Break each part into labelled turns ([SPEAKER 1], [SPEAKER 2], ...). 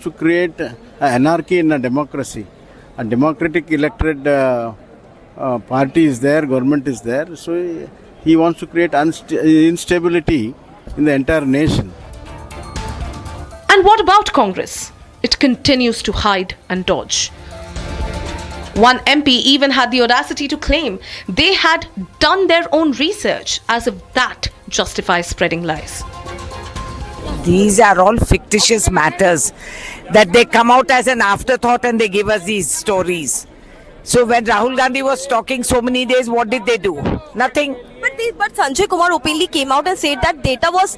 [SPEAKER 1] To create anarchy in a democracy. A democratic elected party is there, government is there, so he wants to create instability in the entire nation.
[SPEAKER 2] And what about Congress? It continues to hide and dodge. One MP even had the audacity to claim they had done their own research, as if that justifies spreading lies.
[SPEAKER 3] These are all fictitious matters that they come out as an afterthought and they give us these stories. So when Rahul Gandhi was talking so many days, what did they do? Nothing.
[SPEAKER 4] But Sanjay Kumar openly came out and said that data was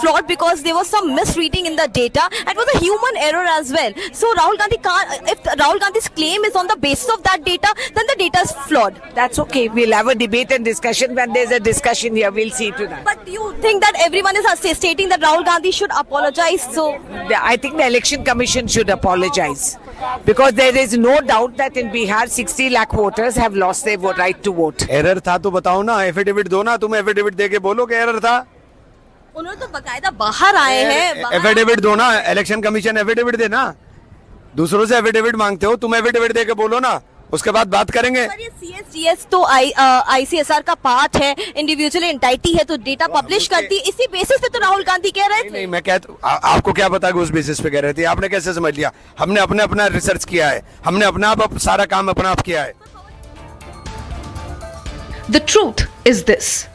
[SPEAKER 4] flawed because there was some misreading in the data and it was a human error as well. So Rahul Gandhi can't, if Rahul Gandhi's claim is on the basis of that data, then the data is flawed.
[SPEAKER 3] That's okay. We'll have a debate and discussion when there's a discussion here. We'll see to that.
[SPEAKER 4] But you think that everyone is stating that Rahul Gandhi should apologize? So
[SPEAKER 3] I think the Election Commission should apologize. Because there is no doubt that in Bihar 60 lakh voters have lost their right to vote.
[SPEAKER 5] Error था तो बताओ ना, affidavit दो ना, तुम affidavit दे के बोलो कि एरर था.
[SPEAKER 4] उन्होंने तो बकायदा बाहर आए हैं.
[SPEAKER 5] एफिडेविट दो ना, इलेक्शन कमीशन एफिडेविट दे ना. दूसरों से एफिडेविट मांगते हो, तुम एफिडेविट दे के बोलो ना, उसके बाद बात करेंगे.
[SPEAKER 4] सर ये CSDS तो ICSR का पार्ट है, इंडिविजुअल एंटिटी है, तो डेटा पब्लिश करती है. इसी बेसिस पे तो राहुल गांधी कह रहे थे.
[SPEAKER 5] नहीं, मैं आपको क्या पता कि उस बेसिस पे कह रहे थे? आपने कैसे समझ लिया? हमने अपना रिसर्च किया है, हमने अपना सारा काम अपना आप किया है.
[SPEAKER 2] The truth is this.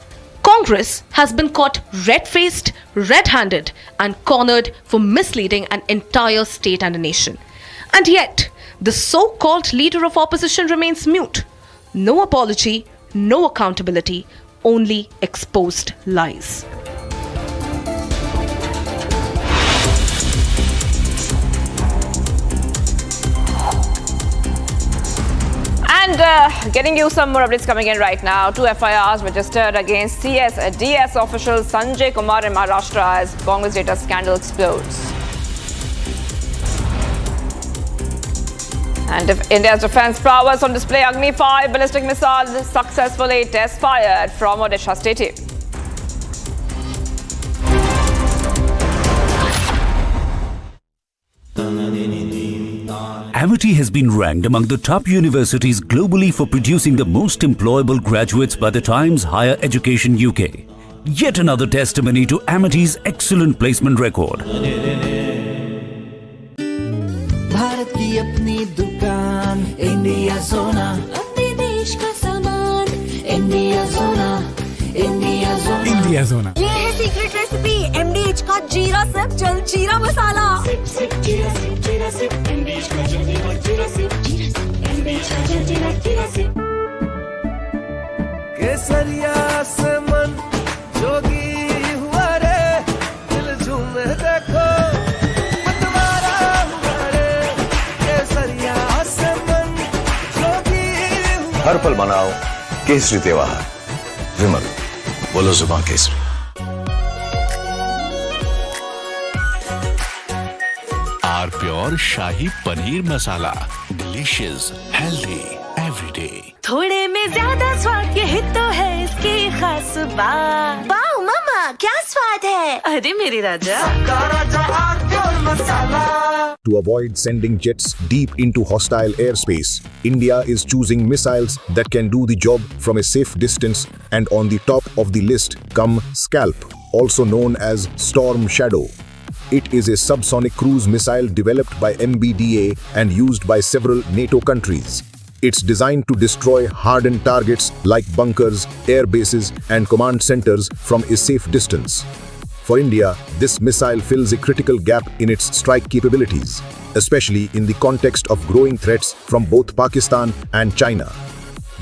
[SPEAKER 2] Congress has been caught red-faced, red-handed and cornered for misleading an entire state and a nation. And yet, the so-called leader of opposition remains mute. No apology, no accountability, only exposed lies.
[SPEAKER 6] And getting you some more updates coming in right now. 2 FIRs registered against CS-DS official Sanjay Kumar in Maharashtra as Congress data scandal explodes. And if India's defense prowess on display, Agni-5 ballistic missile successfully test fired from Odisha Stadium.
[SPEAKER 7] Amity has been ranked among the top universities globally for producing the most employable graduates by the Times Higher Education UK. Yet another testimony to Amity's excellent placement record.
[SPEAKER 8] Bharat की अपनी दुकान India सोना, अपने देश का सामान India सोना, India सोना, इंडिया सोना. ये है सीक्रेट रेसिपी MDH का जीरा सिप जल जीरा मसाला. सिप सिप जीरा सिप MDH का जल जीरा सिप MDH का जल जीरा सिप. केसरिया से मन जोगी हुआ रे, दिल झूमे देखो.
[SPEAKER 9] हर पल मनाओ केसरी त्योहार. विमल, बोलो जुबान केसरी.
[SPEAKER 10] R pure shahi paneer masala, delicious, healthy everyday.
[SPEAKER 8] थोड़े में ज्यादा स्वाद, यही तो है इसकी खास बात. वाओ मामा, क्या स्वाद है. अरे मेरे राजा.
[SPEAKER 11] To avoid sending jets deep into hostile airspace, India is choosing missiles that can do the job from a safe distance, and on the top of the list come Scalp, also known as Storm Shadow. It is a subsonic cruise missile developed by MBDA and used by several NATO countries. It's designed to destroy hardened targets like bunkers, air bases, and command centers from a safe distance. For India, this missile fills a critical gap in its strike capabilities, especially in the context of growing threats from both Pakistan and China.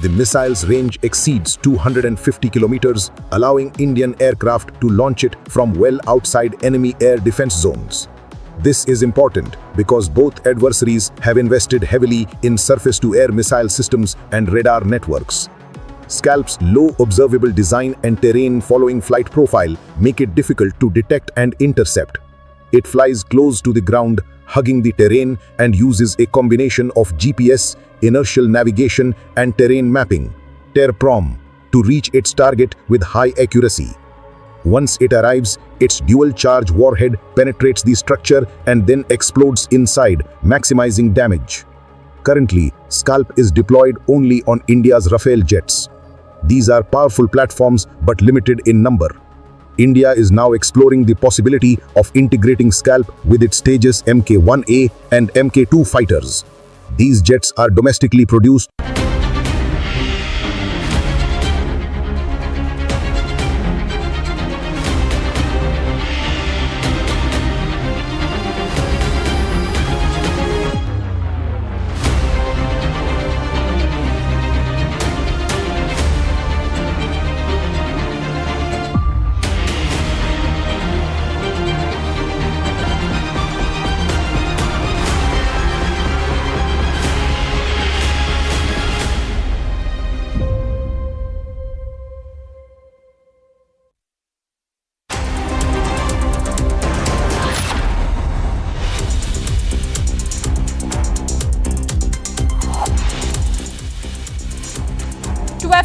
[SPEAKER 11] The missile's range exceeds 250 kilometers, allowing Indian aircraft to launch it from well outside enemy air defense zones. This is important because both adversaries have invested heavily in surface-to-air missile systems and radar networks. Scalp's low observable design and terrain-following flight profile make it difficult to detect and intercept. It flies close to the ground, hugging the terrain, and uses a combination of GPS, inertial navigation, and terrain mapping (TERPROM) to reach its target with high accuracy. Once it arrives, its dual-charge warhead penetrates the structure and then explodes inside, maximizing damage. Currently, Scalp is deployed only on India's Rafale jets. These are powerful platforms but limited in number. India is now exploring the possibility of integrating Scalp with its Tejas Mk-1A and Mk-2 fighters. These jets are domestically produced.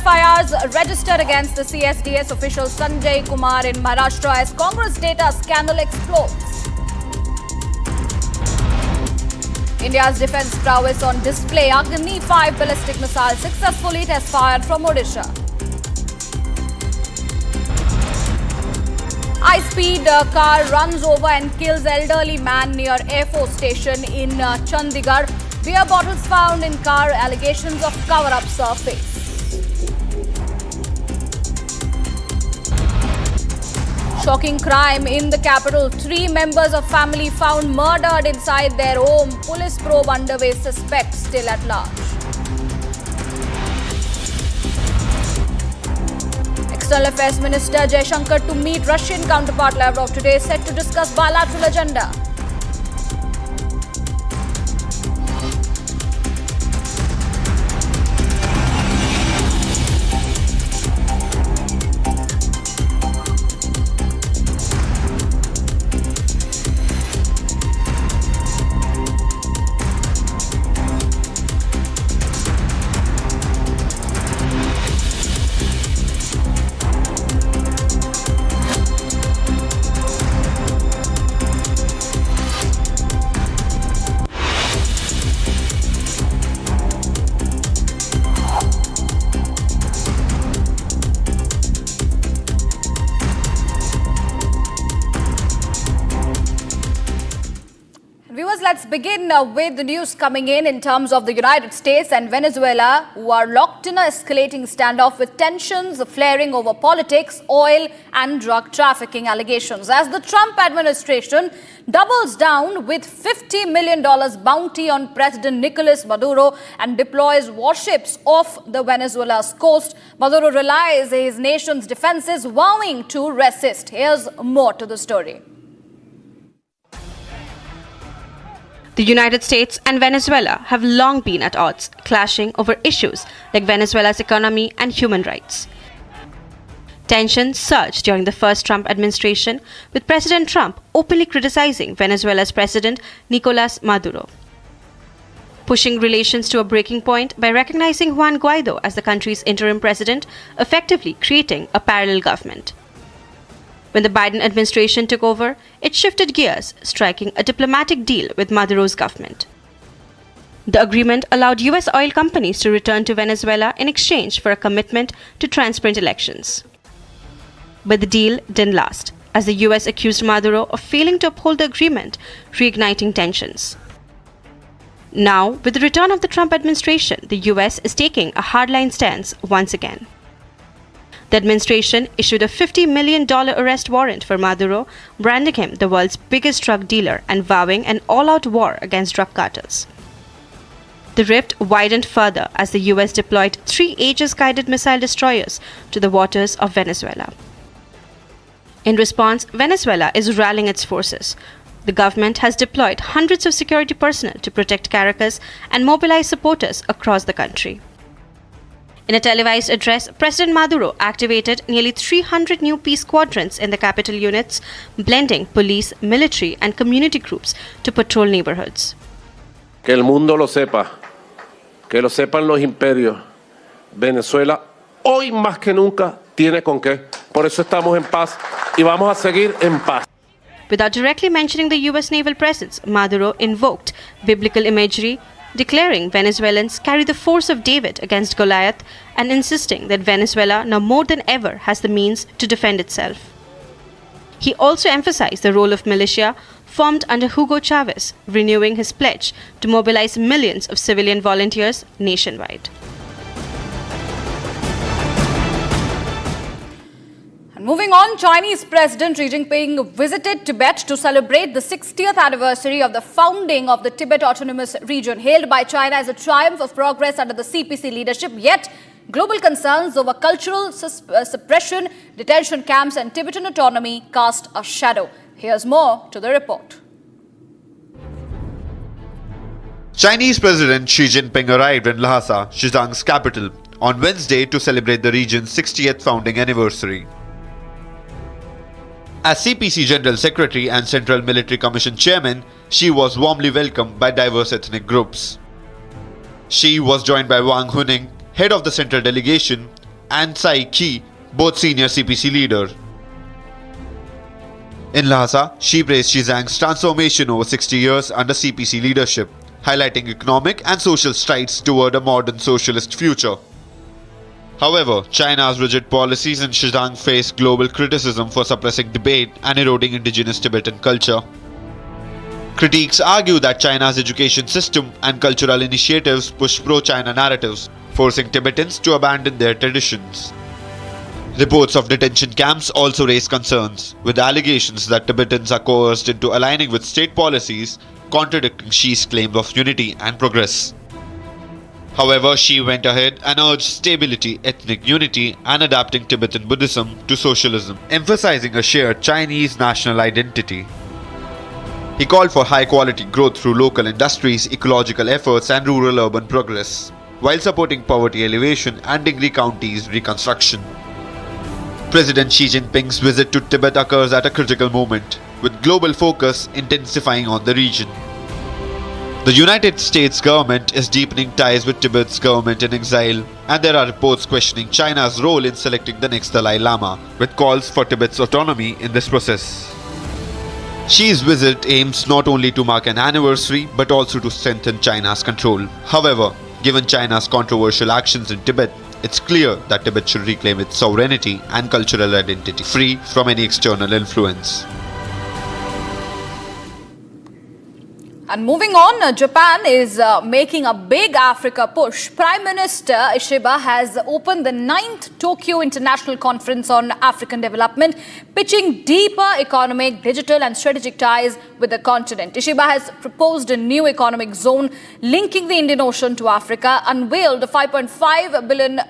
[SPEAKER 6] FIRs registered against the CSDS official Sanjay Kumar in Maharashtra as Congress data scandal explodes. India's defense prowess on display. Agni-5 ballistic missile successfully test fired from Odisha. High-speed car runs over and kills elderly man near Air Force station in Chandigarh. Beer bottles found in car. Allegations of cover-up surface. Shocking crime in the capital. 3 members of family found murdered inside their home. Police probe underway. Suspect still at large. External Affairs Minister Jaishankar to meet Russian counterpart Lavrov today, set to discuss bilateral agenda. Let's begin with the news coming in terms of the United States and Venezuela, who are locked in an escalating standoff with tensions flaring over politics, oil and drug trafficking allegations. As the Trump administration doubles down with $50 million bounty on President Nicolas Maduro and deploys warships off the Venezuela's coast, Maduro relies his nation's defenses, vowing to resist. Here's more to the story.
[SPEAKER 2] The United States and Venezuela have long been at odds, clashing over issues like Venezuela's economy and human rights. Tensions surged during the first Trump administration, with President Trump openly criticizing Venezuela's President Nicolas Maduro, pushing relations to a breaking point by recognizing Juan Guaido as the country's interim president, effectively creating a parallel government. When the Biden administration took over, it shifted gears, striking a diplomatic deal with Maduro's government. The agreement allowed US oil companies to return to Venezuela in exchange for a commitment to transparent elections. But the deal didn't last, as the US accused Maduro of failing to uphold the agreement, reigniting tensions. Now, with the return of the Trump administration, the US is taking a hardline stance once again. The administration issued a $50 million arrest warrant for Maduro, branding him the world's biggest drug dealer and vowing an all-out war against drug cartels. The rift widened further as the US deployed 3 Aegis-guided missile destroyers to the waters of Venezuela. In response, Venezuela is rallying its forces. The government has deployed hundreds of security personnel to protect Caracas and mobilize supporters across the country. In a televised address, President Maduro activated nearly 300 new peace squadrons in the capital units, blending police, military, and community groups to patrol neighborhoods.
[SPEAKER 12] Que el mundo lo sepa, que lo sepan los imperios. Venezuela, hoy más que nunca, tiene con qué. Por eso estamos en paz. y vamos a seguir en paz.
[SPEAKER 13] Without directly mentioning the US naval presence, Maduro invoked biblical imagery, declaring Venezuelans carry the force of David against Goliath and insisting that Venezuela now more than ever has the means to defend itself. He also emphasized the role of militia formed under Hugo Chavez, renewing his pledge to mobilize millions of civilian volunteers nationwide.
[SPEAKER 6] Moving on, Chinese President Xi Jinping visited Tibet to celebrate the 60th anniversary of the founding of the Tibet Autonomous Region, hailed by China as a triumph of progress under the CPC leadership. Yet, global concerns over cultural suppression, detention camps and Tibetan autonomy cast a shadow. Here's more to the report.
[SPEAKER 14] Chinese President Xi Jinping arrived in Lhasa, Xizang's capital, on Wednesday to celebrate the region's 60th founding anniversary. As CPC General Secretary and Central Military Commission Chairman, Xi was warmly welcomed by diverse ethnic groups. Xi was joined by Wang Huning, head of the Central Delegation, and Tsai Qi, both senior CPC leaders. In Lhasa, Xi praised Xizang's transformation over 60 years under CPC leadership, highlighting economic and social strides toward a modern socialist future. However, China's rigid policies in Xizang face global criticism for suppressing debate and eroding indigenous Tibetan culture. Critics argue that China's education system and cultural initiatives push pro-China narratives, forcing Tibetans to abandon their traditions. Reports of detention camps also raise concerns, with allegations that Tibetans are coerced into aligning with state policies, contradicting Xi's claims of unity and progress. However, Xi went ahead and urged stability, ethnic unity, and adapting Tibetan Buddhism to socialism, emphasizing a shared Chinese national identity. He called for high-quality growth through local industries, ecological efforts, and rural-urban progress, while supporting poverty alleviation and Dingli County's reconstruction. President Xi Jinping's visit to Tibet occurs at a critical moment, with global focus intensifying on the region. The United States government is deepening ties with Tibet's government in exile, and there are reports questioning China's role in selecting the next Dalai Lama, with calls for Tibet's autonomy in this process. Xi's visit aims not only to mark an anniversary, but also to strengthen China's control. However, given China's controversial actions in Tibet, it's clear that Tibet should reclaim its sovereignty and cultural identity, free from any external influence.
[SPEAKER 6] And moving on, Japan is making a big Africa push. Prime Minister Ishiba has opened the 9th Tokyo International Conference on African Development, pitching deeper economic, digital and strategic ties with the continent. Ishiba has proposed a new economic zone linking the Indian Ocean to Africa, unveiled $5.5 billion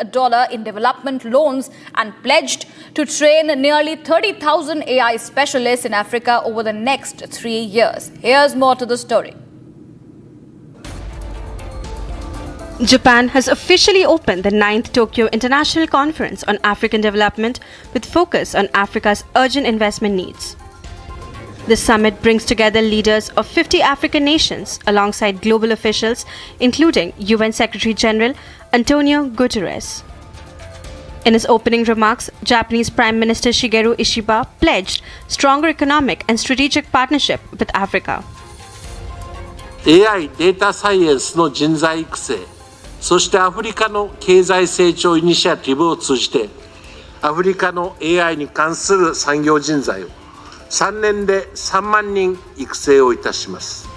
[SPEAKER 6] in development loans and pledged to train nearly 30,000 AI specialists in Africa over the next 3 years. Here's more to the story.
[SPEAKER 13] Japan has officially opened the 9th Tokyo International Conference on African Development with focus on Africa's urgent investment needs. The summit brings together leaders of 50 African nations alongside global officials, including UN Secretary General Antonio Guterres. In his opening remarks, Japanese Prime Minister Shigeru Ishiba pledged stronger economic and strategic partnership with Africa.
[SPEAKER 15] AI データサイエンスの人材育成、そしてアフリカの経済成長イニシアティブを通じて、アフリカの AI に関する産業人材を3年で3万人育成をいたします。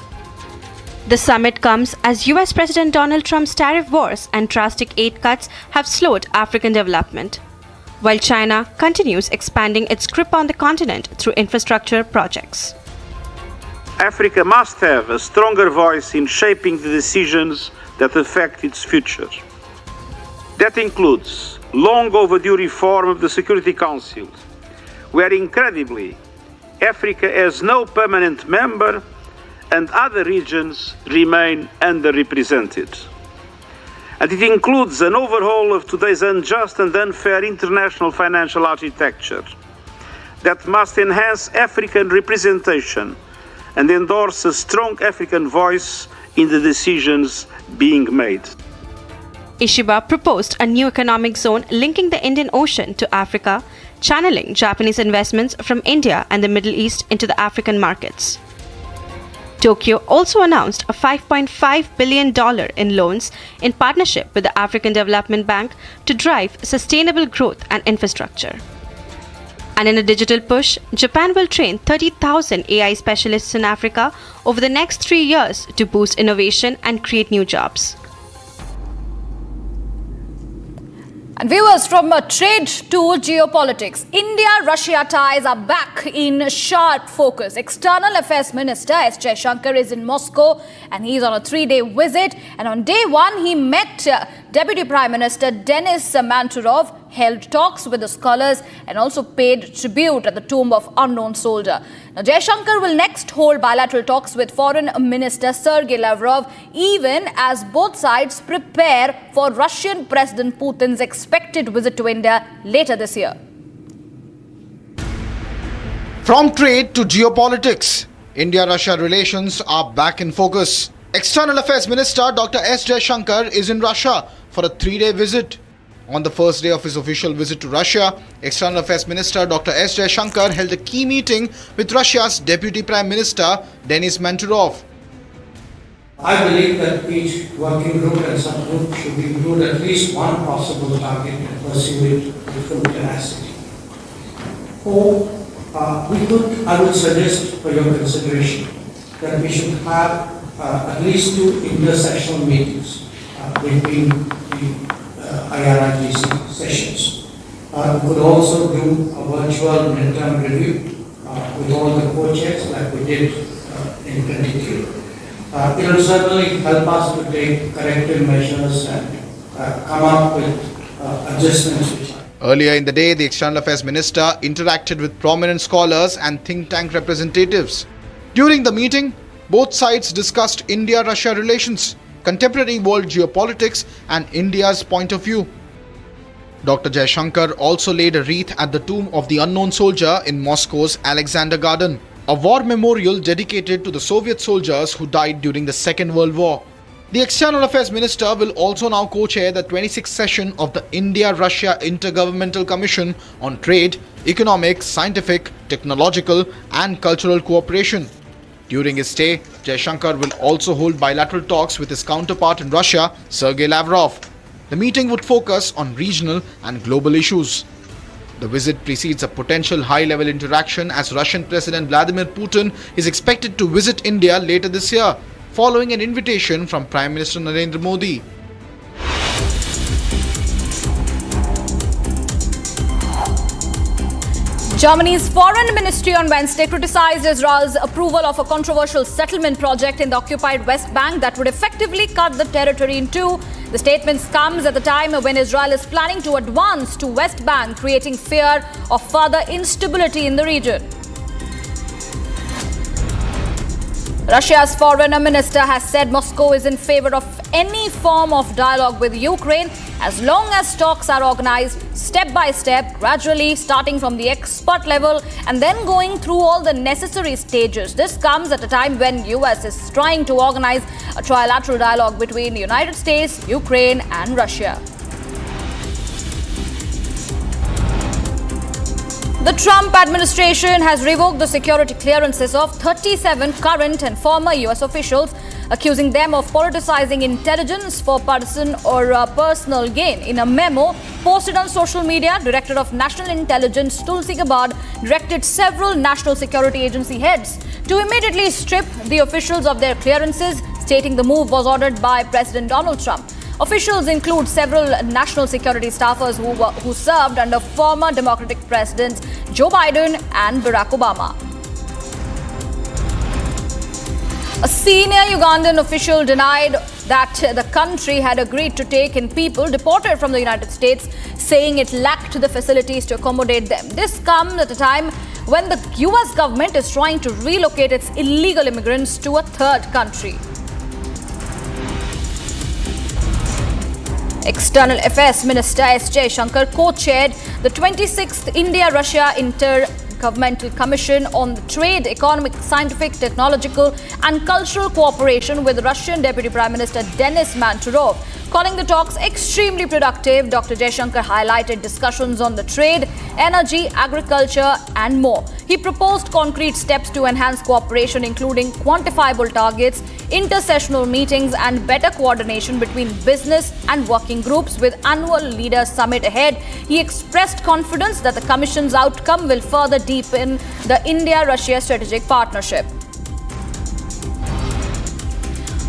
[SPEAKER 13] The summit comes as US President Donald Trump's tariff wars and drastic aid cuts have slowed African development, while China continues expanding its grip on the continent through infrastructure projects.
[SPEAKER 16] Africa must have a stronger voice in shaping the decisions that affect its future. That includes long overdue reform of the Security Council, where incredibly Africa has no permanent member and other regions remain underrepresented. And it includes an overhaul of today's unjust and unfair international financial architecture that must enhance African representation and endorse a strong African voice in the decisions being made.
[SPEAKER 13] Ishiba proposed a new economic zone linking the Indian Ocean to Africa, channeling Japanese investments from India and the Middle East into the African markets. Tokyo also announced a $5.5 billion in loans in partnership with the African Development Bank to drive sustainable growth and infrastructure. And in a digital push, Japan will train 30,000 AI specialists in Africa over the next 3 years to boost innovation and create new jobs.
[SPEAKER 6] And viewers, from trade to geopolitics, India-Russia ties are back in sharp focus. External Affairs Minister S. Jaishankar is in Moscow and he's on a 3-day visit. And on day 1, he met Deputy Prime Minister Denis Manturov, held talks with the scholars and also paid tribute at the tomb of unknown soldier. Now, Jaishankar will next hold bilateral talks with Foreign Minister Sergei Lavrov, even as both sides prepare for Russian President Putin's expected visit to India later this year.
[SPEAKER 17] From trade to geopolitics, India-Russia relations are back in focus. External Affairs Minister Dr. S. Jaishankar is in Russia for a 3-day visit. On the first day of his official visit to Russia, External Affairs Minister Dr. S. Jaishankar held a key meeting with Russia's Deputy Prime Minister Denis Manturov.
[SPEAKER 18] I believe that each working group and subgroup should include at least one possible target and pursue it with full tenacity. Or I would suggest for your consideration that we should have at least 2 intersessional meetings between the IRIGC sessions. We could also do a virtual midterm review with all the co-chairs like we did in 23. It will certainly help us to take corrective measures and come up with adjustments.
[SPEAKER 17] Earlier in the day, the External Affairs Minister interacted with prominent scholars and think tank representatives. During the meeting, both sides discussed India-Russia relations, contemporary world geopolitics and India's point of view. Dr. Jaishankar also laid a wreath at the tomb of the unknown soldier in Moscow's Alexander Garden, a war memorial dedicated to the Soviet soldiers who died during the Second World War. The External Affairs Minister will also now co-chair the 26th session of the India-Russia Intergovernmental Commission on Trade, Economic, Scientific, Technological and Cultural Cooperation. During his stay, Jaishankar will also hold bilateral talks with his counterpart in Russia, Sergei Lavrov. The meeting would focus on regional and global issues. The visit precedes a potential high-level interaction as Russian President Vladimir Putin is expected to visit India later this year, following an invitation from Prime Minister Narendra Modi.
[SPEAKER 6] Germany's foreign ministry on Wednesday criticized Israel's approval of a controversial settlement project in the occupied West Bank that would effectively cut the territory in two. The statement comes at the time when Israel is planning to advance to West Bank, creating fear of further instability in the region. Russia's foreign minister has said Moscow is in favor of any form of dialogue with Ukraine as long as talks are organized step by step, gradually starting from the expert level and then going through all the necessary stages. This comes at a time when US is trying to organize a trilateral dialogue between the United States, Ukraine and Russia. The Trump administration has revoked the security clearances of 37 current and former US officials, accusing them of politicizing intelligence for partisan or personal gain. In a memo posted on social media, Director of National Intelligence Tulsi Gabbard directed several national security agency heads to immediately strip the officials of their clearances, stating the move was ordered by President Donald Trump. Officials include several national security staffers who served under former Democratic Presidents Joe Biden and Barack Obama. A senior Ugandan official denied that the country had agreed to take in people deported from the United States, saying it lacked the facilities to accommodate them. This comes at a time when the US government is trying to relocate its illegal immigrants to a third country. External Affairs Minister S. Jaishankar co-chaired the 26th India-Russia Intergovernmental Commission on Trade, Economic, Scientific, Technological and Cultural Cooperation with Russian Deputy Prime Minister Denis Manturov. Calling the talks extremely productive, Dr. Jaishankar highlighted discussions on the trade, energy, agriculture, and more. He proposed concrete steps to enhance cooperation, including quantifiable targets, intersessional meetings, and better coordination between business and working groups. With annual leaders summit ahead, he expressed confidence that the Commission's outcome will further deepen the India-Russia strategic partnership.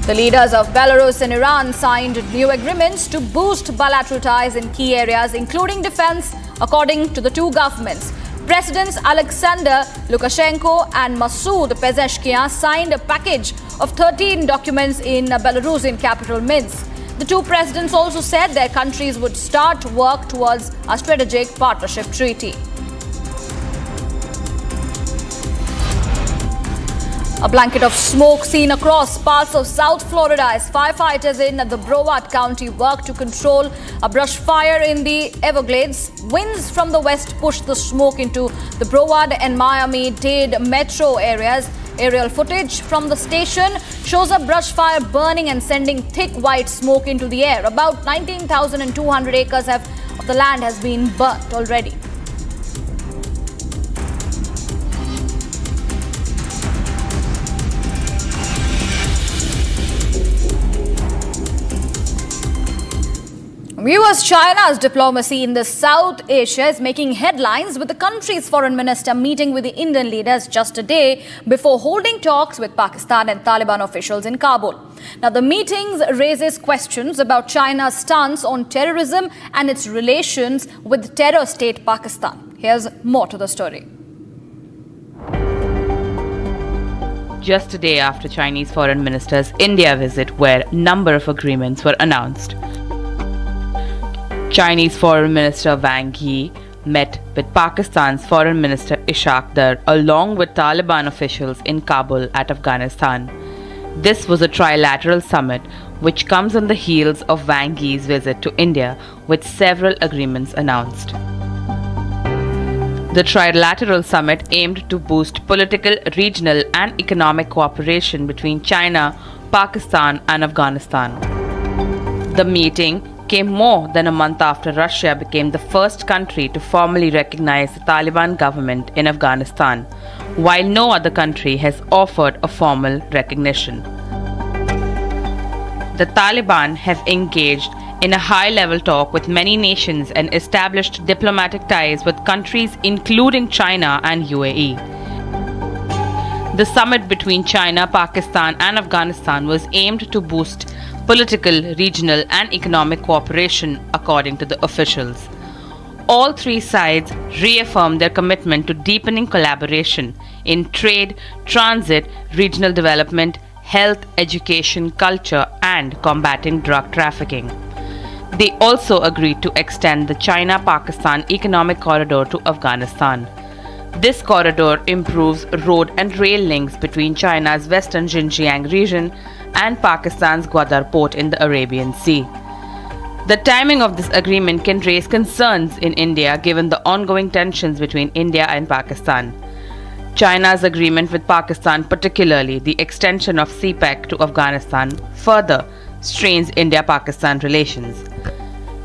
[SPEAKER 6] The leaders of Belarus and Iran signed new agreements to boost bilateral ties in key areas, including defense, according to the two governments. Presidents Alexander Lukashenko and Masoud Pezeshkian signed a package of 13 documents in Belarusian capital Minsk. The two presidents also said their countries would start work towards a strategic partnership treaty. A blanket of smoke seen across parts of South Florida as firefighters in the Broward County work to control a brush fire in the Everglades. Winds from the west pushed the smoke into the Broward and Miami-Dade metro areas. Aerial footage from the station shows a brush fire burning and sending thick white smoke into the air. About 19,200 acres of the land has been burnt already. Viewers, China's diplomacy in the South Asia is making headlines, with the country's foreign minister meeting with the Indian leaders just a day before holding talks with Pakistan and Taliban officials in Kabul. Now, the meetings raises questions about China's stance on terrorism and its relations with terror state Pakistan. Here's more to the story.
[SPEAKER 19] Just a day after Chinese foreign minister's India visit, where a number of agreements were announced. Chinese Foreign Minister Wang Yi met with Pakistan's Foreign Minister Ishaq Dar along with Taliban officials in Kabul at Afghanistan. This was a trilateral summit which comes on the heels of Wang Yi's visit to India, with several agreements announced. The trilateral summit aimed to boost political, regional and economic cooperation between China, Pakistan and Afghanistan. The meeting came more than a month after Russia became the first country to formally recognize the Taliban government in Afghanistan, while no other country has offered a formal recognition. The Taliban have engaged in a high-level talk with many nations and established diplomatic ties with countries including China and UAE. The summit between China, Pakistan and Afghanistan was aimed to boost political, regional and economic cooperation, according to the officials. All three sides reaffirmed their commitment to deepening collaboration in trade, transit, regional development, health, education, culture and combating drug trafficking. They also agreed to extend the China-Pakistan Economic Corridor to Afghanistan. This corridor improves road and rail links between China's western Xinjiang region and Pakistan's Gwadar port in the Arabian Sea. The timing of this agreement can raise concerns in India given the ongoing tensions between India and Pakistan. China's agreement with Pakistan, particularly the extension of CPEC to Afghanistan, further strains India-Pakistan relations.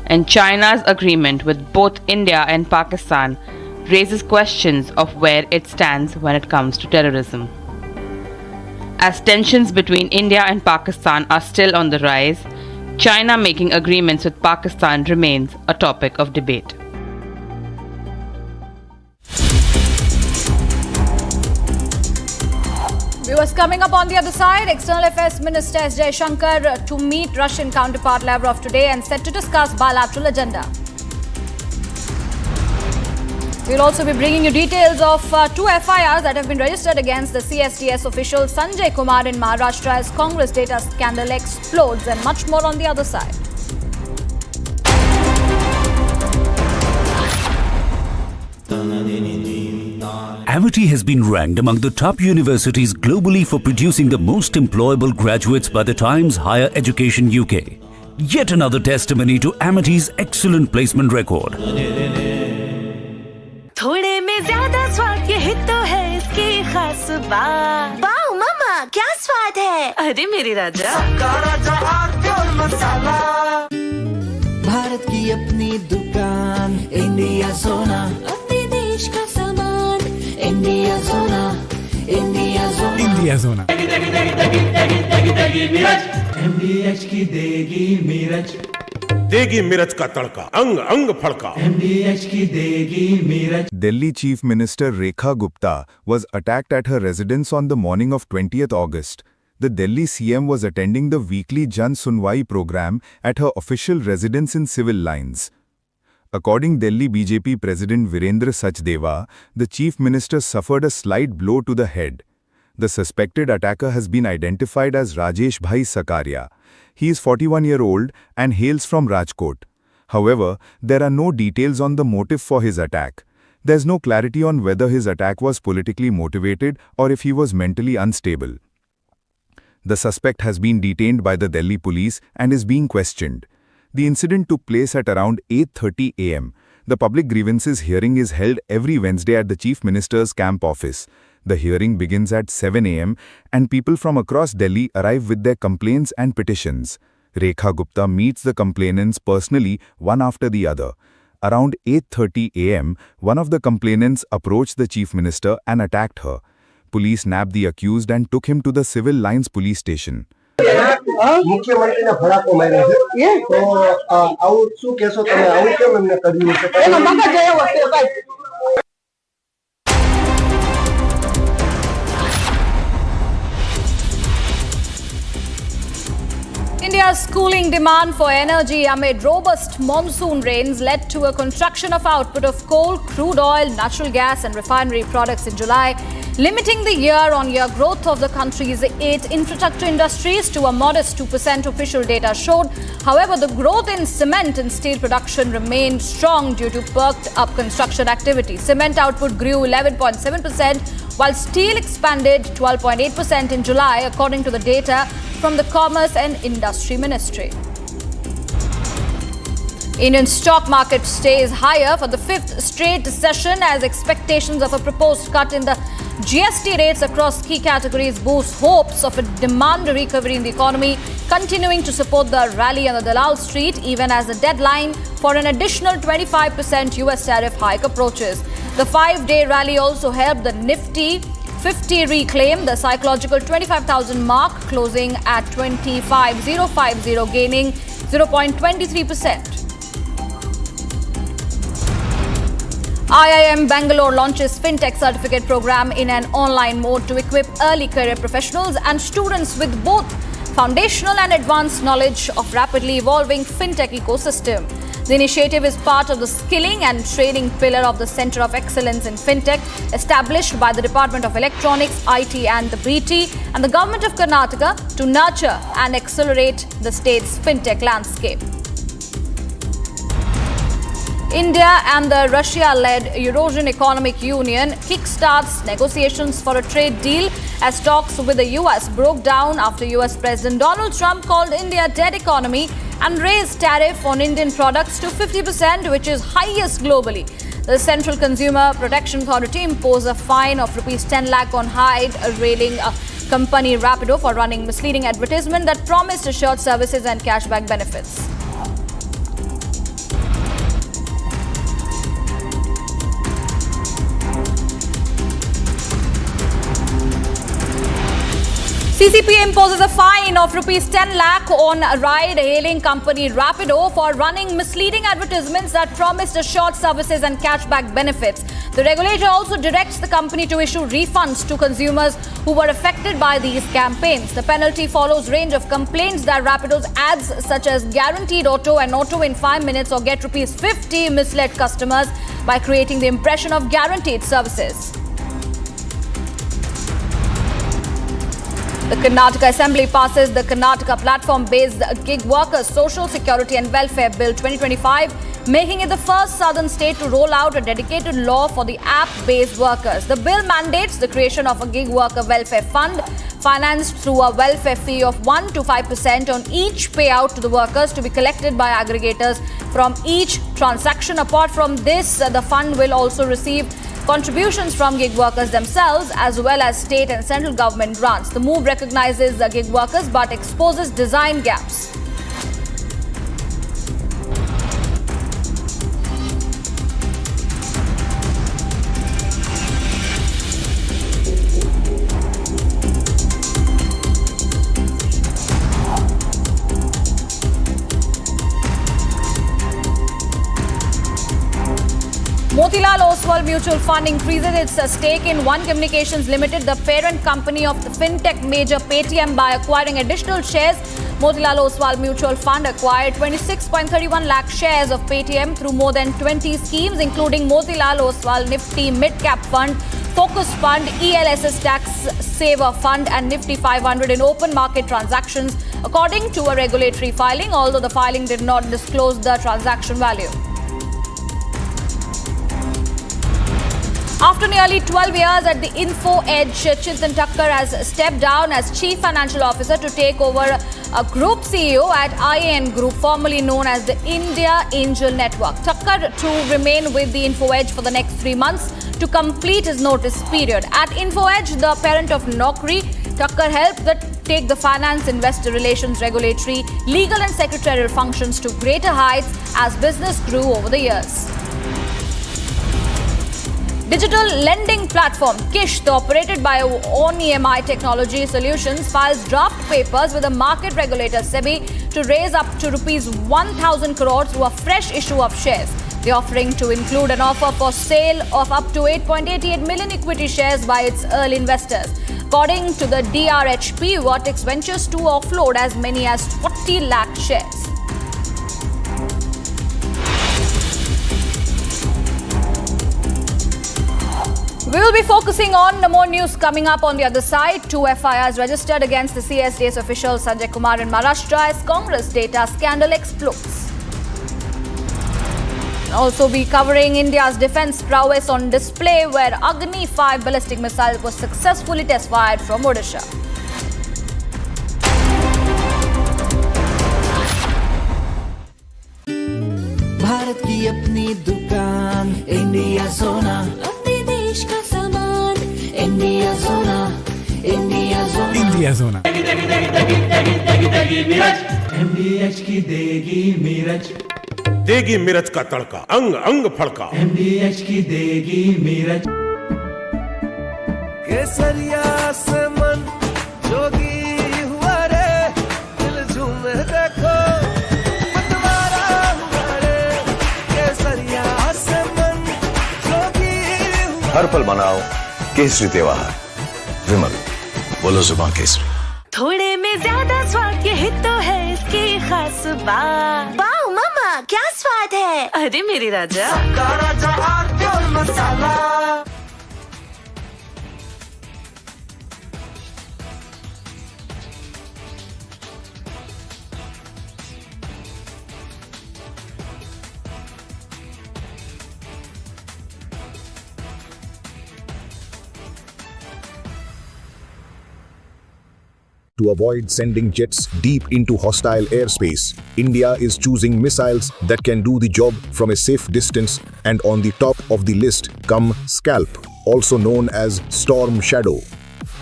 [SPEAKER 19] And China's agreement with both India and Pakistan raises questions of where it stands when it comes to terrorism. As tensions between India and Pakistan are still on the rise, China making agreements with Pakistan remains a topic of debate.
[SPEAKER 6] Viewers, coming up on the other side, External Affairs Minister S. Jaishankar to meet Russian counterpart Lavrov today and set to discuss bilateral agenda. We'll also be bringing you details of two FIRs that have been registered against the CSDS official Sanjay Kumar in Maharashtra as Congress data scandal explodes, and much more on the other side.
[SPEAKER 7] Amity has been ranked among the top universities globally for producing the most employable graduates by the Times Higher Education UK. Yet another testimony to Amity's excellent placement record.
[SPEAKER 8] थोड़े में ज्यादा स्वाद यही तो है इसकी खास बात। वाओ मामा, क्या स्वाद है? अरे मेरी राजा, भारत की अपनी दुकान, इंडिया सोना, अपनी India Zona, India Zona,
[SPEAKER 20] India Zona.
[SPEAKER 8] MDH की देगी मिर्च,
[SPEAKER 21] देगी मिर्च का तड़का, अंग अंग फड़का।
[SPEAKER 8] MDH की देगी मिर्च.
[SPEAKER 11] Delhi Chief Minister Rekha Gupta was attacked at her residence on the morning of 20th August. The Delhi CM was attending the weekly Jan Sunwai program at her official residence in Civil Lines. According Delhi BJP President Virendra Sachdeva, the Chief Minister suffered a slight blow to the head. The suspected attacker has been identified as Rajesh Bhai Sakaria. He is 41-year-old and hails from Rajkot. However, there are no details on the motive for his attack. There's no clarity on whether his attack was politically motivated or if he was mentally unstable. The suspect has been detained by the Delhi police and is being questioned. The incident took place at around 8:30 am. The public grievances hearing is held every Wednesday at the Chief Minister's camp office. The hearing begins at 7 am and people from across Delhi arrive with their complaints and petitions. Rekha Gupta meets the complainants personally one after the other. Around 8:30 am, one of the complainants approached the Chief Minister and attacked her. Police nabbed the accused and took him to the Civil Lines police station.
[SPEAKER 22] મુખ્યમંત્રીના ભડાકો માર્યા છે તો આવું શું કહેશો તમે આવું કેમ એમને કર્યું છે એનો મગજ એવો છે ભાઈ.
[SPEAKER 6] India's cooling demand for energy amid robust monsoon rains led to a contraction of output of coal, crude oil, natural gas and refinery products in July, limiting the year-on-year growth of the country's 8 infrastructure industries to a modest 2%, official data showed. However, the growth in cement and steel production remained strong due to perked-up construction activity. Cement output grew 11.7%, while steel expanded 12.8% in July, according to the data from the Commerce and Industry Ministry. Indian stock market stays higher for the 5th straight session as expectations of a proposed cut in the GST rates across key categories boost hopes of a demand recovery in the economy, continuing to support the rally on the Dalal Street even as the deadline for an additional 25% US tariff hike approaches. The 5-day rally also helped the Nifty 50 reclaim the psychological 25,000 mark, closing at 25,050, gaining 0.23%. IIM Bangalore launches FinTech certificate program in an online mode to equip early career professionals and students with both foundational and advanced knowledge of rapidly evolving FinTech ecosystem. The initiative is part of the skilling and training pillar of the Centre of Excellence in FinTech, established by the Department of Electronics, IT and the BT and the Government of Karnataka to nurture and accelerate the state's FinTech landscape. India and the Russia-led Eurasian Economic Union kickstarts negotiations for a trade deal as talks with the US broke down after US President Donald Trump called India a dead economy and raised tariff on Indian products to 50%, which is highest globally. The Central Consumer Protection Authority imposed a fine of rupees 10 lakh on railing company Rapido for running misleading advertisement that promised assured services and cashback benefits. CCP imposes a fine of rupees 10 lakh on ride-hailing company Rapido for running misleading advertisements that promised assured services and cashback benefits. The regulator also directs the company to issue refunds to consumers who were affected by these campaigns. The penalty follows range of complaints that Rapido's ads such as guaranteed auto and auto in 5 minutes or get rupees 50 misled customers by creating the impression of guaranteed services. The Karnataka Assembly passes the Karnataka Platform-Based Gig Workers Social Security and Welfare Bill 2025, making it the first southern state to roll out a dedicated law for the app-based workers. The bill mandates the creation of a gig worker welfare fund, financed through a welfare fee of 1 to 5% on each payout to the workers to be collected by aggregators from each transaction. Apart from this, the fund will also receive contributions from gig workers themselves as well as state and central government grants. The move recognizes the gig workers but exposes design gaps. Motilal Oswal Mutual Fund increases its stake in One Communications Limited, the parent company of the fintech major Paytm, by acquiring additional shares. Motilal Oswal Mutual Fund acquired 26.31 lakh shares of Paytm through more than 20 schemes, including Motilal Oswal Nifty Mid Cap Fund, Focus Fund, ELSS Tax Saver Fund and Nifty 500 in open market transactions, according to a regulatory filing, although the filing did not disclose the transaction value. After nearly 12 years at the Info Edge, Chintan Thakkar has stepped down as Chief Financial Officer to take over a Group CEO at IAN Group, formerly known as the India Angel Network. Thakkar to remain with the Info Edge for the next 3 months to complete his notice period. At Info Edge, the parent of Naukri, Thakkar helped take the finance, investor relations, regulatory, legal and secretarial functions to greater heights as business grew over the years. Digital lending platform Kisht, operated by On EMI Technology Solutions, files draft papers with the market regulator SEBI to raise up to rupees 1,000 crores through a fresh issue of shares. The offering to include an offer for sale of up to 8.88 million equity shares by its early investors. According to the DRHP, Vertex ventures to offload as many as 40 lakh shares. We will be focusing on more news coming up on the other side. 2 FIRs registered against the CSDS official Sanjay Kumar in Maharashtra as Congress data scandal explodes. We'll also be covering India's defense prowess on display, where Agni-5 ballistic missile was successfully test-fired from Odisha.
[SPEAKER 8] Bharat की अपनी दुकान India सोना, का सामान India सोना, India सोना, India सोना। MDH की देगी मिर्च,
[SPEAKER 21] देगी मिर्च का तड़का, अंग अंग फड़का।
[SPEAKER 8] MDH की देगी मिर्च।
[SPEAKER 22] केसरिया से मन जोगी हुआ रे, दिल झूमे देखो मतवारा हुआ रे। केसरिया से मन जोगी हुआ।
[SPEAKER 9] हर पल मनाओ केसरी त्योहार, विमल बोलो जुबान केसरी।
[SPEAKER 8] थोड़े में ज्यादा स्वाद, यही तो है इसकी खास बात। वाह मामा, क्या स्वाद है। अरे मेरे राजा, राजा और मसाला।
[SPEAKER 11] To avoid sending jets deep into hostile airspace, India is choosing missiles that can do the job from a safe distance, and on the top of the list come Scalp, also known as Storm Shadow.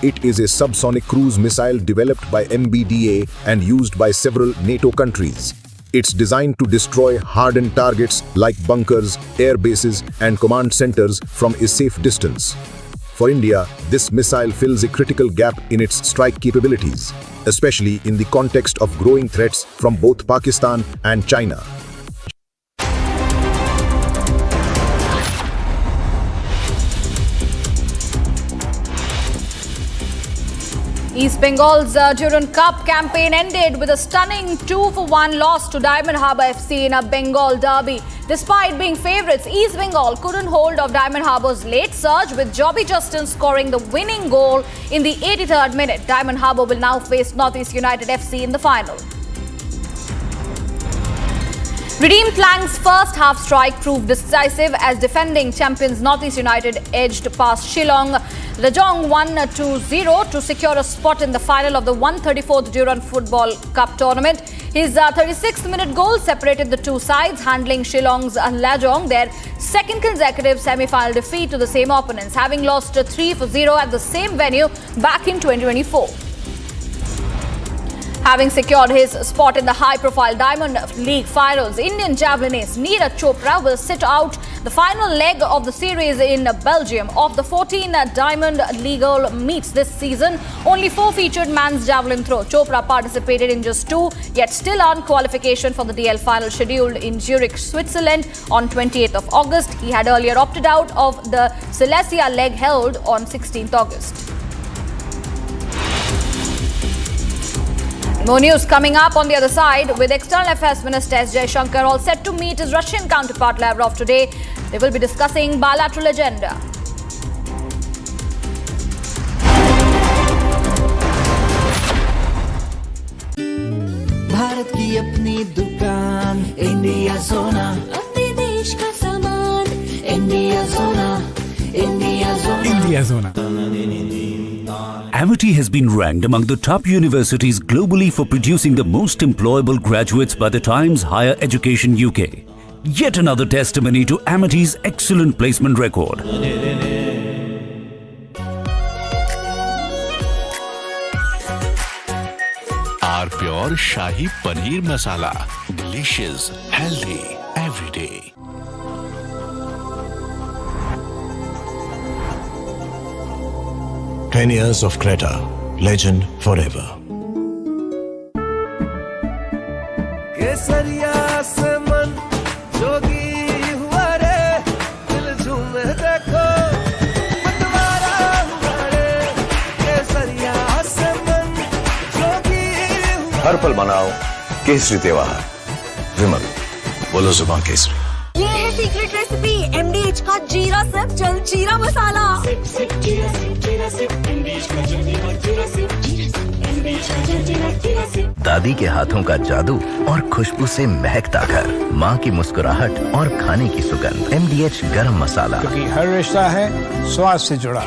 [SPEAKER 11] It is a subsonic cruise missile developed by MBDA and used by several NATO countries. It's designed to destroy hardened targets like bunkers, air bases, and command centers from a safe distance. For India, this missile fills a critical gap in its strike capabilities, especially in the context of growing threats from both Pakistan and China.
[SPEAKER 6] East Bengal's Durand Cup campaign ended with a stunning 2-1 loss to Diamond Harbour FC in a Bengal derby. Despite being favourites, East Bengal couldn't hold off Diamond Harbour's late surge, with Jobby Justin scoring the winning goal in the 83rd minute. Diamond Harbour will now face Northeast United FC in the final. Redeemed Flang's first half strike proved decisive as defending champions Northeast United edged past Shillong Rajong 1-2-0 to secure a spot in the final of the 134th Durand Football Cup tournament. His 36th minute goal separated the two sides, handling Shillong's Lajong their second consecutive semi-final defeat to the same opponents, having lost 3-0 at the same venue back in 2024. Having secured his spot in the high-profile Diamond League finals, Indian javelin ace Neeraj Chopra will sit out the final leg of the series in Belgium. Of the 14 Diamond League meets this season, only 4 featured men's javelin throw. Chopra participated in just 2, yet still earned qualification for the DL final scheduled in Zurich, Switzerland on 28th of August. He had earlier opted out of the Silesia leg held on 16th August. More news coming up on the other side. With External Affairs Minister S. Jaishankar all set to meet his Russian counterpart Lavrov today, they will be discussing bilateral agenda.
[SPEAKER 8] Bharat की अपनी दुकान India सोना अपने देश का सामान India सोना India सोना इंडिया सोना
[SPEAKER 7] Amity has been ranked among the top universities globally for producing the most employable graduates by the Times Higher Education UK. Yet another testimony to Amity's excellent placement record.
[SPEAKER 10] Our pure Shahi Paneer Masala. Delicious, healthy, every day.
[SPEAKER 9] Ten years of Creta, legend forever.
[SPEAKER 8] केसरिया से मन जोगी हुआ रे दिल झूमे देखो मतवारा हुआ रे केसरिया से मन जोगी हुआ
[SPEAKER 9] हर पल मनाओ केसरी त्योहार विमल बोलो जुबान केसरी
[SPEAKER 4] ये है सीक्रेट रेसिपी MDH का जीरा सिर्फ जल जीरा मसाला
[SPEAKER 1] दादी के हाथों का जादू और खुशबू से महकता घर, माँ की मुस्कुराहट और खाने की सुगंध। MDH गरम मसाला,
[SPEAKER 20] क्योंकि हर रिश्ता है स्वाद से जुड़ा।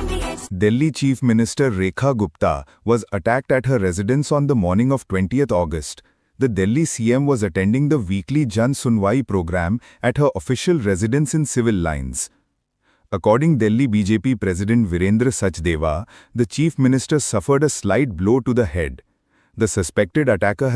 [SPEAKER 11] Delhi Chief Minister Rekha Gupta was attacked at her residence on the morning of 20th August. The Delhi CM was attending the weekly Jan Sunwai program at her official residence in Civil Lines. According Delhi BJP President Virendra Sachdeva, the Chief Minister suffered a slight blow to the head. The suspected attacker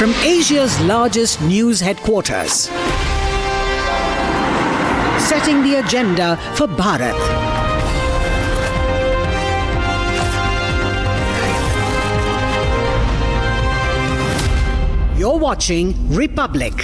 [SPEAKER 23] From Asia's largest news headquarters, setting the agenda for Bharat. You're watching Republic.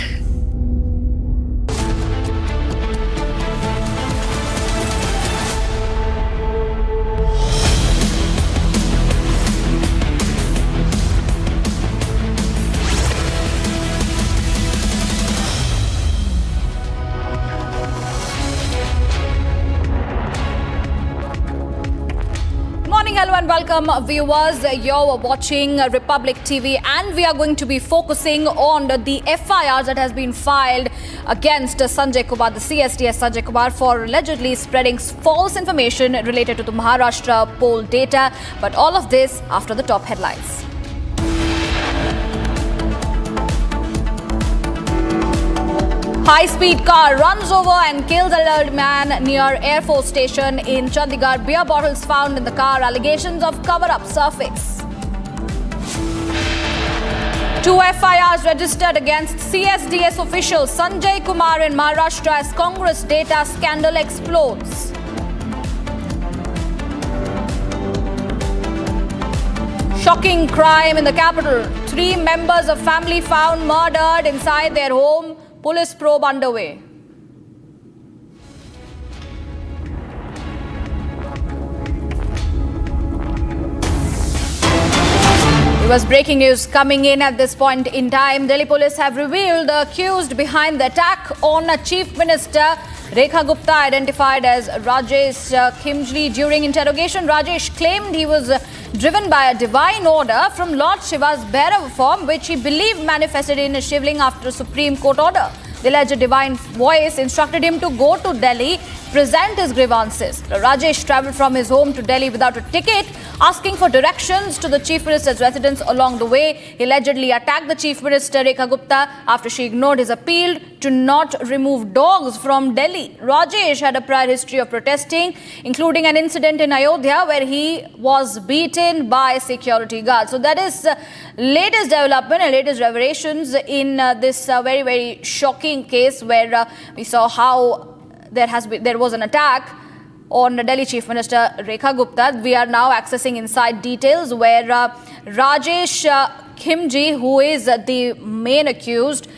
[SPEAKER 6] Hello and welcome viewers. You're watching Republic TV and we are going to be focusing on the FIR that has been filed against Sanjay Kumar, the CSDS Sanjay Kumar, for allegedly spreading false information related to the Maharashtra poll data. But all of this after the top headlines. High-speed car runs over and kills elderly man near Air Force Station in Chandigarh. Beer bottles found in the car. Allegations of cover-up surface. 2 FIRs registered against CSDS official Sanjay Kumar in Maharashtra as Congress data scandal explodes. Shocking crime in the capital. 3 members of family found murdered inside their home. Police probe underway. It was breaking news coming in at this point in time. Delhi police have revealed the accused behind the attack on Chief Minister Rekha Gupta, identified as Rajesh Khimji. During interrogation, Rajesh claimed he was driven by a divine order from Lord Shiva's Bhairav form, which he believed manifested in a shivling after a Supreme Court order. The alleged divine voice instructed him to go to Delhi, present his grievances. Rajesh travelled from his home to Delhi without a ticket, asking for directions to the Chief Minister's residence. Along the way, he allegedly attacked the Chief Minister Rekha Gupta after she ignored his appeal to not remove dogs from Delhi. Rajesh had a prior history of protesting, including an incident in Ayodhya where he was beaten by security guards. So that is latest development and latest revelations in this very, very shocking case where we saw how there was an attack on the Delhi Chief Minister Rekha Gupta. We are now accessing inside details where Rajesh Khimji, who is the main accused,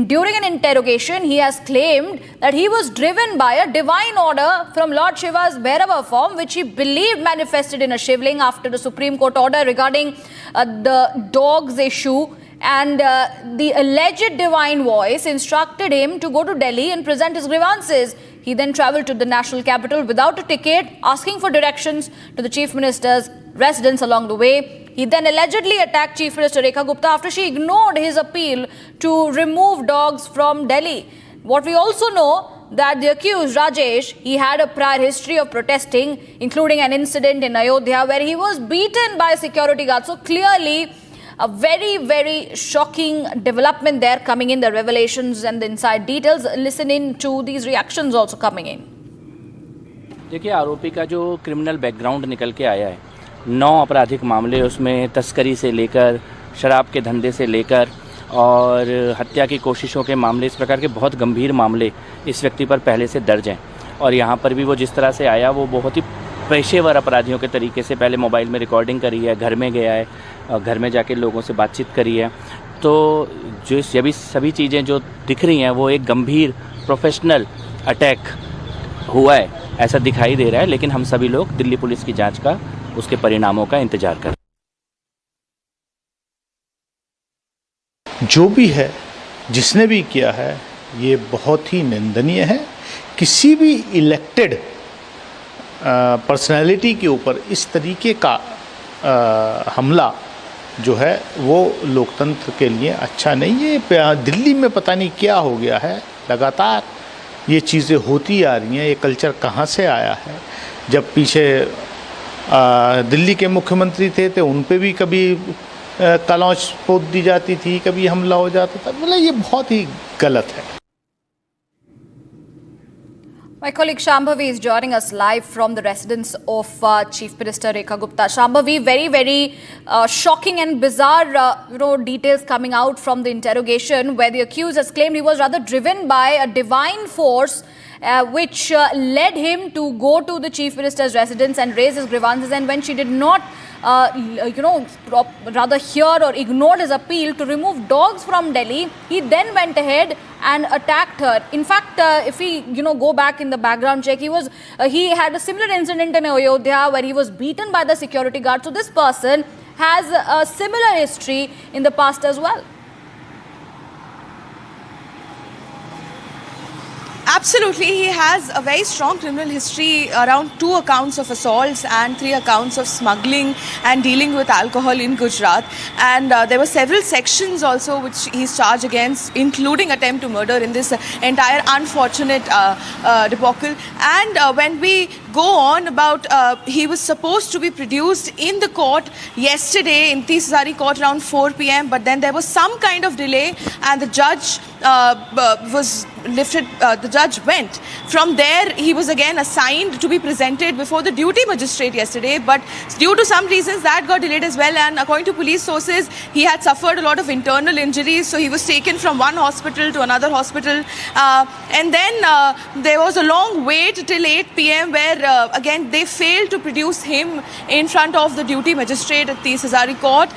[SPEAKER 6] during an interrogation, he has claimed that he was driven by a divine order from Lord Shiva's Bhairava form, which he believed manifested in a shivling after the Supreme Court order regarding the dogs issue. And the alleged divine voice instructed him to go to Delhi and present his grievances. He then travelled to the national capital without a ticket, asking for directions to the Chief Minister's residence. Along the way, he then allegedly attacked Chief Minister Rekha Gupta after she ignored his appeal to remove dogs from Delhi. What we also know that the accused, Rajesh, he had a prior history of protesting, including an incident in Ayodhya where he was beaten by security guards. So clearly, a very, very shocking development there coming in, the revelations and the inside details. Listen in to these reactions also coming in.
[SPEAKER 2] देखिए, आरोपी का जो criminal background निकल के आया है, 9 आपराधिक मामले, उसमें तस्करी से लेकर शराब के धंधे से लेकर और हत्या की कोशिशों के मामले, इस प्रकार के बहुत गंभीर मामले इस व्यक्ति पर पहले से दर्ज हैं। और यहाँ पर भी वो जिस तरह से आया, वो बहुत ही पेशेवर अपराधियों के तरीके से पहले मोबाइल में रिकॉर्डिंग करी है, घर में गया है, घर में जाके लोगों से बातचीत करी है। तो जो सभी चीज़ें जो दिख रही हैं, वो एक गंभीर प्रोफेशनल अटैक हुआ है ऐसा दिखाई दे रहा है। लेकिन हम सभी लोग दिल्ली पुलिस की जांच का, उसके परिणामों का इंतजार कर।
[SPEAKER 3] जो भी है, जिसने भी किया है, ये बहुत ही निंदनीय है। किसी भी इलेक्टेड पर्सनैलिटी के ऊपर इस तरीके का हमला जो है वो लोकतंत्र के लिए अच्छा नहीं है। दिल्ली में पता नहीं क्या हो गया है, लगातार ये चीज़ें होती आ रही हैं। ये कल्चर कहाँ से आया है? जब पीछे दिल्ली के मुख्यमंत्री थे तो उन पे भी कभी कलौच पोत दी जाती थी, कभी हमला हो जाता था। मतलब ये बहुत ही गलत है।
[SPEAKER 6] My colleague Shambhavi is joining us live from the residence of Chief Minister Rekha Gupta. Shambhavi, very, very shocking and bizarre details coming out from the interrogation where the accused has claimed he was rather driven by a divine force which led him to go to the Chief Minister's residence and raise his grievances. And when she did not rather hear or ignored his appeal to remove dogs from Delhi, he then went ahead and attacked her. In fact, if we go back in the background check, he had a similar incident in Ayodhya where he was beaten by the security guard. So this person has a similar history in the past as well.
[SPEAKER 5] Absolutely, he has a very strong criminal history, around 2 accounts of assaults and 3 accounts of smuggling and dealing with alcohol in Gujarat. And there were several sections also which he's charged against, including attempt to murder in this entire unfortunate debacle. And when we go on about, he was supposed to be produced in the court yesterday in Tisari court around 4 p.m. But then there was some kind of delay and the judge was lifted, the judge went. From there, he was again assigned to be presented before the duty magistrate yesterday, but due to some reasons that got delayed as well. And according to police sources, he had suffered a lot of internal injuries, so he was taken from one hospital to another hospital. And then there was a long wait till 8 p.m. where again they failed to produce him in front of the duty magistrate at the Tisari court.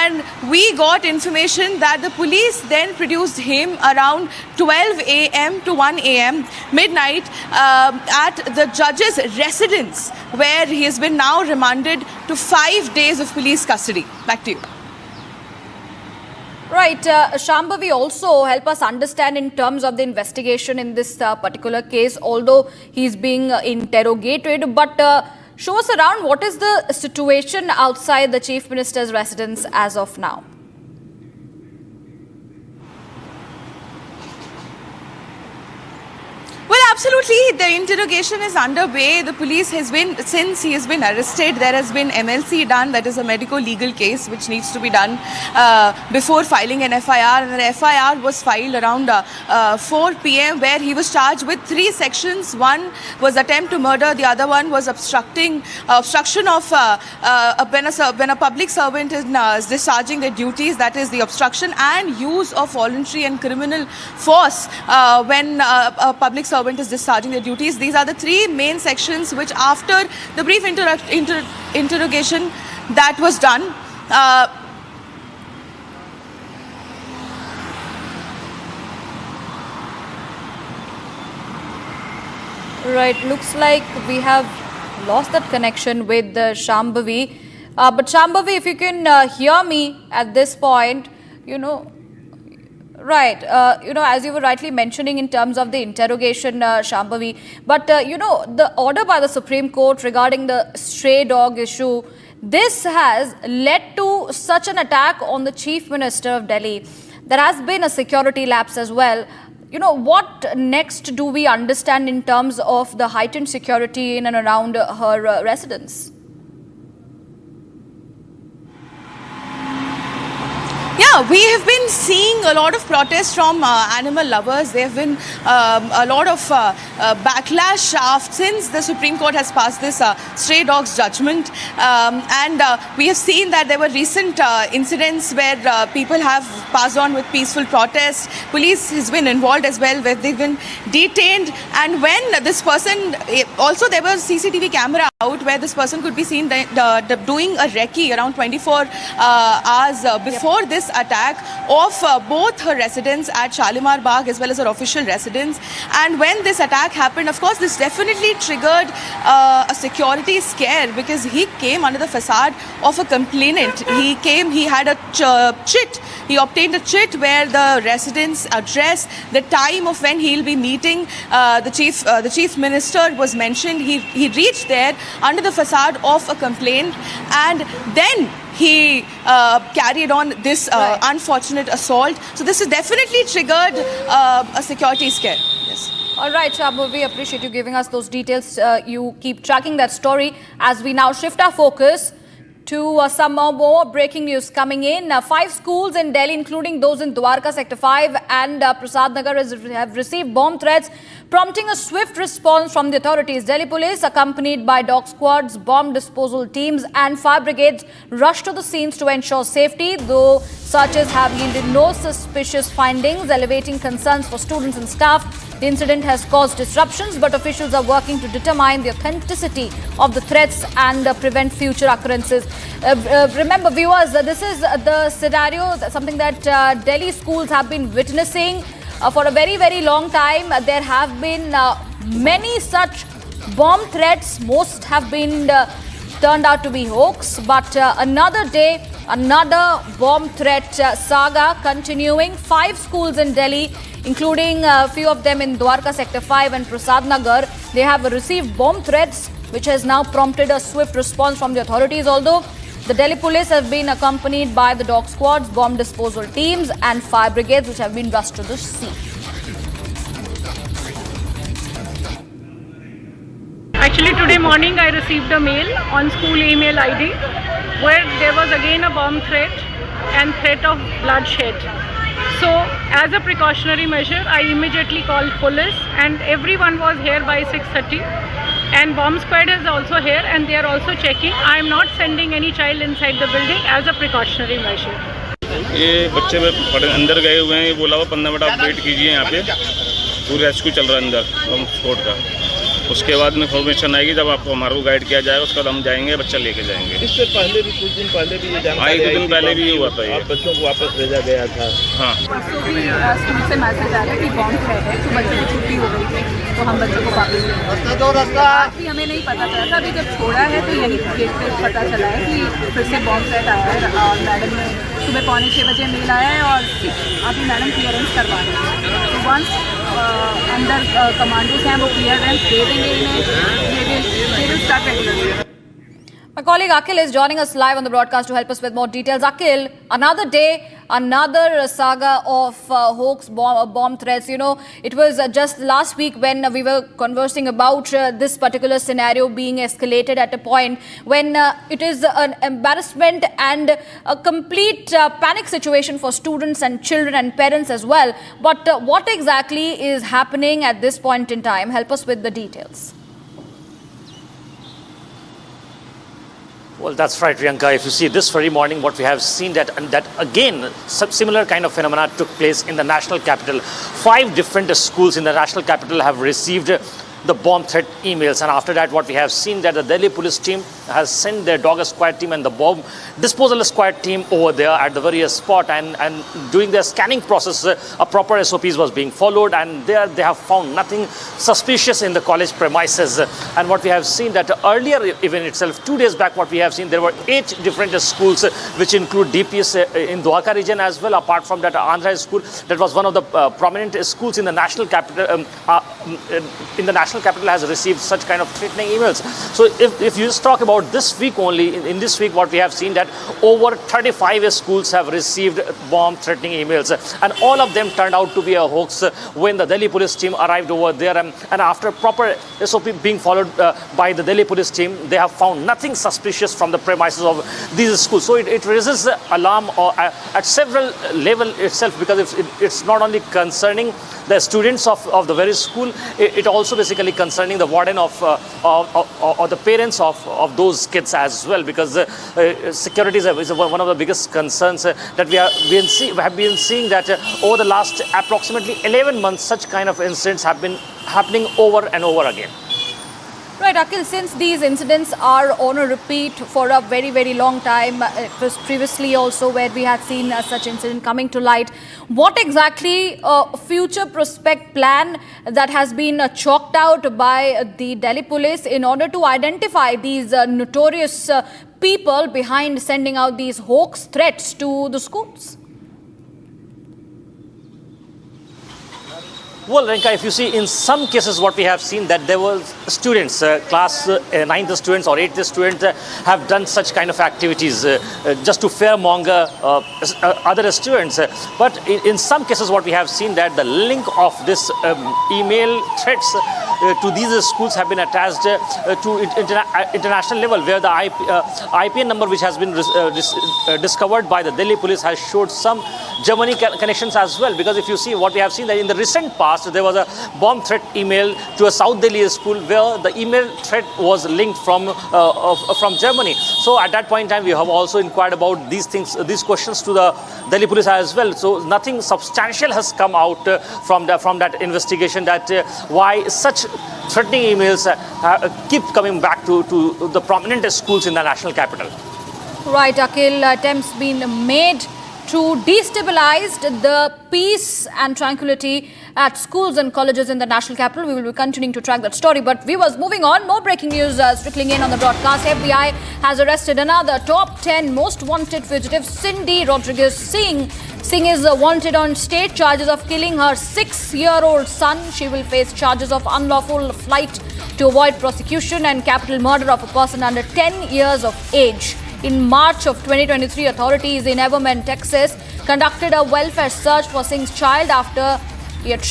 [SPEAKER 5] And we got information that the police then produced him around 12 a.m. to 1 a.m. midnight at the judge's residence, where he has been now remanded to 5 days of police custody. Back to you.
[SPEAKER 6] Right, Shambhavi, also help us understand in terms of the investigation in this particular case, although he's being interrogated, but show us around what is the situation outside the Chief Minister's residence as of now.
[SPEAKER 5] Well, absolutely. The interrogation is underway. The police has been, since he has been arrested, there has been MLC done, that is a medical legal case which needs to be done before filing an FIR. And the FIR was filed around 4 p.m. where he was charged with 3 sections. One was attempt to murder, the other one was obstruction of when a public servant is discharging their duties, that is the obstruction, and use of voluntary and criminal force when a public servant is discharging their duties. These are the 3 main sections which, after the brief interrogation that was done,
[SPEAKER 6] right, looks like we have lost that connection with Shambhavi. But Shambhavi, if you can hear me at this point, right, as you were rightly mentioning in terms of the interrogation, Shambhavi, but the order by the Supreme Court regarding the stray dog issue, this has led to such an attack on the Chief Minister of Delhi. There has been a security lapse as well. What next do we understand in terms of the heightened security in and around her residence?
[SPEAKER 5] Yeah, we have been seeing a lot of protests from animal lovers. There have been a lot of backlash since the Supreme Court has passed this stray dogs judgment. And we have seen that there were recent incidents where people have passed on with peaceful protests. Police has been involved as well, where they've been detained. And when this person, also there was CCTV camera out where this person could be seen doing a recce around 24 hours before this attack of both her residence at Shalimar Bagh as well as her official residence. And when this attack happened, of course, this definitely triggered a security scare, because he came under the facade of a complainant. He had a chit. He obtained a chit where the resident's address, the time of when he'll be meeting the chief minister was mentioned. He reached there under the facade of a complaint, and then he carried on this unfortunate assault. So this has definitely triggered a security scare. Yes.
[SPEAKER 6] All right, Shambhavi, we appreciate you giving us those details. You keep tracking that story as we now shift our focus to some more breaking news coming in. 5 schools in Delhi, including those in Dwarka Sector 5 and Prasad Nagar, have received bomb threats, prompting a swift response from the authorities. Delhi police, accompanied by dog squads, bomb disposal teams and fire brigades, rushed to the scenes to ensure safety, though searches have yielded no suspicious findings, elevating concerns for students and staff. The incident has caused disruptions, but officials are working to determine the authenticity of the threats and prevent future occurrences. Remember, viewers, this is the scenario, something that Delhi schools have been witnessing for a very, very long time. There have been many such bomb threats. Most have been turned out to be hoax, but another day, another bomb threat saga continuing. 5 schools in Delhi, including a few of them in Dwarka Sector 5 and Prasad Nagar, they have received bomb threats, which has now prompted a swift response from the authorities. Although the Delhi police have been accompanied by the dog squads, bomb disposal teams and fire brigades, which have been rushed to the scene.
[SPEAKER 12] Actually, today morning I received a mail on school email ID where there was again a bomb threat and threat of bloodshed. So, as a precautionary measure, I immediately called police, and everyone was here by 6:30. And bomb squad is also here, and they are also checking. I am not sending any child inside the building as a precautionary measure.
[SPEAKER 14] ये बच्चे अंदर गए हुए हैं, ये बोला हुआ 15 minute आप वेट कीजिए यहाँ पे, पूरी रेस्क्यू चल रहा है अंदर बम स्क्वाड का। उसके बाद में इन्फॉर्मेशन आएगी, जब आपको हमारे को गाइड किया जाएगा, उसके बाद हम जाएंगे, बच्चा लेके जाएंगे। इससे पहले भी कुछ दिन पहले भी ये जानकारी 1 दिन पहले भी हुआ था, ये बच्चों को वापस भेजा गया था। हाँ,
[SPEAKER 12] स्कूल से मैसेज आ रहा है कि बॉम्ब थ्रेट है, तो बच्चों की छुट्टी हो गई थी, तो हम बच्चों को वापस बाकी हमें नहीं पता चला था। अभी जब छोड़ा है तो यही गेट पे पता चला है कि फिर से बॉम्ब थ्रेट आया है और मैडम ने
[SPEAKER 13] सुबह 5:45 बजे मेल आया है और अभी मैडम क्लियरेंस करवा रहे हैं। तो वंस अंदर कमांडोज हैं वो क्लियरेंस दे देंगे इन्हें, they will start regularly.
[SPEAKER 6] My colleague Akhil is joining us live on the broadcast to help us with more details. Akhil, another day, another saga of hoax bomb threats. You know, it was just last week when we were conversing about this particular scenario being escalated at a point when it is an embarrassment and a complete panic situation for students and children and parents as well. But what exactly is happening at this point in time? Help us with the details.
[SPEAKER 15] Well, that's right, Priyanka. If you see this very morning, what we have seen that again, similar kind of phenomena took place in the national capital. 5 different schools in the national capital have received the bomb threat emails, and after that what we have seen that the Delhi police team has sent their dog squad team and the bomb disposal squad team over there at the various spot, and during their scanning process a proper SOPs was being followed, and there they have found nothing suspicious in the college premises. And what we have seen that earlier even itself 2 days back, what we have seen there were 8 different schools which include DPS in Dwarka region as well. Apart from that, Andhra school, that was one of the prominent schools in the national capital capital has received such kind of threatening emails. So if you just talk about this week only, in this week what we have seen that over 35 schools have received bomb threatening emails, and all of them turned out to be a hoax when the Delhi police team arrived over there, and after proper SOP being followed by the Delhi police team, they have found nothing suspicious from the premises of these schools. So it raises alarm at several levels itself, because it's not only concerning the students of the very school, it also basically concerning the warden or the parents of those kids as well, because security is one of the biggest concerns that we have been seeing that over the last approximately 11 months such kind of incidents have been happening over and over again.
[SPEAKER 6] Right, Akhil, since these incidents are on a repeat for a very, very long time, it was previously also where we had seen such incident coming to light. What exactly future prospect plan that has been chalked out by the Delhi police in order to identify these notorious people behind sending out these hoax threats to the schools?
[SPEAKER 15] Well, Renka, if you see, in some cases what we have seen that there were students, class 9th students or 8th students have done such kind of activities just to fearmonger other students. But in some cases what we have seen that the link of this email threats to these schools have been attached to international level, where the IPN number which has been discovered by the Delhi police has showed some Germany connections as well. Because if you see, what we have seen that in the recent past there was a bomb threat email to a South Delhi school where the email threat was linked from Germany. So at that point in time we have also inquired about these questions to the Delhi police as well. So nothing substantial has come out from that investigation, that why such threatening emails keep coming back to the prominent schools in the national capital.
[SPEAKER 6] Right, Akhil, attempts been made to destabilize the peace and tranquility at schools and colleges in the national capital. We will be continuing to track that story. But viewers, moving on, more breaking news trickling in on the broadcast. FBI has arrested another top 10 most wanted fugitive, Cindy Rodriguez Singh. Singh is wanted on state charges of killing her 6-year-old son. She will face charges of unlawful flight to avoid prosecution and capital murder of a person under 10 years of age. In March of 2023, authorities in Everman, Texas, conducted a welfare search for Singh's child after he had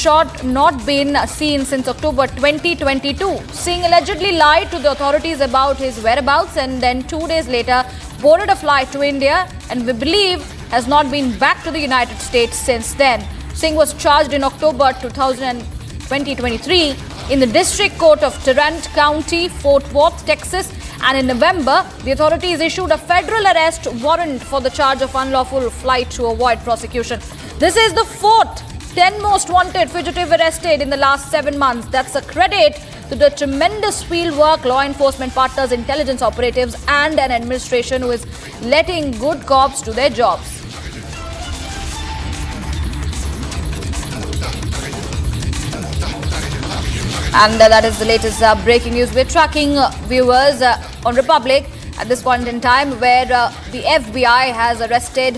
[SPEAKER 6] not been seen since October 2022. Singh allegedly lied to the authorities about his whereabouts and then 2 days later boarded a flight to India, and we believe has not been back to the United States since then. Singh was charged in October 2023 in the District Court of Tarrant County, Fort Worth, Texas, and in November, the authorities issued a federal arrest warrant for the charge of unlawful flight to avoid prosecution. This is the 4th 10 most wanted fugitive arrested in the last 7 months. That's a credit to the tremendous field work, law enforcement partners, intelligence operatives, and an administration who is letting good cops do their jobs. And that is the latest breaking news. We're tracking viewers on Republic at this point in time, where the FBI has arrested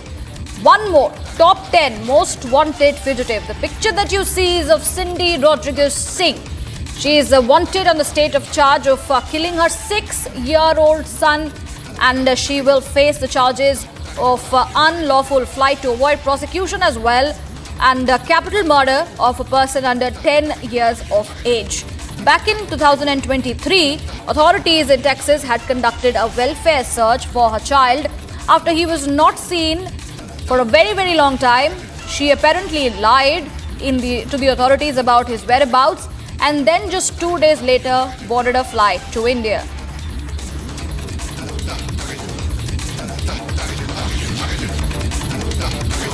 [SPEAKER 6] One more, top 10 most wanted fugitive. The picture that you see is of Cindy Rodriguez Singh. She is wanted on the state of charge of killing her 6-year-old son, and she will face the charges of unlawful flight to avoid prosecution as well, and capital murder of a person under 10 years of age. Back in 2023, authorities in Texas had conducted a welfare search for her child after he was not seen for a very, very long time. She apparently lied to the authorities about his whereabouts, and then just 2 days later boarded a flight to India.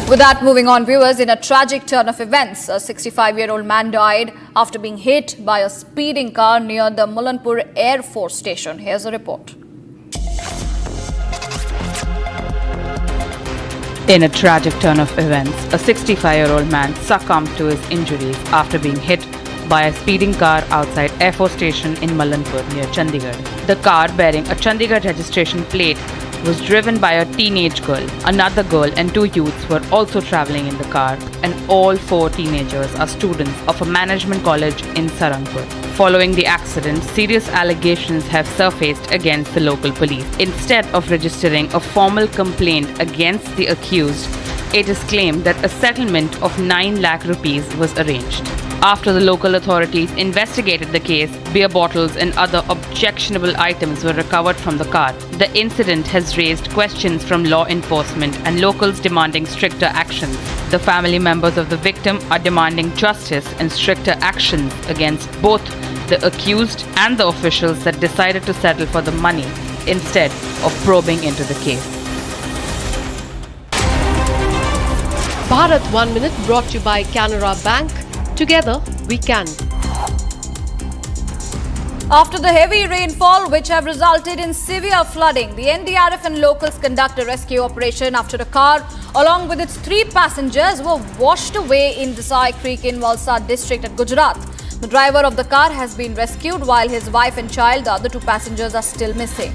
[SPEAKER 6] With that, moving on, viewers, in a tragic turn of events, a 65-year-old man died after being hit by a speeding car near the Mullanpur Air Force station. Here's a report.
[SPEAKER 19] In a tragic turn of events, a 65-year-old man succumbed to his injuries after being hit by a speeding car outside Air Force Station in Mullanpur near Chandigarh. The car, bearing a Chandigarh registration plate, was driven by a teenage girl. Another girl and 2 youths were also travelling in the car, and all 4 teenagers are students of a management college in Sarangpur. Following the accident, serious allegations have surfaced against the local police. Instead of registering a formal complaint against the accused, it is claimed that a settlement of 9 lakh rupees was arranged. After the local authorities investigated the case, beer bottles and other objectionable items were recovered from the car. The incident has raised questions from law enforcement and locals demanding stricter actions. The family members of the victim are demanding justice and stricter actions against both the accused and the officials that decided to settle for the money instead of probing into the case.
[SPEAKER 16] Bharat 1 Minute brought to you by Canara Bank. Together we can.
[SPEAKER 6] After the heavy rainfall which have resulted in severe flooding, the NDRF and locals conduct a rescue operation after a car along with its 3 passengers were washed away in Desai Creek in Valsad district at Gujarat. The driver of the car has been rescued while his wife and child, the other 2 passengers, are still missing.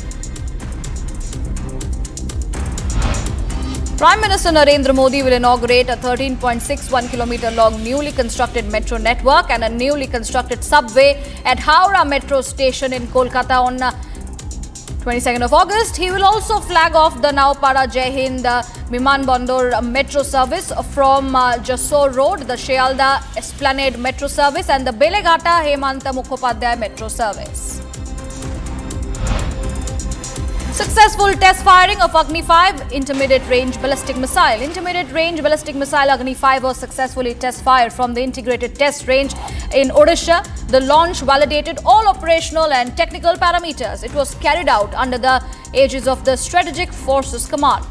[SPEAKER 6] Prime Minister Narendra Modi will inaugurate a 13.61 km long newly constructed metro network and a newly constructed subway at Howrah Metro Station in Kolkata on 22nd of August. He will also flag off the Naupada Jai Hind Biman Bandar metro service from Jasor Road, the Shealda Esplanade metro service and the Beleghata Hemanta Mukhopadhyay metro service. Successful test firing of Agni-5 intermediate range ballistic missile. Intermediate range ballistic missile Agni-5 was successfully test fired from the integrated test range in Odisha. The launch validated all operational and technical parameters. It was carried out under the aegis of the Strategic Forces Command.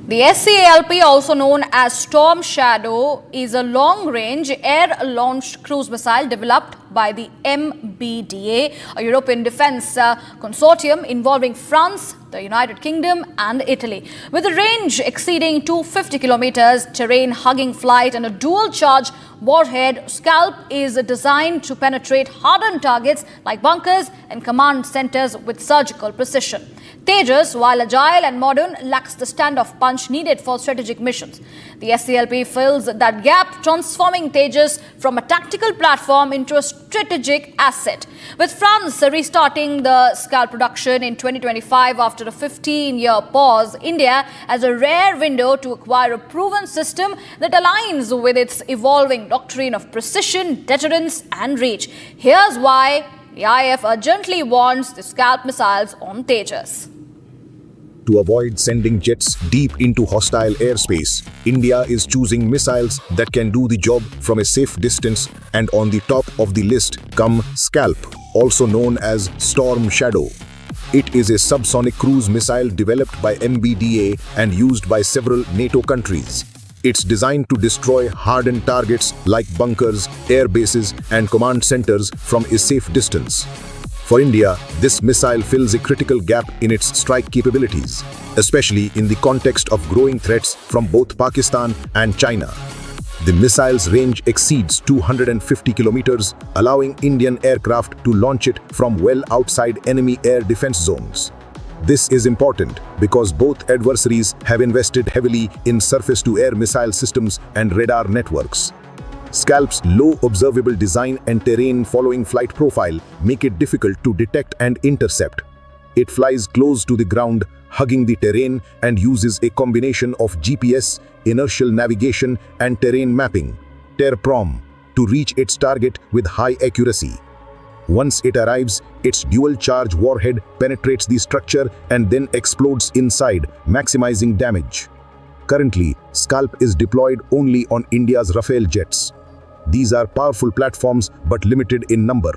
[SPEAKER 6] The SCALP, also known as Storm Shadow, is a long-range air-launched cruise missile developed by the MBDA, a European defence consortium involving France, the United Kingdom and Italy. With a range exceeding 250 kilometers, terrain-hugging flight and a dual-charge warhead, Scalp is designed to penetrate hardened targets like bunkers and command centers with surgical precision. Tejas, while agile and modern, lacks the standoff punch needed for strategic missions. The SCLP fills that gap, transforming Tejas from a tactical platform into a strategic asset. With France restarting the Scalp production in 2025 after a 15-year pause, India has a rare window to acquire a proven system that aligns with its evolving doctrine of precision, deterrence and reach. Here's why the IF urgently wants the Scalp missiles on Tejas.
[SPEAKER 11] To avoid sending jets deep into hostile airspace, India is choosing missiles that can do the job from a safe distance, and on the top of the list come Scalp, also known as Storm Shadow. It is a subsonic cruise missile developed by MBDA and used by several NATO countries. It's designed to destroy hardened targets like bunkers, air bases and command centers from a safe distance. For India, this missile fills a critical gap in its strike capabilities, especially in the context of growing threats from both Pakistan and China. The missile's range exceeds 250 kilometers, allowing Indian aircraft to launch it from well outside enemy air defense zones. This is important because both adversaries have invested heavily in surface-to-air missile systems and radar networks. Scalp's low observable design and terrain-following flight profile make it difficult to detect and intercept. It flies close to the ground, hugging the terrain, and uses a combination of GPS, inertial navigation, and terrain mapping (TERPROM) to reach its target with high accuracy. Once it arrives, its dual-charge warhead penetrates the structure and then explodes inside, maximizing damage. Currently, Scalp is deployed only on India's Rafale jets. These are powerful platforms but limited in number.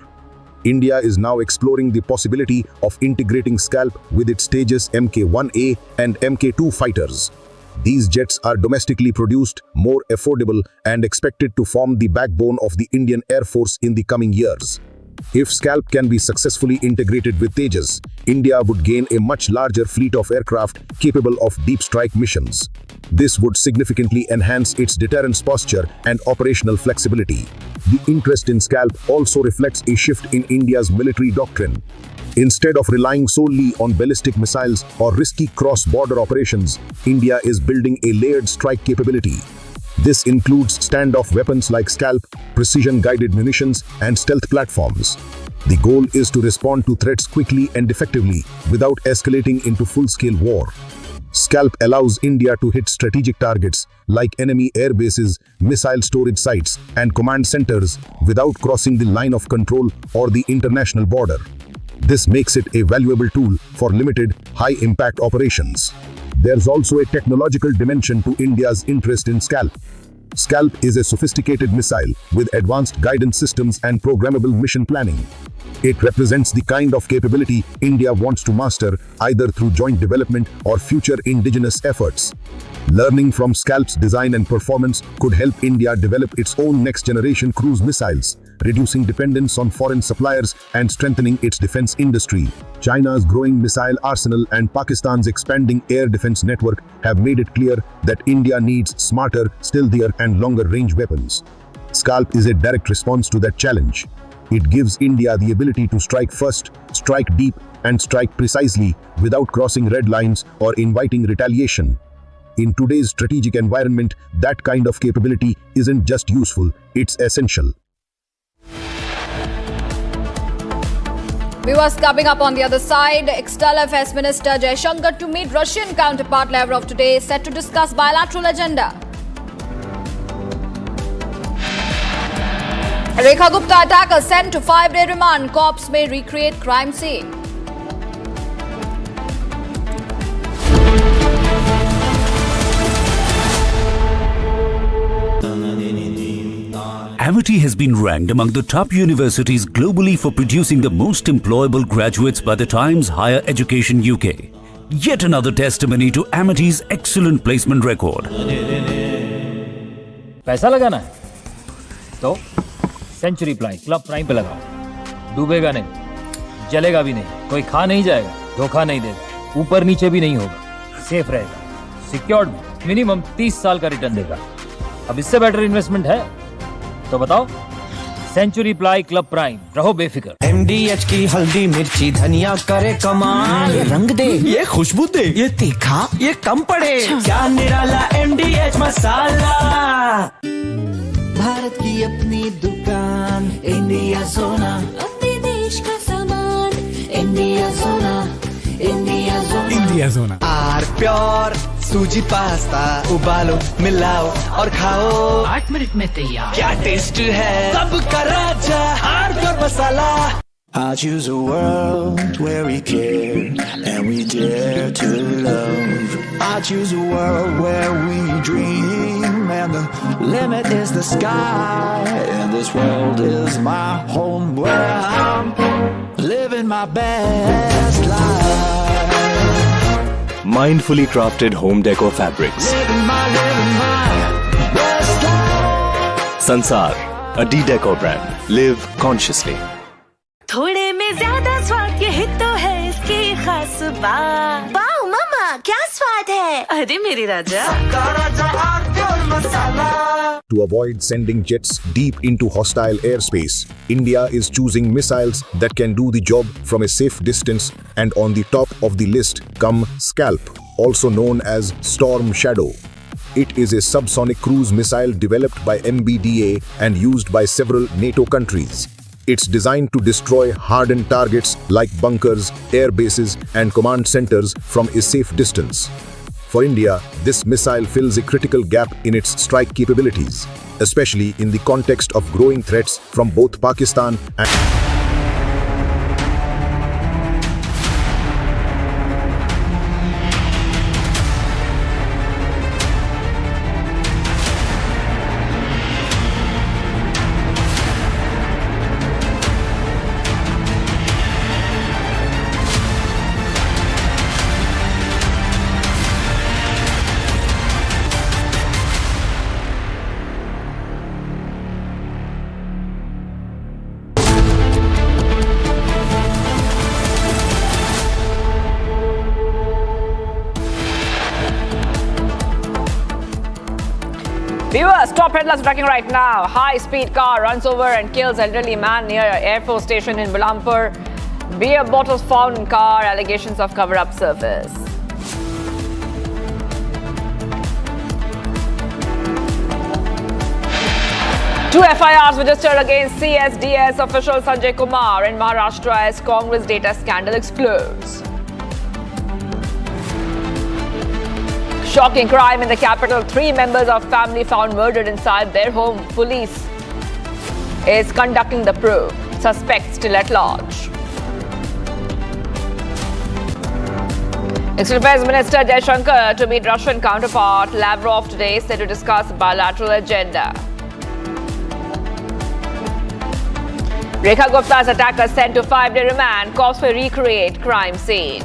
[SPEAKER 11] India is now exploring the possibility of integrating Scalp with its Tejas Mk-1A and Mk-2 fighters. These jets are domestically produced, more affordable, and expected to form the backbone of the Indian Air Force in the coming years. If Scalp can be successfully integrated with Tejas, India would gain a much larger fleet of aircraft capable of deep strike missions. This would significantly enhance its deterrence posture and operational flexibility. The interest in Scalp also reflects a shift in India's military doctrine. Instead of relying solely on ballistic missiles or risky cross-border operations, India is building a layered strike capability. This includes standoff weapons like Scalp, precision-guided munitions, and stealth platforms. The goal is to respond to threats quickly and effectively without escalating into full-scale war. Scalp allows India to hit strategic targets like enemy air bases, missile storage sites, and command centers without crossing the line of control or the international border. This makes it a valuable tool for limited, high-impact operations. There's also a technological dimension to India's interest in Scalp. Scalp is a sophisticated missile with advanced guidance systems and programmable mission planning. It represents the kind of capability India wants to master either through joint development or future indigenous efforts. Learning from Scalp's design and performance could help India develop its own next-generation cruise missiles, reducing dependence on foreign suppliers and strengthening its defense industry. China's growing missile arsenal and Pakistan's expanding air defense network have made it clear that India needs smarter, stealthier, and longer-range weapons. Scalp is a direct response to that challenge. It gives India the ability to strike first, strike deep, and strike precisely without crossing red lines or inviting retaliation. In today's strategic environment, that kind of capability isn't just useful, it's essential.
[SPEAKER 6] Viewers, coming up on the other side, External Affairs Minister Jaishankar to meet Russian counterpart Lavrov today, set to discuss bilateral agenda. Rekha Gupta attacker sent to 5-day remand. Cops may recreate crime scene.
[SPEAKER 7] Amity has been ranked among the top universities globally for producing the most employable graduates by the Times Higher Education UK. Yet another testimony to Amity's excellent placement record.
[SPEAKER 17] पैसा लगाना है तो century club prime पे लगाओ। डूबेगा नहीं, जलेगा भी नहीं, कोई खा नहीं जाएगा, धोखा नहीं देगा, ऊपर नीचे भी नहीं होगा, सेफ रहेगा, सिक्योर्ड, मिनिमम 30 साल का रिटर्न देगा। अब इससे बेटर इन्वेस्टमेंट है तो बताओ। सेंचुरी क्लब प्राइम, रहो बेफिक्र।
[SPEAKER 18] MDH की हल्दी मिर्ची धनिया करे कमाल, ये रंग दे, ये खुशबू दे, ये तीखा, ये कम पड़े, क्या निराला MDH मसाला। भारत की अपनी दुकान, इंडिया सोना, अपने देश का सामान, इंडिया सोना, इंडिया सोना, इंडिया सोना। आर प्योर सूजी पास्ता, उबालो, मिलाओ और खाओ, 8 मिनट में तैयार। क्या टेस्ट है, सबका राजा, hardcore masala. I choose a world where we care and we dare to love. I choose a world where we dream and the limit is the sky. And this world is my home where I'm living my best life.
[SPEAKER 21] Mindfully crafted home decor fabrics.
[SPEAKER 18] Living my best life.
[SPEAKER 21] Sansar, a D-Decor brand. Live consciously.
[SPEAKER 8] थोड़े में ज्यादा स्वाद, यही तो है इसकी खास बात। वाओ मामा, क्या स्वाद है। अरे मेरे राजा, सबका राजा, मसाला।
[SPEAKER 11] To avoid sending jets deep into hostile airspace, India is choosing missiles that can do the job from a safe distance, and on the top of the list come Scalp, also known as Storm Shadow. It is a subsonic cruise missile developed by MBDA and used by several NATO countries. It's designed to destroy hardened targets like bunkers, air bases, and command centers from a safe distance. For India, this missile fills a critical gap in its strike capabilities, especially in the context of growing threats from both Pakistan and
[SPEAKER 9] Viewers, top headlines tracking right now. High-speed car runs over and kills elderly man near Air Force Station in Mullanpur. Beer bottles found in car. Allegations of cover-up surface. Two FIRs registered against CSDS official Sanjay Kumar in Maharashtra as Congress data scandal explodes. Shocking crime in the capital. 3 members of family found murdered inside their home. Police is conducting the probe. Suspects still at large. External Affairs Minister Jaishankar to meet Russian counterpart Lavrov today, set to discuss bilateral agenda. Rekha Gupta's attacker sent to 5-day remand. Cops will recreate crime scene.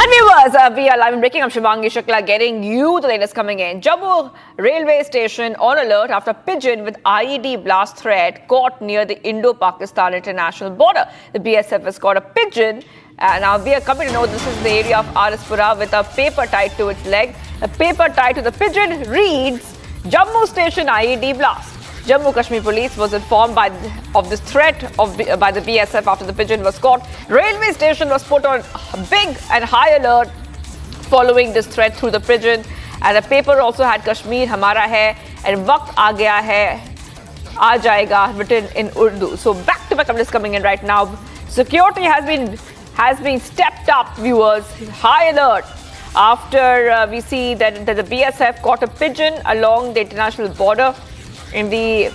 [SPEAKER 9] And viewers, we are live and breaking. I'm Shivangi Shukla getting you the latest coming in. Jammu railway station on alert after pigeon with IED blast threat caught near the Indo-Pakistan international border. The BSF has caught a pigeon. Now we are coming to know this is the area of Hoshiarpur with a paper tied to its leg. The paper tied to the pigeon reads Jammu station IED blast. Jammu Kashmir police was informed of this threat by the BSF after the pigeon was caught. Railway station was put on big and high alert following this threat through the pigeon. And the paper also had Kashmir Hamara hai and Waqt aa gaya hai, aa jayega written in Urdu. So back-to-back updates coming in right now. Security has been stepped up, viewers. High alert after we see that the BSF caught a pigeon along the international border in the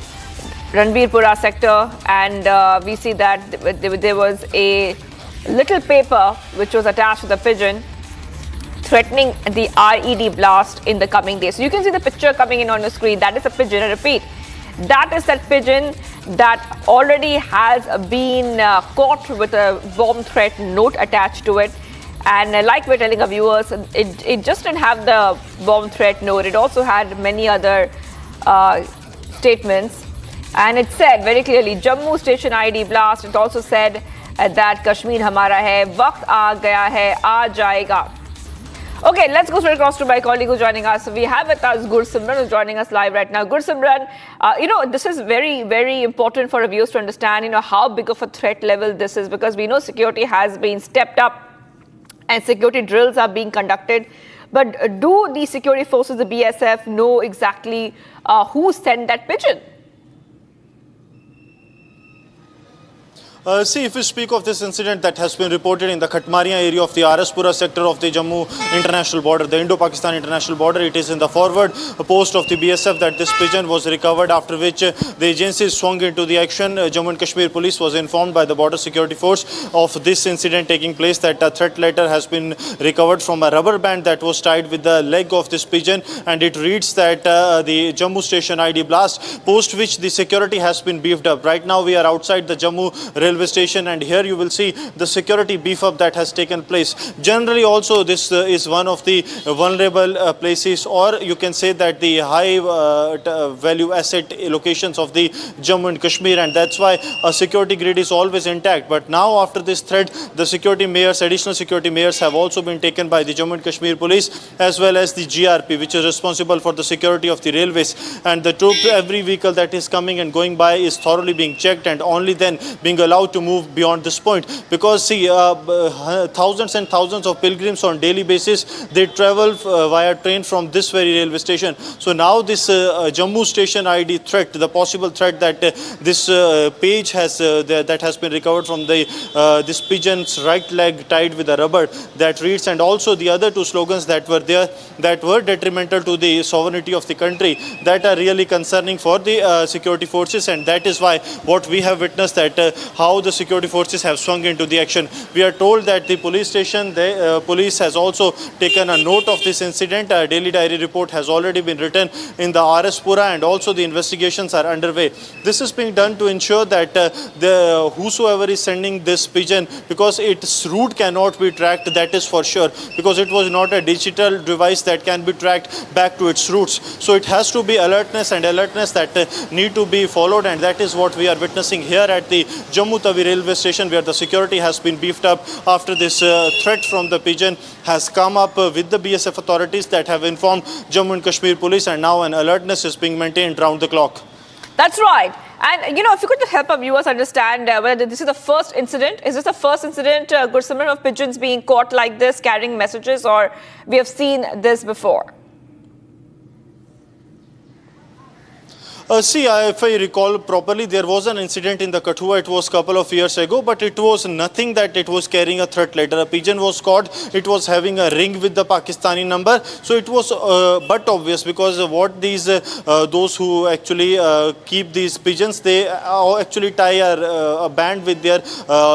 [SPEAKER 9] Ranbirpura sector, and we see that there was a little paper which was attached to the pigeon threatening the IED blast in the coming days. So you can see the picture coming in on your screen. That is a pigeon. I repeat, that is that pigeon that already has been caught with a bomb threat note attached to it. And like we're telling our viewers, it just didn't have the bomb threat note. It also had many other statements, and it said very clearly Jammu station IED blast. It also said that Kashmir Hamara hai, Waqt aa gaya hai, aa jayega. Okay, let's go straight across to my colleague who's joining us. We have with us Gursimran who's joining us live right now. Gursimran, this is very, very important for our viewers to understand, how big of a threat level this is, because we know security has been stepped up and security drills are being conducted. But do the security forces, the BSF, know exactly who sent that pigeon?
[SPEAKER 10] See, if we speak of this incident that has been reported in the Khatmaria area of the Hoshiarpur sector of the Jammu international border, the Indo-Pakistan international border, it is in the forward post of the BSF that this pigeon was recovered, after which the agency swung into the action. Jammu and Kashmir police was informed by the border security force of this incident taking place, that a threat letter has been recovered from a rubber band that was tied with the leg of this pigeon, and it reads that the Jammu station IED blast, post which the security has been beefed up. Right now we are outside the Jammu railway railway station, and here you will see the security beef up that has taken place. Generally also this is one of the vulnerable places, or you can say that the high value asset locations of the Jammu and Kashmir, and that's why a security grid is always intact. But now after this threat, the security mayors, additional security mayors have also been taken by the Jammu and Kashmir police as well as the GRP, which is responsible for the security of the railways, and the every vehicle that is coming and going by is thoroughly being checked and only then being allowed to move beyond this point. Because see, thousands and thousands of pilgrims on daily basis, they travel via train from this very railway station. So now this Jammu station ID threat, the possible threat that this page has that has been recovered from the this pigeon's right leg tied with a rubber that reads, and also the other two slogans that were there that were detrimental to the sovereignty of the country, that are really concerning for the security forces, and that is why what we have witnessed that how the security forces have swung into the action. We are told that the police station, the police has also taken a note of this incident. A daily diary report has already been written in the RS Pura, and also the investigations are underway. This is being done to ensure that the whosoever is sending this pigeon, because its route cannot be tracked, that is for sure, because it was not a digital device that can be tracked back to its roots. So it has to be alertness that need to be followed, and that is what we are witnessing here at the Jammu Tawi railway station, where the security has been beefed up after this threat from the pigeon has come up with the BSF authorities that have informed Jammu and Kashmir police, and now an alertness is being maintained round the clock.
[SPEAKER 9] That's right. And, if you could just help our viewers understand whether this is the first incident. Is this the first incident, Gursimran, of pigeons being caught like this, carrying messages, or we have seen this before?
[SPEAKER 10] See, if I recall properly, there was an incident in the Kathua. It was a couple of years ago, but it was nothing that it was carrying a threat letter. A pigeon was caught. It was having a ring with the Pakistani number. So it was but obvious, because what these those who actually keep these pigeons, they actually tie a band with their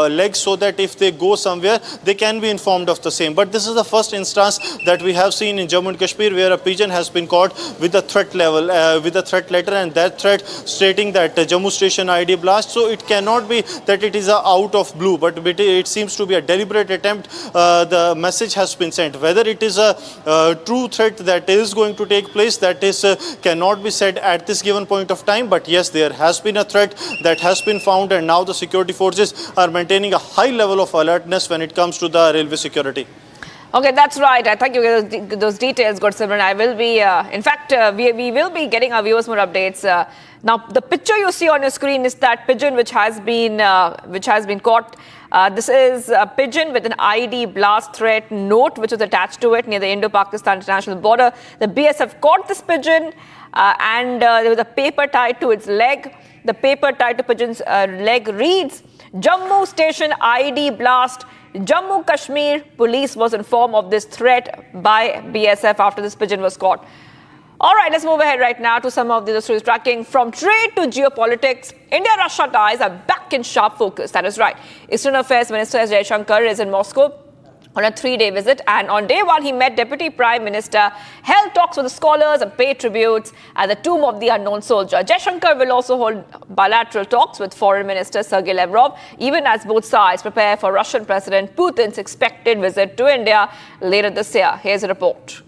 [SPEAKER 10] legs so that if they go somewhere, they can be informed of the same. But this is the first instance that we have seen in Jammu and Kashmir where a pigeon has been caught with a threat level, with a threat letter, and that threat stating that Jammu station ID blast. So it cannot be that it is out of blue, but it seems to be a deliberate attempt. The message has been sent. Whether it is a true threat that is going to take place, that is cannot be said at this given point of time. But yes, there has been a threat that has been found, and now the security forces are maintaining a high level of alertness when it comes to the railway security.
[SPEAKER 9] Okay, that's right. I thank you for those details, Gursimran. I will be, in fact, we will be getting our viewers more updates. Now, the picture you see on your screen is that pigeon which has been caught. This is a pigeon with an ID blast threat note which was attached to it near the Indo-Pakistan international border. The BSF caught this pigeon and there was a paper tied to its leg. The paper tied to pigeon's leg reads, Jammu station ID blast. Jammu Kashmir police was informed of this threat by BSF after this pigeon was caught. All right, let's move ahead right now to some of the stories tracking. From trade to geopolitics, India-Russia ties are back in sharp focus. That is right. External Affairs Minister Jaishankar is in Moscow on a 3-day visit, and on day 1 he met Deputy Prime Minister, held talks with the scholars and paid tributes at the tomb of the unknown soldier. Jaishankar will also hold bilateral talks with Foreign Minister Sergei Lavrov, even as both sides prepare for Russian President Putin's expected visit to India later this year. Here's a report.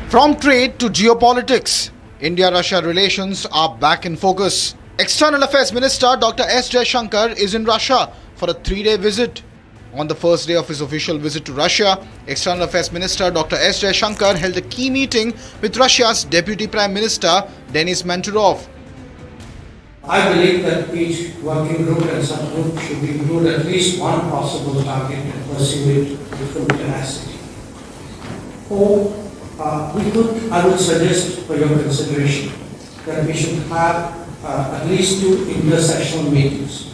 [SPEAKER 1] From trade to geopolitics, India-Russia relations are back in focus. External Affairs Minister Dr. S. Jaishankar is in Russia for a 3-day visit. On the first day of his official visit to Russia, External Affairs Minister Dr. S. Jaishankar held a key meeting with Russia's Deputy Prime Minister Denis Manturov.
[SPEAKER 4] I believe that each working group and subgroup should include at least one possible target and pursue it with full tenacity. Or I would suggest for your consideration that we should have at least 2 intersessional meetings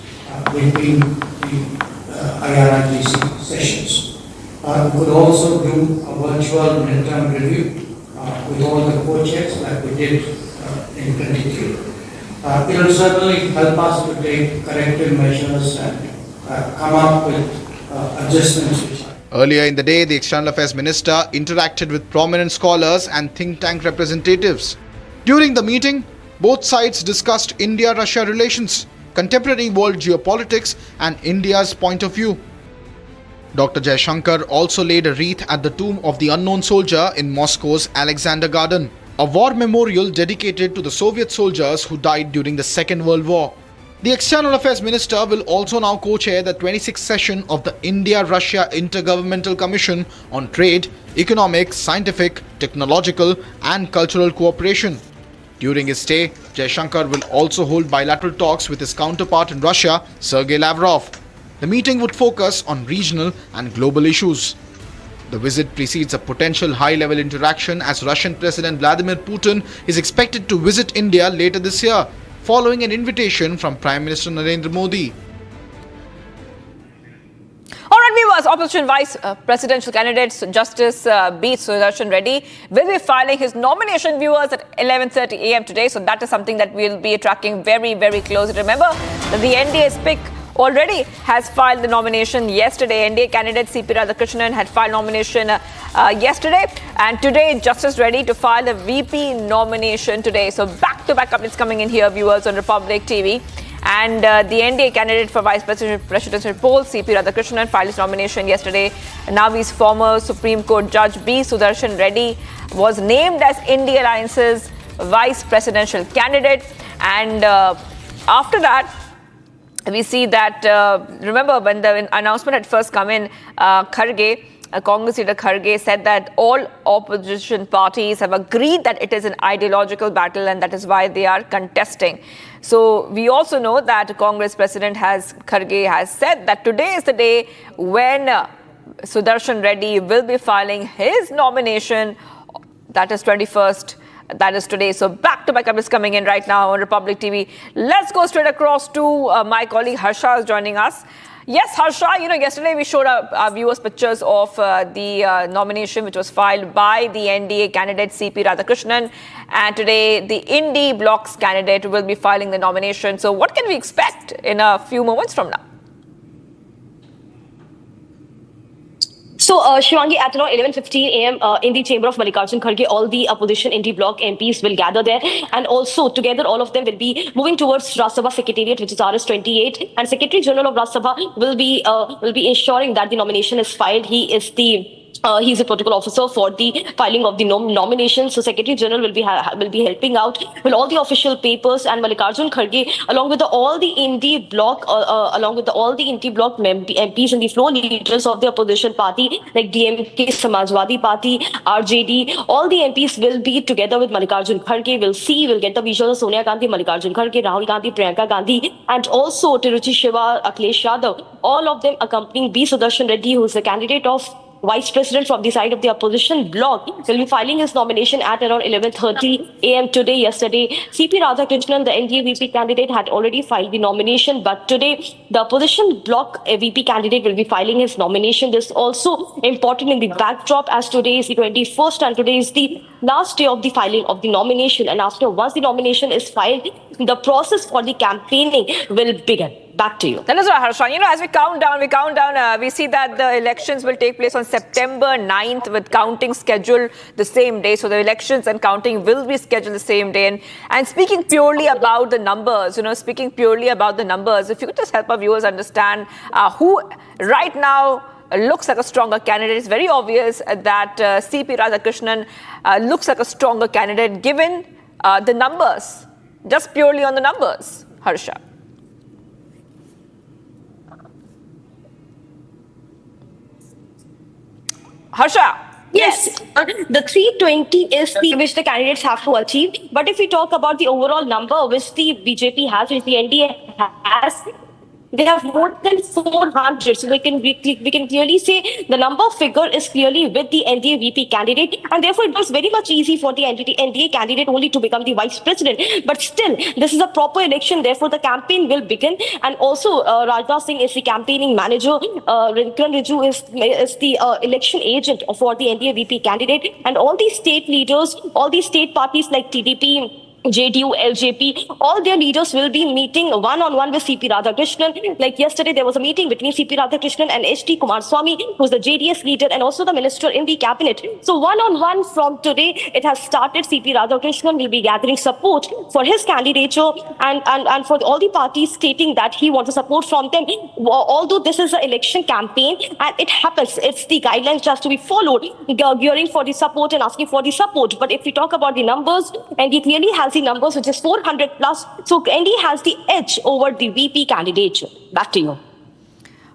[SPEAKER 4] between the IRITC sessions. We could also do a virtual midterm review with all the co-chairs like we did in 23. It will certainly help us to take corrective measures and come up with adjustments.
[SPEAKER 1] Earlier in the day, the External Affairs Minister interacted with prominent scholars and think tank representatives. During the meeting, both sides discussed India-Russia relations, contemporary world geopolitics and India's point of view. Dr. Jaishankar also laid a wreath at the tomb of the unknown soldier in Moscow's Alexander Garden, a war memorial dedicated to the Soviet soldiers who died during the Second World War. The External Affairs Minister will also now co-chair the 26th session of the India-Russia Intergovernmental Commission on Trade, Economic, Scientific, Technological and Cultural Cooperation. During his stay, Jaishankar will also hold bilateral talks with his counterpart in Russia, Sergei Lavrov. The meeting would focus on regional and global issues. The visit precedes a potential high-level interaction as Russian President Vladimir Putin is expected to visit India later this year, following an invitation from Prime Minister Narendra Modi.
[SPEAKER 9] All right, viewers, opposition vice presidential candidate Justice B. Sudarshan Reddy will be filing his nomination, viewers, at 11:30 a.m. today. So that is something that we'll be tracking very, very closely. Remember that the NDA's pick already has filed the nomination yesterday. NDA candidate C.P. Radhakrishnan had filed nomination yesterday, and today Justice Reddy to file the VP nomination today. So back-to-back updates coming in here, viewers, on Republic TV. And the NDA candidate for vice presidential poll, C.P. Radhakrishnan, filed his nomination yesterday. And now his former Supreme Court Judge B. Sudarshan Reddy was named as India Alliance's vice presidential candidate. And after that, we see that, remember when the announcement had first come in, Kharge, Congress leader Kharge said that all opposition parties have agreed that it is an ideological battle and that is why they are contesting. So we also know that Congress President Kharge has said that today is the day when Sudarshan Reddy will be filing his nomination, that is 21st. That is today. So back-to-back updates coming in right now on Republic TV. Let's go straight across to my colleague Harsha is joining us. Yes, Harsha, yesterday we showed our viewers pictures of the nomination which was filed by the NDA candidate C.P. Radhakrishnan. And today the Indie Bloc's candidate will be filing the nomination. So what can we expect in a few moments from now?
[SPEAKER 20] So, Shivangi, at around 11:15 a.m. In the chamber of Mallikarjun Kharge, all the opposition Indie Bloc MPs will gather there, and also together all of them will be moving towards Rajya Sabha Secretariat, which is RS 28, and Secretary General of Rajya Sabha will be ensuring that the nomination is filed. He's a protocol officer for the filing of the nomination. So Secretary General will be helping out with all the official papers, and Mallikarjun Kharge, along with all the Indie Bloc, MPs and the floor leaders of the opposition party like DMK, Samajwadi Party, RJD, all the MPs will be together with Mallikarjun Kharge. We'll get the visuals of Sonia Gandhi, Mallikarjun Kharge, Rahul Gandhi, Priyanka Gandhi, and also Tiruchi Shiva, Akhilesh Yadav. All of them accompanying B. Sudarshan Reddy, who is the candidate of Vice President from the side of the opposition bloc, will be filing his nomination at around 11:30 a.m. today. Yesterday, C.P. Radhakrishnan, the NDA VP candidate, had already filed the nomination, but today the opposition bloc VP candidate will be filing his nomination. This is also important in the backdrop, as today is the 21st and today is the last day of the filing of the nomination. And once the nomination is filed, the process for the campaigning will begin. Back to you.
[SPEAKER 9] That is right, Harsha. As we count down, we see that the elections will take place on September 9th with counting scheduled the same day. So the elections and counting will be scheduled the same day. And speaking purely about the numbers, if you could just help our viewers understand who right now looks like a stronger candidate. It's very obvious that C.P. Radhakrishnan looks like a stronger candidate given the numbers, just purely on the numbers, Harsha. Harsha.
[SPEAKER 20] Yes, the 320 is the which the candidates have to achieve. But if we talk about the overall number which the BJP has, which the NDA has, they have more than 400. So we can clearly say the number figure is clearly with the NDA VP candidate, and therefore it was very much easy for the NDA candidate only to become the vice president. But still, this is a proper election. Therefore, the campaign will begin. And also, Rajnath Singh is the campaigning manager. Kiran Rijiju is the election agent for the NDA VP candidate, and all these state leaders, all these state parties like TDP, JDU, LJP, all their leaders will be meeting one-on-one with CP Radhakrishnan. Like yesterday, there was a meeting between CP Radhakrishnan and HT Kumaraswamy, who's the JDS leader and also the minister in the cabinet. So one-on-one from today, it has started. CP Radhakrishnan will be gathering support for his candidature and for all the parties stating that he wants support from them. Although this is an election campaign and it happens, it's the guidelines just to be followed, gearing for the support and asking for the support. But if we talk about the numbers, and he clearly has the numbers, which is 400 plus. So ND has the edge over the VP candidate. Back to you.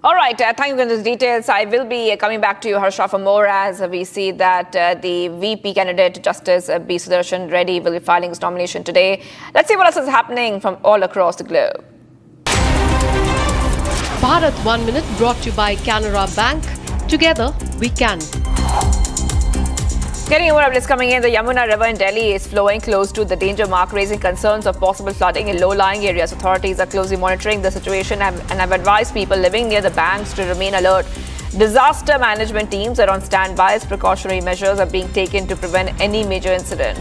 [SPEAKER 9] All right, thank you for those details. I will be coming back to you, Harsha, for more as we see that the VP candidate, Justice B. Sudarshan Reddy, will be filing his nomination today. Let's see what else is happening from all across the globe.
[SPEAKER 16] Bharat 1 Minute brought to you by Canara Bank. Together we can.
[SPEAKER 9] Getting more updates coming in. The Yamuna River in Delhi is flowing close to the danger mark, raising concerns of possible flooding in low-lying areas. Authorities are closely monitoring the situation and have advised people living near the banks to remain alert. Disaster management teams are on standby as precautionary measures are being taken to prevent any major incident.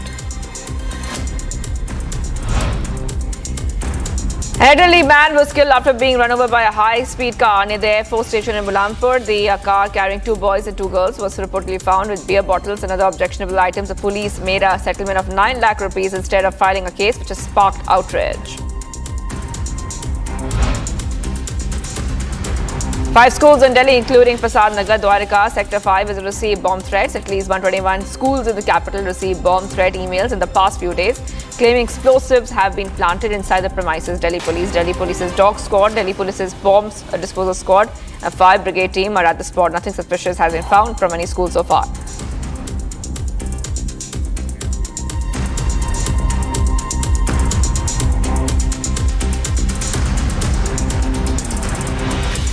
[SPEAKER 9] An elderly man was killed after being run over by a high-speed car near the Air Force station in Mullanpur. The car carrying 2 boys and 2 girls was reportedly found with beer bottles and other objectionable items. The police made a settlement of 9 lakh rupees instead of filing a case, which has sparked outrage. 5 schools in Delhi, including Prasad Nagar, Dwarka, Sector 5, has received bomb threats. At least 121 schools in the capital received bomb threat emails in the past few days, claiming explosives have been planted inside the premises. Delhi Police's dog squad, Delhi Police's bombs disposal squad, and 5 brigade team are at the spot. Nothing suspicious has been found from any school so far.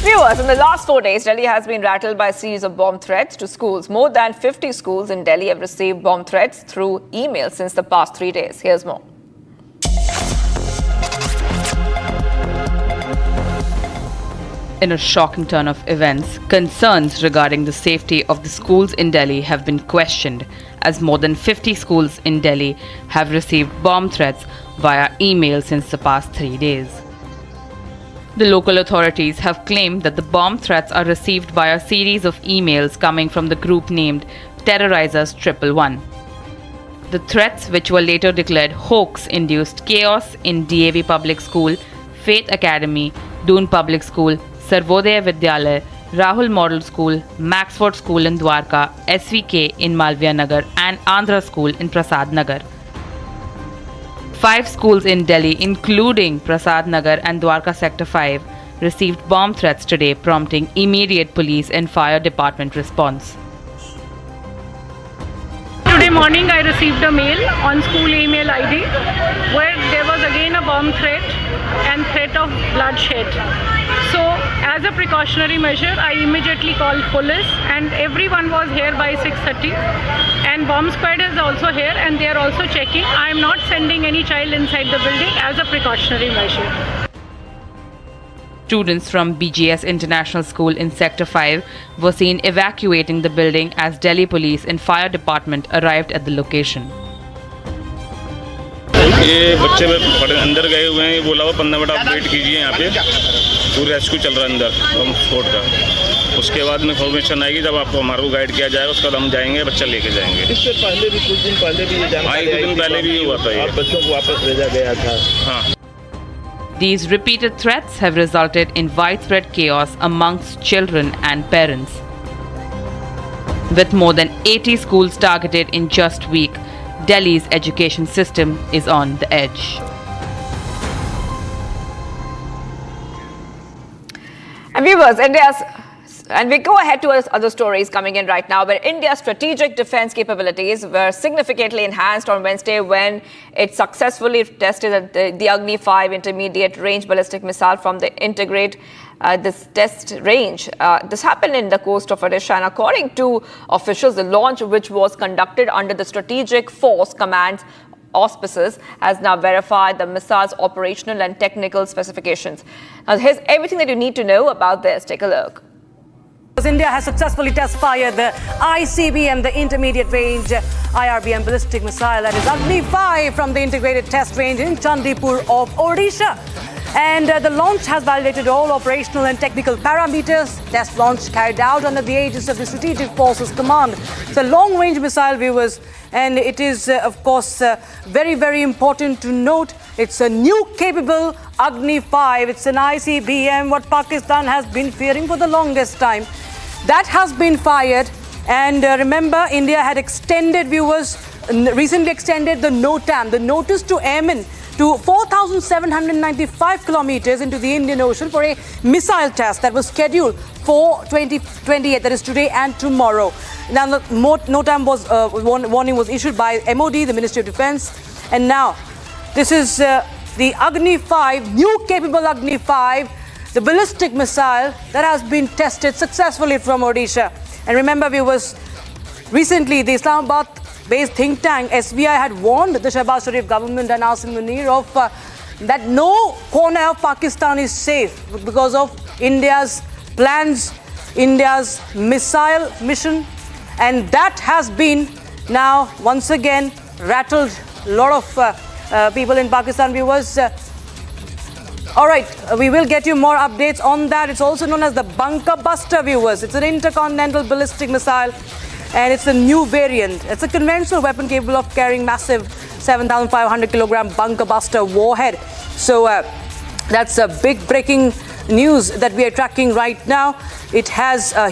[SPEAKER 9] Viewers, in the last 4 days, Delhi has been rattled by a series of bomb threats to schools. More than 50 schools in Delhi have received bomb threats through email since the past 3 days. Here's more.
[SPEAKER 19] In a shocking turn of events, concerns regarding the safety of the schools in Delhi have been questioned, as more than 50 schools in Delhi have received bomb threats via email since the past 3 days. The local authorities have claimed that the bomb threats are received by a series of emails coming from the group named Terrorizers 111. The threats, which were later declared hoax, induced chaos in DAV Public School, Faith Academy, Doon Public School, Sarvodaya Vidyalaya, Rahul Model School, Maxford School in Dwarka, SVK in Malviya Nagar, and Andhra School in Prasad Nagar. 5 schools in Delhi, including Prasad Nagar and Dwarka Sector 5, received bomb threats today, prompting immediate police and fire department response.
[SPEAKER 12] Today morning I received a mail on school email ID where there was again a bomb threat and threat of bloodshed. So as a precautionary measure, I immediately called police and everyone was here by 6:30, and bomb squad is also here and they are also checking. I am not sending any child inside the building as a precautionary measure.
[SPEAKER 19] Students from BGS International School in Sector 5 were seen evacuating the building as Delhi Police and Fire Department arrived at the location.
[SPEAKER 14] ये बच्चे अंदर गए हुए हैं, बोला हुआ 15 minute आप wait कीजिए यहाँ पे, पूरी रेस्क्यू चल रहा है अंदर बम स्फोट का। उसके बाद इन्फॉर्मेशन आएगी, जब आपको हमारे को गाइड किया जाएगा, उसके बाद हम जाएंगे, बच्चा लेके जाएंगे। इससे पहले भी कुछ दिन पहले भी ये जानकारी आई, कुछ दिन पहले भी हुआ था, ये बच्चों को वापस भेजा गया था। हाँ।
[SPEAKER 19] These repeated threats have resulted in widespread chaos amongst children and parents. With more than 80 schools targeted in just a week, Delhi's education system is on the edge.
[SPEAKER 9] And viewers, and we go ahead to other stories coming in right now, where India's strategic defense capabilities were significantly enhanced on Wednesday when it successfully tested the Agni-5 intermediate range ballistic missile from the integrate this test range. This happened in the coast of Odisha, and according to officials, the launch, which was conducted under the Strategic Force Command's auspices, has now verified the missile's operational and technical specifications. Now, here's everything that you need to know about this. Take a look.
[SPEAKER 2] India has successfully test-fired the ICBM, the Intermediate Range IRBM ballistic missile, that is Agni-5 from the integrated test range in Chandigarh of Odisha. And the launch has validated all operational and technical parameters. Test launch carried out under the aegis of the Strategic Forces Command. It's a long-range missile, viewers, and it is, of course, very, very important to note. It's a new capable Agni-5. It's an ICBM, what Pakistan has been fearing for the longest time. That has been fired, and remember, India had extended, viewers, recently extended the NOTAM, the Notice to Airmen, to 4,795 kilometers into the Indian Ocean for a missile test that was scheduled for 2028, that is today and tomorrow. Now, the NOTAM warning was issued by MOD, the Ministry of Defense, and now this is the Agni-5, new capable Agni-5, the ballistic missile that has been tested successfully from Odisha. And remember, viewers, recently the Islamabad-based think tank SVI had warned the Shehbaz Sharif government and Asim Munir of that no corner of Pakistan is safe because of India's plans, India's missile mission, and that has been now once again rattled a lot of people in Pakistan, viewers. All right, we will get you more updates on that. It's also known as the bunker buster, viewers. It's an intercontinental ballistic missile, and it's a new variant. It's a conventional weapon capable of carrying massive 7,500 kilogram bunker buster warhead. So that's a big breaking news that we are tracking right now. It has a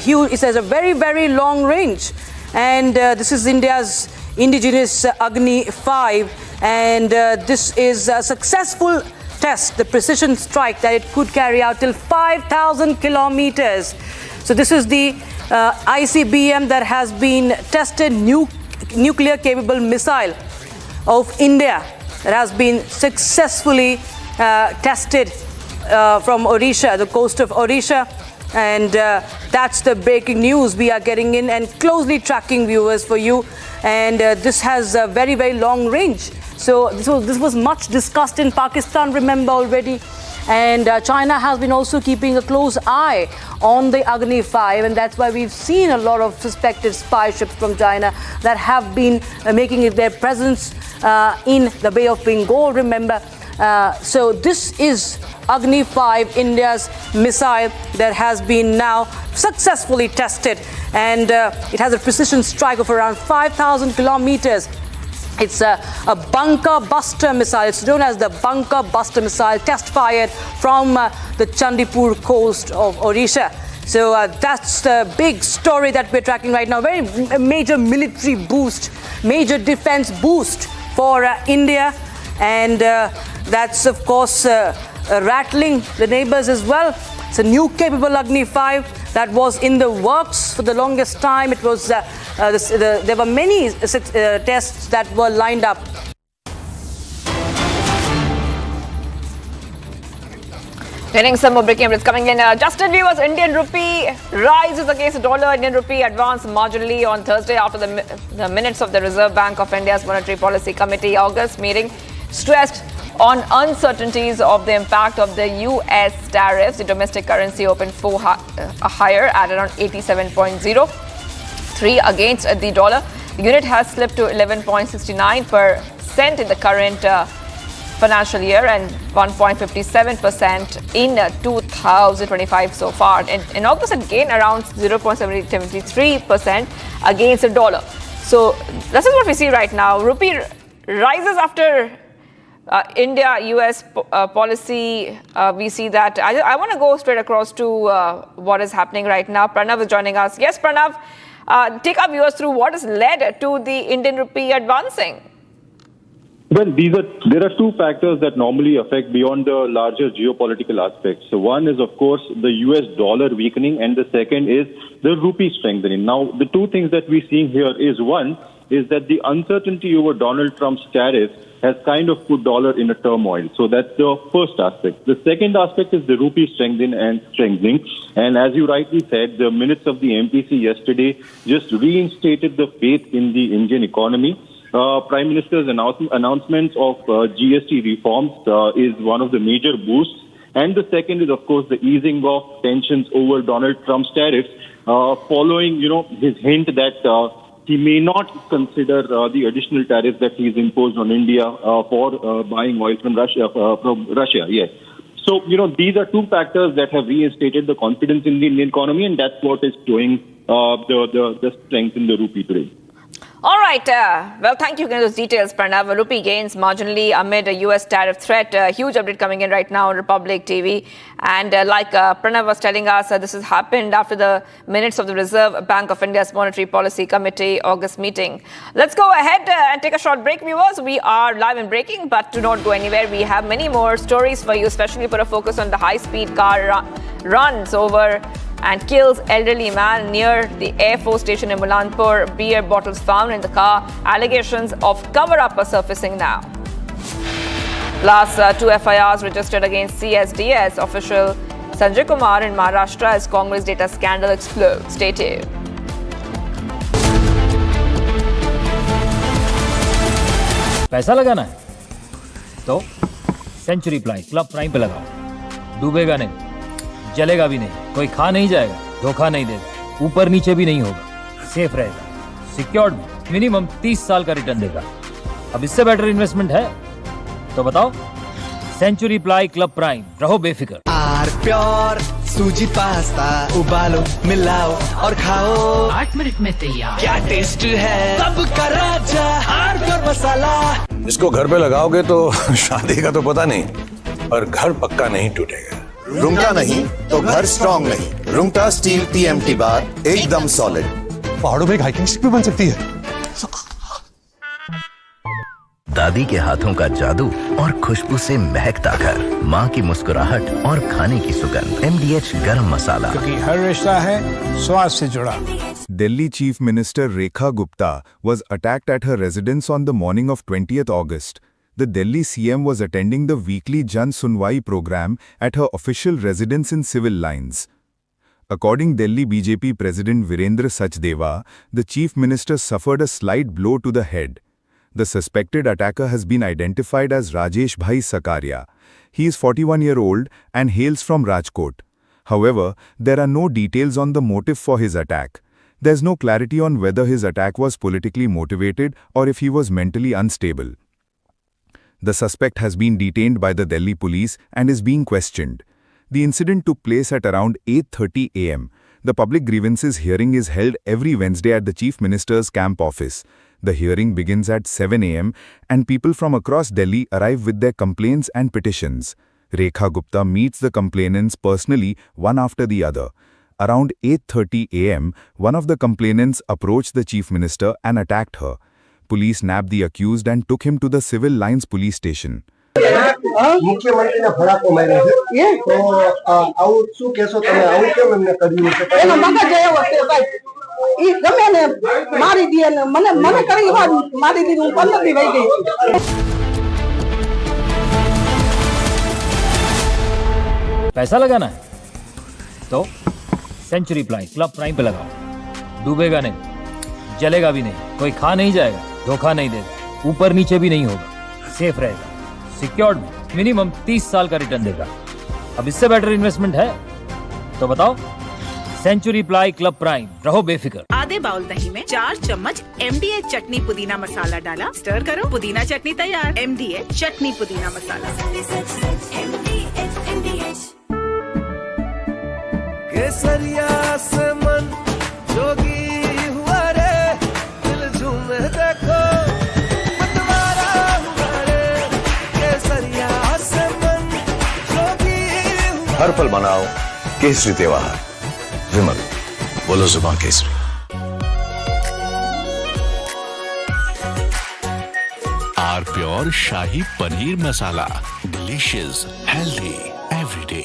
[SPEAKER 2] very, very long range, and this is India's indigenous Agni-5, and this is a successful test, the precision strike that it could carry out till 5,000 kilometers. So this is the ICBM that has been tested, nuclear capable missile of India that has been successfully tested from Odisha, the coast of Odisha. And that's the breaking news we are getting in and closely tracking, viewers, for you. And this has a very, very long range. So this was much discussed in Pakistan, remember, already. And China has been also keeping a close eye on the Agni-5, and that's why we've seen a lot of suspected spy ships from China that have been making it their presence in the Bay of Bengal, remember. So this is Agni-5, India's missile that has been now successfully tested, and it has a precision strike of around 5,000 kilometers. It's a bunker buster missile. It's known as the bunker buster missile, test fired from the Chandigarh coast of Odisha. So that's the big story that we're tracking right now. Very major military boost, major defense boost for India. And that's, of course, rattling the neighbors as well. It's a new capable Agni-5 that was in the works for the longest time. It was there were many tests that were lined up.
[SPEAKER 9] Getting some more breaking updates coming in. Justin, viewers, Indian rupee rises against the dollar. Indian rupee advanced marginally on Thursday after the minutes of the Reserve Bank of India's Monetary Policy Committee August meeting stressed on uncertainties of the impact of the US tariffs. The domestic currency opened higher at around 87.03 against the dollar. The unit has slipped to 11.69% in the current financial year and 1.57% in 2025 so far. In August, it gained around 0.73% against the dollar. So this is what we see right now. Rupee rises after India-US policy. We see that. I want to go straight across to what is happening right now. Pranav is joining us. Yes, Pranav, take our viewers through what has led to the Indian rupee advancing.
[SPEAKER 22] Well, there are two factors that normally affect beyond the larger geopolitical aspects. So one is, of course, the US dollar weakening, and the second is the rupee strengthening. Now, the two things that we're seeing here is, one, is that the uncertainty over Donald Trump's tariff has kind of put dollar in a turmoil. So that's the first aspect. The second aspect is the rupee strengthening. And as you rightly said, the minutes of the MPC yesterday just reinstated the faith in the Indian economy. Prime Minister's announcements of GST reforms is one of the major boosts. And the second is, of course, the easing of tensions over Donald Trump's tariffs, following, his hint that he may not consider the additional tariffs that he's imposed on India for buying oil from Russia. Yes. So, these are two factors that have reinstated the confidence in the Indian economy, and that's what is showing the strength in the rupee today.
[SPEAKER 9] All right. Well, thank you for those details, Pranav. Rupee gains marginally amid a U.S. tariff threat. Huge update coming in right now on Republic TV. And like Pranav was telling us, this has happened after the minutes of the Reserve Bank of India's Monetary Policy Committee August meeting. Let's go ahead and take a short break, viewers. We are live and breaking, but do not go anywhere. We have many more stories for you, especially put a focus on the high-speed car runs over and kills elderly man near the Air Force station in Mullanpur. Beer bottles found in the car. Allegations of cover-up are surfacing now. Plus, 2 FIRs registered against CSDS official Sanjay Kumar in Maharashtra as Congress data scandal explodes. Stay tuned.
[SPEAKER 17] पैसा लगाना है तो century ply club prime पे लगाओ, डूबेगा नहीं, जलेगा भी नहीं, कोई खा नहीं जाएगा, धोखा नहीं देगा, ऊपर नीचे भी नहीं होगा, सेफ रहेगा, सिक्योर्ड मिनिमम 30 साल का रिटर्न देगा। अब इससे बेटर इन्वेस्टमेंट है तो बताओ। सेंचुरी प्लाई क्लब प्राइम, रहो बेफिक्र।
[SPEAKER 18] आर प्योर सूजी पास्ता उबालो, मिलाओ और खाओ, 8 मिनट में तैयार। क्या टेस्ट है, सब का राजा आर प्योर मसाला।
[SPEAKER 3] इसको घर पे लगाओगे तो शादी का तो पता नहीं, पर घर पक्का नहीं टूटेगा।
[SPEAKER 5] रुंगटा नहीं तो घर स्ट्रॉन्ग नहीं। रुंगटा स्टील TMT बार एकदम सॉलिड।
[SPEAKER 3] पहाड़ों में हाइकिंग स्टिक भी बन सकती है।
[SPEAKER 23] दादी के हाथों का जादू और खुशबू से महकता घर, माँ की मुस्कुराहट और खाने की सुगंध। MDH गरम मसाला,
[SPEAKER 24] क्योंकि हर रिश्ता है स्वाद से जुड़ा।
[SPEAKER 25] Delhi Chief Minister Rekha Gupta was attacked at her residence on the morning of 20th August. The Delhi CM was attending the weekly Jan Sunwai program at her official residence in Civil Lines. According Delhi BJP President Virendra Sachdeva, the Chief Minister suffered a slight blow to the head. The suspected attacker has been identified as Rajesh Bhai Sakaria. He is 41-year-old and hails from Rajkot. However, there are no details on the motive for his attack. There's no clarity on whether his attack was politically motivated or if he was mentally unstable. The suspect has been detained by the Delhi police and is being questioned. The incident took place at around 8:30 am. The public grievances hearing is held every Wednesday at the Chief Minister's camp office. The hearing begins at 7 am and people from across Delhi arrive with their complaints and petitions. Rekha Gupta meets the complainants personally one after the other. Around 8:30 am, one of the complainants approached the Chief Minister and attacked her. Police nabbed the accused and took him to the Civil Lines police station.
[SPEAKER 26] મુખ્યમંત્રીને ફડાકો માર્યો છે તો આવું શું કહેશો તમે? આવું કેમ એમને કર્યું છે? એનો મગજ એવો છે ભાઈ, ઈ ગમે ને મારી દે ને મને કરી મારી દીધું, હું 15 દી વઈ ગઈ।
[SPEAKER 17] पैसा लगाना है तो सेंचुरी प्लाई क्लब प्राइम पे लगाओ, डूबेगा नहीं, जलेगा भी नहीं, कोई खा नहीं जाएगा, धोखा नहीं देगा, ऊपर नीचे भी नहीं होगा, सेफ रहेगा, सिक्योर्ड मिनिमम 30 साल का रिटर्न देगा। अब इससे बेटर इन्वेस्टमेंट है तो बताओ। सेंचुरी प्लाई क्लब प्राइम, रहो बेफिक्र।
[SPEAKER 27] आधे बाउल दही में 4 चम्मच MDH चटनी पुदीना मसाला डाला, स्टर करो, पुदीना चटनी तैयार। MDH चटनी पुदीना मसाला।
[SPEAKER 18] केसरिया से मन जोगी हुआ रे, दिल झूमे देखो मतवारा हुआ रे। केसरिया से मन जोगी हुआ।
[SPEAKER 3] हर पल मनाओ केसरी त्योहार। विमल, बोलो जुबान केसरी।
[SPEAKER 28] R pure shahi paneer masala, delicious, healthy every day.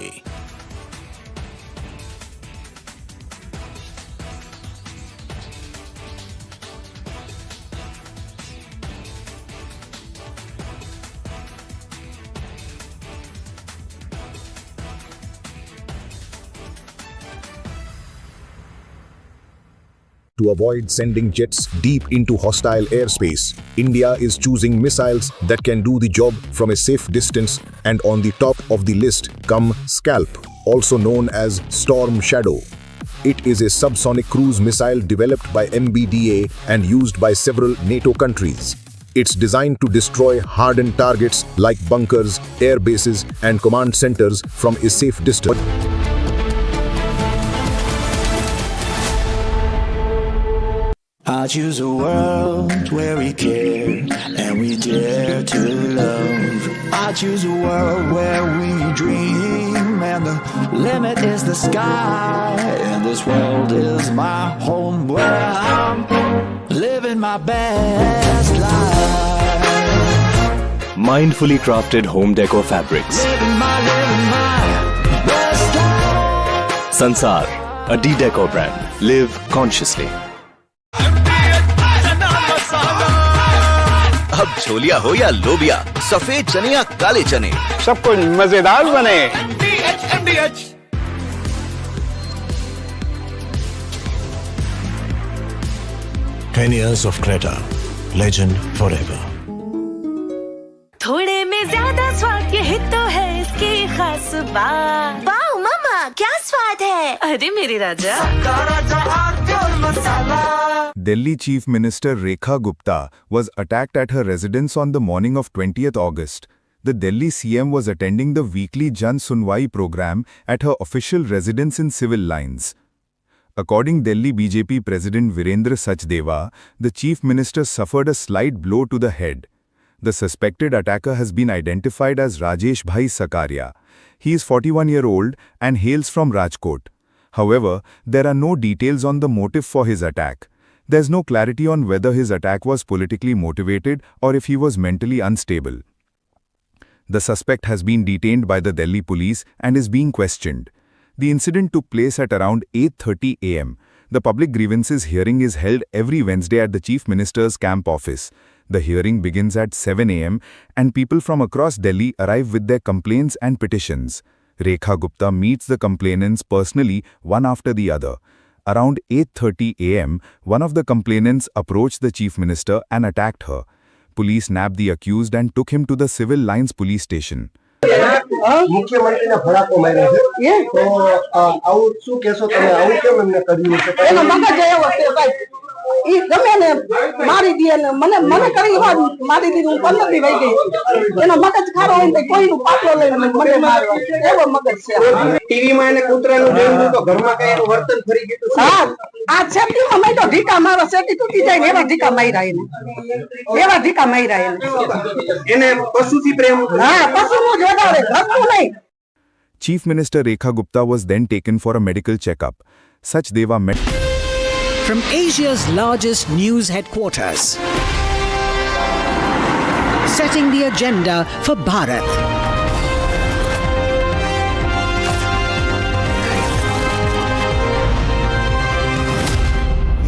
[SPEAKER 6] To avoid sending jets deep into hostile airspace, India is choosing missiles that can do the job from a safe distance, and on the top of the list come Scalp, also known as Storm Shadow. It is a subsonic cruise missile developed by MBDA and used by several NATO countries. It's designed to destroy hardened targets like bunkers, air bases, and command centers from a safe distance.
[SPEAKER 18] I choose a world where we care and we dare to love. I choose a world where we dream and the limit is the sky. And this world is my home where I'm living my best life.
[SPEAKER 7] Mindfully crafted home decor fabrics.
[SPEAKER 18] Living my best life.
[SPEAKER 7] Sansar, a D-Decor brand. Live consciously.
[SPEAKER 23] अब छोलिया हो या लोबिया, सफेद चने या काले चने,
[SPEAKER 24] सब कुछ मजेदार बने।10
[SPEAKER 28] years of Creta, legend forever.
[SPEAKER 8] थोड़े में ज्यादा स्वाद यही तो है इसकी खास बात। वाओ मामा, क्या स्वाद है? अरे मेरे राजा।
[SPEAKER 25] Delhi Chief Minister Rekha Gupta was attacked at her residence on the morning of 20th August. The Delhi CM was attending the weekly Jan Sunwai program at her official residence in Civil Lines. According Delhi BJP President Virendra Sachdeva, the Chief Minister suffered a slight blow to the head. The suspected attacker has been identified as Rajesh Bhai Sakaria. He is 41-year-old and hails from Rajkot. However, there are no details on the motive for his attack. There's no clarity on whether his attack was politically motivated or if he was mentally unstable. The suspect has been detained by the Delhi police and is being questioned. The incident took place at around 8:30 am. The public grievances hearing is held every Wednesday at the Chief Minister's camp office. The hearing begins at 7 am and people from across Delhi arrive with their complaints and petitions. Rekha Gupta meets the complainants personally one after the other. Around 8:30 am, one of the complainants approached the Chief Minister and attacked her. Police nabbed the accused and took him to the Civil Lines police station.
[SPEAKER 26] મુખ્યમંત્રીના ભડાકો માર્યો છે તો આવું શું કહેશો તમે આવું કેમ એમને કર્યું છે એનો મગજ એવો છે ભાઈ ઈ ગમે ને મારી દે ને મને કરી મારી દીધું હું પલ્લવી વઈ ગઈ એનો મગજ ખારો હોય તો કોઈનું પાટલો લઈને મને મારવા એવો મગજ છે ટીવીમાં એને કૂતરાનું જોયું તો ઘરમાં કઈ એનું વર્તન ફરી ગયું હા આ સેફટીમાં મેં તો ઢીકા મારો સેફટી તૂટી જાય ને એવા ઢીકા માર્યા એને પશુથી પ્રેમ હા પશુનું જ વધારે ઘરનું નહીં.
[SPEAKER 25] Chief Minister Rekha Gupta was then taken for a medical checkup. Sachdeva met
[SPEAKER 10] from Asia's largest news headquarters, setting the agenda for Bharat.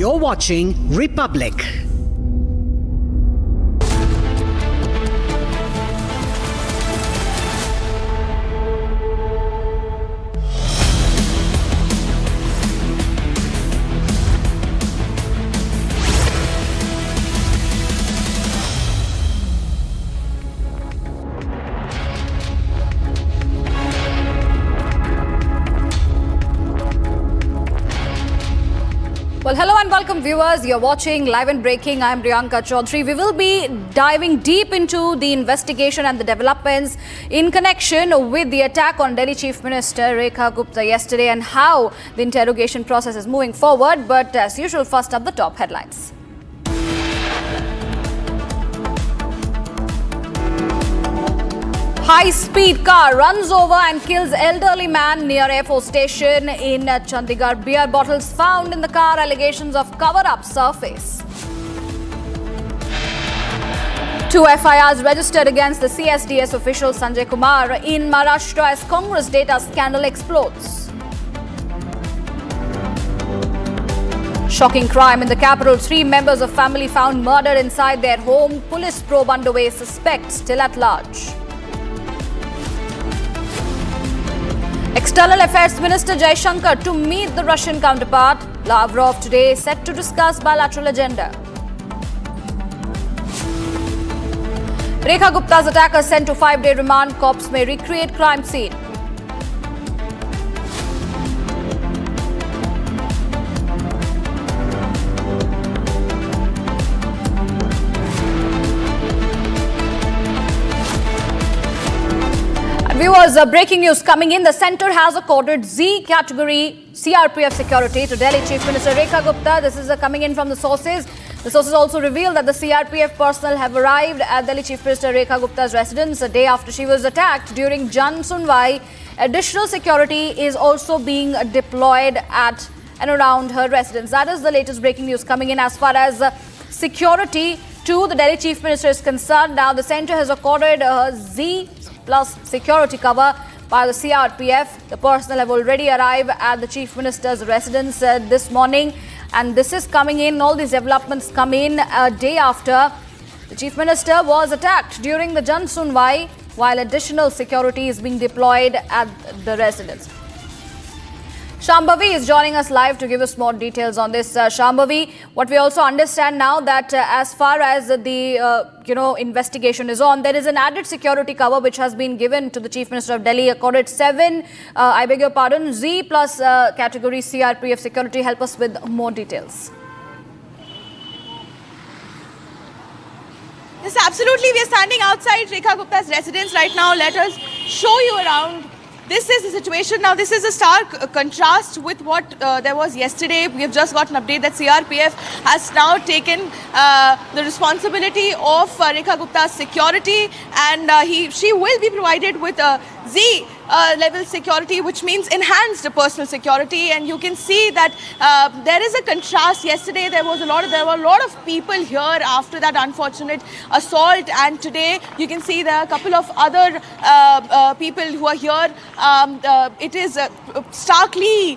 [SPEAKER 10] You're watching Republic.
[SPEAKER 2] Well, hello and welcome viewers. You're watching Live and Breaking. I'm Priyanka Chaudhary. We will be diving deep into the investigation and the developments in connection with the attack on Delhi Chief Minister Rekha Gupta yesterday and how the interrogation process is moving forward. But as usual, first up the top headlines. High-speed car runs over and kills elderly man near Air Force Station in Chandigarh. Beer bottles found in the car. Allegations of cover-up surface. 2 FIRs registered against the CSDS official Sanjay Kumar in Maharashtra as Congress data scandal explodes. Shocking crime in the capital. 3 members of family found murdered inside their home. Police probe underway. Suspect still at large. External Affairs Minister Jaishankar to meet the Russian counterpart.
[SPEAKER 1] Lavrov today set to discuss bilateral agenda. Rekha Gupta's attacker sent to 5-day remand. Cops may recreate crime scene. Viewers, breaking news coming in. The centre has accorded Z category CRPF security to Delhi Chief Minister Rekha Gupta. This is coming in from the sources. The sources also reveal that the CRPF personnel have arrived at Delhi Chief Minister Rekha Gupta's residence a day after she was attacked during Jan Sunwai. Additional security is also being deployed at and around her residence. That is the latest breaking news coming in as far as security to the Delhi Chief Minister is concerned. Now, the centre has accorded Z plus security cover by the CRPF. The personnel have already arrived at the Chief Minister's residence this morning, and this is coming in, all these developments come in a day after the Chief Minister was attacked during the Jan Sunwai, while additional security is being deployed at the residence. Shambhavi is joining us live to give us more details on this. Shambhavi, what we also understand now that as far as the investigation is on, there is an added security cover which has been given to the Chief Minister of Delhi, accorded 7, Z plus category CRPF security. Help us with more details.
[SPEAKER 4] Yes, absolutely. We are standing outside Rekha Gupta's residence right now. Let us show you around. This is the situation now. This is a stark contrast with what there was yesterday. We have just got an update that CRPF has now taken the responsibility of Rekha Gupta's security, and she will be provided with a Z level security, which means enhanced personal security. And you can see that there is a contrast. Yesterday there were a lot of people here after that unfortunate assault, and today you can see there are a couple of other people who are here. It is starkly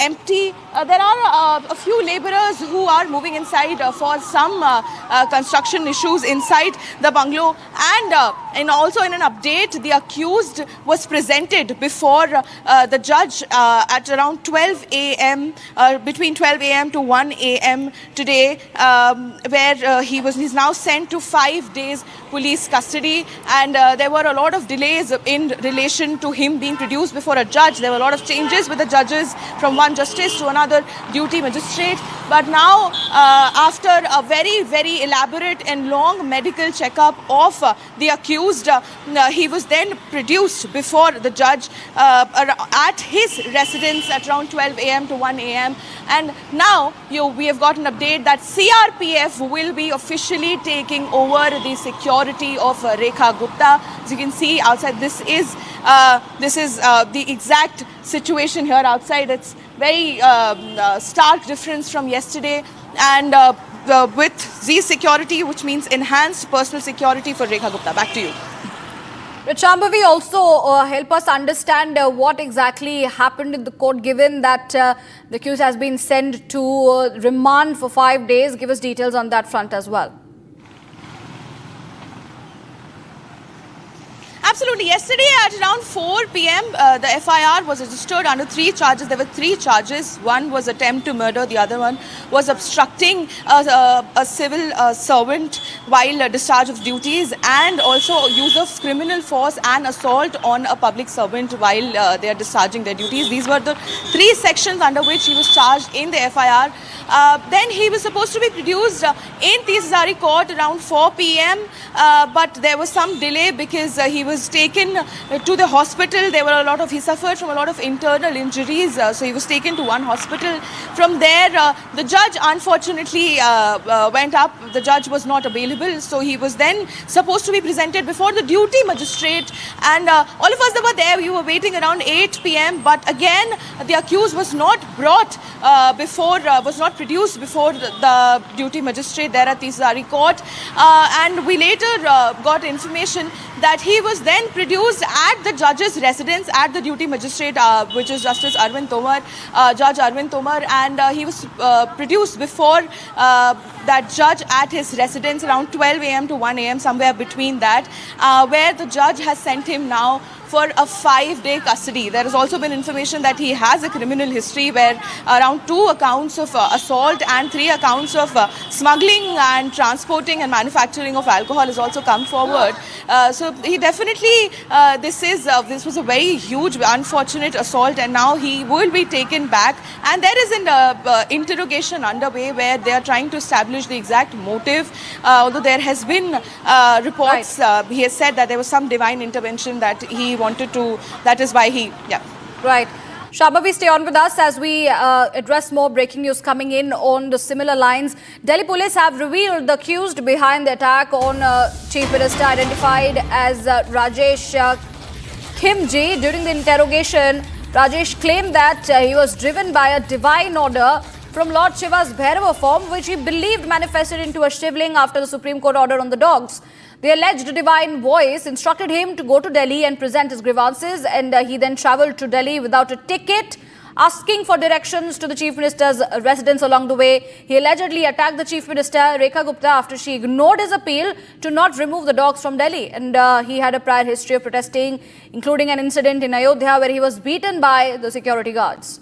[SPEAKER 4] empty. There are a few laborers who are moving inside for some construction issues inside the bungalow, and also in an update, the accused was presented before the judge at around 12 a.m. Between 12 a.m. to 1 a.m. today, where he's now sent to 5 days police custody, and there were a lot of delays in relation to him being produced before a judge. There were a lot of changes with the judges from one justice to another duty magistrate. But now, after a very, very elaborate and long medical checkup of the accused, he was then produced before the judge at his residence at around 12 a.m. to 1 a.m. And now we have got an update that CRPF will be officially taking over the security of Rekha Gupta. As you can see outside, this is the exact situation here outside. It's very stark difference from yesterday, and with Z security, which means enhanced personal security for Rekha Gupta. Back to you.
[SPEAKER 1] Shambhavi, also help us understand what exactly happened in the court, given that the accused has been sent to remand for 5 days. Give us details on that front as well.
[SPEAKER 4] Absolutely. Yesterday at around 4 p.m., the FIR was registered under 3 charges. There were 3 charges. One was attempt to murder. The other one was obstructing a civil servant while discharge of duties, and also use of criminal force and assault on a public servant while they are discharging their duties. These were the 3 sections under which he was charged in the FIR. Then he was supposed to be produced in Tisari court around 4 p.m. But there was some delay because he was taken to the hospital. He suffered from a lot of internal injuries, so he was taken to one hospital. From there, the judge unfortunately went up. The judge was not available, so he was then supposed to be presented before the duty magistrate. And all of us that were there, we were waiting around 8 p.m. But again, the accused was not produced before the duty magistrate there at Tisari court. And we later got information that he was then produced at the judge's residence at the duty magistrate, which is Judge Arvind Tomar, and he was produced before that judge at his residence around 12 a.m. to 1 a.m., somewhere between that, where the judge has sent him now for a 5-day custody. There has also been information that he has a criminal history where around 2 accounts of assault and 3 accounts of smuggling and transporting and manufacturing of alcohol has also come forward. So he definitely, this was a very huge, unfortunate assault, and now he will be taken back. And there is an interrogation underway where they are trying to establish the exact motive. Although there has been reports, he has said that there was some divine intervention that he wanted to, that is why he,
[SPEAKER 1] Right. Shambhavi, stay on with us as we address more breaking news coming in on the similar lines. Delhi police have revealed the accused behind the attack on Chief Minister, identified as Rajesh Khimji. During the interrogation, Rajesh claimed that he was driven by a divine order from Lord Shiva's Bhairava form, which he believed manifested into a shivling after the Supreme Court order on the dogs. The alleged divine voice instructed him to go to Delhi and present his grievances, and he then travelled to Delhi without a ticket, asking for directions to the Chief Minister's residence along the way. He allegedly attacked the Chief Minister, Rekha Gupta, after she ignored his appeal to not remove the dogs from Delhi. And he had a prior history of protesting, including an incident in Ayodhya where he was beaten by the security guards.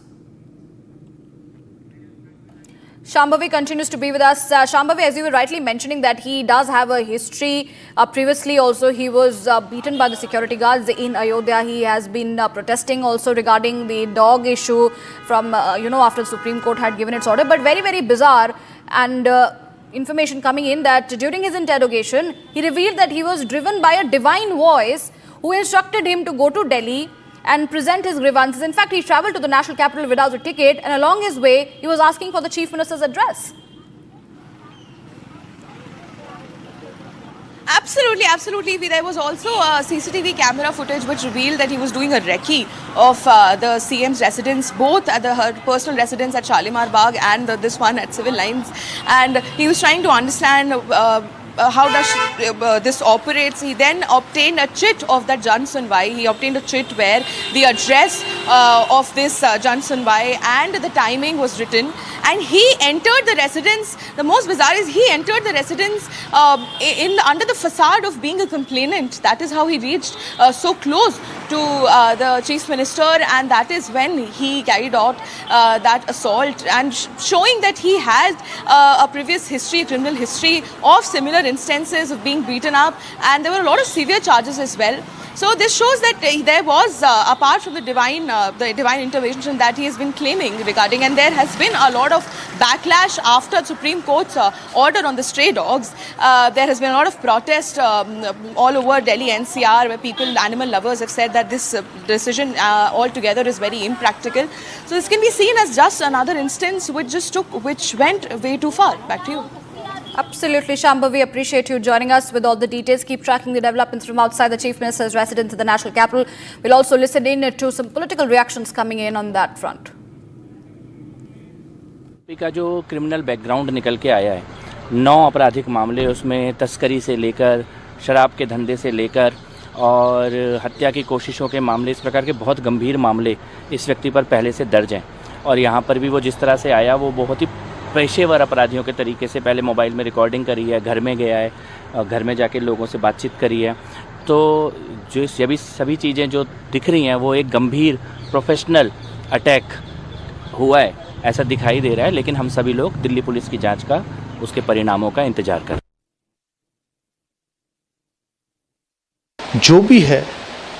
[SPEAKER 1] Shambhavi continues to be with us. Shambhavi, as you were rightly mentioning that he does have a history. Previously also he was beaten by the security guards in Ayodhya. He has been protesting also regarding the dog issue from, after the Supreme Court had given its order. But very, very bizarre and information coming in that during his interrogation, he revealed that he was driven by a divine voice who instructed him to go to Delhi and present his grievances. In fact, he travelled to the national capital without a ticket, and along his way, he was asking for the Chief Minister's address.
[SPEAKER 4] Absolutely. There was also a CCTV camera footage which revealed that he was doing a recce of the CM's residence, both at her personal residence at Shalimar Bagh and this one at Civil Lines. And he was trying to understand how does this operates. He then obtained a chit of that Jan Sunwai. He obtained a chit where the address of this Jan Sunwai and the timing was written. And he entered the residence. The most bizarre is he entered the residence under the facade of being a complainant. That is how he reached so close to the Chief Minister, and that is when he carried out that assault, and showing that he had a previous history, a criminal history of similar instances of being beaten up, and there were a lot of severe charges as well. So this shows that there was, apart from the divine intervention that he has been claiming regarding, and there has been a lot of backlash after Supreme Court's order on the stray dogs. There has been a lot of protest all over Delhi NCR, where people, animal lovers, have said that this decision altogether is very impractical. So this can be seen as just another instance which went way too far. Back to you.
[SPEAKER 1] Absolutely, Shambhavi. Appreciate you joining us with all the details. Keep tracking the developments from outside the Chief Minister's residence in the national capital. We'll also listen in to some political reactions coming in on that front.
[SPEAKER 11] का जो criminal background निकल के आया है, 9 आपराधिक मामले, उसमें तस्करी से लेकर शराब के धंधे से लेकर और हत्या की कोशिशों के मामले, इस प्रकार के बहुत गंभीर मामले इस व्यक्ति पर पहले से दर्ज हैं। और यहाँ पर भी वो जिस तरह से आया, वो बहुत ही पेशेवर अपराधियों के तरीके से पहले मोबाइल में रिकॉर्डिंग करी है, घर में गया है, घर में जाके लोगों से बातचीत करी है। तो जो सभी चीज़ें जो दिख रही हैं, वो एक गंभीर प्रोफेशनल अटैक हुआ है ऐसा दिखाई दे रहा है। लेकिन हम सभी लोग दिल्ली पुलिस की जांच का, उसके परिणामों का इंतजार कर रहे हैं।
[SPEAKER 12] जो भी है,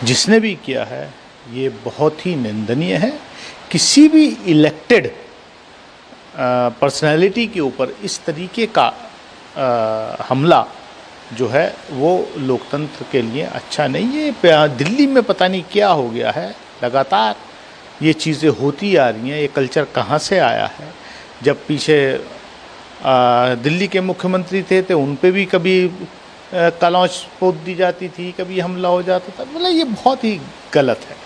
[SPEAKER 12] जिसने भी किया है, ये बहुत ही निंदनीय है। किसी भी इलेक्टेड पर्सनैलिटी के ऊपर इस तरीके का हमला जो है वो लोकतंत्र के लिए अच्छा नहीं है। दिल्ली में पता नहीं क्या हो गया है, लगातार ये चीज़ें होती आ रही हैं। ये कल्चर कहाँ से आया है? जब पीछे दिल्ली के मुख्यमंत्री थे तो उन पे भी कभी कलौच पोत दी जाती थी, कभी हमला हो जाता था। मतलब ये बहुत ही गलत है।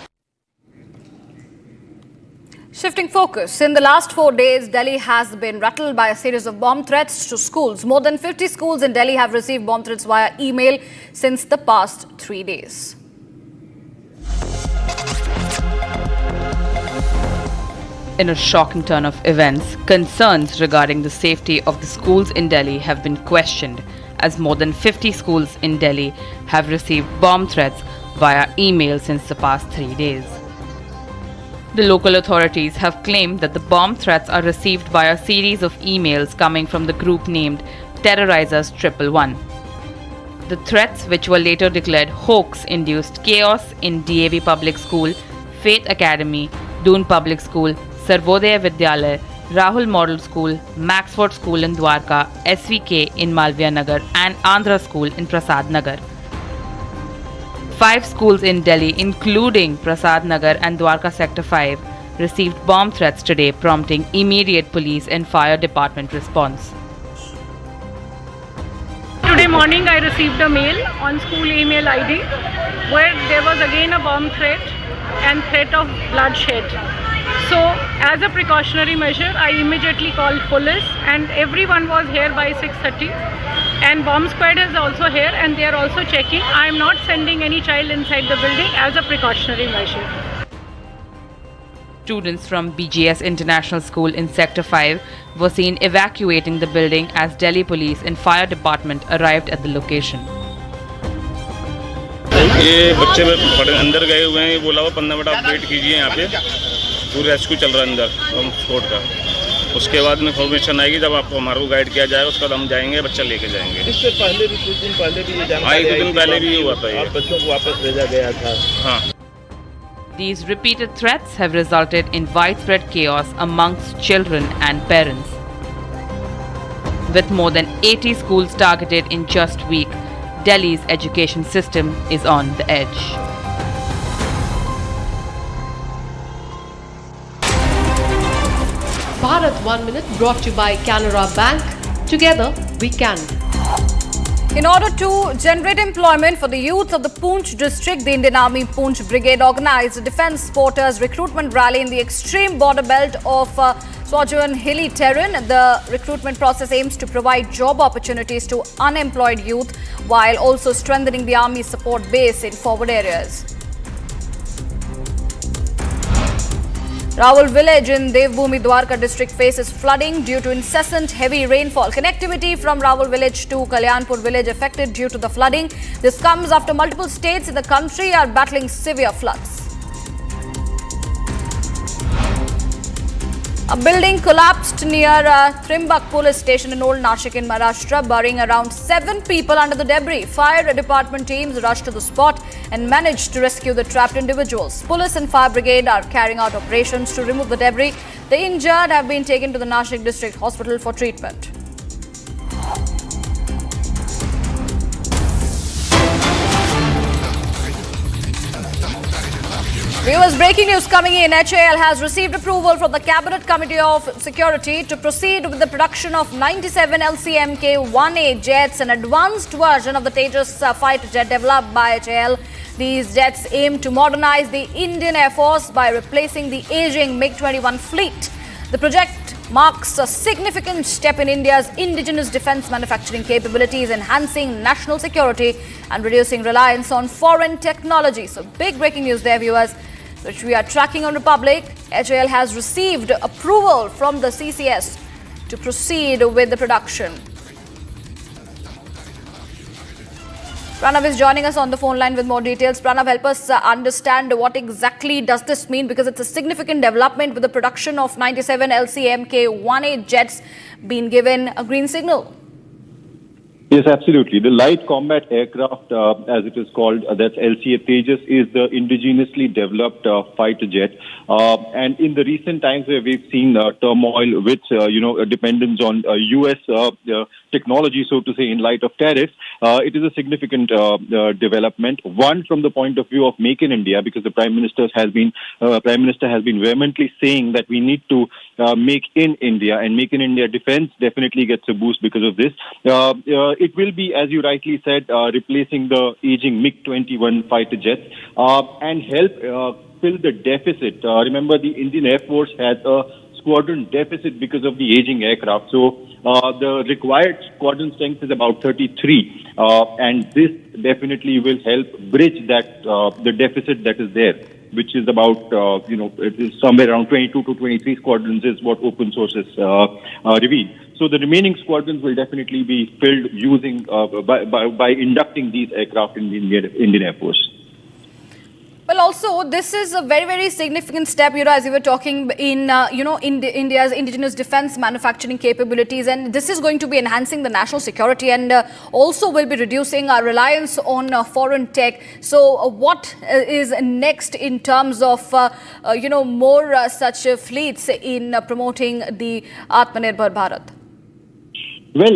[SPEAKER 1] Shifting focus, in the last 4 days, Delhi has been rattled by a series of bomb threats to schools. More than 50 schools in Delhi have received bomb threats via email since the past 3 days.
[SPEAKER 13] In a shocking turn of events, concerns regarding the safety of the schools in Delhi have been questioned, as more than 50 schools in Delhi have received bomb threats via email since the past 3 days. The local authorities have claimed that the bomb threats are received by a series of emails coming from the group named Terrorizers 111. The threats, which were later declared hoax, induced chaos in DAV Public School, Faith Academy, Doon Public School, Sarvodaya Vidyalaya, Rahul Model School, Maxford School in Dwarka, SVK in Malviya Nagar and Andhra School in Prasad Nagar. 5 schools in Delhi, including Prasad Nagar and Dwarka Sector 5, received bomb threats today, prompting immediate police and fire department response.
[SPEAKER 14] Today morning I received a mail on school email ID where there was again a bomb threat and threat of bloodshed. So as a precautionary measure I immediately called police and everyone was here by 6:30 and bomb squad is also here and they are also checking. I am not sending any child inside the building as a precautionary measure.
[SPEAKER 13] Students from BGS International School in Sector 5 were seen evacuating the building as Delhi police and fire department arrived at the location.
[SPEAKER 15] ये बच्चे अंदर गए हुए हैं, बोला हुआ 15 minute आप wait कीजिए यहाँ पे, पूरा रेस्क्यू चल रहा है अंदर बम स्फोट का। उसके बाद में इन्फॉर्मेशन आएगी, जब आपको हमारे को गाइड किया जाएगा उसके बाद हम जाएंगे, बच्चा लेके जाएंगे। इससे पहले भी कुछ दिन पहले भी ये जानकारी 1 दिन पहले भी हुआ था, ये बच्चों को वापस भेजा गया था। हाँ।
[SPEAKER 13] These repeated threats have resulted in widespread chaos amongst children and parents. With more than 80 schools targeted in just a week, Delhi's education system is on the edge.
[SPEAKER 16] Bharat 1 Minute brought to you by Canara Bank. Together we can.
[SPEAKER 1] In order to generate employment for the youth of the Poonch district, the Indian Army Poonch Brigade organized a defence sporters recruitment rally in the extreme border belt of Swajuan hilly terrain. The recruitment process aims to provide job opportunities to unemployed youth while also strengthening the Army's support base in forward areas. Rawal village in Devbhumi Dwarka district faces flooding due to incessant heavy rainfall. Connectivity from Rawal village to Kalyanpur village affected due to the flooding. This comes after multiple states in the country are battling severe floods. A building collapsed near Trimbak police station in Old Nashik in Maharashtra, burying around 7 people under the debris. Fire department teams rushed to the spot and managed to rescue the trapped individuals. Police and fire brigade are carrying out operations to remove the debris. The injured have been taken to the Nashik district hospital for treatment. Viewers, breaking news coming in. HAL has received approval from the Cabinet Committee of Security to proceed with the production of 97 LCMK-1A jets, an advanced version of the Tejas fighter jet developed by HAL. These jets aim to modernize the Indian Air Force by replacing the aging MiG-21 fleet. The project marks a significant step in India's indigenous defence manufacturing capabilities, enhancing national security and reducing reliance on foreign technology. So big breaking news there, viewers, which we are tracking on Republic. HAL has received approval from the CCS to proceed with the production. Pranav is joining us on the phone line with more details. Pranav, help us understand what exactly does this mean, because it's a significant development with the production of 97 LCMK-1A jets being given a green signal.
[SPEAKER 19] Yes, absolutely. The Light Combat Aircraft, as it is called, that's LCA Tejas, is the indigenously developed fighter jet. And in the recent times where we've seen turmoil with, dependence on US technology, so to say, in light of tariffs, it is a significant development. One, from the point of view of Make in India, because the Prime Minister has been vehemently saying that we need to make in India, and Make in India defense definitely gets a boost because of this. It will be, as you rightly said, replacing the aging MiG-21 fighter jets and help fill the deficit. Remember, the Indian Air Force has a squadron deficit because of the aging aircraft. So the required squadron strength is about 33, and this definitely will help bridge that the deficit that is there. which is about, it is somewhere around 22 to 23 squadrons is what open sources reveal. So the remaining squadrons will definitely be filled using by inducting these aircraft in the Indian Air Force.
[SPEAKER 1] Well, also, this is a very, very significant step, as you were talking in, India's indigenous defense manufacturing capabilities. And this is going to be enhancing the national security and also will be reducing our reliance on foreign tech. So what is next in terms of, more such fleets in promoting the Atmanirbhar Bharat?
[SPEAKER 19] Well,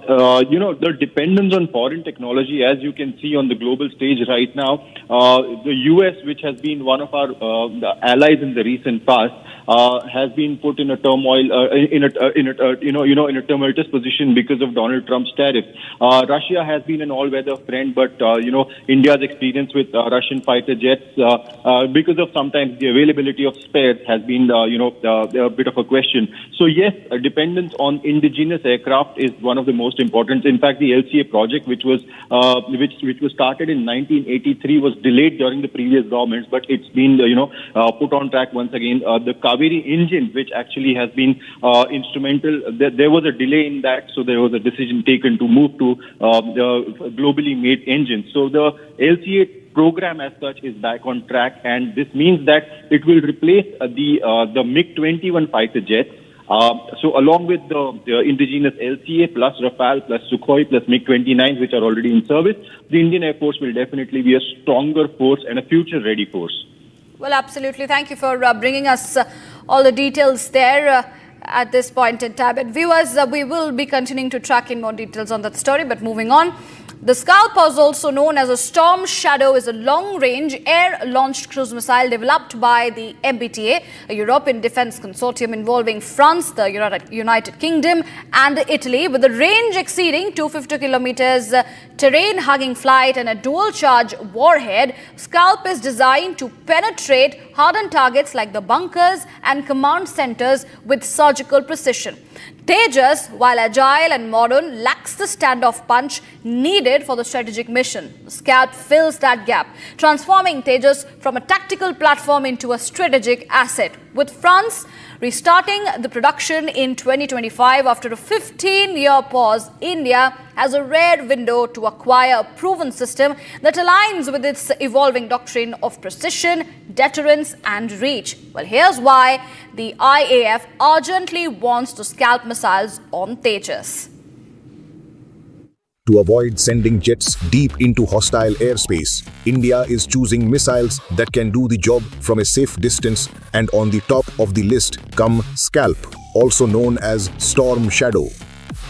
[SPEAKER 19] the dependence on foreign technology, as you can see on the global stage right now, the US, which has been one of our allies in the recent past, has been put in a turmoil, in a tumultuous position because of Donald Trump's tariff. Russia has been an all-weather friend, but India's experience with Russian fighter jets, because of sometimes the availability of spares, has been a bit of a question. So yes, a dependence on indigenous aircraft is one of the most important. In fact, the LCA project, which was started in 1983, was delayed during the previous governments, but it's been put on track once again. The Kaveri engine, which actually has been instrumental, there was a delay in that, so there was a decision taken to move to the globally made engines. So the LCA program as such is back on track, and this means that it will replace the MiG-21 fighter jets. So along with the indigenous LCA plus Rafale plus Sukhoi plus MiG-29, which are already in service, the Indian Air Force will definitely be a stronger force and a future-ready force.
[SPEAKER 1] Well, absolutely. Thank you for bringing us all the details there at this point in time. And viewers, we will be continuing to track in more details on that story, but moving on. The Scalp, also known as a Storm Shadow, is a long-range air-launched cruise missile developed by the MBTA, a European defense consortium involving France, the United Kingdom and Italy, with a range exceeding 250 kilometers, terrain-hugging flight and a dual-charge warhead. Scalp is designed to penetrate hardened targets like the bunkers and command centers with surgical precision. Tejas, while agile and modern, lacks the standoff punch needed for the strategic mission. Scalp fills that gap, transforming Tejas from a tactical platform into a strategic asset. With France restarting the production in 2025 after a 15-year pause, India has a rare window to acquire a proven system that aligns with its evolving doctrine of precision, deterrence and reach. Well, here's why the IAF urgently wants to scalp missiles on Tejas.
[SPEAKER 6] To avoid sending jets deep into hostile airspace, India is choosing missiles that can do the job from a safe distance, and on the top of the list come Scalp, also known as Storm Shadow.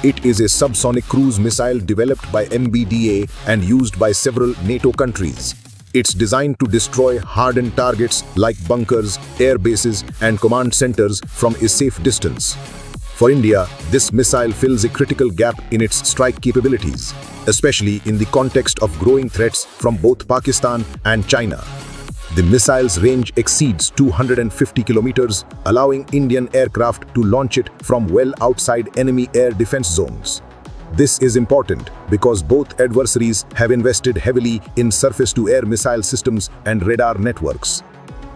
[SPEAKER 6] It is a subsonic cruise missile developed by MBDA and used by several NATO countries. It's designed to destroy hardened targets like bunkers, air bases and command centers from a safe distance. For India, this missile fills a critical gap in its strike capabilities, especially in the context of growing threats from both Pakistan and China. The missile's range exceeds 250 kilometers, allowing Indian aircraft to launch it from well outside enemy air defense zones. This is important because both adversaries have invested heavily in surface-to-air missile systems and radar networks.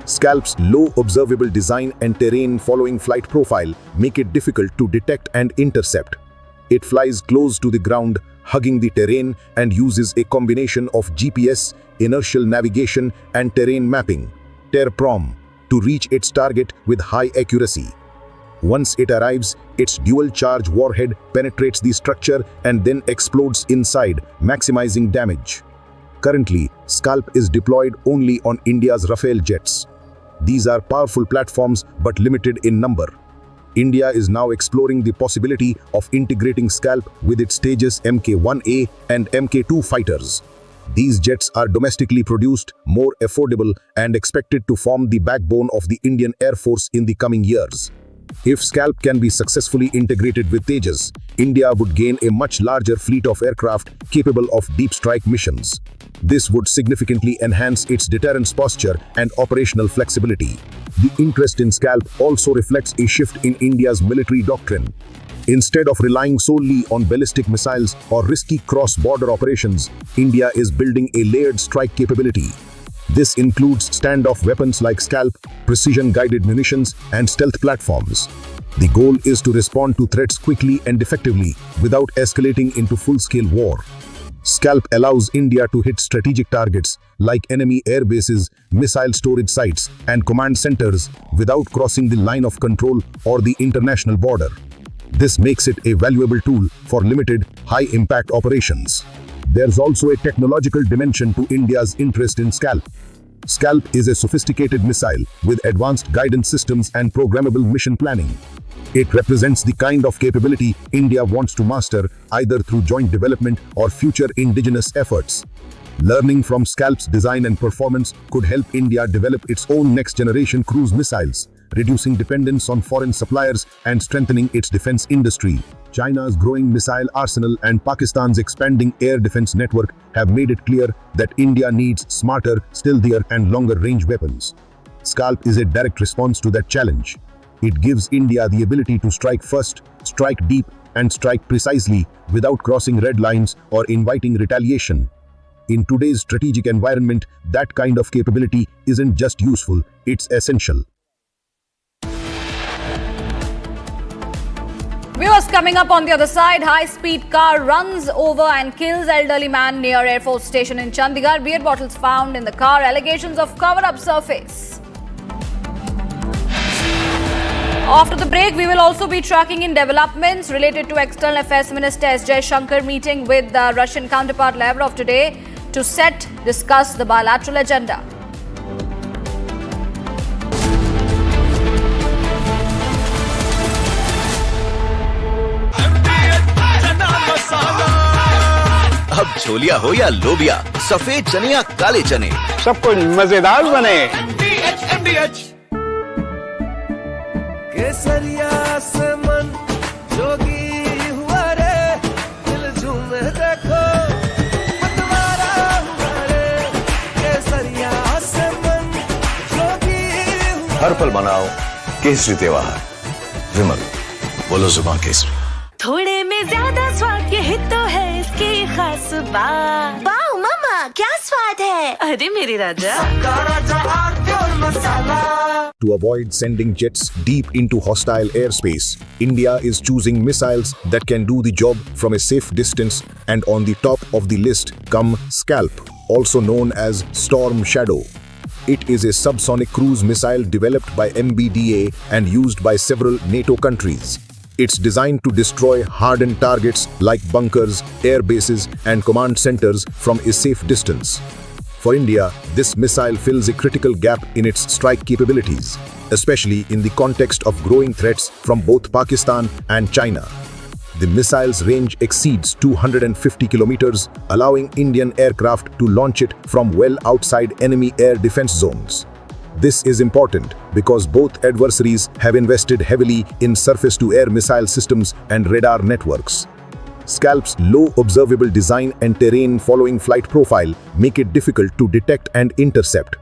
[SPEAKER 6] Scalp's low observable design and terrain-following flight profile make it difficult to detect and intercept. It flies close to the ground, hugging the terrain, and uses a combination of GPS, inertial navigation, and terrain mapping, (TERPROM), to reach its target with high accuracy. Once it arrives, its dual-charge warhead penetrates the structure and then explodes inside, maximizing damage. Currently, Scalp is deployed only on India's Rafale jets. These are powerful platforms but limited in number. India is now exploring the possibility of integrating Scalp with its Tejas Mk-1A and Mk-2 fighters. These jets are domestically produced, more affordable, and expected to form the backbone of the Indian Air Force in the coming years. If Scalp can be successfully integrated with Tejas, India would gain a much larger fleet of aircraft capable of deep strike missions. This would significantly enhance its deterrence posture and operational flexibility. The interest in Scalp also reflects a shift in India's military doctrine. Instead of relying solely on ballistic missiles or risky cross-border operations, India is building a layered strike capability. This includes standoff weapons like Scalp, precision-guided munitions, and stealth platforms. The goal is to respond to threats quickly and effectively without escalating into full-scale war. Scalp allows India to hit strategic targets like enemy air bases, missile storage sites, and command centers without crossing the line of control or the international border. This makes it a valuable tool for limited, high-impact operations. There's also a technological dimension to India's interest in Scalp. Scalp is a sophisticated missile with advanced guidance systems and programmable mission planning. It represents the kind of capability India wants to master either through joint development or future indigenous efforts. Learning from Scalp's design and performance could help India develop its own next-generation cruise missiles, reducing dependence on foreign suppliers and strengthening its defense industry. China's growing missile arsenal and Pakistan's expanding air defense network have made it clear that India needs smarter, stealthier, and longer-range weapons. Scalp is a direct response to that challenge. It gives India the ability to strike first, strike deep, and strike precisely without crossing red lines or inviting retaliation. In today's strategic environment, that kind of capability isn't just useful, it's essential.
[SPEAKER 1] Viewers, coming up on the other side, high-speed car runs over and kills elderly man near Air Force Station in Chandigarh. Beer bottles found in the car, allegations of cover-up surface. After the break, we will also be tracking in developments related to External Affairs Minister S. Jaishankar meeting with the Russian counterpart Lavrov today to discuss the bilateral agenda.
[SPEAKER 23] अब छोलिया हो या लोबिया, सफेद चने या काले चने,
[SPEAKER 24] सब कुछ मजेदार बने।
[SPEAKER 18] केसरिया से मन जोगी हुआ रे, दिल झूमे देखो मतवारा हुआ रे। केसरिया से मन जोगी हुआ।
[SPEAKER 28] हर पल मनाओ केसरी त्योहार। विमल, बोलो जुबान केसरी।
[SPEAKER 8] थोड़े में ज्यादा स्वाद, यही तो है इसकी खास बात। वाओ मामा, क्या स्वाद है? अरे मेरे राजा।
[SPEAKER 6] To avoid sending jets deep into hostile airspace, India is choosing missiles that can do the job from a safe distance, and on the top of the list come Scalp, also known as Storm Shadow. It is a subsonic cruise missile developed by MBDA and used by several NATO countries. It's designed to destroy hardened targets like bunkers, air bases, and command centers from a safe distance. For India, this missile fills a critical gap in its strike capabilities, especially in the context of growing threats from both Pakistan and China. The missile's range exceeds 250 kilometers, allowing Indian aircraft to launch it from well outside enemy air defense zones. This is important because both adversaries have invested heavily in surface-to-air missile systems and radar networks. Scalp's low observable design and terrain-following flight profile make it difficult to detect and intercept.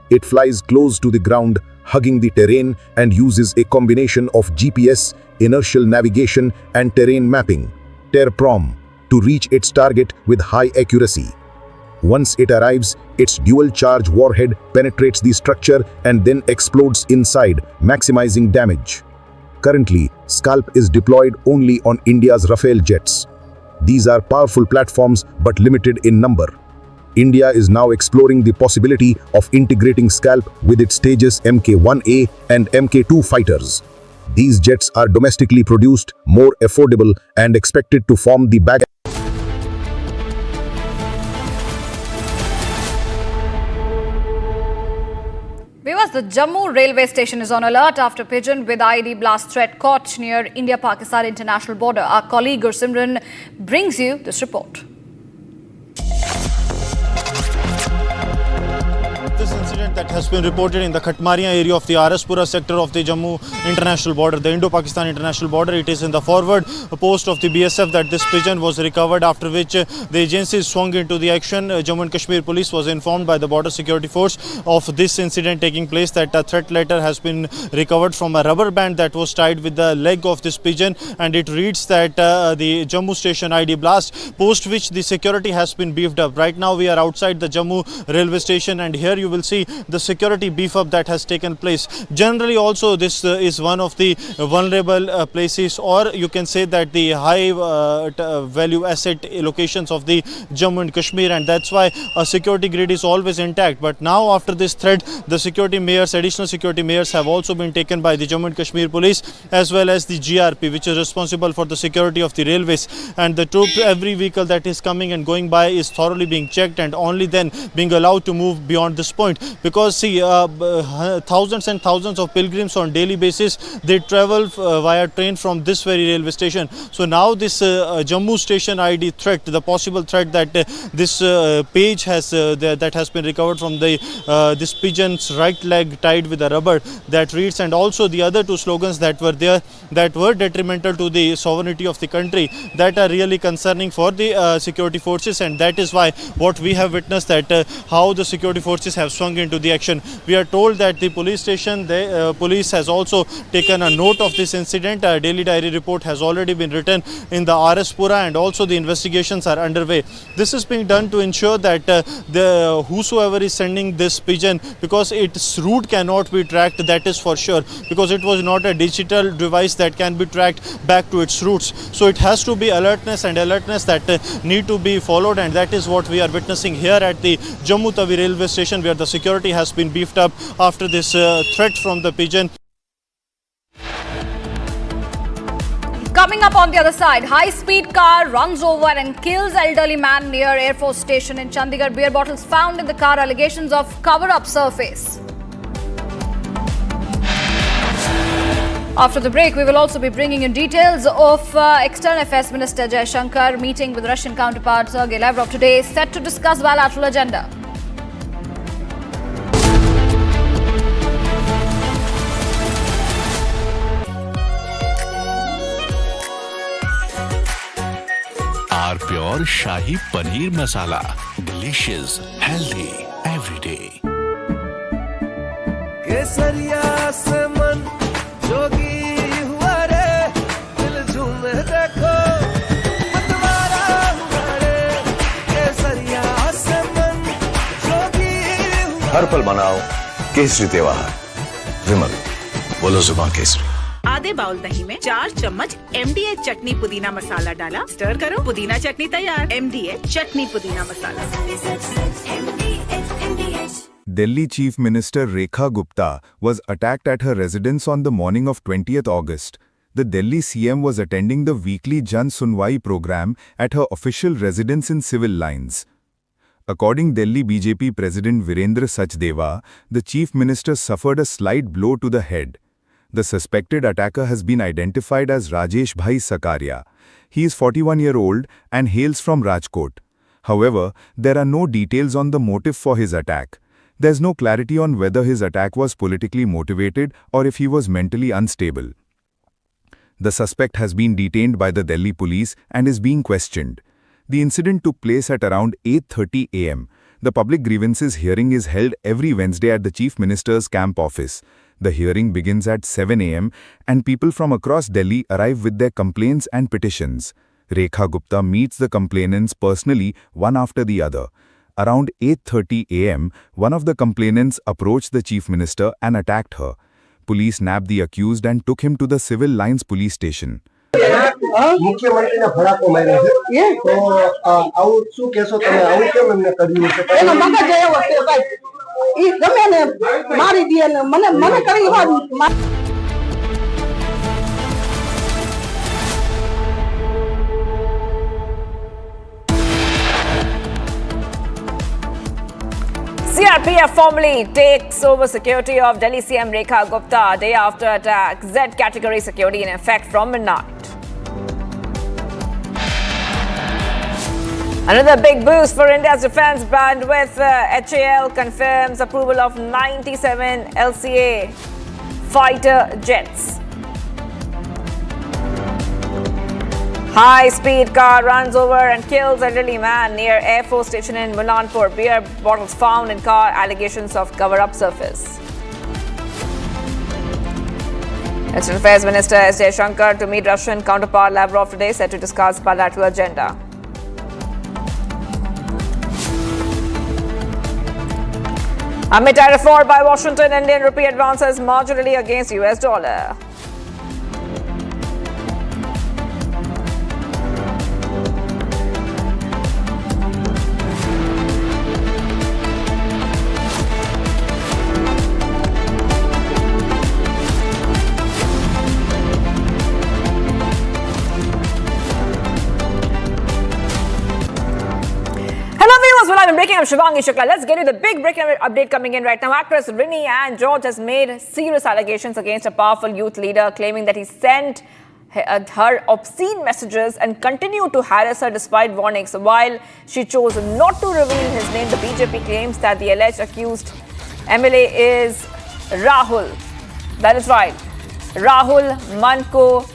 [SPEAKER 6] It flies close to the ground, hugging the terrain, and uses a combination of GPS, inertial navigation, and terrain mapping (TERPROM) to reach its target with high accuracy. Once it arrives, its dual-charge warhead penetrates the structure and then explodes inside, maximizing damage. Currently, Scalp is deployed only on India's Rafale jets. These are powerful platforms but limited in number. India is now exploring the possibility of integrating Scalp with its Tejas Mk-1A and Mk-2 fighters. These jets are domestically produced, more affordable, and expected to form the backbone.
[SPEAKER 1] Viewers, the Jammu railway station is on alert after pigeon with IED blast threat caught near India-Pakistan international border. Our colleague Gursimran brings you this report.
[SPEAKER 12] This incident
[SPEAKER 3] that has been reported in the Khatmaria area of the Hoshiarpur sector of the Jammu international border, the Indo-Pakistan international border. It is in the forward post of the BSF that this pigeon was recovered, after which the agency swung into the action. Jammu and Kashmir police was informed by the border security force of this incident taking place, that a threat letter has been recovered from a rubber band that was tied with the leg of this pigeon, and it reads that the Jammu station ID blast, post which the security has been beefed up. Right now we are outside the Jammu railway station, and here you will see the security beef up that has taken place. Generally also this is one of the vulnerable places, or you can say that the high value asset locations of the Jammu and Kashmir, and that's why a security grid is always intact. But now after this threat, the security mayors, additional security mayors have also been taken by the Jammu and Kashmir police, as well as the GRP, which is responsible for the security of the railways, and the troop, every vehicle that is coming and going by is thoroughly being checked, and only then being allowed to move beyond this point. Because see, thousands and thousands of pilgrims on daily basis, they travel via train from this very railway station. So now this Jammu station ID threat, the possible threat that this page has that has been recovered from the this pigeon's right leg tied with a rubber that reads, and also the other two slogans that were there that were detrimental to the sovereignty of the country, that are really concerning for the security forces. And that is why what we have witnessed, that how the security forces have swung into the action. We are told that the police station, the police has also taken a note of this incident. A daily diary report has already been written in the Hoshiarpur, and also the investigations are underway. This is being done to ensure that the whosoever is sending this pigeon, because its route cannot be tracked, that is for sure, because it was not a digital device that can be tracked back to its roots. So it has to be alertness that need to be followed, and that is what we are witnessing here at the Jammu Tawi railway station, where the security has been beefed up after this threat from the pigeon.
[SPEAKER 1] Coming up on the other side, high-speed car runs over and kills elderly man near Air Force Station in Chandigarh. Beer bottles found in the car, allegations of cover-up surface. After the break, we will also be bringing in details of External Affairs Minister Jaishankar meeting with Russian counterpart Sergei Lavrov today, set to discuss bilateral agenda.
[SPEAKER 5] Our pure Shahi Paneer Masala. Delicious, healthy, every day.
[SPEAKER 18] केसरिया से मन जोगी हुआ रे, दिल झूमे देखो मतवारा हुआ रे, केसरिया से मन जोगी हुआ।
[SPEAKER 28] हर पल मनाओ केसरी त्योहार। विमल, बोलो जुबान केसरी।
[SPEAKER 8] आधे बाउल दही में 4 चम्मच MDH चटनी पुदीना मसाला डाला, स्टर करो, पुदीना चटनी तैयार। MDH चटनी पुदीना मसाला।
[SPEAKER 25] Delhi Chief Minister Rekha Gupta was attacked at her residence on the morning of 20th August. The Delhi CM was attending the weekly Jan Sunwai program at her official residence in Civil Lines. According Delhi BJP President Virendra Sachdeva, the Chief Minister suffered a slight blow to the head. The suspected attacker has been identified as Rajesh Bhai Sakaria. He is 41-year-old and hails from Rajkot. However, there are no details on the motive for his attack. There's no clarity on whether his attack was politically motivated or if he was mentally unstable. The suspect has been detained by the Delhi police and is being questioned. The incident took place at around 8:30 am. The public grievances hearing is held every Wednesday at the Chief Minister's camp office. The hearing begins at 7 am and people from across Delhi arrive with their complaints and petitions. Rekha Gupta meets the complainants personally one after the other. Around 8:30 am, one of the complainants approached the Chief Minister and attacked her. Police nabbed the accused and took him to the Civil Lines police station.
[SPEAKER 26] મુખ્યમંત્રીના ભડાકો માર્યા છે તો આવું શું કહેશો તમે? આવું કેમ એમને કર્યું છે? એનો મગજ એવો છે ભાઈ, ઈ ગમે ને મારી દે ને મને કરી વાત.
[SPEAKER 9] CRPF formally takes over security of Delhi CM Rekha Gupta day after attack. Z category security in effect from midnight. Another big boost for India's defense bandwidth. HAL confirms approval of 97 LCA fighter jets. High-speed car runs over and kills elderly man near Air Force station in Mullanpur. Beer bottles found in car, allegations of cover-up surface. External Affairs Minister S. Jaishankar to meet Russian counterpart Lavrov today, set to discuss bilateral agenda. Amid tariff war by Washington, Indian rupee advances marginally against US dollar. Well, I've been breaking up Shivangi Shukla. Let's get you the big breaking update coming in right now. Actress Rini and George has made serious allegations against a powerful youth leader, claiming that he sent her obscene messages and continued to harass her despite warnings. While she chose not to reveal his name, the BJP claims that the alleged accused MLA is Rahul. That is right, Rahul Manko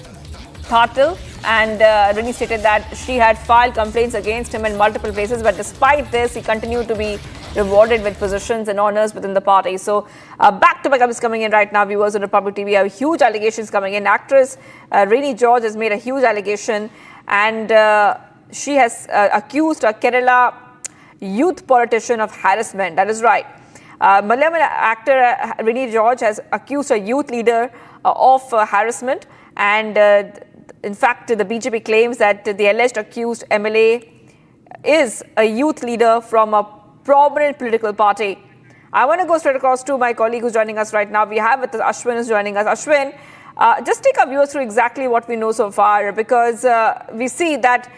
[SPEAKER 9] Patil. And Rini stated that she had filed complaints against him in multiple places, but despite this, he continued to be rewarded with positions and honors within the party. So, back-to-back updates coming in right now, viewers on Republic TV. Have huge allegations coming in. Actress Rini George has made a huge allegation, and she has accused a Kerala youth politician of harassment. That is right. Malayalam actor Rini George has accused a youth leader of harassment, and in fact, the BJP claims that the alleged accused MLA is a youth leader from a prominent political party. I want to go straight across to my colleague who's joining us right now. We have with us Ashwin who's joining us. Ashwin, just take our viewers through exactly what we know so far, because we see that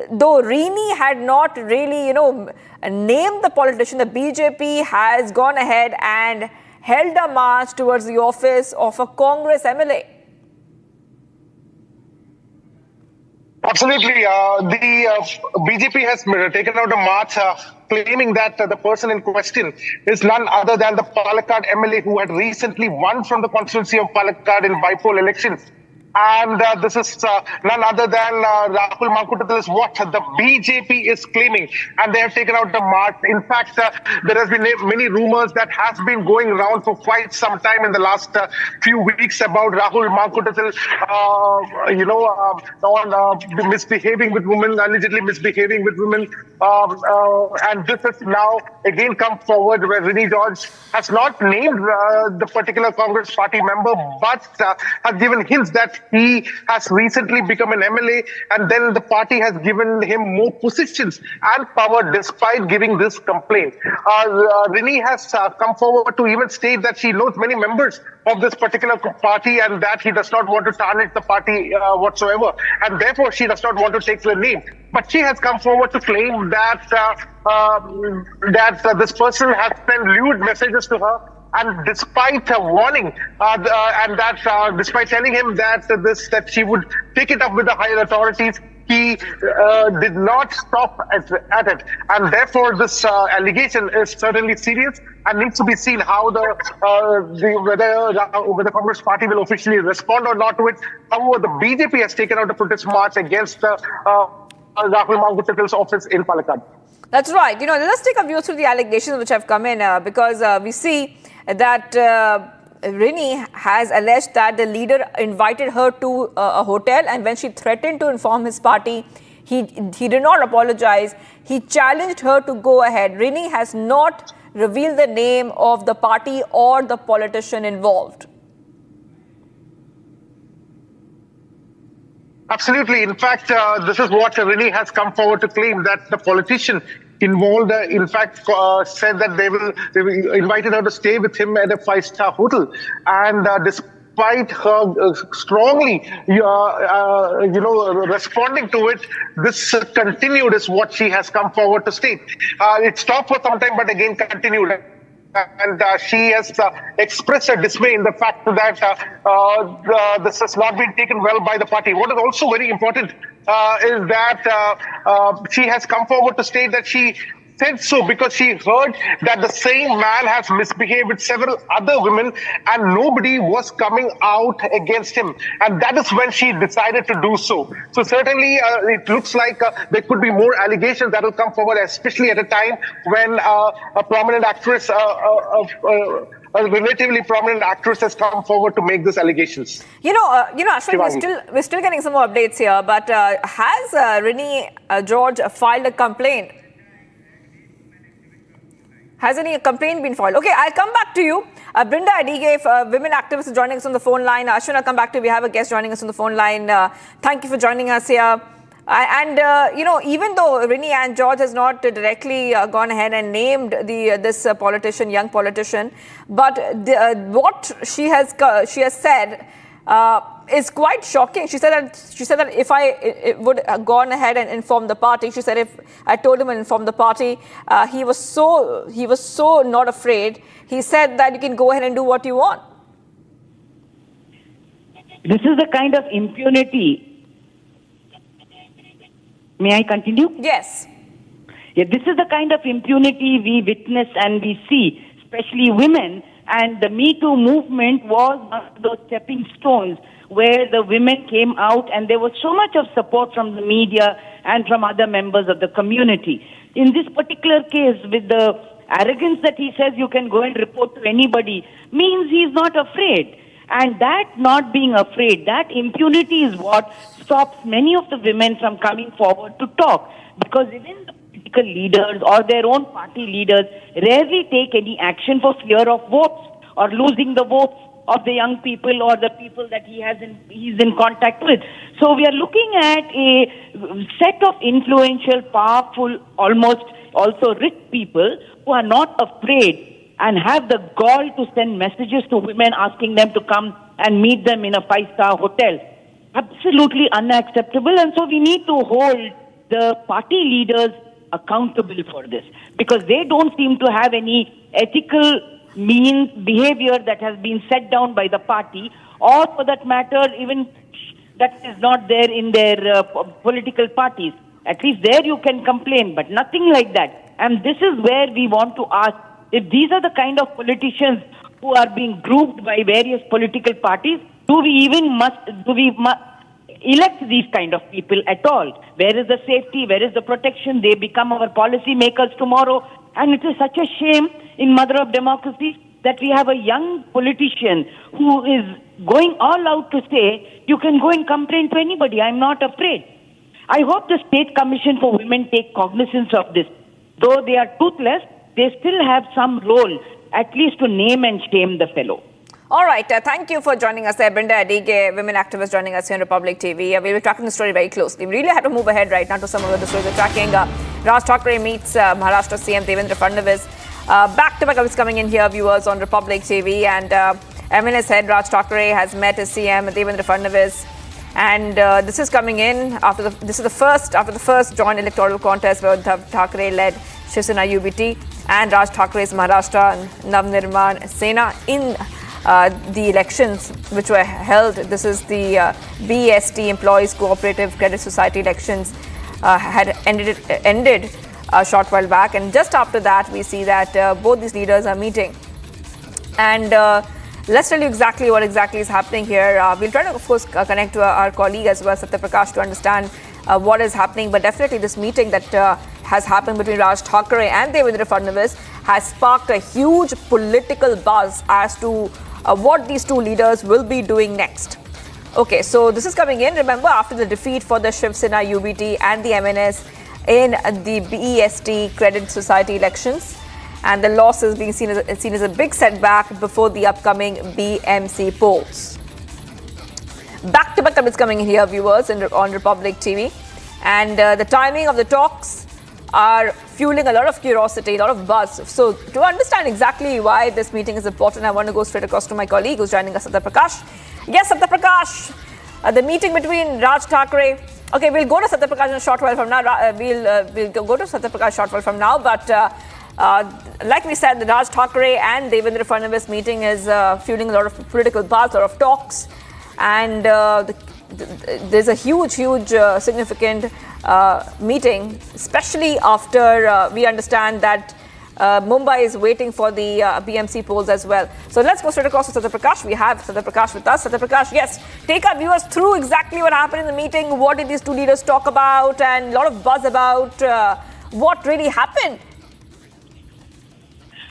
[SPEAKER 9] though Rini had not really, named the politician, the BJP has gone ahead and held a march towards the office of a Congress MLA.
[SPEAKER 2] Absolutely. The BJP has taken out a march claiming that the person in question is none other than the Palakkad MLA who had recently won from the constituency of Palakkad in by-poll elections. And this is none other than Rahul Mankuttathil is what the BJP is claiming. And they have taken out the march. In fact, there has been many rumors that has been going around for quite some time in the last few weeks about Rahul Mankuttathil, misbehaving with women, allegedly misbehaving with women. And this has now again come forward where Rini George has not named the particular Congress party member, but has given hints that he has recently become an MLA, and then the party has given him more positions and power despite giving this complaint. Rini has come forward to even state that she knows many members of this particular party and that he does not want to tarnish the party whatsoever, and therefore she does not want to take the name. But she has come forward to claim that this person has sent lewd messages to her, and despite a warning, despite telling him that she would take it up with the higher authorities, he did not stop at it, and therefore this allegation is certainly serious and needs to be seen how whether the Congress party will officially respond or not to it. However, the BJP has taken out a protest march against Rahul Mankuttathil's office in Palakkad.
[SPEAKER 9] That's right. Let's take a view through the allegations which have come in because we see that Rini has alleged that the leader invited her to a hotel, and when she threatened to inform his party, he did not apologize. He challenged her to go ahead. Rini has not revealed the name of the party or the politician involved.
[SPEAKER 2] Absolutely. In fact, this is what Rini has come forward to claim, that the politician involved, in fact, said that they invited her to stay with him at a 5-star hotel. And despite her strongly, responding to it, this continued is what she has come forward to state. It stopped for some time, but again continued. And she has expressed her dismay in the fact that this has not been taken well by the party. What is also very important is that she has come forward to state that she said so because she heard that the same man has misbehaved with several other women and nobody was coming out against him. And that is when she decided to do so. So certainly it looks like there could be more allegations that will come forward, especially at a time when a prominent actress, a relatively prominent actress has come forward to make these allegations.
[SPEAKER 9] Ashwin, we're still getting some more updates here, but has Rini George filed a complaint? Has any complaint been filed? Okay, I'll come back to you. Brinda Adige, women activists, joining us on the phone line. Ashwin, I'll come back to you. We have a guest joining us on the phone line. Thank you for joining us here. Even though Rini Ann George has not directly gone ahead and named this politician, young politician, but what she has said is quite shocking. She said that if I would have gone ahead and informed the party, she said if I told him and informed the party, he was so not afraid. He said that you can go ahead and do what you want.
[SPEAKER 4] This is the kind of impunity. May I continue?
[SPEAKER 9] Yes.
[SPEAKER 4] Yeah, this is the kind of impunity we witness and we see, especially women. And the Me Too movement was one of those stepping stones where the women came out and there was so much of support from the media and from other members of the community. In this particular case, with the arrogance that he says you can go and report to anybody, means he's not afraid. And that not being afraid, that impunity is what stops many of the women from coming forward to talk. Because even the political leaders or their own party leaders rarely take any action for fear of votes or losing the votes of the young people or the people that he's in contact with. So we are looking at a set of influential, powerful, almost also rich people who are not afraid and have the gall to send messages to women asking them to come and meet them in a 5-star hotel. Absolutely unacceptable. And so we need to hold the party leaders accountable for this, because they don't seem to have any ethical behavior that has been set down by the party, or for that matter, even that is not there in their political parties. At least there you can complain, but nothing like that. And this is where we want to ask, if these are the kind of politicians who are being grouped by various political parties, do we elect these kind of people at all? Where is the safety? Where is the protection? They become our policy makers tomorrow. And it is such a shame in Mother of Democracy that we have a young politician who is going all out to say, you can go and complain to anybody. I'm not afraid. I hope the State Commission for Women take cognizance of this. Though they are toothless, they still have some role, at least to name and shame the fellow.
[SPEAKER 9] All right. Thank you for joining us there. Brinda Adige, women activist, joining us here on Republic TV. We'll be tracking the story very closely. We really have to move ahead right now to some of the stories we're tracking. Raj Thackeray meets Maharashtra CM Devendra Fadnavis. Back-to-back is coming in here, viewers, on Republic TV. And MNS head Raj Thackeray has met his CM Devendra Fadnavis. And this is coming in after the first joint electoral contest where Thackeray led Shiv Sena UBT and Raj Thackeray's Maharashtra Navnirman Sena in the elections which were held. This is the BEST Employees Cooperative Credit Society elections had ended a short while back, and just after that we see that both these leaders are meeting. And let's tell you exactly what is happening here. We'll try to, of course, connect to our colleague as well, Satya Prakash, to understand what is happening. But definitely this meeting that has happened between Raj Thackeray and Devendra Fadnavis has sparked a huge political buzz as to what these two leaders will be doing next. Okay, so this is coming in, remember, after the defeat for the Shiv Sena UBT and the MNS in the BEST Credit Society elections. And the loss is being seen as a big setback before the upcoming BMC polls. Back-to-back updates coming in here, viewers, on Republic TV. And the timing of the talks are fueling a lot of curiosity, a lot of buzz. So to understand exactly why this meeting is important, I want to go straight across to my colleague who's joining us, Satya Prakash. Yes, Satya Prakash, the meeting between Raj Thackeray. Okay, we'll go to Satya Prakash in a short while from now. We'll go to Satya Prakash short while from now. But like we said, the Raj Thackeray and Devendra Fadnavis meeting is fueling a lot of political buzz, a lot of talks. And there's a huge significant meeting, especially after we understand that Mumbai is waiting for the BMC polls as well. So let's go straight across to Satya Prakash. We have Satya Prakash with us. Satya Prakash, yes, take our viewers through exactly what happened in the meeting. What did these two leaders talk about, and a lot of buzz about what really happened?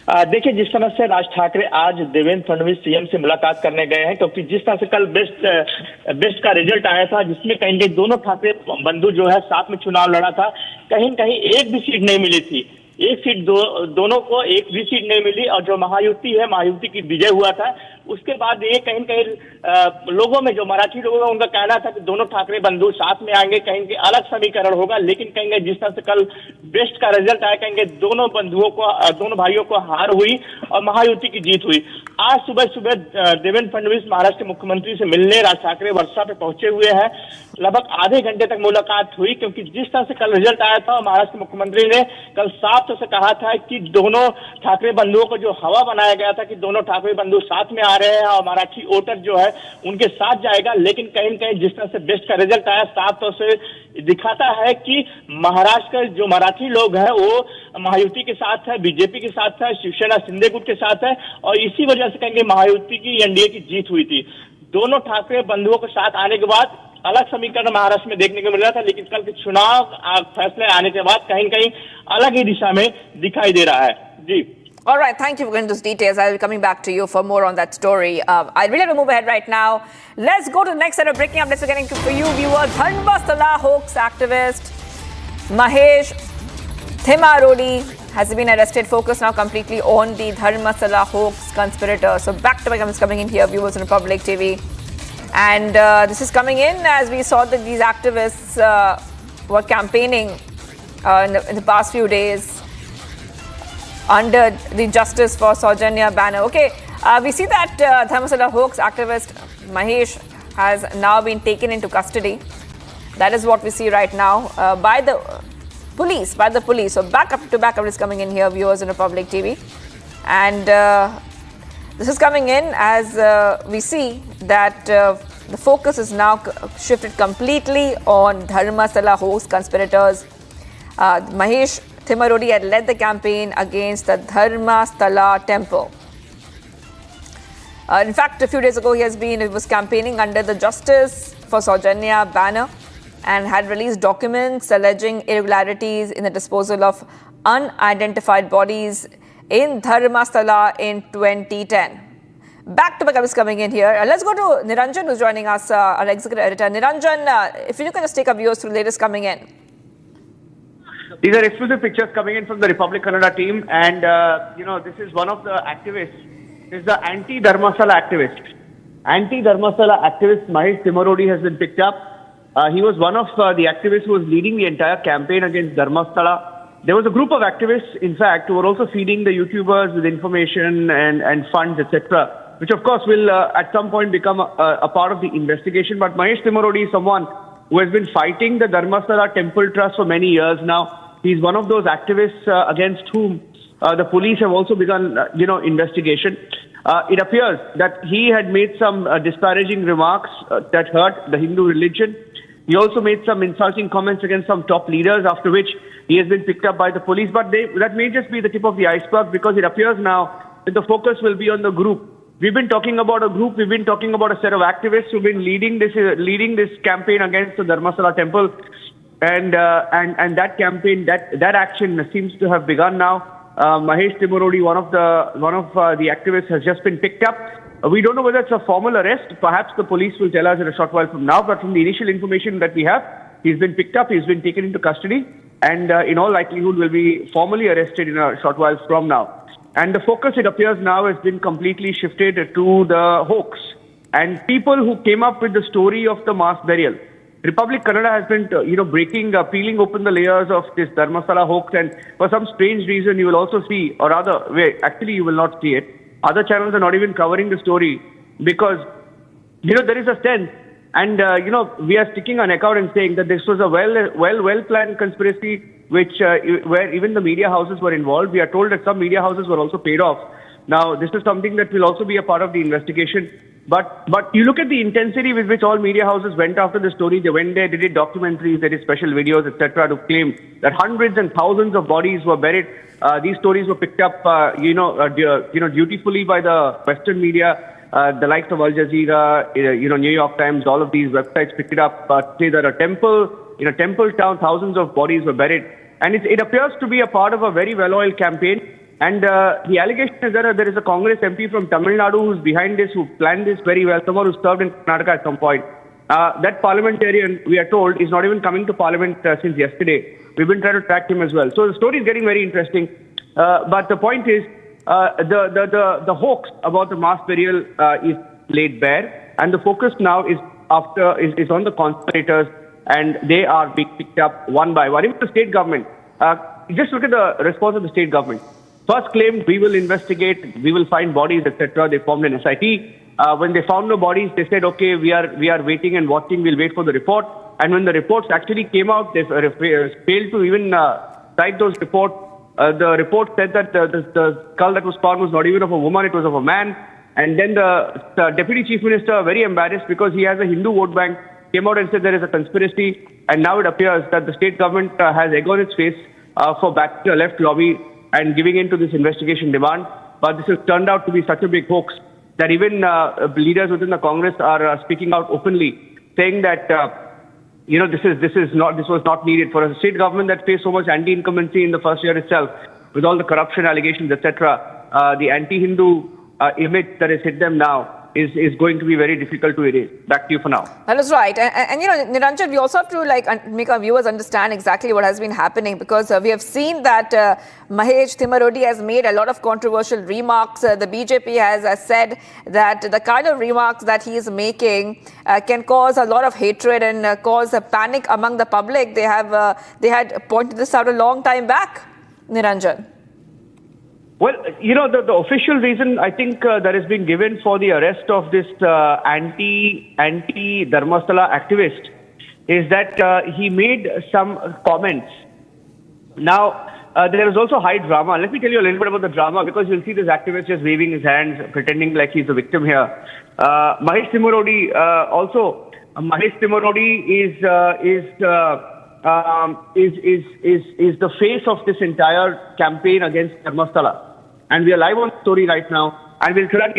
[SPEAKER 7] देखिए, जिस तरह से राज ठाकरे आज Devendra Fadnavis CM से मुलाकात करने गए हैं, क्योंकि जिस तरह से कल बेस्ट का रिजल्ट आया था, जिसमें कहीं कहीं दोनों ठाकरे बंधु जो है साथ में चुनाव लड़ा था, कहीं कहीं एक भी सीट नहीं मिली थी। एक सीट दोनों को एक भी सीट नहीं मिली, और जो महायुति है, महायुति की विजय हुआ था। उसके बाद ये कहीं कहीं लोगों में, जो मराठी लोगों में, उनका कहना था कि दोनों ठाकरे बंधु साथ में आएंगे, कहीं कहीं अलग समीकरण होगा। लेकिन कहीं जिस तरह से कल बेस्ट का रिजल्ट आया, कहीं दोनों बंधुओं को, दोनों भाइयों को हार हुई और महायुति की जीत हुई। आज सुबह देवेंद्र फडणवीस महाराष्ट्र के मुख्यमंत्री से मिलने राज ठाकरे वर्षा पे पहुंचे हुए हैं। लगभग आधे घंटे तक मुलाकात हुई, क्योंकि जिस तरह से कल रिजल्ट आया था, महाराष्ट्र के मुख्यमंत्री ने कल साफ तौर से कहा था कि दोनों ठाकरे बंधुओं को जो हवा बनाया गया था कि दोनों ठाकरे बंधु साथ में आ रहे हैं और मराठी वोटर जो है उनके साथ जाएगा। लेकिन कहीं कहीं जिस तरह से बेस्ट का रिजल्ट आया, साफ तौर से दिखाता है कि महाराष्ट्र के जो मराठी लोग हैं वो महायुति के साथ है, बीजेपी के साथ है, शिवसेना शिंदे गुट के साथ है, और इसी वजह से कहेंगे महायुति की, एनडीए की जीत हुई थी। दोनों ठाकरे बंधुओं के साथ आने के बाद अलग समीकरण महाराष्ट्र में देखने को मिल रहा था, लेकिन कल के चुनाव फैसले आने के बाद कहीं कहीं अलग ही दिशा में दिखाई दे रहा है। जी।
[SPEAKER 9] All right, thank you for getting those details. I'll be coming back to you for more on that story. I really have to move ahead right now. Let's go to the next set of breaking updates we're getting for you viewers. Dharmastala hoax activist Mahesh Thimarodi has been arrested. Focus now completely on the Dharmastala hoax conspirator. So back to back is coming in here, viewers on Republic TV. And this is coming in as we saw that these activists were campaigning in the past few days under the Justice for Saujanya banner. Okay, we see that Dharmastala hoax activist Mahesh has now been taken into custody. That is what we see right now by the police. So back up is coming in here, viewers in Republic TV. And this is coming in as we see that the focus is now shifted completely on Dharmastala hoax conspirators. Mahesh Thimarodi had led the campaign against the Dharmastala temple. In fact, a few days ago, he was campaigning under the Justice for Saujanya banner and had released documents alleging irregularities in the disposal of unidentified bodies in Dharmastala in 2010. Back to back is coming in here. Let's go to Niranjan, who's joining us, our executive editor. Niranjan, if you can just take our viewers through the latest coming in.
[SPEAKER 10] These are exclusive pictures coming in from the Republic Kannada team, and this is one of the activists. This is the anti-Dharmastala activist. Anti-Dharmastala activist Mahesh Thimarodi has been picked up. He was one of the activists who was leading the entire campaign against Dharmastala. There was a group of activists, in fact, who were also feeding the YouTubers with information and funds, etc., which of course will at some point become a part of the investigation. But Mahesh Thimarodi is someone who has been fighting the Dharmastala Temple Trust for many years now. He's one of those activists against whom the police have also begun, investigation. It appears that he had made some disparaging remarks that hurt the Hindu religion. He also made some insulting comments against some top leaders, after which he has been picked up by the police. But that may just be the tip of the iceberg, because it appears now that the focus will be on the group. We've been talking about a group. We've been talking about a set of activists who've been leading this campaign against the Dharmastala temple, and that campaign, that action seems to have begun now. Mahesh Thimarodi, one of the activists, has just been picked up. We don't know whether it's a formal arrest. Perhaps the police will tell us in a short while from now. But from the initial information that we have, he's been picked up. He's been taken into custody, and in all likelihood will be formally arrested in a short while from now. And the focus, it appears now, has been completely shifted to the hoax and people who came up with the story of the mass burial. Republic Kannada has been, peeling open the layers of this Dharmastala hoax, and for some strange reason, you will also see, or rather, actually you will not see it. Other channels are not even covering the story because, there is a sense, and we are sticking our neck out and saying that this was a well-planned conspiracy, where even the media houses were involved. We are told that some media houses were also paid off. Now, this is something that will also be a part of the investigation. But you look at the intensity with which all media houses went after the story. They went there, they did documentaries, they did special videos, etc., to claim that hundreds and thousands of bodies were buried. These stories were picked up, dutifully by the Western media. The likes of Al Jazeera, New York Times, all of these websites picked it up. Say that a temple, in a temple town, thousands of bodies were buried. And it appears to be a part of a very well-oiled campaign. And the allegation is that there is a Congress MP from Tamil Nadu who's behind this, who planned this very well, someone who served in Karnataka at some point. That parliamentarian, we are told, is not even coming to parliament since yesterday. We've been trying to track him as well. So the story is getting very interesting. But the point is, the hoax about the mass burial is laid bare, and the focus now is on the conspirators, and they are being picked up one by one. Even the state government. Just look at the response of the state government. First claimed, we will investigate, we will find bodies, etc. They formed an SIT. When they found no bodies, they said, okay, we are waiting and watching. We'll wait for the report. And when the reports actually came out, they failed to even cite those reports. The report said that the skull that was found was not even of a woman, it was of a man. And then the Deputy Chief Minister, very embarrassed because he has a Hindu vote bank, came out and said there is a conspiracy. And now it appears that the state government has egg on its face for back to left lobby and giving in to this investigation demand. But this has turned out to be such a big hoax that even leaders within the Congress are speaking out openly, saying that this was not needed for a state government that faced so much anti-incumbency in the first year itself, with all the corruption allegations, etc. The anti-Hindu image that has hit them now is going to be very difficult to erase. Back to you for now.
[SPEAKER 9] That is right. And Niranjan, we also have to make our viewers understand exactly what has been happening, because we have seen that Mahesh Timmarodi has made a lot of controversial remarks. The BJP has said that the kind of remarks that he is making can cause a lot of hatred and cause a panic among the public. They had pointed this out a long time back, Niranjan.
[SPEAKER 10] Well, the official reason I think that has been given for the arrest of this anti-Dharmastala activist is that he made some comments. Now, there is also high drama. Let me tell you a little bit about the drama, because you'll see this activist just waving his hands, pretending like he's the victim here. Mahesh Timmarodi is the face of this entire campaign against Dharmastala. And we are live on story right now. And we'll try to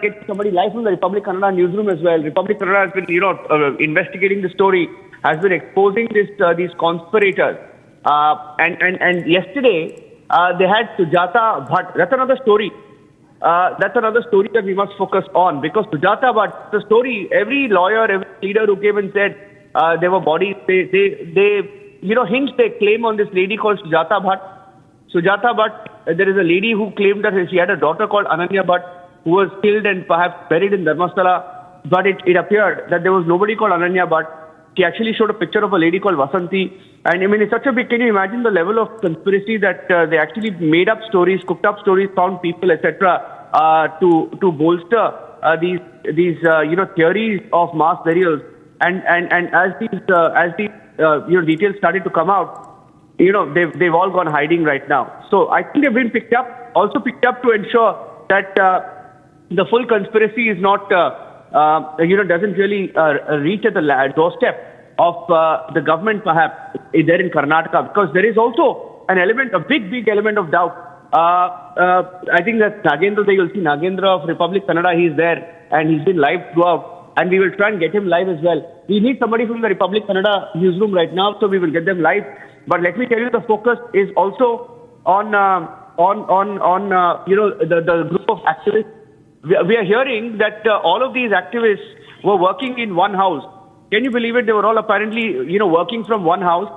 [SPEAKER 10] get somebody live from the Republic Kannada newsroom as well. Republic Kannada has been, investigating the story, has been exposing these conspirators. And yesterday, they had Sujata Bhatt. That's another story. That's another story that we must focus on, because Sujata Bhatt, the story, every lawyer, every leader who came and said there were bodies, they hinged their claim on this lady called Sujata Bhatt. Sujata Bhatt, there is a lady who claimed that she had a daughter called Ananya Bhatt who was killed and perhaps buried in Dharmasthala. But it appeared that there was nobody called Ananya Bhatt. She actually showed a picture of a lady called Vasanti. And I mean, it's such a big, can you imagine the level of conspiracy that they actually made up stories, cooked up stories, found people, etc. To bolster these theories of mass burials. And as these details started to come out, they've all gone hiding right now. So I think they've been picked up to ensure that the full conspiracy is not, doesn't really reach at the doorstep of the government, perhaps there in Karnataka, because there is also a big element of doubt. I think that Nagendra, you'll see Nagendra of Republic Kannada, he's there and he's been live throughout, and we will try and get him live as well. We need somebody from the Republic Kannada newsroom right now, so we will get them live. But let me tell you, the focus is also on the group of activists. We are hearing that all of these activists were working in one house. Can you believe it? They were all apparently, working from one house,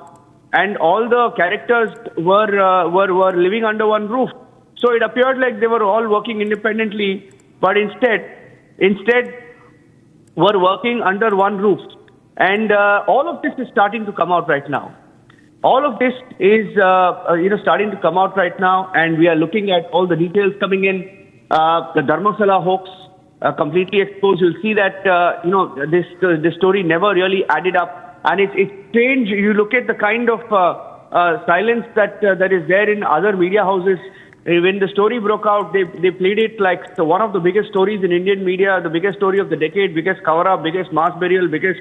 [SPEAKER 10] and all the characters were living under one roof. So it appeared like they were all working independently, but instead were working under one roof. And all of this is starting to come out right now. All of this is, starting to come out right now, and we are looking at all the details coming in. The Dharmastala hoax completely exposed. You'll see that, this story never really added up. And it's strange. You look at the kind of silence that is there in other media houses. When the story broke out, they played it like one of the biggest stories in Indian media, the biggest story of the decade, biggest cover-up, biggest mass burial, biggest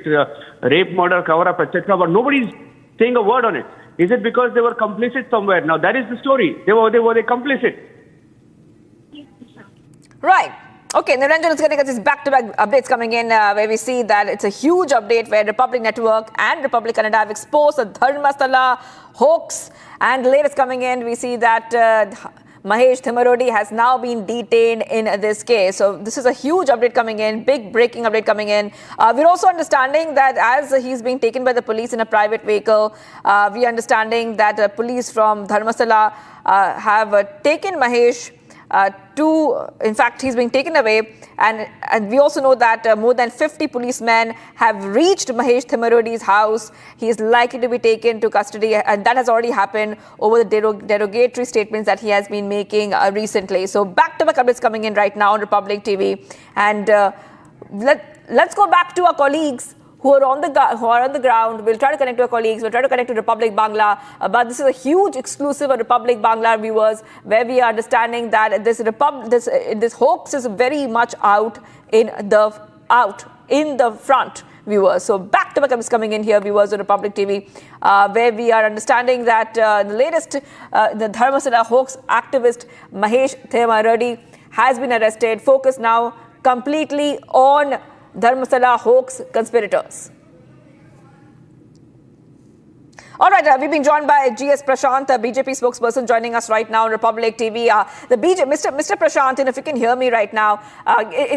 [SPEAKER 10] rape, murder, cover-up, etc. But nobody's saying a word on it. Is it because they were complicit somewhere? Now that is the story. They were complicit.
[SPEAKER 9] Right. Okay, Niranjan is going to get these back-to-back updates coming in where we see that it's a huge update where Republic Network and Republic Canada have exposed the Dharmastala hoax. And the latest coming in, we see that Mahesh Thimarodi has now been detained in this case. So this is a huge update coming in, big breaking update coming in. We're also understanding that as he's being taken by the police in a private vehicle, we're understanding that police from Dharmastala have taken Mahesh in fact, he's being taken away. And we also know that more than 50 policemen have reached Mahesh Thimarodi's house. He is likely to be taken to custody, and that has already happened over the derogatory statements that he has been making recently. So back-to-back updates coming in right now on Republic TV. And let's go back to our colleagues who are on the ground. We'll try to connect to our colleagues. We'll try to connect to Republic Bangla. But this is a huge exclusive of Republic Bangla viewers, where we are understanding that this hoax is very much out in the front, viewers. So back-to-back is coming in here, viewers on Republic TV, where we are understanding that the latest, the Dharmastala hoax activist Mahesh Thimarodi has been arrested. Focus now completely on Dharmastala hoax conspirators. All right, we've been joined by GS Prashant, a BJP spokesperson, joining us right now on Republic TV. Mr. Prashant, if you can hear me right now,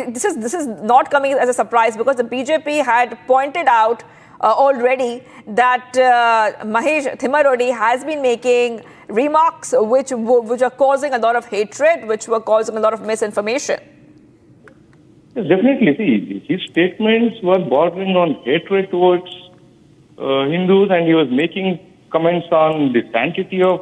[SPEAKER 9] this is not coming as a surprise, because the BJP had pointed out already that Mahesh Thimarodi has been making remarks which are causing a lot of hatred, which were causing a lot of misinformation.
[SPEAKER 11] Yes, definitely. See, his statements were bordering on hatred towards Hindus, and he was making comments on the sanctity of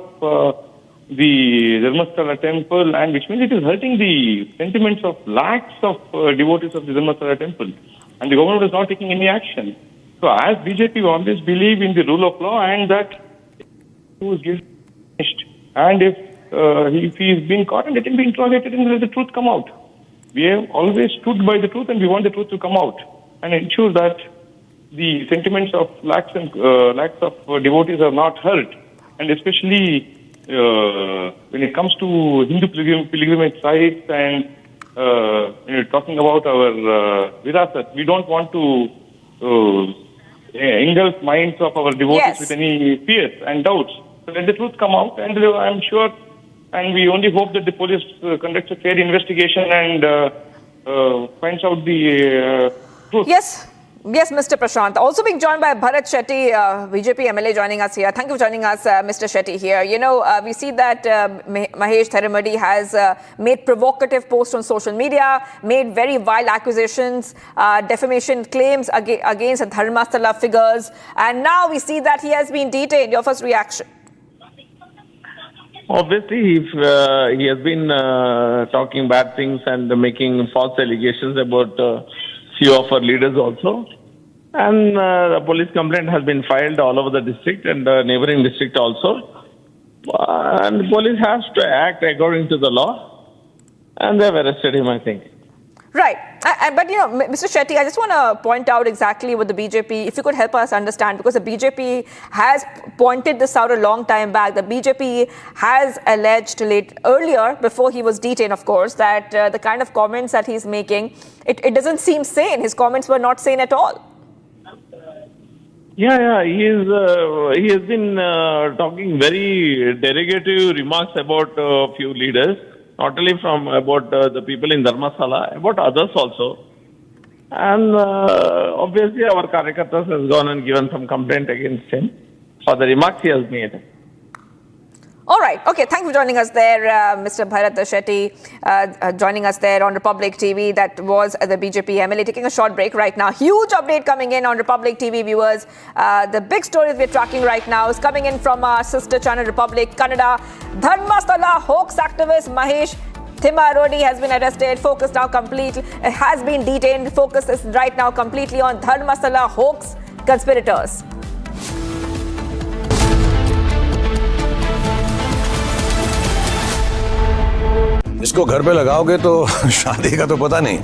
[SPEAKER 11] the Dharmastala temple, and which means it is hurting the sentiments of lakhs of devotees of the Dharmastala temple, and the government is not taking any action. So, as BJP always believe in the rule of law, and that he was guilty, and if he is being caught, and let him be interrogated and let the truth come out. We have always stood by the truth, and we want the truth to come out and ensure that the sentiments of lakhs of devotees are not hurt. And especially when it comes to Hindu pilgrimage sites and talking about our virasat, we don't want to engulf minds of our devotees with any fears and doubts. So let the truth come out, and I'm sure. And we only hope that the police conducts a fair investigation and finds out the truth.
[SPEAKER 9] Yes, Mr. Prashant. Also being joined by Bharat Shetty, BJP MLA, joining us here. Thank you for joining us, Mr. Shetty here. We see that Mahesh Thimarodi has made provocative posts on social media, made very vile accusations, defamation claims against Dharmastala figures, and now we see that he has been detained. Your first reaction?
[SPEAKER 14] Obviously, if he has been talking bad things and making false allegations about few of our leaders also. And a police complaint has been filed all over the district and the neighboring district also. And the police has to act according to the law. And they have arrested him, I think.
[SPEAKER 9] Right. But, Mr. Shetty, I just want to point out exactly what the BJP, if you could help us understand, because the BJP has pointed this out a long time back. The BJP has alleged earlier, before he was detained, of course, that the kind of comments that he's making, it doesn't seem sane. His comments were not sane at all.
[SPEAKER 14] Yeah, he has been talking very derogative remarks about a few leaders. Not only about the people in Dharmastala, about others also. And obviously our Karyakartas has gone and given some complaint against him for the remarks he has made.
[SPEAKER 9] All right. Okay. Thank you for joining us there, Mr. Bharat Shetty, joining us there on Republic TV. That was the BJP MLA. Taking a short break right now. Huge update coming in on Republic TV, viewers. The big story we're tracking right now is coming in from our sister channel, Republic Canada. Dharmastala hoax activist Mahesh Thimarodi has been arrested. Focus now has been detained. Focus is right now completely on Dharmastala hoax conspirators.
[SPEAKER 28] इसको घर पे लगाओगे तो शादी का तो पता नहीं,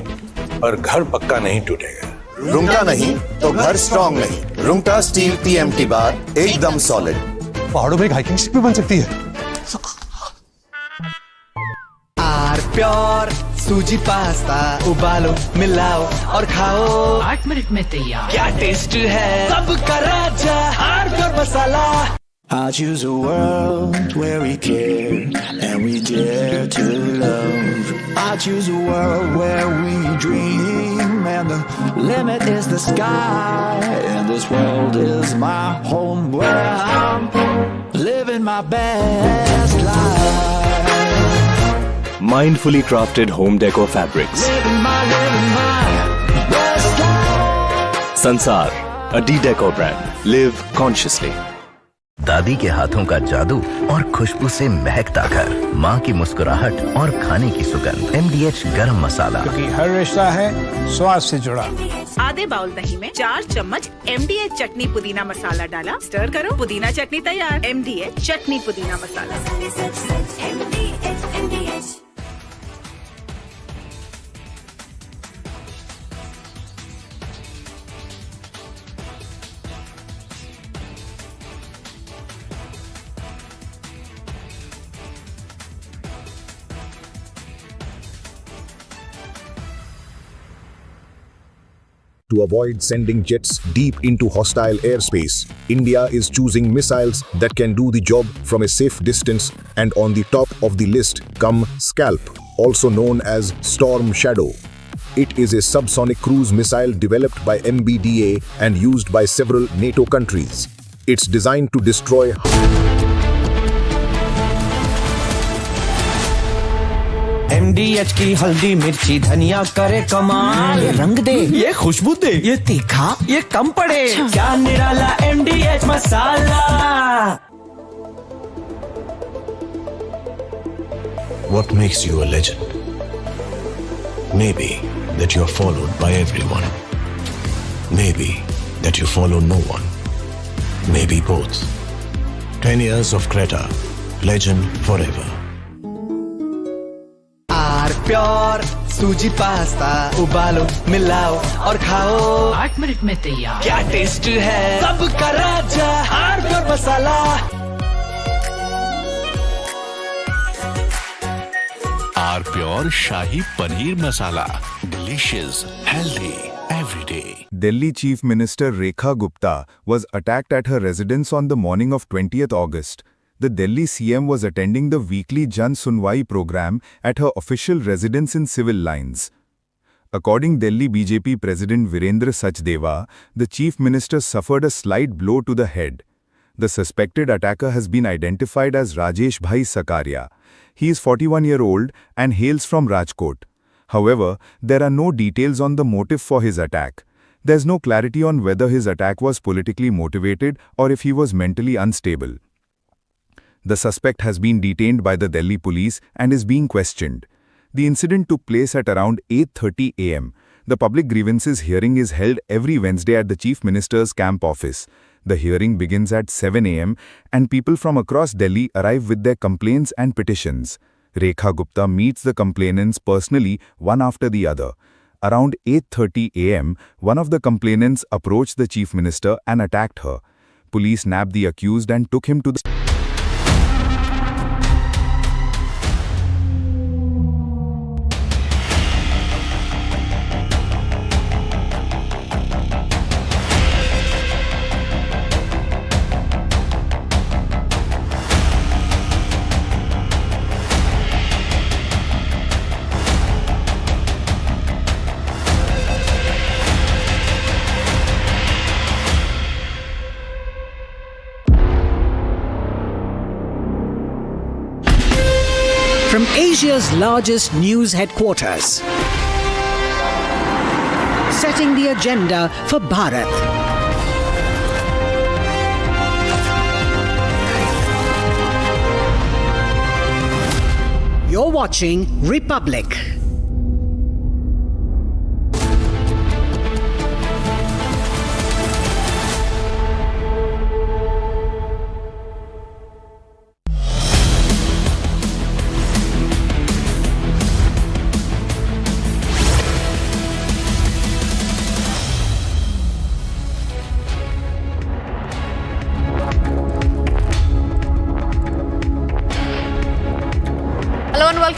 [SPEAKER 28] पर घर पक्का नहीं टूटेगा।
[SPEAKER 13] रुंगटा नहीं तो घर स्ट्रॉन्ग नहीं। रुंगटा स्टील TMT बार एकदम सॉलिड।
[SPEAKER 28] पहाड़ों में एक हाइकिंग स्टिक भी बन सकती है।
[SPEAKER 18] आर प्योर सूजी पास्ता उबालो मिलाओ और खाओ 8 मिनट में तैयार। क्या टेस्ट है सबका राजा R pure masala.
[SPEAKER 15] I choose a world where we care and we dare to love. I choose a world where we dream and the limit is the sky. And this world is my home where I'm living my best life.
[SPEAKER 16] Mindfully crafted home decor fabrics.
[SPEAKER 15] Living my best life.
[SPEAKER 16] Sansar, a D-Decor brand. Live consciously.
[SPEAKER 23] दादी के हाथों का जादू और खुशबू से महकता घर, माँ की मुस्कुराहट और खाने की सुगंध। MDH गरम मसाला,
[SPEAKER 17] क्योंकि हर रिश्ता है स्वाद से जुड़ा।
[SPEAKER 20] आधे बाउल दही में 4 चम्मच MDH चटनी पुदीना मसाला डाला, स्टर करो, पुदीना चटनी तैयार। MDH चटनी पुदीना मसाला।
[SPEAKER 6] To avoid sending jets deep into hostile airspace, India is choosing missiles that can do the job from a safe distance, and on the top of the list come Scalp, also known as Storm Shadow. It is a subsonic cruise missile developed by MBDA and used by several NATO countries. It's designed to destroy
[SPEAKER 18] MDH की हल्दी मिर्ची धनिया करे कमाल। ये रंग दे, ये खुशबू दे, ये तीखा, ये कम पड़े। क्या निराला MDH masala.
[SPEAKER 28] What makes you a legend? Maybe that you're followed by everyone. Maybe that you follow no one. Maybe both. 10 years of Creta. Legend forever.
[SPEAKER 18] R pure सूजी पास्ता उबालो मिलाओ और खाओ 8 मिनट में तैयार। क्या टेस्ट है सबका राजा R pure masala.
[SPEAKER 5] R pure shahi paneer masala, delicious, healthy, everyday.
[SPEAKER 25] Delhi Chief Minister Rekha Gupta was attacked at her residence on the morning of 20th August. The Delhi CM was attending the weekly Jan Sunwai program at her official residence in Civil Lines. According Delhi BJP President Virendra Sachdeva, the Chief Minister suffered a slight blow to the head. The suspected attacker has been identified as Rajesh Bhai Sakaria. He is 41-year-old and hails from Rajkot. However, there are no details on the motive for his attack. There's no clarity on whether his attack was politically motivated or if he was mentally unstable. The suspect has been detained by the Delhi police and is being questioned. The incident took place at around 8:30 am. The public grievances hearing is held every Wednesday at the Chief Minister's camp office. The hearing begins at 7 am and people from across Delhi arrive with their complaints and petitions. Rekha Gupta meets the complainants personally one after the other. Around 8:30 am, one of the complainants approached the Chief Minister and attacked her. Police nabbed the accused and took him to the
[SPEAKER 21] From Asia's largest news headquarters, setting the agenda for Bharat. You're watching Republic.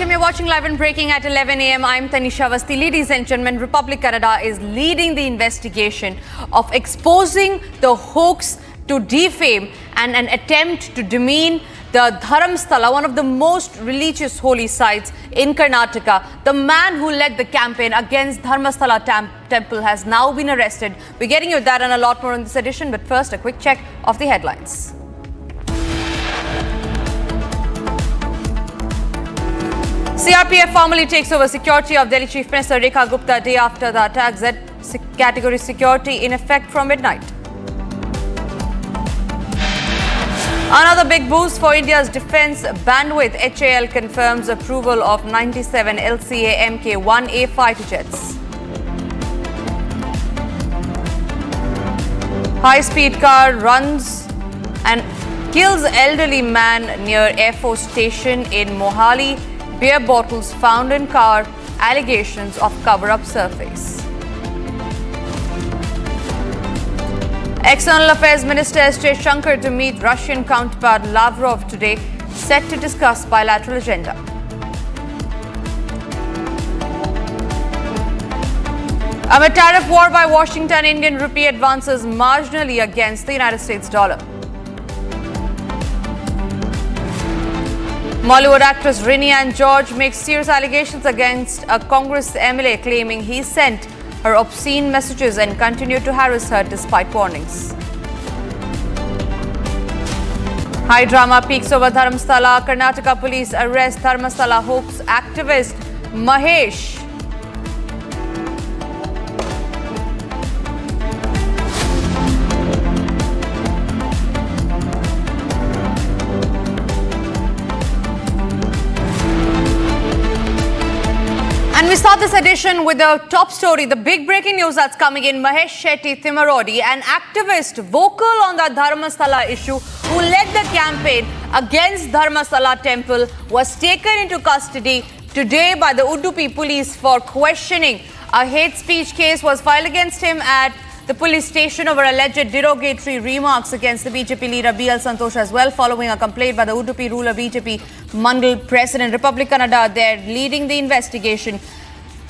[SPEAKER 9] welcome. You're watching Live and Breaking at 11 a.m. I'm Tanisha Vasti. Ladies and gentlemen, Republic Canada is leading the investigation of exposing the hoax to defame and an attempt to demean the Dharmastala, one of the most religious holy sites in Karnataka. The man who led the campaign against Dharmastala temple has now been arrested. We're getting you that and a lot more in this edition, but first a quick check of the headlines. CRPF formally takes over security of Delhi Chief Minister Rekha Gupta day after the attack. Z category security in effect from midnight. Another big boost for India's defence bandwidth. HAL confirms approval of 97 LCA Mk-1A fighter jets. High-speed car runs and kills elderly man near Air Force Station in Mohali. Beer bottles found in car, allegations of cover-up surface. External Affairs Minister S. Jaishankar to meet Russian counterpart Lavrov today, set to discuss bilateral agenda. Amid tariff war by Washington, Indian rupee advances marginally against the United States dollar. Bollywood actress Rini and George make serious allegations against a Congress MLA, claiming he sent her obscene messages and continued to harass her despite warnings. High drama peaks over Dharmastala. Karnataka police arrest Dharmastala hoax activist Mahesh. And we start this edition with the top story, the big breaking news that's coming in. Mahesh Shetty Timarodi, an activist vocal on the Dharmastala issue who led the campaign against Dharmastala temple, was taken into custody today by the Udupi police for questioning. A hate speech case was filed against him at the police station over alleged derogatory remarks against the BJP leader B.L. Santosh as well, following a complaint by the Udupi ruler BJP Mandal President. Republic Canada, they're leading the investigation.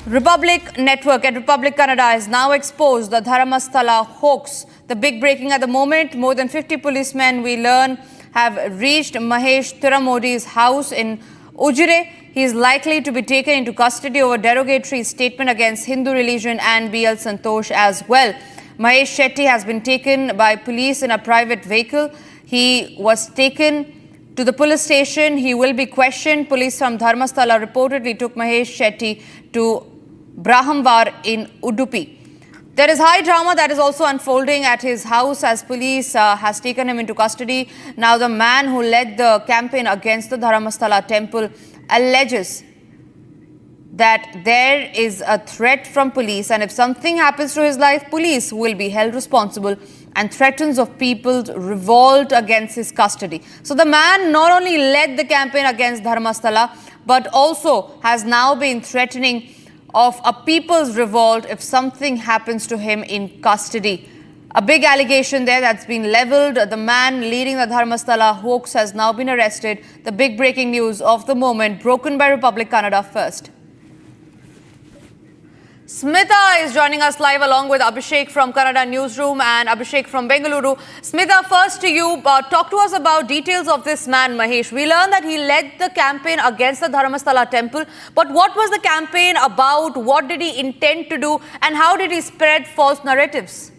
[SPEAKER 9] Republic Network and Republic Canada has now exposed the Dharmastala hoax. The big breaking at the moment, more than 50 policemen, we learn, have reached Mahesh Tiramodi's house in Ujire. He is likely to be taken into custody over derogatory statement against Hindu religion and B.L. Santosh as well. Mahesh Shetty has been taken by police in a private vehicle. He was taken to the police station. He will be questioned. Police from Dharmastala reportedly took Mahesh Shetty to Brahamvar in Udupi. There is high drama that is also unfolding at his house as police has taken him into custody. Now the man who led the campaign against the Dharmastala temple alleges that there is a threat from police, and if something happens to his life, police will be held responsible, and threatens of people's revolt against his custody. So the man not only led the campaign against Dharmastala, but also has now been threatening of a people's revolt if something happens to him in custody. A big allegation there that's been leveled. The man leading the Dharmastala hoax has now been arrested. The big breaking news of the moment, broken by Republic Canada first. Smita is joining us live along with Abhishek from Kannada Newsroom and Abhishek from Bengaluru. Smita, first to you, talk to us about details of this man, Mahesh. We learned that he led the campaign against the Dharmastala temple. But what was the campaign about? What did he intend to do? And how did he spread false narratives?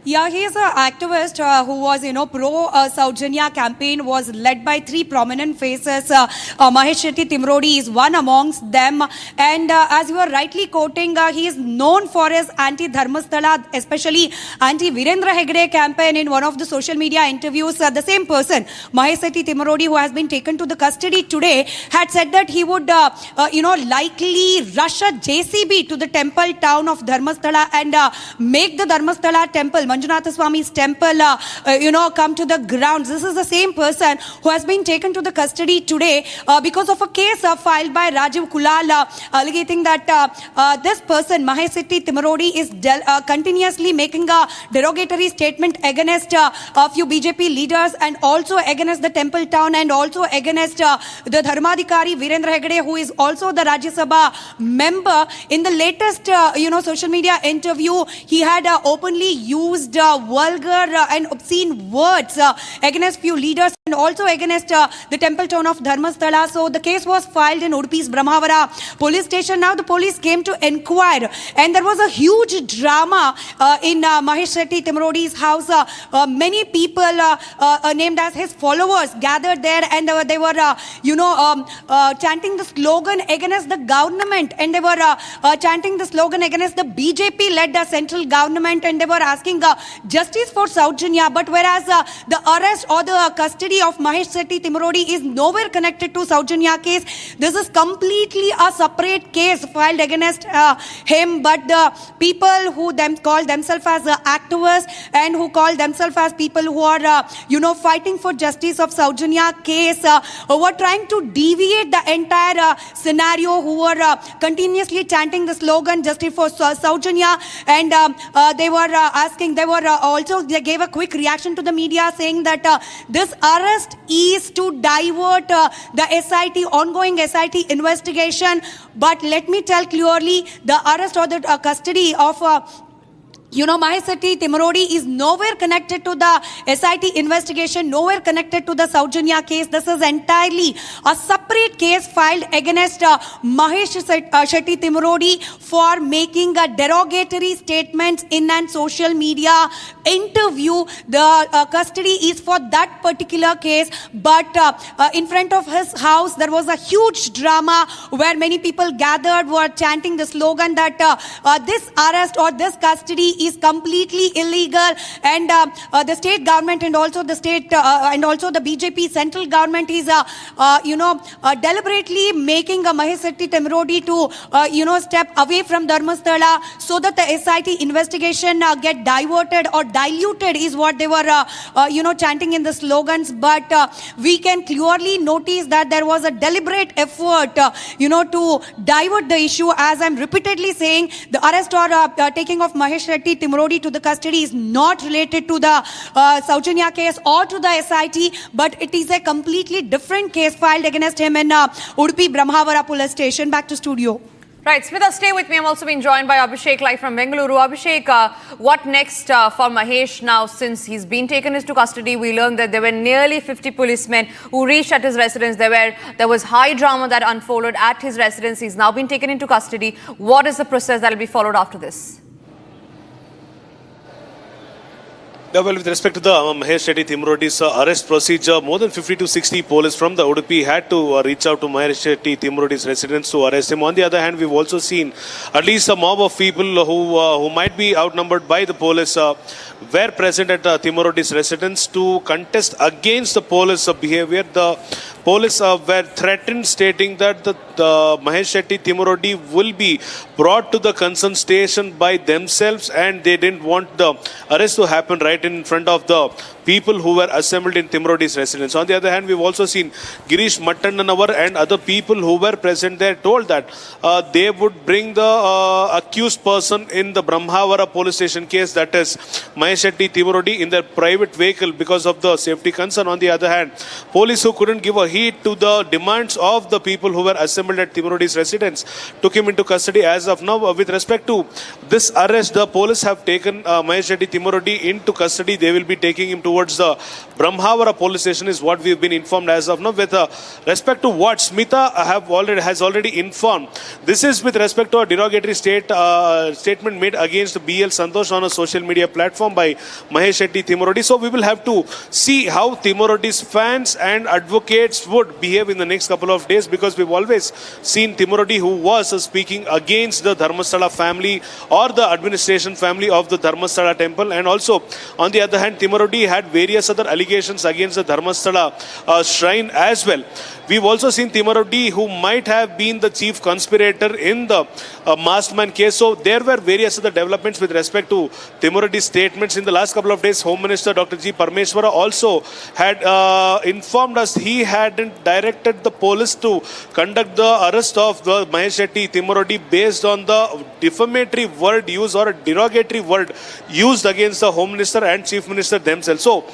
[SPEAKER 1] Yeah, he is an activist who was, pro-Saujanya campaign, was led by three prominent faces. Mahesh Shetty Timrodi is one amongst them. And as you are rightly quoting, he is known for his anti-Dharmasthala, especially anti-Virendra Hegde campaign. In one of the social media interviews, the same person, Mahesh Shetty Timrodi, who has been taken to the custody today, had said that he would, likely rush a JCB to the temple town of Dharmasthala and make the Dharmasthala temple, Manjunatha Swami's temple, come to the grounds. This is the same person who has been taken to the custody today because of a case filed by Rajiv Kulal, alleging that this person, Mahesh Shetty Timurodi, is continuously making a derogatory statement against a few BJP leaders and also against the temple town and also against the Dharmadhikari Virendra Hegde, who is also the Rajya Sabha member. In the latest, social media interview, he had openly used vulgar and obscene words against few leaders and also against the temple town of Dharmastala. So the case was filed in Udupi's Brahmavara police station. Now the police came to inquire and there was a huge drama in Mahesh Shetty Timurodi's house. Many people named as his followers gathered there and they were, chanting the slogan against the government and they were chanting the slogan against the BJP-led central government and they were asking justice for Saujanya. But whereas the arrest or the custody of Mahesh Shetty Timurodi is nowhere connected to Saujanya case, this is completely a separate case filed against him. But the people who call themselves as activists and who call themselves as people who are, fighting for justice of Saujanya case, were trying to deviate the entire scenario, who were continuously chanting the slogan justice for Saujanya, and they gave a quick reaction to the media saying that this arrest is to divert the ongoing SIT investigation. But let me tell clearly, the arrest or the custody of Mahesh Shetty Timurodi is nowhere connected to the SIT investigation, nowhere connected to the Saujanya case. This is entirely a separate case filed against Mahesh Shetty Timurodi for making a derogatory statements in an social media interview. The custody is for that particular case, but in front of his house there was a huge drama where many people gathered, were chanting the slogan that this arrest or this custody is completely illegal, and the state government and also the state and also the BJP central government is deliberately making a Mahesh Shetty Timurodi to step away from Dharmasthala so that the SIT investigation get diverted or diluted is what they were chanting in the slogans. But we can clearly notice that there was a deliberate effort to divert the issue. As I'm repeatedly saying, the arrest or taking of Mahesh Shetty Timurodi to the custody is not related to the Saujanya case or to the SIT, but it is a completely different case filed against him in Udupi Brahmavara police station. Back to studio.
[SPEAKER 9] Right, Smita, stay with me. I'm also being joined by Abhishek live from Bengaluru. Abhishek, what next for Mahesh now since he's been taken into custody? We learned that there were nearly 50 policemen who reached at his residence. There was high drama that unfolded at his residence. He's now been taken into custody. What is the process that will be followed after this?
[SPEAKER 3] Well, with respect to the Mahesh Shetty Timurodi's arrest procedure, more than 50 to 60 police from the Udupi had to reach out to Mahesh Shetty Timurodi's residence to arrest him. On the other hand, we've also seen at least a mob of people who might be outnumbered by the police were present at Timurodi's residence to contest against the police behavior. The police were threatened, stating that the Mahesh Shetty Timurodi will be brought to the concerned station by themselves, and they didn't want the arrest to happen right in front of the people who were assembled in Timurodi's residence. On the other hand, we've also seen Girish Mattannanavar and other people who were present there told that they would bring the accused person in the Brahmavara police station case, that is Mahesh Shetty Timurodi, in their private vehicle because of the safety concern. On the other hand, police who couldn't give a heed to the demands of the people who were assembled at Timurodi's residence took him into custody. As of now, with respect to this arrest, the police have taken Mahesh Shetty Timurodi into custody. They will be taking him towards the Brahmavara police station is what we've been informed as of now. With respect to what Smita has already informed, this is with respect to a derogatory statement made against BL Santosh on a social media platform by Mahesh Shetty Timurodi. So we will have to see how Timurodi's fans and advocates would behave in the next couple of days, because we've always seen Timurodi, who was speaking against the Dharmastala family or the administration family of the Dharmastala temple. And also, on the other hand, Timurodi had various other allegations against the Dharmastala shrine as well. We've also seen Timurodi, who might have been the chief conspirator in the masked man case. So there were various other developments with respect to Timurodi's statements. In the last couple of days, Home Minister Dr. G. Parmeshwara also had informed us he hadn't directed the police to conduct the arrest of the Mahesh Shetty Timurodi based on the defamatory word used or a derogatory word used against the Home Minister and Chief Minister themselves. So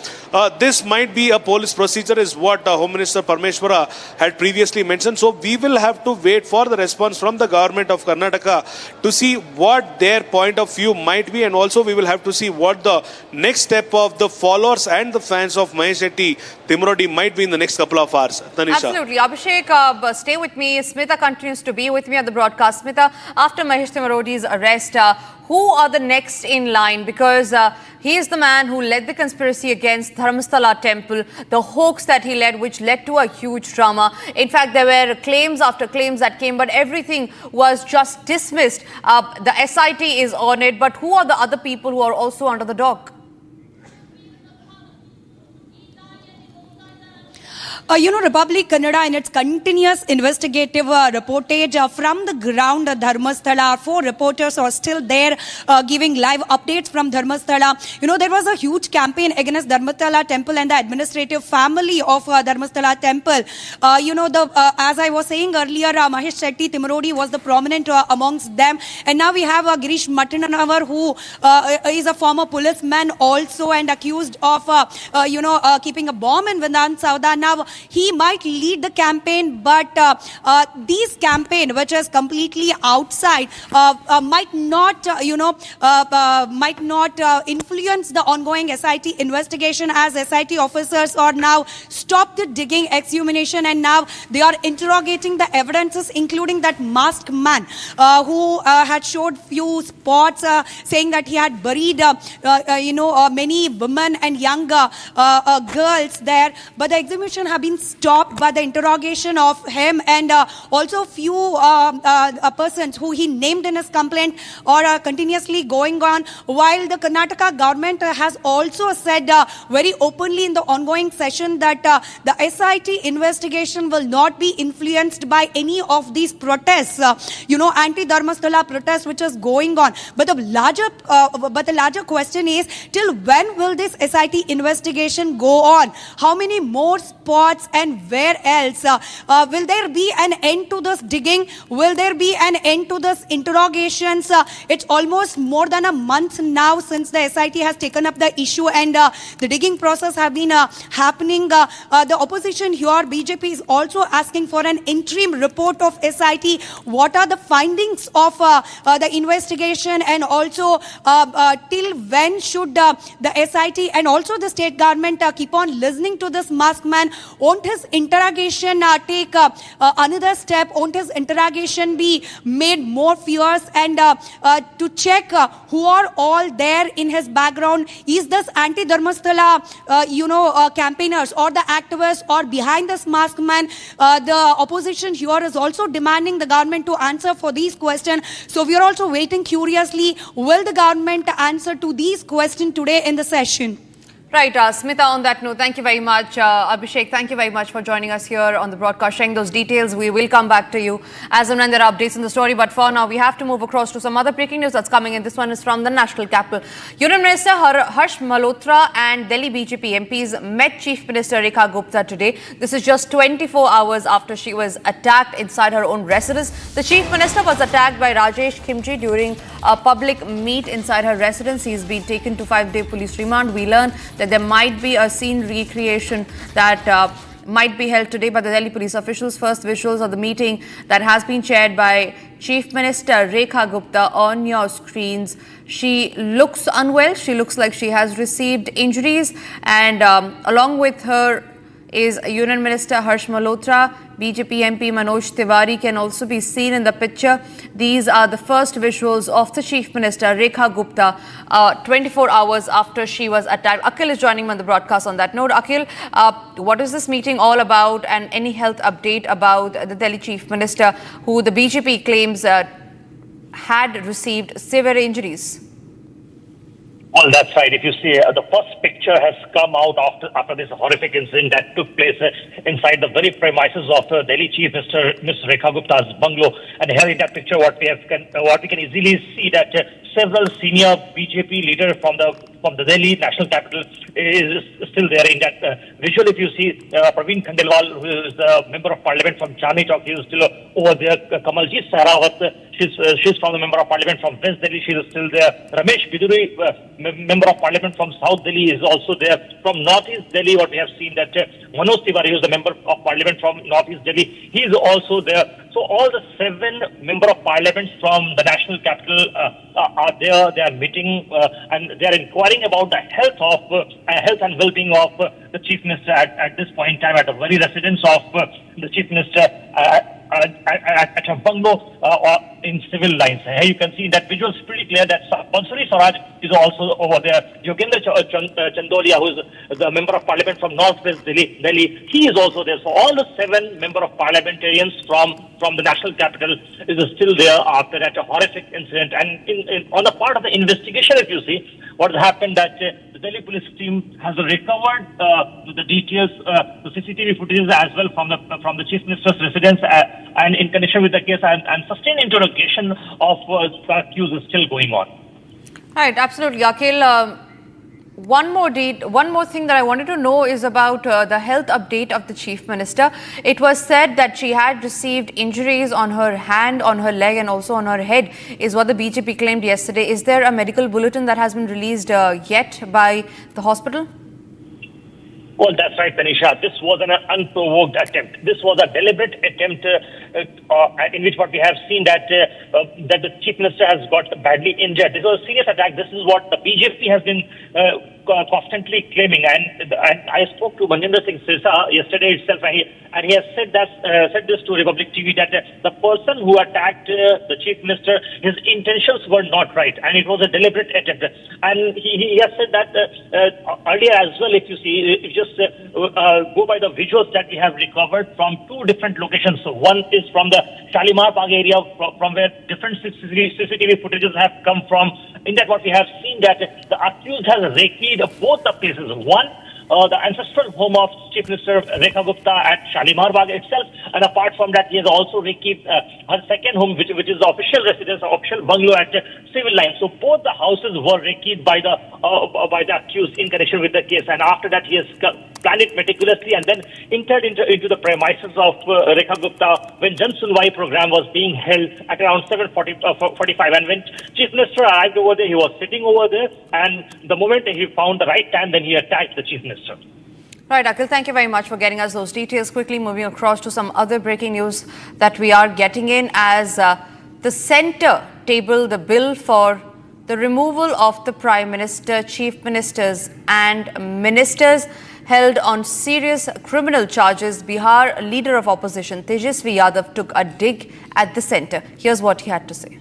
[SPEAKER 3] this might be a police procedure, is what Home Minister Parmeshwara had previously mentioned. So we will have to wait for the response from the government of Karnataka to see what their point of view might be, and also we will have to see what the next step of the followers and the fans of Mahesh Shetty Timurodi might be in the next couple of hours. Tanisha.
[SPEAKER 9] Absolutely. Abhishek, stay with me. Smita continues to be with me at the broadcast. Smita, after Mahesh Timurodi's arrest, who are the next in line? Because he is the man who led the conspiracy against Dharmastala temple, the hoax that he led, which led to a huge drama. In fact, there were claims after claims that came, but everything was just dismissed. The SIT is on it, but who are the other people who are also under the dock?
[SPEAKER 1] Republic Kannada, in its continuous investigative reportage from the ground at Dharmasthala, 4 reporters are still there giving live updates from Dharmasthala. There was a huge campaign against Dharmasthala temple and the administrative family of Dharmasthala temple. As I was saying earlier, Mahesh Shetty Timurodi was the prominent amongst them. And now we have Girish Mattanavar, who is a former policeman also and accused of, keeping a bomb in Vedant Sauda. Now, he might lead the campaign, but this campaign, which is completely outside, might not influence the ongoing SIT investigation, as SIT officers are now stopped the digging, exhumation, and now they are interrogating the evidences, including that masked man who had showed few spots saying that he had buried many women and young girls there, but the exhumation have been stopped by the interrogation of him, and also few persons who he named in his complaint are continuously going on, while the Karnataka government has also said very openly in the ongoing session that the SIT investigation will not be influenced by any of these protests, anti-Dharmasthala protests which is going on. But the larger question is, till when will this SIT investigation go on? How many more spots and where else? Will there be an end to this digging? Will there be an end to this interrogations? It's almost more than a month now since the SIT has taken up the issue, and the digging process have been happening. The opposition here, BJP, is also asking for an interim report of SIT. What are the findings of the investigation, and also till when should the SIT and also the state government keep on listening to this masked man? Won't his interrogation take another step? Won't his interrogation be made more fierce, and to check who are all there in his background? Is this anti-Dharmasthala campaigners or the activists or behind this masked man? The opposition here is also demanding the government to answer for these questions. So we are also waiting curiously, will the government answer to these questions today in the session?
[SPEAKER 9] Right, Smita, on that note, thank you very much. Abhishek, thank you very much for joining us here on the broadcast, sharing those details. We will come back to you as and when there are updates in the story. But for now, we have to move across to some other breaking news that's coming in. This one is from the national capital. Union Minister Harsh Malhotra and Delhi BJP MPs met Chief Minister Rekha Gupta today. This is just 24 hours after she was attacked inside her own residence. The Chief Minister was attacked by Rajesh Khimji during a public meet inside her residence. He's been taken to 5-day police remand. We learned that there might be a scene recreation that might be held today by the Delhi police officials. First visuals of the meeting that has been chaired by Chief Minister Rekha Gupta on your screens. She looks unwell. She looks like she has received injuries, and along with her is Union Minister Harsh Malhotra. BJP MP Manoj Tiwari can also be seen in the picture. These are the first visuals of the Chief Minister Rekha Gupta 24 hours after she was attacked. Akhil is joining me on the broadcast on that note. Akhil, what is this meeting all about, and any health update about the Delhi Chief Minister who the BJP claims had received severe injuries?
[SPEAKER 2] Well, that's right. If you see, the first picture has come out after this horrific incident that took place inside the very premises of Delhi Chief Minister Ms. Rekha Gupta's bungalow. And here in that picture, what we can easily see that several senior BJP leaders from the Delhi national capital is still there in that visual. If you see Praveen Khandelwal, who is the member of parliament from Chandni Chowk, he is still over there. Kamaljeet Sehrawat, she's from the member of parliament from West Delhi, she is still there. Ramesh Biduri, member of parliament from South Delhi, is also there. From Northeast Delhi, what we have seen that Manoj Tiwari, who is the member of parliament from Northeast Delhi, he is also there. So all the 7 member of parliament from the national capital are there. They are meeting and they are inquiring about the health and well-being of the chief minister at this point in time at the very residence of the chief minister at a bungalow in civil lines. Here you can see in that visual, it's pretty clear that Bansuri Swaraj is also over there. Yogendra Chandolia, who is the member of parliament from Northwest Delhi, he is also there. So all the 7 member of parliamentarians from the national capital is still there after that horrific incident. And on the part of the investigation, if you see, what has happened that the Delhi police team has recovered the details, the CCTV footage as well from the chief minister's residence, and in connection with the case, and sustained interrogation of the accused is still going on.
[SPEAKER 9] Right, absolutely, Akhil. One more thing that I wanted to know is about the health update of the Chief Minister. It was said that she had received injuries on her hand, on her leg and also on her head, is what the BJP claimed yesterday. Is there a medical bulletin that has been released yet by the hospital?
[SPEAKER 2] Well, that's right, Tanisha. This was an unprovoked attempt. This was a deliberate attempt in which what we have seen that the Chief Minister has got badly injured. This was a serious attack. This is what the BJP has been constantly claiming. And I spoke to Manjinder Singh Sirsa yesterday itself, and he has said this to Republic TV that the person who attacked the Chief Minister, his intentions were not right, and it was a deliberate attempt. And he has said that earlier as well. If you see, if you just go by the visuals that we have recovered from 2 different locations. So one is from the Shalimar Bagh area, from where different CCTV footages have come from. In that, what we have seen that the accused has rakied both the places. One, the ancestral home of Chief Minister Rekha Gupta at Shalimar Bagh itself, and apart from that, he has also rakied her second home, which is the official residence, official bungalow at civil line. So both the houses were rakied by the accused in connection with the case, and after that, he has planned it meticulously and then entered into the premises of Rekha Gupta when Jan Sunwai program was being held at around 7:45. And when Chief Minister arrived over there, he was sitting over there, and the moment he found the right time, then he attacked the Chief Minister.
[SPEAKER 9] Right, Akhil, thank you very much for getting us those details. Quickly moving across to some other breaking news that we are getting in as the centre tabled the bill for the removal of the Prime Minister, Chief Ministers and Ministers held on serious criminal charges. Bihar leader of opposition Tejasvi Yadav took a dig at the centre. Here's what he had to say.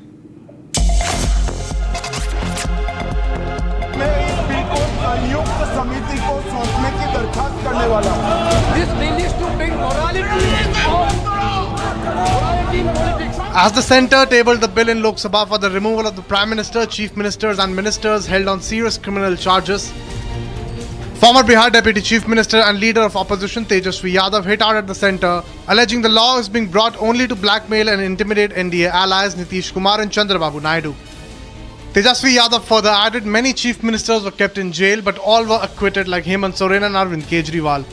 [SPEAKER 8] As the centre tabled the bill in Lok Sabha for the removal of the Prime Minister, Chief Ministers and Ministers held on serious criminal charges, former Bihar Deputy Chief Minister and Leader of Opposition Tejasvi Yadav hit out at the centre, alleging the law is being brought only to blackmail and intimidate NDA allies Nitish Kumar and Chandrababu Naidu. Tejasvi Yadav further added many chief ministers were kept in jail, but all were acquitted like Hemant Soren and Arvind Kejriwal.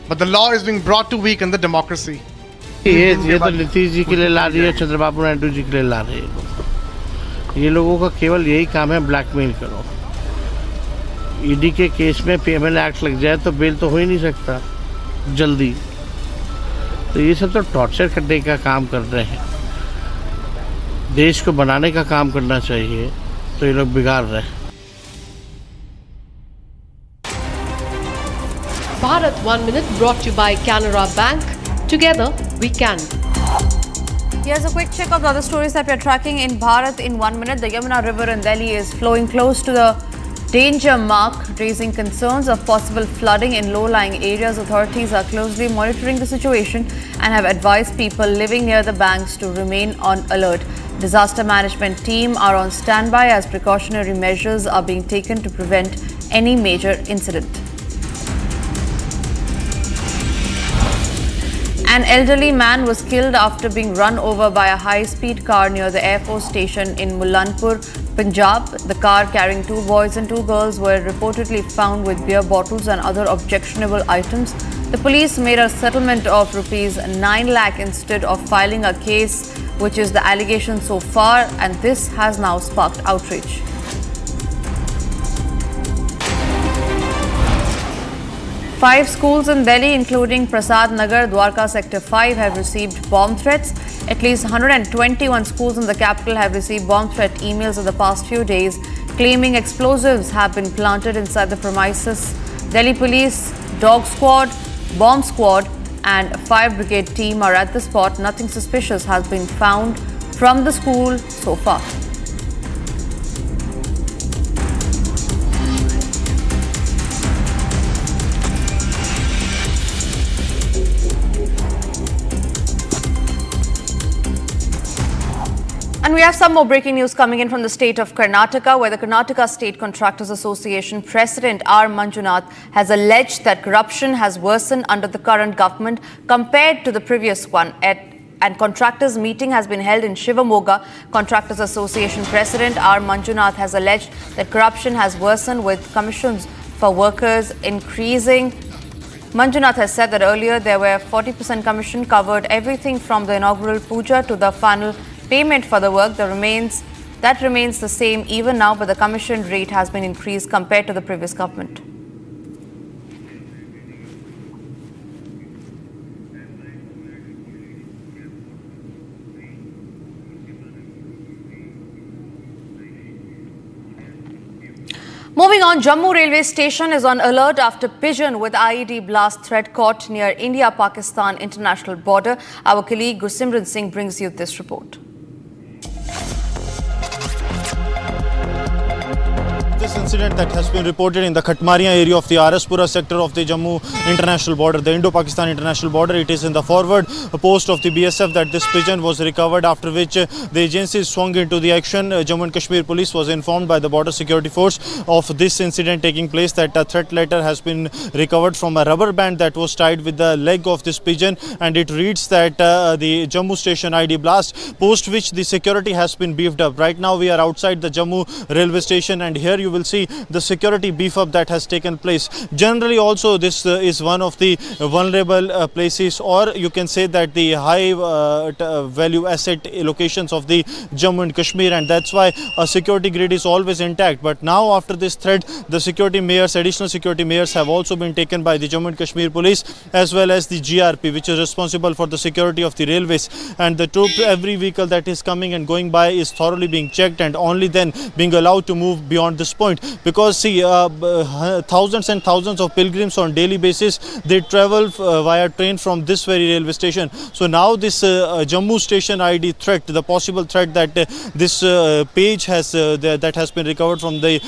[SPEAKER 8] But the law is being brought to weaken the democracy.
[SPEAKER 12] ये तो नीतीश जी के लिए ला रही है, चंद्रबाबू नायडू जी के लिए ला रही है। ये लोगों का केवल यही काम है, ब्लैकमेल करो। ईडी के केस में पीएमएल एक्ट लग जाए तो बेल तो हो ही नहीं सकता जल्दी। तो ये सब तो टॉर्चर करने का काम कर रहे हैं। देश को बनाने का काम करना चाहिए, तो ये लोग बिगाड़ रहे हैं।
[SPEAKER 19] Bharat
[SPEAKER 4] 1 Minute brought to you by Canara Bank. Together we can.
[SPEAKER 9] Here's a quick check of the other stories that we're tracking in Bharat in 1 minute. The Yamuna River in Delhi is flowing close to the danger mark, raising concerns of possible flooding in low-lying areas. Authorities are closely monitoring the situation and have advised people living near the banks to remain on alert. Disaster management team are on standby as precautionary measures are being taken to prevent any major incident. An elderly man was killed after being run over by a high-speed car near the Air Force station in Mullanpur, Punjab. The car carrying 2 boys and 2 girls were reportedly found with beer bottles and other objectionable items. The police made a settlement of rupees 9 lakh instead of filing a case, which is the allegation so far, and this has now sparked outrage. Five schools in Delhi, including Prasad Nagar, Dwarka Sector 5, have received bomb threats. At least 121 schools in the capital have received bomb threat emails in the past few days, claiming explosives have been planted inside the premises. Delhi Police, Dog Squad, Bomb Squad and Fire Brigade team are at the spot. Nothing suspicious has been found from the school so far. And we have some more breaking news coming in from the state of Karnataka, where the Karnataka State Contractors Association President R. Manjunath has alleged that corruption has worsened under the current government compared to the previous one. And contractors meeting has been held in Shivamoga. Contractors Association President R. Manjunath has alleged that corruption has worsened with commissions for workers increasing. Manjunath has said that earlier there were 40% commission covered everything from the inaugural puja to the final payment for the work. That remains the same even now, but the commission rate has been increased compared to the previous government. Moving on, Jammu railway station is on alert after pigeon with IED blast threat caught near India-Pakistan international border. Our colleague Gursimran Singh brings you this report.
[SPEAKER 7] This incident that has been reported in the Khatmaria area of the Araspura sector of the Jammu international border, the Indo-Pakistan international border. It is in the forward post of the BSF that this pigeon was recovered, after which the agency swung into the action. Jammu and Kashmir police was informed by the border security force of this incident taking place, that a threat letter has been recovered from a rubber band that was tied with the leg of this pigeon, and it reads that the Jammu station ID blast, post which the security has been beefed up. Right now we are outside the Jammu railway station, and here you will see the security beef up that has taken place. Generally also this is one of the vulnerable places, or you can say that the high value asset locations of the Jammu and Kashmir, and that's why a security grid is always intact. But now after this threat, the security mayors, additional security mayors have also been taken by the Jammu and Kashmir police, as well as the GRP, which is responsible for the security of the railways, and the troop, every vehicle that is coming and going by is thoroughly being checked and only then being allowed to move beyond this point. Because see, thousands and thousands of pilgrims on daily basis, they travel via train from this very railway station. So now this Jammu station ID threat, the possible threat that this page has that has been recovered from the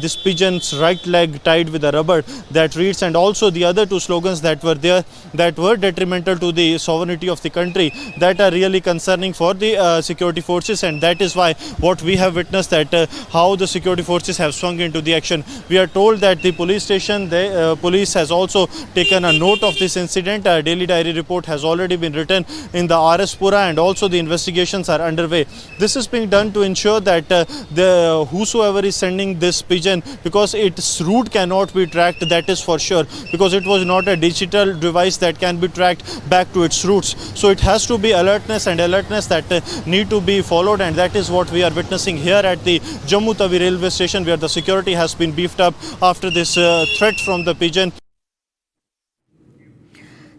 [SPEAKER 7] this pigeon's right leg tied with a rubber that reads, and also the other two slogans that were there that were detrimental to the sovereignty of the country, that are really concerning for the security forces. And that is why what we have witnessed, that how the security forces have swung into the action. We are told that the police station, the police has also taken a note of this incident. A daily diary report has already been written in the Araspura, and also the investigations are underway. This is being done to ensure that the whosoever is sending this pigeon, because its route cannot be tracked, that is for sure, because it was not a digital device that can be tracked back to its roots. So it has to be alertness that need to be followed, and that is what we are witnessing here at the Jammu Tawi railway station, where the security has been beefed up after this threat from the pigeon.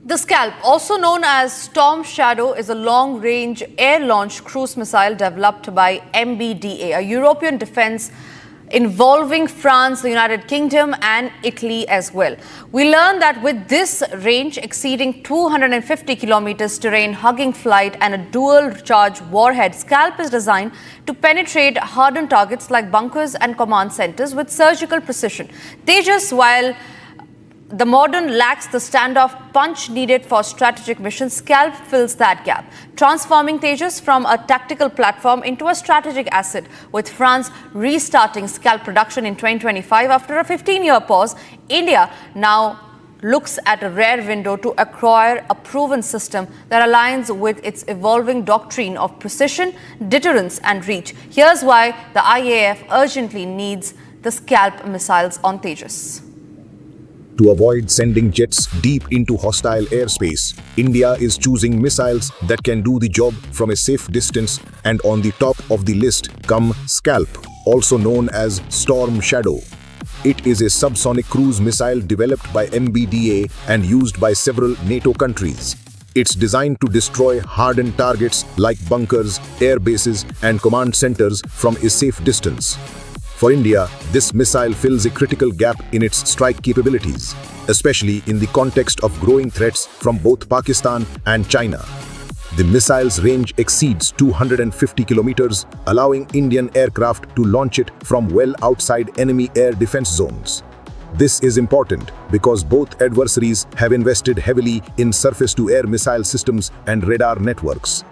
[SPEAKER 9] The Scalp, also known as Storm Shadow, is a long-range air-launched cruise missile developed by MBDA, a European defense involving France, the United Kingdom and Italy as well. We learned that with this range exceeding 250 kilometers, terrain-hugging flight and a dual-charge warhead, Scalp is designed to penetrate hardened targets like bunkers and command centers with surgical precision. Tejas, while the modern lacks the standoff punch needed for strategic missions, Scalp fills that gap, transforming Tejas from a tactical platform into a strategic asset. With France restarting Scalp production in 2025 after a 15-year pause, India now looks at a rare window to acquire a proven system that aligns with its evolving doctrine of precision, deterrence and reach. Here's why the IAF urgently needs the Scalp missiles on Tejas.
[SPEAKER 6] To avoid sending jets deep into hostile airspace, India is choosing missiles that can do the job from a safe distance, and on the top of the list come Scalp, also known as Storm Shadow. It is a subsonic cruise missile developed by MBDA and used by several NATO countries. It's designed to destroy hardened targets like bunkers, air bases and command centers from a safe distance. For India, this missile fills a critical gap in its strike capabilities, especially in the context of growing threats from both Pakistan and China. The missile's range exceeds 250 kilometers, allowing Indian aircraft to launch it from well outside enemy air defense zones. This is important because both adversaries have invested heavily in surface-to-air missile systems and radar networks.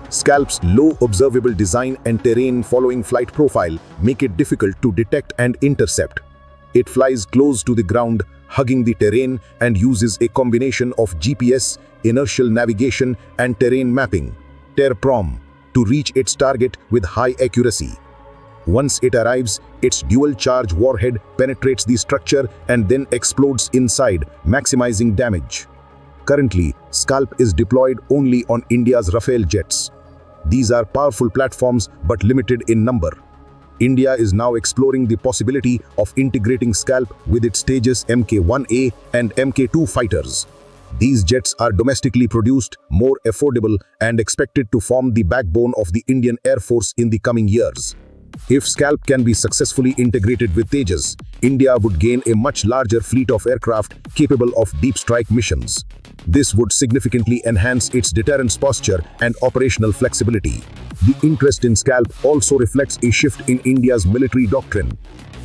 [SPEAKER 6] Scalp's low observable design and terrain-following flight profile make it difficult to detect and intercept. It flies close to the ground, hugging the terrain, and uses a combination of GPS, inertial navigation, and terrain mapping (TERPROM) to reach its target with high accuracy. Once it arrives, its dual-charge warhead penetrates the structure and then explodes inside, maximizing damage. Currently, Scalp is deployed only on India's Rafale jets. These are powerful platforms but limited in number. India is now exploring the possibility of integrating Scalp with its Tejas Mk-1A and Mk-2 fighters. These jets are domestically produced, more affordable, and expected to form the backbone of the Indian Air Force in the coming years. If Scalp can be successfully integrated with Tejas, India would gain a much larger fleet of aircraft capable of deep strike missions. This would significantly enhance its deterrence posture and operational flexibility. The interest in Scalp also reflects a shift in India's military doctrine.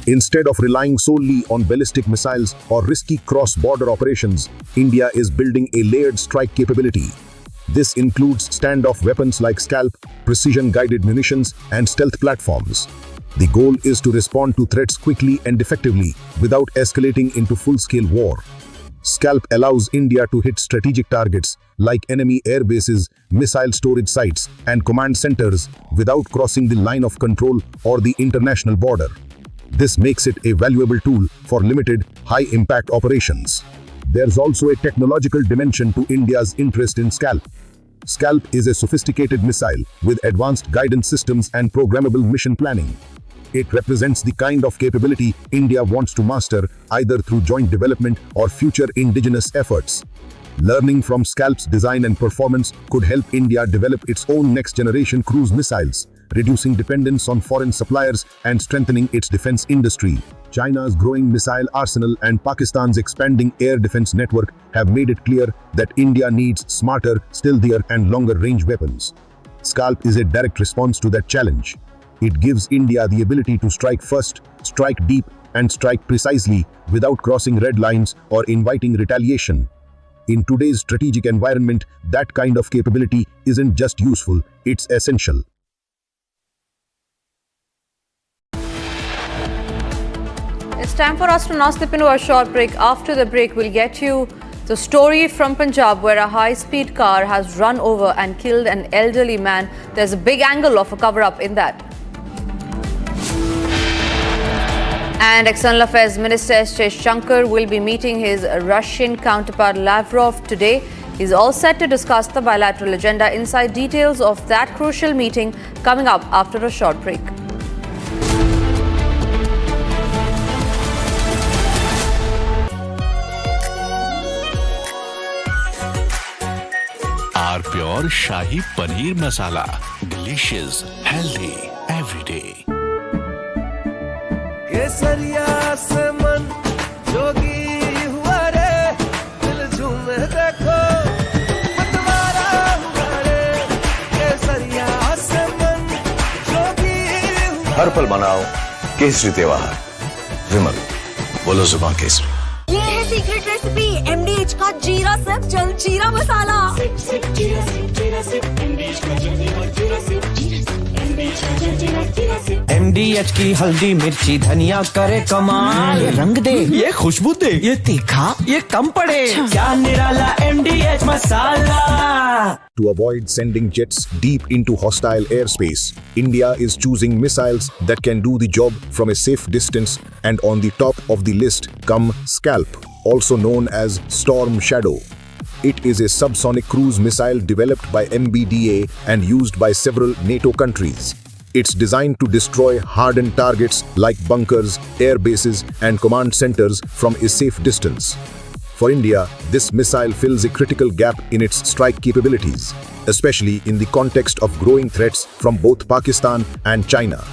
[SPEAKER 6] Instead of relying solely on ballistic missiles or risky cross-border operations, India is building a layered strike capability. This includes standoff weapons like Scalp, precision-guided munitions, and stealth platforms. The goal is to respond to threats quickly and effectively without escalating into full-scale war. Scalp allows India to hit strategic targets like enemy air bases, missile storage sites, and command centers without crossing the line of control or the international border. This makes it a valuable tool for limited, high-impact operations. There's also a technological dimension to India's interest in Scalp. Scalp is a sophisticated missile with advanced guidance systems and programmable mission planning. It represents the kind of capability India wants to master either through joint development or future indigenous efforts. Learning from Scalp's design and performance could help India develop its own next-generation cruise missiles, reducing dependence on foreign suppliers and strengthening its defense industry. China's growing missile arsenal and Pakistan's expanding air defense network have made it clear that India needs smarter, stealthier, and longer-range weapons. Scalp is a direct response to that challenge. It gives India the ability to strike first, strike deep, and strike precisely without crossing red lines or inviting retaliation. In today's strategic environment, that kind of capability isn't just useful, it's essential.
[SPEAKER 9] It's time for us to now slip into a short break. After the break, we'll get you the story from Punjab where a high-speed car has run over and killed an elderly man. There's a big angle of a cover-up in that. And External Affairs Minister Jaishankar will be meeting his Russian counterpart Lavrov today. He's all set to discuss the bilateral agenda. Inside details of that crucial meeting coming up after a short break.
[SPEAKER 5] Our pure Shahi Paneer Masala. Delicious, healthy, every day.
[SPEAKER 18] केसरिया से मन जोगी हुआ रे दिल झूमे देखो मतवारा हुआ रे केसरिया से मन जोगी हुआ
[SPEAKER 16] हर पल मनाओ केसरी त्योहार। विमल, बोलो जुबान केसरी।
[SPEAKER 10] ये है सीक्रेट रेसिपी MDH का जीरा सिर्फ जलजीरा मसाला।
[SPEAKER 18] MDH की हल्दी मिर्ची धनिया करे कमाल, ये रंग दे, ये खुशबू दे, ये तीखा, ये कम पड़े, क्या निराला MDH masala.
[SPEAKER 6] To avoid sending jets deep into hostile airspace, India is choosing missiles that can do the job from a safe distance, and on the top of the list come Scalp, also known as Storm Shadow. It is a subsonic cruise missile developed by MBDA and used by several NATO countries. It's designed to destroy hardened targets like bunkers, air bases, and command centers from a safe distance. For India, this missile fills a critical gap in its strike capabilities, especially in the context of growing threats from both Pakistan and China.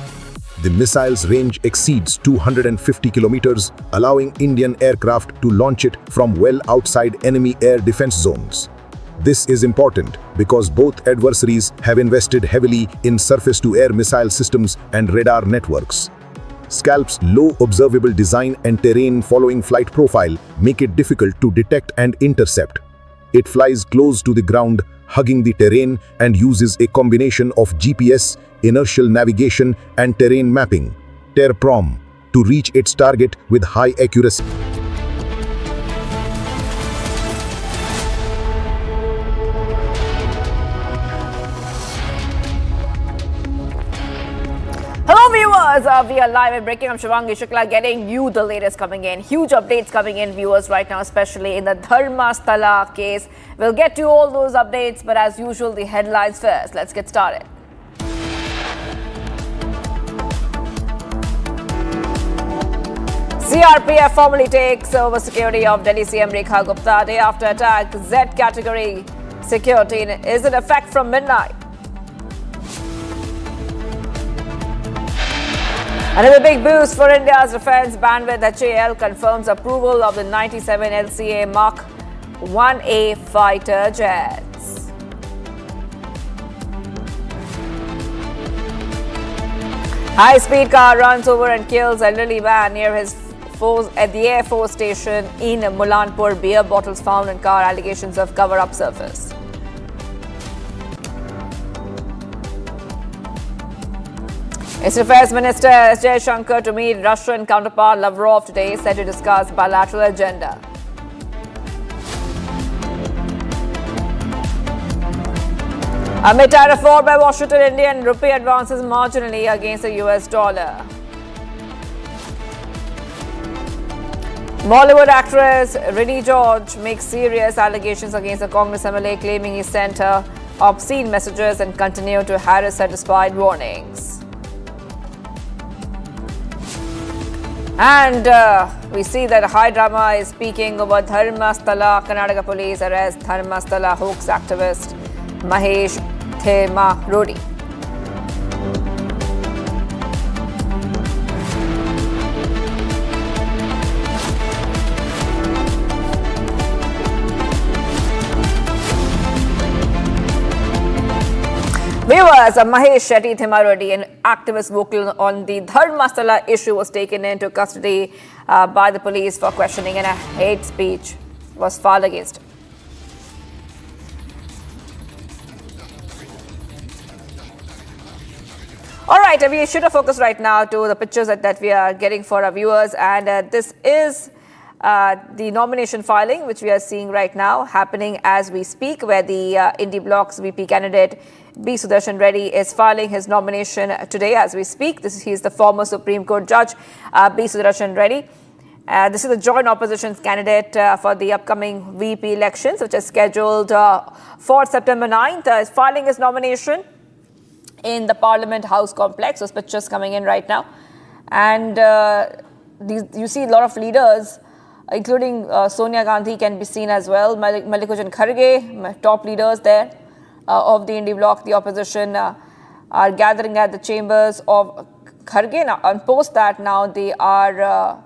[SPEAKER 6] The missile's range exceeds 250 kilometers, allowing Indian aircraft to launch it from well outside enemy air defense zones. This is important because both adversaries have invested heavily in surface-to-air missile systems and radar networks. Scalp's low observable design and terrain-following flight profile make it difficult to detect and intercept. It flies close to the ground, hugging the terrain, and uses a combination of GPS, inertial navigation, and terrain mapping (TERPROM) to reach its target with high accuracy.
[SPEAKER 9] Hello viewers, we are live and breaking. I'm Shivangi Shukla getting you the latest coming in. Huge updates coming in, viewers, right now, especially in the Dharmastala case. We'll get to all those updates, but as usual, the headlines first. Let's get started. CRPF formally takes over security of Delhi CM Rekha Gupta. Day after attack, Z category security is in effect from midnight. Another big boost for India's defense bandwidth. HAL confirms approval of the 97 LCA Mark 1A fighter jets. High-speed car runs over and kills elderly man near his at the Air Force station in Mullanpur. Beer bottles found in car. Allegations of cover-up surface. External Affairs Minister Jaishankar to meet Russian counterpart Lavrov today, set to discuss bilateral agenda. Amid tariff war by Washington, Indian rupee advances marginally against the US dollar. Bollywood actress Rini George makes serious allegations against a Congress MLA, claiming he sent her obscene messages and continued to harass her despite warnings. And we see that high drama is peaking over Dharmastala. Karnataka police arrest Dharmastala hoax activist Mahesh Themarodi. Viewers, Mahesh Themarodi, an activist vocal on the Dharmastala issue, was taken into custody by the police for questioning, and a hate speech was filed against him. All right, we should have focused right now to the pictures that we are getting for our viewers, and this is the nomination filing, which we are seeing right now happening as we speak, where the Indie Bloc's VP candidate B. Sudarshan Reddy is filing his nomination today as we speak. He is the former Supreme Court Judge, B. Sudarshan Reddy. This is the joint opposition's candidate for the upcoming VP elections, which is scheduled for September 9th. Is filing his nomination in the Parliament House complex. Those pictures coming in right now. And you see a lot of leaders, including Sonia Gandhi, can be seen as well. Mallikarjun Kharge, top leaders there of the Indie Bloc, the opposition, are gathering at the chambers of Kharge now, on post that now they are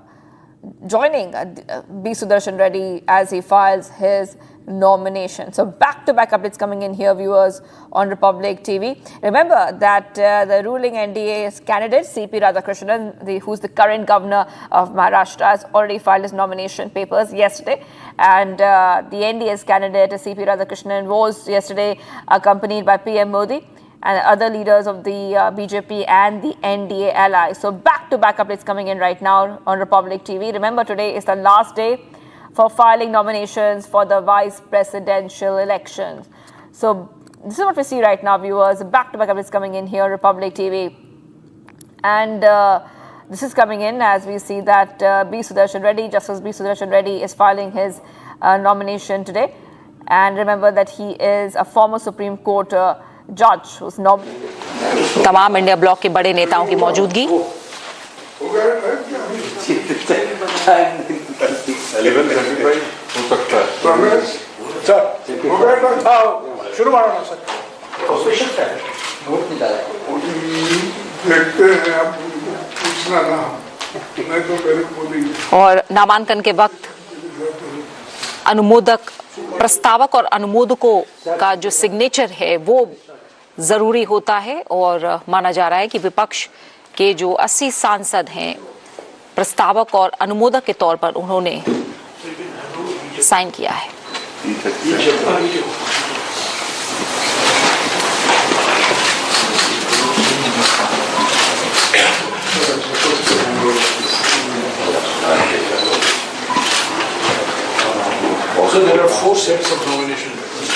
[SPEAKER 9] joining B. Sudarshan Reddy as he files his nomination. So back-to-back updates coming in here, viewers, on Republic TV. Remember that the ruling NDA's candidate, C.P. Radhakrishnan, who's the current governor of Maharashtra, has already filed his nomination papers yesterday. And the NDA's candidate, C.P. Radhakrishnan, was yesterday accompanied by PM Modi and other leaders of the BJP and the NDA allies. So back-to-back updates coming in right now on Republic TV. Remember, today is the last day for filing nominations for the vice presidential elections. So this is what we see right now, viewers. Back-to-back updates coming in here, Republic TV. And this is coming in as we see that B. Sudarshan Reddy, Justice B. Sudarshan Reddy, is filing his nomination today. And remember that he is a former Supreme Court judge who's nominated.
[SPEAKER 11] तमाम India block के बड़े नेताओं की मौजूदगी और नामांकन के वक्त अनुमोदक प्रस्तावक और अनुमोदकों का जो सिग्नेचर है वो जरूरी होता है और माना जा रहा है कि विपक्ष के जो 80 सांसद हैं प्रस्तावक और अनुमोदक के तौर पर उन्होंने साइन किया है।
[SPEAKER 28] Also, there are 4 sets of nomination papers.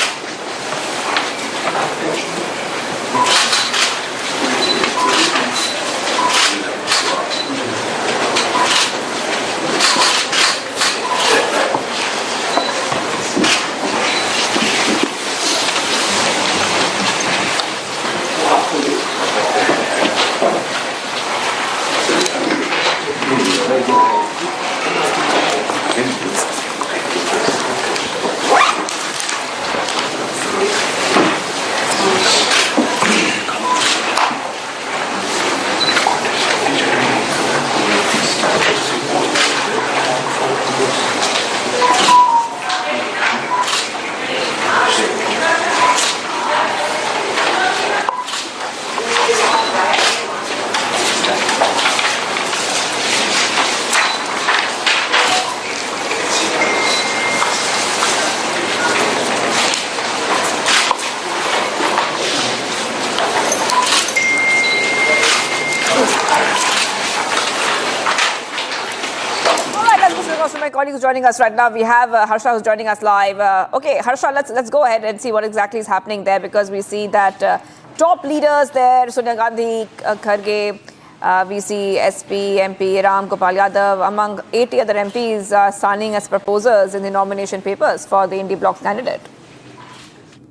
[SPEAKER 9] Colleagues joining us right now. We have Harsha who's joining us live. Okay, Harsha, let's go ahead and see what exactly is happening there, because we see that top leaders there, Sonia Gandhi, Kharge, we see SP, MP, Ram Gopal Yadav, among 80 other MPs signing as proposers in the nomination papers for the Indie Bloc candidate.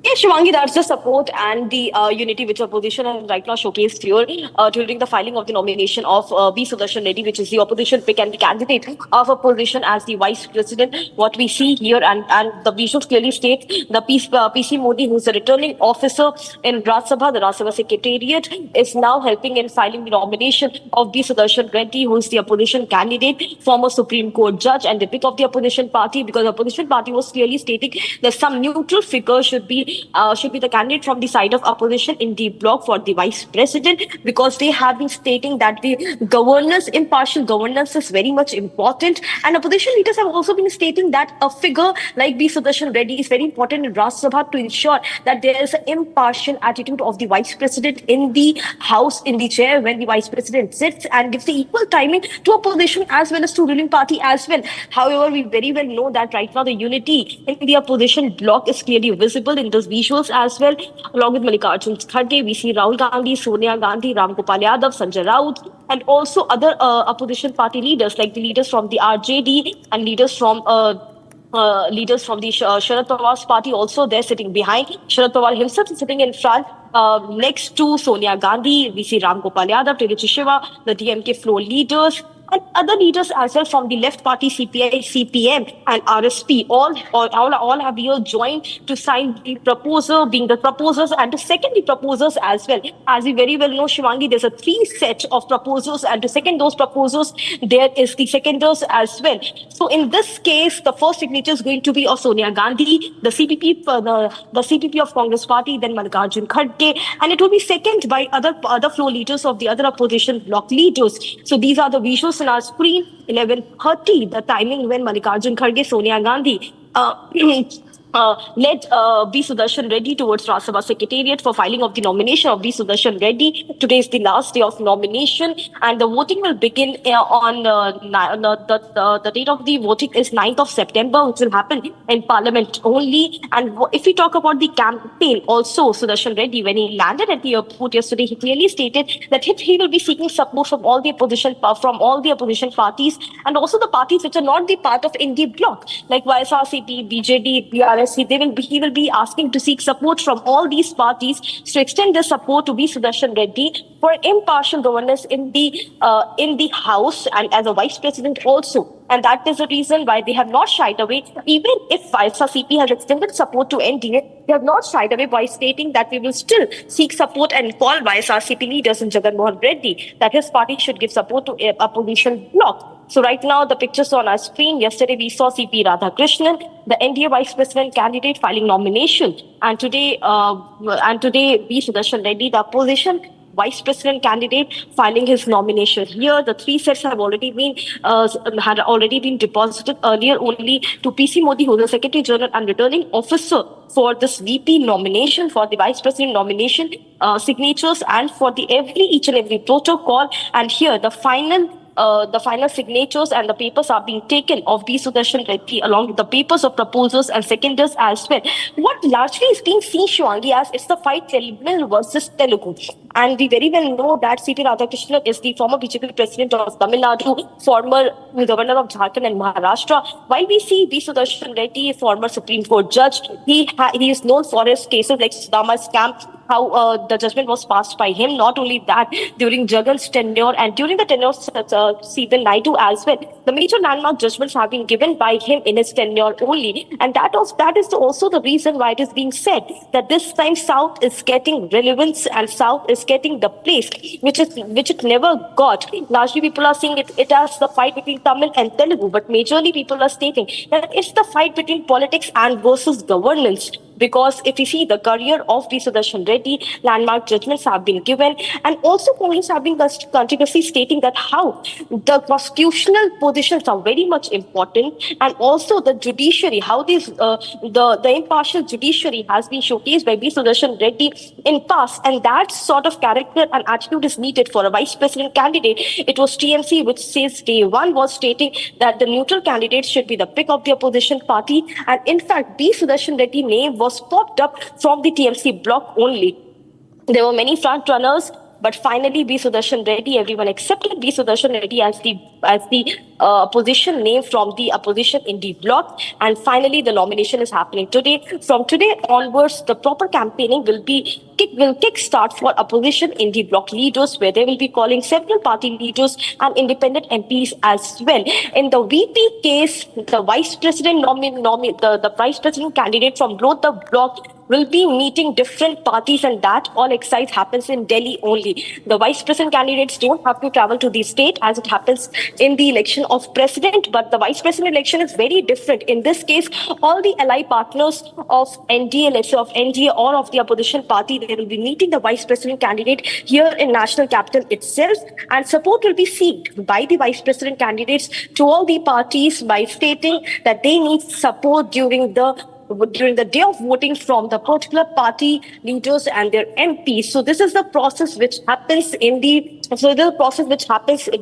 [SPEAKER 13] Yes, Shivangi, that's the support and the unity which opposition has right now showcased here during the filing of the nomination of B. Sudarshan Reddy, which is the opposition pick and the candidate of a position as the vice president. What we see here and the visuals clearly state the PC Modi, who's a returning officer in Rajya Sabha, the Rajya Sabha Secretariat, is now helping in filing the nomination of B. Sudarshan Reddy, who is the opposition candidate, former Supreme Court judge, and the pick of the opposition party, because the opposition party was clearly stating that some neutral figure should be the candidate from the side of opposition in the bloc for the vice president, because they have been stating that the governance, impartial governance, is very much important. And opposition leaders have also been stating that a figure like B. Sudarshan Reddy is very important in Rajya Sabha to ensure that there is an impartial attitude of the vice president in the house, in the chair, when the vice president sits, and gives the equal timing to opposition as well as to ruling party as well. However, we very well know that right now the unity in the opposition bloc is clearly visible in those visuals as well. Along with Mallikarjun Kharge, we see Rahul Gandhi, Sonia Gandhi, Ram Gopal Yadav, Sanjay Raut, and also other opposition party leaders like the leaders from the RJD and leaders from the Sharad Pawar's party also. They're sitting behind. Sharad Pawar himself is sitting in front. Next to Sonia Gandhi, we see Ram Gopal Yadav, Telugu Shiva, the DMK floor leaders. and other leaders as well from the left party, CPI, CPM, and RSP. All have here joined to sign the proposal, being the proposers, and to second the proposals as well. As we very well know, Shivangi, there's a 3 set of proposals, and to second those proposals, there is the seconders as well. So in this case, the first signature is going to be of Sonia Gandhi, the CPP, the CPP of Congress Party, then Mallikarjun Kharge, and it will be seconded by other floor leaders of the other opposition bloc leaders. So these are the visuals on our screen. 11:30, the timing when Mallikarjun Kharge, Sonia Gandhi led B. Sudarshan Reddy towards Rajya Sabha Secretariat for filing of the nomination of B. Sudarshan Reddy. Today is the last day of nomination, and the voting will begin on the date of the voting is 9th of September, which will happen in Parliament only. And if we talk about the campaign, also Sudarshan Reddy, when he landed at the airport yesterday, he clearly stated that he will be seeking support from all the opposition parties, and also the parties which are not the part of India bloc, like YSRCP, BJD, BRS. He will be asking to seek support from all these parties to extend their support to B. Sudarshan Reddy for impartial governance in the House and as a Vice President also. And that is the reason why they have not shied away. Even if YSRCP has extended support to NDA, they have not shied away by stating that we will still seek support and call YSRCP leaders in Jagan Mohan Reddy that his party should give support to a opposition bloc. So right now, the pictures on our screen. Yesterday, we saw CP Radhakrishnan, the NDA Vice President candidate, filing nomination. And today, B. Sudarshan Reddy, the opposition Vice President candidate, filing his nomination. Here, the 3 sets have already been deposited earlier only to PC Modi, who is the Secretary General and Returning Officer for this VP nomination, for the Vice President nomination signatures, and for each and every protocol. And here, the final signatures and the papers are being taken of B. Sudarshan Reddy along with the papers of proposals and seconders as well. What largely is being seen, Shivangi, as it's the fight Tamil versus Telugu. And we very well know that C.P. Radhakrishnan is the former BJP president of Tamil Nadu, former governor of Jharkhand and Maharashtra. While we see B. Sudarshan Reddy, a former Supreme Court judge, he is known for his cases like Sudama scam, how the judgment was passed by him. Not only that, during Jagan's tenure and during the tenure of C.P. Naidu as well, the major landmark judgments have been given by him in his tenure only. And that is also the reason why it is being said that this time South is getting relevance and South is getting the place which it never got. Largely people are seeing it as the fight between Tamil and Telugu, but majorly people are stating that it's the fight between politics and versus governance. Because if you see the career of B. Sudarshan Reddy, landmark judgments have been given, and also Congress have been continuously stating that how the constitutional positions are very much important, and also the judiciary, how the impartial judiciary has been showcased by B. Sudarshan Reddy in past, and that sort of character and attitude is needed for a vice president candidate. It was TMC which says day one was stating that the neutral candidate should be the pick of the opposition party, and in fact B. Sudarshan Reddy name was popped up from the TMC bloc only. There were many front runners, but finally B. Sudarshan Reddy, everyone accepted B. Sudarshan Reddy as the opposition name from the opposition in the bloc, and finally the nomination is happening today. From today onwards, the proper campaigning will kick start for opposition in the bloc leaders, where they will be calling several party leaders and independent MPs as well. In the VP case, the vice president the vice president candidate from both the bloc will be meeting different parties, and that all exercise happens in Delhi only. The vice president candidates don't have to travel to the state as it happens in the election of president, but the vice president election is very different. In this case, all the ally partners of NDA, let's say of NDA or of the opposition party, they will be meeting the vice president candidate here in national capital itself, and support will be sought by the vice president candidates to all the parties by stating that they need support during the day of voting from the particular party leaders and their MPs. So this is the process which happens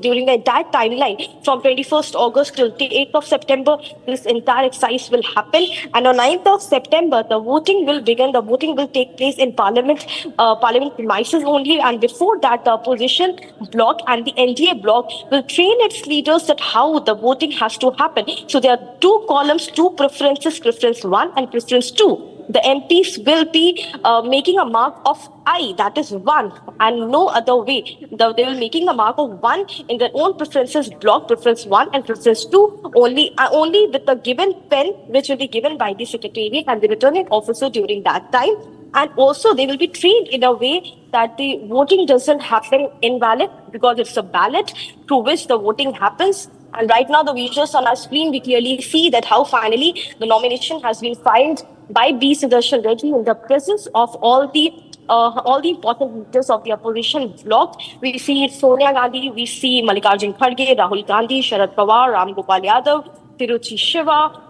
[SPEAKER 13] during the entire timeline from 21st August till 8th of September. This entire exercise will happen, and on 9th of September the voting will begin. The voting will take place in Parliament premises only, and before that the opposition bloc and the NDA bloc will train its leaders that how the voting has to happen. So there are 2 columns, 2 preferences, preference 1 and preference 2. the MPs will be making a mark of I, that is 1, and no other way. They will making a mark of 1 in their own preferences block, preference 1 and preference 2, only with the given pen, which will be given by the Secretariat and the returning officer during that time. And also they will be trained in a way that the voting doesn't happen invalid, because it's a ballot through which the voting happens. And right now the visuals on our screen, we clearly see that how finally the nomination has been filed by B. Sudarshan Reddy in the presence of all the important leaders of the opposition bloc. We see Sonia Gandhi, we see Mallikarjun Kharge, Rahul Gandhi, Sharad Pawar, Ram Gopal Yadav, Tiruchi Shiva.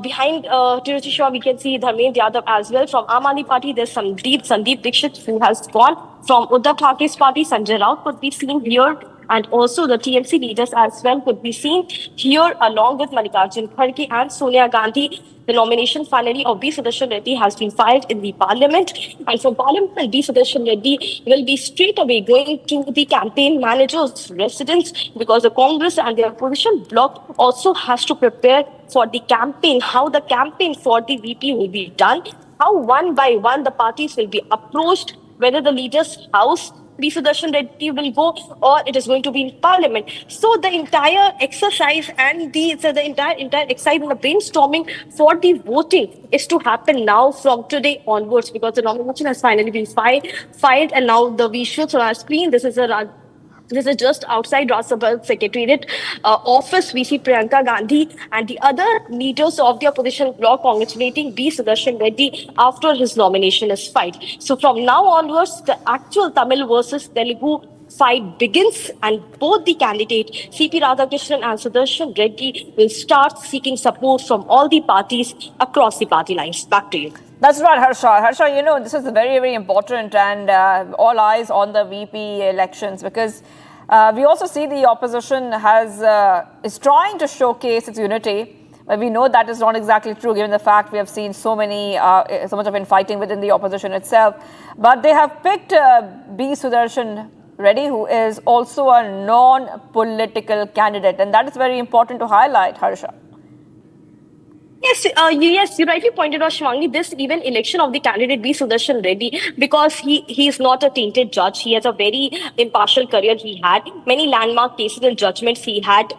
[SPEAKER 13] Behind Tiruchi Shiva, we can see Dharmendra Yadav as well. From Aam Aadmi Party, there's Sandeep Dixit, who has gone. From Uddhav Thakere's party, Sanjay Raut could be seen here. And also the TMC leaders as well could be seen here, along with Mallikarjun Kharge and Sonia Gandhi. The nomination finally of B. Sudarshan Reddy has been filed in the Parliament. And from Parliament, B. Sudarshan Reddy will be straight away going to the campaign manager's residence, because the Congress and the opposition bloc also has to prepare for the campaign, how the campaign for the VP will be done, how one by one the parties will be approached, whether the leader's house B. Sudarshan Reddy will go, or it is going to be in Parliament. So the entire exercise and the entire exercise and the brainstorming for the voting is to happen now from today onwards, because the nomination has finally been filed, and now the visuals on our screen. This is just outside Rajya Sabha Secretariat office. We see Priyanka Gandhi and the other leaders of the opposition bloc congratulating B. Sudarshan Reddy after his nomination is filed. So from now onwards, the actual Tamil versus Telugu fight begins, and both the candidate C.P. Radhakrishnan and Sudarshan Reddy will start seeking support from all the parties across the party lines. Back to you.
[SPEAKER 9] That's right, Harsha. Harsha, you know, this is very, very important, and all eyes on the VP elections, because we also see the opposition is trying to showcase its unity. But we know that is not exactly true, given the fact we have seen so much of infighting within the opposition itself. But they have picked B. Sudarshan Reddy, who is also a non-political candidate, and that is very important to highlight, Harsha.
[SPEAKER 13] Yes, you rightly pointed out, Shivangi, this even election of the candidate B. Sudarshan Reddy, because he is not a tainted judge. He has a very impartial career. He had many landmark cases and judgments. He had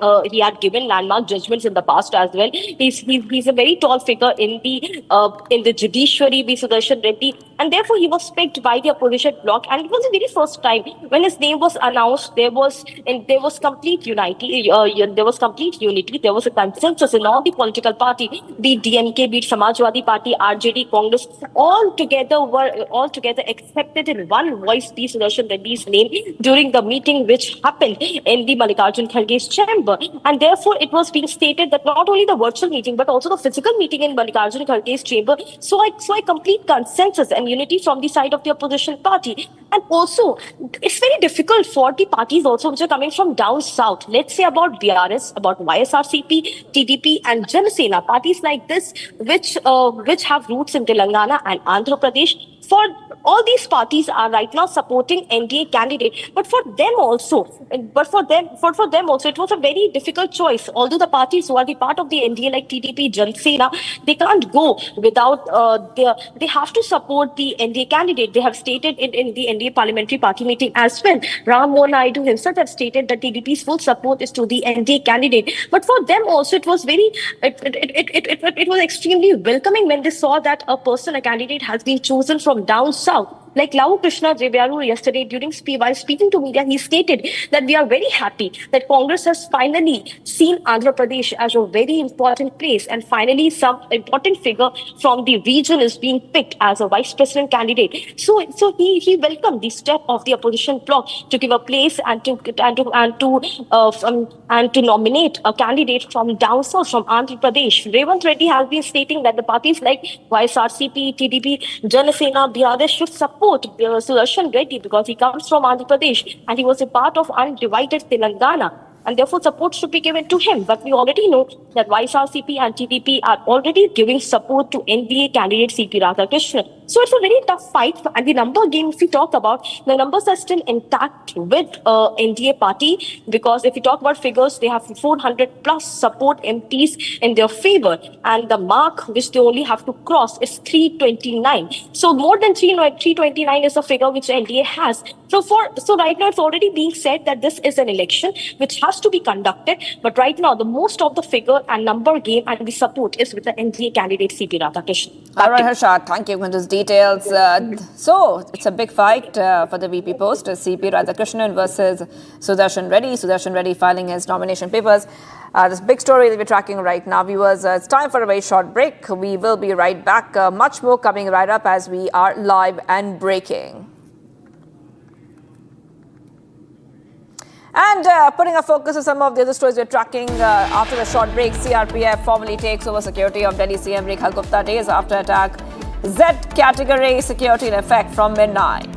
[SPEAKER 13] given landmark judgments in the past as well. He's a very tall figure in the judiciary, B. Sudarshan Reddy, and therefore he was picked by the opposition bloc. And it was the very first time when his name was announced. There was complete unity. There was complete unity. There was a consensus in all the political party. Be it DMK, be it Samajwadi Party, RJD, Congress, all together accepted in one voice B. Sudarshan Reddy's name during the meeting which happened in the Mallikarjun Kharge's chamber. And therefore, it was being stated that not only the virtual meeting, but also the physical meeting in Mallikarjun Kharge's chamber saw a complete consensus and unity from the side of the opposition party. And also, it's very difficult for the parties also which are coming from down south. Let's say about BRS, about YSRCP, TDP and Janasena, parties like this which have roots in Telangana and Andhra Pradesh. For all these parties are right now supporting NDA candidate, but for them also, it was a very difficult choice. Although the parties who are the part of the NDA like TDP, Janasena, they can't go without, they have to support the NDA candidate. They have stated in the NDA Parliamentary Party meeting as well. Ram Mohan Naidu himself has stated that TDP's full support is to the NDA candidate. But for them also, it was was extremely welcoming when they saw that a candidate has been chosen from down south. Like Lavu Krishna Devaru yesterday while speaking to media, he stated that we are very happy that Congress has finally seen Andhra Pradesh as a very important place, and finally some important figure from the region is being picked as a vice president candidate. So he welcomed the step of the opposition bloc to give a place and to nominate a candidate from down south, from Andhra Pradesh. Revant Reddy has been stating that the parties like YSRCP, TDP, Janasena, BRS should support Sudarshan Reddy because he comes from Andhra Pradesh and he was a part of undivided Telangana, and therefore support should be given to him. But we already know that YSRCP and TDP are already giving support to NDA candidate C.P. Radhakrishnan. So it's a very tough fight. And the number game, if we talk about, the numbers are still intact with NDA party, because if we talk about figures, they have 400 plus support MPs in their favor, and the mark which they only have to cross is 329. So more than 329 is the figure which NDA has. So right now it's already being said that this is an election which has to be conducted, but right now the most of the figure and number game and the support is with the NDA candidate CP Radhakrishnan.
[SPEAKER 9] All right, Harshad, thank you for those details. So it's a big fight for the VP post. CP Radhakrishnan versus Sudarshan Reddy. Sudarshan Reddy filing his nomination papers. This big story that we're tracking right now, viewers. It's time for a very short break. We will be right back. Much more coming right up as we are live and breaking. And putting our focus on some of the other stories we're tracking after a short break, CRPF formally takes over security of Delhi CM Rekha Gupta days after attack. Z category security in effect from midnight.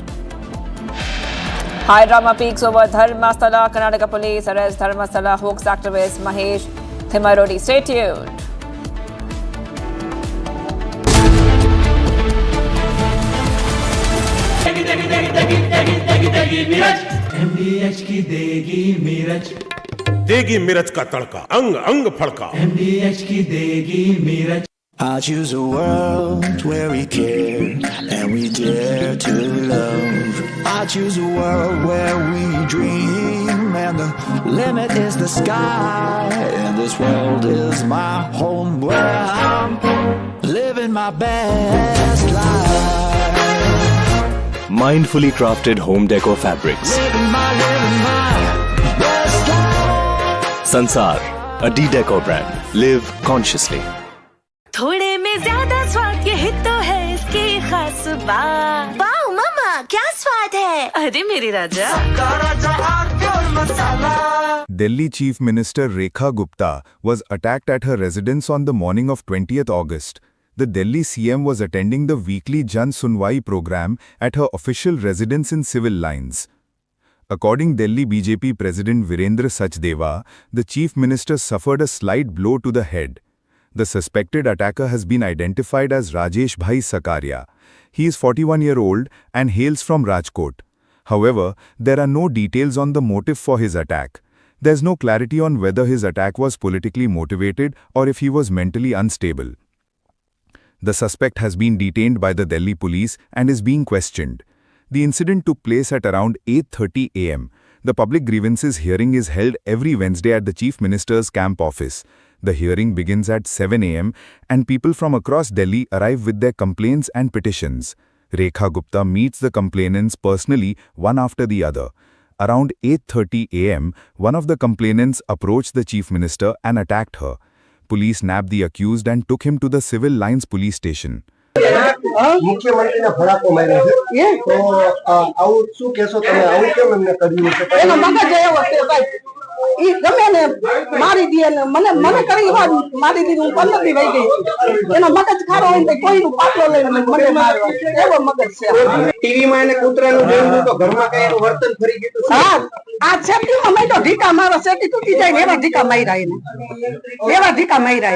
[SPEAKER 9] High drama peaks over Dharmastala. Karnataka police arrest Dharmastala hoax activist Mahesh Thimarodi. Stay tuned.
[SPEAKER 18] MDH की
[SPEAKER 14] देगी मिर्च का तड़का अंग अंग फड़का
[SPEAKER 18] MDH की देगी मिर्च. I choose a world where we care and we dare to love. I choose a world where we dream and the limit is the sky. And this world is my home where I'm living my best life.
[SPEAKER 15] Mindfully crafted home decor fabrics.
[SPEAKER 18] Living my best life.
[SPEAKER 15] Sansar, a D-Decor brand. Live consciously.
[SPEAKER 10] थोड़े में ज्यादा स्वाद ये हित तो है इसकी खास बात. वाओ मामा क्या स्वाद है. अरे मेरे राजा.
[SPEAKER 25] Delhi Chief Minister Rekha Gupta was attacked at her residence on the morning of 20th August. The Delhi CM was attending the weekly Jan Sunwai program at her official residence in civil lines. According Delhi BJP President Virendra Sachdeva, the Chief Minister suffered a slight blow to the head. The suspected attacker has been identified as Rajesh Bhai Sakaria. He is 41-year-old and hails from Rajkot. However, there are no details on the motive for his attack. There is no clarity on whether his attack was politically motivated or if he was mentally unstable. The suspect has been detained by the Delhi police and is being questioned. The incident took place at around 8:30 am. The public grievances hearing is held every Wednesday at the Chief Minister's camp office. The hearing begins at 7 am and people from across Delhi arrive with their complaints and petitions. Rekha Gupta meets the complainants personally one after the other. Around 8:30 am, one of the complainants approached the Chief Minister and attacked her. Police nabbed the accused and took him to the civil lines police station.
[SPEAKER 19] મુખ્યમંત્રીને ફડાકો માર્યો છે તો આવું શું કહેશો તમે આવું કેમ એમને કર્યું છે એનો મગજ એવો છે ભાઈ ઈ ગમે ને મારી દે ને મને કરી મારી દીધું હું 15 દી વઈ ગઈ એનો મગજ ખારો હોય તો કોઈનું પાટલો લઈને મને મારવા એવો મગજ છે ટીવી માં એને કૂતરાનું જોયું તો ઘરમાં કઈ એનું વર્તન ફરી ગયું હા આ સેફટીમાં મેં તો ઢીકા મારો સેફટી તૂટી જાય ને એવા ઢીકા માર્યા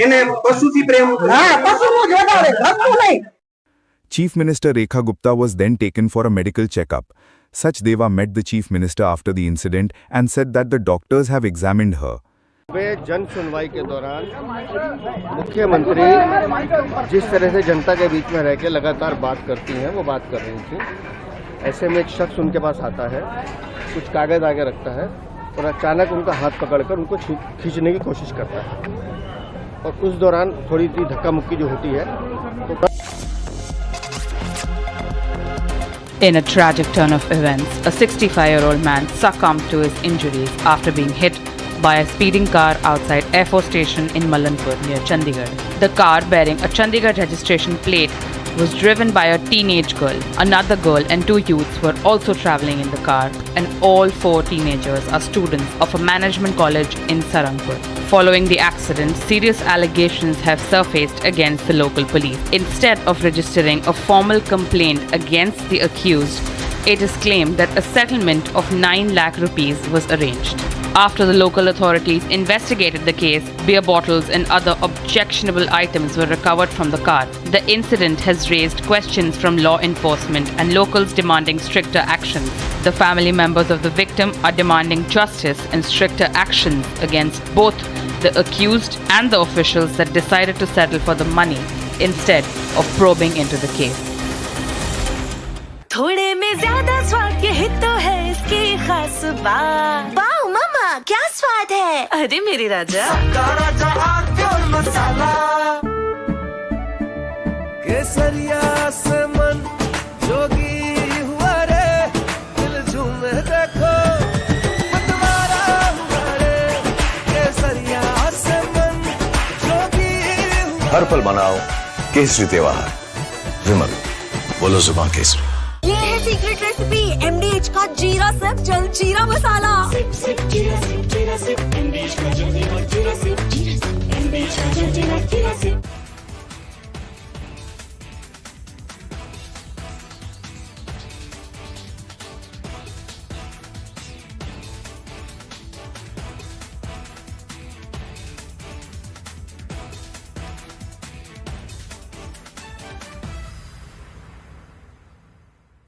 [SPEAKER 19] એને પશુથી પ્રેમ હા પશુનું જોડાવે ઘરનું નહીં.
[SPEAKER 25] Chief Minister Rekha Gupta was then taken for a medical checkup. Sachdeva met the Chief Minister after the incident and said that the doctors have examined her.
[SPEAKER 22] जन सुनवाई के दौरान मुख्यमंत्री जिस तरह से जनता के बीच में रह के लगातार बात करती हैं वो बात कर रही थी. ऐसे में एक शख्स उनके पास आता है, कुछ कागज आगे रखता है और अचानक उनका हाथ पकड़कर उनको खींचने की कोशिश करता है और उस दौरान थोड़ी सी धक्का मुक्की जो होती है तो
[SPEAKER 23] In a tragic turn of events, a 65-year-old man succumbed to his injuries after being hit by a speeding car outside Air Force Station in Mullanpur near Chandigarh. The car bearing a Chandigarh registration plate was driven by a teenage girl. Another girl and two youths were also travelling in the car, and all four teenagers are students of a management college in Sarangpur. Following the accident, serious allegations have surfaced against the local police. Instead of registering a formal complaint against the accused, it is claimed that a settlement of 9 lakh rupees was arranged. After the local authorities investigated the case, beer bottles and other objectionable items were recovered from the car. The incident has raised questions from law enforcement and locals demanding stricter action. The family members of the victim are demanding justice and stricter actions against both the accused and the officials that decided to settle for the money instead of probing into the case.
[SPEAKER 10] थोड़े में ज्यादा स्वाद यही तो है इसकी खास बात। वाओ मामा क्या स्वाद है। अरे मेरे राजा मसाला
[SPEAKER 18] केसरिया से मन जोगी हुआ रे दिल झूमे देखो मतवारा हुआ रे केसरिया से मन जोगी हुआ।
[SPEAKER 16] हर पल मनाओ केसरी त्योहार। विमल बोलो जुबान केसरी।
[SPEAKER 10] ये है सीक्रेट रेसिपी MDH का जीरा सिप जल जीरा मसाला। सिप सिप जीरा सिप MDH का जल जीरा सिप MDH का जल जीरा SIP.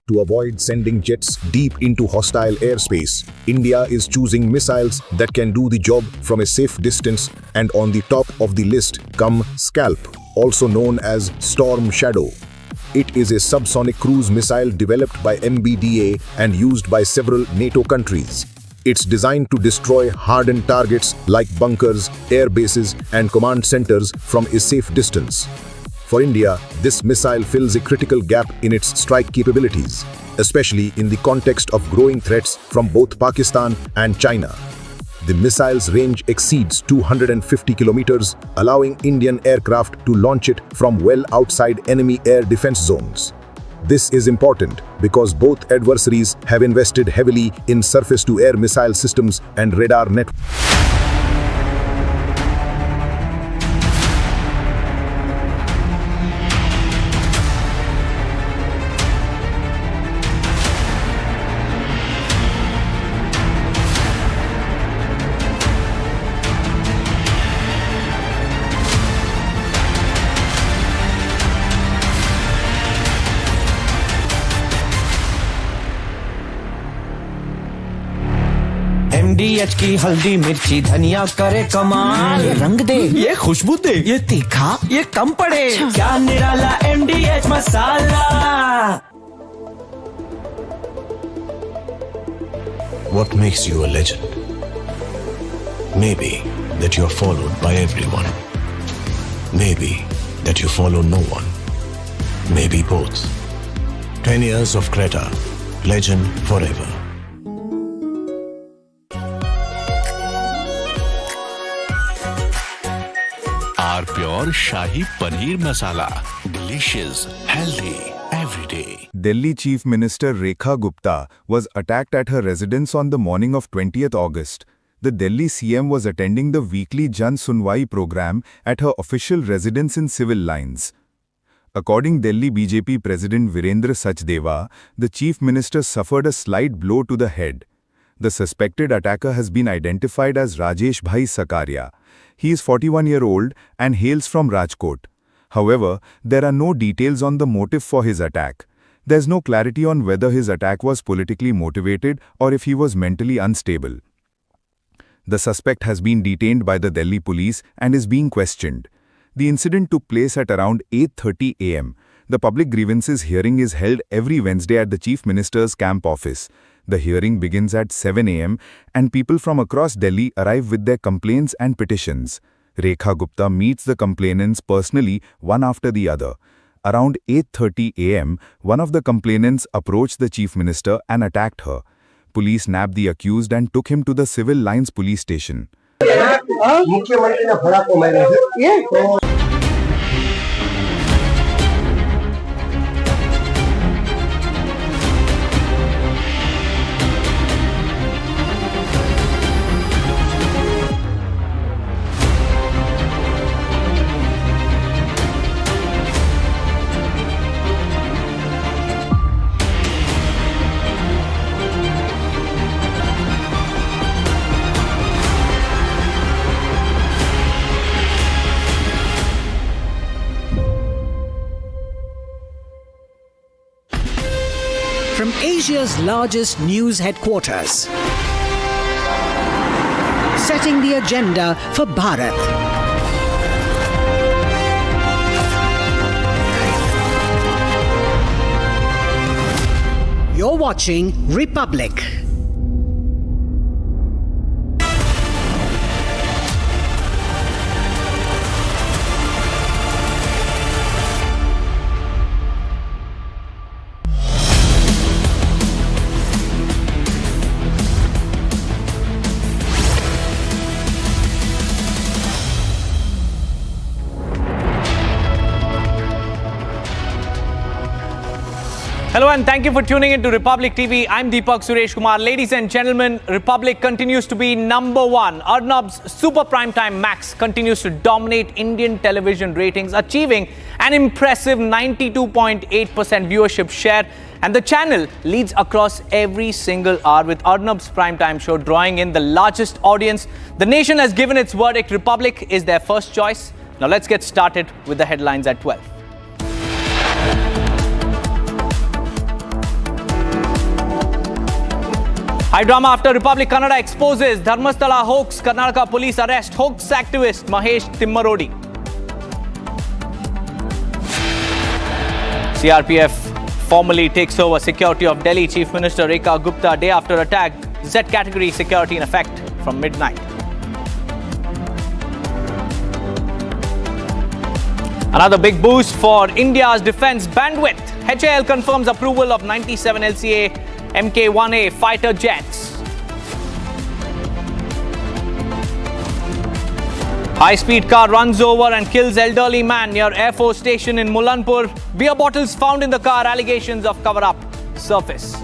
[SPEAKER 6] To avoid sending jets deep into hostile airspace, India is choosing missiles that can do the job from a safe distance, and on the top of the list come Scalp, also known as Storm Shadow. It is a subsonic cruise missile developed by MBDA and used by several NATO countries. It's designed to destroy hardened targets like bunkers, air bases, and command centers from a safe distance. For India, this missile fills a critical gap in its strike capabilities, especially in the context of growing threats from both Pakistan and China. The missile's range exceeds 250 kilometers, allowing Indian aircraft to launch it from well outside enemy air defense zones. This is important because both adversaries have invested heavily in surface-to-air missile systems and radar networks.
[SPEAKER 18] MDH की हल्दी मिर्ची धनिया करे कमाल। ये रंग दे, ये खुशबू दे, ये तीखा, ये कम पड़े। क्या निराला MDH masala.
[SPEAKER 28] What makes you a legend? Maybe that you're followed by everyone. Maybe that you follow no one. Maybe both. 10 years of Creta. Legend forever.
[SPEAKER 5] Our pure Shahi Paneer Masala. Delicious, healthy, every day.
[SPEAKER 25] Delhi Chief Minister Rekha Gupta was attacked at her residence on the morning of 20th August. The Delhi CM was attending the weekly Jan Sunwai program at her official residence in Civil Lines. According Delhi BJP President Virendra Sachdeva, the Chief Minister suffered a slight blow to the head. The suspected attacker has been identified as Rajesh Bhai Sakaria. He is 41-year-old and hails from Rajkot. However, there are no details on the motive for his attack. There's no clarity on whether his attack was politically motivated or if he was mentally unstable. The suspect has been detained by the Delhi police and is being questioned. The incident took place at around 8:30 am. The public grievances hearing is held every Wednesday at the Chief Minister's camp office. The hearing begins at 7 am and people from across Delhi arrive with their complaints and petitions. Rekha Gupta meets the complainants personally one after the other. Around 8:30 am, one of the complainants approached the Chief Minister and attacked her. Police nabbed the accused and took him to the Civil Lines police station.
[SPEAKER 1] Asia's largest news headquarters, setting the agenda for Bharat. You're watching Republic.
[SPEAKER 3] Hello and thank you for tuning in to Republic TV. I'm Deepak Suresh Kumar. Ladies and gentlemen, Republic continues to be number one. Arnab's Super Primetime Max continues to dominate Indian television ratings, achieving an impressive 92.8% viewership share. And the channel leads across every single hour, with Arnab's Primetime show drawing in the largest audience. The nation has given its verdict. Republic is their first choice. Now let's get started with the headlines at 12. High drama after Republic Kannada exposes Dharmastala hoax. Karnataka police arrest hoax activist Mahesh Timmarodi. CRPF formally takes over security of Delhi. Chief Minister Rekha Gupta day after attack. Z category security in effect from midnight. Another big boost for India's defense bandwidth. HAL confirms approval of 97 LCA Mk-1A fighter jets. High-speed car runs over and kills elderly man near Air Force Station in Mullanpur. Beer bottles found in the car. Allegations of cover-up surface.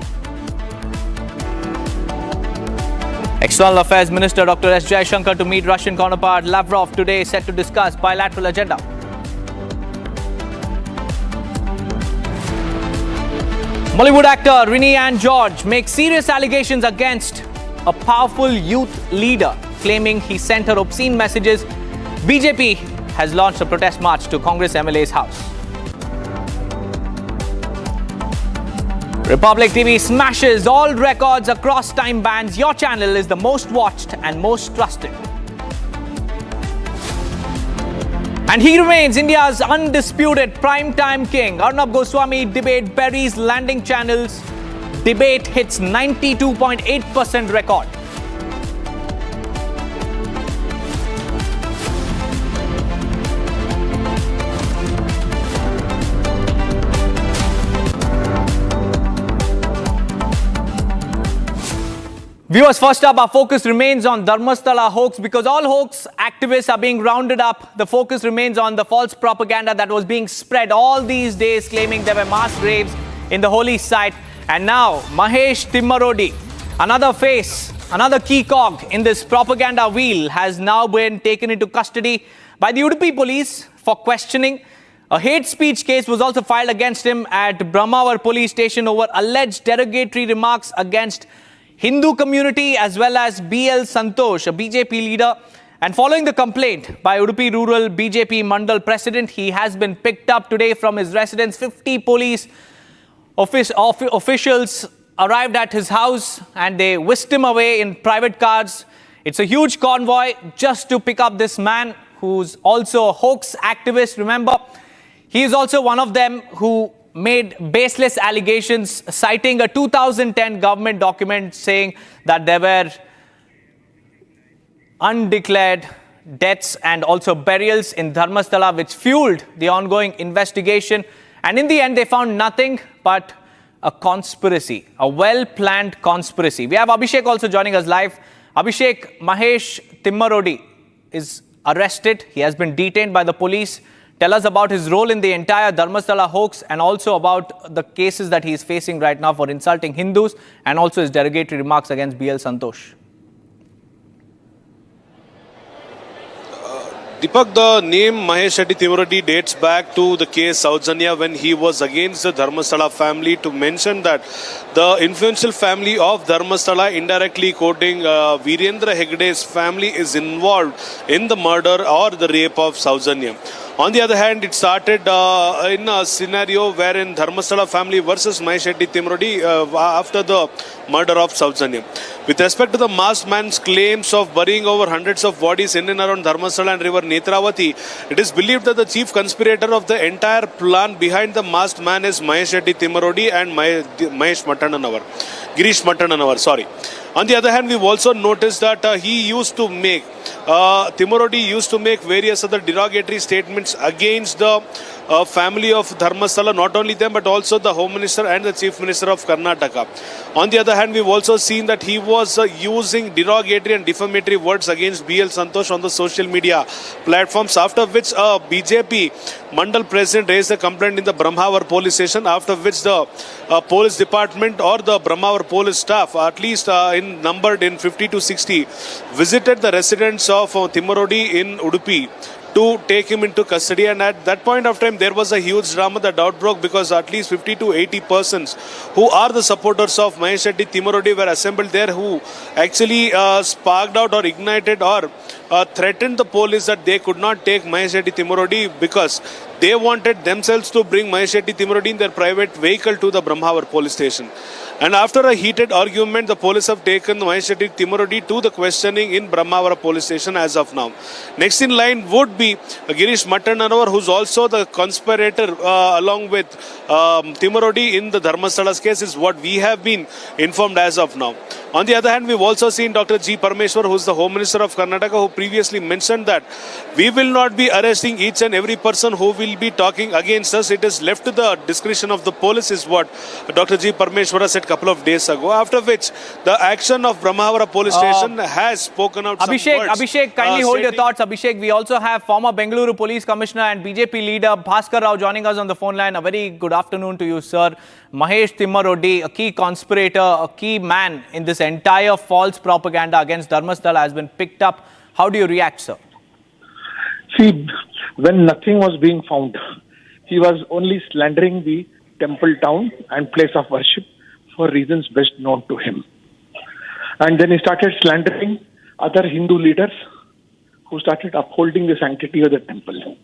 [SPEAKER 3] External Affairs Minister Dr. S. Jaishankar to meet Russian counterpart Lavrov today, set to discuss bilateral agenda. Bollywood actor Rini and George makes serious allegations against a powerful youth leader, claiming he sent her obscene messages. BJP has launched a protest march to Congress MLA's house. Republic TV smashes all records across time bands. Your channel is the most watched and most trusted. And he remains India's undisputed primetime king. Arnab Goswami debate buries landing channels. Debate hits 92.8% record. Viewers, first up, our focus remains on Dharmastala hoax, because all hoax activists are being rounded up. The focus remains on the false propaganda that was being spread all these days, claiming there were mass graves in the holy site. And now, Mahesh Timmarodi, another face, another key cog in this propaganda wheel, has now been taken into custody by the Udupi police for questioning. A hate speech case was also filed against him at Brahmawar police station over alleged derogatory remarks against Hindu community as well as BL Santosh, a BJP leader. And following the complaint by Udupi Rural BJP Mandal President, he has been picked up today from his residence. 50 police officials arrived at his house and they whisked him away in private cars. It's a huge convoy just to pick up this man, who's also a hoax activist. Remember, he is also one of them who made baseless allegations, citing a 2010 government document saying that there were undeclared deaths and also burials in Dharmastala, which fueled the ongoing investigation. And in the end, they found nothing but a conspiracy, a well-planned conspiracy. We have Abhishek also joining us live. Abhishek, Mahesh Timmarodi is arrested. He has been detained by the police. Tell us about his role in the entire Dharmastala hoax and also about the cases that he is facing right now for insulting Hindus and also his derogatory remarks against BL Santosh.
[SPEAKER 17] Deepak, the name Mahesh Timmarodi dates back to the case Saujanya, when he was against the Dharmastala family, to mention that the influential family of Dharmastala, indirectly quoting Virendra Hegde's family, is involved in the murder or the rape of Saujanya. On the other hand, it started in a scenario wherein Dharmastala family versus Mahesh Shetty Timrodi after the murder of Saujanya. With respect to the masked man's claims of burying over hundreds of bodies in and around Dharmastala and river Netravati, it is believed that the chief conspirator of the entire plan behind the masked man is Mahesh Shetty Timrodi and Girish Mattananavar, sorry. On the other hand, we've also noticed that he used to make, Timurodi used to make various other derogatory statements against the family of Dharmasthala, not only them but also the Home Minister and the Chief Minister of Karnataka. On the other hand, we've also seen that he was using derogatory and defamatory words against BL Santosh on the social media platforms, after which BJP Mandal President raised a complaint in the Brahmawar police station, after which the police department or the Brahmawar police staff, at least numbered in 50 to 60, visited the residence of Timurodi in Udupi to take him into custody, and at that point of time there was a huge drama that outbroke because at least 50 to 80 persons who are the supporters of Mahesh Shetty Timurodi were assembled there, who actually sparked out or ignited or threatened the police that they could not take Mahesh Shetty Timurodi because they wanted themselves to bring Mahesh Shetty Timurodi in their private vehicle to the Brahmawar police station. And after a heated argument, the police have taken Mahesh Shetty Timurodi to the questioning in Brahmawara police station as of now. Next in line would be Girish Mattananavar, who's also the conspirator along with Timurodi in the Dharmastala's case, is what we have been informed as of now. On the other hand, we've also seen Dr. G. Parameshwar, who's the Home Minister of Karnataka, who previously mentioned that we will not be arresting each and every person who will be talking against us. It is left to the discretion of the police, is what Dr. G. Parameshwar said a couple of days ago, after which the action of Brahmawara police station has spoken out some words.
[SPEAKER 3] Abhishek, kindly hold your thoughts. Abhishek, we also have former Bengaluru Police Commissioner and BJP leader Bhaskar Rao joining us on the phone line. A very good afternoon to you, sir. Mahesh Timurodi, a key conspirator, a key man in this entire false propaganda against Dharmasthala, has been picked up. How do you react, sir?
[SPEAKER 2] See, when nothing was being found, he was only slandering the temple town and place of worship for reasons best known to him. And then he started slandering other Hindu leaders who started upholding the sanctity of the temple.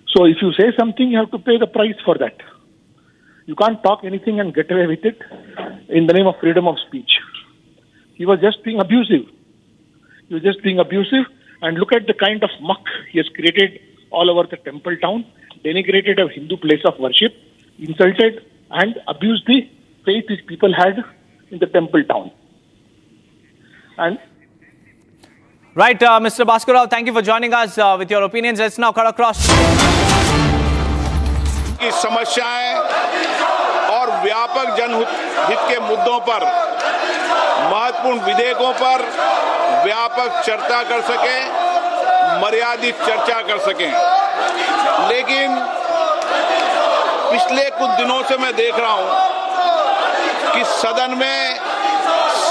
[SPEAKER 2] So if you say something, you have to pay the price for that. You can't talk anything and get away with it in the name of freedom of speech. He was just being abusive. He was just being abusive, and look at the kind of muck he has created all over the temple town, denigrated a Hindu place of worship, insulted and abused the faith which people had in the temple town. And
[SPEAKER 3] right, Mr. Bhaskar Rao, thank you for joining us with your opinions. Let's now cut across.
[SPEAKER 8] की समस्याएं और व्यापक जनहित के मुद्दों पर, महत्वपूर्ण विधेयकों पर व्यापक चर्चा कर सकें, मर्यादित चर्चा कर सकें। लेकिन पिछले कुछ दिनों से मैं देख रहा हूं कि सदन में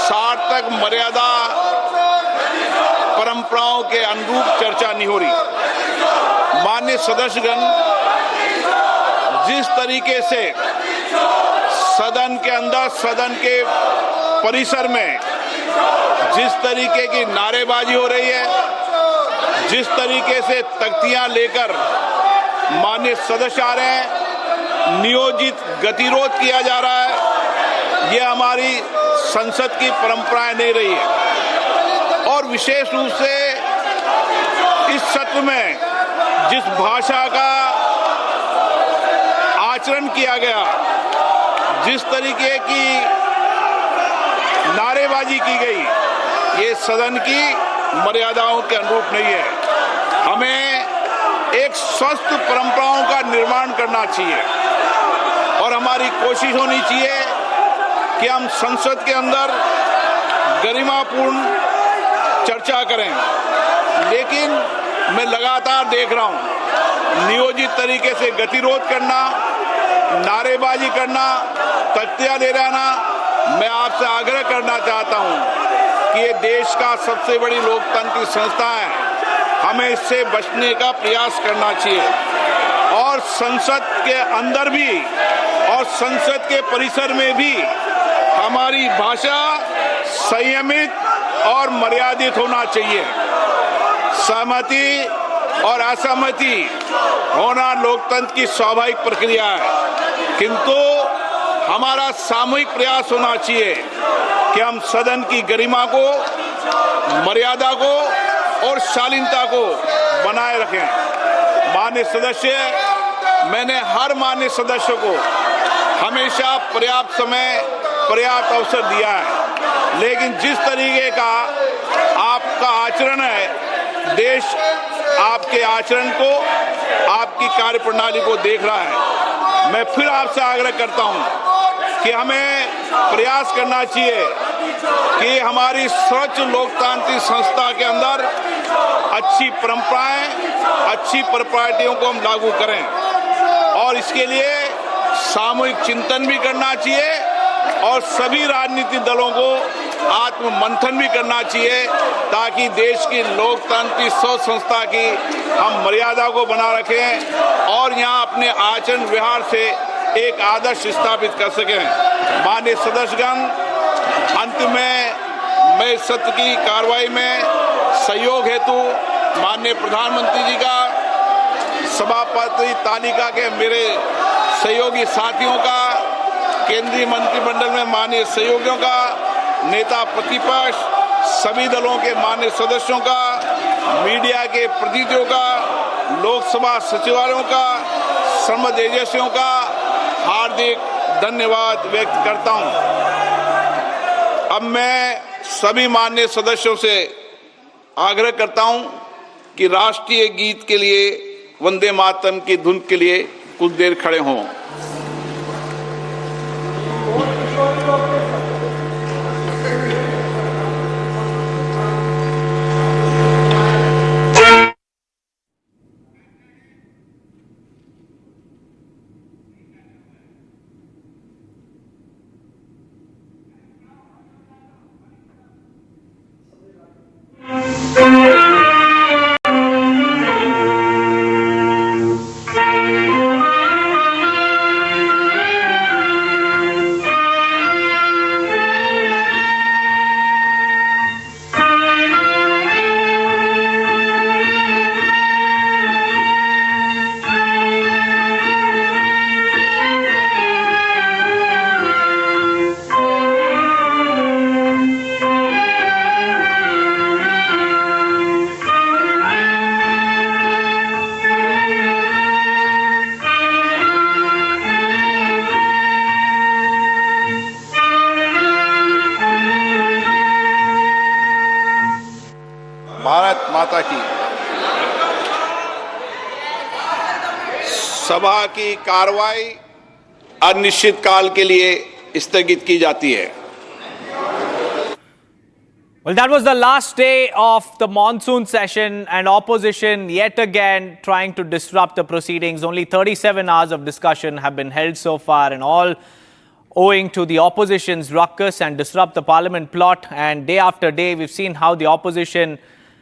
[SPEAKER 8] सार्थक मर्यादा परंपराओं के अनुरूप चर्चा नहीं हो रही। माननीय सदस्यगण, जिस तरीके से सदन के अंदर, सदन के परिसर में जिस तरीके की नारेबाजी हो रही है, जिस तरीके से तख्तियां लेकर माननीय सदस्य आ रहे हैं, नियोजित गतिरोध किया जा रहा है, ये हमारी संसद की परंपराएं नहीं रही है। और विशेष रूप से इस सत्र में जिस भाषा का आचरण किया गया, जिस तरीके की नारेबाजी की गई, ये सदन की मर्यादाओं के अनुरूप नहीं है। हमें एक स्वस्थ परंपराओं का निर्माण करना चाहिए और हमारी कोशिश होनी चाहिए कि हम संसद के अंदर गरिमापूर्ण चर्चा करें। लेकिन मैं लगातार देख रहा हूं नियोजित तरीके से गतिरोध करना, नारेबाजी करना, तख्तियां ले जाना। मैं आपसे आग्रह करना चाहता हूं कि ये देश का सबसे बड़ी लोकतांत्रिक संस्था है, हमें इससे बचने का प्रयास करना चाहिए। और संसद के अंदर भी और संसद के परिसर में भी हमारी भाषा संयमित और मर्यादित होना चाहिए। सहमति और असहमति होना लोकतंत्र की स्वाभाविक प्रक्रिया है, किंतु हमारा सामूहिक प्रयास होना चाहिए कि हम सदन की गरिमा को, मर्यादा को और शालीनता को बनाए रखें। माननीय सदस्य, मैंने हर माननीय सदस्य को हमेशा पर्याप्त समय, पर्याप्त अवसर दिया है, लेकिन जिस तरीके का आपका आचरण है, देश आपके आचरण को, आपकी कार्यप्रणाली को देख रहा है। मैं फिर आपसे आग्रह करता हूं कि हमें प्रयास करना चाहिए कि हमारी स्वच्छ लोकतांत्रिक संस्था के अंदर अच्छी परंपराएं, अच्छी प्रॉपर्टियों को हम लागू करें और इसके लिए सामूहिक चिंतन भी करना चाहिए और सभी राजनीतिक दलों को आत्म मंथन भी करना चाहिए ताकि देश की लोकतांत्रिक सोच संस्था की हम मर्यादा को बना रखें और यहाँ अपने आचरण व्यवहार से एक आदर्श स्थापित कर सकें। माननीय सदस्यगण, अंत में मैं सत्र की कार्रवाई में सहयोग हेतु माननीय प्रधानमंत्री जी का, सभापति तालिका के मेरे सहयोगी साथियों का, केंद्रीय मंत्रिमंडल में माननीय सहयोगियों का, नेता प्रतिपक्ष, सभी दलों के माननीय सदस्यों का, मीडिया के प्रतिनिधियों का, लोकसभा सचिवालयों का, संबद्ध एजेंसियों का हार्दिक धन्यवाद व्यक्त करता हूं। अब मैं सभी माननीय सदस्यों से आग्रह करता हूं कि राष्ट्रीय गीत के लिए, वंदे मातरम की धुन के लिए कुछ देर खड़े हों। भारत माता की। सभा की कार्रवाई अनिश्चित काल के लिए स्थगित की जाती है।
[SPEAKER 3] Well, that was the last day of the monsoon session and opposition yet again trying to disrupt the proceedings. Only 37 hours of discussion have been held so far, and all owing to the opposition's ruckus and disrupt the parliament plot. And day after day, we've seen how the opposition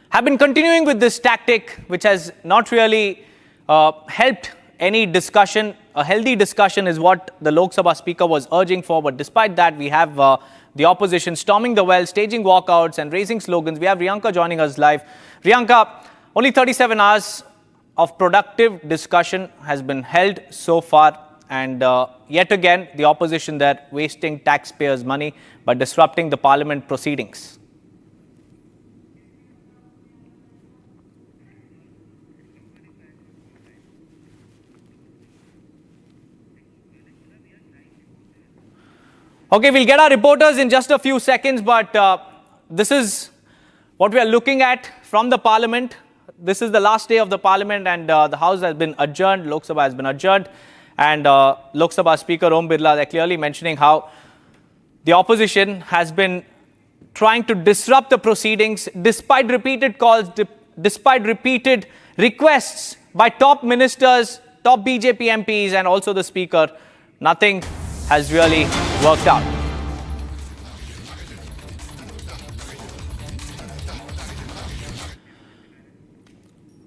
[SPEAKER 3] have been continuing with this tactic, which has not really helped any discussion. A healthy discussion is what the Lok Sabha Speaker was urging for. But despite that, we have the opposition storming the well, staging walkouts and raising slogans. We have Riyanka joining us live. Riyanka, only 37 hours of productive discussion has been held so far. And yet again, the opposition there wasting taxpayers' money by disrupting the parliament proceedings. Okay, we'll get our reporters in just a few seconds, but this is what we are looking at from the parliament. This is the last day of the parliament, and the house has been adjourned, Lok Sabha has been adjourned, and Lok Sabha Speaker Om Birla, they're clearly mentioning how the opposition has been trying to disrupt the proceedings despite repeated calls, despite repeated requests by top ministers, top BJP MPs, and also the Speaker. Nothing has really worked out.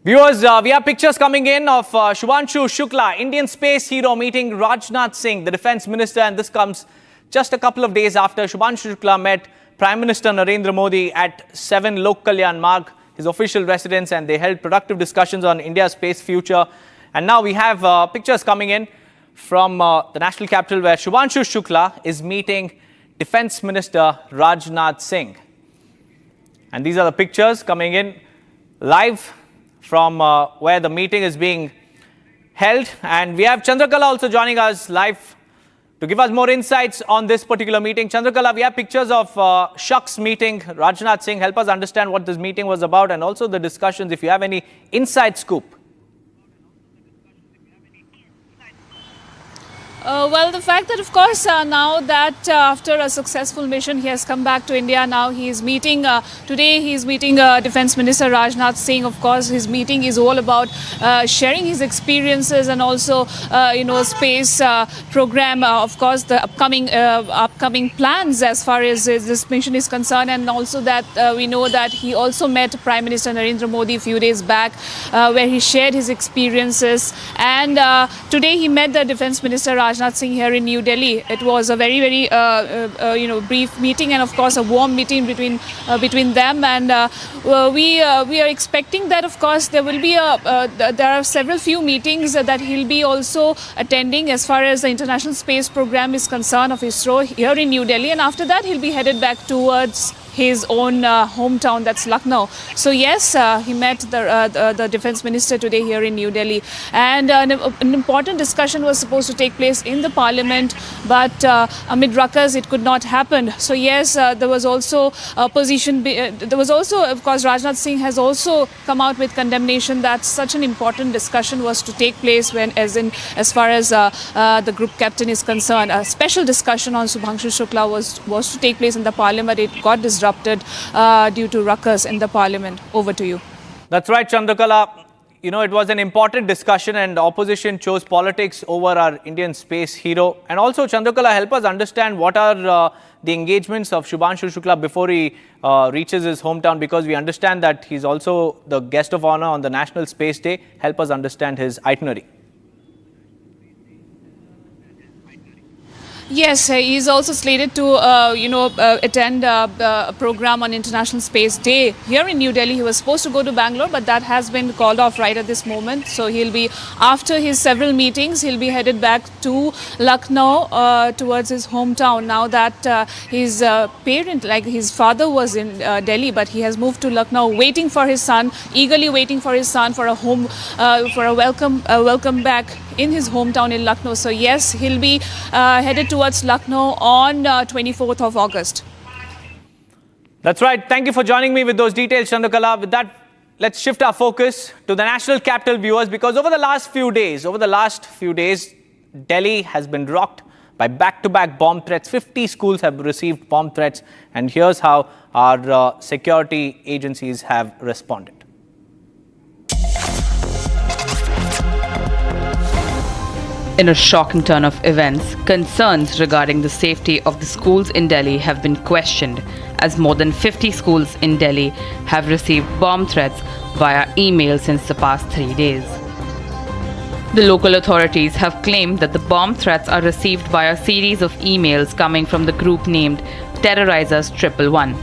[SPEAKER 3] Viewers, we have pictures coming in of Shubhanshu Shukla, Indian space hero, meeting Rajnath Singh, the defense minister, and this comes just a couple of days after Shubhanshu Shukla met Prime Minister Narendra Modi at 7 Lok Kalyan Marg. his official residence, and they held productive discussions on India's space future. And now we have pictures coming in from the national capital, where Shubhanshu Shukla is meeting Defence Minister Rajnath Singh. And these are the pictures coming in live from where the meeting is being held. And we have Chandrakala also joining us live to give us more insights on this particular meeting. Chandrakala, we have pictures of Shuk's meeting Rajnath Singh. Help us understand what this meeting was about, and also the discussions, if you have any inside scoop.
[SPEAKER 4] Well, the fact that, of course, now that after a successful mission, he has come back to India. Now he is meeting, today he is meeting Defence Minister Rajnath Singh. Of course, his meeting is all about sharing his experiences and also, space program, of course, the upcoming plans as far as this mission is concerned. And also that we know that he also met Prime Minister Narendra Modi a few days back, where he shared his experiences. And today he met the Defence Minister Rajnath Singh here in New Delhi. It was a very, very brief meeting, and of course a warm meeting between them. And we are expecting that, of course, there will be there are several few meetings that he'll be also attending as far as the International Space Program is concerned of ISRO here in New Delhi. And after that, he'll be headed back towards his own hometown, that's Lucknow. So yes, he met the Defence Minister today here in New Delhi, and an important discussion was supposed to take place in the Parliament, but amid ruckus it could not happen. So yes, there was also opposition. There was also, of course, Rajnath Singh has also come out with condemnation that such an important discussion was to take place as far as the group captain is concerned. A special discussion on Shubhanshu Shukla was to take place in the Parliament. It got disrupted due to ruckus in the Parliament. Over to you.
[SPEAKER 3] That's right, Chandrakala. You know, it was an important discussion, and the opposition chose politics over our Indian space hero. And also, Chandrakala, help us understand what are the engagements of Shubhanshu Shukla before he reaches his hometown, because we understand that he's also the guest of honor on the National Space Day. Help us understand his itinerary.
[SPEAKER 4] Yes, he is also slated to, attend a program on International Space Day here in New Delhi. He was supposed to go to Bangalore, but that has been called off right at this moment. So he'll be, after his several meetings, he'll be headed back to Lucknow towards his hometown. Now that his parent, like his father, was in Delhi, but he has moved to Lucknow, waiting for his son, eagerly waiting for his son for a home, for a welcome back in his hometown in Lucknow. So yes, he'll be headed towards Lucknow on 24th of August.
[SPEAKER 3] That's right. Thank you for joining me with those details, Chandrakala. With that, let's shift our focus to the national capital, viewers, because over the last few days, Delhi has been rocked by back-to-back bomb threats. 50 schools have received bomb threats, and here's how our security agencies have responded.
[SPEAKER 23] In a shocking turn of events, concerns regarding the safety of the schools in Delhi have been questioned, as more than 50 schools in Delhi have received bomb threats via email since the past 3 days. The local authorities have claimed that the bomb threats are received via a series of emails coming from the group named Terrorizers 111.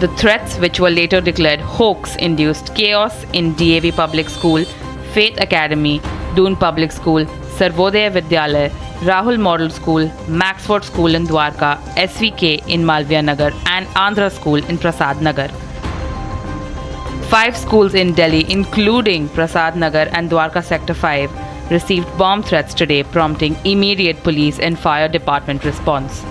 [SPEAKER 23] The threats, which were later declared hoax, induced chaos in DAV Public School, Faith Academy, Doon Public School, Sarvodaya Vidyalaya, Rahul Model School, Maxford School in Dwarka, SVK in Malviya Nagar, and Andhra School in Prasad Nagar. 5 schools in Delhi, including Prasad Nagar and Dwarka Sector 5, received bomb threats today, prompting immediate police and fire department response.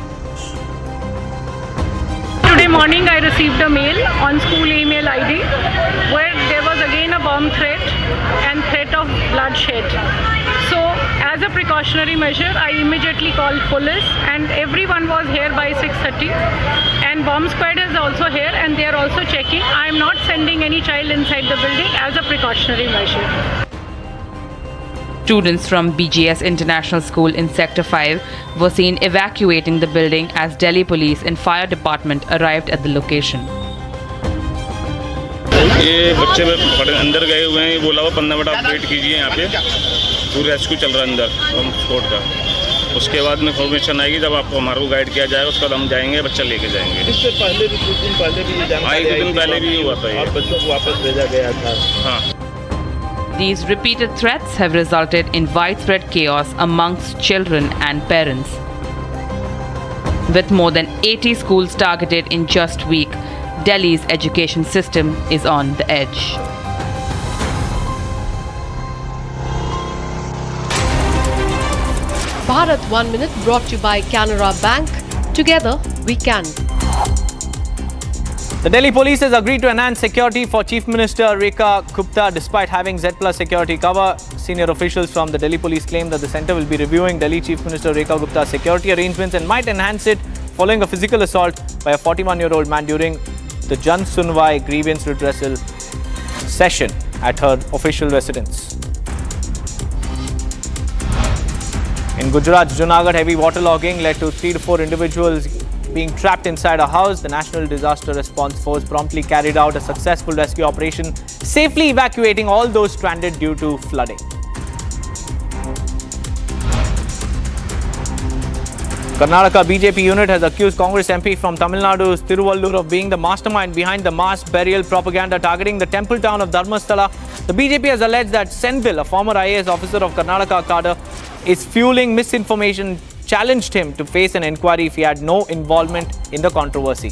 [SPEAKER 7] Today morning I received a mail on school email ID where there was again a bomb threat and threat of bloodshed. So as a precautionary measure, I immediately called police, and everyone was here by 6:30, and bomb squad is also here and they are also checking. I am not sending any child inside the building as a precautionary measure.
[SPEAKER 23] Students from BGS International School in Sector 5 were seen evacuating the building as Delhi Police and Fire Department arrived at the location.
[SPEAKER 12] ये बच्चे अंदर गए हुए हैं, बोला हुआ 15 minute आप wait कीजिए, यहाँ पे पूरा रेस्क्यू चल रहा है अंदर बम स्क्वाड का। उसके बाद में इन्फॉर्मेशन आएगी, जब आपको हमारे को गाइड किया जाएगा उसके बाद हम जाएंगे, बच्चा लेके जाएंगे।
[SPEAKER 2] इससे पहले भी कुछ दिन पहले भी ये जानकारी
[SPEAKER 12] कुछ दिन पहले भी हुआ था,
[SPEAKER 2] और बच्चों को वापस भेजा गया था।
[SPEAKER 12] हाँ।
[SPEAKER 23] These repeated threats have resulted in widespread chaos amongst children and parents. With more than 80 schools targeted in just a week, Delhi's education system is on the edge.
[SPEAKER 9] Bharat 1 Minute brought to you by Canara Bank. Together we can.
[SPEAKER 3] The Delhi police has agreed to enhance security for Chief Minister Rekha Gupta despite having Z+ security cover. Senior officials from the Delhi police claim that the centre will be reviewing Delhi Chief Minister Rekha Gupta's security arrangements and might enhance it following a physical assault by a 41-year-old man during the Jan Sunwai grievance redressal session at her official residence. In Gujarat, Junagadh, heavy waterlogging led to 3 to 4 individuals being trapped inside a house. The National Disaster Response Force promptly carried out a successful rescue operation, safely evacuating all those stranded due to flooding. Karnataka BJP unit has accused Congress MP from Tamil Nadu's Tiruvallur of being the mastermind behind the mass burial propaganda targeting the temple town of Dharmastala. The BJP has alleged that Senville, a former IAS officer of Karnataka cadre, is fueling misinformation, challenged him to face an inquiry if he had no involvement in the controversy.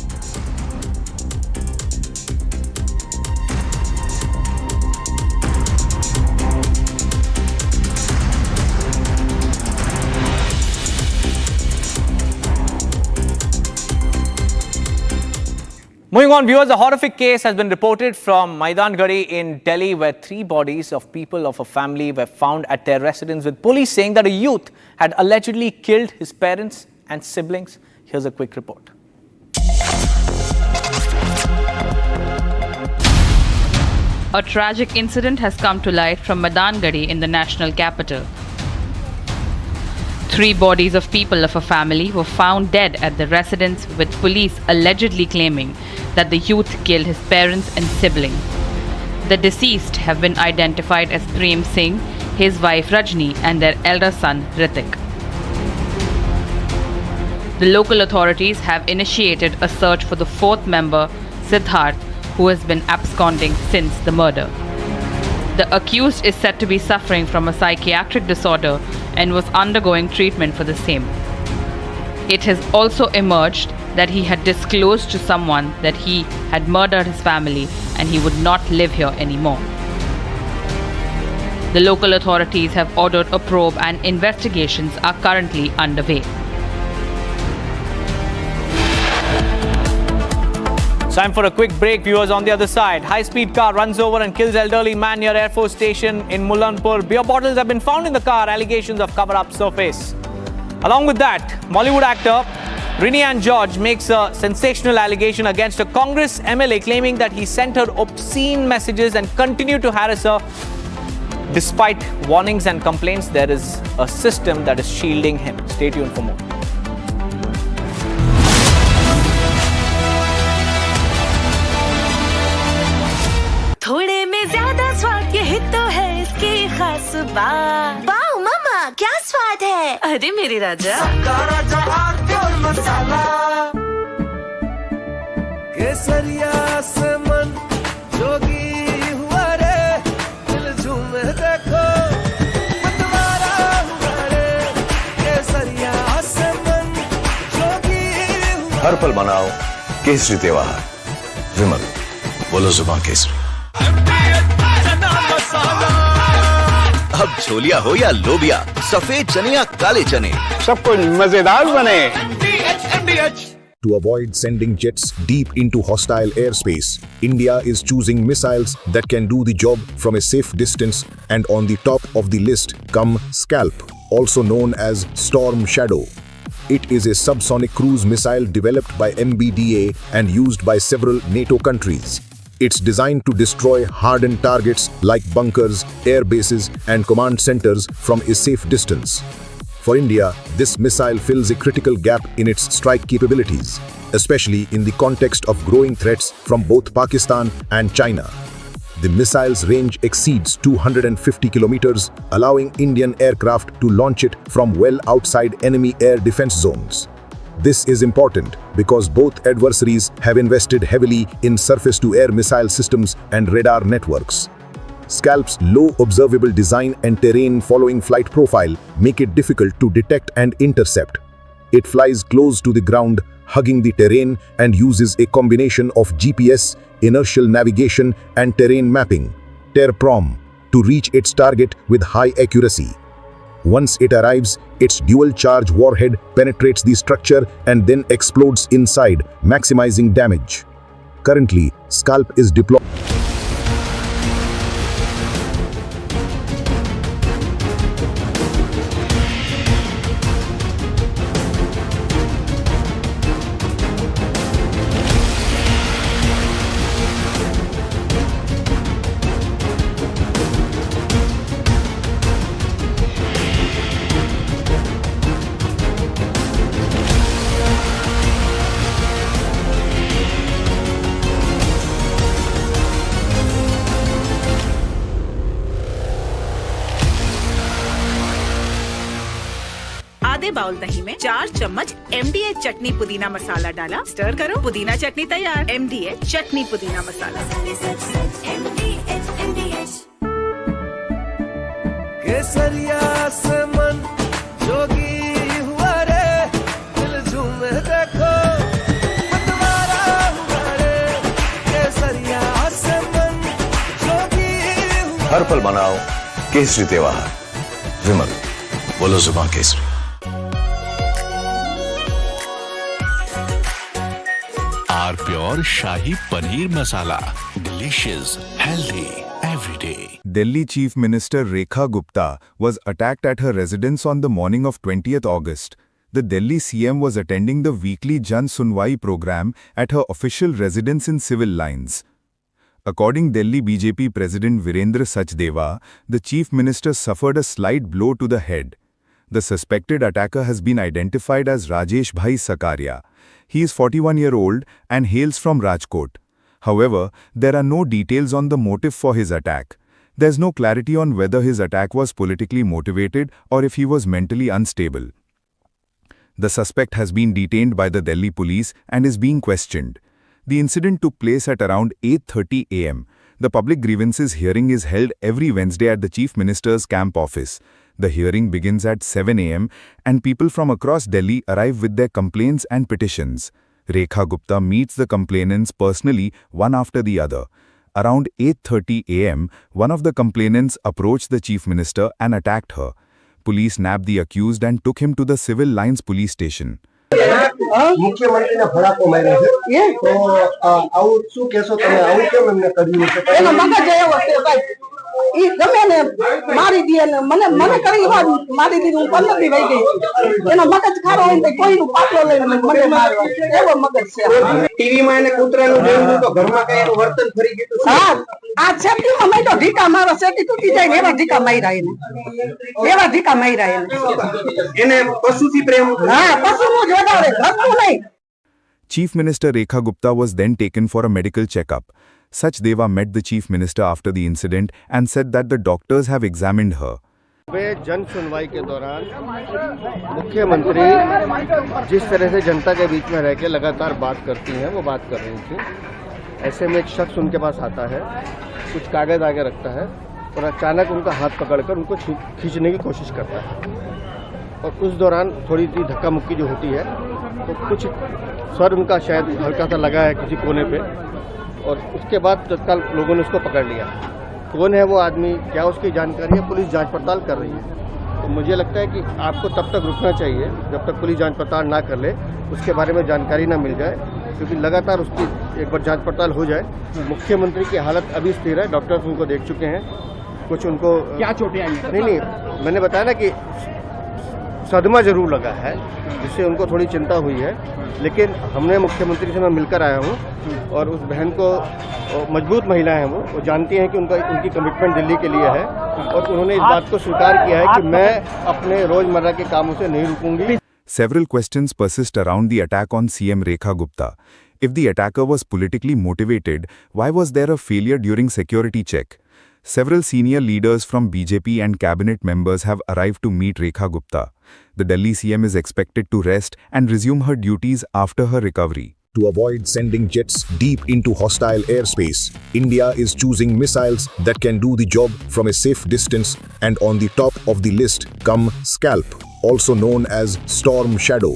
[SPEAKER 3] Moving on, viewers, a horrific case has been reported from Maidan Gadi in Delhi where 3 bodies of people of a family were found at their residence, with police saying that a youth had allegedly killed his parents and siblings. Here's a quick report.
[SPEAKER 23] A tragic incident has come to light from Maidan Gadi in the national capital. 3 bodies of people of a family were found dead at the residence, with police allegedly claiming that the youth killed his parents and sibling. The deceased have been identified as Prem Singh, his wife Rajni and their elder son Ritik. The local authorities have initiated a search for the 4th member, Siddharth, who has been absconding since the murder. The accused is said to be suffering from a psychiatric disorder and was undergoing treatment for the same. It has also emerged that he had disclosed to someone that he had murdered his family and he would not live here anymore. The local authorities have ordered a probe and investigations are currently underway.
[SPEAKER 3] Time for a quick break, viewers. On the other side, high-speed car runs over and kills elderly man near Air Force Station in Mullanpur. Beer bottles have been found in the car. Allegations of cover-up surface. Along with that, Bollywood actor Rini Ann George makes a sensational allegation against a Congress MLA claiming that he sent her obscene messages and continued to harass her. Despite warnings and complaints, there is a system that is shielding him. Stay tuned for more.
[SPEAKER 10] थोड़े में ज्यादा स्वाद यही तो है इसकी खास बात। वाओ मामा, क्या स्वाद है? अरे मेरे राजा, राजा और मसाला। केसरिया से मन जोगी हुआ रे, दिल झूमे देखो मतवारा हुआ रे। केसरिया से मन जोगी हुआ।
[SPEAKER 16] हर पल मनाओ केसरी त्योहार। विमल, बोलो जुबान केसरी। अब छोलिया हो या लोबिया, सफेद चने या काले चने, सब कुछ मजेदार बने।
[SPEAKER 6] To avoid sending jets deep into hostile airspace, India is choosing missiles that can do the job from a safe distance, and on the top of the list come Scalp, also known as Storm Shadow. It is a subsonic cruise missile developed by MBDA and used by several NATO countries. It's designed to destroy hardened targets like bunkers, air bases, and command centers from a safe distance. For India, this missile fills a critical gap in its strike capabilities, especially in the context of growing threats from both Pakistan and China. The missile's range exceeds 250 kilometers, allowing Indian aircraft to launch it from well outside enemy air defense zones. This is important because both adversaries have invested heavily in surface-to-air missile systems and radar networks. Scalp's low observable design and terrain-following flight profile make it difficult to detect and intercept. It flies close to the ground, hugging the terrain, and uses a combination of GPS, inertial navigation, and terrain mapping (TERPROM) to reach its target with high accuracy. Once it arrives, its dual-charge warhead penetrates the structure and then explodes inside, maximizing damage. Currently, Scalp is deployed.
[SPEAKER 11] आधे bowl दही में 4 चम्मच MDH chutney पुदीना मसाला डाला, stir करो, पुदीना चटनी तैयार। MDH chutney पुदीना मसाला।
[SPEAKER 18] केसरिया से मन जोगी हुआ रे, दिल झूमे देखो मतवारा हुआ रे। केसरिया से मन जोगी हुआ।
[SPEAKER 16] हर पल मनाओ केसरी त्योहार। विमल, बोलो जुबान केसरी।
[SPEAKER 5] R pure shahi paneer masala, delicious, healthy everyday.
[SPEAKER 25] Delhi Chief Minister Rekha Gupta was attacked at her residence on the morning of 20th August. The Delhi CM was attending the weekly Jan Sunwai program at her official residence in Civil Lines. According Delhi BJP President Virendra Sachdeva, the Chief Minister suffered a slight blow to the head. The suspected attacker has been identified as Rajesh Bhai Sakaria. He is 41-year-old and hails from Rajkot. However, there are no details on the motive for his attack. There's no clarity on whether his attack was politically motivated or if he was mentally unstable. The suspect has been detained by the Delhi police and is being questioned. The incident took place at around 8:30 am. The public grievances hearing is held every Wednesday at the Chief Minister's camp office. The hearing begins at 7 am and people from across Delhi arrive with their complaints and petitions. Rekha Gupta meets the complainants personally, one after the other. Around 8:30 am, one of the complainants approached the Chief Minister and attacked her. Police nabbed the accused and took him to the Civil Lines police station.
[SPEAKER 19] મુખ્યમંત્રીને ફડાકો માર્યો છે તો આવું શું કહેશો તમે? આવું કેમ એમને કર્યું છે? એનો મગજ એવો છે ભાઈ, ઈ ગમે ને મારી દે ને મને કરી મારી દીધું, હું 15 દી વઈ ગઈ। એનો મગજ ખારો હોય તો કોઈનું પાટલો લઈને મને મારવા, એવો મગજ છે। ટીવી માં એને કૂતરાનું જોયું તો ઘરમાં કઈ એનું વર્તન ફરી ગયું? હા, આ છેટીમાં મેં તો ઢીકા મારો, છેટી તૂટી જાય ને એવા ઢીકા માર્યા એને, એવા ઢીકા માર્યા એને પશુથી પ્રેમ। હા, પશુનું જ વધારે, ઘરનું નહીં।
[SPEAKER 25] Chief Minister Rekha Gupta was then taken for a medical checkup. Sachdeva met the Chief Minister after the incident and said that the doctors have examined her.
[SPEAKER 22] जन सुनवाई के दौरान मुख्यमंत्री जिस तरह से जनता के बीच में रह के लगातार बात करती हैं, वो बात कर रही थी। ऐसे में एक शख्स उनके पास आता है, कुछ कागज आगे रखता है और अचानक उनका हाथ पकड़कर उनको खींचने की कोशिश करता है। और उस दौरान थोड़ी सी धक्का मुक्की जो होती है तो कुछ स्वर उनका शायद हल्का सा लगा है किसी कोने पे, और उसके बाद तत्काल लोगों ने उसको पकड़ लिया। कौन है वो आदमी, क्या उसकी जानकारी है, पुलिस जांच पड़ताल कर रही है। तो मुझे लगता है कि आपको तब तक रुकना चाहिए जब तक पुलिस जांच पड़ताल ना कर ले, उसके बारे में जानकारी ना मिल जाए, क्योंकि लगातार उसकी एक बार जांच पड़ताल हो जाए। मुख्यमंत्री की हालत अभी स्थिर है, डॉक्टर्स उनको देख चुके हैं। कुछ उनको क्या चोटें आई हैं? नहीं, मैंने बताया ना कि सदमा जरूर लगा है, जिससे उनको थोड़ी चिंता हुई है। लेकिन हमने मुख्यमंत्री से मैं मिलकर आया हूँ और उस बहन को, मजबूत महिला है वो जानती हैं कि उनकी कमिटमेंट दिल्ली के लिए है, और उन्होंने इस बात को स्वीकार किया है कि मैं अपने रोजमर्रा के कामों से नहीं रुकूंगी।
[SPEAKER 25] Several questions persist around the attack on CM Rekha Gupta. If the attacker was politically motivated, why was there a failure during security check? Several senior leaders from BJP and cabinet members have arrived to meet Rekha Gupta. The Delhi CM is expected to rest and resume her duties after her recovery.
[SPEAKER 6] To avoid sending jets deep into hostile airspace, India is choosing missiles that can do the job from a safe distance, and on the top of the list come Scalp, also known as Storm Shadow.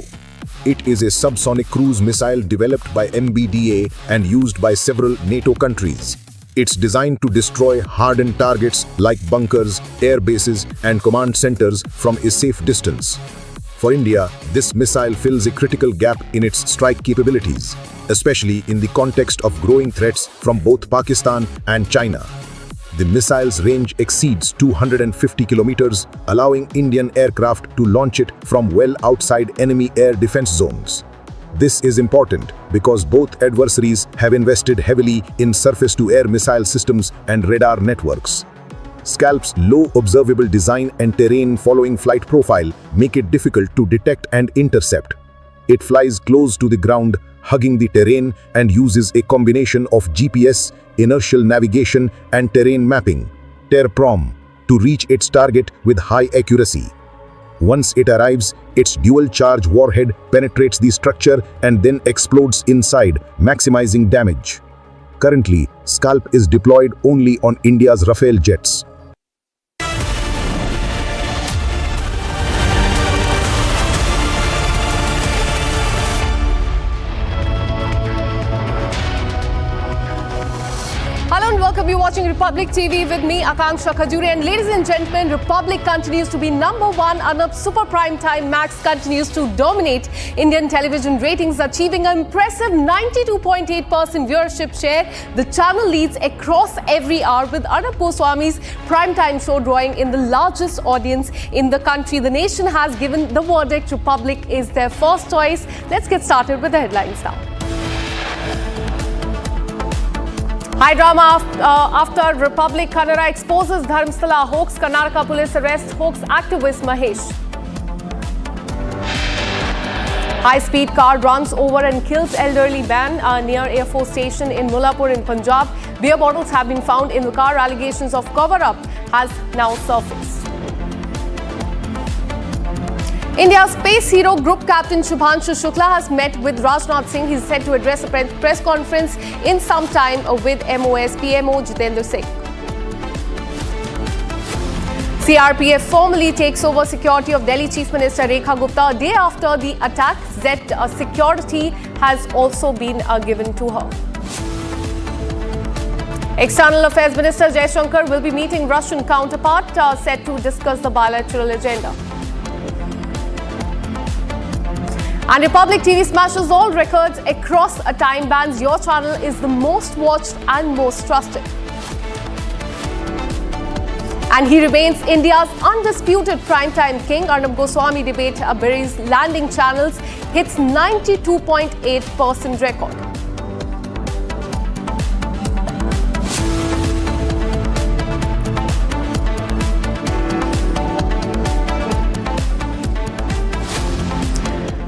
[SPEAKER 6] It is a subsonic cruise missile developed by MBDA and used by several NATO countries. It's designed to destroy hardened targets like bunkers, air bases, and command centers from a safe distance. For India, this missile fills a critical gap in its strike capabilities, especially in the context of growing threats from both Pakistan and China. The missile's range exceeds 250 kilometers, allowing Indian aircraft to launch it from well outside enemy air defense zones. This is important because both adversaries have invested heavily in surface-to-air missile systems and radar networks. Scalp's low observable design and terrain-following flight profile make it difficult to detect and intercept. It flies close to the ground, hugging the terrain, and uses a combination of GPS, inertial navigation, and terrain mapping (TERPROM) to reach its target with high accuracy. Once it arrives, its dual-charge warhead penetrates the structure and then explodes inside, maximizing damage. Currently, Scalp is deployed only on India's Rafale jets.
[SPEAKER 9] Welcome, you're watching Republic TV with me, Akanksha Khajure. And ladies and gentlemen, Republic continues to be #1. Arnab Super Prime Time Max continues to dominate Indian television ratings, achieving an impressive 92.8% viewership share. The channel leads across every hour, with Arnab Goswami's primetime show drawing in the largest audience in the country. The nation has given the verdict. Republic is their first choice. Let's get started with the headlines now. High drama after Republic. Kannada exposes Dharmastala hoax. Karnataka police arrest hoax activist Mahesh. High-speed car runs over and kills elderly man near Air Force Station in Mullapur in Punjab. Beer bottles have been found in the car. Allegations of cover-up has now surfaced. India's space hero group captain Shubhanshu Shukla has met with Rajnath Singh. He's set to address a press conference in some time with MOS PMO Jitendra Singh. CRPF formally takes over security of Delhi Chief Minister Rekha Gupta. A day after the attack, Z security has also been given to her. External Affairs Minister Jaishankar will be meeting Russian counterpart, set to discuss the bilateral agenda. And Republic TV smashes all records across time bans. Your channel is the most watched and most trusted. And he remains India's undisputed primetime king. Arnab Goswami debate buries landing channels, hits 92.8% record.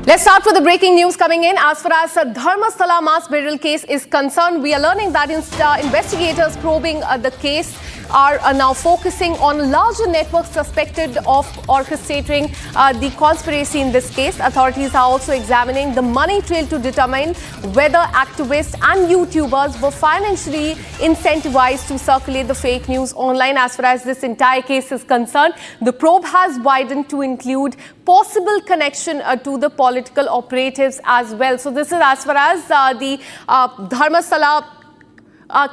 [SPEAKER 9] Let's start with the breaking news coming in. As far as the Dharmastala mass burial case is concerned, we are learning that investigators probing the case are now focusing on larger networks suspected of orchestrating the conspiracy in this case. Authorities are also examining the money trail to determine whether activists and YouTubers were financially incentivized to circulate the fake news online. As far as this entire case is concerned, the probe has widened to include possible connection to the political operatives as well. So this is as far as the Dharmastala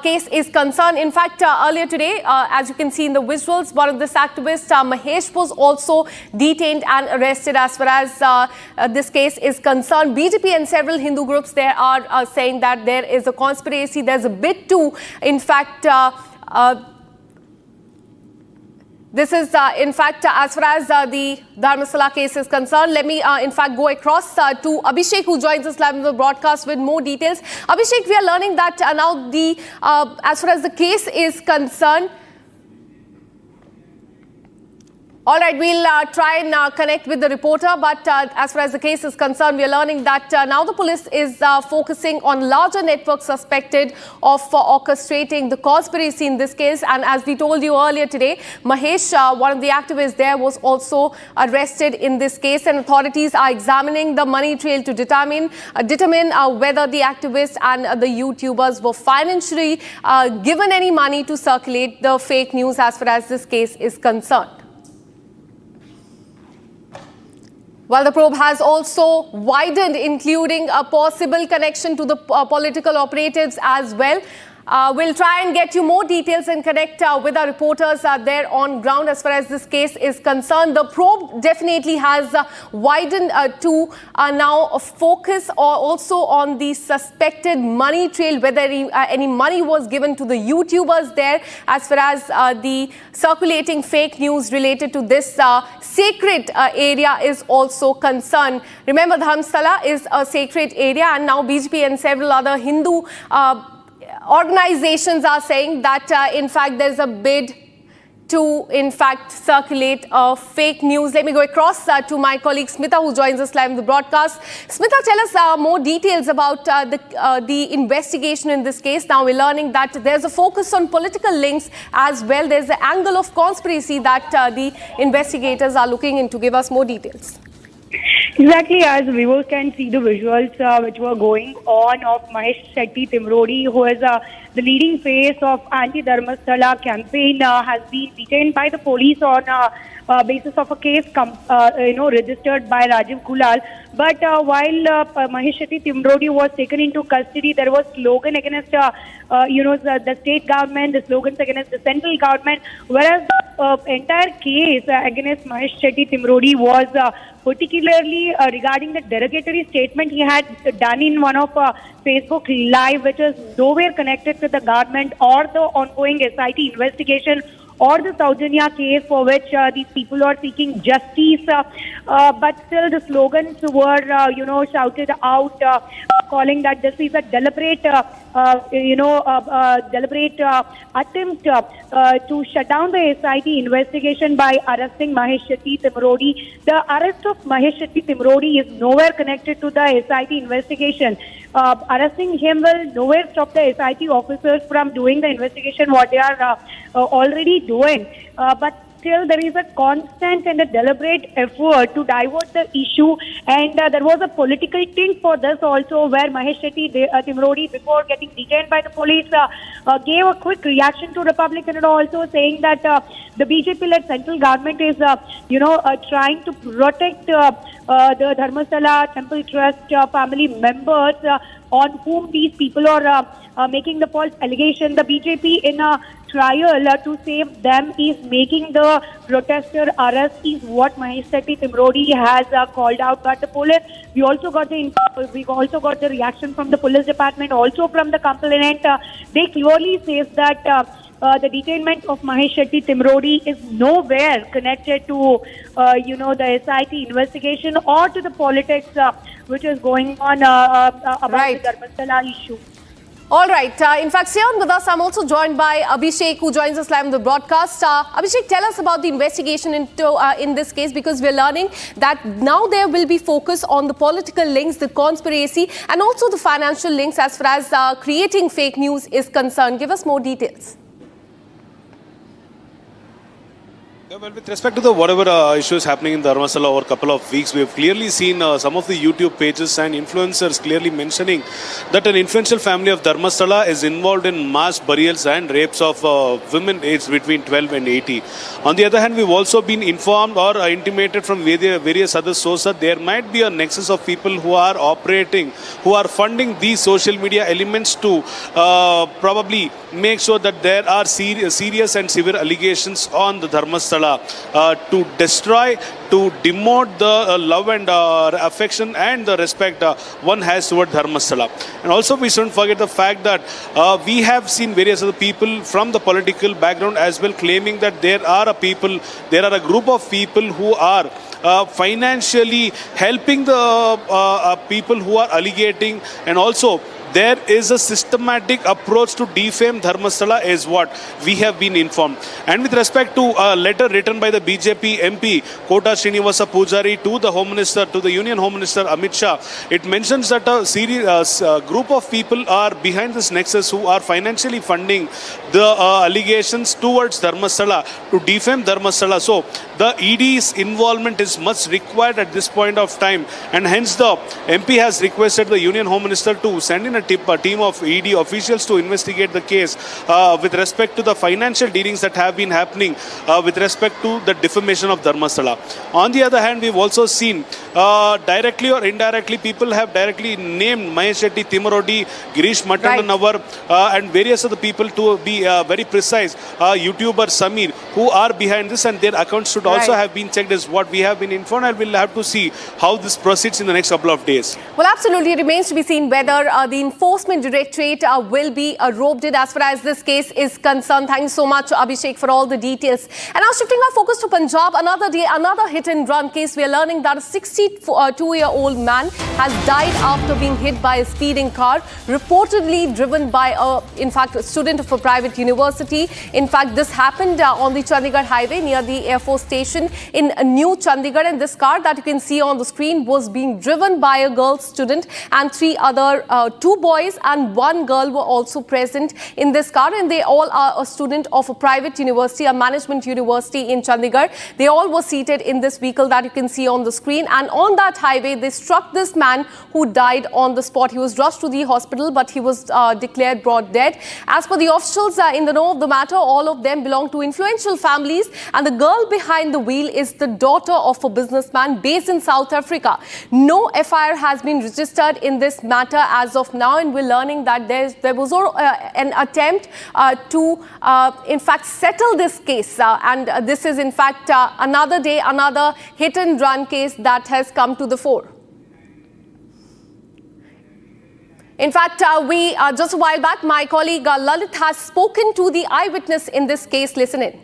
[SPEAKER 9] case is concerned. In fact, earlier today, as you can see in the visuals, one of this activists, Mahesh, was also detained and arrested. As far as this case is concerned, BJP and several Hindu groups there are saying that there is a conspiracy. There's a bit too, in fact, this is, in fact, as far as the Dharmastala case is concerned. Let me, in fact, go across to Abhishek, who joins us live in the broadcast with more details. Abhishek, we are learning that now the, as far as the case is concerned, All right, we'll try and connect with the reporter. But as far as the case is concerned, we are learning that now the police is focusing on larger networks suspected of orchestrating the conspiracy in this case. And as we told you earlier today, Mahesh, one of the activists there, was also arrested in this case. And authorities are examining the money trail to determine whether the activists and the YouTubers were financially given any money to circulate the fake news as far as this case is concerned. Well, the probe has also widened, including a possible connection to the political operatives as well. We'll try and get you more details and connect with our reporters there on ground as far as this case is concerned. The probe definitely has widened to now focus also on the suspected money trail, whether any money was given to the YouTubers there as far as the circulating fake news related to this sacred area is also concerned. Remember, Dharmastala is a sacred area, and now BJP and several other Hindu organizations are saying that in fact there's a bid to in fact circulate fake news. Let me go across to my colleague Smita, who joins us live in the broadcast. Smita, tell us more details about the investigation in this case. Now we're learning that there's a focus on political links as well. There's the angle of conspiracy that the investigators are looking into. Give us more details.
[SPEAKER 13] Exactly, as viewers can see the visuals which were going on of Mahesh Shetty Timrodi, who is the leading face of anti-Dharmastala campaign, has been detained by the police on basis of a case registered by Rajiv Kulal. But while Mahesh Shetty Timrodi was taken into custody, there was slogan against the state government, the slogans against the central government, whereas the entire case against Mahesh Shetty Timrodi was particularly regarding the derogatory statement he had done in one of Facebook Live, which is nowhere connected to the government or the ongoing SIT investigation or the Saujanya case for which these people are seeking justice. But still the slogans were, shouted out, calling that this is a deliberate, deliberate attempt to shut down the SIT investigation by arresting Mahesh Shetty Timrodi. The arrest of Mahesh Shetty Timrodi is nowhere connected to the SIT investigation. Arresting him will nowhere stop the SIT officers from doing the investigation what they are already doing. But still there is a constant and a deliberate effort to divert the issue, and there was a political tint for this also, where Mahesh Shetty Timrodi, before getting detained by the police, gave a quick reaction to Republican and also saying that the BJP-led central government is, trying to protect the Dharmastala Temple Trust family members on whom these people are making the false allegation. The BJP, in a trial to save them, is making the protester arrest, is what Mahesh Shetty Timrodi has called out. But the police, we also got the reaction from the police department, also from the complainant. They clearly says that the detainment of Mahesh Shetty Timrodi is nowhere connected to, the SIT investigation or to the politics which is going on about the Dharmastala issue.
[SPEAKER 9] All right. In fact, stay on with us. I'm also joined by Abhishek, who joins us live on the broadcast. Abhishek, tell us about the investigation in this case, because we're learning that now there will be focus on the political links, the conspiracy, and also the financial links as far as creating fake news is concerned. Give us more details.
[SPEAKER 17] Yeah, well, with respect to the whatever issues happening in Dharmastala over a couple of weeks, we have clearly seen some of the YouTube pages and influencers clearly mentioning that an influential family of Dharmastala is involved in mass burials and rapes of women aged between 12 and 80. On the other hand, we've also been informed or intimated from various other sources that there might be a nexus of people who are operating, who are funding these social media elements to probably make sure that there are serious and severe allegations on the Dharmastala to destroy, to demote the love and affection and the respect one has toward Dharmastala. And also we shouldn't forget the fact that we have seen various other people from the political background as well claiming that there are a group of people who are financially helping the people who are allegating, and also there is a systematic approach to defame Dharmastala is what we have been informed. And with respect to a letter written by the BJP MP Kota Srinivasa Pujari to the Home Minister, to the Union Home Minister Amit Shah, it mentions that a group of people are behind this nexus who are financially funding the allegations towards Dharmastala to defame Dharmastala. So the ED's involvement is much required at this point of time, and hence the MP has requested the Union Home Minister to send in a team of ED officials to investigate the case with respect to the financial dealings that have been happening with respect to the defamation of Dharmastala. On the other hand, we've also seen directly or indirectly, people have directly named Mahesh Shetty, Timurodi, Girish Matananavar and various other people, to be very precise, YouTuber Samir, who are behind this, and their accounts should also have been checked, is what we have been informed, and we'll have to see how this proceeds in the next couple of days.
[SPEAKER 9] Well, absolutely. It remains to be seen whether the Enforcement Directorate will be roped in as far as this case is concerned. Thanks so much, Abhishek, for all the details. And now shifting our focus to Punjab, another day, another hit-and-run case. We are learning that a 62-year-old man has died after being hit by a speeding car, reportedly driven by a student of a private university. In fact, this happened on the Chandigarh highway near the Air Force station in New Chandigarh, and this car that you can see on the screen was being driven by a girl student, and two boys and one girl were also present in this car, and they all are a student of a private university, a management university in Chandigarh. They all were seated in this vehicle that you can see on the screen, and on that highway they struck this man who died on the spot. He was rushed to the hospital, but he was declared brought dead. As per the officials in the know of the matter, all of them belong to influential families, and the girl behind the wheel is the daughter of a businessman based in South Africa. No FIR has been registered in this matter as of now, and we're learning that there was an attempt to in fact settle this case, and this is in fact another day, another hit-and-run case that has come to the fore. In fact, just a while back, my colleague Lalit has spoken to the eyewitness in this case. Listen in.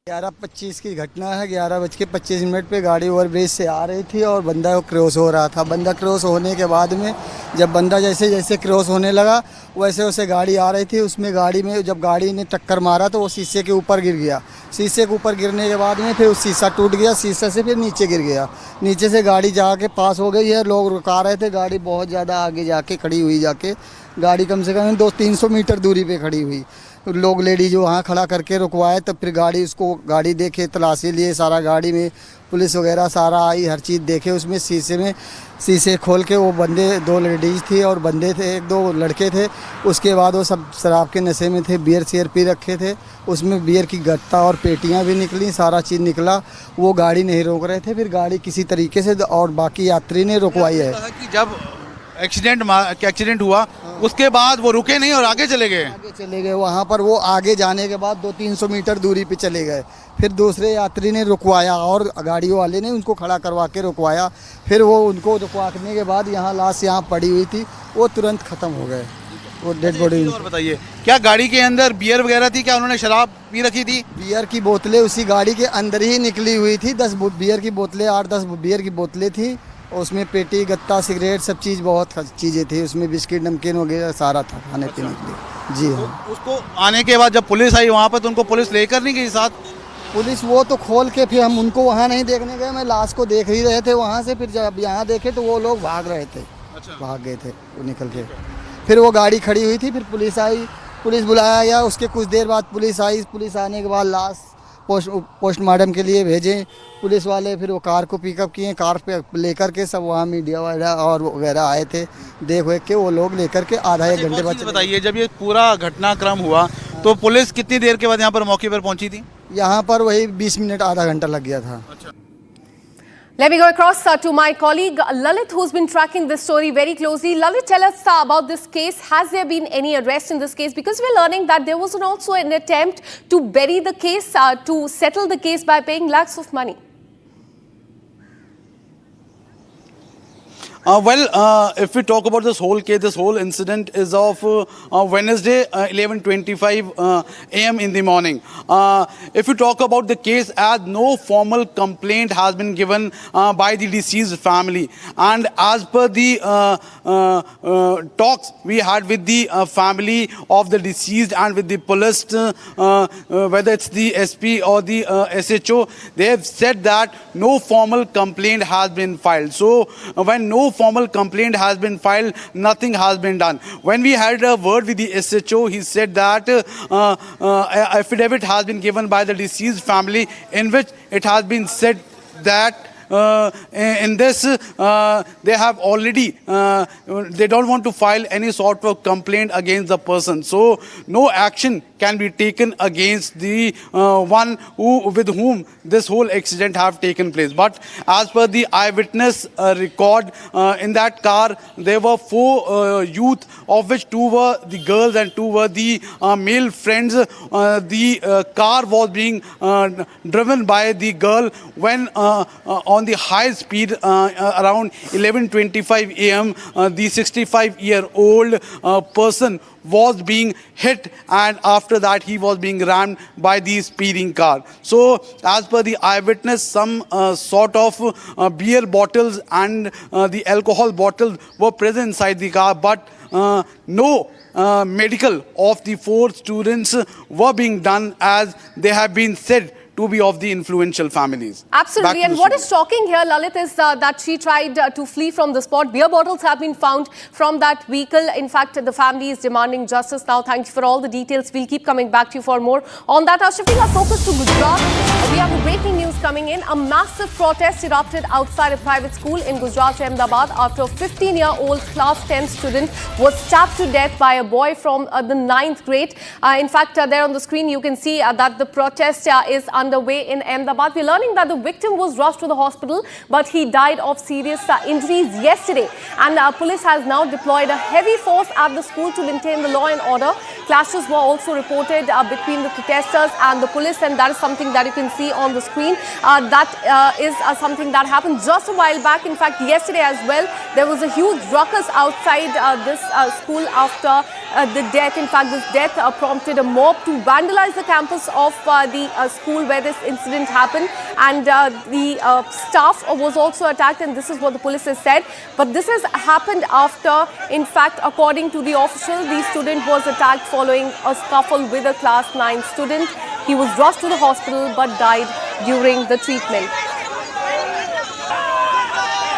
[SPEAKER 14] 11:25 की घटना है। 11:25 पे गाड़ी overbridge से आ रही थी और बंदा क्रॉस हो रहा था। बंदा क्रॉस होने के बाद में जब बंदा जैसे जैसे क्रॉस होने लगा वैसे वैसे गाड़ी आ रही थी। उसमें गाड़ी में जब गाड़ी ने टक्कर मारा तो वो शीशे के ऊपर गिर गया। शीशे के ऊपर गिरने के बाद में फिर उस शीशा टूट गया। शीशे से फिर नीचे गिर गया। नीचे से गाड़ी जाके पास हो गई है। लोग रुका रहे थे। गाड़ी बहुत ज़्यादा आगे जाके खड़ी हुई। जाके गाड़ी कम से कम 200-300 मीटर दूरी पे खड़ी हुई। लोग लेडीज वहाँ खड़ा करके रुकवाए, तब फिर गाड़ी देखे, तलाशी लिए, सारा गाड़ी में पुलिस वगैरह सारा आई, हर चीज़ देखे। उसमें शीशे खोल के वो बंदे, 2 लेडीज़ थी और बंदे थे, 1-2 लड़के थे। उसके बाद वो सब शराब के नशे में थे, बियर शेयर पी रखे थे। उसमें बियर की गत्ता और पेटियाँ भी निकली, सारा चीज़ निकला। वो गाड़ी नहीं रोक रहे थे। फिर गाड़ी किसी तरीके से और बाकी यात्री ने रुकवाई है।
[SPEAKER 15] जब एक्सीडेंट हुआ उसके बाद वो रुके नहीं और आगे चले गए।
[SPEAKER 14] वहाँ पर वो आगे जाने के बाद 200-300 मीटर दूरी पे चले गए। फिर दूसरे यात्री ने रुकवाया और गाड़ी वाले ने उनको खड़ा करवा के रुकवाया। फिर वो उनको रुकवाने के बाद यहाँ लाश यहाँ पड़ी हुई थी, वो तुरंत ख़त्म हो गए। वो डेड बॉडी।
[SPEAKER 15] और बताइए, क्या गाड़ी के अंदर बियर वगैरह थी? क्या उन्होंने शराब पी रखी थी?
[SPEAKER 14] बियर की बोतलें उसी गाड़ी के अंदर ही निकली हुई थी। 10 बियर की बोतलें, 8-10 बियर की बोतलें थी। उसमें पेटी, गत्ता, सिगरेट, सब चीज़, बहुत चीज़ें थी उसमें। बिस्किट, नमकीन वगैरह सारा था खाने पीने के लिए। जी हाँ।
[SPEAKER 15] तो उसको आने के बाद जब पुलिस आई वहाँ पर, तो उनको पुलिस लेकर नहीं गई साथ?
[SPEAKER 14] पुलिस वो तो खोल के फिर हम उनको वहाँ नहीं देखने गए। मैं लाश को देख ही रहे थे वहाँ से। फिर जब यहाँ देखे तो वो लोग भाग रहे थे। अच्छा। भाग गए थे वो निकल के। फिर वो गाड़ी खड़ी हुई थी। फिर पुलिस आई, पुलिस बुलाया गया। उसके कुछ देर बाद पुलिस आई। पुलिस आने के बाद लाश पोस्टमार्टम के लिए भेजें पुलिस वाले। फिर वो कार को पिकअप किए, कार पे लेकर के सब वहाँ मीडिया वगैरह और वगैरह आए थे। देख के वो लोग लेकर के आधा 1 घंटे बाद।
[SPEAKER 15] बताइए, जब ये पूरा घटनाक्रम हुआ तो पुलिस कितनी देर के बाद यहाँ पर मौके पर पहुँची थी?
[SPEAKER 14] यहाँ पर वही 20 मिनट, आधा घंटा लग गया था। अच्छा।
[SPEAKER 9] Let me go across to my colleague Lalit, who's been tracking this story very closely. Lalit, tell us about this case. Has there been any arrest in this case? Because we're learning that there was also an attempt to bury the case, to settle the case by paying lakhs of money.
[SPEAKER 15] If we talk about this whole case, this whole incident is of Wednesday, 11:25 a.m. in the morning. If you talk about the case, as no formal complaint has been given by the deceased family, and as per the talks we had with the family of the deceased and with the police, whether it's the SP or the SHO, they have said that no formal complaint has been filed. So when no formal complaint has been filed, nothing has been done. When we had a word with the SHO, he said that affidavit has been given by the deceased family in which it has been said that in this they have already they don't want to file any sort of complaint against the person, so no action can be taken against the one with whom this whole accident have taken place. But as per the eyewitness record, in that car there were 4 youth, of which 2 were the girls and 2 were the male friends. The car was being driven by the girl when on the high speed around 11:25 a.m. The 65-year-old person was being hit, and after that he was being rammed by the speeding car. So as per the eyewitness, some sort of beer bottles and the alcohol bottles were present inside the car, but no medical of the 4 students were being done, as they have been said to be of the influential families.
[SPEAKER 9] Absolutely. And what is shocking here, Lalit, is that she tried to flee from the spot. Beer bottles have been found from that vehicle. In fact, the family is demanding justice now. Thank you for all the details. We'll keep coming back to you for more on that. Shifting our focus to Gujarat, we have a breaking news coming in. A massive protest erupted outside a private school in Gujarat, Ahmedabad, after a 15-year-old class 10 student was stabbed to death by a boy from the 9th grade. In fact, there on the screen, you can see that the protest is underway in Ahmedabad. We're learning that the victim was rushed to the hospital, but he died of serious injuries yesterday. And police has now deployed a heavy force at the school to maintain the law and order. Clashes were also reported between the protesters and the police, and that is something that you can see on the screen. That is something that happened just a while back. In fact, yesterday as well, there was a huge ruckus outside this school after the death. In fact, this death prompted a mob to vandalize the campus of the school where this incident happened, and the staff was also attacked, and this is what the police has said. But this has happened after, in fact, according to the official, the student was attacked following a scuffle with a class 9 student. He was rushed to the hospital but died during the treatment.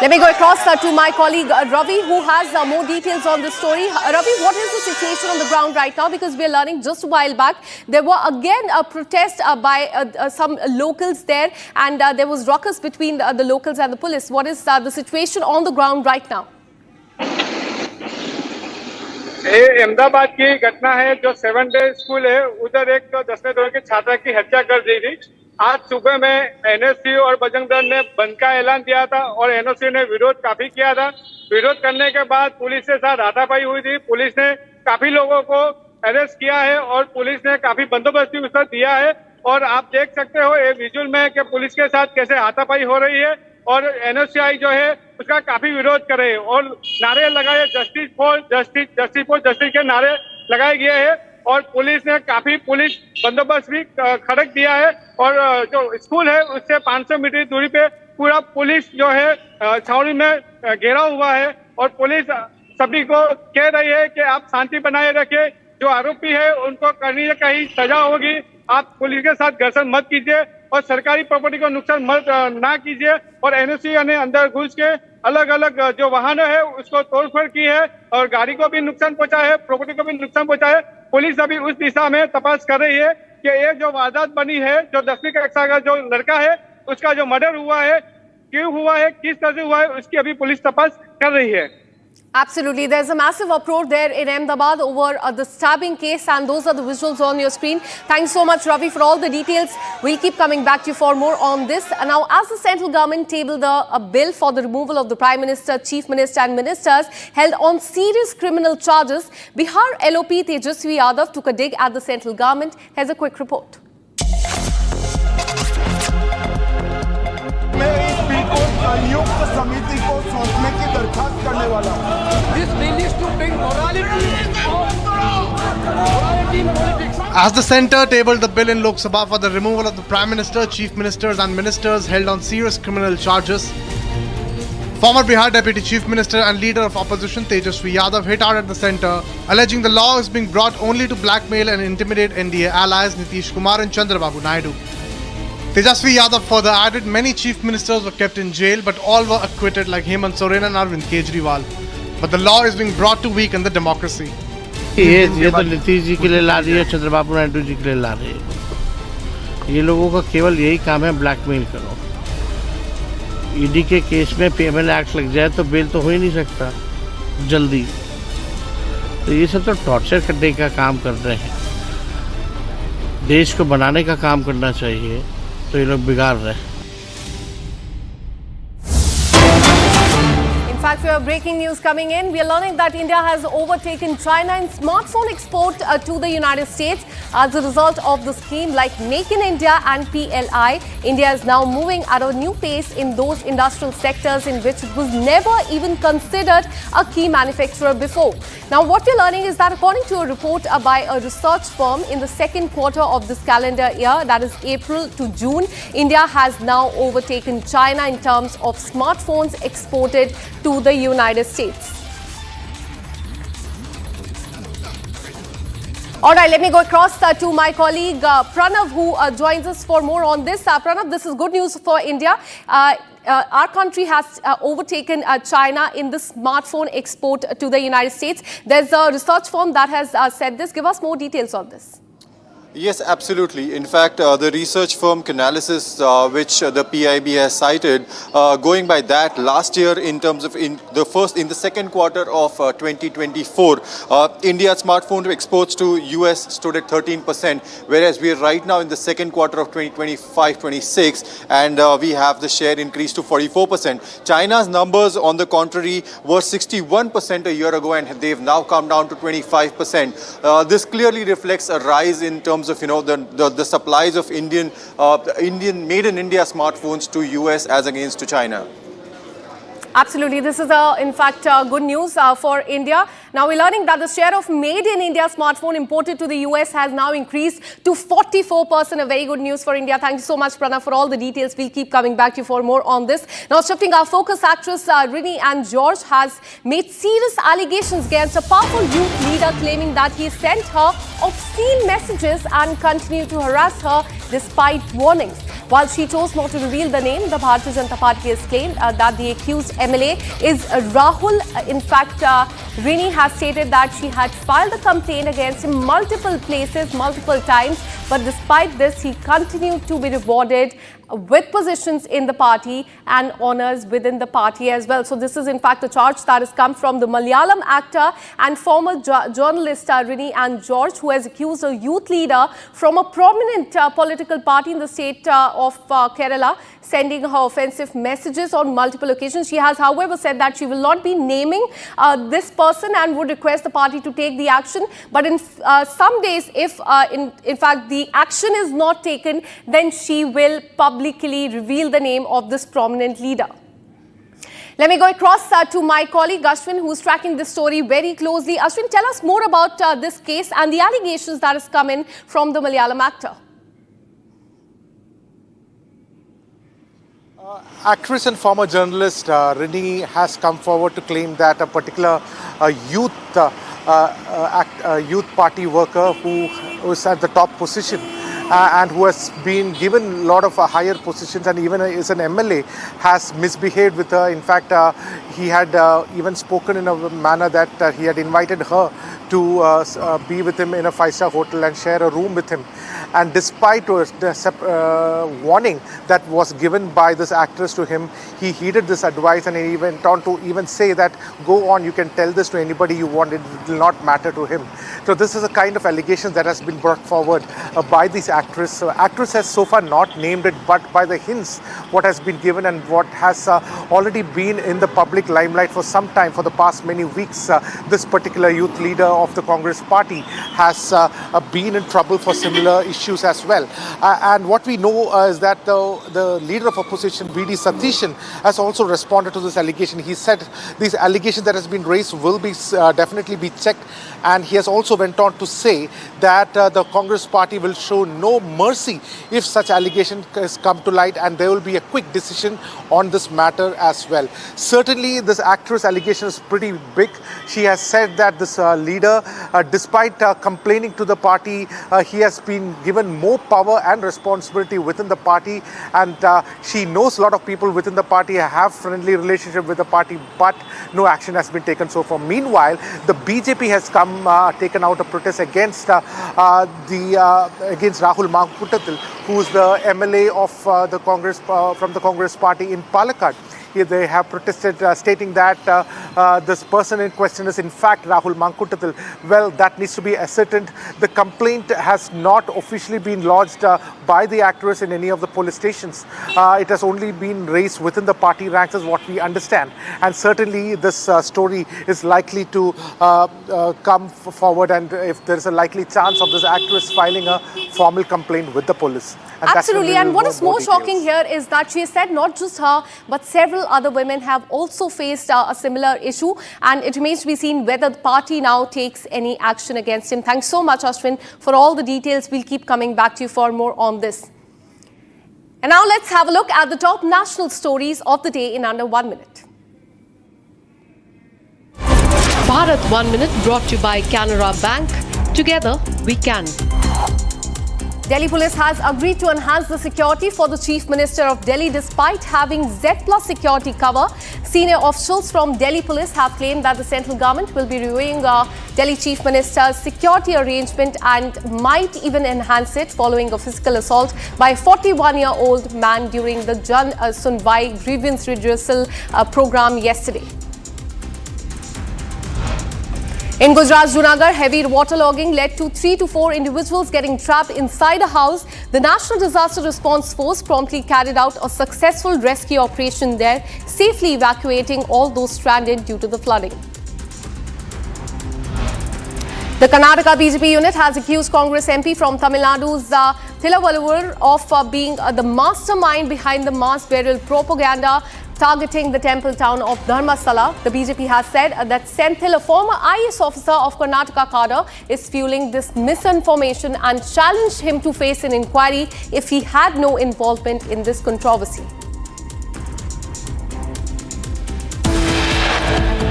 [SPEAKER 9] Let me go across to my colleague Ravi, who has more details on this story. Ravi, what is the situation on the ground right now? Because we are learning just a while back, there were again a protest by some locals there, and there was ruckus between the locals and the police. What is the situation on the ground right now?
[SPEAKER 1] ये अहमदाबाद की घटना है, जो 7 day school है, उधर एक 10वें दौर की छात्रा की हत्या कर दी थी। आज सुबह में एनएससी और बजरंग दल ने बंद का ऐलान दिया था, और एनओसी ने विरोध काफी किया था। विरोध करने के बाद पुलिस के साथ हाथापाई हुई थी। पुलिस ने काफी लोगों को अरेस्ट किया है, और पुलिस ने काफी बंदोबस्त भी उसका दिया है। और आप देख सकते हो ये विजुअल में कि पुलिस के साथ कैसे हाथापाई हो रही है, और एनओसीआई जो है उसका काफी विरोध कर रहे हैं, और नारे लगाए justice for justice, justice for justice के नारे लगाए गए हैं। और पुलिस ने काफी पुलिस बंदोबस्त भी खड़क दिया है, और जो स्कूल है उससे 500 मीटर दूरी पे पूरा पुलिस जो है छावनी में घेरा हुआ है। और पुलिस सभी को कह रही है कि आप शांति बनाए रखें, जो आरोपी है उनको कहीं न कहीं सजा होगी, आप पुलिस के साथ घर्षण मत कीजिए, और सरकारी प्रॉपर्टी को नुकसान मत ना कीजिए। और एनओसी ने अंदर घुस के अलग अलग जो वाहन है उसको तोड़फोड़ की है, और गाड़ी को भी नुकसान पहुंचा है, प्रॉपर्टी को भी नुकसान पहुंचा है। पुलिस अभी उस दिशा में तपास कर रही है कि ये जो वारदात बनी है, जो 10वीं कक्षा का जो लड़का है उसका जो मर्डर हुआ है, क्यों हुआ है, किस तरह से हुआ है, उसकी अभी पुलिस तपास कर रही है।
[SPEAKER 9] Absolutely. There's a massive uproar there in Ahmedabad over the stabbing case, and those are the visuals on your screen. Thanks so much, Ravi, for all the details. We'll keep coming back to you for more on this. And now, as the central government tabled a bill for the removal of the Prime Minister, Chief Minister and Ministers held on serious criminal charges, Bihar LOP Tejasvi Yadav took a dig at the central government. Here's a quick report.
[SPEAKER 8] मैं इस bill को संयुक्त समिति को सौंपने की
[SPEAKER 4] बर्खास्त करने वाला हूं। This bill is to bring morality in politics.
[SPEAKER 8] As the centre tabled the bill in Lok Sabha for the removal of the Prime Minister, Chief Ministers and Ministers held on serious criminal charges, former Bihar Deputy Chief Minister and leader of opposition Tejasvi Yadav hit out at the centre, alleging the law is being brought only to blackmail and intimidate NDA allies Nitish Kumar and Chandrababu Naidu. Tejasvi Yadav further added many chief ministers were kept in jail, but all were acquitted like Hemant Soren and Arvind Kejriwal. But the law is being brought to weaken the democracy.
[SPEAKER 20] ये तो नीतीश जी के लिए ला रही है, चंद्रबाबू नायडू जी के लिए ला रही है। ये लोगों का केवल यही काम है, ब्लैकमेल करो। ईडी के केस में पेमेंट एक्ट लग जाए तो बेल तो हो ही नहीं सकता जल्दी। तो ये सब तो टॉर्चर करने का काम कर रहे हैं। देश को बनाने का काम करना चाहिए, तो ये लोग बिगाड़ रहे हैं।
[SPEAKER 9] In fact, we have breaking news coming in. We are learning that India has overtaken China in smartphone export to the United States as a result of the scheme like Make in India and PLI. India is now moving at a new pace in those industrial sectors in which it was never even considered a key manufacturer before. Now, what we're learning is that according to a report by a research firm, in the second quarter of this calendar year, that is April to June, India has now overtaken China in terms of smartphones exported to the United States. All right, let me go across to my colleague Pranav, who joins us for more on this. Pranav, this is good news for India. Our country has overtaken China in the smartphone export to the United States. There's a research firm that has said this. Give us more details on this.
[SPEAKER 21] Yes, absolutely. In fact, the research firm Canalys, which the PIB has cited, going by that, last year in terms of in the second quarter of 2024, India's smartphone exports to US stood at 13%, whereas we are right now in the second quarter of 2025-26, and we have the share increased to 44%. China's numbers, on the contrary, were 61% a year ago, and they've now come down to 25%. This clearly reflects a rise in terms of the supplies of Indian made in India smartphones to US as against to China.
[SPEAKER 9] Absolutely. This is, in fact, good news for India. Now, we're learning that the share of made in India smartphone imported to the US has now increased to 44%. A very good news for India. Thank you so much, Pranav, for all the details. We'll keep coming back to you for more on this. Now, shifting our focus, actress Rini and George has made serious allegations against a powerful youth leader, claiming that he sent her obscene messages and continued to harass her despite warnings. While she chose not to reveal the name, the Bharatiya Janata Party has claimed that the accused MLA is Rahul. In fact, Rini has stated that she had filed a complaint against him multiple places, multiple times. But despite this, he continued to be rewarded with positions in the party and honours within the party as well. So this is in fact a charge that has come from the Malayalam actor and former journalist Rini and George, who has accused a youth leader from a prominent political party in the state of Kerala, sending her offensive messages on multiple occasions. She has, however, said that she will not be naming this person and would request the party to take the action. But in some days, if in fact the action is not taken, then she will publicly reveal the name of this prominent leader. Let me go across to my colleague Ashwin, who's tracking this story very closely. Ashwin, tell us more about this case and the allegations that has come in from the Malayalam actor.
[SPEAKER 8] Actress and former journalist Rini has come forward to claim that a particular youth party worker who is at the top position and who has been given a lot of higher positions and even is an MLA has misbehaved with her. In fact, he had even spoken in a manner that he had invited her to be with him in a 5-star hotel and share a room with him. And despite the warning that was given by this actress to him, he heeded this advice and he went on to even say that, go on, you can tell this to anybody you want, it will not matter to him. So this is a kind of allegation that has been brought forward by this actress. So actress has so far not named it, but by the hints, what has been given and what has already been in the public limelight for some time, for the past many weeks, this particular youth leader of the Congress party has been in trouble for similar issues as well. And what we know is that the leader of opposition, V.D. Satishan, has also responded to this allegation. He said these allegations that has been raised will be definitely be checked, and he has also went on to say that the Congress party will show no mercy if such allegations come to light, and there will be a quick decision on this matter as well. Certainly, this actress allegation is pretty big. She has said that this leader, despite complaining to the party, he has been given more power and responsibility within the party, and she knows a lot of people within the party, have friendly relationship with the party, but no action has been taken so far. Meanwhile, the BJP has taken out a protest against against Rahul Mankutatil, who is the MLA of the Congress from the Congress party in Palakkad. They have protested, stating that this person in question is in fact Rahul Mankutatil. Well, that needs to be ascertained. The complaint has not officially been lodged by the actress in any of the police stations. It has only been raised within the party ranks, is what we understand. And certainly this story is likely to come forward, and if there is a likely chance of this actress filing a formal complaint with the police. And
[SPEAKER 9] absolutely, and what is more shocking here is that she said not just her, but several other women have also faced a similar issue, and it remains to be seen whether the party now takes any action against him. Thanks so much, Ashwin, for all the details. We'll keep coming back to you for more on this. And now let's have a look at the top national stories of the day in under 1 minute.
[SPEAKER 2] Bharat 1 Minute brought to you by Canara Bank. Together we can.
[SPEAKER 9] Delhi Police has agreed to enhance the security for the Chief Minister of Delhi despite having Z+ security cover. Senior officials from Delhi Police have claimed that the central government will be reviewing Delhi Chief Minister's security arrangement and might even enhance it following a physical assault by a 41-year-old man during the Jan Sunwai grievance redressal program yesterday. In Gujarat, Junagadh, heavy waterlogging led to 3 to 4 individuals getting trapped inside a house. The National Disaster Response Force promptly carried out a successful rescue operation there, safely evacuating all those stranded due to the flooding. The Karnataka BJP unit has accused Congress MP from Tamil Nadu's Thilavalur of being the mastermind behind the mass burial propaganda targeting the temple town of Dharmastala. The BJP has said that Senthil, a former IS officer of Karnataka cadre, is fueling this misinformation and challenged him to face an inquiry if he had no involvement in this controversy.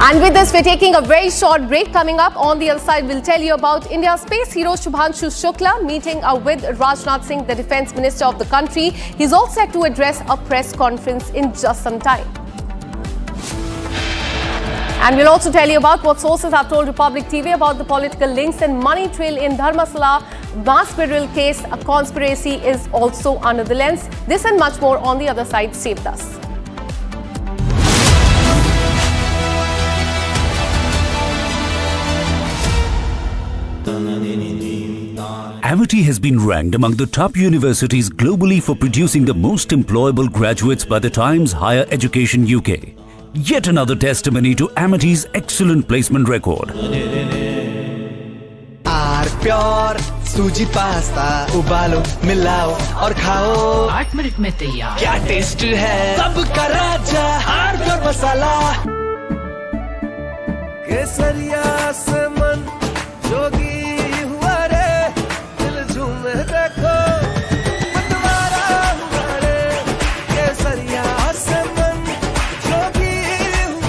[SPEAKER 9] And with this, we're taking a very short break. Coming up on the other side, we'll tell you about India's space hero Shubhanshu Shukla meeting with Rajnath Singh, the defense minister of the country. He's all set to address a press conference in just some time. And we'll also tell you about what sources have told Republic TV about the political links and money trail in Dharmastala mass burial case. A conspiracy is also under the lens. This and much more on the other side. Stay with us.
[SPEAKER 7] Amity has been ranked among the top universities globally for producing the most employable graduates by the Times Higher Education UK. Yet another testimony to Amity's excellent placement record.
[SPEAKER 18] Pure सूजी pasta उबालो मिलाओ और खाओ 8 minute में तैयार क्या taste है सबका राजा हार्डकोर मसाला केसरिया से मन जोगी हुआ रे दिल झूमे देखो मतवारा हुआ रे केसरिया से मन जोगी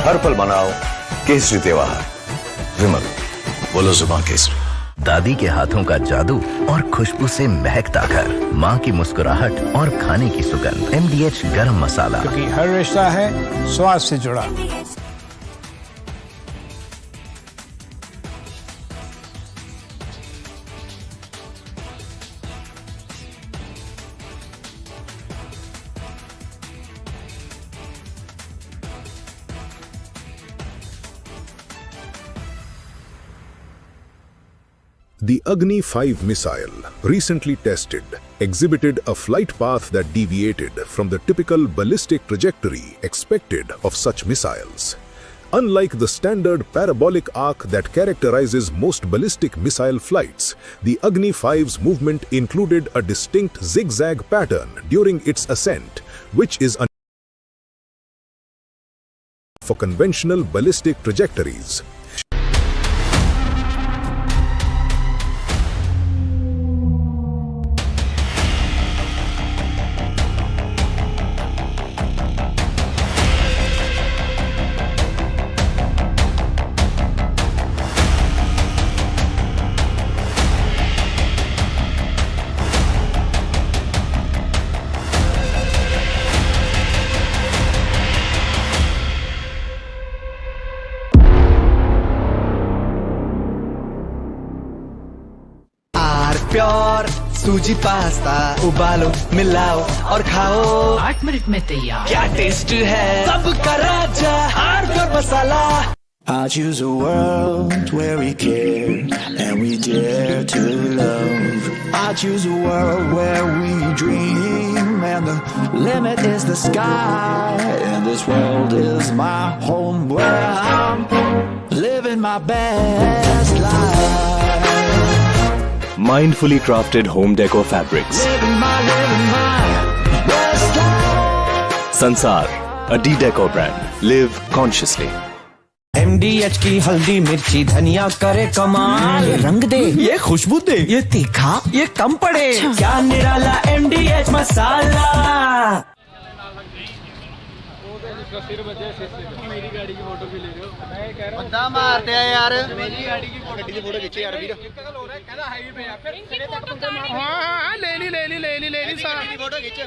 [SPEAKER 16] हर पल मनाओ केसरी त्योहार विमल बोलो जुबान केसरी
[SPEAKER 12] दादी के हाथों का जादू और खुशबू से महकता घर, माँ की मुस्कुराहट और खाने की सुगंध। MDH गरम मसाला,
[SPEAKER 23] क्योंकि हर रिश्ता है स्वाद से जुड़ा।
[SPEAKER 6] The Agni-5 missile, recently tested, exhibited a flight path that deviated from the typical ballistic trajectory expected of such missiles. Unlike the standard parabolic arc that characterizes most ballistic missile flights, the Agni-5's movement included a distinct zigzag pattern during its ascent, which is for conventional ballistic trajectories.
[SPEAKER 18] Pure सूजी pasta उबालो मिलाओ और खाओ 8 minute में तैयार क्या taste है सबका राजा R masala
[SPEAKER 3] I choose a world where we care and we dare to love. I choose a world where we dream and the limit is the sky. And this world is my home where I'm living my best life.
[SPEAKER 5] Mindfully crafted home decor fabrics.
[SPEAKER 3] Living my best life.
[SPEAKER 5] Sansar, a D-Decor brand. Live consciously.
[SPEAKER 18] MDH की हल्दी मिर्ची धनिया करे कमाल ये रंग दे ये खुशबू दे ये तीखा ये कम पड़े क्या निराला MDH मसाला
[SPEAKER 1] मेरी गाड़ी की फोटो भी ले लो मैं कह रहा हूं
[SPEAKER 22] बंदा मारते हैं यार
[SPEAKER 1] मेरी गाड़ी की फोटो खींचे यार वीर हो रहा है कहना हाईवे पे या फिर हां ले ली सारी फोटो खींच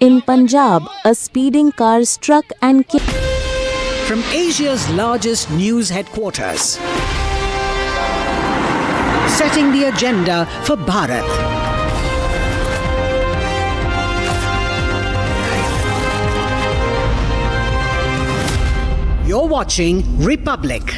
[SPEAKER 10] In Punjab, a speeding car struck and killed.
[SPEAKER 11] From Asia's largest news headquarters, setting the agenda for Bharat. You're watching Republic.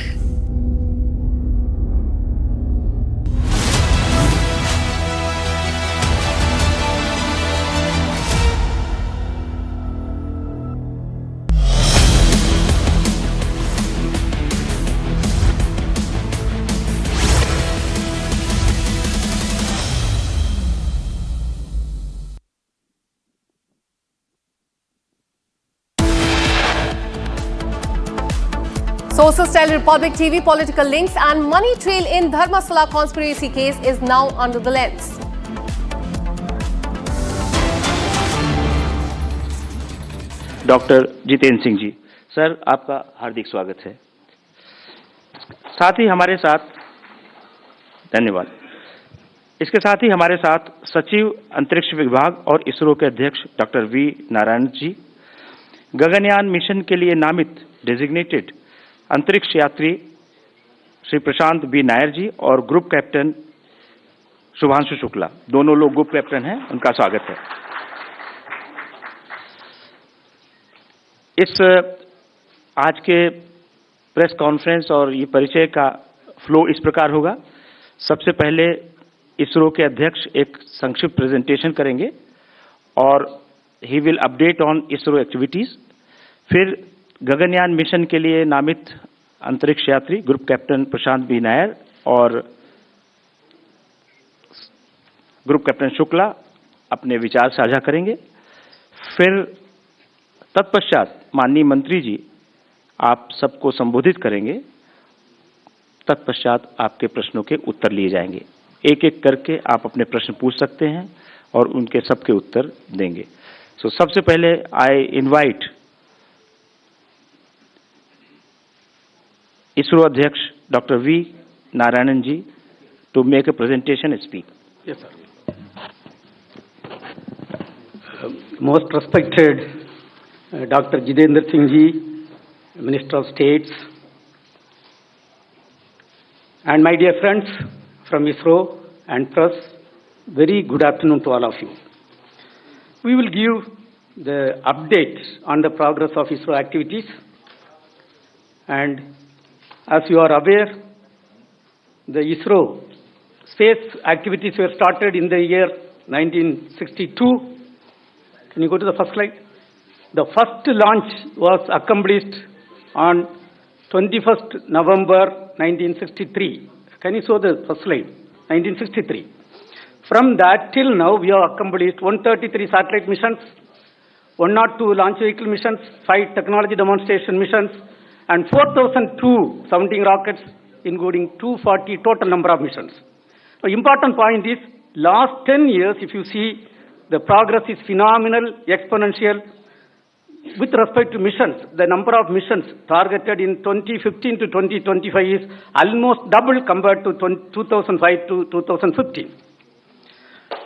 [SPEAKER 9] Sources tell Republic TV political links and money trail in Dharmastala conspiracy case is now under the lens.
[SPEAKER 24] Doctor Jitendra Singh ji, sir आपका हार्दिक स्वागत है। साथ ही हमारे साथ धन्यवाद। इसके साथ ही हमारे साथ सचिव अंतरिक्ष विभाग और इसरो के अध्यक्ष doctor V Narayan ji, Gaganyaan mission के लिए नामित डेजिग्नेटेड अंतरिक्ष यात्री श्री प्रशांत बी नायर जी और ग्रुप कैप्टन शुभांशु शुक्ला, दोनों लोग ग्रुप कैप्टन हैं, उनका स्वागत है। इस आज के प्रेस कॉन्फ्रेंस और ये परिचय का फ्लो इस प्रकार होगा। सबसे पहले इसरो के अध्यक्ष एक संक्षिप्त प्रेजेंटेशन करेंगे और he will update on ISRO activities. फिर गगनयान मिशन के लिए नामित अंतरिक्ष यात्री ग्रुप कैप्टन प्रशांत बी नायर और ग्रुप कैप्टन शुक्ला अपने विचार साझा करेंगे। फिर तत्पश्चात माननीय मंत्री जी आप सबको संबोधित करेंगे। तत्पश्चात आपके प्रश्नों के उत्तर लिए जाएंगे। एक एक करके आप अपने प्रश्न पूछ सकते हैं और उनके सबके उत्तर देंगे। सो सबसे पहले आई इनवाइट ISRO अध्यक्ष Dr. V. Narayanan ji to make a presentation and speak.
[SPEAKER 26] Yes, sir. Most respected Dr. Jitendra Singh ji, Minister of States, and my dear friends from ISRO and press, very good afternoon to all of you. We will give the update on the progress of ISRO activities, and as you are aware, the ISRO space activities were started in the year 1962. Can you go to the first slide? The first launch was accomplished on 21st November 1963. Can you show the first slide? 1963. From that till now, we have accomplished 133 satellite missions, 102 launch vehicle missions, 5 technology demonstration missions, and 4,002 sounding rockets, including 240 total number of missions. The important point is, last 10 years, if you see, the progress is phenomenal, exponential. With respect to missions, the number of missions targeted in 2015 to 2025 is almost double compared to 2005 to 2015.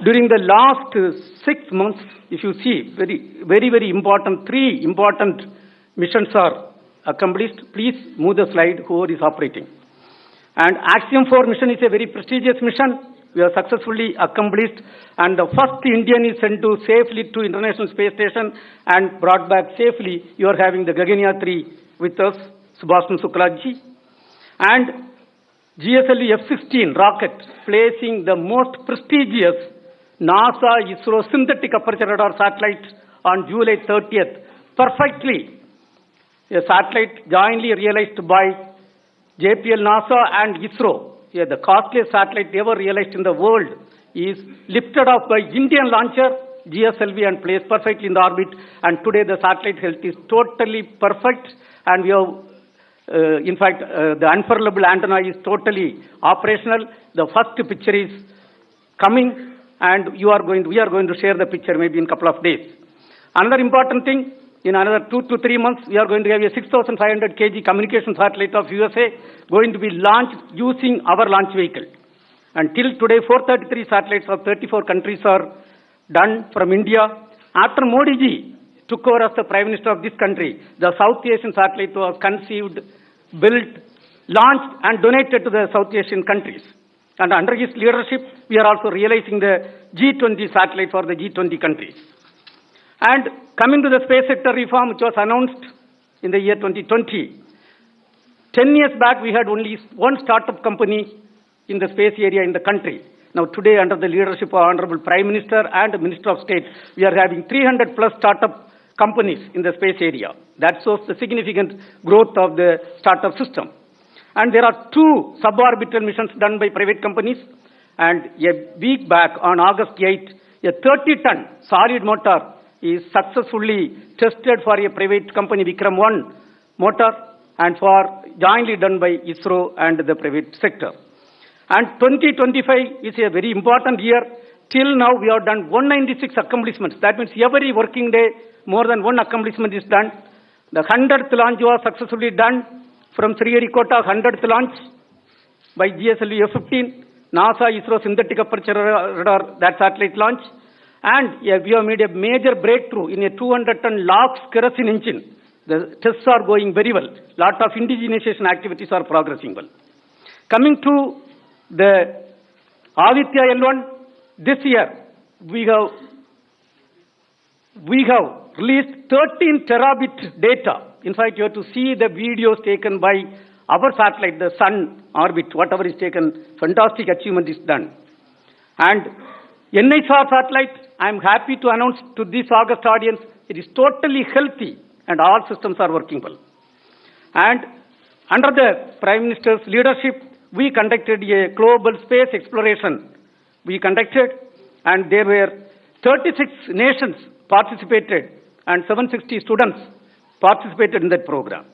[SPEAKER 26] During the last 6 months, if you see, very important, 3 important missions are accomplished. Please move the slide, whoever is operating. And Axiom 4 mission is a very prestigious mission. We have successfully accomplished, and the first Indian is sent to safely to International Space Station and brought back safely. You are having the Gaganyaan 3 with us, Subhashan Suklaji. And GSLV F-16 rocket placing the most prestigious NASA ISRO synthetic aperture radar satellite on July 30th, perfectly. A satellite jointly realized by JPL, NASA and ISRO. Yeah, the costliest satellite ever realized in the world is lifted off by Indian launcher, GSLV, and placed perfectly in the orbit. And today the satellite health is totally perfect, and we have, in fact, the unfurlable antenna is totally operational. The first picture is coming, and we are going to share the picture maybe in a couple of days. Another important thing, in another 2 to 3 months, we are going to have a 6,500 kg communication satellite of USA going to be launched using our launch vehicle. Until today, 433 satellites of 34 countries are done from India. After Modi ji took over as the Prime Minister of this country, the South Asian satellite was conceived, built, launched, and donated to the South Asian countries. And under his leadership, we are also realizing the G20 satellite for the G20 countries. And coming to the space sector reform, which was announced in the year 2020, 10 years back, we had only one startup company in the space area in the country. Now today, under the leadership of Honorable Prime Minister and Minister of State, we are having 300 plus startup companies in the space area. That shows the significant growth of the startup system. And there are 2 suborbital missions done by private companies. And a week back, on August 8th, a 30-ton solid motor is successfully tested for a private company, Vikram 1 motor, and for jointly done by ISRO and the private sector. And 2025 is a very important year. Till now, we have done 196 accomplishments. That means every working day, more than one accomplishment is done. The 100th launch was successfully done from Sriharikota, 100th launch by GSLV F-15, NASA ISRO synthetic aperture radar, that satellite launch. And we have made a major breakthrough in a 200-ton LOX kerosene engine. The tests are going very well. Lot of indigenization activities are progressing well. Coming to the Aditya L1, this year we have released 13 terabit data. In fact, you have to see the videos taken by our satellite, the Sun orbit, whatever is taken, fantastic achievement is done. And NISR satellite, I am happy to announce to this August audience, it is totally healthy and all systems are working well. And under the Prime Minister's leadership, we conducted a global space exploration. We conducted, and there were 36 nations participated and 760 students participated in that program.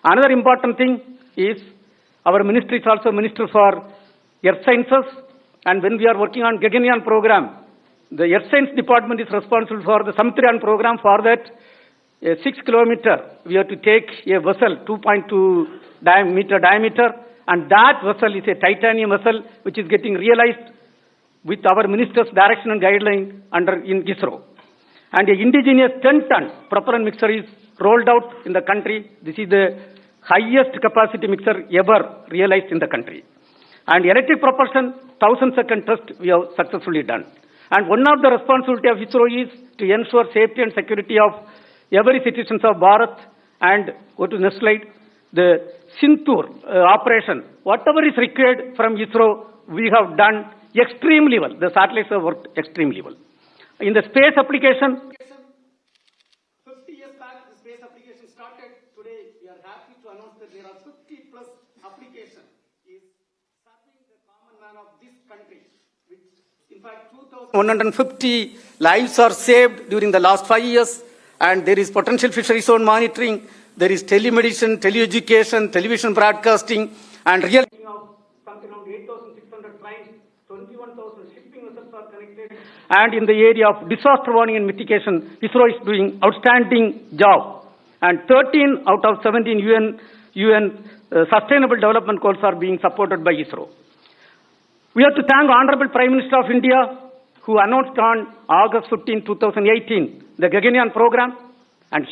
[SPEAKER 26] Another important thing is our ministry is also Minister for Earth Sciences, and when we are working on Gaganyaan program, the Earth Science Department is responsible for the Samudran program. For that, a 6 kilometer, we have to take a vessel, 2.2 meter diameter, and that vessel is a titanium vessel which is getting realized with our minister's direction and guideline in ISRO. And an indigenous 10-ton propellant mixer is rolled out in the country. This is the highest capacity mixer ever realized in the country. And electric propulsion, 1,000-second test we have successfully done. And one of the responsibility of ISRO is to ensure safety and security of every citizens of Bharat. And go to next slide. The Sintur operation, whatever is required from ISRO, we have done extremely well. The satellites have worked extremely well. In the space application,
[SPEAKER 13] 50 years back, the space application started. Today, we are happy to announce that there are 50 plus applications is serving the common man of this country. Which, in fact, 2,150 lives are saved during the last 5 years, and there is potential fishery zone monitoring, there is telemedicine, teleeducation, television broadcasting, and real something around 8,600 trains, 21,000 shipping vessels are connected. And in the area of disaster warning and mitigation, ISRO is doing outstanding job. And 13 out of 17 UN Sustainable Development Goals are being supported by ISRO. We have to thank Honorable Prime Minister of India, who announced on August 15, 2018, the Gaganyaan program. And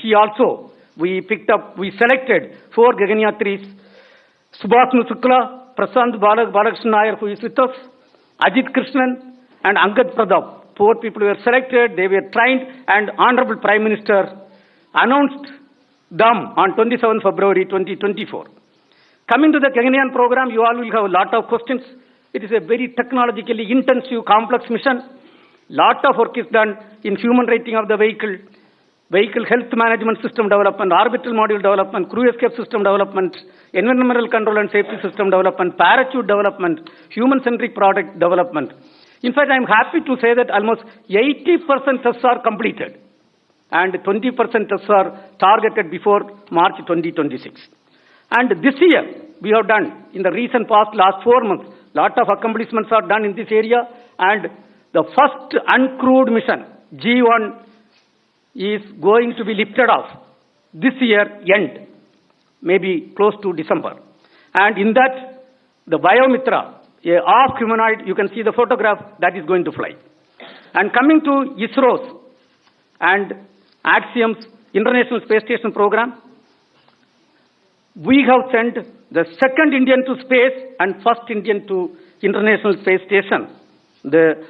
[SPEAKER 13] we selected 4 Gaganyatris, Subhasnu Shukla, Prasant Balakrishnan Nair, who is with us, Ajit Krishnan, and Angad Pradap. 4 people were selected, they were trained, and Honorable Prime Minister announced them on 27 February 2024. Coming to the Gaganyaan program, you all will have a lot of questions. It is a very technologically intensive, complex mission. Lot of work is done in human rating of the vehicle, vehicle health management system development, orbital module development, crew escape system development, environmental control and safety system development, parachute development, human-centric product development. In fact, I am happy to say that almost 80% tests are completed and 20% tests are targeted before March 2026. And this year, we have done, in the recent past, last 4 months, lot of accomplishments are done in this area, and the first uncrewed mission, G1, is going to be lifted off this year end, maybe close to December. And in that, the Biomitra, a half humanoid, you can see the photograph, that is going to fly. And coming to ISRO's and Axiom's International Space Station program, we have sent the second Indian to space and first Indian to International Space Station.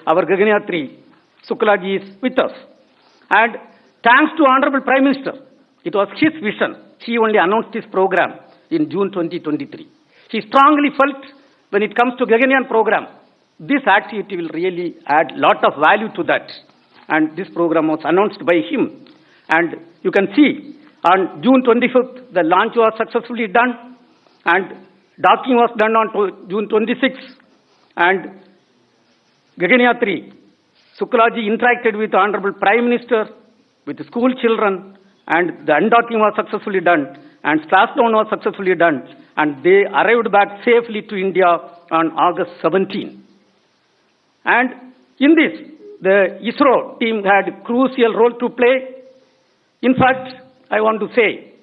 [SPEAKER 13] Our Gaganyatri, Suklaji, is with us. And thanks to Honorable Prime Minister, it was his vision. He only announced this program in June 2023. He strongly felt when it comes to Gaganyaan program, this activity will really add lot of value to that. And this program was announced by him. And you can see, on June 25th, the launch was successfully done, and docking was done on June 26th, and Gaganyatri, Suklaji interacted with the Honorable Prime Minister, with the school children, and the undocking was successfully done, and splashdown was successfully done, and they arrived back safely to India on August 17. And in this, the ISRO team had a crucial role to play. In fact, I want to say,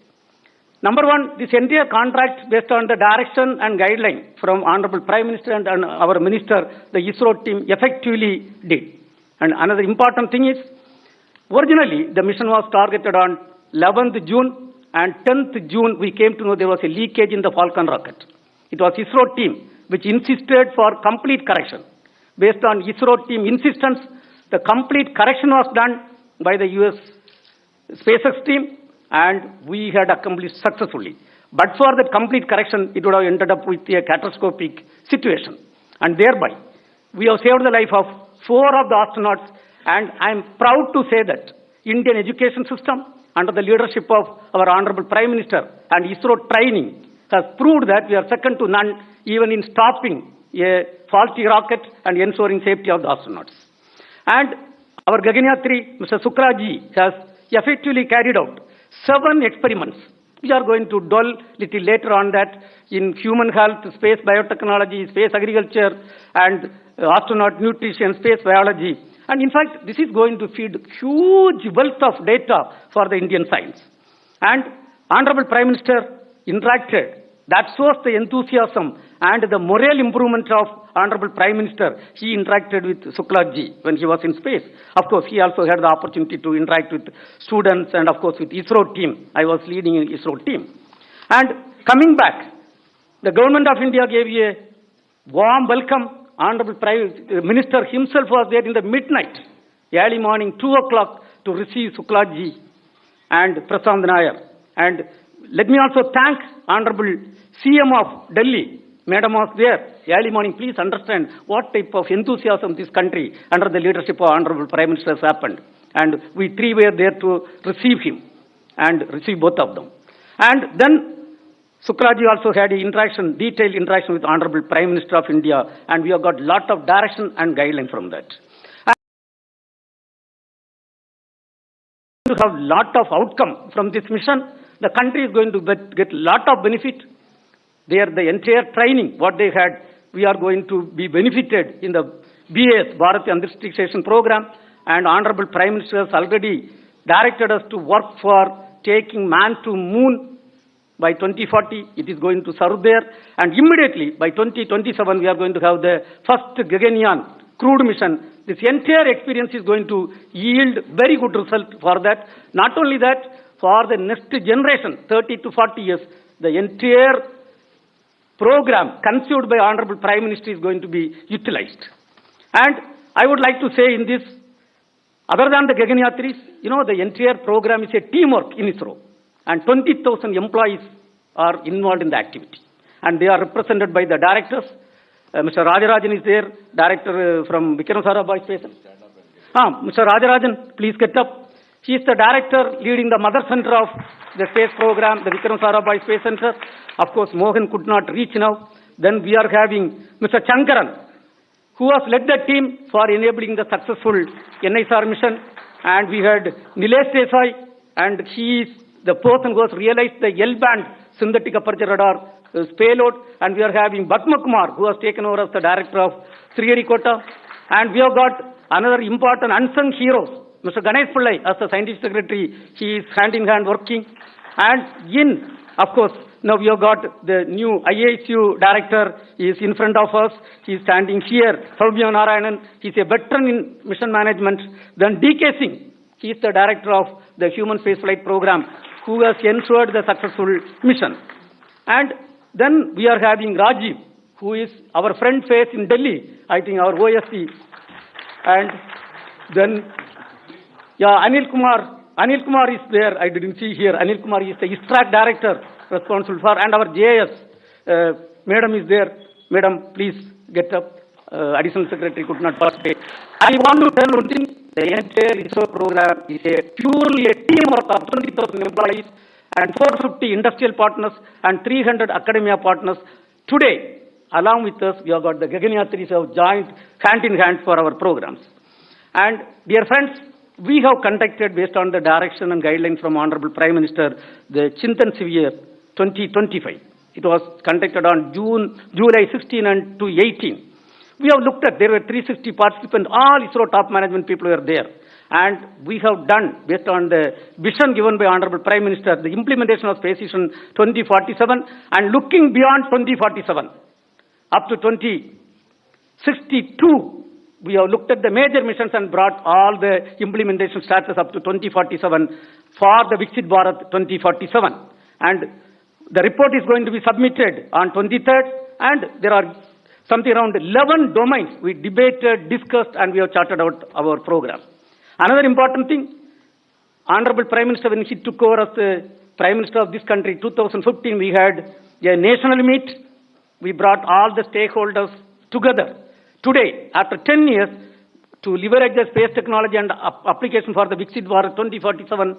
[SPEAKER 13] number one, this entire contract based on the direction and guideline from Honorable Prime Minister and our Minister, the ISRO team effectively did. And another important thing is, originally the mission was targeted on 11th June and 10th June we came to know there was a leakage in the Falcon rocket. It was ISRO team which insisted for complete correction. Based on ISRO team insistence, the complete correction was done by the US SpaceX team, and we had accomplished successfully. But for that complete correction, it would have ended up with a catastrophic situation. And thereby, we have saved the life of 4 of the astronauts, and I am proud to say that Indian education system, under the leadership of our Honorable Prime Minister and ISRO training, has proved that we are second to none, even in stopping a faulty rocket and ensuring safety of the astronauts. And our Gaganyatri, Mr. Sukraji, has effectively carried out 7 experiments. We are going to dwell little later on that in human health, space biotechnology, space agriculture, and astronaut nutrition, space biology. And in fact, this is going to feed huge wealth of data for the Indian science. And Honorable Prime Minister interacted. That shows the enthusiasm and the moral improvement of Honorable Prime Minister. He interacted with Suklaji when he was in space. Of course, he also had the opportunity to interact with students and of course with ISRO team. I was leading an ISRO team. And coming back, the government of India gave a warm welcome. Honorable Prime Minister himself was there in the midnight, early morning, 2 o'clock, to receive Suklaji and Prasant Nair. And let me also thank Honorable CM of Delhi,
[SPEAKER 26] Madam was there early morning. Please understand what type of enthusiasm this country under the leadership of Honorable Prime Minister has happened. And we three were there to receive him and receive both of them. And then Sukraji also had a detailed interaction with Honorable Prime Minister of India, and we have got lot of direction and guideline from that. And to have lot of outcome from this mission, the country is going to get lot of benefit. There, the entire training, what they had, we are going to be benefited in the BAS, Bharat Antarikshya program, and Honorable Prime Minister has already directed us to work for taking man to moon. By 2040, it is going to serve there, and immediately by 2027, we are going to have the first Gaganyaan crewed mission. This entire experience is going to yield very good result for that. Not only that, for the next generation, 30 to 40 years, the entire program conceived by Honorable Prime Minister is going to be utilized. And I would like to say in this, other than the Gaganyatris, the entire program is a teamwork in ISRO. And 20,000 employees are involved in the activity. And they are represented by the directors. Mr. Rajarajan is there, director from Vikram Sarabhai Space Center. Mr. Rajarajan, please get up. He is the director leading the mother center of the space program, the Vikram Sarabhai Space Center. Of course, Mohan could not reach now. Then we are having Mr. Chankaran, who has led the team for enabling the successful NISR mission. And we had Nilesh Desai, and he is the person who has realized the L-band synthetic aperture radar payload. And we are having Bhatma Kumar, who has taken over as the director of Sriharikota. And we have got another important unsung hero, Mr. Ganesh Pillai, as the scientific secretary. He is hand in hand working. And of course, now we have got the new IASU director. He is in front of us. He is standing here. Saubhya Narayanan. He is a veteran in mission management. Then D.K. Singh. He is the director of the Human Spaceflight Program, who has ensured the successful mission. And then we are having Rajiv, who is our front face in Delhi, I think our OSC. And then, Anil Kumar is there, I didn't see here. Anil Kumar is the ISTRAC director responsible for, and our JS, Madam is there. Madam, please get up. Additional Secretary could not participate. I want to tell one thing. The entire ISRO program is purely a teamwork of 20,000 employees and 450 industrial partners and 300 academia partners. Today, along with us, we have got the Gaganyatris who have joined hand in hand for our programs. And dear friends, we have conducted, based on the direction and guidelines from Honorable Prime Minister, the Chintan Severe 2025. It was conducted on July 16 and to 18. We have looked at, there were 360 participants, all ISRO top management people were there. And we have done, based on the vision given by Honorable Prime Minister, the implementation of Space Vision 2047 and looking beyond 2047 up to 2062. We have looked at the major missions and brought all the implementation status up to 2047 for the Viksit Bharat 2047. And the report is going to be submitted on 23rd, and there are something around 11 domains we debated, discussed, and we have charted out our program. Another important thing, Honorable Prime Minister, when he took over as the Prime Minister of this country, 2015, we had a national meet. We brought all the stakeholders together. Today, after 10 years, to leverage the space technology and application for the Viksit Bharat 2047,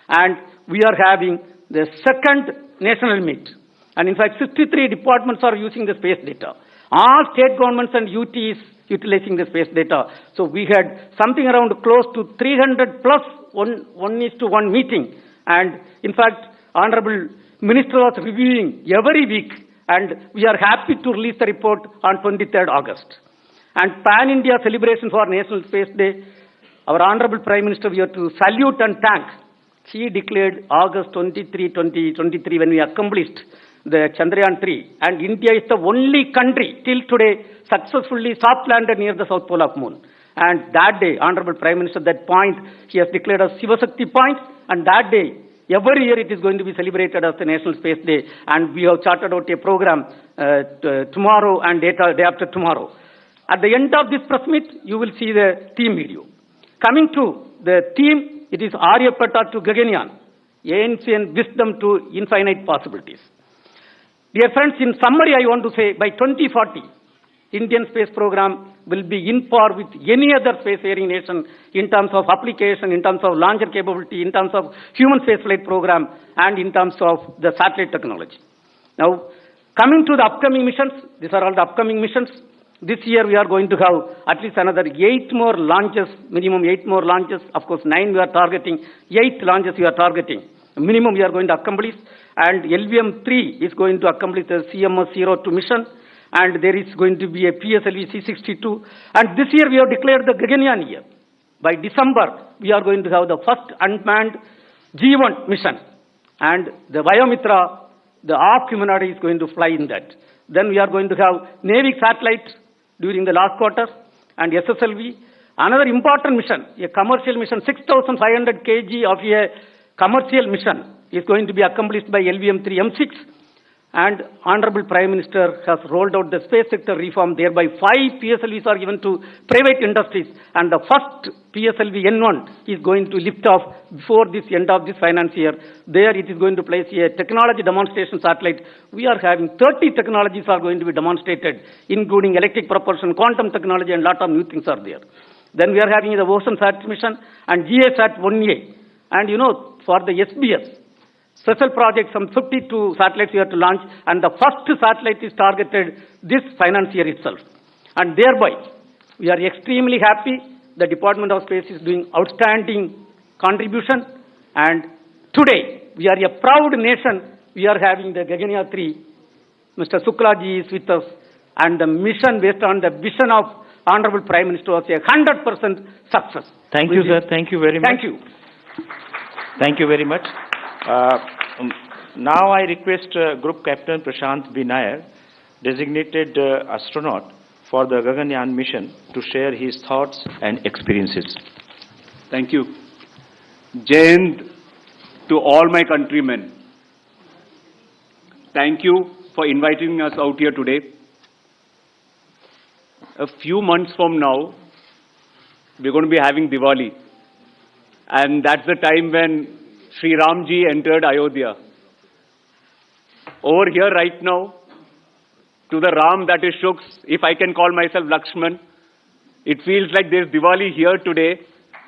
[SPEAKER 26] and we are having the second national meet. And in fact, 63 departments are using the space data. All state governments and UTs utilizing the space data. So we had something around close to 300 plus 1:1 meeting. And in fact, Honorable Minister was reviewing every week, and we are happy to release the report on 23rd August. And Pan-India celebration for National Space Day, our Honorable Prime Minister, we have to salute and thank. He declared August 23, 2023, when we accomplished the Chandrayaan-3, and India is the only country till today successfully soft landed near the south pole of moon. And that day, Honorable Prime Minister, that point, he has declared as Shivasakti point, and that day, every year it is going to be celebrated as the National Space Day, and we have charted out a program tomorrow and day after tomorrow. At the end of this press meet, you will see the theme video. Coming to the theme, it is Aryabhatta to Gaganyaan, ancient wisdom to infinite possibilities. Dear friends, in summary, I want to say by 2040, Indian space program will be in par with any other spacefaring nation in terms of application, in terms of launcher capability, in terms of human spaceflight program, and in terms of the satellite technology. Now, coming to the upcoming missions, these are all the upcoming missions. This year we are going to have at least another 8 more launches, minimum 8 more launches. Of course, 9 we are targeting, 8 launches we are targeting. Minimum we are going to accomplish. And LVM-3 is going to accomplish the CMS-02 mission. And there is going to be a PSLV C-62. And this year we have declared the Gaganyaan year. By December, we are going to have the first unmanned G1 mission. And the Vayomitra, the ARC humanoid is going to fly in that. Then we are going to have Navy satellite during the last quarter and SSLV. Another important mission, a commercial mission, 6,500 kg of a commercial mission is going to be accomplished by LVM-3M6. And Honorable Prime Minister has rolled out the space sector reform, thereby 5 PSLVs are given to private industries. And the first PSLV N1 is going to lift off before this end of this financial year. There it is going to place a technology demonstration satellite. We are having 30 technologies are going to be demonstrated, including electric propulsion, quantum technology, and lot of new things are there. Then we are having the OceanSat mission and GASat-1A. And you know, for the SBS, special project, some 52 satellites we have to launch, and the first satellite is targeted this financial year itself. And thereby, we are extremely happy the Department of Space is doing outstanding contribution. And today, we are a proud nation. We are having the Gaganyaan 3. Mr. Suklaji is with us. And the mission based on the vision of Honorable Prime Minister was a 100% success.
[SPEAKER 24] Thank you, sir. Thank you very much.
[SPEAKER 26] Thank you.
[SPEAKER 24] Thank you very much. Now I request Group Captain Prashant B. Nair, designated astronaut for the Gaganyaan mission, to share his thoughts and experiences.
[SPEAKER 4] Thank you. Jai Hind to all my countrymen. Thank you for inviting us out here today. A few months from now, we're going to be having Diwali. And that's the time when Sri Ramji entered Ayodhya. Over here right now, to the Ram that is Shooks, if I can call myself Lakshman, it feels like there's Diwali here today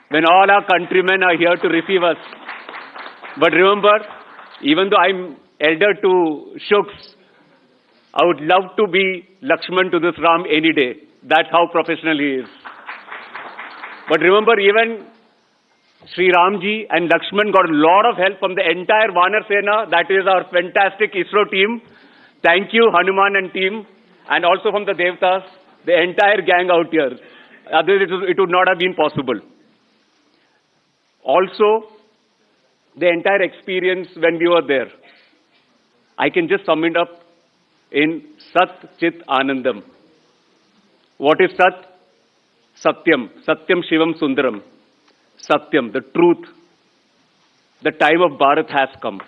[SPEAKER 4] when all our countrymen are here to receive us. But remember, even though I'm elder to Shooks, I would love to be Lakshman to this Ram any day. That's how professional he is. But remember, even Sri Ramji and Lakshman got a lot of help from the entire Vanar Sena, that is our fantastic ISRO team. Thank you, Hanuman and team, and also from the Devtas, the entire gang out here. Otherwise, it would not have been possible. Also, the entire experience when we were there, I can just sum it up in Sat Chit Anandam. What is Sat? Satyam. Satyam Shivam Sundaram. Satyam, the truth. The time of Bharat has come.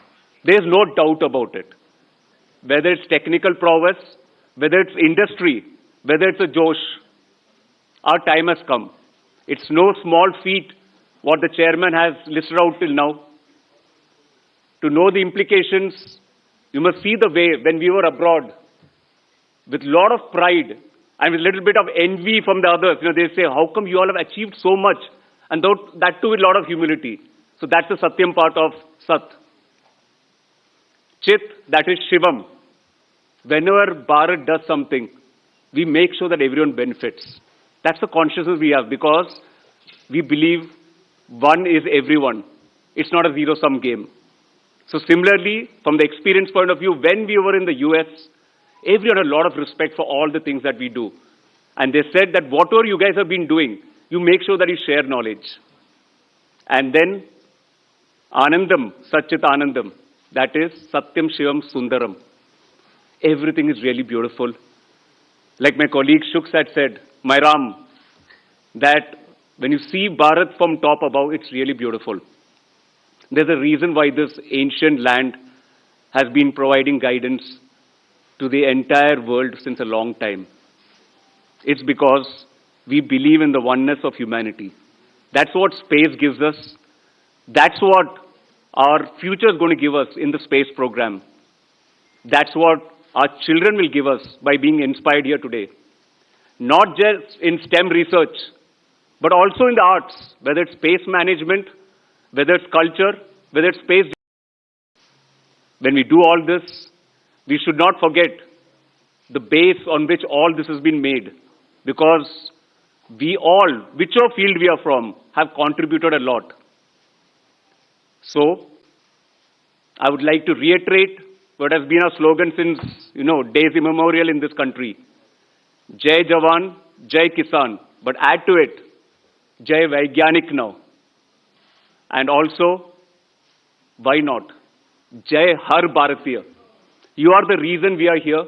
[SPEAKER 4] There is no doubt about it. Whether it's technical prowess, whether it's industry, whether it's a Josh, our time has come. It's no small feat what the chairman has listed out till now. To know the implications, you must see the way when we were abroad, with a lot of pride and with a little bit of envy from the others. You know, they say, how come you all have achieved so much? And that too with a lot of humility. So that's the Satyam part of Sat. Chit, that is Shivam. Whenever Bharat does something, we make sure that everyone benefits. That's the consciousness we have, because we believe one is everyone. It's not a zero-sum game. So similarly, from the experience point of view, when we were in the US, everyone had a lot of respect for all the things that we do. And they said that whatever you guys have been doing, you make sure that you share knowledge. And then Anandam, Satchit Anandam, that is Satyam Shivam Sundaram. Everything is really beautiful. Like my colleague Shooks had said, my Ram, that when you see Bharat from top above, it's really beautiful. There's a reason why this ancient land has been providing guidance to the entire world since a long time. It's because we believe in the oneness of humanity. That's what space gives us. That's what our future is going to give us in the space program. That's what our children will give us by being inspired here today. Not just in STEM research, but also in the arts, whether it's space management, whether it's culture, whether it's space. When we do all this, we should not forget the base on which all this has been made, because we all, whichever field we are from, have contributed a lot. So, I would like to reiterate what has been our slogan since, days immemorial in this country. Jai Jawan, Jai Kisan, but add to it, Jai Vaigyanik now. And also, why not? Jai Har Bharatiya. You are the reason we are here.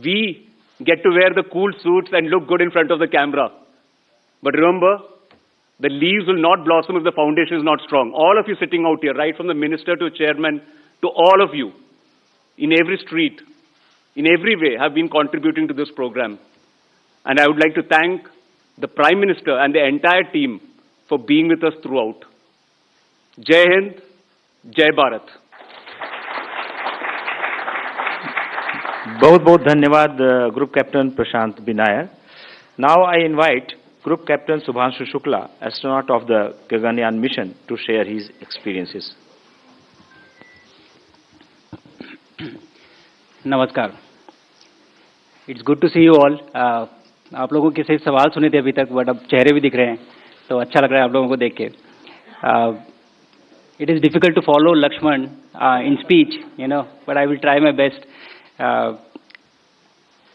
[SPEAKER 4] We get to wear the cool suits and look good in front of the camera. But remember, the leaves will not blossom if the foundation is not strong. All of you sitting out here, right from the minister to chairman, to all of you, in every street, in every way, have been contributing to this program. And I would like to thank the Prime Minister and the entire team for being with us throughout. Jai Hind, Jai Bharat.
[SPEAKER 24] बहुत बहुत धन्यवाद group captain Prashant बिनायर. Now I invite Group Captain Subhanshu Shukla, astronaut of the Gaganyaan mission, to share his experiences.
[SPEAKER 14] नमस्कार. It's good to see you all. आप लोगों के सिर्फ सवाल सुने थे अभी तक, बट अब चेहरे भी दिख रहे हैं, तो अच्छा लग रहा है आप लोगों को देख के. It is difficult to follow Lakshman in speech, but I will try my best.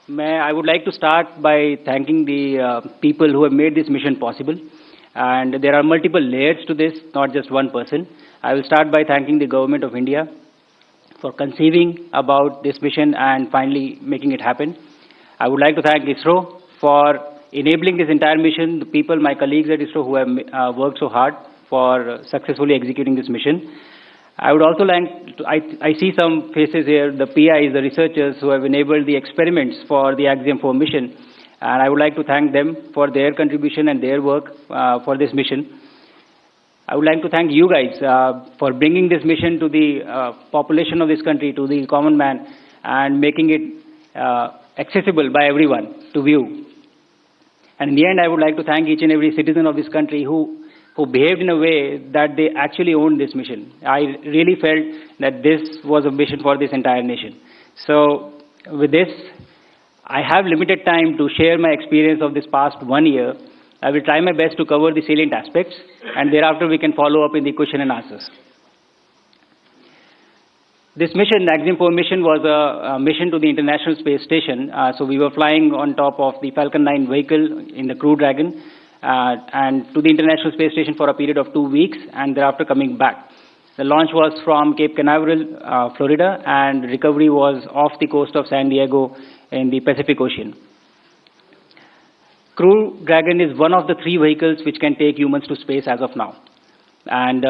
[SPEAKER 14] I would like to start by thanking the people who have made this mission possible. And there are multiple layers to this, not just one person. I will start by thanking the Government of India for conceiving about this mission and finally making it happen. I would like to thank ISRO for enabling this entire mission, the people, my colleagues at ISRO who have worked so hard for successfully executing this mission. I would also like to, I see some faces here, the PIs, the researchers who have enabled the experiments for the Agni-5 mission. And I would like to thank them for their contribution and their work for this mission. I would like to thank you guys for bringing this mission to the population of this country, to the common man, and making it accessible by everyone to view. And in the end, I would like to thank each and every citizen of this country who behaved in a way that they actually owned this mission. I really felt that this was a mission for this entire nation. So with this, I have limited time to share my experience of this past 1 year. I will try my best to cover the salient aspects, and thereafter we can follow up in the question and answers. This mission, the Agni-5 mission, was a mission to the International Space Station. So we were flying on top of the Falcon 9 vehicle in the Crew Dragon, and to the International Space Station for a period of 2 weeks, and thereafter coming back. The launch was from Cape Canaveral, Florida, and recovery was off the coast of San Diego in the Pacific Ocean. Crew Dragon is one of the 3 vehicles which can take humans to space as of now. And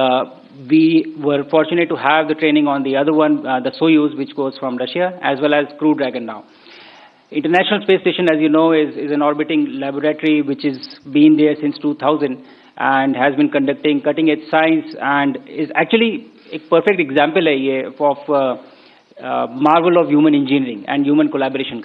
[SPEAKER 14] we were fortunate to have the training on the other one, the Soyuz, which goes from Russia, as well as Crew Dragon now. International Space Station, as you know, is an orbiting laboratory which has been there since 2000 and has been conducting cutting-edge science and is actually a perfect example of marvel of human engineering and human collaboration.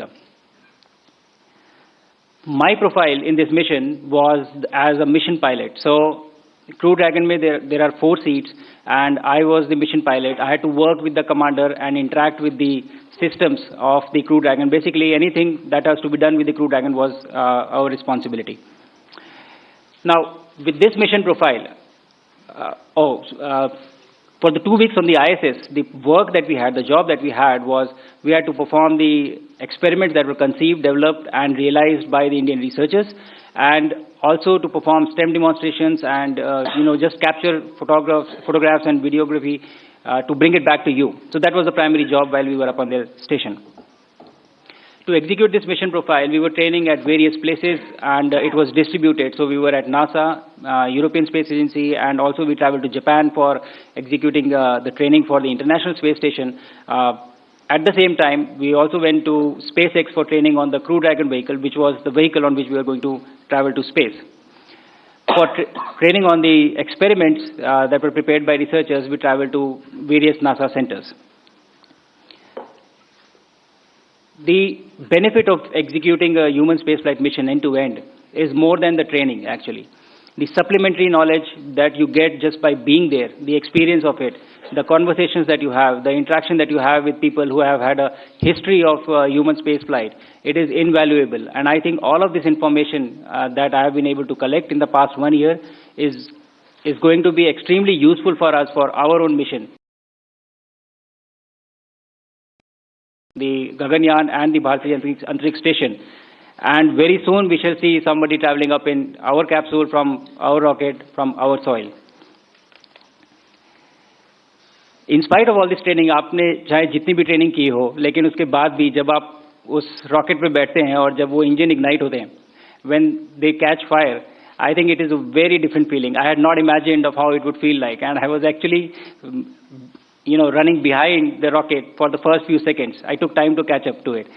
[SPEAKER 14] My profile in this mission was as a mission pilot. So, Crew Dragon, there are 4 seats, and I was the mission pilot. I had to work with the commander and interact with the systems of the Crew Dragon. Basically, anything that has to be done with the Crew Dragon was our responsibility. Now, with this mission profile, for the 2 weeks on the ISS, the work that we had, the job that we had was we had to perform the experiments that were conceived, developed, and realized by the Indian researchers, and also to perform STEM demonstrations and just capture photographs and videography to bring it back to you. So that was the primary job while we were up on the station. To execute this mission profile, we were training at various places, and it was distributed. So we were at NASA, European Space Agency, and also we traveled to Japan for executing the training for the International Space Station. At the same time, we also went to SpaceX for training on the Crew Dragon vehicle, which was the vehicle on which we were going to travel to space. For training on the experiments that were prepared by researchers, we traveled to various NASA centers. the benefit of executing a human spaceflight mission end to end is more than the training, actually. The supplementary knowledge that you get just by being there, the experience of it, the conversations that you have, the interaction that you have with people who have had a history of human spaceflight, it is invaluable. And I think all of this information that I have been able to collect in the past 1 year is going to be extremely useful for us for our own mission. The Gaganyaan and the Bharatiya Antariksh Station. And very soon we shall see somebody traveling up in our capsule from our rocket, from our soil. In spite of all this training, आपने चाहे जितनी भी training की हो, लेकिन उसके बाद भी जब आप उस रॉकेट पे बैठते हैं और जब वो इंजन इग्नाइट होते हैं, when they catch fire, I think it is a very different feeling. I had not imagined of how it would feel like, and I was actually, running behind the rocket for the first few seconds. I took time to catch up to it.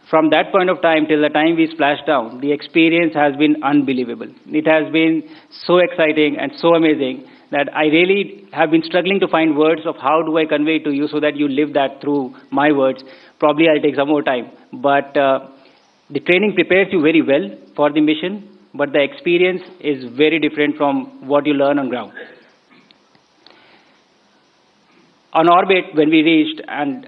[SPEAKER 14] From that point of time till the time we splashed down, the experience has been unbelievable. It has been so exciting and so amazing that I really have been struggling to find words of how do I convey it to you so that you live that through my words. Probably I'll take some more time. But the training prepares you very well for the mission, but the experience is very different from what you learn on ground. On orbit, when we reached, and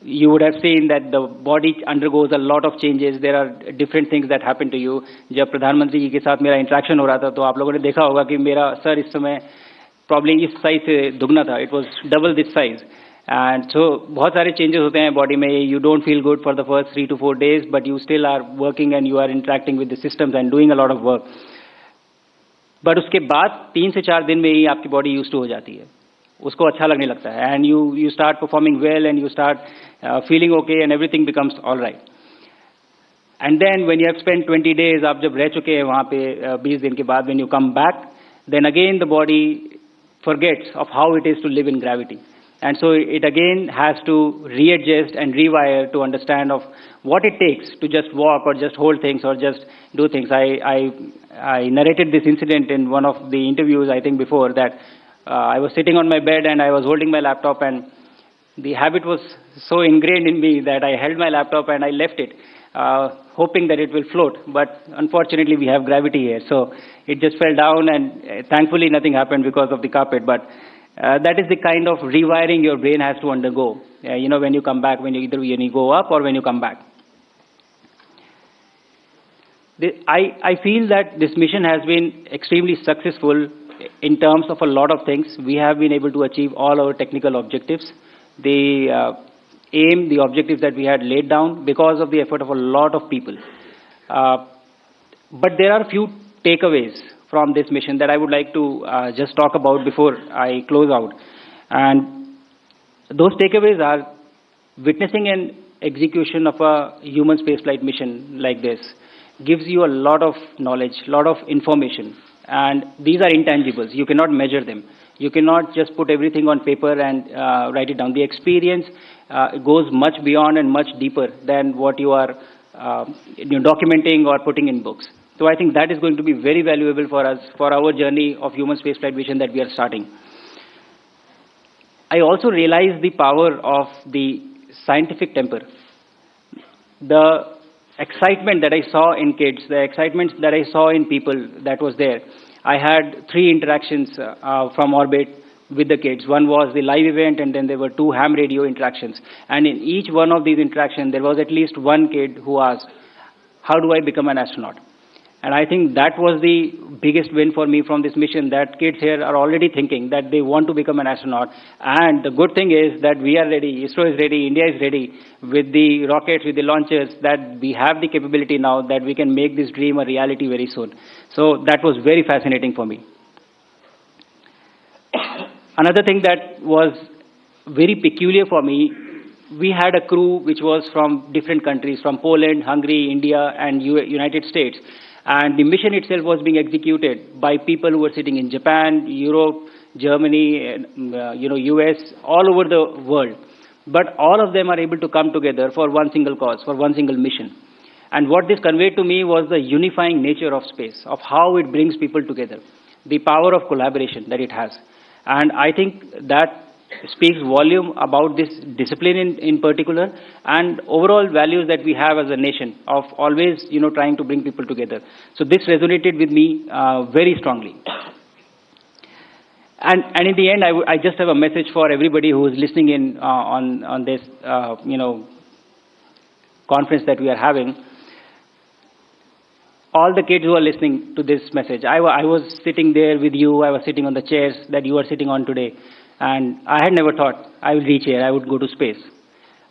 [SPEAKER 14] you would have seen that the body undergoes a lot of changes. There are different things that happen to you. जब प्रधानमंत्री जी के साथ मेरा interaction हो रहा था तो आप लोगों ने देखा होगा कि मेरा सर इस समय प्रॉब्लम इस साइज से दुगना था. It was double this size. And so बहुत सारे changes होते हैं बॉडी में. You don't feel good for the first 3 to 4 days, but you still are working and you are interacting with the systems and doing a lot of work. But उसके बाद 3 से 4 दिन में ही आपकी बॉडी used to हो जाती है. उसको अच्छा लगने लगता है. And you start performing well and you start feeling okay and everything becomes all right. And then when you have spent 20 days, आप जब रह चुके हैं वहाँ पे 20 दिन के बाद, when you come back, then again the body forgets of how it is to live in gravity. And so it again has to readjust and rewire to understand of what it takes to just walk or just hold things or just do things. I narrated this incident in one of the interviews, I think before, that I was sitting on my bed and I was holding my laptop, and the habit was so ingrained in me that I held my laptop and I left it, hoping that it will float. But unfortunately, we have gravity here, so it just fell down, and thankfully nothing happened because of the carpet. But that is the kind of rewiring your brain has to undergo, when you come back, when you go up or when you come back. I feel that this mission has been extremely successful in terms of a lot of things. We have been able to achieve all our technical objectives. The aim, the objectives that we had laid down because of the effort of a lot of people. But there are a few takeaways from this mission that I would like to just talk about before I close out. And those takeaways are witnessing an execution of a human spaceflight mission like this gives you a lot of knowledge, a lot of information. And these are intangibles. You cannot measure them. You cannot just put everything on paper and write it down. The experience goes much beyond and much deeper than what you are documenting or putting in books. So I think that is going to be very valuable for us, for our journey of human spaceflight mission that we are starting. I also realize the power of the scientific temper. The excitement that I saw in kids, the excitement that I saw in people that was there. I had 3 interactions from orbit with the kids. One was the live event, and then there were 2 ham radio interactions. And in each one of these interactions, there was at least one kid who asked, how do I become an astronaut? And I think that was the biggest win for me from this mission, that kids here are already thinking that they want to become an astronaut. And the good thing is that we are ready, ISRO is ready, India is ready with the rockets, with the launchers, that we have the capability now that we can make this dream a reality very soon. So that was very fascinating for me. Another thing that was very peculiar for me, we had a crew which was from different countries, from Poland, Hungary, India, and United States. And the mission itself was being executed by people who were sitting in Japan, Europe, Germany, US, all over the world. But all of them are able to come together for one single cause, for one single mission. And what this conveyed to me was the unifying nature of space, of how it brings people together, the power of collaboration that it has. And I think that speaks volume about this discipline in particular, and overall values that we have as a nation of always, trying to bring people together. So this resonated with me very strongly. And in the end, I just have a message for everybody who is listening in on this, conference that we are having. All the kids who are listening to this message, I was sitting there with you, I was sitting on the chairs that you are sitting on today, and I had never thought I will reach here, I would go to space.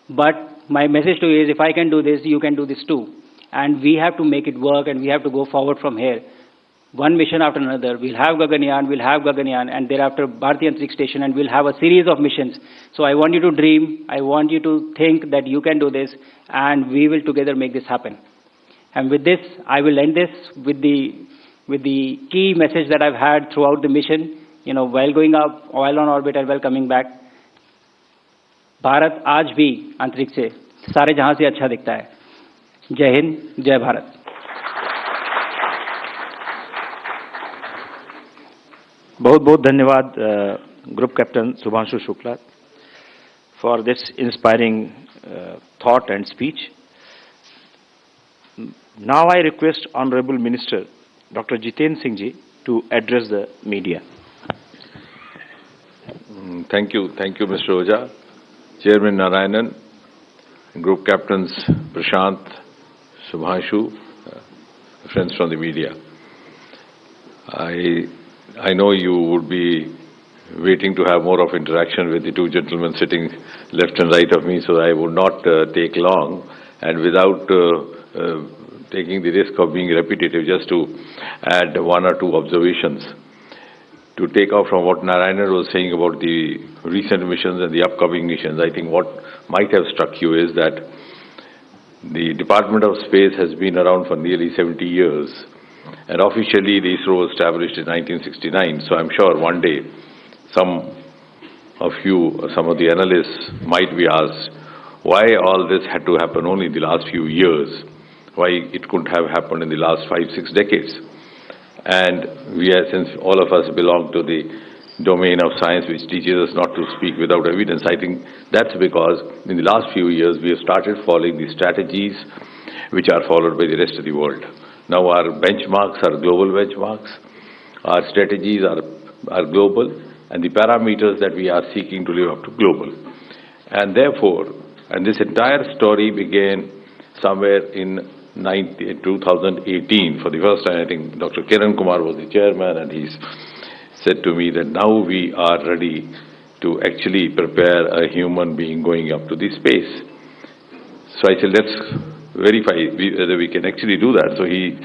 [SPEAKER 14] But my message to you is, if I can do this, you can do this too. And we have to make it work, and we have to go forward from here. One mission after another. We'll have Gaganyaan, and thereafter Bharati Antariksh Station, and we'll have a series of missions. So I want you to dream, I want you to think that you can do this, and we will together make this happen. And with this, I will end this with the key message that I've had throughout the mission, while going up, while on orbit, and while coming back. Bharat आज भी अंतरिक्ष से सारे जहां से अच्छा दिखता है. जय हिंद, जय भारत.
[SPEAKER 24] बहुत बहुत धन्यवाद Group Captain Subhanshu Shukla for this inspiring thought and speech. Now I request Honorable Minister Dr. Jiten Singh ji to address the media.
[SPEAKER 15] Thank you, Mr. Oja, Chairman Narayanan, Group Captains Prashant, Subhanshu, friends from the media. I know you would be waiting to have more of interaction with the two gentlemen sitting left and right of me, so I would not take long, and without taking the risk of being repetitive, just to add one or two observations. To take off from what Narayanan was saying about the recent missions and the upcoming missions, I think what might have struck you is that the Department of Space has been around for nearly 70 years, and officially the ISRO was established in 1969, so I'm sure one day some of you, some of the analysts might be asked why all this had to happen only in the last few years, why it couldn't have happened in the last 5-6 decades. And since all of us belong to the domain of science which teaches us not to speak without evidence, I think that's because in the last few years we have started following the strategies which are followed by the rest of the world. Now our benchmarks are global benchmarks, our strategies are global, and the parameters that we are seeking to live up to global. And therefore, and this entire story began somewhere in 2018. For the first time, I think Dr. Kiran Kumar was the chairman, and he said to me that now we are ready to actually prepare a human being going up to the space. So I said, let's verify whether we can actually do that. So he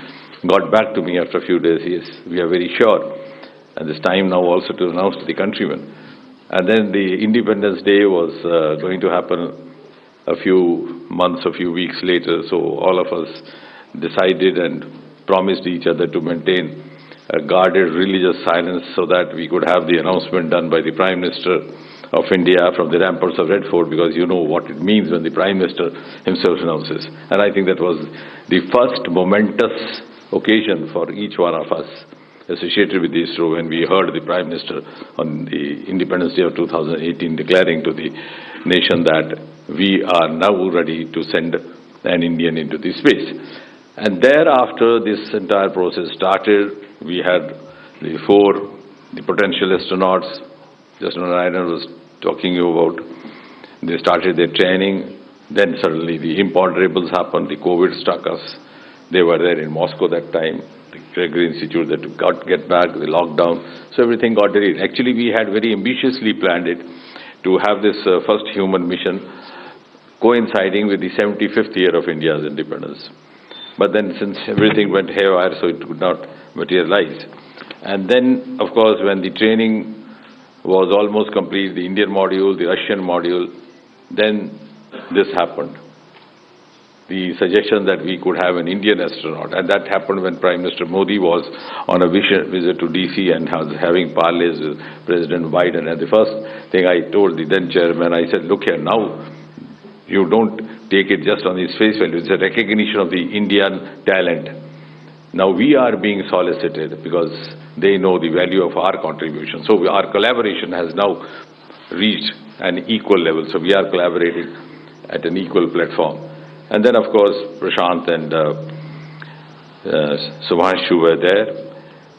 [SPEAKER 15] got back to me after a few days. Yes, we are very sure. And it's time now also to announce to the countrymen. And then the Independence Day was going to happen a few months, a few weeks later. So all of us decided and promised each other to maintain a guarded religious silence so that we could have the announcement done by the Prime Minister of India from the ramparts of Red Fort, because you know what it means when the Prime Minister himself announces. And I think that was the first momentous occasion for each one of us associated with ISRO when we heard the Prime Minister on the Independence Day of 2018 declaring to the nation that we are now ready to send an Indian into the space. And thereafter this entire process started. We had the potential astronauts, just Narayanan was talking about. They started their training. Then suddenly the imponderables happened. The COVID struck us. They were there in Moscow that time. The Gregory Institute that get back, the lockdown. So everything got delayed. Actually, we had very ambitiously planned it to have this first human mission coinciding with the 75th year of India's independence. But then since everything went haywire, so it could not materialize. And then, of course, when the training was almost complete, the Indian module, the Russian module, then this happened. The suggestion that we could have an Indian astronaut, and that happened when Prime Minister Modi was on a visit to DC and was having parleys with President Biden. And the first thing I told the then chairman, I said, look here, now you don't take it just on its face value. It's a recognition of the Indian talent. Now we are being solicited because they know the value of our contribution. So our collaboration has now reached an equal level. So we are collaborating at an equal platform. And then, of course, Prashant and Subhanshu were there.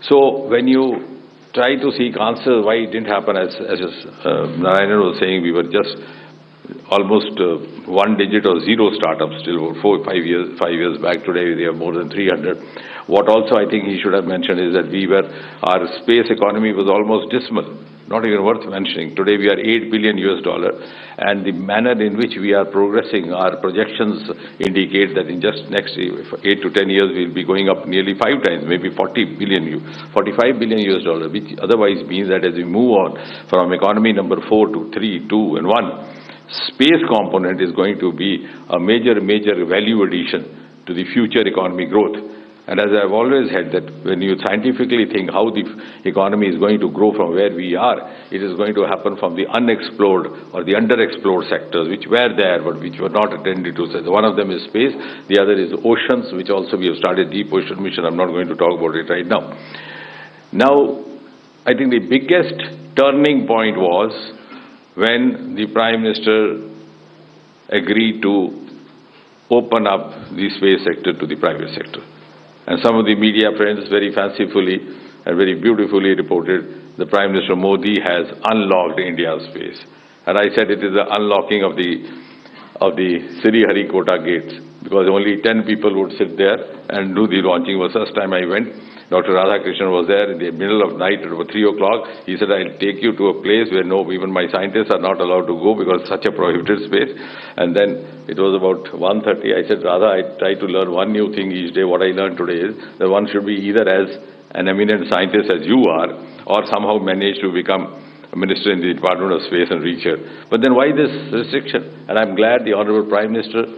[SPEAKER 15] So when you try to seek answers why it didn't happen, as Narayanan was saying, we were just almost one digit or zero startups till 5 years back. Today we have more than 300. What also I think he should have mentioned is that our space economy was almost dismal, not even worth mentioning. Today we are $8 billion, and the manner in which we are progressing, our projections indicate that in just next 8 to 10 years we'll be going up nearly 5 times, maybe $45 billion, which otherwise means that as we move on from economy number 4 to 3, 2 and 1, space component is going to be a major value addition to the future economy growth. And as I've always said, that when you scientifically think how the economy is going to grow from where we are, it is going to happen from the unexplored or the underexplored sectors which were there but which were not attended to. So one of them is space, the other is oceans, which also we have started deep ocean mission. I'm not going to talk about it right now. Now, I think the biggest turning point was when the Prime Minister agreed to open up the space sector to the private sector. And some of the media friends very fancifully and very beautifully reported the Prime Minister Modi has unlocked India's space. And I said it is the unlocking of the Sriharikota gates, because only 10 people would sit there and do the launching. The first time I went, Dr. Radhakrishnan was there in the middle of night at about 3 o'clock. He said, I'll take you to a place where even my scientists are not allowed to go because it's such a prohibited space. And then it was about 1:30. I said, Radha, I try to learn one new thing each day. What I learned today is that one should be either as an eminent scientist as you are, or somehow manage to become a minister in the Department of Space and Research. But then why this restriction? And I'm glad the Honorable Prime Minister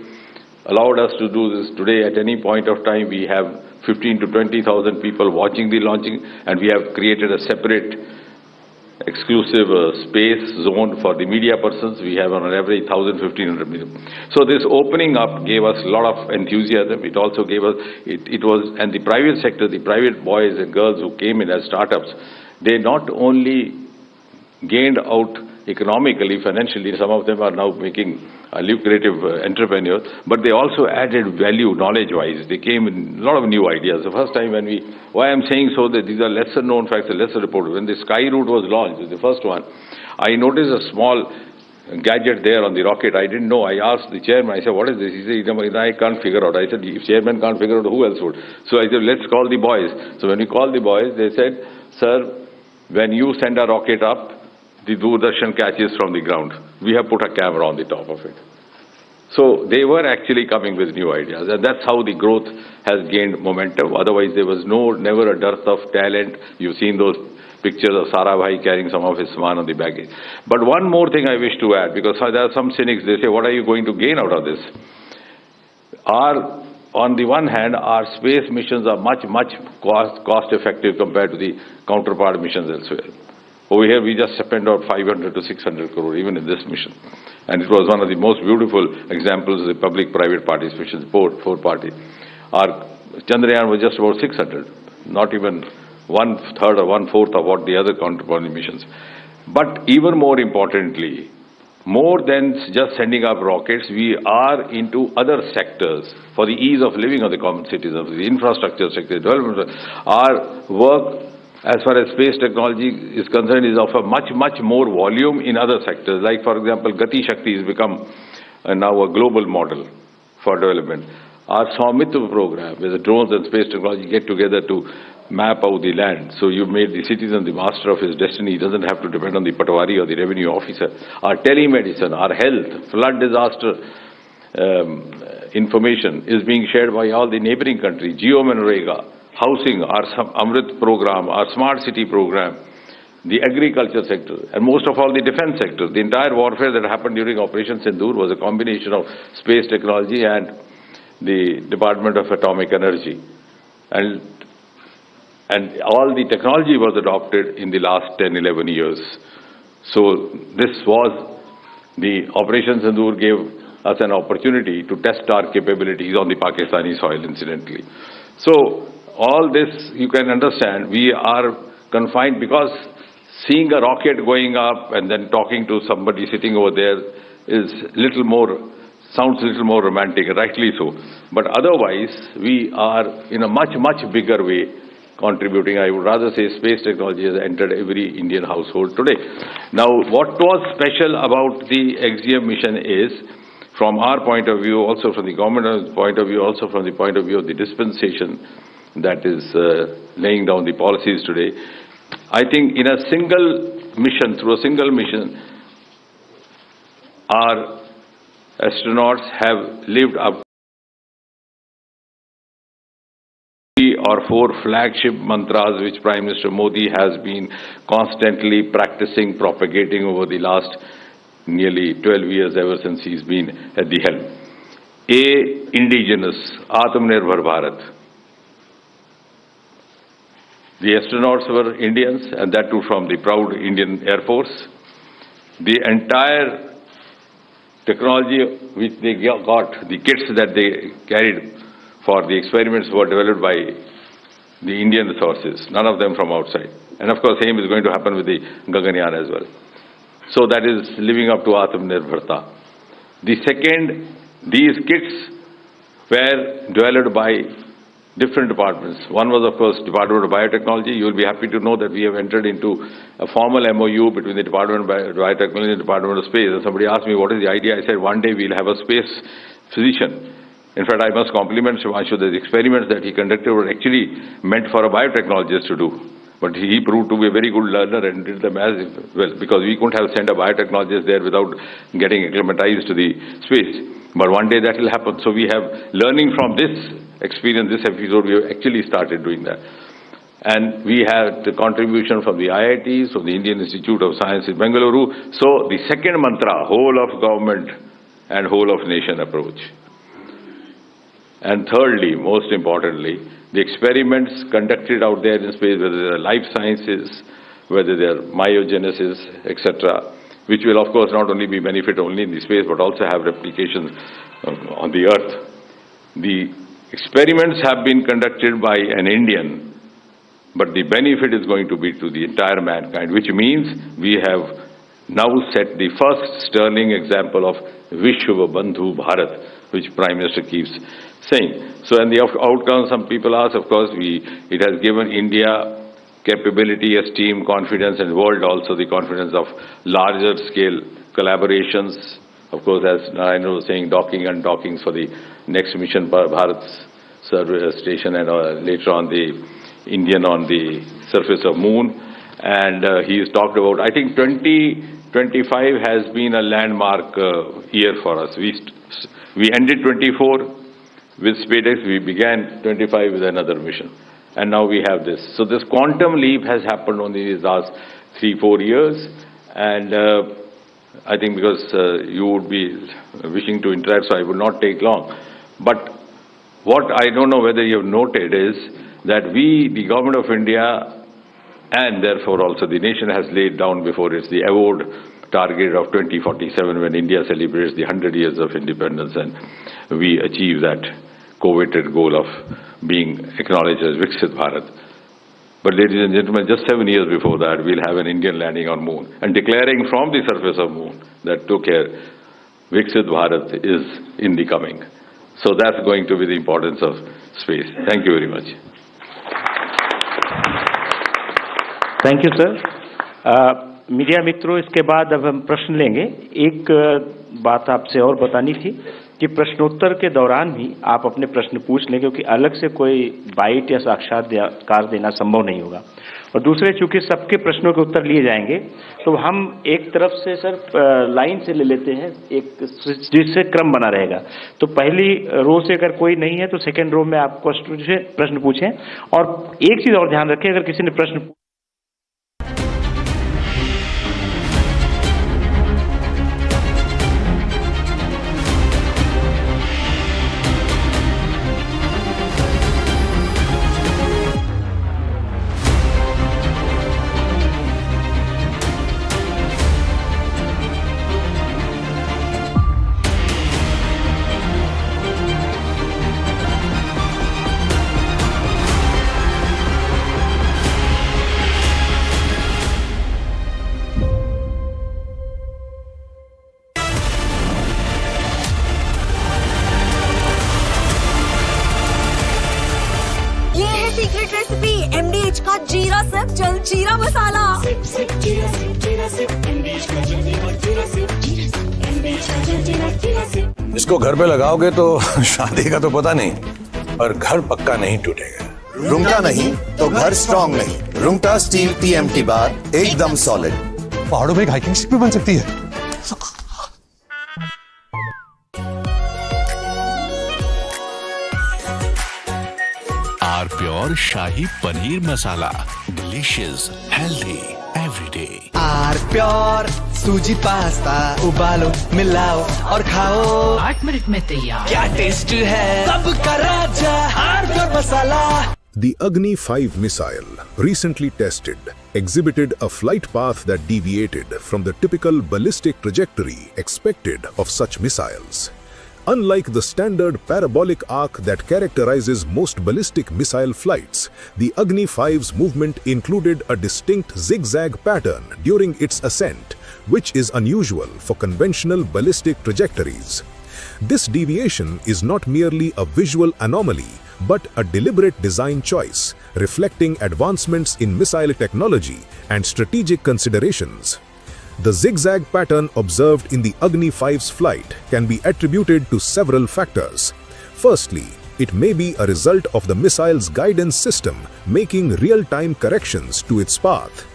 [SPEAKER 15] allowed us to do this today. At any point of time, we have 15 to 20,000 people watching the launching, and we have created a separate exclusive space zone for the media persons. We have on an average 1,000-1,500 million. So this opening up gave us a lot of enthusiasm. It also gave us, and the private sector, the private boys and girls who came in as startups, they not only gained out economically, financially, some of them are now making lucrative entrepreneurs, but they also added value knowledge-wise. They came in a lot of new ideas. The first time why I'm saying so that these are lesser known facts and lesser reported. When the Sky Route was launched, the first one, I noticed a small gadget there on the rocket. I didn't know. I asked the chairman, I said, what is this? He said, I can't figure out. I said, if chairman can't figure out, who else would? So I said, let's call the boys. So when we called the boys, they said, sir, when you send a rocket up, the Doordarshan catches from the ground. We have put a camera on the top of it. So they were actually coming with new ideas, and that's how the growth has gained momentum. Otherwise, there was never a dearth of talent. You've seen those pictures of Sarabhai carrying some of his saman on the baggage. But one more thing I wish to add, because there are some cynics, they say, what are you going to gain out of this? On the one hand, our space missions are much cost effective compared to the counterpart missions elsewhere. Over here, we just spent out 500 to 600 crore, even in this mission. And it was one of the most beautiful examples of the public-private participation, 4-party. Our Chandrayaan was just about 600, not even 1/3 or 1/4 of what the other counterpart missions. But even more importantly, more than just sending up rockets, we are into other sectors for the ease of living of the common citizens, the infrastructure sector, development. Our work as far as space technology is concerned is of a much more volume in other sectors. Like, for example, Gati Shakti has become now a global model for development. Our Swamitra program, where the drones and space technology get together to map out the land. So you've made the citizen the master of his destiny. He doesn't have to depend on the patwari or the revenue officer. Our telemedicine, our health, flood disaster information is being shared by all the neighboring countries. Geo-Manrega, housing, our Amrit program, our smart city program, the agriculture sector, and most of all the defense sector. The entire warfare that happened during Operation Sindoor was a combination of space technology and the Department of Atomic Energy. And all the technology was adopted in the last 10-11 years. So this was, the Operation Sindoor gave us an opportunity to test our capabilities on the Pakistani soil, incidentally. So all this, you can understand, we are confined because seeing a rocket going up and then talking to somebody sitting over there is sounds a little more romantic, rightly so. But otherwise, we are in a much, much bigger way contributing. I would rather say space technology has entered every Indian household today. Now, what was special about the XGM mission is, from our point of view, also from the government's point of view, also from the point of view of the dispensation that is laying down the policies today, I think in a single mission, through a single mission, our astronauts have lived up to 3 or 4 flagship mantras which Prime Minister Modi has been constantly practicing, propagating over the last nearly 12 years ever since he's been at the helm. A, indigenous, Atmanirbhar Bharat. The astronauts were Indians, and that too from the proud Indian Air Force. The entire technology which they got, the kits that they carried for the experiments were developed by the Indian resources, none of them from outside. And of course, same is going to happen with the Gaganyaan as well. So that is living up to Atmanirbharta. The second, these kits were developed by different departments. One was, of course, Department of Biotechnology. You will be happy to know that we have entered into a formal MOU between the Department of Biotechnology and the Department of Space. And somebody asked me, what is the idea? I said, one day we'll have a space physician. In fact, I must compliment Shivanshu. The experiments that he conducted were actually meant for a biotechnologist to do. But he proved to be a very good learner and did them as well, because we couldn't have sent a biotechnologist there without getting acclimatized to the space. But one day that will happen. So we have, learning from this experience, this episode, we have actually started doing that. And we had the contribution from the IITs, from the Indian Institute of Science in Bengaluru. So the second mantra, whole of government and whole of nation approach. And thirdly, most importantly, the experiments conducted out there in space, whether they are life sciences, whether they are myogenesis, etc., which will of course not only be benefit only in the space but also have replications on the earth. The experiments have been conducted by an Indian, but the benefit is going to be to the entire mankind, which means we have now set the first sterling example of Vishwa Bandhu Bharat, which Prime Minister keeps saying. So, and the outcome, some people ask, of course, it has given India capability, esteem, confidence, and world also the confidence of larger scale collaborations. Of course, as Narayana was saying, docking and dockings for the next mission, Bharat's service station, and later on the Indian on the surface of moon. And he's talked about, I think 2025 has been a landmark year for us. We ended 24 with SpaceX, we began 25 with another mission. And now we have this. So this quantum leap has happened only in these last 3-4 years. And I think because you would be wishing to interact, so I would not take long. But what I don't know whether you have noted is that we, the Government of India, and therefore also the nation has laid down before it the award target of 2047 when India celebrates the 100 years of independence, and we achieve that coveted goal of being acknowledged as Viksit Bharat. But ladies and gentlemen, just 7 years before that, we'll have an Indian landing on moon and declaring from the surface of moon that took care, Viksit Bharat is in the coming. So that's going to be the importance of space. Thank you very much.
[SPEAKER 24] Thank you sir. Media मित्रों, इसके बाद अब हम प्रश्न लेंगे। एक बात आपसे और बतानी थी कि प्रश्नोत्तर के दौरान भी आप अपने प्रश्न पूछ लें, क्योंकि अलग से कोई बाइट या साक्षात्कार देना संभव नहीं होगा। और दूसरे, चूंकि सबके प्रश्नों के उत्तर लिए जाएंगे, तो हम एक तरफ से सर लाइन से ले लेते हैं, एक जिससे क्रम बना रहेगा। तो पहली रो से अगर कोई नहीं है तो सेकेंड रो में आप प्रश्न पूछें। और एक चीज और ध्यान रखें, अगर किसी ने प्रश्न
[SPEAKER 8] जीरा सिप जल जीरा मसाला।
[SPEAKER 5] इसको घर पे लगाओगे तो शादी का तो पता नहीं, पर घर पक्का नहीं टूटेगा।
[SPEAKER 16] रुंगटा नहीं तो घर स्ट्रॉन्ग नहीं। रुंगटा स्टील TMT बार एकदम सॉलिड।
[SPEAKER 5] पहाड़ों में एक हाइकिंग शिप भी बन सकती है।
[SPEAKER 17] R pure shahi paneer masala, delicious, healthy everyday.
[SPEAKER 18] R pure सूजी पास्ता, उबालो मिलाओ और खाओ
[SPEAKER 19] 8 मिनट में तैयार।
[SPEAKER 18] क्या टेस्ट है सबका राजा R pure masala.
[SPEAKER 6] The Agni-5 missile, recently tested, exhibited a flight path that deviated from the typical ballistic trajectory expected of such missiles. Unlike the standard parabolic arc that characterizes most ballistic missile flights, the Agni-5's movement included a distinct zigzag pattern during its ascent, which is unusual for conventional ballistic trajectories. This deviation is not merely a visual anomaly, but a deliberate design choice, reflecting advancements in missile technology and strategic considerations. The zigzag pattern observed in the Agni-5's flight can be attributed to several factors. Firstly, it may be a result of the missile's guidance system making real-time corrections to its path.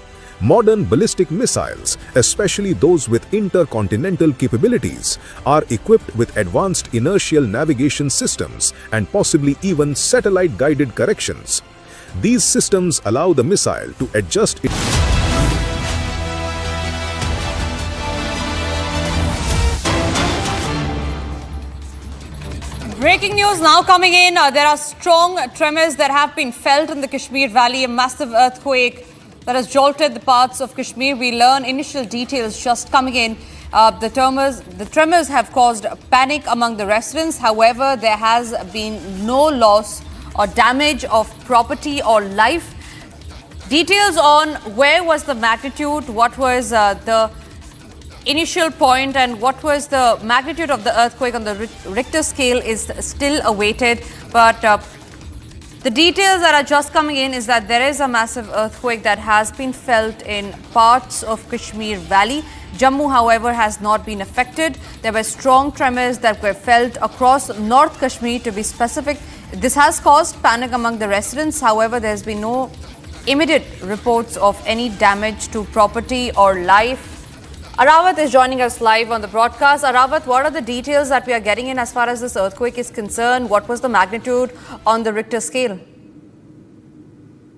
[SPEAKER 6] Modern ballistic missiles, especially those with intercontinental capabilities, are equipped with advanced inertial navigation systems and possibly even satellite-guided corrections. These systems allow the missile to adjust its
[SPEAKER 20] Breaking news now coming in. There are strong tremors that have been felt in the Kashmir Valley, a massive earthquake that has jolted the parts of Kashmir. We learn initial details just coming in. The tremors have caused panic among the residents. However, there has been no loss or damage of property or life. Details on where was the magnitude, what was the initial point and what was the magnitude of the earthquake on the Richter scale is still awaited. But the details that are just coming in is that there is a massive earthquake that has been felt in parts of Kashmir Valley. Jammu, however, has not been affected. There were strong tremors that were felt across North Kashmir, to be specific. This has caused panic among the residents. However, there has been no immediate reports of any damage to property or life. Arawat is joining us live on the broadcast. Arawat, what are the details that we are getting in as far as this earthquake is concerned? What was the magnitude on the Richter scale?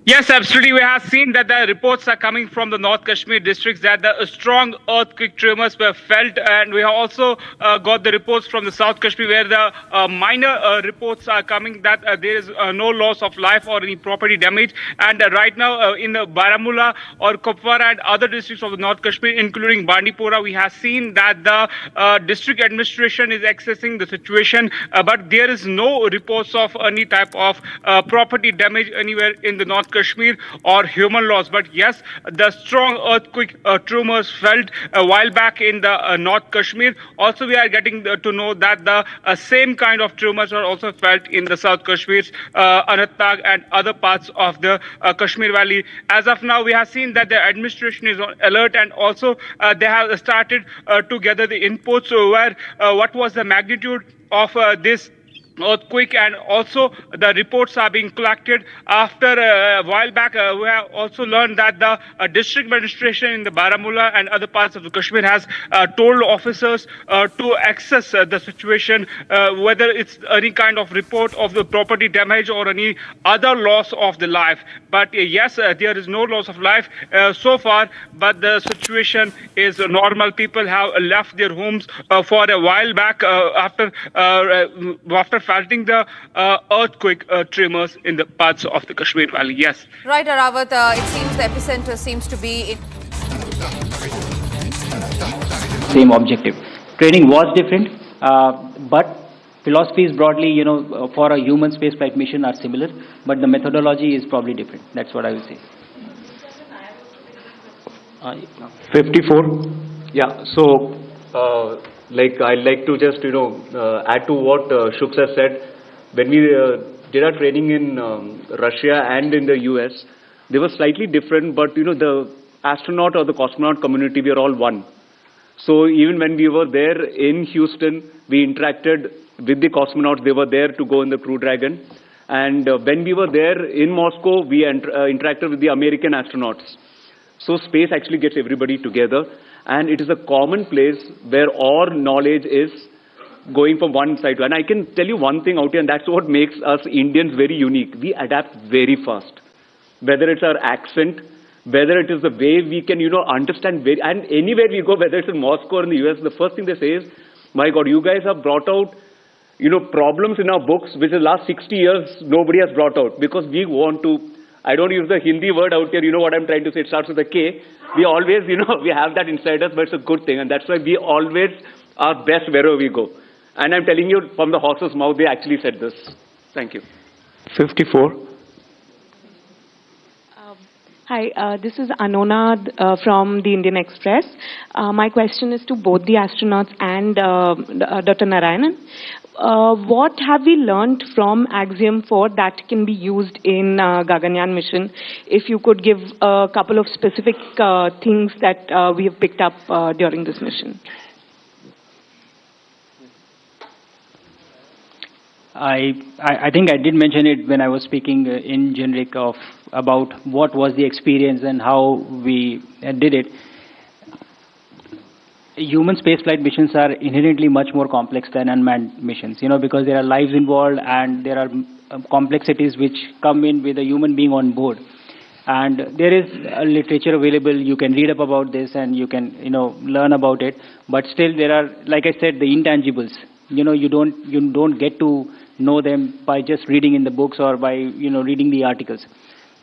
[SPEAKER 4] Yes, absolutely. We have seen that the reports are coming from the North Kashmir districts that the strong earthquake tremors were felt, and we have also got the reports from the South Kashmir where the minor reports are coming that there is no loss of life or any property damage. And right now in the Baramulla or Kupwara and other districts of the North Kashmir, including Bandipora, we have seen that the district administration is accessing the situation, but there is no reports of any type of property damage anywhere in the North Kashmir or human loss. But yes, the strong earthquake tremors felt a while back in the North Kashmir. Also, we are getting to know that the same kind of tremors are also felt in the South Kashmir, Anantnag and other parts of the Kashmir Valley. As of now, we have seen that the administration is on alert, and also they have started to gather the inputs where what was the magnitude of this earthquake, and also the reports are being collected. After a while back, we have also learned that the district administration in the Baramulla and other parts of the Kashmir has told officers to access the situation, whether it's any kind of report of the property damage or any other loss of the life. But yes, there is no loss of life so far, but the situation is normal. People have left their homes for a while back after felting the earthquake tremors in the parts of the Kashmir Valley. Yes.
[SPEAKER 20] Right, Arawat. It seems the epicenter seems to be
[SPEAKER 14] same objective. Training was different, but philosophies broadly, for a human spaceflight mission are similar, but the methodology is probably different. That's what I will say.
[SPEAKER 4] 54. Yeah. So, I'd like to just, add to what Shuks has said. When we did our training in Russia and in the US, They were slightly different, but the astronaut or the cosmonaut community, we are all one. So even when we were there in Houston, we interacted with the cosmonauts. They were there to go in the Crew Dragon. And when we were there in Moscow, we interacted with the American astronauts. So space actually gets everybody together. And it is a common place where all knowledge is going from one side to. And I can tell you one thing out here, and that's what makes us Indians very unique. We adapt very fast. Whether it's our accent, whether it is the way we can, understand, and anywhere we go, whether it's in Moscow or in the US, the first thing they say is, my God, you guys have brought out, problems in our books, which the last 60 years, nobody has brought out. Because we want to, I don't use the Hindi word out here, you know what I'm trying to say, it starts with a K. We always, we have that inside us, but it's a good thing. And that's why we always are best wherever we go. And I'm telling you, from the horse's mouth, they actually said this. Thank you.
[SPEAKER 24] 54.
[SPEAKER 2] Hi, this is Anona from the Indian Express. My question is to both the astronauts and Dr. Narayanan. What have we learned from Axiom 4 that can be used in Gaganyaan mission? If you could give a couple of specific things that we have picked up during this mission.
[SPEAKER 14] I think I did mention it when I was speaking in generic about what was the experience and how we did it. Human spaceflight missions are inherently much more complex than unmanned missions, because there are lives involved and there are complexities which come in with a human being on board. And there is literature available. You can read up about this and you can, learn about it. But still, there are, like I said, the intangibles. You don't get to know them by just reading in the books or by reading the articles.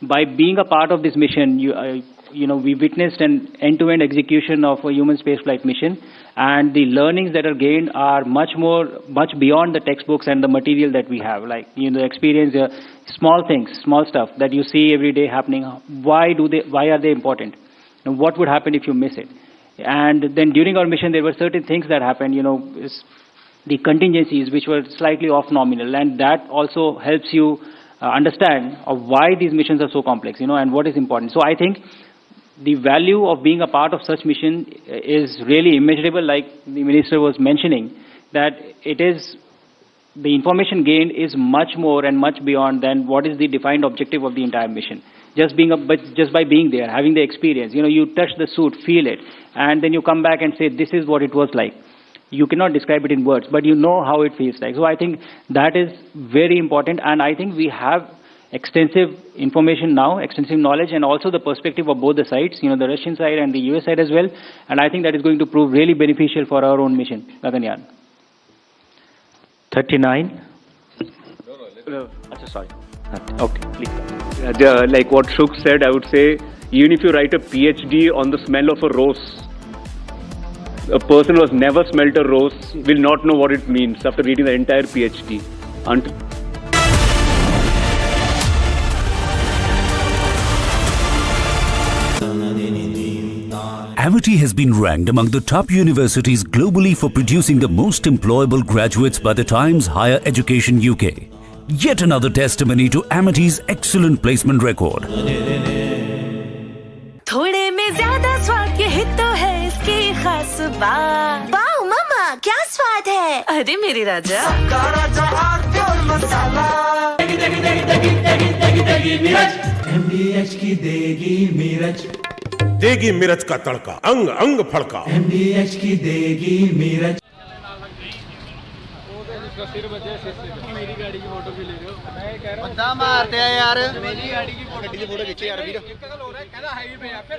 [SPEAKER 14] By being a part of this mission, we witnessed an end-to-end execution of a human spaceflight mission, and the learnings that are gained are much beyond the textbooks and the material that we have. Like the experience, small things, small stuff that you see every day happening. Why are they important? And what would happen if you miss it? And then during our mission, there were certain things that happened. The contingencies which were slightly off nominal, and that also helps you understand of why these missions are so complex, and what is important. So I think the value of being a part of such mission is really immeasurable, like the minister was mentioning, that it is, the information gained is much more and much beyond than what is the defined objective of the entire mission. Just by being there, having the experience, you touch the suit, feel it, and then you come back and say, this is what it was like. You cannot describe it in words, but you know how it feels like. So I think that is very important, and I think we have extensive information now, extensive knowledge, and also the perspective of both the sides, the Russian side and the US side as well, and I think that is going to prove really beneficial for our own mission, Gaganyaan.
[SPEAKER 24] 39. Sorry. Okay, please.
[SPEAKER 4] Like what Shuk said, I would say, even if you write a PhD on the smell of a rose, a person who has never smelled a rose will not know what it means after reading the entire PhD.
[SPEAKER 7] Amity has been ranked among the top universities globally for producing the most employable graduates by the Times Higher Education UK. Yet another testimony to Amity's excellent placement record.
[SPEAKER 8] थोड़े में ज्यादा स्वाद ये तो है इसकी खास बात। वाओ मामा क्या स्वाद है? अरे मेरी राजा।
[SPEAKER 18] MDH की देगी मिर्च।
[SPEAKER 12] देगी मिर्च का तड़का, अंग अंग फड़का।
[SPEAKER 18] MDH की देगी मिर्च।
[SPEAKER 1] मेरी गाड़ी की फोटो भी ले रहे हो? मैं कह रहा हूं
[SPEAKER 22] बद्दा मारते हैं यार।
[SPEAKER 1] मेरी गाड़ी की फोटो खींचे यार वीडियो। हो रहा है कहना हाईवे पे यार। फिर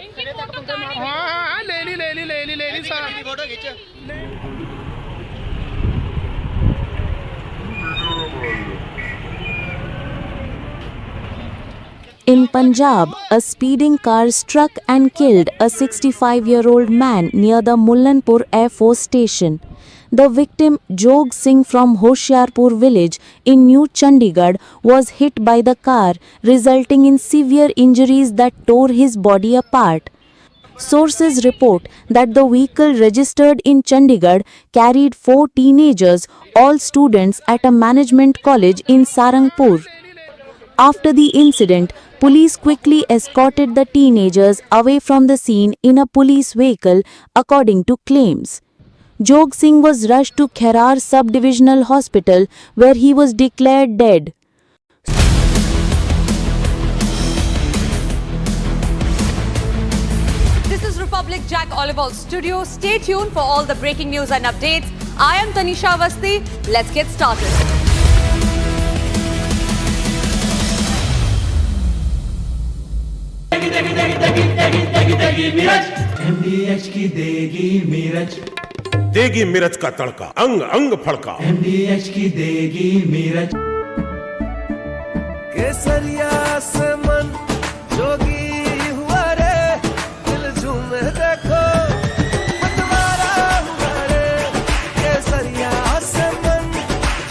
[SPEAKER 1] हां ले ली साहब फोटो खींच।
[SPEAKER 10] In Punjab, a speeding car struck and killed a 65-year-old man near the Mullanpur Air Force station. The victim, Jog Singh from Hoshiarpur village in New Chandigarh, was hit by the car, resulting in severe injuries that tore his body apart. Sources report that the vehicle registered in Chandigarh carried 4 teenagers, all students at a management college in Sarangpur. After the incident, Police quickly escorted the teenagers away from the scene in a police vehicle, according to claims. Jog Singh was rushed to Kharar Sub-Divisional Hospital, where he was declared dead.
[SPEAKER 20] This is Republic Jack Oliver's studio. Stay tuned for all the breaking news and updates. I am Tanisha Avasthi. Let's get started.
[SPEAKER 18] MDH की देगी मिर्च,
[SPEAKER 12] देगी मिर्च का तड़का, अंग अंग फड़का।
[SPEAKER 18] MDH की देगी मिर्च।
[SPEAKER 3] केसरिया से मन जोगी हुआ रे, दिल झूमे देखो मतवारा हुआ रे। केसरिया से मन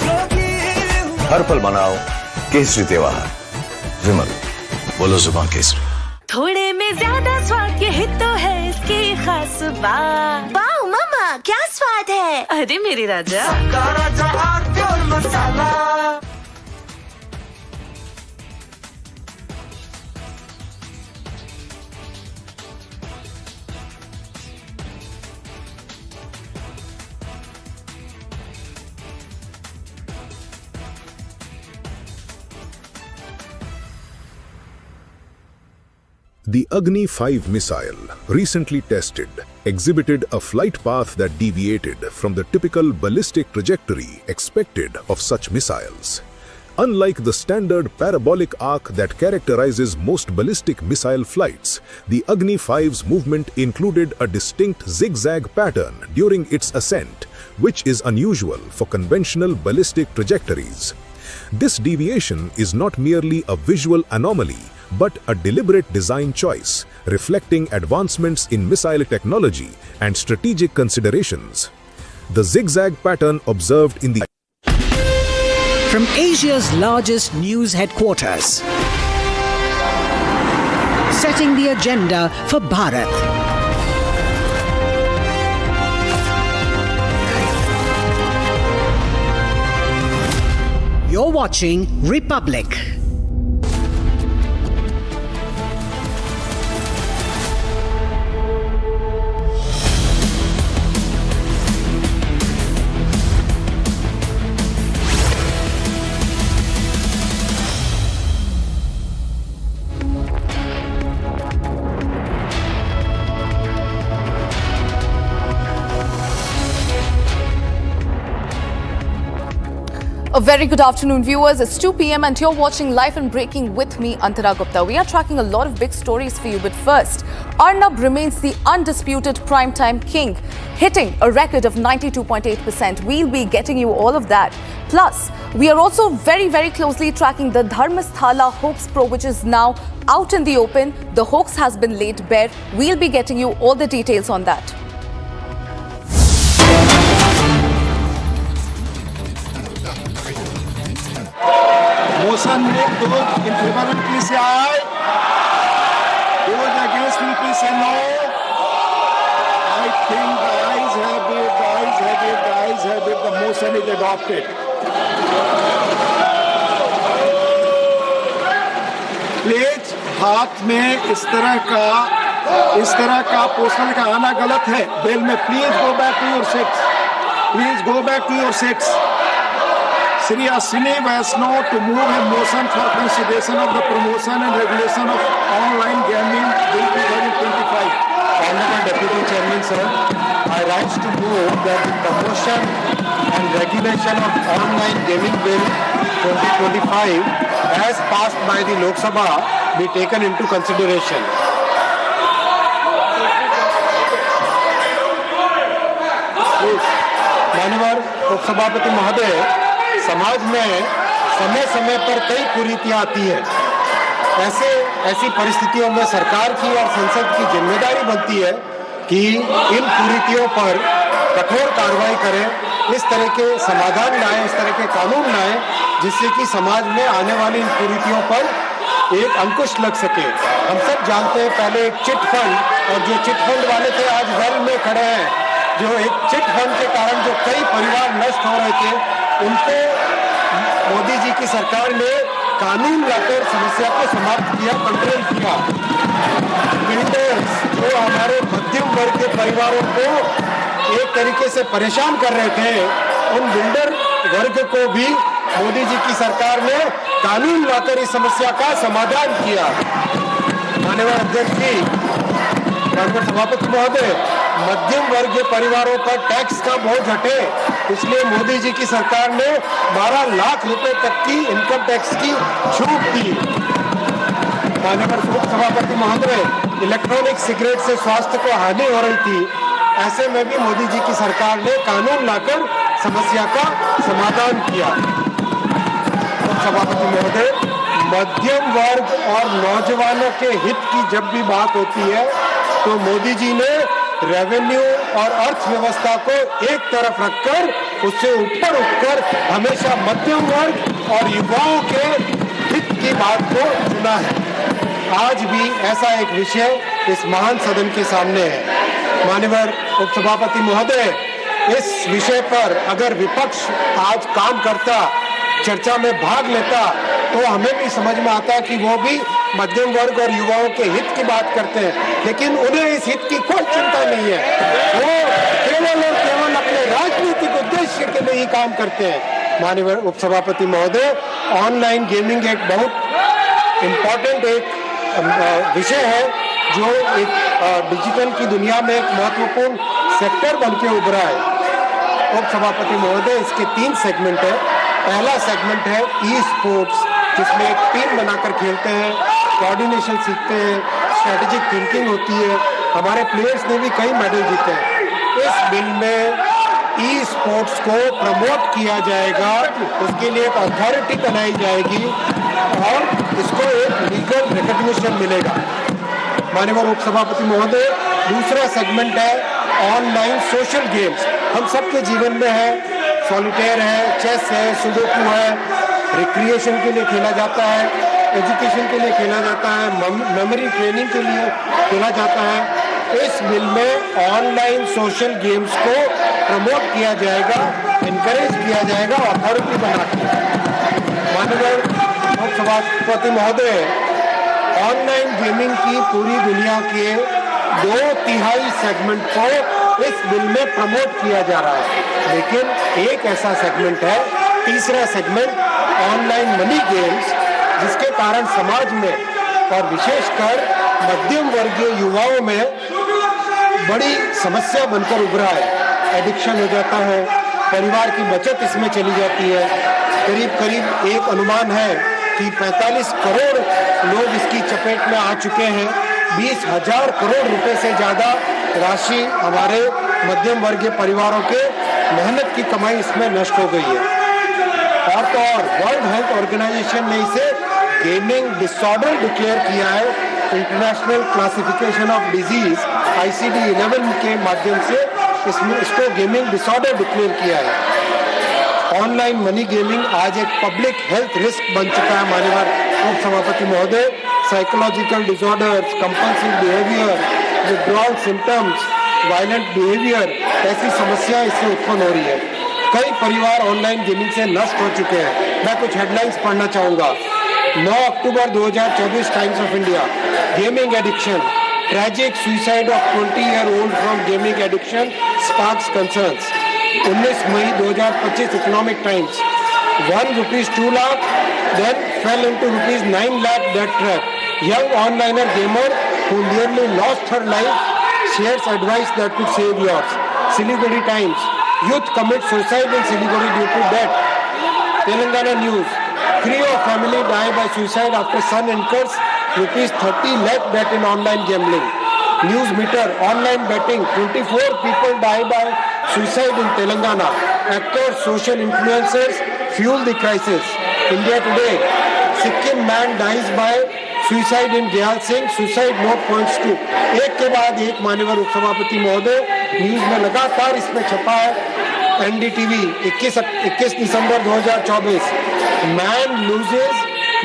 [SPEAKER 3] जोगी हुआ।
[SPEAKER 5] हर पल मनाओ केसरी त्योहार। विमल, बोलो जुबान केसरी।
[SPEAKER 8] थोड़े में ज्यादा स्वाद, यही तो है इसकी खास बात। वाओ मामा, क्या स्वाद है। अरे मेरे राजा,
[SPEAKER 3] राजा आरती और मसाला।
[SPEAKER 6] The Agni-5 missile, recently tested, exhibited a flight path that deviated from the typical ballistic trajectory expected of such missiles. Unlike the standard parabolic arc that characterizes most ballistic missile flights, the Agni-5's movement included a distinct zigzag pattern during its ascent, which is unusual for conventional ballistic trajectories. This deviation is not merely a visual anomaly, but a deliberate design choice, reflecting advancements in missile technology and strategic considerations. The zigzag pattern observed in the
[SPEAKER 9] From Asia's largest news headquarters, setting the agenda for Bharat. You're watching Republic.
[SPEAKER 20] A very good afternoon, viewers. It's 2 p.m. and you're watching Live and Breaking with me, Antara Gupta. We are tracking a lot of big stories for you, but first, Arnab remains the undisputed primetime king, hitting a record of 92.8%. We'll be getting you all of that. Plus, we are also very, very closely tracking the Dharmastala hoax probe, which is now out in the open. The hoax has been laid bare. We'll be getting you all the details on that.
[SPEAKER 13] Motion में दो in favour VP से आए, दो against VP से no. I think the ayes have it, the motion is adopted. Please हाथ में इस तरह का पोस्टर का आना गलत है बिल में। Please go back to your seats, please go back to your seats. Shri Ashwini Vaishnav to move a motion for consideration of the promotion and regulation of online gaming Bill 2025.
[SPEAKER 11] Honorable Deputy Chairman, sir, I rise to move that the promotion and regulation of online gaming Bill 2025 as passed by the Lok Sabha be taken into consideration. माननीय उपसभापति महोदय, समाज में समय समय पर कई कुरीतियां आती हैं। ऐसी परिस्थितियों में सरकार की और संसद की जिम्मेदारी बनती है कि इन कुरीतियों पर कठोर कार्रवाई करें, इस तरह के समाधान लाएं, इस तरह के कानून लाएं, जिससे कि समाज में आने वाली इन कुरीतियों पर एक अंकुश लग सके। हम सब जानते हैं पहले एक चिट फंड, और जो चिट फंड वाले थे आज वेल में खड़े हैं, जो एक चिट फंड के कारण जो कई परिवार नष्ट हो रहे थे, उनको मोदी जी की सरकार ने कानून लाकर समस्या को समाप्त किया, कंट्रोल किया। बिल्डर्स जो हमारे मध्यम वर्ग के परिवारों को एक तरीके से परेशान कर रहे थे, उन बिल्डर वर्ग को भी मोदी जी की सरकार ने कानून लाकर इस समस्या का समाधान किया। माननीय अध्यक्ष जी, माननीय सभापति महोदय, मध्यम वर्ग के परिवारों पर टैक्स का बोझ हटे, इसलिए मोदी जी की सरकार ने 12 लाख रुपए तक की इनकम टैक्स की छूट दी। माननीय सभापति महोदय, इलेक्ट्रॉनिक सिगरेट से स्वास्थ्य को हानि हो रही थी, ऐसे में भी मोदी जी की सरकार ने कानून लाकर समस्या का समाधान किया। सभापति महोदय, मध्यम वर्ग और नौजवानों के हित की जब भी बात होती है तो मोदी जी ने रेवेन्यू और अर्थव्यवस्था को एक तरफ रखकर उससे ऊपर उठकर हमेशा मध्यम वर्ग और युवाओं के हित की बात को चुना है। आज भी ऐसा एक विषय इस महान सदन के सामने है। माननीय उपसभापति महोदय, इस विषय पर अगर विपक्ष आज काम करता, चर्चा में भाग लेता, तो हमें भी समझ में आता कि वो भी मध्यम वर्ग और युवाओं के हित की बात करते हैं, लेकिन उन्हें इस हित की कोई चिंता नहीं है। वो केवल और केवल अपने राजनीतिक उद्देश्य के लिए ही काम करते हैं। माननीय उपसभापति महोदय, ऑनलाइन गेमिंग एक बहुत इम्पोर्टेंट एक विषय है जो एक डिजिटल की दुनिया में एक महत्वपूर्ण सेक्टर बन के उभरा है। उपसभापति महोदय, इसके 3 सेगमेंट है। पहला सेगमेंट है ई स्पोर्ट्स, जिसमें एक टीम बनाकर खेलते हैं, कोऑर्डिनेशन सीखते हैं, स्ट्रेटेजिक थिंकिंग होती है। हमारे प्लेयर्स ने भी कई मेडल जीते हैं। इस बिल में ई स्पोर्ट्स को प्रमोट किया जाएगा, उसके लिए एक अथॉरिटी बनाई जाएगी और इसको एक लीगल रिकॉग्निशन मिलेगा। माननीय उपसभापति महोदय, दूसरा सेगमेंट है ऑनलाइन सोशल गेम्स। हम सबके जीवन में है, सॉलिटेयर है, चेस है, सुडोकू है, रिक्रिएशन के लिए खेला जाता है, एजुकेशन के लिए खेला जाता है, मेमोरी ट्रेनिंग के लिए खेला जाता है। इस बिल में ऑनलाइन सोशल गेम्स को प्रमोट किया जाएगा, इनकरेज किया जाएगा, अथॉरिटी बना के। माननीय उपसभापति महोदय, ऑनलाइन गेमिंग की पूरी दुनिया के 2/3 सेगमेंट को इस बिल में प्रमोट किया जा रहा है, लेकिन एक ऐसा सेगमेंट है, तीसरा सेगमेंट ऑनलाइन मनी गेम्स, जिसके कारण समाज में और विशेषकर मध्यम वर्गीय युवाओं में बड़ी समस्या बनकर उभरा है। एडिक्शन हो जाता है, परिवार की बचत इसमें चली जाती है। करीब करीब एक अनुमान है कि 45 करोड़ लोग इसकी चपेट में आ चुके हैं। 20,000 करोड़ रुपए से ज्यादा राशि हमारे मध्यम वर्गीय परिवारों के मेहनत की कमाई इसमें नष्ट हो गई है। और तो और वर्ल्ड हेल्थ ऑर्गेनाइजेशन ने इसे गेमिंग डिसऑर्डर डिक्लेयर किया है। International classification of disease ICD-11 के माध्यम से इसको गेमिंग डिसऑर्डर डिक्लेयर किया है। ऑनलाइन मनी गेमिंग आज एक पब्लिक हेल्थ रिस्क बन चुका है। माननीय उपसभापति महोदय, psychological disorders, compulsive behaviour, withdrawal symptoms, violent behaviour, ऐसी समस्या इससे उत्पन्न हो रही है। कई परिवार ऑनलाइन गेमिंग से नष्ट हो चुके हैं। मैं कुछ हेडलाइंस पढ़ना चाहूंगा। 9 October 2024, Times of India, gaming addiction, tragic suicide of 20-year-old from gaming addiction sparks concerns. 19 May 2025, Economic Times, ₹1 lakh then fell into ₹9 lakh debt trap. Young onliner gamer who nearly lost her life shares advice that could save yours. Siliguri Times, youth commit suicide in Siliguri due to debt. Telangana News, Creo family die by suicide after son incurs ₹30 lakh debt in online gambling. News Meter, online betting, 24 people die by suicide in Telangana. Actors, social influencers fuel the crisis. India Today, Sikkim man dies by suicide in Jayal Singh, suicide note points to। एक के बाद एक माननीय उपसभापति महोदय, news में लगातार इसमें छपा है। NDTV 21 December 2024, man loses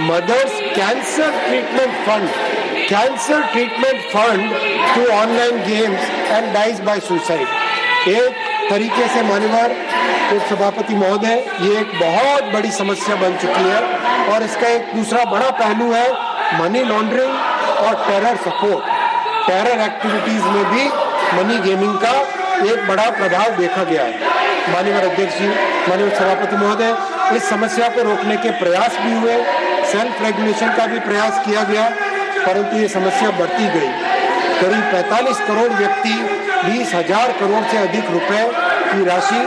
[SPEAKER 11] mother's cancer treatment fund to online games and dies by suicide. एक तरीके से माननीय उपसभापति महोदय, ये एक बहुत बड़ी समस्या बन चुकी है और इसका एक दूसरा बड़ा पहलू है मनी लॉन्ड्रिंग और टेरर सपोर्ट। टेरर एक्टिविटीज में भी मनी गेमिंग का एक बड़ा प्रभाव देखा गया है। माननीय अध्यक्ष जी, माननीय सभापति महोदय, इस समस्या को रोकने के प्रयास भी हुए, सेल्फ रेगुलेशन का भी प्रयास किया गया, परंतु ये समस्या बढ़ती गई। करीब 45 करोड़ व्यक्ति 20,000 करोड़ से अधिक रुपए की राशि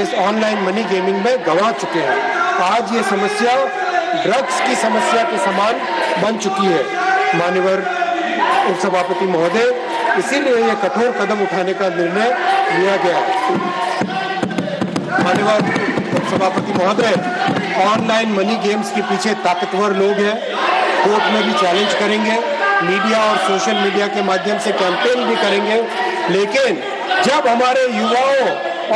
[SPEAKER 11] इस ऑनलाइन मनी गेमिंग में गंवा चुके हैं। आज ये समस्या ड्रग्स की समस्या के समान बन चुकी है। माननीय उपसभापति महोदय, इसीलिए ये कठोर कदम उठाने का निर्णय लिया गया। माननीय उपसभापति महोदय, ऑनलाइन मनी गेम्स के पीछे ताकतवर लोग हैं, कोर्ट में भी चैलेंज करेंगे, मीडिया और सोशल मीडिया के माध्यम से कैंपेन भी करेंगे, लेकिन जब हमारे युवाओं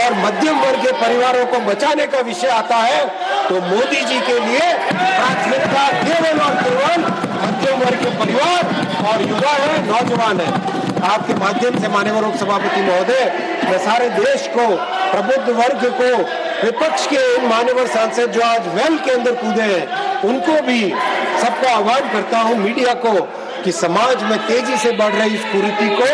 [SPEAKER 11] और मध्यम वर्ग के परिवारों को बचाने का विषय आता है तो मोदी जी के लिए प्राथमिकता केवल और केवल मध्यम वर्ग के परिवार और युवा है, नौजवान है। आपके माध्यम से माननीय उपसभापति महोदय, मैं सारे देश को, प्रबुद्ध वर्ग को, विपक्ष के मान्यवर सांसद जो आज वेल के अंदर कूदे हैं, उनको भी सबको आह्वान करता हूं, मीडिया को, कि समाज में तेजी से बढ़ रही इस कुरीति को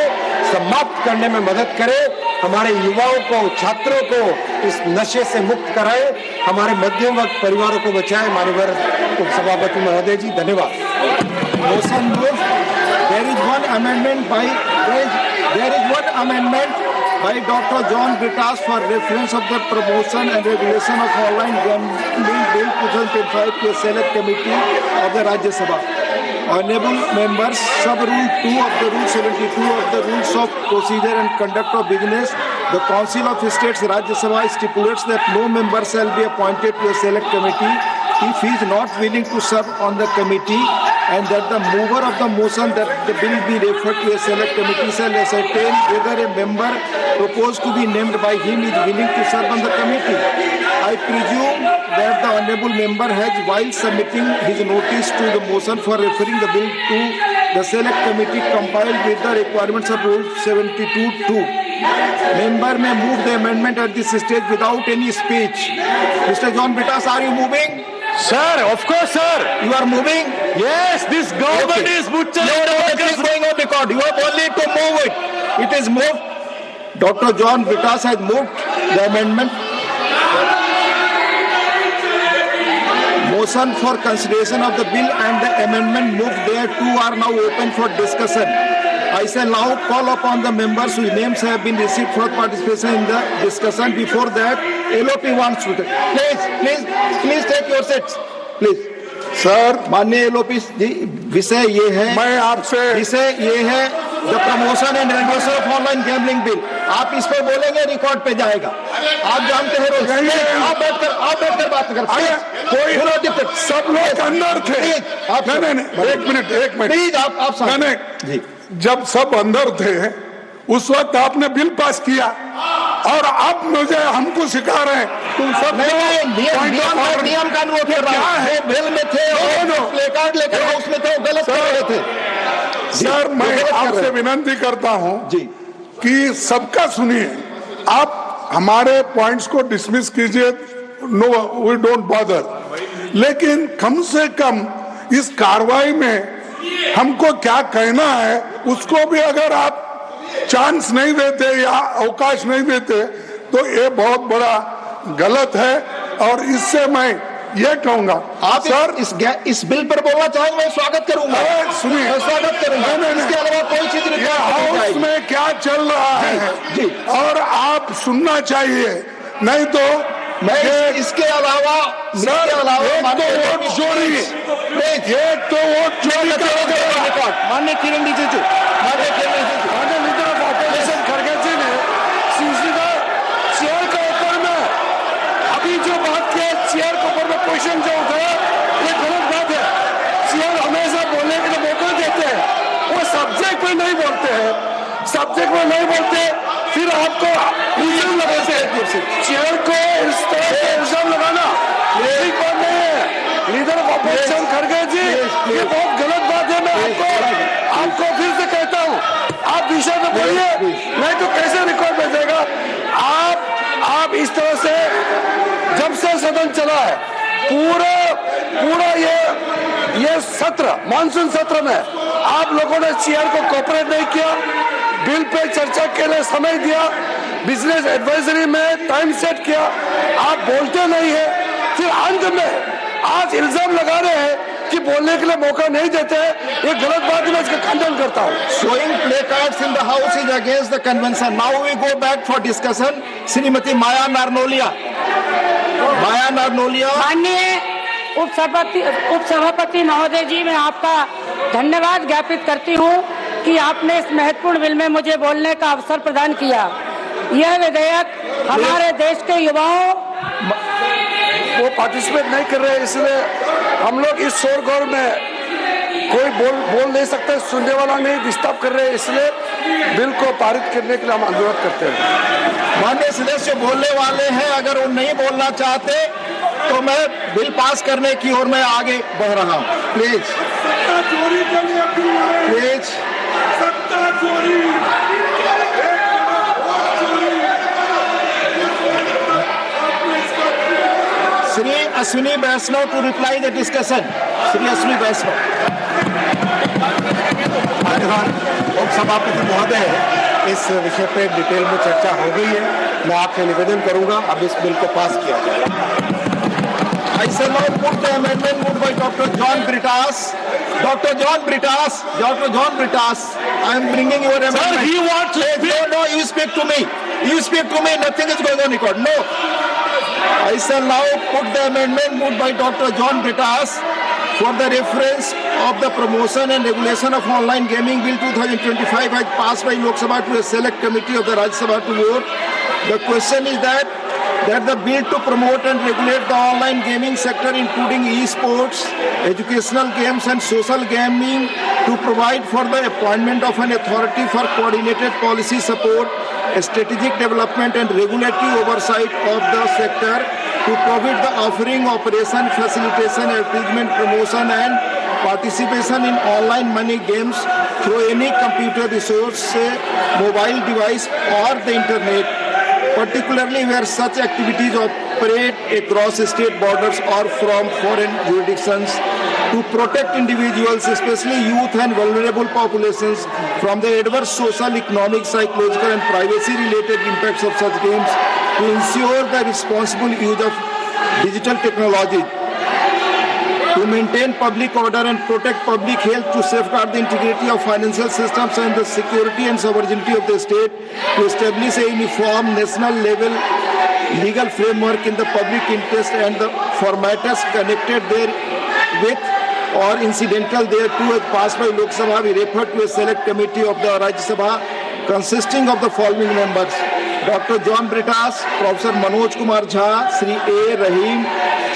[SPEAKER 11] समाप्त करने में मदद करें, हमारे युवाओं को, छात्रों को इस नशे से मुक्त कराएं, हमारे मध्यम वर्ग परिवारों को बचाएं। माननीय उपसभापति महोदय जी, धन्यवाद।
[SPEAKER 15] Motion moved. There is one amendment by Dr. John Britas for reference of the promotion and regulation of online gambling bill 2025 to a select committee of the Rajya Sabha. Honorable members, sub-rule 2 of the Rule 72 of the Rules of Procedure and Conduct of Business, the Council of States Rajya Sabha stipulates that no member shall be appointed to a select committee if he is not willing to serve on the committee, and that the mover of the motion that the bill be referred to a select committee shall ascertain whether a member proposed to be named by him is willing to serve on the committee. I presume that the honourable member has, while submitting his notice to the motion for referring the bill to the select committee, compiled with the requirements of Rule 72(2). Member may move the amendment at this stage without any speech. Mr. John Britas, are you moving?
[SPEAKER 16] Sir, of course, sir.
[SPEAKER 15] You are moving?
[SPEAKER 16] Yes, this government is butchering
[SPEAKER 15] democracy. Is going on record. You have only to move it. It is moved. Dr. John Britas has moved the amendment. Motion for consideration of the bill and the amendment moved thereto are now open for discussion. I shall now call upon the members whose names have been received for participation in the discussion. Before that, LOP wants to please take your seats. Please. Sir, माननीय LOP जी, विषय ये है,
[SPEAKER 16] मैं आपसे
[SPEAKER 15] विषय ये है the promotion and regulation of online gambling bill. आप इस पर बोलेंगे, रिकॉर्ड पे जाएगा। आप जानते हैं रोज। आप बैठकर बात कर। कोई दिक्कत, सब लोग
[SPEAKER 16] अंदर थे।
[SPEAKER 15] आप
[SPEAKER 16] नहीं, एक मिनट
[SPEAKER 15] प्लीज, आप
[SPEAKER 16] जी, जब सब अंदर थे उस वक्त आपने बिल पास किया और अब मुझे हमको सिखा रहे हैं तुम सब
[SPEAKER 15] नियम कानून क्या है, बिल में थे, प्ले कार्ड लेकर उसमें थे, गलत कर रहे थे।
[SPEAKER 16] सर, मैं आपसे विनती करता हूं जी कि सबका सुनिए, आप हमारे पॉइंट्स को डिसमिस कीजिए, नो वी डोंट बॉदर, लेकिन कम से कम इस कार्रवाई में हमको क्या कहना है उसको भी अगर आप चांस नहीं देते या अवकाश नहीं देते तो ये बहुत बड़ा गलत है। और इससे मैं ये कहूंगा,
[SPEAKER 15] आप सर इस बिल पर बोलना चाहेंगे, मैं स्वागत करूंगा।
[SPEAKER 16] सुनिए,
[SPEAKER 15] स्वागत करूंगा। इसके अलावा कोई चीज नहीं,
[SPEAKER 16] हाउस में क्या चल रहा है जी, और आप सुनना चाहिए, नहीं तो
[SPEAKER 15] मैं इसके अलावा
[SPEAKER 16] वोट चोरी, एक तो वोट चोरी का
[SPEAKER 15] माननीय किरण रिजिजू,
[SPEAKER 16] खड़गे जी ने चेयर के ऊपर में अभी जो बात किया, चेयर के ऊपर में क्वेश्चन जो उठाया, ये गलत बात है। चेयर हमेशा बोलने के लिए मौका देते हैं, वो सब्जेक्ट में नहीं बोलते हैं, सब्जेक्ट में नहीं बोलते, फिर आपको इल्जाम लगाते हैं। चेयर को इस तरह से इल्जाम लगाना यही बात नहीं है। लीडर ऑफ ऑपोजिशन खड़गे जी, ये बहुत गलत बात है। मैं आपको फिर से कहता हूँ, आप विषय में बोलिए, नहीं तो कैसे रिकॉर्ड भेजेगा।
[SPEAKER 17] इस तरह से जब से सदन चला है पूरा ये सत्र, मानसून सत्र में आप लोगों ने चेयर को कोऑपरेट नहीं किया, बिल पे चर्चा के लिए समय दिया, बिजनेस एडवाइजरी में टाइम सेट किया, आप बोलते नहीं है, फिर अंत में आज इल्जाम लगा रहे हैं कि बोलने के लिए मौका नहीं देते हैं। ये गलत बात है, मैं इसका खंडन करता हूँ।
[SPEAKER 15] Showing placards in the house is against the convention. Now we go back for discussion. Shrimati माया नारनोलिया।
[SPEAKER 19] माननीय उपसभापति महोदय जी, मैं आपका धन्यवाद ज्ञापित करती हूँ कि आपने इस महत्वपूर्ण बिल में मुझे बोलने का अवसर प्रदान किया। यह विधेयक हमारे देश के युवाओं
[SPEAKER 17] वो पार्टिसिपेट नहीं कर रहे, इसलिए हम लोग इस शोरगोल में कोई बोल नहीं सकते, सुनने वाला नहीं, डिस्टर्ब कर रहे हैं, इसलिए बिल को पारित करने के लिए हम अनुरोध करते हैं।
[SPEAKER 15] माननीय सदस्य बोलने वाले हैं, अगर वो नहीं बोलना चाहते तो मैं बिल पास करने की ओर मैं आगे बढ़ रहा हूँ। Please Shri Ashwini Vaishnaw to reply the discussion. Shri Ashwini Vaishnaw.
[SPEAKER 11] सभापति महोदय, इस विषय पे डिटेल में चर्चा हो गई है, मैं आपसे निवेदन करूंगा अब इस बिल को पास किया जाए।
[SPEAKER 15] I shall now put the amendment moved by Dr. John Britas. Dr. John Britas, I am bringing your amendment.
[SPEAKER 17] Sir, he wants to speak.
[SPEAKER 15] No, you speak to me. Nothing is going on record. No. I shall now put the amendment moved by Dr. John Britas for the reference of the promotion and regulation of online gaming bill 2025 as passed by Lok Sabha to a select committee of the Rajya Sabha to vote. The question is that the bill to promote and regulate the online gaming sector including e-sports, educational games and social gaming, to provide for the appointment of an authority for coordinated policy support, strategic development and regulatory oversight of the sector, to prohibit the offering, operation, facilitation, advertisement, promotion and participation in online money games through any computer resource, mobile device or the internet, particularly where such activities operate across state borders or from foreign jurisdictions, to protect individuals, especially youth and vulnerable populations, from the adverse social, economic, psychological and privacy-related impacts of such games, to ensure the responsible use of digital technology, to maintain public order and protect public health, to safeguard the integrity of financial systems and the security and sovereignty of the state, to establish a uniform national level legal framework in the public interest and the formats connected therewith or incidental thereto as passed by Lok Sabha, we refer to a select committee of the Rajya Sabha consisting of the following members: Dr. John Britas, Professor Manoj Kumar Jha, Sri A. Rahim,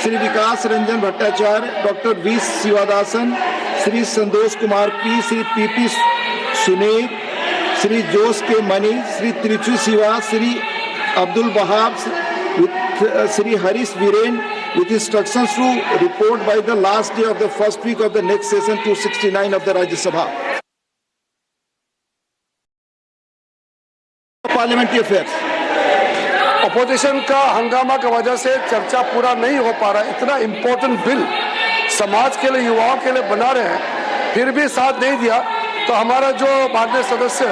[SPEAKER 15] Sri Vikas Ranjan Bhattacharya, Dr. V. Sivadasan, Sri Sandosh Kumar P, Sri P.P. Sunir, Sri Jos K. Mani, Sri Trichu Siva, Sri Abdul Wahab, with Sri Harish Viren, with instructions to report by the last day of the first week of the next session 269 of the Rajya Sabha. Parliamentary affairs.
[SPEAKER 17] Opposition का हंगामा की वजह से चर्चा पूरा नहीं हो पा रहा है। इतना इम्पोर्टेंट बिल समाज के लिए, युवाओं के लिए बना रहे हैं, फिर भी साथ नहीं दिया, तो हमारा जो माननीय सदस्य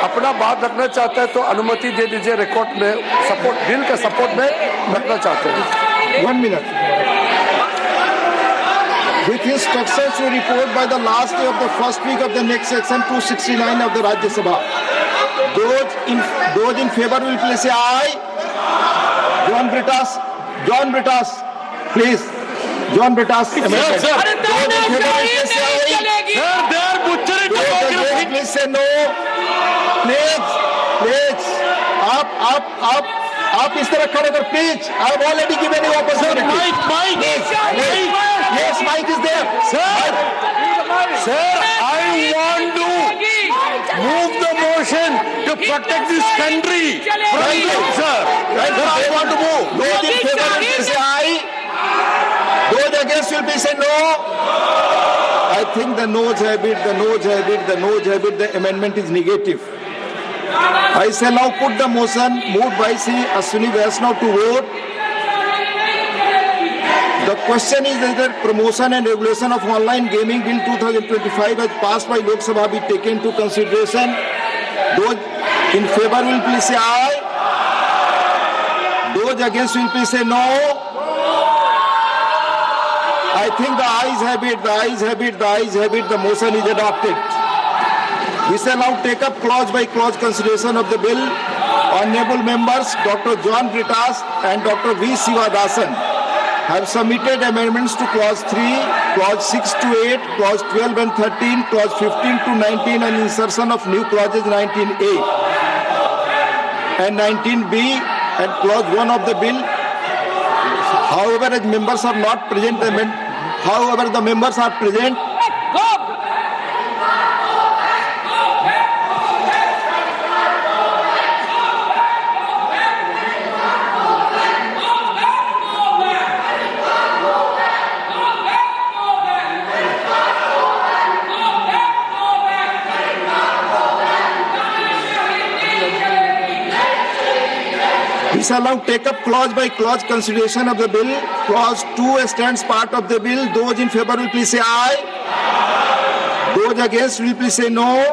[SPEAKER 17] अपना बात रखना चाहता है तो अनुमति दे दीजिए। रिकॉर्ड में सपोर्ट, बिल के सपोर्ट में रखना चाहते हैं।
[SPEAKER 15] 1 minute. With instructions to report by the last day of the first week of the next section 269 of the Rajya Sabha. Those in favor will please say aye. John Britas, please. John Britas. Sir. Those in favor will please say aye. Sir, please say no. Please. आप इस तरह खड़े कर, please. I have already given you opportunity. Mike. Yes, Mike is there.
[SPEAKER 17] Sir, I want to move the motion to protect this country. Sir, I want to move.
[SPEAKER 15] Those in favor will say aye. Those against will be say no. I think the noes have it. The amendment is negative. I shall now put the motion moved by Sri Ashwini Vaishnav to vote. The question is whether promotion and regulation of online gaming bill 2025 as passed by Lok Sabha be taken into consideration. Those in favor will please say aye. Those against will please say no. I think the ayes have it, the ayes have it, the ayes have it. The motion is adopted. We shall now take up clause by clause consideration of the bill. Honorable members Dr. John Britas and Dr. V. Sivadasan have submitted amendments to clause 3, clause 6 to 8, clause 12 and 13, clause 15 to 19 and insertion of new clauses 19A and 19B and clause 1 of the bill. However, as members are not present, however, the members are present. We shall now take up clause by clause consideration of the bill. Clause 2 stands part of the bill. Those in favor will please say aye. Those against will please say no.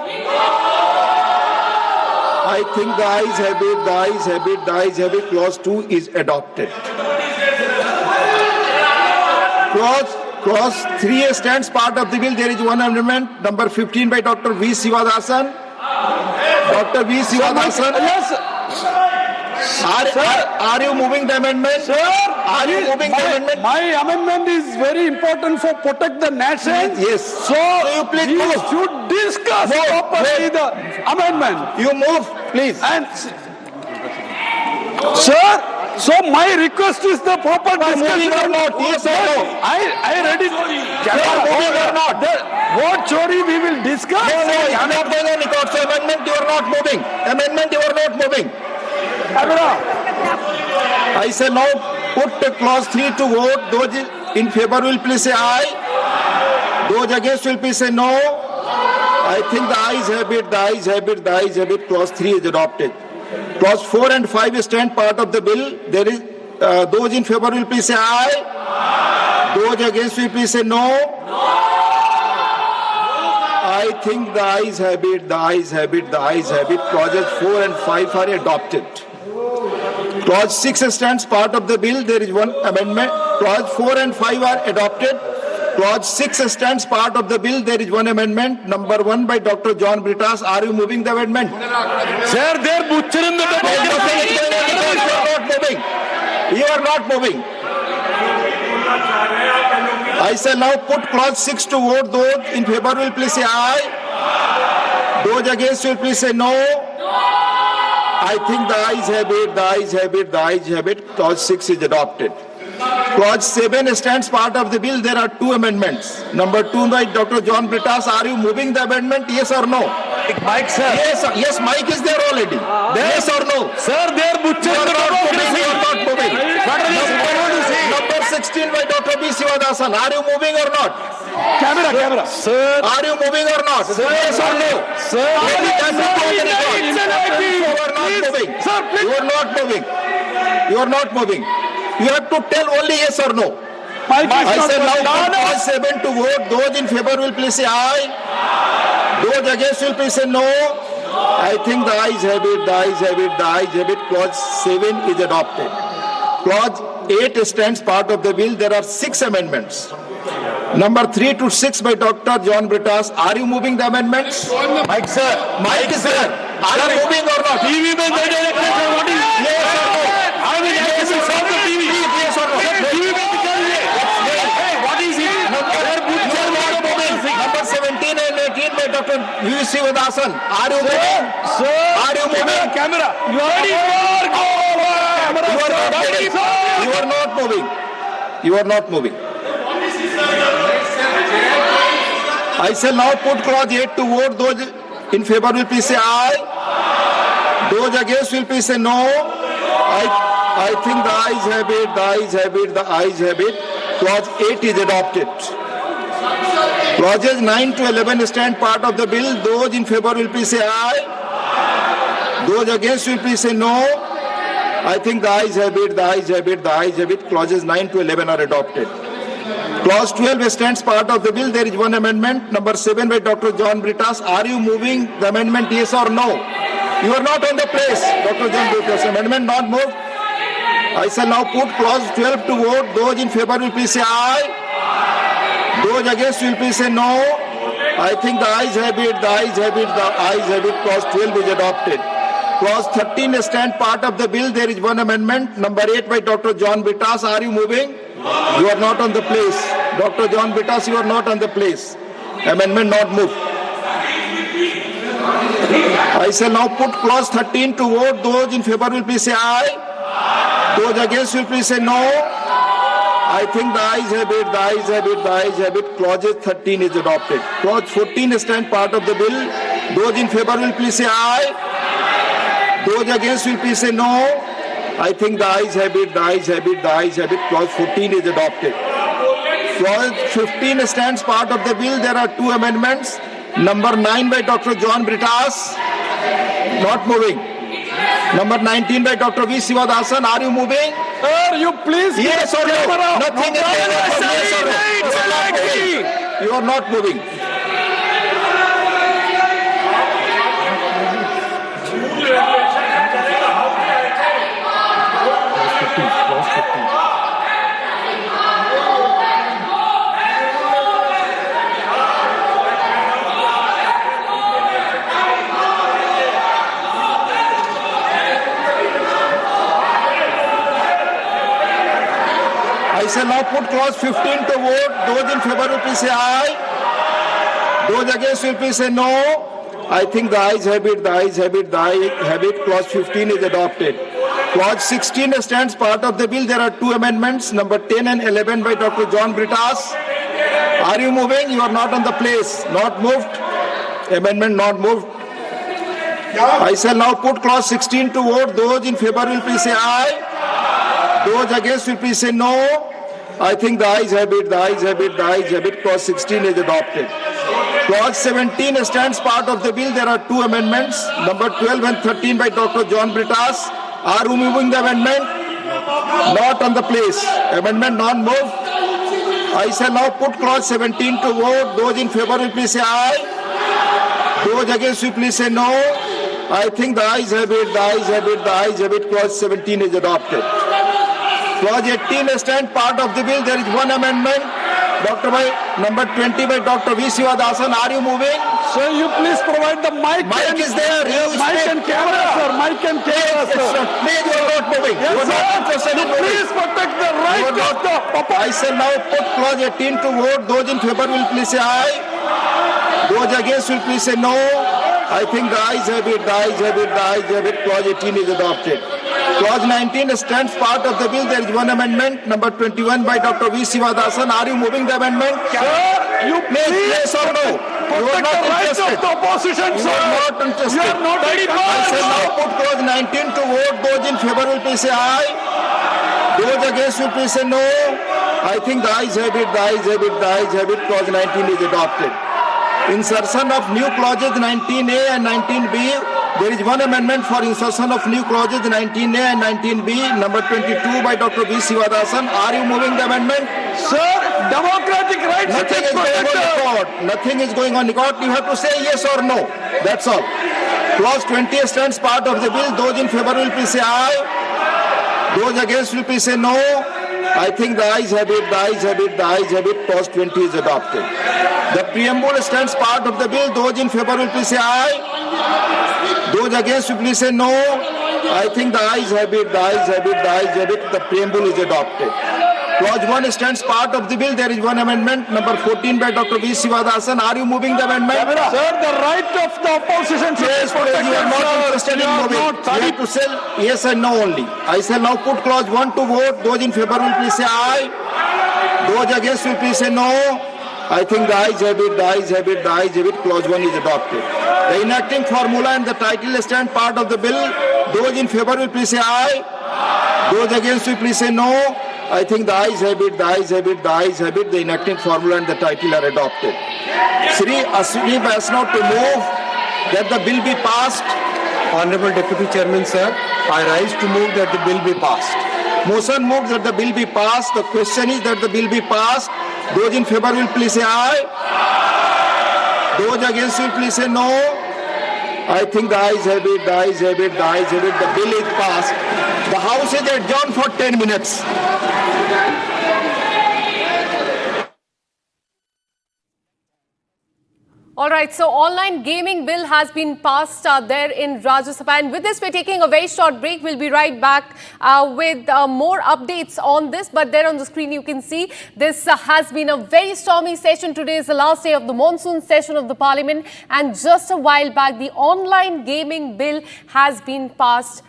[SPEAKER 15] I think the ayes have it, the ayes have it, the ayes have it. Clause 2 is adopted. Clause 3 stands part of the bill. There is one amendment, number 15 by Dr. V. Sivadasan. Dr. V. Sivadasan. Yes. Are you moving the amendment?
[SPEAKER 17] Sir,
[SPEAKER 15] are you moving the amendment?
[SPEAKER 17] My amendment is very important for protect the nation.
[SPEAKER 15] Yes.
[SPEAKER 17] So you please should discuss properly the amendment.
[SPEAKER 15] You move, please.
[SPEAKER 17] And sir, so my request is the proper discussion.
[SPEAKER 15] Or not? Yes or no?
[SPEAKER 17] I ready.
[SPEAKER 15] Moving or not?
[SPEAKER 17] What story we will discuss?
[SPEAKER 15] No, you are not going on record. So amendment you are not moving. Amendment you are not moving. I shall now put clause 3 to vote. Those in favor will please say aye. Those against will please say no. I think the ayes have it, the ayes have it, the ayes have it. Clause 3 is adopted. Clause 4 and 5 stand part of the bill. There is those in favor will please say aye. Those against will please say no. I think the ayes have it, the ayes have it, the ayes have it. Clauses 4 and 5 are adopted. Clause 6 stands part of the bill. There is one amendment. Clause 4 and 5 are adopted. Clause 6 stands part of the bill. There is one amendment. Number 1 by Dr. John Britas. Are you moving the amendment?
[SPEAKER 17] Sir, they are butchering the debate.
[SPEAKER 15] You are not moving. I shall now put clause 6 to vote. Those in favor will please say aye. Those against will please say no. I think the ayes have it, the ayes have it, the ayes have it. Clause 6 is adopted. Clause 7 stands part of the bill. There are 2 amendments. Number 2 by Dr. John Britas. Are you moving the amendment? Yes or no?
[SPEAKER 17] Mike, sir.
[SPEAKER 15] Yes, Mike is there already. Yes or no?
[SPEAKER 17] Sir, they are butchering the
[SPEAKER 15] debate. You are not moving. Number 16 by Dr. B. Sivadasan. Are you moving or not?
[SPEAKER 17] Camera. Sir.
[SPEAKER 15] Are you moving or not?
[SPEAKER 17] Sir.
[SPEAKER 15] Yes or no?
[SPEAKER 17] Sir.
[SPEAKER 15] You are not moving.
[SPEAKER 17] Sir, please.
[SPEAKER 15] You are not moving. You are not moving. You have to tell only yes or no. I say now clause 7 to vote. Those in favor will please say aye. Those against will please say no. I think the ayes have it, the ayes have it, the ayes have it. Clause 7 is adopted. Clause 8 stands part of the bill. There are 6 amendments. Number 3 to 6 by Dr. John Britas. Are you moving the amendments?
[SPEAKER 17] Mike, sir.
[SPEAKER 15] Mike is there. Are you moving or not?
[SPEAKER 17] TV में बैठे हैं, what is
[SPEAKER 15] yes or no?
[SPEAKER 17] I will yes or no. TV.
[SPEAKER 15] Yes or no?
[SPEAKER 17] TV में दिखाइए. Hey, what is it?
[SPEAKER 15] Number 17 and 18 by Dr. V. Sivadasan. Are you moving?
[SPEAKER 17] Sir.
[SPEAKER 15] Are you moving?
[SPEAKER 17] Camera. You are
[SPEAKER 15] not moving. You are not moving. I shall now put clause 8 to vote. Those in favor will please say aye. Those against will please say no. I think the ayes have it, the ayes have it, the ayes have it. Clause 8 is adopted. Clauses 9 to 11 stand part of the bill. Those in favor will please say aye. Those against will please say no. I think the ayes have it, the ayes have it, the ayes have it. Clauses 9 to 11 are adopted. Clause 12 stands part of the bill. There is one amendment, number 7 by Dr. John Brittas. Are you moving the amendment, yes or no? You are not on the place, Dr. John Brittas. Amendment not moved. I shall now put clause 12 to vote. Those in favor will please say aye. Those against will please say no. I think the ayes have it, the ayes have it, the ayes have it. Clause 12 is adopted. Clause 13 stands part of the bill. There is one amendment, number 8 by Dr. John Brittas. Are you moving? You are not on the place. Dr. John Brittas, you are not on the place. Amendment not moved. I shall now put clause 13 to vote. Those in favor will please say aye. Those against will please say no. I think the ayes have it, the ayes have it, the ayes have it. Clause 13 is adopted. Clause 14 stands part of the bill. Those in favor will please say aye. Those against will please say no. I think the ayes have it, the ayes have it, the ayes have it. Clause 14 is adopted. Clause 15 stands part of the bill. There are two amendments. Number 9 by Dr. John Brittas, not moving. Number 19 by Dr. V. Sivadasan, are you moving?
[SPEAKER 17] Sir, you please.
[SPEAKER 15] Yes or no? Nothing is yes or no. You are not moving. I shall now put clause 15 to vote. Those in favor will please say aye. Those against will please say no. I think the ayes have it, the ayes have it, the ayes have it. Clause 15 is adopted. Clause 16 stands part of the bill. There are two amendments, number 10 and 11 by Dr. John Brittas. Are you moving? You are not on the place. Not moved. Amendment not moved. I shall now put clause 16 to vote. Those in favor will please say aye. Those against will please say no. I think the ayes have it, the ayes have it, the ayes have it. Clause 16 is adopted. Clause 17 stands part of the bill. There are two amendments, number 12 and 13 by Dr. John Brittas. Are you moving the amendment? Not on the place. Amendment not moved. I shall now put clause 17 to vote. Those in favor will please say aye. Those against will please say no. I think the ayes have it, the ayes have it, the ayes have it. Clause 17 is adopted. Clause 18 stands part of the bill. There is one amendment, number 20 by Dr. V. Sivadasan. Are you moving?
[SPEAKER 17] Sir, you please provide the mic.
[SPEAKER 15] Mic is there.
[SPEAKER 17] Mic and camera, sir. Mic and camera, sir.
[SPEAKER 15] Please, you are not moving.
[SPEAKER 17] Yes,
[SPEAKER 15] you are not interested in moving.
[SPEAKER 17] Please protect the right of the public.
[SPEAKER 15] I shall now put clause 18 to vote. Those in favor will please say aye. Those against will please say no. I think the ayes have it, the ayes have it, the ayes have it. Clause 18 is adopted. Clause 19 stands part of the bill. There is one amendment, number 21 by Dr. V. Sivadasan. Are you moving the amendment?
[SPEAKER 17] Sir, you please
[SPEAKER 15] yes or no? You are not interested.
[SPEAKER 17] The opposition,
[SPEAKER 15] you are not interested.
[SPEAKER 17] You are not very much.
[SPEAKER 15] I shall now put clause 19 to vote. Those in favor will please say aye. Those against will please say no. I think the ayes have it, the ayes have it, the ayes have it. Clause 19 is adopted. Insertion of new clauses 19A and 19B. There is one amendment for insertion of new clauses 19A and 19B, number 22 by Dr. V. Sivadasan. Are you moving the amendment?
[SPEAKER 17] Sir, democratic rights.
[SPEAKER 15] Nothing is going on record. Nothing is going on record. You have to say yes or no. That's all. Clause 20 stands part of the bill. Those in favor will please say aye. Those against will please say no. I think the ayes have it, the ayes have it, the ayes have it. Clause 20 is adopted. The preamble stands part of the bill. Those in favor will please say aye. Those against will please say no. I think the ayes have it, the ayes have it, the ayes have it. The preamble is adopted. Clause 1 stands part of the bill. There is one amendment, number 14 by Dr. V. Sivadasan. Are you moving the amendment?
[SPEAKER 17] Sir, the right of the opposition.
[SPEAKER 15] Yes, you are not interested in moving. You have to say yes and no only. I shall now put clause 1 to vote. Those in favor will please say aye. Those against will please say no. I think the ayes have it, the ayes have it, the ayes have it. Clause 1 is adopted. The enacting formula and the title stand part of the bill. Those in favor will please say aye. Those against will please say no. I think the ayes have it, the ayes have it, the ayes have it. The enacting formula and the title are adopted. Shri Astronaut to move that the bill be passed
[SPEAKER 11] Honorable Deputy Chairman, sir, I rise to move that the bill be passed.
[SPEAKER 15] Motion moved that the bill be passed. The question is that the bill be passed. Those in favor will please say aye. Those against will please say no. I think the ayes have it, the ayes have it, the ayes have it. The bill is passed. The House is adjourned for 10 minutes.
[SPEAKER 20] All right, so online gaming bill has been passed there in Rajya Sabha, and with this we're taking a very short break. We'll be right back with more updates on this, but there on the screen you can see this has been a very stormy session. Today is the last day of the monsoon session of the Parliament, and just a while back the online gaming bill has been passed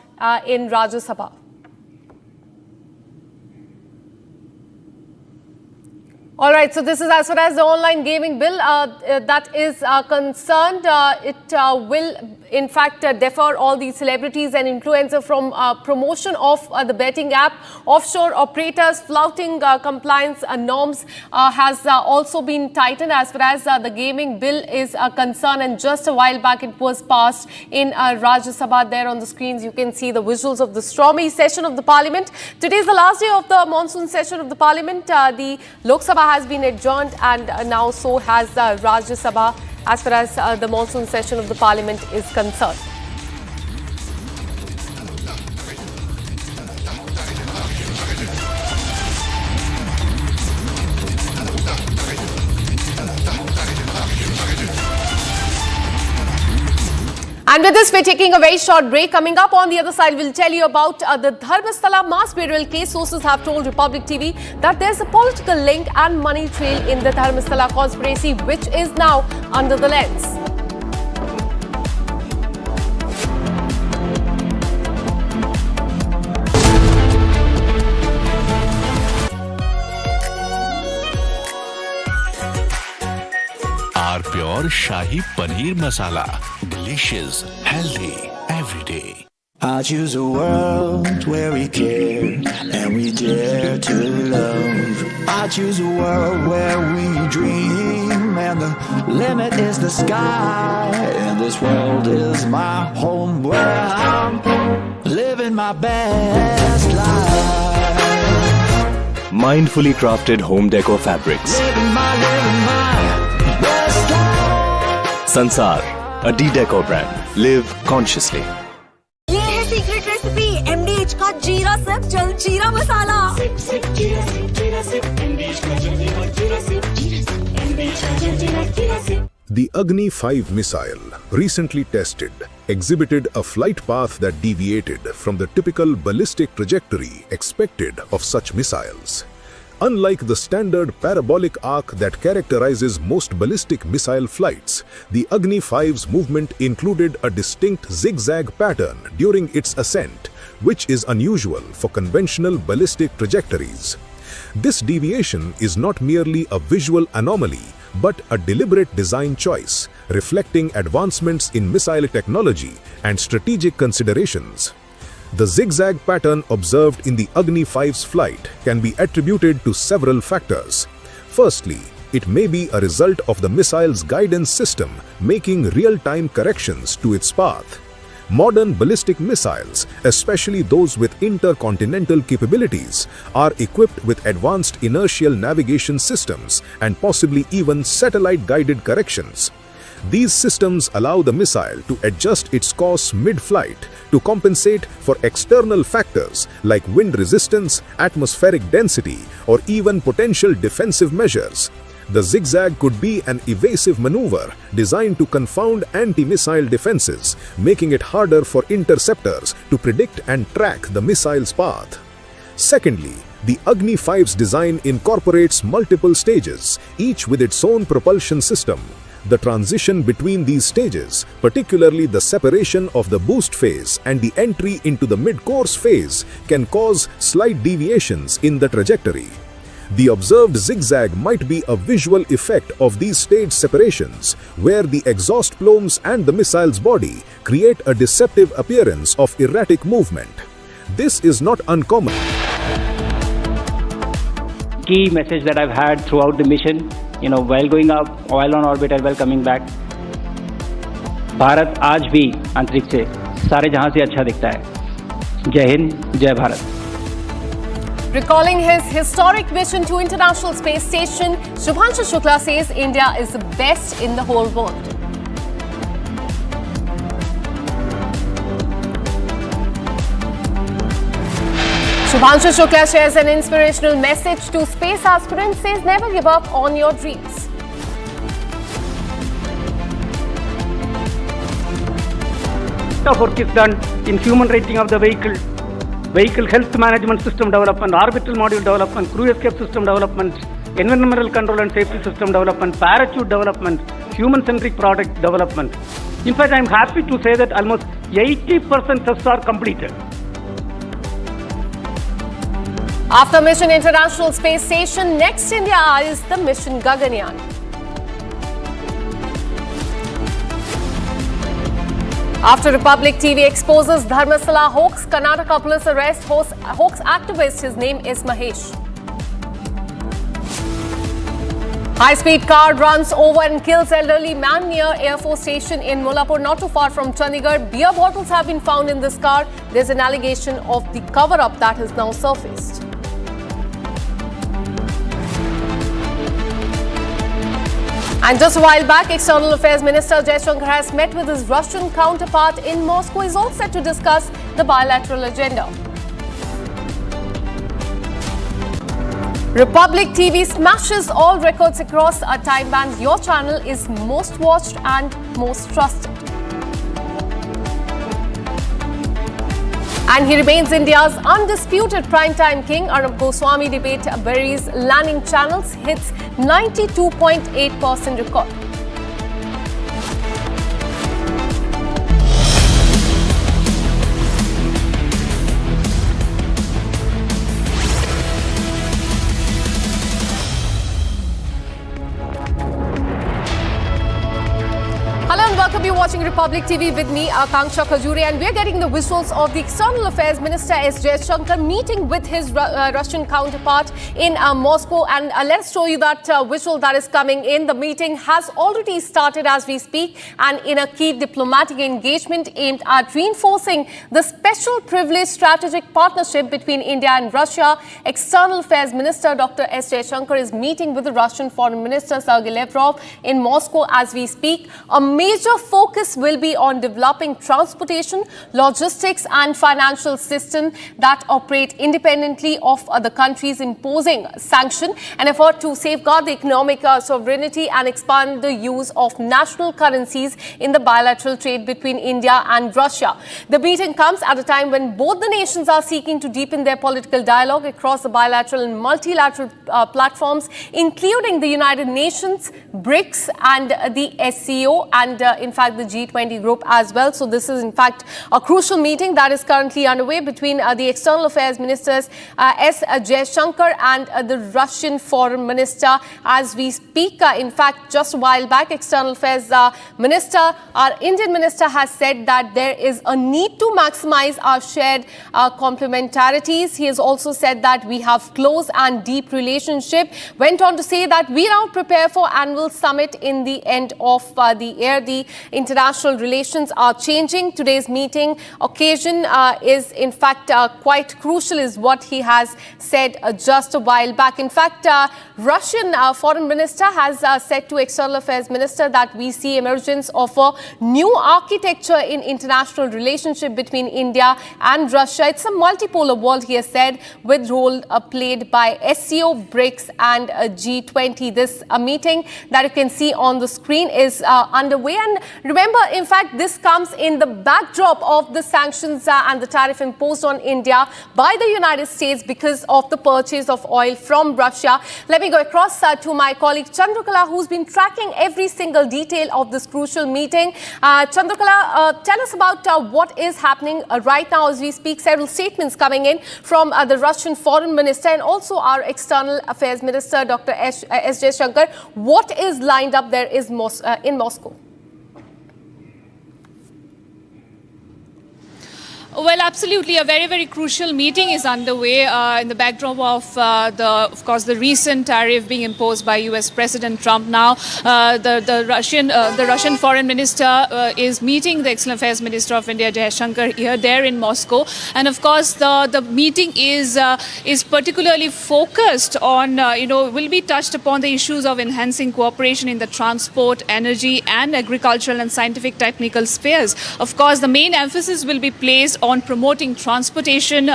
[SPEAKER 20] in Rajya Sabha. All right, so this is as far as the online gaming bill that is concerned. It will, in fact, defer all the celebrities and influencers from promotion of the betting app. Offshore operators flouting compliance norms has also been tightened as far as the gaming bill is concerned. And just a while back, it was passed in Rajya Sabha. There on the screens, you can see the visuals of the stormy session of the Parliament. Today is the last day of the monsoon session of the Parliament. The Lok Sabha has been adjourned, and now so has Rajya Sabha as far as the monsoon session of the Parliament is concerned. And with this, we're taking a very short break. Coming up on the other side, we'll tell you about the Dharmastala mass burial case. Sources have told Republic TV that there's a political link and money trail in the Dharmastala conspiracy, which is now under the lens.
[SPEAKER 2] Our pure Shahi Paneer Masala. Delicious, healthy, every day.
[SPEAKER 3] I choose a world where we care and we dare to love. I choose a world where we dream and the limit is the sky. And this world is my home where I'm living my best life.
[SPEAKER 14] Mindfully crafted home decor fabrics.
[SPEAKER 3] Living my best life.
[SPEAKER 14] Sansar, a D-Decor brand. Live consciously.
[SPEAKER 8] ये है secret recipe MDH का जीरा SIP जल जीरा मसाला।
[SPEAKER 6] The Agni-5 missile, recently tested, exhibited a flight path that deviated from the typical ballistic trajectory expected of such missiles. Unlike the standard parabolic arc that characterizes most ballistic missile flights, the Agni-5's movement included a distinct zigzag pattern during its ascent, which is unusual for conventional ballistic trajectories. This deviation is not merely a visual anomaly, but a deliberate design choice, reflecting advancements in missile technology and strategic considerations. The zigzag pattern observed in the Agni-5's flight can be attributed to several factors. Firstly, it may be a result of the missile's guidance system making real-time corrections to its path. Modern ballistic missiles, especially those with intercontinental capabilities, are equipped with advanced inertial navigation systems and possibly even satellite-guided corrections. These systems allow the missile to adjust its course mid-flight to compensate for external factors like wind resistance, atmospheric density, or even potential defensive measures. The zigzag could be an evasive maneuver designed to confound anti-missile defenses, making it harder for interceptors to predict and track the missile's path. Secondly, the Agni-5's design incorporates multiple stages, each with its own propulsion system. The transition between these stages, particularly the separation of the boost phase and the entry into the mid-course phase, can cause slight deviations in the trajectory. The observed zigzag might be a visual effect of these stage separations, where the exhaust plumes and the missile's body create a deceptive appearance of erratic movement. This is not uncommon.
[SPEAKER 24] Key message that I've had throughout the mission, while going up, while on orbit, and while coming back, Bharat आज भी अंतरिक्ष से सारे जहां से अच्छा दिखता है। जय हिंद, जय Bharat.
[SPEAKER 4] Recalling his historic mission to International Space Station, Shubhanshu Shukla says India is the best in the whole world. Shubhanshu Shukla shares an inspirational message to space aspirants, says never give up on your dreams.
[SPEAKER 24] Work is done in human rating of the vehicle health management system development, orbital module development, crew escape system development, environmental control and safety system development, parachute development, human-centric product development. In fact, I am happy to say that almost 80% tests are completed.
[SPEAKER 4] After Mission International Space Station, next India eyes the Mission Gaganyaan. After Republic TV exposes Dharmastala hoax, Karnataka police arrest hoax activist. His name is Mahesh. High-speed car runs over and kills elderly man near Air Force Station in Mullapur, not too far from Chandigarh. Beer bottles have been found in this car. There's an allegation of the cover-up that has now surfaced. And just a while back, External Affairs Minister Jaishankar has met with his Russian counterpart in Moscow. He's all set to discuss the bilateral agenda. Republic TV smashes all records across our time bands. Your channel is most watched and most trusted. And he remains India's undisputed primetime king. Arnab Goswami debate buries landing channels, hits 92.8% record. Welcome, you're watching Republic TV with me, Akanksha Khajure, and we're getting the visuals of the External Affairs Minister S. Jaishankar meeting with his Russian counterpart in Moscow. And let's show you that visual that is coming in. The meeting has already started as we speak, and in a key diplomatic engagement aimed at reinforcing the special privileged strategic partnership between India and Russia, External Affairs Minister Dr. S. Jaishankar is meeting with the Russian Foreign Minister Sergei Lavrov in Moscow as we speak. A major focus will be on developing transportation, logistics and financial systems that operate independently of the countries imposing sanction, an effort to safeguard the economic sovereignty and expand the use of national currencies in the bilateral trade between India and Russia. The meeting comes at a time when both the nations are seeking to deepen their political dialogue across the bilateral and multilateral platforms, including the United Nations, BRICS and the SCO and in fact the G20 group as well. So this is in fact a crucial meeting that is currently underway between the External Affairs Ministers S. Jaishankar and the Russian Foreign Minister as we speak. In fact, just a while back, External Affairs Minister, our Indian Minister has said that there is a need to maximize our shared complementarities. He has also said that we have close and deep relationship. Went on to say that we now prepare for annual summit in the end of the year. The international relations are changing. Today's meeting occasion is in fact quite crucial is what he has said just a while back. In fact, Russian Foreign Minister has said to External Affairs Minister that we see emergence of a new architecture in international relationship between India and Russia. It's a multipolar world, he has said, with role played by SCO, BRICS and G20. This meeting that you can see on the screen is underway. And remember, in fact, this comes in the backdrop of the sanctions and the tariff imposed on India by the United States because of the purchase of oil from Russia. Let me go across to my colleague Chandrakala, who's been tracking every single detail of this crucial meeting. Chandrakala, tell us about what is happening right now as we speak. Several statements coming in from the Russian Foreign Minister and also our External Affairs Minister, Dr. S. Jaishankar. What is lined up there in Moscow?
[SPEAKER 7] Well, absolutely. A very, very crucial meeting is underway in the backdrop of the recent tariff being imposed by US President Trump. Now, the Russian Foreign Minister is meeting the External Affairs Minister of India, Jaishankar, there in Moscow. And of course, the meeting is particularly focused on, will be touched upon the issues of enhancing cooperation in the transport, energy, and agricultural and scientific technical spheres. Of course, the main emphasis will be placed on promoting transportation,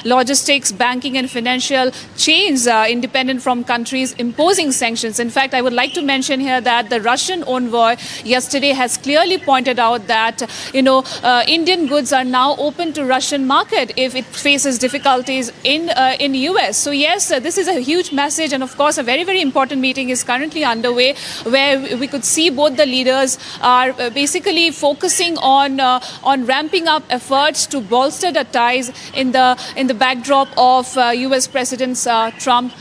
[SPEAKER 7] logistics, banking and financial chains independent from countries imposing sanctions. In fact, I would like to mention here that the Russian envoy yesterday has clearly pointed out that, Indian goods are now open to Russian market if it faces difficulties in US. So yes, this is a huge message, and of course a very, very important meeting is currently underway where we could see both the leaders are basically focusing on ramping up efforts to bolster the ties in the backdrop of US President Trump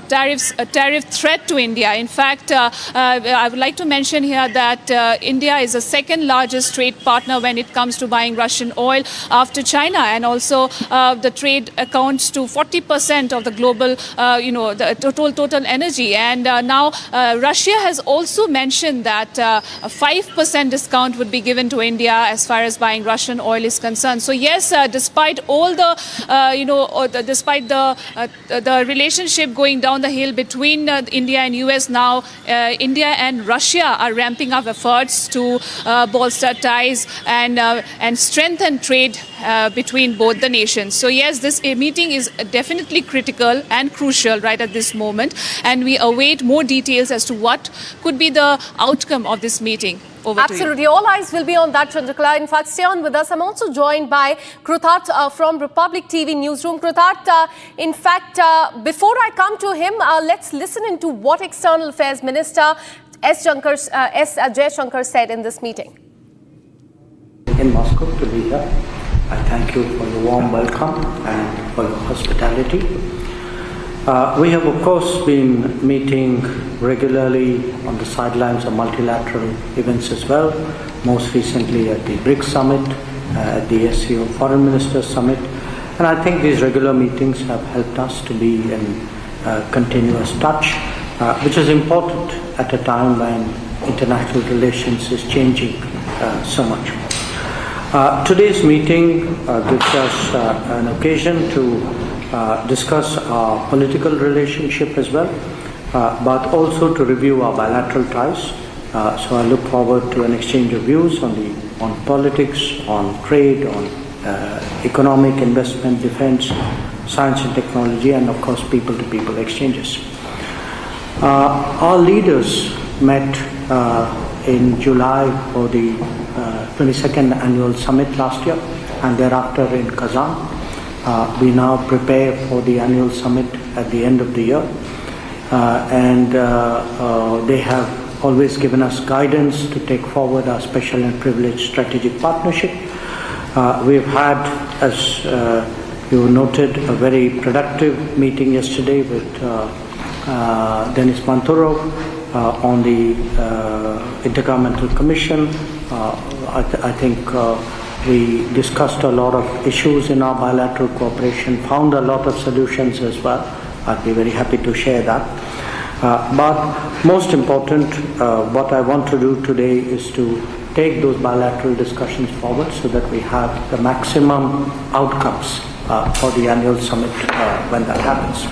[SPEAKER 7] tariff threat to India. In fact, I would like to mention here that India is the second largest trade partner when it comes to buying Russian oil after China, and also the trade accounts to 40% of the global, the total energy. And now Russia has also mentioned that a 5% discount would be given to India as far as buying Russian oil is concerned. So yes, despite all the, despite the relationship going down the hill between India and US, now India and Russia are ramping up efforts to bolster ties and strengthen trade between both the nations. So yes, this meeting is definitely critical and crucial right at this moment, and we await more details as to what could be the outcome of this meeting.
[SPEAKER 4] Absolutely. All eyes will be on that, Chandrakala. In fact, stay on with us. I'm also joined by Kruthat from Republic TV Newsroom. Kruthat, in fact, before I come to him, let's listen into what External Affairs Minister S. Jaishankar said in this meeting.
[SPEAKER 21] In Moscow to be here. I thank you for your warm welcome and for your hospitality. We have, of course, been meeting regularly on the sidelines of multilateral events as well, most recently at the BRICS Summit, at the SCO Foreign Ministers Summit, and I think these regular meetings have helped us to be in continuous touch, which is important at a time when international relations is changing so much. Today's meeting gives us an occasion to discuss our political relationship as well, but also to review our bilateral ties. So I look forward to an exchange of views on politics, on trade, on economic investment, defense, science and technology, and of course people-to-people exchanges. Our leaders met in July for the 22nd annual summit last year, and thereafter in Kazan. We now prepare for the annual summit at the end of the year, and they have always given us guidance to take forward our special and privileged strategic partnership. We've had, as you noted, a very productive meeting yesterday with Denis Manturov on the Intergovernmental Commission. I think we discussed a lot of issues in our bilateral cooperation, found a lot of solutions as well. I'd be very happy to share that. But most important, what I want to do today is to take those bilateral discussions forward so that we have the maximum outcomes for the annual summit when that happens.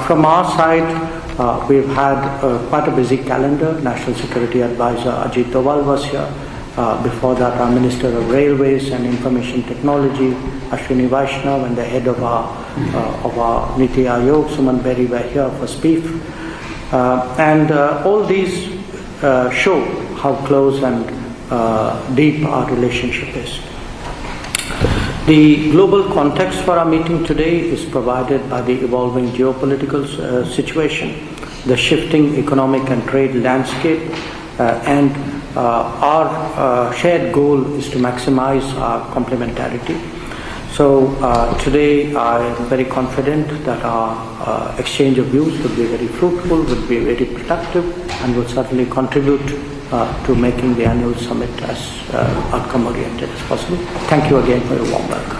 [SPEAKER 21] From our side, we've had quite a busy calendar. National Security Advisor Ajit Doval was here. Before that, our Minister of Railways and Information Technology, Ashwini Vaishnav, and the head of our Niti Aayog, Suman Berry, were here for SPIF. And all these show how close and deep our relationship is. The global context for our meeting today is provided by the evolving geopolitical situation, the shifting economic and trade landscape, and our shared goal is to maximize our complementarity. So So today I am very confident that our exchange of views will be very fruitful, will be very productive, and will certainly contribute to making the annual summit as outcome-oriented as possible. Thank you again for your warm welcome.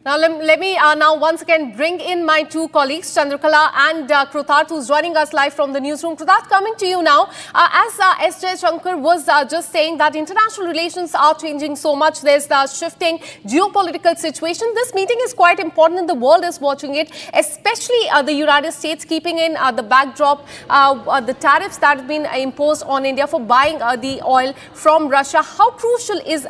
[SPEAKER 4] Now, let me now once again bring in my two colleagues, Chandrakala and Krutarth, who's joining us live from the newsroom. Krutarth, coming to you now. As S. Jaishankar was just saying that international relations are changing so much. There's the shifting geopolitical situation. This meeting is quite important and the world is watching it, especially the United States, keeping in the backdrop the tariffs that have been imposed on India for buying the oil from Russia. How crucial is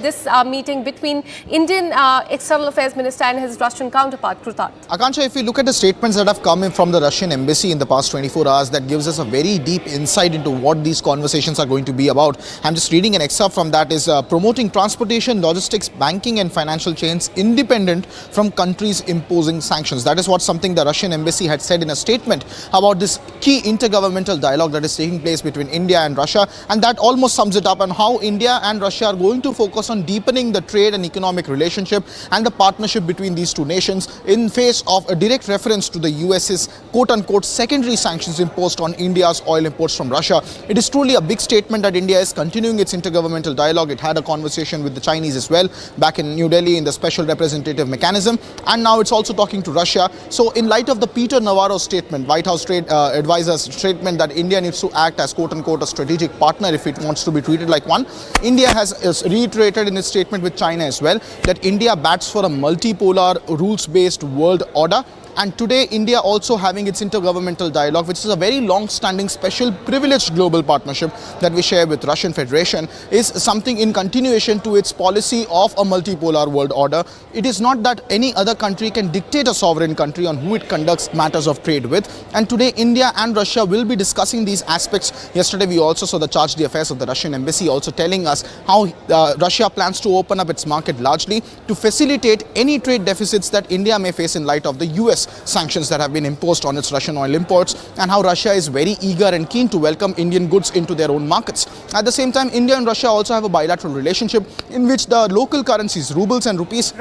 [SPEAKER 4] this meeting between Indian External Affairs Minister and his Russian counterpart, Krutarth?
[SPEAKER 1] Akansha, if you look at the statements that have come in from the Russian embassy in the past 24 hours, that gives us a very deep insight into what these conversations are going to be about. I'm just reading an excerpt from that. Is promoting transportation, logistics, banking and financial chains independent from countries imposing sanctions. That is what something the Russian embassy had said in a statement about this key intergovernmental dialogue that is taking place between India and Russia, and that almost sums it up on how India and Russia are going to focus on deepening the trade and economic relationship and the partnership between these two nations in face of a direct reference to the US's quote-unquote secondary sanctions imposed on India's oil imports from Russia. It is truly a big statement that India is continuing its intergovernmental dialogue. It had a conversation with the Chinese as well back in New Delhi in the special representative mechanism, and now it's also talking to Russia. So in light of the Peter Navarro statement, White House trade advisor's statement that India needs to act as quote-unquote a strategic partner if it wants to be treated like one, India has reiterated in its statement with China as well that India bats for a multipolar, rules-based world order. And today, India also having its intergovernmental dialogue, which is a very long-standing, special, privileged global partnership that we share with Russian Federation, is something in continuation to its policy of a multipolar world order. It is not that any other country can dictate a sovereign country on who it conducts matters of trade with. And today, India and Russia will be discussing these aspects. Yesterday, we also saw the charge d'affaires of the Russian embassy also telling us how Russia plans to open up its market largely to facilitate any trade deficits that India may face in light of the US sanctions that have been imposed on its Russian oil imports, and how Russia is very eager and keen to welcome Indian goods into their own markets. At the same time, India and Russia also have a bilateral relationship in which the local currencies, rubles and rupees,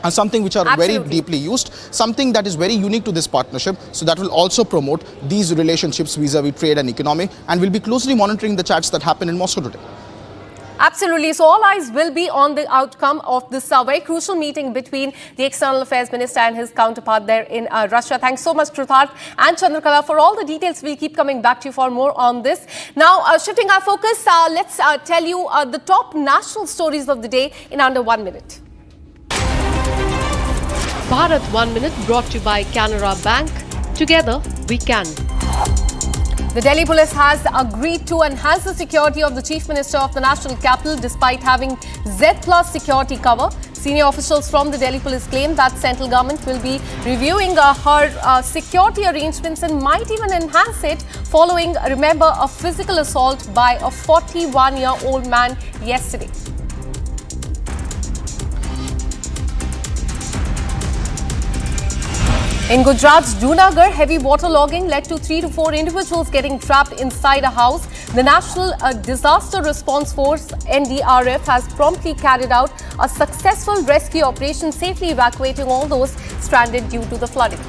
[SPEAKER 1] are something which are very deeply used, something that is very unique to this partnership. So that will also promote these relationships vis-a-vis trade and economy, and we'll be closely monitoring the chats that happen in Moscow today.
[SPEAKER 4] Absolutely. So all eyes will be on the outcome of this very crucial meeting between the External Affairs Minister and his counterpart there in Russia. Thanks so much, Krutarth and Chandrakala, for all the details. We'll keep coming back to you for more on this. Now, shifting our focus, let's tell you the top national stories of the day in under 1 minute.
[SPEAKER 10] Bharat 1 Minute brought to you by Canara Bank. Together, we can.
[SPEAKER 4] The Delhi police has agreed to enhance the security of the Chief Minister of the national capital despite having Z+ security cover. Senior officials from the Delhi police claim that central government will be reviewing her security arrangements and might even enhance it following, remember, a physical assault by a 41-year-old man yesterday. In Gujarat's Junagadh, heavy waterlogging led to 3 to 4 individuals getting trapped inside a house. The National Disaster Response Force, NDRF, has promptly carried out a successful rescue operation, safely evacuating all those stranded due to the flooding.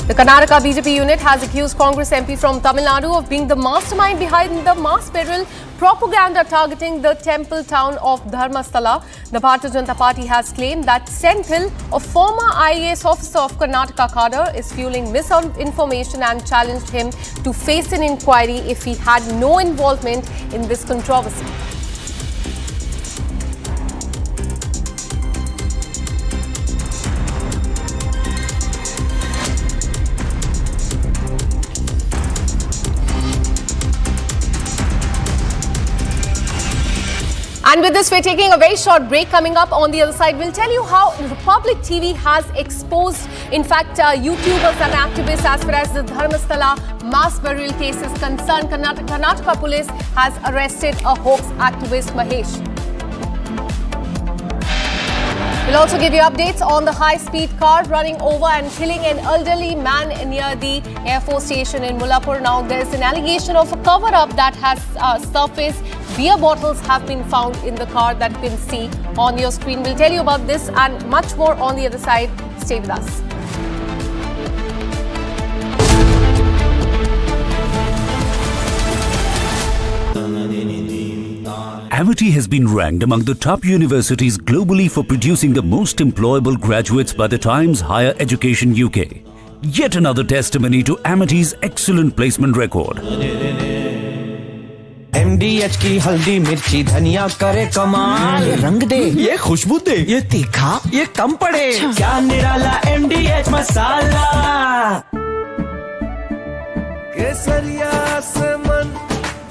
[SPEAKER 4] The Karnataka BJP unit has accused Congress MP from Tamil Nadu of being the mastermind behind the mass burial propaganda targeting the temple town of Dharmastala. The Bharatiya Janata Party has claimed that Senthil, a former IAS officer of Karnataka cadre, is fueling misinformation and challenged him to face an inquiry if he had no involvement in this controversy. And with this, we're taking a very short break. Coming up on the other side, we'll tell you how Republic TV has exposed, in fact, YouTubers and activists as far as the Dharmastala mass burial case is concerned. Karnataka police has arrested a hoax activist, Mahesh. We'll also give you updates on the high-speed car running over and killing an elderly man near the Air Force station in Mullapur. Now, there's an allegation of a cover-up that has surfaced. Beer bottles have been found in the car that you can see on your screen. We'll tell you about this and much more on the other side. Stay with us.
[SPEAKER 12] Amity has been ranked among the top universities globally for producing the most employable graduates by the Times Higher Education UK. Yet another testimony to Amity's excellent placement record.
[SPEAKER 18] MDH की हल्दी मिर्ची धनिया करे कमाल, ये रंग दे, ये खुशबू दे, ये तीखा, ये कम पड़े, क्या निराला MDH मसाला। केसरिया से मन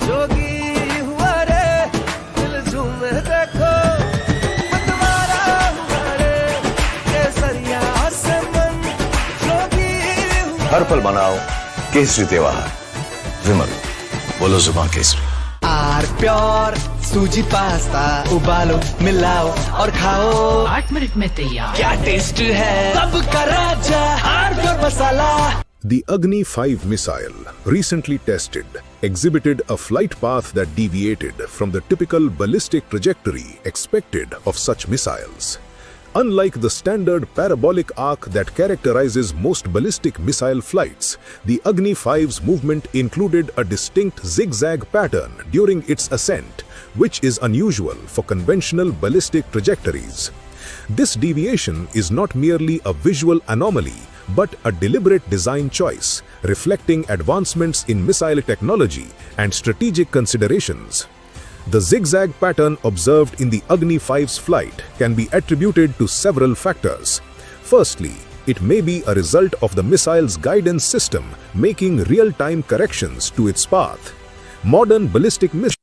[SPEAKER 18] जोगी हुआ रे, दिल झूमे देखो मतवारा हुआ रे, केसरिया से मन जोगी हुआ।
[SPEAKER 5] हर पल मनाओ केसरी त्योहार। विमल, बोलो जुबान केसरी।
[SPEAKER 18] आर प्योर सूजी पास्ता उबालो मिलाओ और खाओ 8 मिनट में तैयार। क्या टेस्ट है सबका राजा R pure masala.
[SPEAKER 6] The Agni-5 missile, recently tested, exhibited a flight path that deviated from the typical ballistic trajectory expected of such missiles. Unlike the standard parabolic arc that characterizes most ballistic missile flights, the Agni-5's movement included a distinct zigzag pattern during its ascent, which is unusual for conventional ballistic trajectories. This deviation is not merely a visual anomaly, but a deliberate design choice, reflecting advancements in missile technology and strategic considerations. The zigzag pattern observed in the Agni-5's flight can be attributed to several factors. Firstly, it may be a result of the missile's guidance system making real-time corrections to its path. Modern ballistic missiles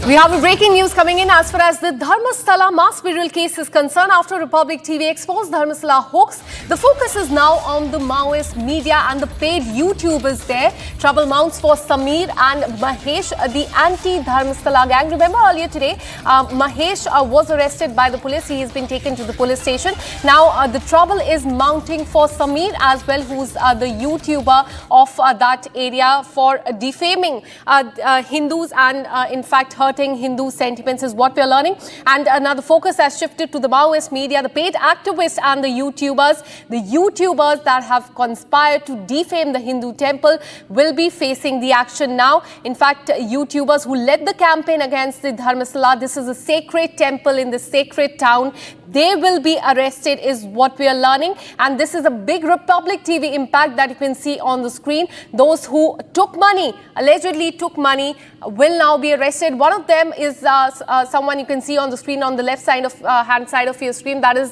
[SPEAKER 4] We have a breaking news coming in as far as the Dharmastala mass burial case is concerned. After Republic TV exposed Dharmastala hoax, the focus is now on the Maoist media and the paid YouTubers there. Trouble mounts for Sameer and Mahesh, the anti-Dharmastala gang. Remember earlier today, Mahesh was arrested by the police. He has been taken to the police station. Now the trouble is mounting for Sameer as well, who's the YouTuber of that area, for defaming Hindus and in fact hurting Hindu sentiments is what we are learning. And now the focus has shifted to the Maoist media, the paid activists and the YouTubers that have conspired to defame the Hindu temple will be facing the action now. In fact, YouTubers who led the campaign against the Dharmastala, this is a sacred temple in the sacred town, they will be arrested is what we are learning. And this is a big Republic TV impact that you can see on the screen. Those who took money, allegedly took money, will now be arrested. One of them is someone you can see on the screen on the left side of hand side of your screen. That is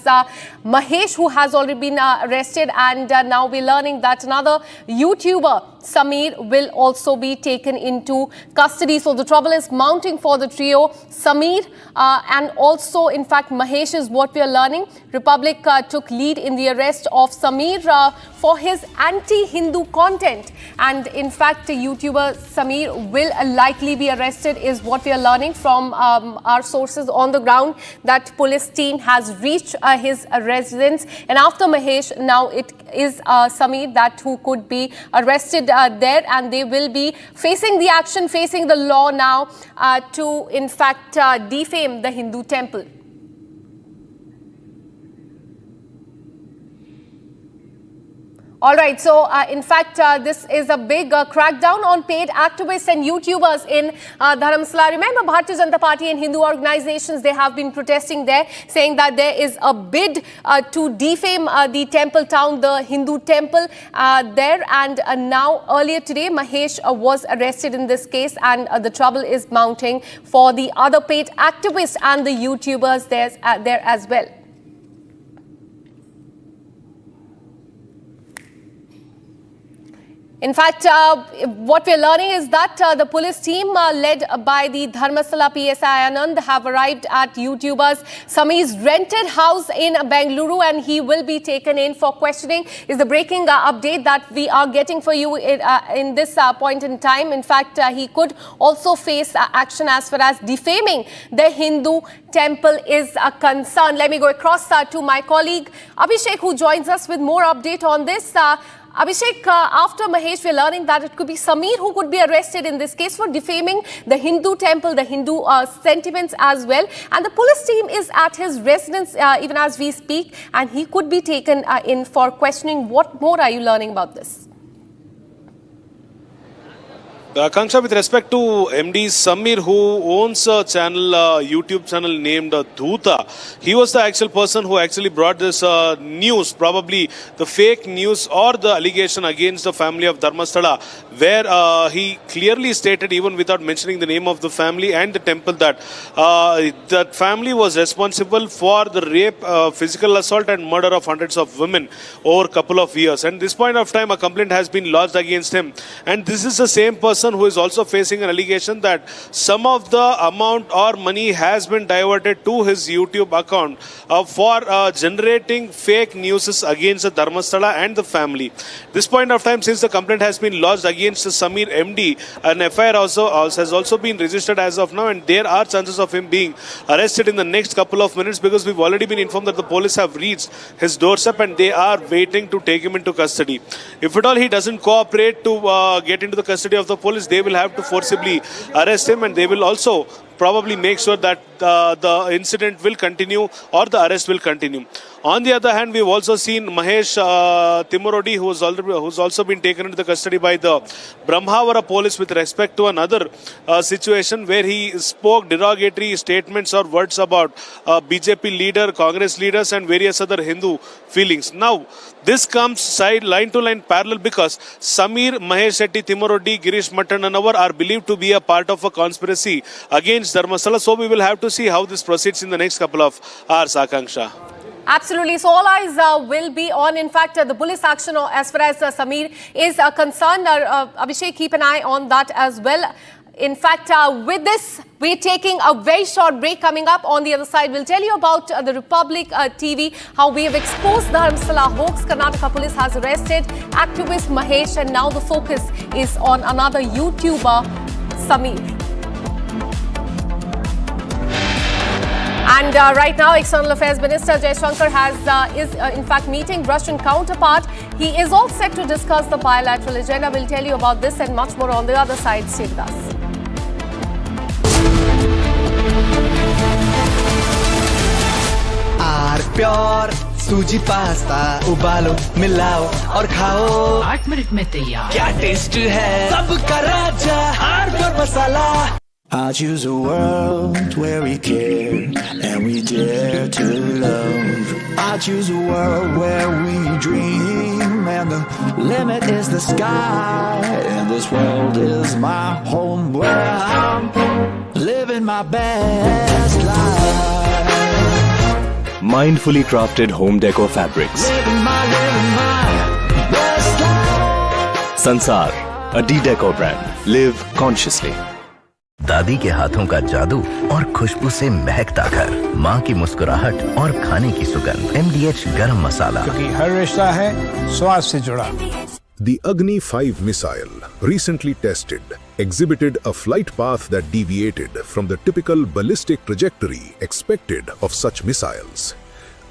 [SPEAKER 4] Mahesh, who has already been arrested, and now we're learning that another YouTuber, Sameer, will also be taken into custody. So the trouble is mounting for the trio, Sameer and also in fact Mahesh is what we are learning. Republic took lead in the arrest of Sameer for his anti-Hindu content, and in fact YouTuber Sameer will likely be arrested is what we are learning from our sources on the ground, that police team has reached his residence, and after Mahesh now it is Sameer that who could be arrested there, and they will be facing the action, facing the law now to in fact defame the Hindu temple. All right, so in fact, this is a big crackdown on paid activists and YouTubers in Dharmastala. Remember, Bharatiya Janata Party and Hindu organizations, they have been protesting there, saying that there is a bid to defame the temple town, the Hindu temple there. And now, earlier today, Mahesh was arrested in this case, and the trouble is mounting for the other paid activists and the YouTubers there as well. In fact, what we're learning is that the police team led by the Dharmastala PSI Anand have arrived at YouTuber's Sameer's rented house in Bengaluru, and he will be taken in for questioning. Is the breaking update that we are getting for you in this point in time. In fact, he could also face action as far as defaming the Hindu temple is concerned. Let me go across to my colleague Abhishek, who joins us with more update on this. Abhishek, after Mahesh, we're learning that it could be Sameer who could be arrested in this case for defaming the Hindu temple, the Hindu sentiments as well. And the police team is at his residence even as we speak, and he could be taken in for questioning. What more are you learning about this?
[SPEAKER 9] Akanksha, with respect to MD Sameer, who owns a channel, YouTube channel named Dhuta, he was the actual person who actually brought this news, probably the fake news or the allegation against the family of Dharmastala, where he clearly stated, even without mentioning the name of the family and the temple, that that family was responsible for the rape, physical assault and murder of hundreds of women over a couple of years. And this point of time, a complaint has been lodged against him. And this is the same person who is also facing an allegation that some of the amount or money has been diverted to his YouTube account for generating fake news against the Dharmastala and the family. This point of time, since the complaint has been lodged against Sameer MD, an FIR has also been registered as of now, and there are chances of him being arrested in the next couple of minutes, because we've already been informed that the police have reached his doorstep and they are waiting to take him into custody. If at all he doesn't cooperate to get into the custody of the police, they will have to forcibly arrest him, and they will also probably make sure that the incident will continue or the arrest will continue. On the other hand, we've also seen Mahesh Timurodi, who's also been taken into the custody by the Brahmavara police with respect to another situation where he spoke derogatory statements or words about BJP leader, Congress leaders and various other Hindu feelings. Now, this comes line to line parallel, because Sameer, Mahesh Shetty, Timurodi, Girish Mattananavar are believed to be a part of a conspiracy against Dharmastala. So we will have to see how this proceeds in the next couple of hours, Akanksha.
[SPEAKER 4] Absolutely. So all eyes will be on, in fact, the police action as far as Sameer is concerned. Abhishek, keep an eye on that as well. In fact, with this, we're taking a very short break. Coming up on the other side, we'll tell you about the Republic TV, how we have exposed the Dharmastala hoax. Karnataka police has arrested activist Mahesh, and now the focus is on another YouTuber, Sameer. And right now, External Affairs Minister Jaishankar is in fact meeting Russian counterpart. He is all set to discuss the bilateral agenda. We'll tell you about this and much more on the other side. Stay with us.
[SPEAKER 18] Pure सूजी pasta उबालो मिलाओ और खाओ 8 minute में तैयार क्या taste है सबका राजा harbour masala
[SPEAKER 3] I choose a world where we care and we dare to love. I choose a world where we dream and the limit is the sky. And this world is my home where I'm living my best life.
[SPEAKER 14] Mindfully crafted home decor fabrics.
[SPEAKER 3] Living my best life.
[SPEAKER 14] Sansar, a D-Decor brand. Live consciously.
[SPEAKER 13] दादी के हाथों का जादू और खुशबू से महकता घर, माँ की मुस्कुराहट और खाने की सुगंध, MDH गरम मसाला,
[SPEAKER 22] क्योंकि हर रिश्ता है स्वाद से जुड़ा।
[SPEAKER 6] The Agni-5 missile, recently tested, exhibited a flight path that deviated from the typical ballistic trajectory expected of such missiles.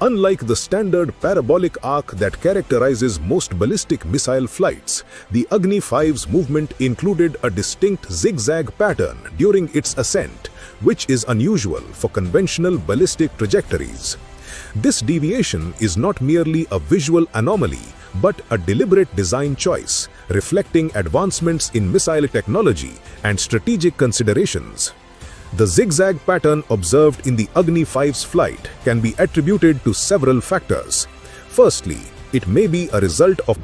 [SPEAKER 6] Unlike the standard parabolic arc that characterizes most ballistic missile flights, the Agni-5's movement included a distinct zigzag pattern during its ascent, which is unusual for conventional ballistic trajectories. This deviation is not merely a visual anomaly, but a deliberate design choice, reflecting advancements in missile technology and strategic considerations. The zigzag pattern observed in the Agni-5's flight can be attributed to several factors. Firstly, it may be a result of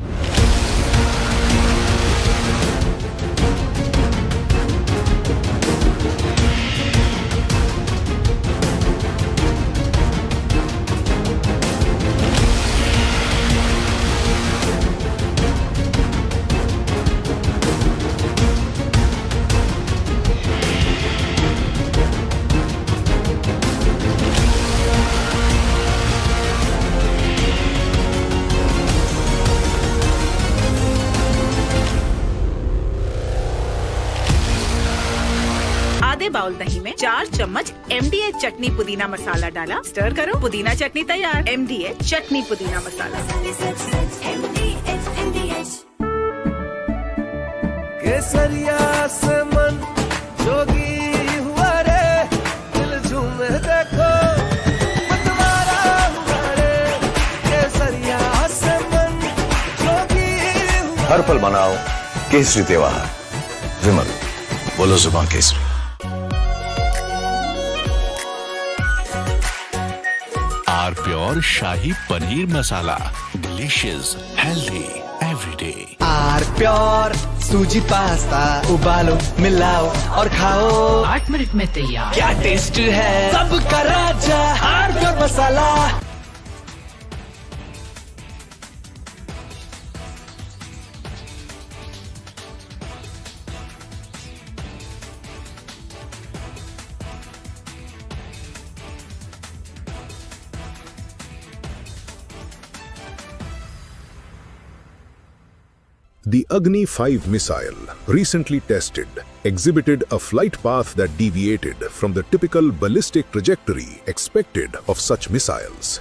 [SPEAKER 16] बड़े bowl दही में 4 चम्मच MDH chutney पुदीना मसाला डाला, stir करो, पुदीना चटनी तैयार। MDH chutney पुदीना मसाला।
[SPEAKER 18] केसरिया से मन जोगी हुआ रे, दिल झूमे देखो मतवारा हुआ रे। केसरिया से मन जोगी हुआ।
[SPEAKER 5] हर पल मनाओ केसरी त्योहार। विमल, बोलो जुबान केसरी।
[SPEAKER 2] R pure shahi paneer masala, delicious, healthy everyday.
[SPEAKER 18] R pure सूजी पास्ता, उबालो, मिलाओ और खाओ,
[SPEAKER 17] 8 मिनट में तैयार।
[SPEAKER 18] क्या टेस्ट है सबका राजा, R pure masala.
[SPEAKER 6] The Agni-5 missile, recently tested, exhibited a flight path that deviated from the typical ballistic trajectory expected of such missiles.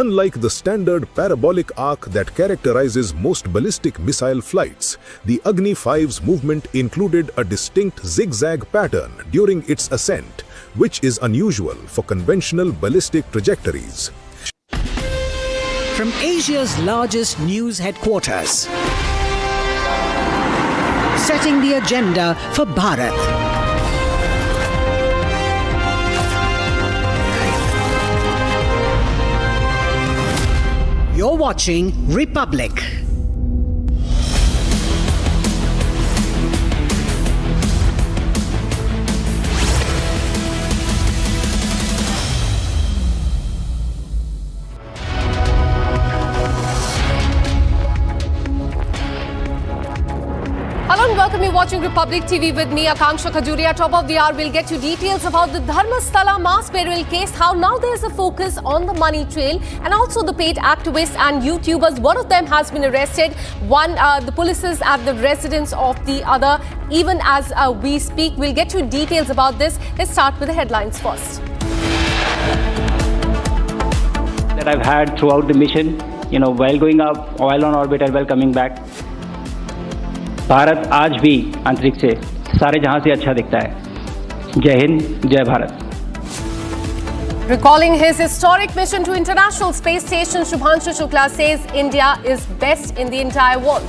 [SPEAKER 6] Unlike the standard parabolic arc that characterizes most ballistic missile flights, the Agni-5's movement included a distinct zigzag pattern during its ascent, which is unusual for conventional ballistic trajectories.
[SPEAKER 19] From Asia's largest news headquarters, setting the agenda for Bharat. You're watching Republic.
[SPEAKER 4] Hello and welcome. You're watching Republic TV with me, Akanksha Khajuria. Top of the hour, we'll get you details about the Dharmastala mass burial case, how now there's a focus on the money trail, and also the paid activists and YouTubers. One of them has been arrested. One, the police is at the residence of the other. Even as we speak, we'll get you details about this. Let's start with the headlines first.
[SPEAKER 23] That I've had throughout the mission, while going up, while on orbit and while coming back. Bharat आज भी अंतरिक्ष से सारे जहां से अच्छा दिखता है। जय हिंद, जय Bharat.
[SPEAKER 4] Recalling his historic mission to International Space Station, Shubhanshu Shukla says India is best in the entire world.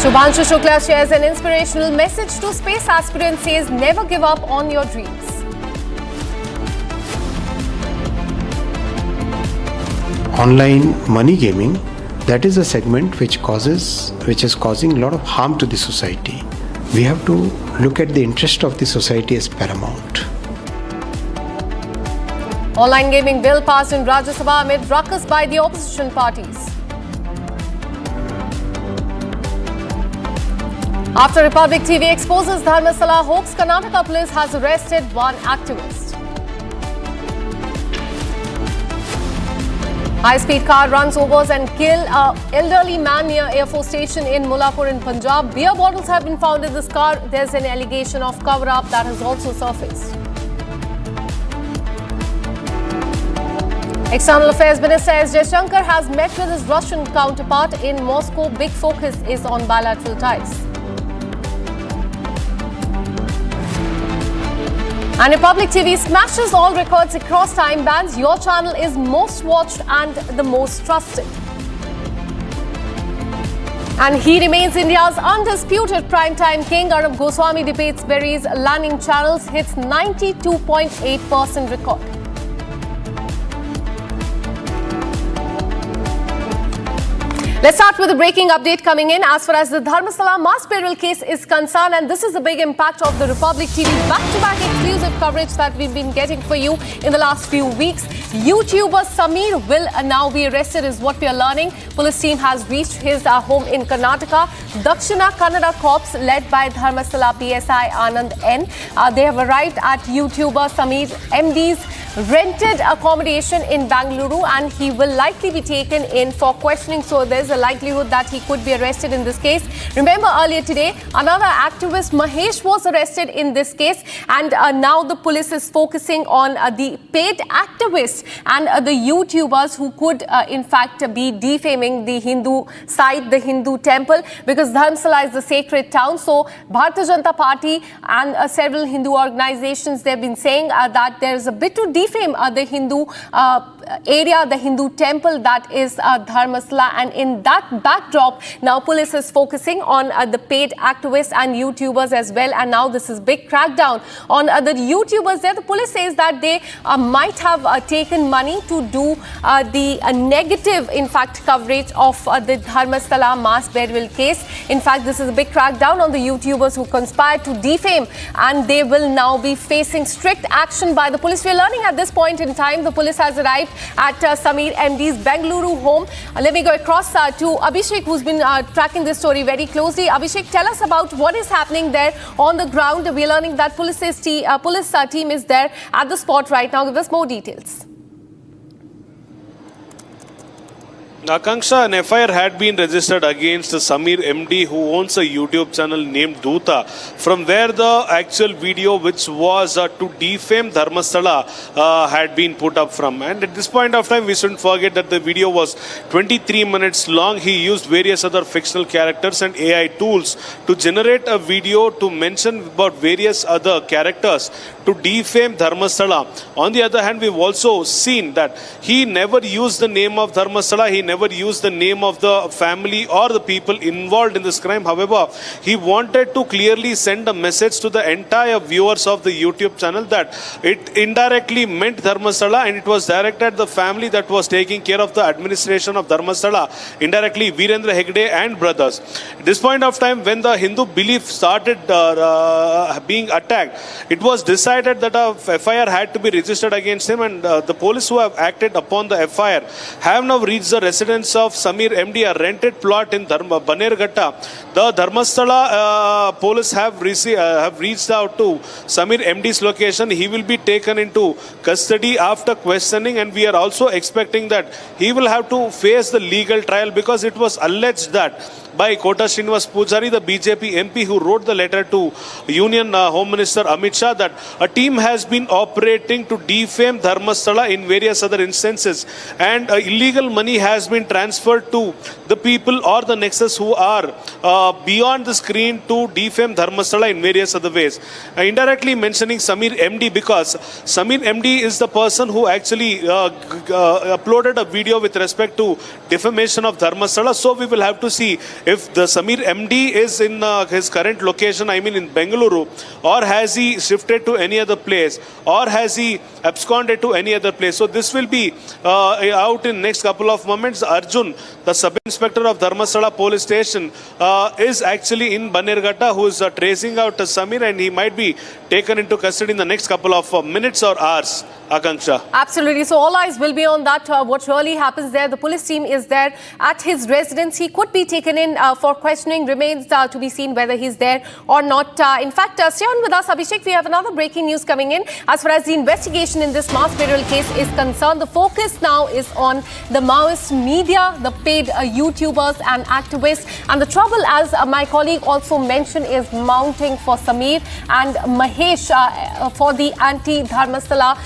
[SPEAKER 4] Shubhanshu Shukla shares an inspirational message to space aspirants, says never give up on your dreams.
[SPEAKER 25] Online money gaming, that is a segment which is causing a lot of harm to the society. We have to look at the interest of the society as paramount.
[SPEAKER 4] Online gaming bill passed in Rajya Sabha amid ruckus by the opposition parties. After Republic TV exposes Dharmastala hoax, Karnataka police has arrested one activist. High-speed car runs over and kill an elderly man near Air Force Station in Mullapur in Punjab. Beer bottles have been found in this car. There's an allegation of cover-up that has also surfaced. External Affairs Minister S. Jaishankar has met with his Russian counterpart in Moscow. Big focus is on bilateral ties. And Republic TV smashes all records across time bans. Your channel is most watched and the most trusted. And he remains India's undisputed primetime king. Arnab Goswami debates buries landing channels, hits 92.8% record. Let's start with a breaking update coming in as far as the Dharmastala mass burial case is concerned, and this is the big impact of the Republic TV back-to-back exclusive exclusive coverage that we've been getting for you in the last few weeks. YouTuber Sameer will now be arrested is what we are learning. Police team has reached his home in Karnataka. Dakshina Kannada Corps led by Dharmastala PSI Anand N. They have arrived at YouTuber Sameer MD's rented accommodation in Bengaluru, and he will likely be taken in for questioning. So there's a likelihood that he could be arrested in this case. Remember earlier today, another activist, Mahesh, was arrested in this case, and now the police is focusing on the paid activists and the YouTubers who could in fact be defaming the Hindu site, the Hindu temple, because Dharmastala is the sacred town. So Bharatiya Janata Party and several Hindu organizations, they've been saying that there is a bit to defame the Hindu area, the Hindu temple that is Dharmastala, and in that backdrop, now police is focusing on the paid activists and YouTubers as well. And now this is big crackdown on the YouTubers there. The police says that they might have taken money to do the negative, in fact, coverage of the Dharmastala mass burial case. In fact, this is a big crackdown on the YouTubers who conspired to defame, and they will now be facing strict action by the police. We are learning at this point in time the police has arrived at Sameer MD's Bengaluru home. Let me go across to Abhishek, who's been tracking this story very closely. Abhishek, tell us about what is happening there on the ground. We're learning that police team is there at the spot right now. Give us more details.
[SPEAKER 9] Akanksha, an FIR had been registered against Sameer MD, who owns a YouTube channel named Dhuta, from where the actual video, which was to defame Dharmasthala, had been put up from. And at this point of time, we shouldn't forget that the video was 23 minutes long. He used various other fictional characters and AI tools to generate a video to mention about various other characters to defame Dharmasthala. On the other hand, we've also seen that he never used the name of Dharmasthala. He never used the name of the family or the people involved in this crime. However, he wanted to clearly send a message to the entire viewers of the YouTube channel that it indirectly meant Dharmasthala, and it was directed at the family that was taking care of the administration of Dharmasthala, indirectly Virendra Hegde and brothers. At this point of time, when the Hindu belief started being attacked, it was decided that a FIR had to be registered against him, and the police who have acted upon the FIR have now reached the residence of Sameer MD, a rented plot in Banerghatta. The Dharmasthala police have reached out to Sameer MD's location. He will be taken into custody after questioning, and we are also expecting that he will have to face the legal trial, because it was alleged that by Kota Srinivas Pujari, the BJP MP who wrote the letter to Union Home Minister Amit Shah, that a team has been operating to defame Dharmasthala in various other instances, and illegal money has been transferred to the people or the nexus who are beyond the screen to defame Dharmasthala in various other ways. Indirectly mentioning Sameer MD, because Sameer MD is the person who actually uploaded a video with respect to defamation of Dharmasthala. So we will have to see if the Sameer MD is in his current location, I mean in Bengaluru, or has he shifted to any other place, or has he absconded to any other place. So this will be out in next couple of moments. Arjun, the sub-inspector of Dharmasthala police station, is actually in Banerghatta, who is tracing out Sameer, and he might be taken into custody in the next couple of minutes or hours. Akanksha.
[SPEAKER 4] Absolutely. So all eyes will be on that. What really happens there? The police team is there at his residence. He could be taken in for questioning. Remains to be seen whether he's there or not. In fact, stay on with us, Abhishek. We have another breaking news coming in. As far as the investigation in this mass burial case is concerned, the focus now is on the Maoist media, the paid YouTubers and activists. And the trouble, as my colleague also mentioned, is mounting for Sameer and Mahesh for the anti-Dharmasthala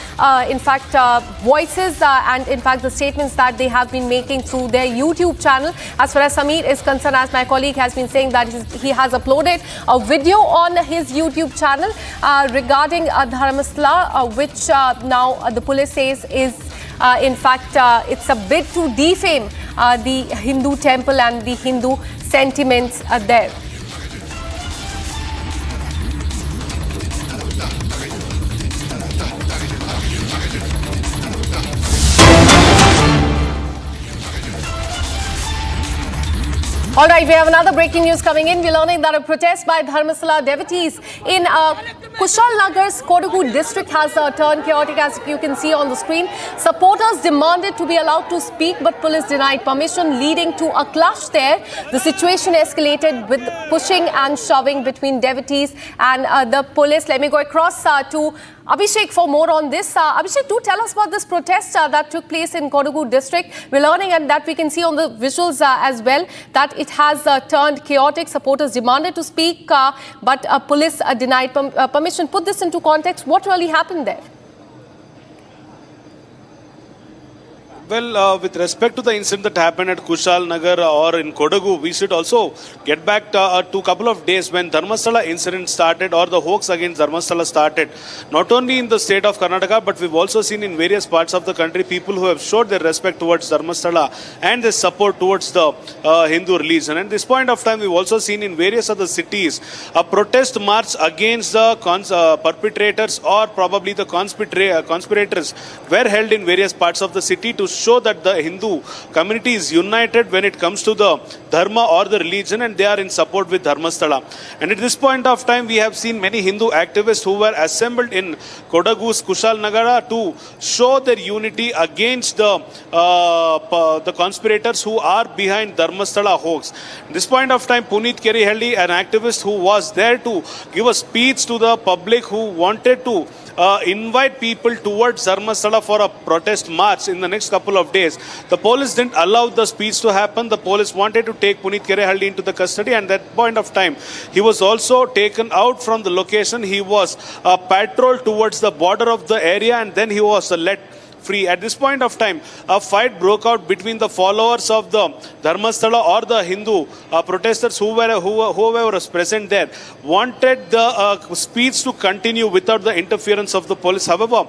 [SPEAKER 4] voices and in fact the statements that they have been making through their YouTube channel. As far as Sameer is concerned, as my colleague has been saying, that he has uploaded a video on his YouTube channel regarding Dharmasthala, which now the police says is in fact it's a bid to defame the Hindu temple and the Hindu sentiments there. All right, we have another breaking news coming in. We're learning that a protest by Dharmasthala devotees in Kushal Nagar's Kodagu district has turned chaotic, as you can see on the screen. Supporters demanded to be allowed to speak, but police denied permission, leading to a clash there. The situation escalated with pushing and shoving between devotees and the police. Let me go across to Abhishek for more on this. Abhishek, do tell us about this protest that took place in Kodagu district. We're learning, and that we can see on the visuals as well, that it has turned chaotic. Supporters demanded to speak, but police denied permission. Put this into context. What really happened there?
[SPEAKER 9] Well, with respect to the incident that happened at Kushal Nagar or in Kodagu, we should also get back to a couple of days when Dharmastala incident started, or the hoax against Dharmastala started. Not only in the state of Karnataka, but we've also seen in various parts of the country people who have showed their respect towards Dharmastala and their support towards the Hindu religion. And at this point of time, we've also seen in various other cities a protest march against the perpetrators or probably the conspirators were held in various parts of the city to show that the Hindu community is united when it comes to the dharma or the religion, and they are in support with Dharmasthala. And at this point of time, we have seen many Hindu activists who were assembled in Kodagu's Kushal Nagara to show their unity against the conspirators who are behind Dharmasthala hoax. At this point of time, Puneet Kerihalli, an activist who was there to give a speech to the public who wanted to invite people towards Dharmasthala for a protest march in the next couple of days. The police didn't allow the speech to happen. The police wanted to take Puneet Kerihalli into the custody, and at that point of time, he was also taken out from the location. He was patrolled towards the border of the area, and then he was let free. At this point of time, a fight broke out between the followers of the Dharmasthala or the Hindu protesters whoever was present there wanted the speech to continue without the interference of the police. However,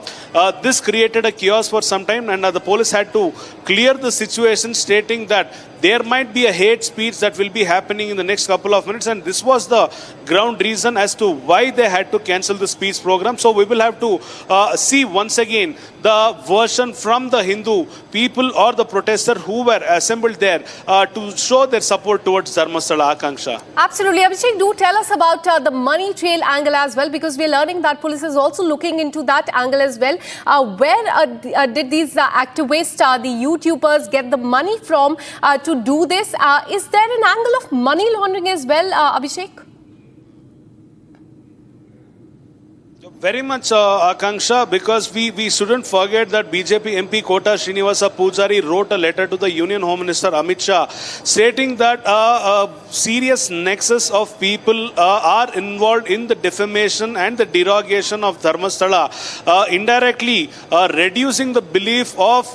[SPEAKER 9] this created a chaos for some time, and the police had to clear the situation, stating that there might be a hate speech that will be happening in the next couple of minutes, and this was the ground reason as to why they had to cancel the speech program. So we will have to see once again the version from the Hindu people or the protester who were assembled there to show their support towards Dharmasthala. Akanksha.
[SPEAKER 4] Absolutely. Abhishek, do tell us about the money trail angle as well, because we are learning that police is also looking into that angle as well. Where did these activists, the YouTubers, get the money from to do this? Is there an angle of money laundering as well, Abhishek?
[SPEAKER 9] Very much, Akanksha, because we shouldn't forget that BJP MP Kota Srinivasa Pujari wrote a letter to the Union Home Minister Amit Shah stating that a serious nexus of people are involved in the defamation and the derogation of Dharmasthala, indirectly reducing the belief of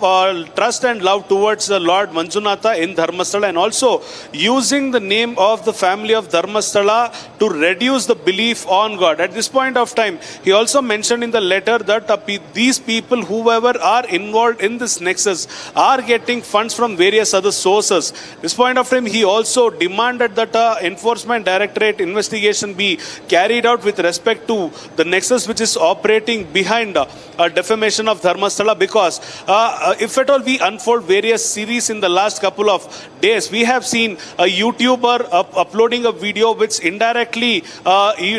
[SPEAKER 9] trust and love towards the Lord Manjunatha in Dharmasthala, and also using the name of the family of Dharmasthala to reduce the belief on God. At this point of time, he also mentioned in the letter that these people, whoever are involved in this nexus, are getting funds from various other sources. At this point of time, he also demanded that Enforcement Directorate investigation be carried out with respect to the nexus which is operating behind defamation of Dharmasthala, because if at all we unfold various series in the last couple of days, we have seen a YouTuber uploading a video which indirectly,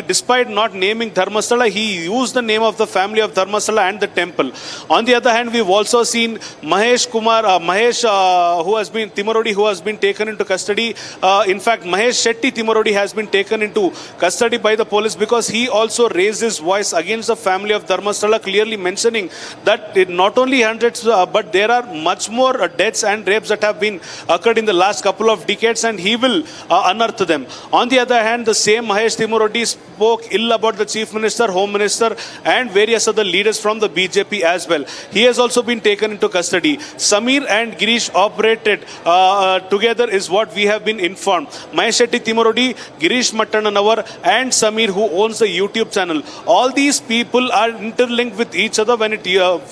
[SPEAKER 9] despite not naming Dharmasthala, he used the name of the family of Dharmasthala and the temple. On the other hand, we've also seen Mahesh Timorodi, who has been taken into custody. In fact, Mahesh Shetty Timorodi has been taken into custody by the police because he also raised his voice against the family of Dharmasthala, clearly mentioning that not only hundreds, but there are much more deaths and rapes that have been occurred in the last couple of decades, and he will unearth them. On the other hand, the same Mahesh Timorodi spoke ill about the Chief Minister, Home Minister, and various other leaders from the BJP as well. He has also been taken into custody. Samir and Girish operated together is what we have been informed. Mahesh Shetty Timorodi, Girish Mattananavar, and Samir, who owns the YouTube channel. All these people are interlinked with each other when it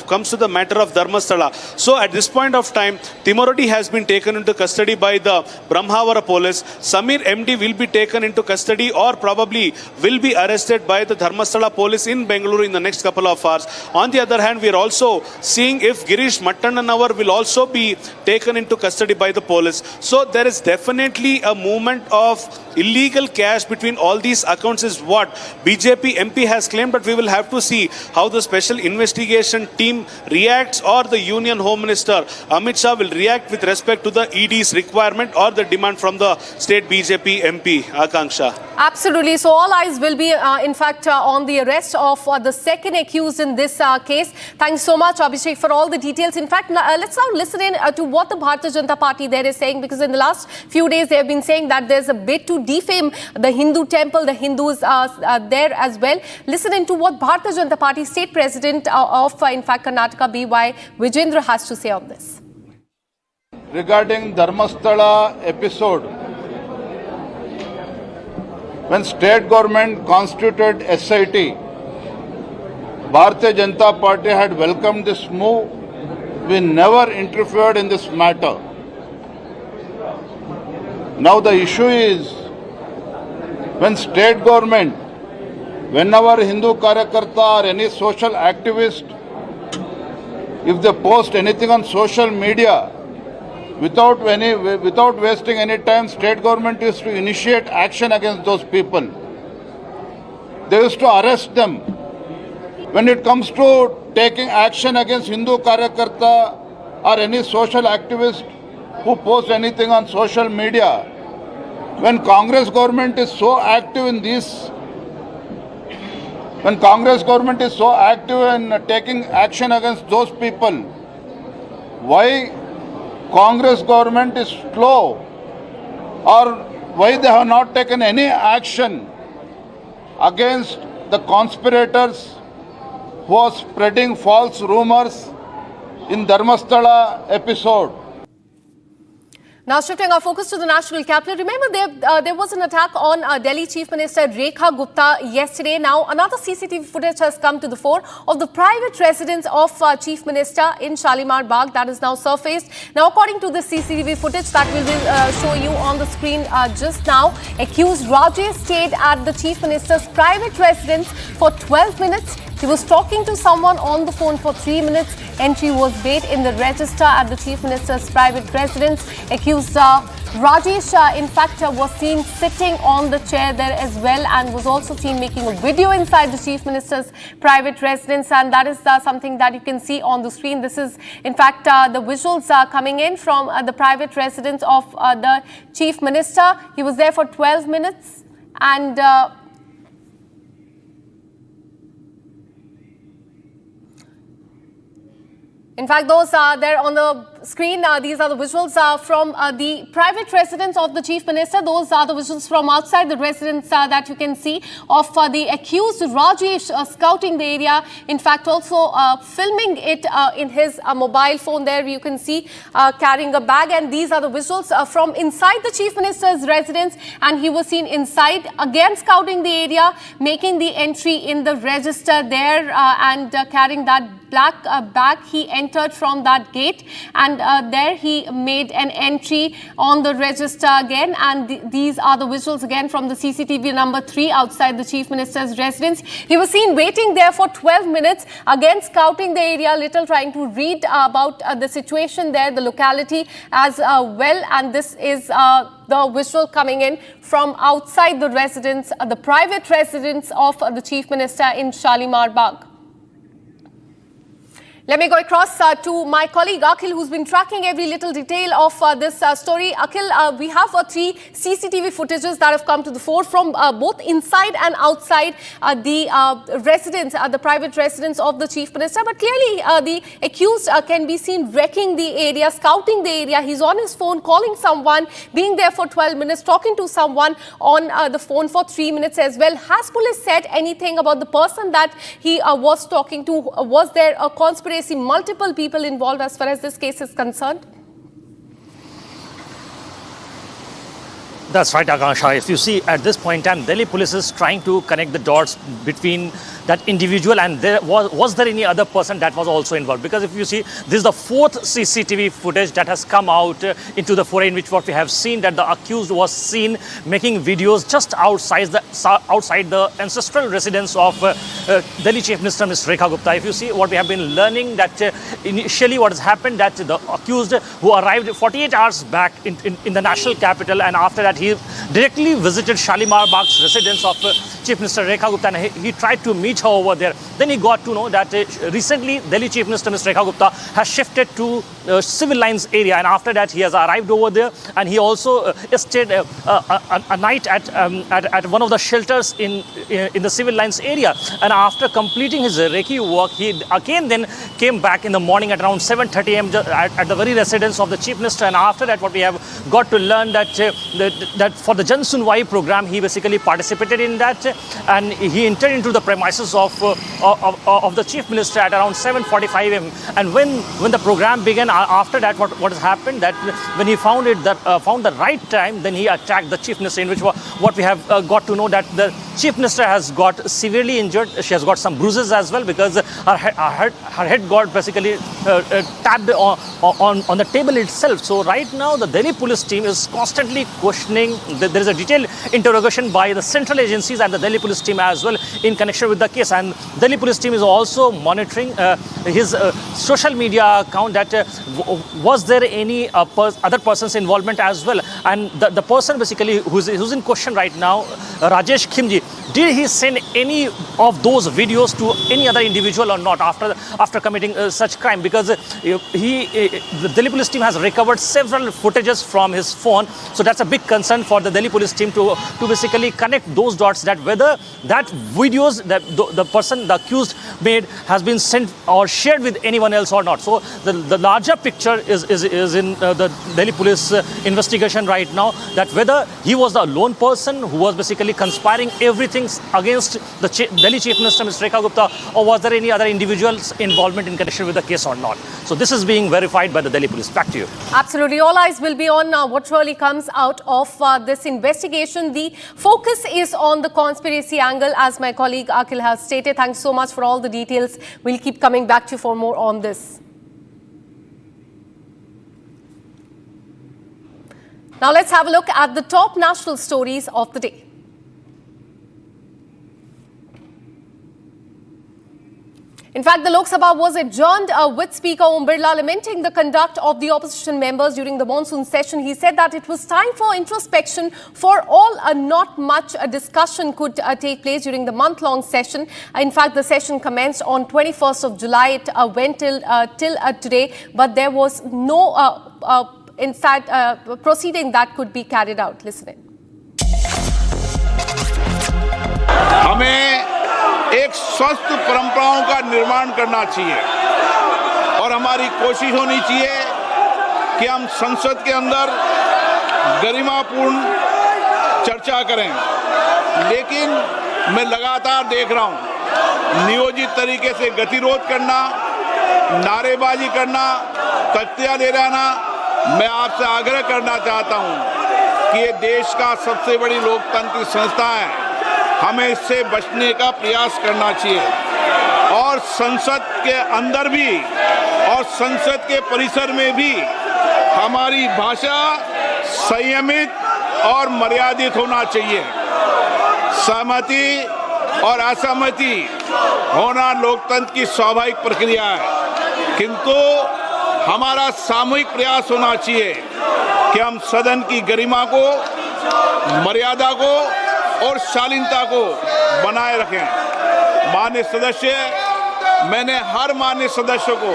[SPEAKER 9] comes to the matter of Dharmasthala. So at this point of time, Timorodi has been taken into custody by the Brahmavara police. Samir MD will be taken into custody or probably will be arrested by the Dharmasthala police place in Bengaluru in the next couple of hours. On the other hand, we are also seeing if Girish Mattannanavar will also be taken into custody by the police. So there is definitely a movement of illegal cash between all these accounts is what BJP MP has claimed, but we will have to see how the special investigation team reacts, or the Union Home Minister Amit Shah will react with respect to the ED's requirement or the demand from the state BJP MP, Akanksha.
[SPEAKER 4] Absolutely. So all eyes will be, in fact, on the arrest of the second accused in this case. Thanks so much, Abhishek, for all the details. In fact, let's now listen in to what the Bharatiya Janata Party there is saying, because in the last few days they have been saying that there's a bid to defame the Hindu temple, the Hindus there as well. Listen in to what Bharatiya Janata Party State President of, in fact, Karnataka, B.Y. Vijendra has to say on this.
[SPEAKER 8] Regarding Dharmastala episode, when state government constituted SIT, Bharatiya Janata Party had welcomed this move. We never interfered in this matter. Now the issue is, when state government, whenever Hindu Karyakarta or any social activist, if they post anything on social media, without wasting any time, state government used to initiate action against those people. They used to arrest them. When it comes to taking action against Hindu Karyakarta or any social activist who posts anything on social media, when Congress government is so active in this, when Congress government is so active in taking action against those people, why Congress government is slow, or why they have not taken any action against the conspirators who are spreading false rumors in Dharmastala episode?
[SPEAKER 4] Now shifting our focus to the national capital. Remember, there was an attack on Delhi Chief Minister Rekha Gupta yesterday. Now another CCTV footage has come to the fore of the private residence of Chief Minister in Shalimar Bagh that is now surfaced. Now according to the CCTV footage that we will show you on the screen just now, accused Rajesh stayed at the Chief Minister's private residence for 12 minutes. He was talking to someone on the phone for 3 minutes. Entry was made in the register at the Chief Minister's private residence. Accused Rajesh, in fact, was seen sitting on the chair there as well, and was also seen making a video inside the Chief Minister's private residence. And that is something that you can see on the screen. This is, in fact, the visuals coming in from the private residence of the Chief Minister. He was there for 12 minutes and in fact, those are there on the screen. These are the visuals from the private residence of the Chief Minister. Those are the visuals from outside the residence that you can see of the accused Rajesh scouting the area. In fact, also filming it in his mobile phone there. You can see carrying a bag. And these are the visuals from inside the Chief Minister's residence. And he was seen inside, again scouting the area, making the entry in the register there and carrying that black bag. He entered from that gate, and there he made an entry on the register again. And these are the visuals again from the CCTV number 3 outside the Chief Minister's residence. He was seen waiting there for 12 minutes, again scouting the area, little trying to read about the situation there, the locality as well. And this is the visual coming in from outside the residence, the private residence of the Chief Minister in Shalimar Bagh. Let me go across to my colleague Akhil, who's been tracking every little detail of this story. Akhil, we have 3 CCTV footages that have come to the fore from both inside and outside the residence, the private residence of the Chief Minister. But clearly, the accused can be seen wrecking the area, scouting the area. He's on his phone, calling someone, being there for 12 minutes, talking to someone on the phone for 3 minutes as well. Has police said anything about the person that he was talking to? Was there a conspiracy? Multiple people involved as far as this case is concerned?
[SPEAKER 11] That's right, Akansha. If you see, at this point in time, Delhi police is trying to connect the dots between that individual, and was there any other person that was also involved? Because if you see, this is the fourth CCTV footage that has come out into the foray, in which what we have seen that the accused was seen making videos just outside the ancestral residence of Delhi Chief Minister Ms. Rekha Gupta. If you see, what we have been learning that initially what has happened, that the accused who arrived 48 hours back in the national capital, and after that he directly visited Shalimar Bagh's residence of Chief Minister Rekha Gupta, and he tried to meet her over there. Then he got to know that recently Delhi Chief Minister Ms. Rekha Gupta has shifted to civil lines area, and after that he has arrived over there, and he also stayed a night at one of the shelters in the civil lines area. And after completing his Reiki work, he again then came back in the morning at around 7:30 a.m. at the very residence of the Chief Minister. And after that, what we have got to learn that that for the Jan Sunwai program, he basically participated in that, and he entered into the premises of the Chief Minister at around 7:45 a.m. And when the program began, after that, what has happened, that when he found the right time, then he attacked the Chief Minister, in which what we have got to know that the Chief Minister has got severely injured. She has got some bruises as well, because her head got basically tapped on the table itself. So right now the Delhi police team is constantly questioning. There is a detailed interrogation by the central agencies and the Delhi police team as well in connection with the case. And Delhi police team is also monitoring his social media account, that was there any other person's involvement as well. And the person basically who's in question right now, Rajesh Khimji, did he send any of those videos to any other individual or not after committing such crime? Because the Delhi police team has recovered several footages from his phone. So that's a big concern for the Delhi police team to basically connect those dots, that whether that videos that the accused made has been sent or shared with anyone else or not. So the larger picture is in the Delhi police investigation right now, that whether he was the lone person who was basically conspiring everything against the Delhi Chief Minister Mr. Rekha Gupta, or was there any other individuals' involvement in connection with the case or not. So this is being verified by the Delhi police. Back to you.
[SPEAKER 4] Absolutely. All eyes will be on what really comes out of this investigation. The focus is on the conspiracy angle, as my colleague Akhil has stated. Thanks so much for all the details. We'll keep coming back to you for more on this. Now let's have a look at the top national stories of the day. In fact, the Lok Sabha was adjourned with Speaker Om Birla lamenting the conduct of the opposition members during the monsoon session. He said that it was time for introspection for all. Not much discussion could take place during the month-long session. In fact, the session commenced on 21st of July. It went till today, but there was no proceeding that could be carried out. Listen in.
[SPEAKER 8] एक स्वस्थ परंपराओं का निर्माण करना चाहिए, और हमारी कोशिश होनी चाहिए कि हम संसद के अंदर गरिमापूर्ण चर्चा करें। लेकिन मैं लगातार देख रहा हूं, नियोजित तरीके से गतिरोध करना, नारेबाजी करना, तख्तियां ले जाना। मैं आपसे आग्रह करना चाहता हूं कि ये देश का सबसे बड़ी लोकतांत्रिक संस्था है, हमें इससे बचने का प्रयास करना चाहिए। और संसद के अंदर भी और संसद के परिसर में भी हमारी भाषा संयमित और मर्यादित होना चाहिए। सहमति और असहमति होना लोकतंत्र की स्वाभाविक प्रक्रिया है, किंतु हमारा सामूहिक प्रयास होना चाहिए कि हम सदन की गरिमा को, मर्यादा को और शालीनता को बनाए रखें। माननीय सदस्य, मैंने हर माननीय सदस्य को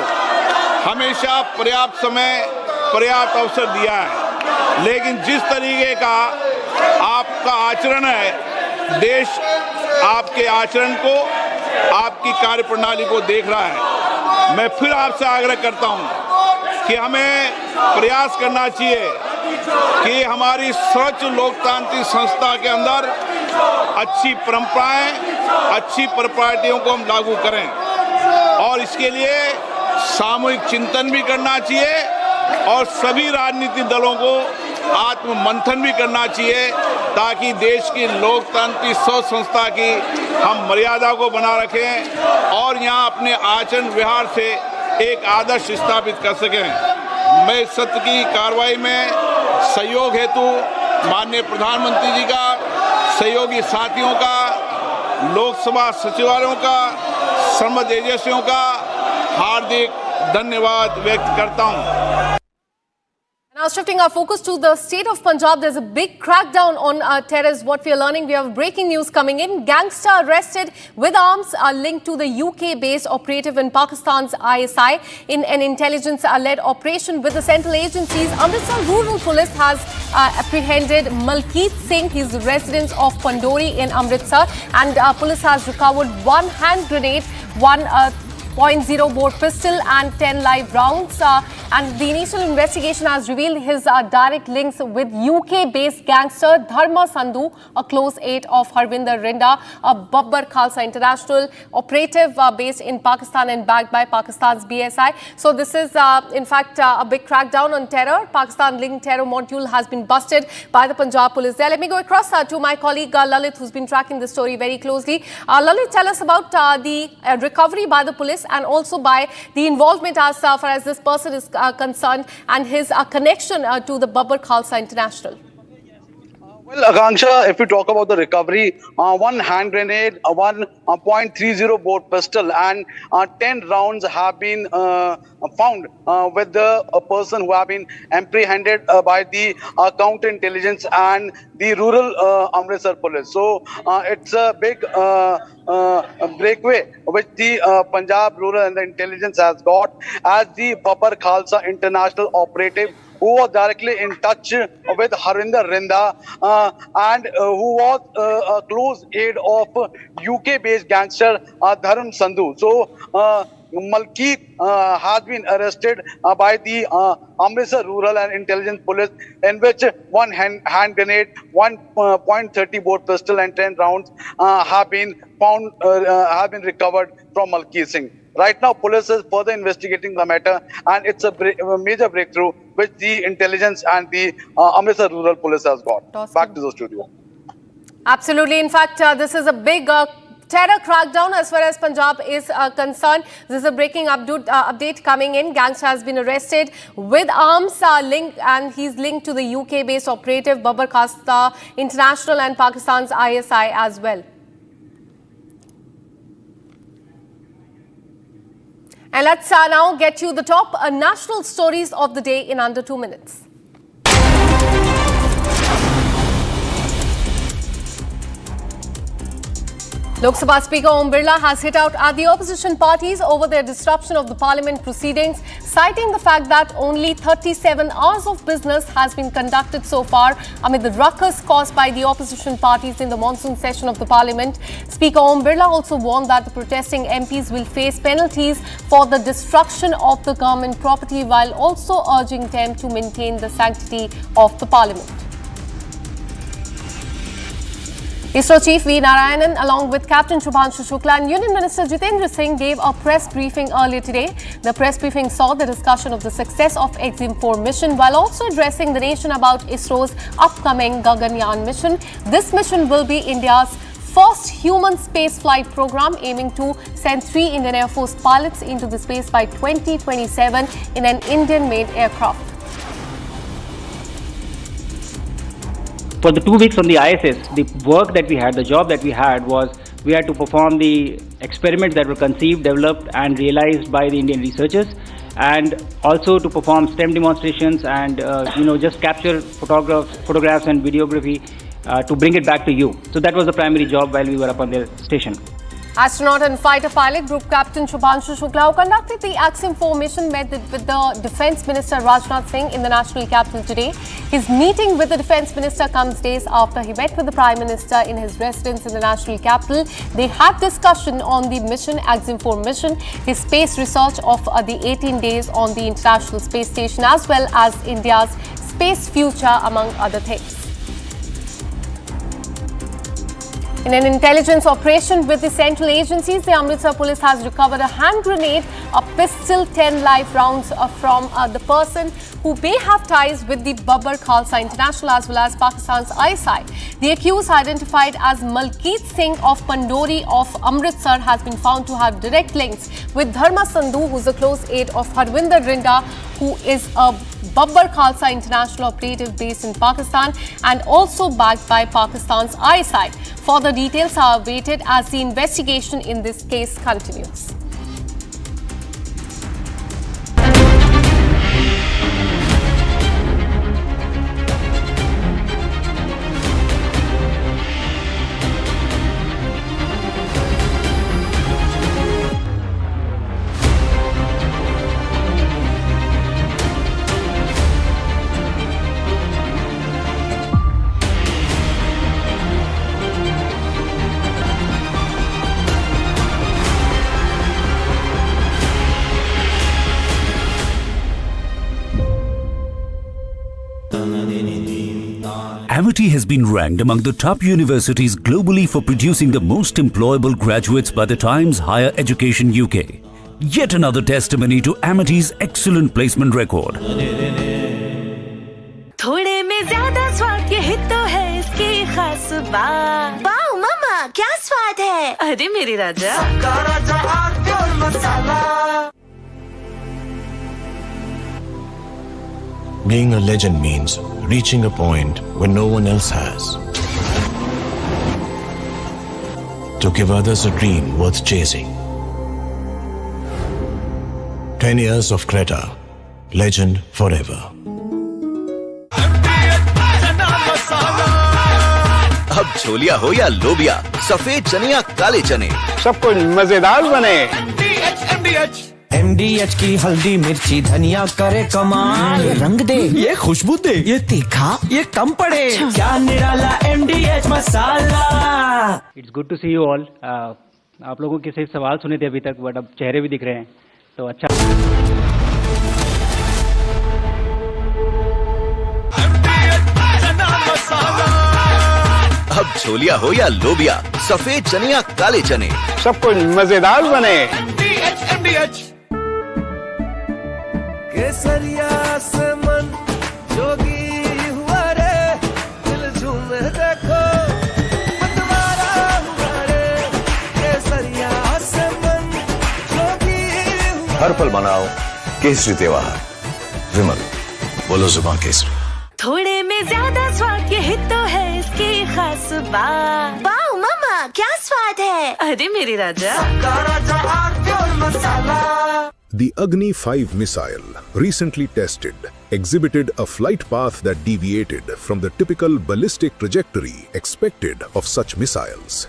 [SPEAKER 8] हमेशा पर्याप्त समय, पर्याप्त अवसर दिया है, लेकिन जिस तरीके का आपका आचरण है, देश आपके आचरण को, आपकी कार्यप्रणाली को देख रहा है। मैं फिर आपसे आग्रह करता हूं कि हमें प्रयास करना चाहिए कि हमारी स्वच्छ लोकतांत्रिक संस्था के अंदर अच्छी परंपराएं, अच्छी प्रॉपर्टियों को हम लागू करें, और इसके लिए सामूहिक चिंतन भी करना चाहिए और सभी राजनीतिक दलों को आत्म मंथन भी करना चाहिए, ताकि देश की लोकतांत्रिक संस्था की हम मर्यादा को बना रखें और यहाँ अपने आचरण व्यवहार से एक आदर्श स्थापित कर सकें। मैं इस सत्र की कार्रवाई में सहयोग हेतु माननीय प्रधानमंत्री जी का, सहयोगी साथियों का, लोकसभा सचिवालयों का, संबद्ध एजेंसियों का हार्दिक धन्यवाद व्यक्त करता हूँ।
[SPEAKER 4] Now shifting our focus to the state of Punjab, there's a big crackdown on terrorists. What we are learning, we have breaking news coming in. Gangster arrested with arms are linked to the UK-based operative in Pakistan's ISI in an intelligence-led operation with the central agencies. Amritsar Rural Police has apprehended Malkeet Singh, his residence of Pandori in Amritsar, and police has recovered one hand grenade, one .0 bore pistol and 10 live rounds. And the initial investigation has revealed his direct links with UK-based gangster Dharmastala, a close aide of Harvinder Rinda, a Babbar Khalsa International operative based in Pakistan and backed by Pakistan's BSI. So this is in fact a big crackdown on terror. Pakistan-linked terror module has been busted by the Punjab police there. Let me go across to my colleague Lalit, who's been tracking this story very closely. Lalit, tell us about the recovery by the police and also by the involvement as far as this person is concerned and his connection to the Babbar Khalsa International.
[SPEAKER 7] Well, Akanksha, if we talk about the recovery, one hand grenade, one .30 bore pistol and 10 rounds have been found with the person who have been apprehended by the counterintelligence and the rural Amritsar police. So it's a big breakaway which the Punjab rural and the intelligence has got as the Babbar Khalsa International operative who was directly in touch with Harvinder Rinda and who was a close aide of UK-based gangster Dharmastala. So Malkeet has been arrested by the Amritsar Rural and Intelligence Police, in which one hand grenade, one .30 bore pistol and 10 rounds have been found, have been recovered from Malkeet Singh. Right now, police is further investigating the matter, and it's a major breakthrough which the intelligence and the Amritsar Rural Police has got. Back to the studio.
[SPEAKER 4] Absolutely. In fact, this is a big terror crackdown as far as Punjab is concerned. This is a breaking update coming in. Gangster has been arrested with arms and he's linked to the UK-based operative Babbar Khalsa International and Pakistan's ISI as well. And let's now get you the top national stories of the day in under 2 minutes. Lok Sabha Speaker Om Birla has hit out at the opposition parties over their disruption of the Parliament proceedings, citing the fact that only 37 hours of business has been conducted so far amid the ruckus caused by the opposition parties in the monsoon session of the Parliament. Speaker Om Birla also warned that the protesting MPs will face penalties for the destruction of the government property, while also urging them to maintain the sanctity of the Parliament. ISRO Chief V. Narayanan, along with Captain Shubhanshu Shukla and Union Minister Jitendra Singh, gave a press briefing earlier today. The press briefing saw the discussion of the success of Agni-5 mission while also addressing the nation about ISRO's upcoming Gaganyaan mission. This mission will be India's first human spaceflight program, aiming to send 3 Indian Air Force pilots into the space by 2027 in an Indian-made aircraft.
[SPEAKER 23] For the 2 weeks on the ISS, the work that we had, the job that we had was we had to perform the experiments that were conceived, developed and realized by the Indian researchers, and also to perform STEM demonstrations and just capture photographs and videography to bring it back to you. So that was the primary job while we were up on the station.
[SPEAKER 4] Astronaut and fighter pilot Group Captain Shubhanshu Shukla, who conducted the Agni-5 mission, met with the Defence Minister Rajnath Singh in the national capital today. His meeting with the Defence Minister comes days after he met with the Prime Minister in his residence in the national capital. They had discussion on the mission, Agni-5 mission, his space research of the 18 days on the International Space Station, as well as India's space future, among other things. In an intelligence operation with the central agencies, the Amritsar police has recovered a hand grenade, a pistol, 10 live rounds from the person who may have ties with the Babbar Khalsa International as well as Pakistan's ISI. The accused, identified as Malkeet Singh of Pandori of Amritsar, has been found to have direct links with Dharma Sandhu, who is a close aide of Harvinder Rinda, who is a Babbar Khalsa International operative based in Pakistan and also backed by Pakistan's ISI. Further details are awaited as the investigation in this case continues.
[SPEAKER 12] Amity has been ranked among the top universities globally for producing the most employable graduates by the Times Higher Education UK. Yet another testimony to Amity's excellent placement record.
[SPEAKER 15] थोड़े में ज्यादा स्वाद ये तो है इसकी खास बात। वाओ मामा क्या स्वाद है? अरे मेरे राजा। सबका राजा और मसाला।
[SPEAKER 17] Being a legend means reaching a point where no one else has. To give others a dream worth chasing. 10 years of Creta, legend forever.
[SPEAKER 20] अब छोलिया हो या लोबिया, सफेद चने या काले चने,
[SPEAKER 22] सब कुछ मजेदार बने।
[SPEAKER 18] MDH की हल्दी मिर्ची धनिया करे कमाल, ये रंग दे, ये खुशबू दे, ये तीखा, ये कम पड़े, क्या निराला MDH masala.
[SPEAKER 23] It's good to see you all. आप लोगों के सिर्फ सवाल सुने थे अभी तक, बट अब चेहरे भी दिख रहे हैं, तो अच्छा।
[SPEAKER 20] अब छोलिया हो या लोबिया, सफेद चने या काले चने,
[SPEAKER 22] सब कुछ मजेदार बने।
[SPEAKER 18] केसरिया से मन जोगी हुआ रे, दिल झूमे देखो मतवारा हुआ रे, केसरिया से मन जोगी हुआ।
[SPEAKER 5] हर पल मनाओ केसरी त्योहार। विमल, बोलो जुबान केसरी।
[SPEAKER 15] थोड़े में ज्यादा स्वाद ये तो है इसकी खास बात। वाओ मामा क्या स्वाद है? अरे मेरे राजा। सबका राजा और मसाला।
[SPEAKER 6] The Agni-5 missile, recently tested, exhibited a flight path that deviated from the typical ballistic trajectory expected of such missiles.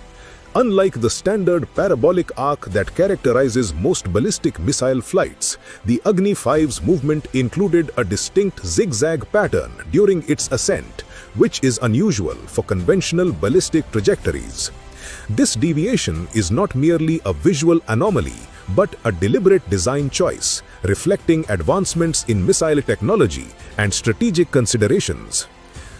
[SPEAKER 6] Unlike the standard parabolic arc that characterizes most ballistic missile flights, the Agni-5's movement included a distinct zigzag pattern during its ascent, which is unusual for conventional ballistic trajectories. This deviation is not merely a visual anomaly, but a deliberate design choice, reflecting advancements in missile technology and strategic considerations.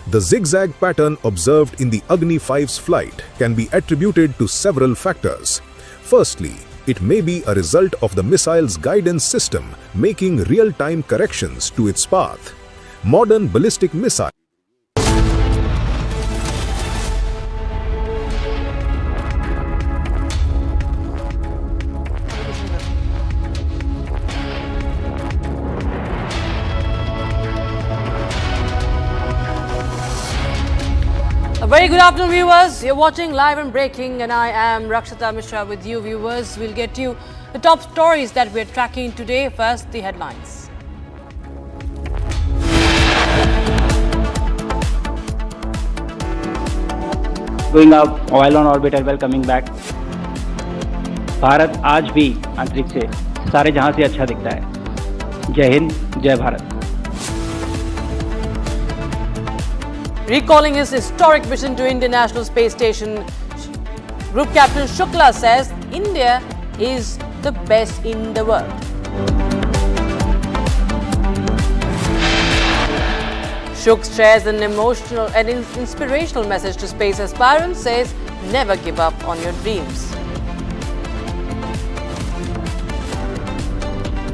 [SPEAKER 6] The zigzag pattern observed in the Agni-5's flight can be attributed to several factors. Firstly, it may be a result of the missile's guidance system making real-time corrections to its path. Modern ballistic missiles
[SPEAKER 21] Very good afternoon, viewers. You're watching Live and Breaking, and I am Rakshita Mishra with you, viewers. We'll get you the top stories that we're tracking today. First, the headlines.
[SPEAKER 23] Going up, oil on orbit and well coming back. Bharat आज भी अंतरिक्ष से सारे जहां से अच्छा दिखता है। जय हिंद, जय Bharat.
[SPEAKER 21] Recalling his historic mission to International Space Station, Group Captain Shukla says India is the best in the world. Shuk shares an emotional and inspirational message to space aspirants, says never give up on your dreams.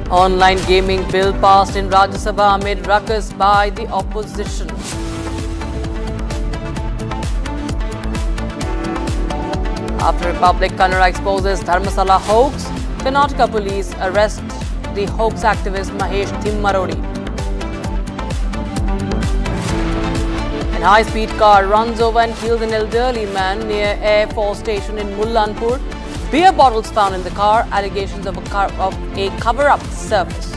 [SPEAKER 21] Online gaming bill passed in Rajya Sabha amid ruckus by the opposition. After Republic Kannada exposes Dharmastala hoax, Karnataka police arrest the hoax activist Mahesh Thimmarodi. An high-speed car runs over and kills an elderly man near Air Force Station in Mullanpur. Beer bottles found in the car, allegations of a cover-up surface.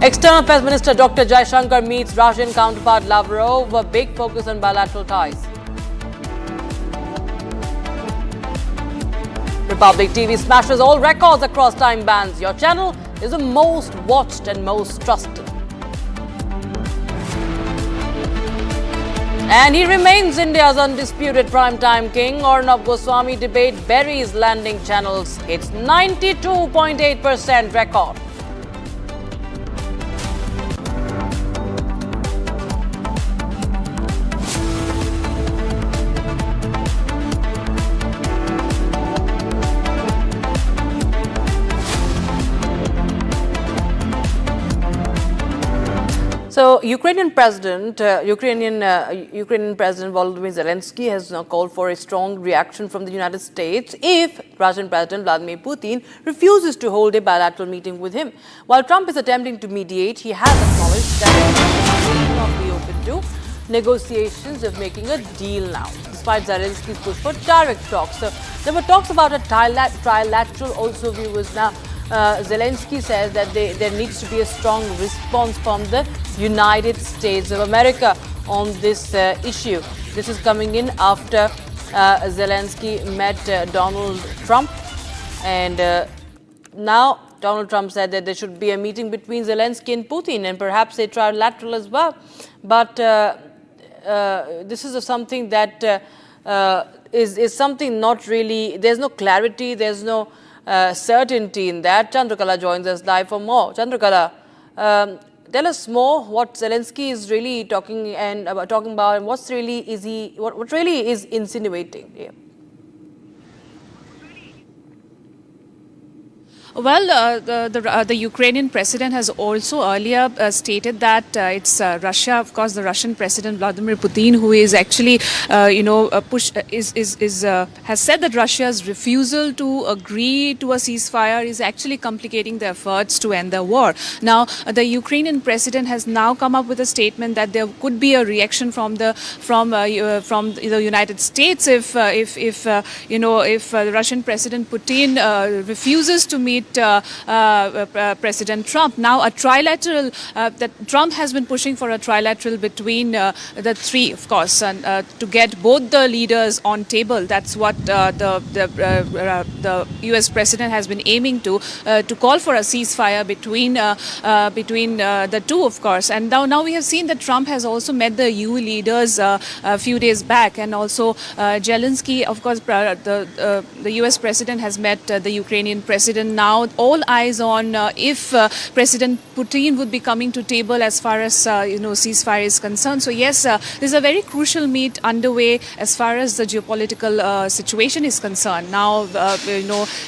[SPEAKER 21] External Affairs Minister Dr. Jaishankar meets Russian counterpart Lavrov, a big focus on bilateral ties. Republic TV smashes all records across time bands. Your channel is the most watched and most trusted. And he remains India's undisputed primetime king. Arnab Goswami debate buries landing channels. It's 92.8% record. So, Ukrainian President Volodymyr Zelensky has now called for a strong reaction from the United States if Russian President Vladimir Putin refuses to hold a bilateral meeting with him. While Trump is attempting to mediate, he has acknowledged that he will not be open to negotiations of making a deal now, despite Zelensky's push for direct talks. So, there were talks about a trilateral also, viewers. Now, Zelensky says that there needs to be a strong response from the United States of America on this issue. This is coming in after Zelensky met Donald Trump, and now Donald Trump said that there should be a meeting between Zelensky and Putin and perhaps a trilateral as well. But this is something that is something not really, there's no clarity, there's no certainty in that. Chandrakala joins us live for more. Chandrakala, tell us more what Zelensky is really talking about, and what really is insinuating here.
[SPEAKER 1] Well, the Ukrainian president has also earlier stated that it's Russia, of course, the Russian president Vladimir Putin, who is actually, has said that Russia's refusal to agree to a ceasefire is actually complicating the efforts to end the war. Now, the Ukrainian president has now come up with a statement that there could be a reaction from the United States if the Russian President Putin refuses to meet President Trump. Now, a trilateral, that Trump has been pushing for a trilateral between the three, of course, and to get both the leaders on table. That's what the US president has been aiming to call for a ceasefire between the two, of course. And now we have seen that Trump has also met the EU leaders a few days back, and also Zelensky, of course, the US president has met the Ukrainian president. Now all eyes on if President Putin would be coming to table as far as ceasefire is concerned. So yes, there's a very crucial meet underway as far as the geopolitical situation is concerned. Now,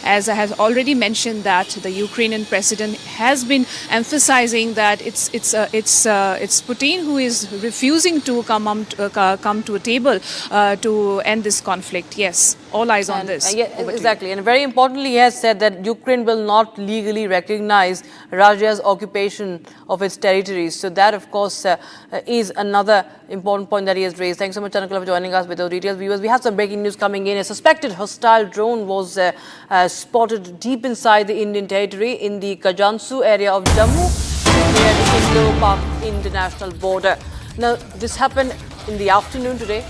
[SPEAKER 1] as I have already mentioned, that the Ukrainian president has been emphasizing that it's Putin who is refusing to come to a table to end this conflict. Yes, all eyes on this.
[SPEAKER 21] Exactly, and very importantly, he has said that Ukraine will not legally recognize Russia's occupation of its territories. So that, of course, is another important point that he has raised. Thanks so much, Chanakala, for joining us with those details. Viewers, we have some breaking news coming in. A suspected hostile drone was spotted deep inside the Indian territory in the Kajansu area of Jammu, near the Indo-Pak international border. Now, this happened in the afternoon today.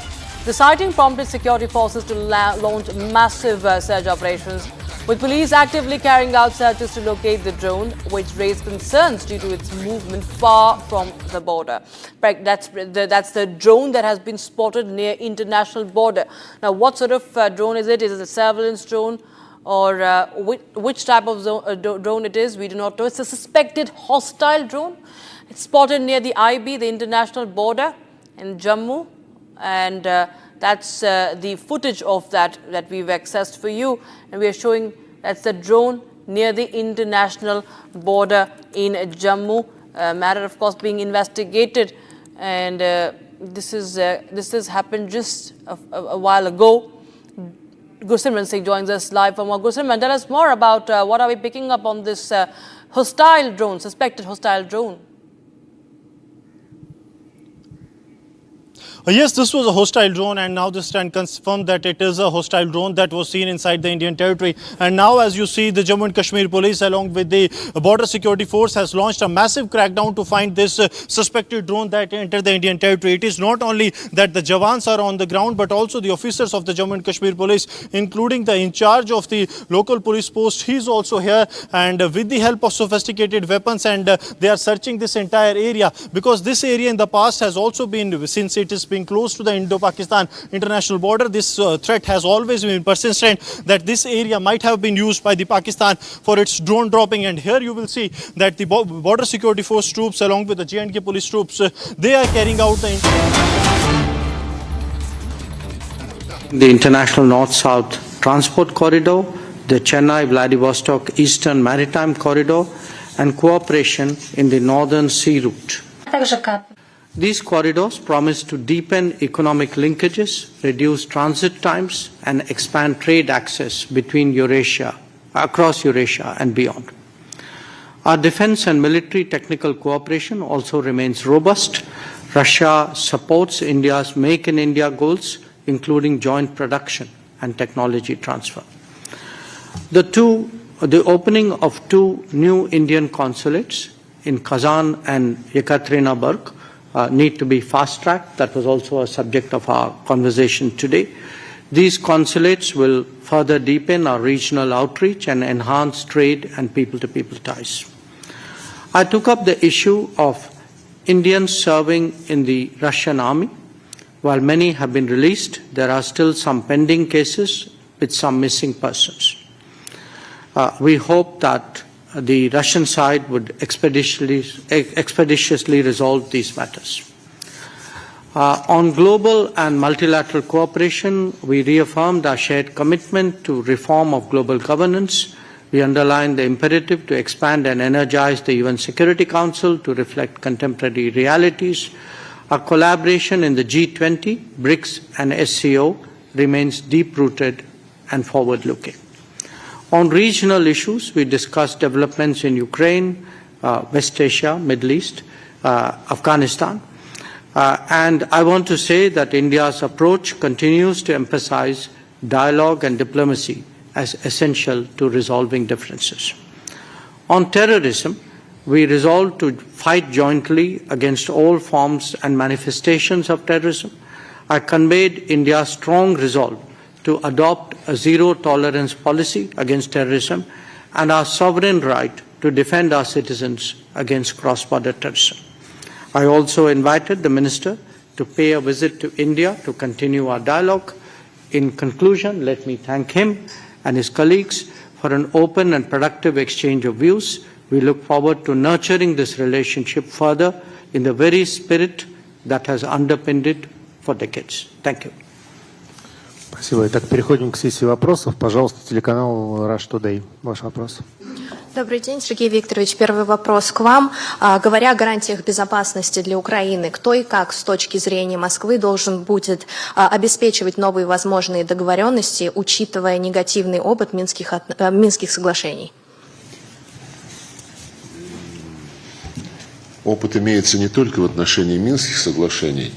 [SPEAKER 21] The sighting prompted security forces to launch massive search operations, with police actively carrying out searches to locate the drone, which raised concerns due to its movement far from the border. That's the drone that has been spotted near international border. Now, what sort of drone is it? Is it a surveillance drone, or which type of drone it is? We do not know. It's a suspected hostile drone. It's spotted near the IB, the international border in Jammu. and that's the footage of that we've accessed for you, and we are showing that's the drone near the international border in Jammu. Matter, of course, being investigated, and this has happened just a while ago. Gursimran Singh joins us live from Gursimran. Tell us more about what are we picking up on this hostile drone, suspected hostile drone.
[SPEAKER 3] Yes, this was a hostile drone, and now this can confirm that it is a hostile drone that was seen inside the Indian territory. And now, as you see, the Jammu and Kashmir police along with the border security force has launched a massive crackdown to find this suspected drone that entered the Indian territory. It is not only that the Jawans are on the ground, but also the officers of the Jammu and Kashmir police, including the in charge of the local police post. He is also here, and with the help of sophisticated weapons, and they are searching this entire area, because this area in the past has also been, since it is being close to the Indo-Pakistan international border, this threat has always been persistent that this area might have been used by the Pakistan for its drone dropping. And here you will see that the border security force troops along with the J&K police troops, they are carrying out
[SPEAKER 10] the international north-south transport corridor, the Chennai-Vladivostok Eastern Maritime Corridor, and cooperation in the Northern Sea Route. These corridors promise to deepen economic linkages, reduce transit times, and expand trade access between Eurasia, across Eurasia and beyond. Our defense and military technical cooperation also remains robust. Russia supports India's Make in India goals, including joint production and technology transfer. The opening of 2 new Indian consulates in Kazan and Yekaterinburg need to be fast-tracked. That was also a subject of our conversation today. These consulates will further deepen our regional outreach and enhance trade and people-to-people ties. I took up the issue of Indians serving in the Russian army. While many have been released, there are still some pending cases with some missing persons. We hope that the Russian side would expeditiously resolve these matters. On global and multilateral cooperation, we reaffirmed our shared commitment to reform of global governance. We underlined the imperative to expand and energize the UN Security Council to reflect contemporary realities. Our collaboration in the G20, BRICS, and SCO remains deep-rooted and forward-looking. On regional issues, we discussed developments in Ukraine, West Asia, Middle East, Afghanistan. And I want to say that India's approach continues to emphasize dialogue and diplomacy as essential to resolving differences. On terrorism, we resolved to fight jointly against all forms and manifestations of terrorism. I conveyed India's strong resolve to adopt a zero-tolerance policy against terrorism and our sovereign right to defend our citizens against cross-border terrorism. I also invited the Minister to pay a visit to India to continue our dialogue. In conclusion, let me thank him and his colleagues for an open and productive exchange of views. We look forward to nurturing this relationship further in the very spirit that has underpinned it for decades. Thank you.
[SPEAKER 13] Спасибо. Итак, переходим к сессии вопросов. Пожалуйста, телеканал Rush Today. Ваш вопрос.
[SPEAKER 14] Добрый день, Сергей Викторович. Первый вопрос к вам. Говоря о гарантиях безопасности для Украины, кто и как с точки зрения Москвы должен будет обеспечивать новые возможные договоренности, учитывая негативный опыт Минских соглашений?
[SPEAKER 24] Опыт имеется не только в отношении Минских соглашений.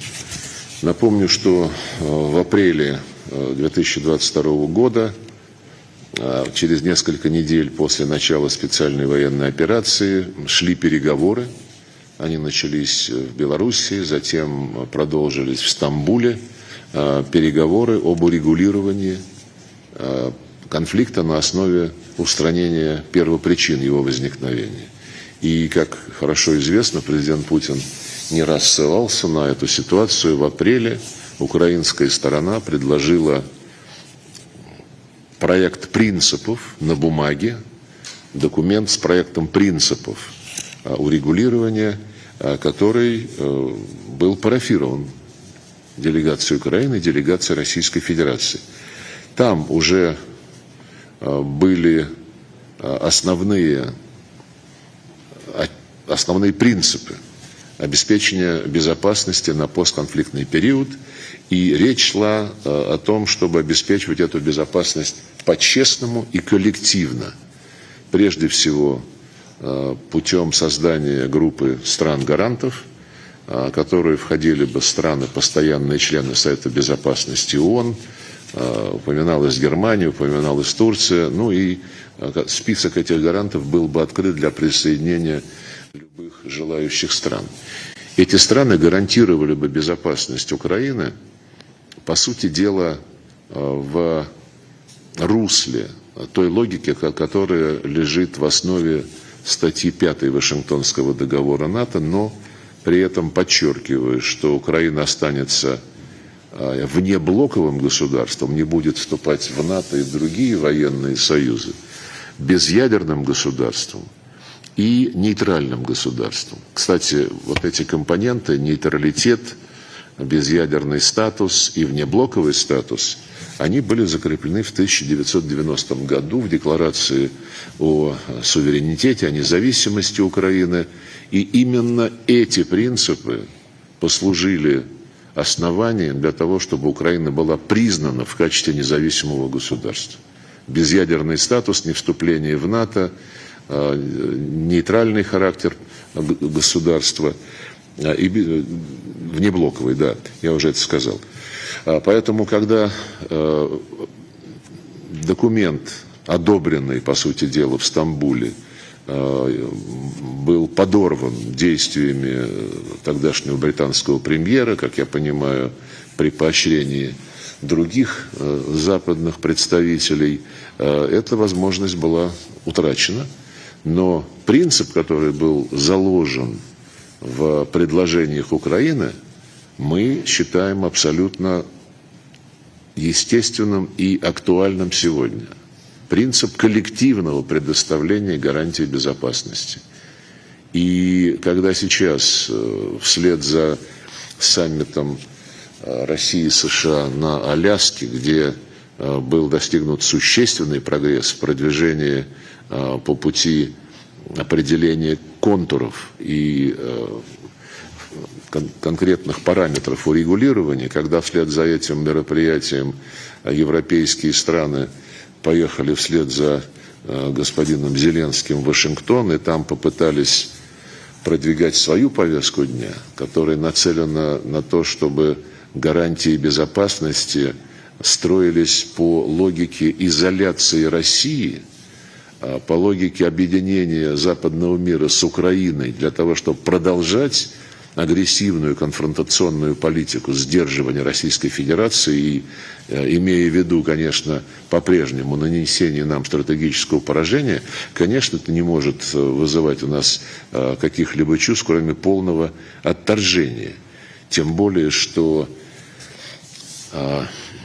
[SPEAKER 24] Напомню, что в апреле 2022 года, через несколько недель после начала специальной военной операции, шли переговоры. Они начались в Белоруссии, затем продолжились в Стамбуле. Переговоры об урегулировании конфликта на основе устранения первопричин его возникновения. И, как хорошо известно, президент Путин не раз ссылался на эту ситуацию. В апреле украинская сторона предложила проект принципов на бумаге, документ с проектом принципов урегулирования, который был парафирован делегация Украины и делегация Российской Федерации. Там уже были основные принципы обеспечения безопасности на постконфликтный период, и речь шла о том, чтобы обеспечивать эту безопасность по-честному и коллективно. Прежде всего, путем создания группы стран-гарантов, которые входили бы страны, постоянные члены Совета Безопасности ООН, упоминалась Германия, упоминалась Турция, ну и список этих гарантов был бы открыт для присоединения любых желающих стран. Эти страны гарантировали бы безопасность Украины, по сути дела, в русле той логики, которая лежит в основе статьи 5 Вашингтонского договора НАТО, но при этом подчеркиваю, что Украина останется внеблоковым государством, не будет вступать в НАТО и в другие военные союзы, безъядерным государством и нейтральным государством. Кстати, вот эти компоненты, нейтралитет, безъядерный статус и внеблоковый статус, они были закреплены в 1990 году в Декларации о суверенитете, о независимости Украины. И именно эти принципы послужили основанием для того, чтобы Украина была признана в качестве независимого государства. Безъядерный статус, невступление в НАТО, нейтральный характер государства и внеблоковый, да, я уже это сказал. Поэтому, когда документ, одобренный, по сути дела, в Стамбуле, был подорван действиями тогдашнего британского премьера, как я понимаю, при поощрении других западных представителей, эта возможность была утрачена. Но принцип, который был заложен в предложениях Украины, мы считаем абсолютно естественным и актуальным сегодня. Принцип коллективного предоставления гарантий безопасности. И когда сейчас, вслед за саммитом России и США на Аляске, где был достигнут существенный прогресс в продвижении по пути определения контуров и конкретных параметров урегулирования, когда вслед за этим мероприятием европейские страны поехали вслед за господином Зеленским в Вашингтон и там попытались продвигать свою повестку дня, которая нацелена на то, чтобы гарантии безопасности строились по логике изоляции России, по логике объединения западного мира с Украиной для того, чтобы продолжать агрессивную конфронтационную политику сдерживания Российской Федерации и, имея в виду, конечно, по-прежнему нанесение нам стратегического поражения, конечно, это не может вызывать у нас каких-либо чувств, кроме полного отторжения. Тем более, что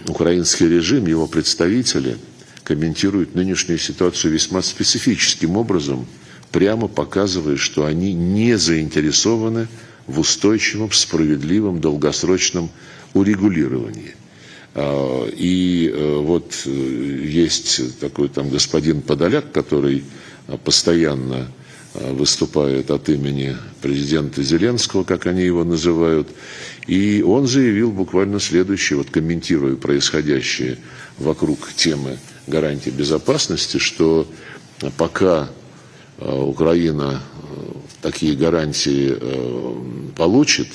[SPEAKER 24] украинский режим, его представители комментируют нынешнюю ситуацию весьма специфическим образом, прямо показывая, что они не заинтересованы в устойчивом, справедливом, долгосрочном урегулировании. И вот есть такой там господин Подоляк, который постоянно выступает от имени президента Зеленского, как они его называют, и он заявил буквально следующее, вот комментируя происходящее вокруг темы гарантий безопасности, что пока Украина такие гарантии получит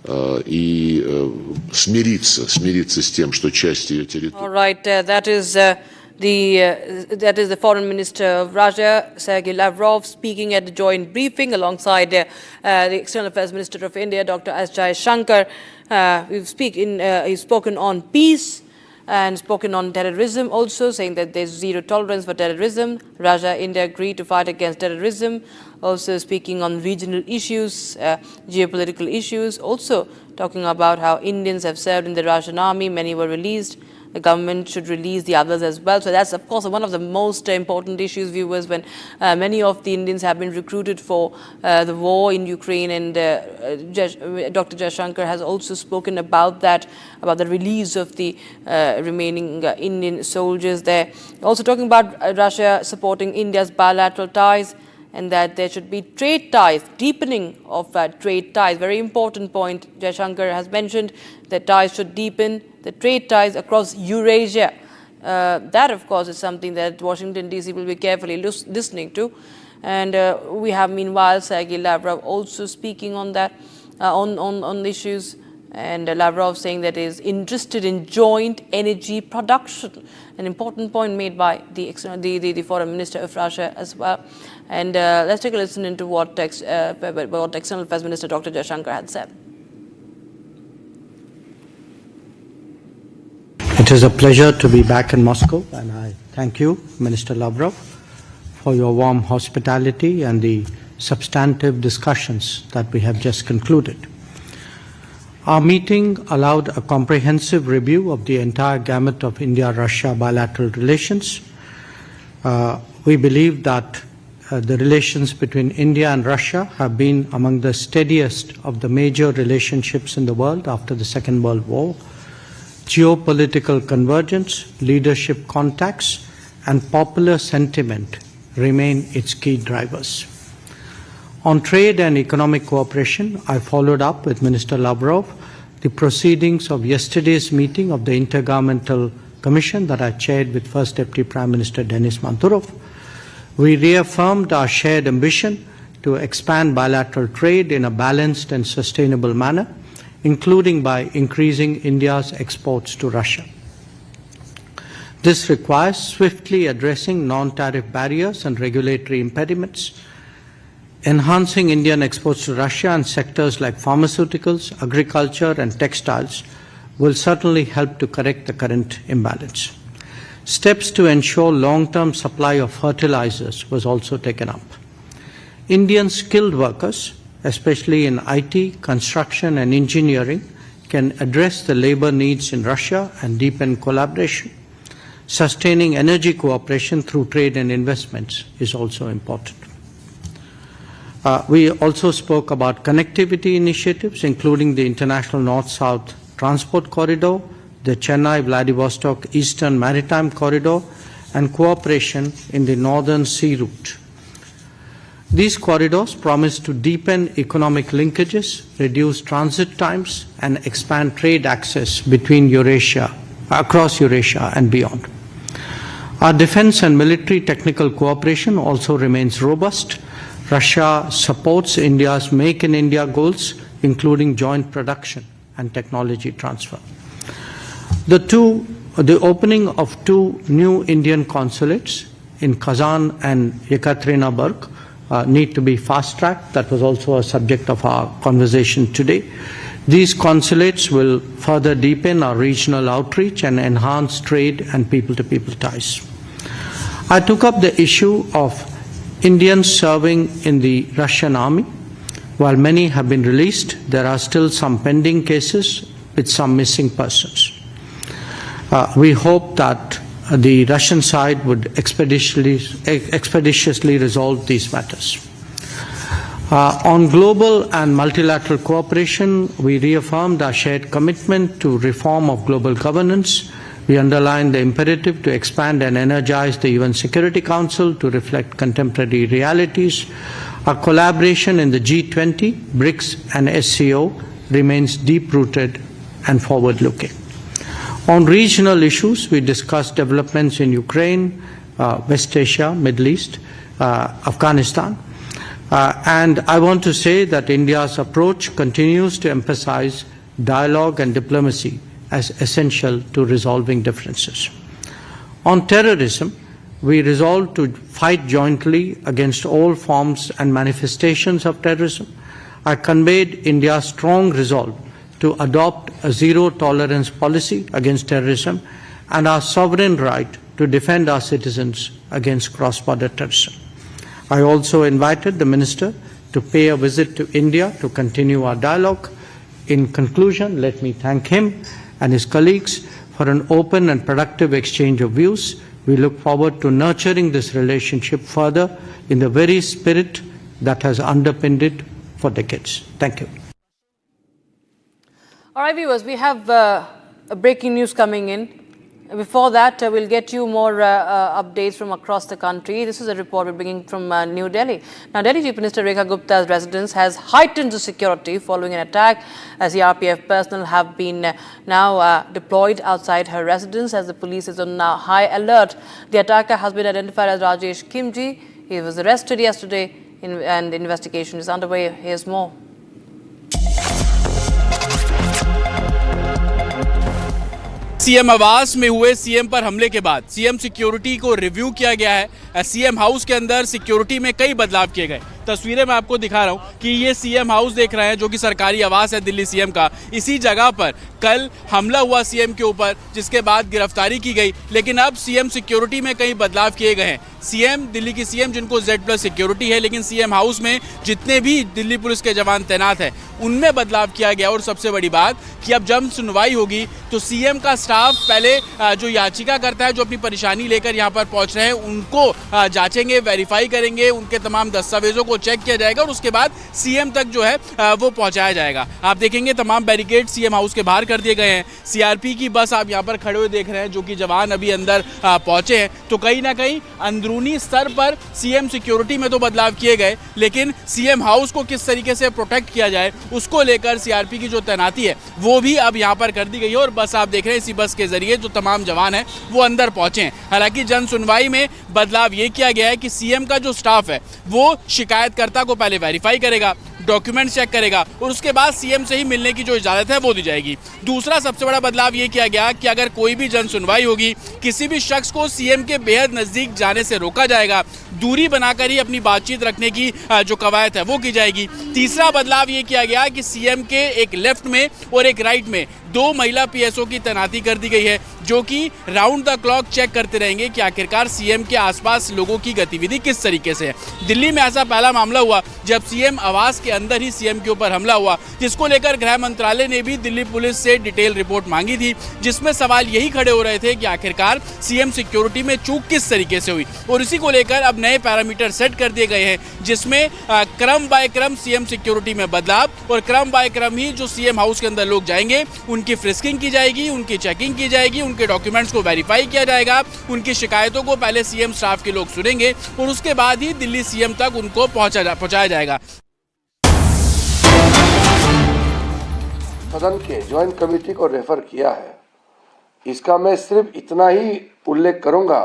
[SPEAKER 24] и смириться с тем, что часть ее территории.
[SPEAKER 21] All right, that is the Foreign Minister of Russia, Sergei Lavrov, speaking at the joint briefing alongside the External Affairs Minister of India, Dr. S. Jaishankar. He's spoken on peace and spoken on terrorism also, saying that there's zero tolerance for terrorism. Russia, India agreed to fight against terrorism. Also speaking on regional issues, geopolitical issues. Also talking about how Indians have served in the Russian army. Many were released. the government should release the others as well. So that's, of course, one of the most important issues, viewers, when many of the Indians have been recruited for the war in Ukraine, and Dr. Jaishankar has also spoken about that, about the release of the remaining Indian soldiers there. Also talking about Russia supporting India's bilateral ties, and that there should be trade ties, deepening of trade ties. Very important point. Jaishankar has mentioned that ties should deepen, the trade ties across Eurasia. That, of course, is something that Washington, D.C. will be carefully listening to. And we have, meanwhile, Sergei Lavrov also speaking on that, on issues. And Lavrov saying that he is interested in joint energy production. An important point made by the foreign minister of Russia as well. And let's take a listen into what External Affairs Minister Dr. Jaishankar had said.
[SPEAKER 10] It is a pleasure to be back in Moscow, and I thank you, Minister Lavrov, for your warm hospitality and the substantive discussions that we have just concluded. Our meeting allowed a comprehensive review of the entire gamut of India-Russia bilateral relations. We believe that the relations between India and Russia have been among the steadiest of the major relationships in the world after the Second World War. Geopolitical convergence, leadership contacts, and popular sentiment remain its key drivers. On trade and economic cooperation, I followed up with Minister Lavrov the proceedings of yesterday's meeting of the Intergovernmental Commission that I chaired with First Deputy Prime Minister Denis Manturov. We reaffirmed our shared ambition to expand bilateral trade in a balanced and sustainable manner, including by increasing India's exports to Russia. This requires swiftly addressing non-tariff barriers and regulatory impediments, enhancing Indian exports to Russia and sectors like pharmaceuticals, agriculture, and textiles will certainly help to correct the current imbalance. Steps to ensure long-term supply of fertilizers was also taken up. Indian skilled workers, especially in IT, construction, and engineering, can address the labor needs in Russia and deepen collaboration. Sustaining energy cooperation through trade and investments is also important. We also spoke about connectivity initiatives, including the International North-South Transport Corridor, the Chennai-Vladivostok Eastern Maritime Corridor, and cooperation in the Northern Sea Route. These corridors promise to deepen economic linkages, reduce transit times, and expand trade access between Eurasia, across Eurasia and beyond. Our defense and military technical cooperation also remains robust. Russia supports India's Make in India goals, including joint production and technology transfer. The opening of 2 new Indian consulates in Kazan and Yekaterinburg need to be fast-tracked. That was also a subject of our conversation today. These consulates will further deepen our regional outreach and enhance trade and people-to-people ties. I took up the issue of Indians serving in the Russian army. While many have been released, there are still some pending cases with some missing persons. We hope that the Russian side would expeditiously resolve these matters. On global and multilateral cooperation, we reaffirmed our shared commitment to reform of global governance. We underlined the imperative to expand and energize the UN Security Council to reflect contemporary realities. Our collaboration in the G20, BRICS, and SCO remains deep-rooted and forward-looking. On regional issues, we discussed developments in Ukraine, West Asia, Middle East, Afghanistan. And I want to say that India's approach continues to emphasize dialogue and diplomacy as essential to resolving differences. On terrorism, we resolved to fight jointly against all forms and manifestations of terrorism. I conveyed India's strong resolve to adopt a zero-tolerance policy against terrorism and our sovereign right to defend our citizens against cross-border terrorism. I also invited the Minister to pay a visit to India to continue our dialogue. In conclusion, let me thank him and his colleagues for an open and productive exchange of views. We look forward to nurturing this relationship further in the very spirit that has underpinned it for decades. Thank you.
[SPEAKER 21] All right, viewers, we have a breaking news coming in. Before that, we'll get you more updates from across the country. This is a report we're bringing from New Delhi. Now, Delhi Chief Minister Rekha Gupta's residence has heightened the security following an attack, as the RPF personnel have been now deployed outside her residence as the police is on high alert. The attacker has been identified as Rajesh Kimji. He was arrested yesterday and the investigation is underway. Here's more.
[SPEAKER 2] CM आवास में हुए CM पर हमले के बाद CM security को review किया गया है। सीएम हाउस के अंदर सिक्योरिटी में कई बदलाव किए गए। तस्वीरें मैं आपको दिखा रहा हूं कि ये सीएम हाउस देख रहे हैं, जो कि सरकारी आवास है दिल्ली सीएम का। इसी जगह पर कल हमला हुआ सीएम के ऊपर, जिसके बाद गिरफ्तारी की गई। लेकिन अब सीएम सिक्योरिटी में कई बदलाव किए गए हैं। सीएम, दिल्ली की सीएम जिनको Z+ सिक्योरिटी है, लेकिन सीएम हाउस में जितने भी दिल्ली पुलिस के जवान तैनात हैं उनमें बदलाव किया गया। और सबसे बड़ी बात कि अब जब सुनवाई होगी तो सीएम का स्टाफ पहले जो याचिका करता है, जो अपनी परेशानी लेकर यहाँ पर पहुंच रहे हैं, उनको जांचेंगे, वेरीफाई करेंगे, उनके तमाम दस्तावेजों को चेक किया जाएगा और उसके बाद सीएम तक जो है वो पहुंचाया जाएगा। आप देखेंगे तमाम बैरिकेड सीएम हाउस के बाहर कर दिए गए हैं। सीआरपी की बस आप यहाँ पर खड़े हुए देख रहे हैं, जो कि जवान अभी अंदर पहुंचे हैं। तो कहीं ना कहीं अंदरूनी स्तर पर सीएम सिक्योरिटी में तो बदलाव किए गए, लेकिन सीएम हाउस को किस तरीके से प्रोटेक्ट किया जाए उसको लेकर सीआरपी की जो तैनाती है वो भी अब यहाँ पर कर दी गई है। और बस आप देख रहे हैं, इसी बस के जरिए जो तमाम जवान हैं वो अंदर पहुंचे हैं। हालांकि जन सुनवाई में बदलाव ये किया गया है कि सीएम का जो स्टाफ है वो शिकायतकर्ता को पहले वेरीफाई करेगा, डॉक्यूमेंट चेक करेगा और उसके बाद सीएम से ही मिलने की जो इजाजत है वो दी जाएगी। दूसरा सबसे बड़ा बदलाव ये किया गया कि अगर कोई भी जन सुनवाई होगी, किसी भी शख्स को सीएम के बेहद नजदीक जाने से रोका जाएगा, दूरी बनाकर ही अपनी बातचीत रखने की जो कवायद है वो की जाएगी। तीसरा बदलाव ये किया गया कि सीएम के एक लेफ्ट में और एक राइट में 2 महिला पीएसओ की तैनाती कर दी गई है, जो कि राउंड द क्लॉक चेक करते रहेंगे कि आखिरकार सीएम के आसपास लोगों की गतिविधि किस तरीके से है। दिल्ली में ऐसा पहला मामला हुआ जब सीएम आवास के अंदर ही सीएम के ऊपर हमला हुआ, जिसको लेकर गृह मंत्रालय ने भी दिल्ली पुलिस से डिटेल रिपोर्ट मांगी थी, जिसमें सवाल यही खड़े हो रहे थे कि आखिरकार सीएम सिक्योरिटी में चूक किस तरीके से हुई। और इसी को लेकर अब नए पैरामीटर सेट कर दिए गए हैं, जिसमें क्रम बाय क्रम सीएम सिक्योरिटी में बदलाव और क्रम बाय क्रम ही जो सीएम हाउस के अंदर लोग जाएंगे उनकी फ्रिस्किंग की जाएगी, उनकी चेकिंग की जाएगी, उनके डॉक्यूमेंट्स को वेरीफाई किया जाएगा, उनकी शिकायतों को पहले सीएम स्टाफ के लोग सुनेंगे और उसके बाद ही दिल्ली सीएम तक उनको पहुंचाया जाएगा।
[SPEAKER 9] सदन के ज्वाइंट कमेटी को रेफर किया है, इसका मैं सिर्फ इतना ही उल्लेख करूंगा।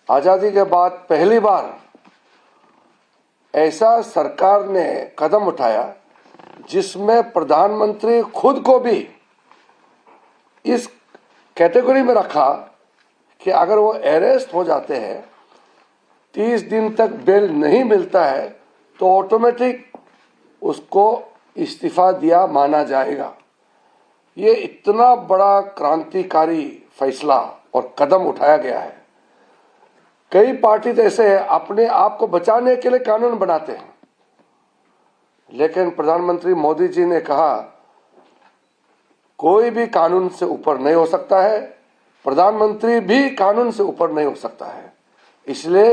[SPEAKER 9] आजादी के बाद पहली बार ऐसा सरकार ने कदम उठाया जिसमें प्रधानमंत्री खुद को भी इस कैटेगरी में रखा कि अगर वो अरेस्ट हो जाते हैं, 30 दिन तक बेल नहीं मिलता है, तो ऑटोमेटिक उसको इस्तीफा दिया माना जाएगा। ये इतना बड़ा क्रांतिकारी फैसला और कदम उठाया गया है। कई पार्टी जैसे अपने आप को बचाने के लिए कानून बनाते हैं, लेकिन प्रधानमंत्री मोदी जी ने कहा कोई भी कानून से ऊपर नहीं हो सकता है, प्रधानमंत्री भी कानून से ऊपर नहीं हो सकता है। इसलिए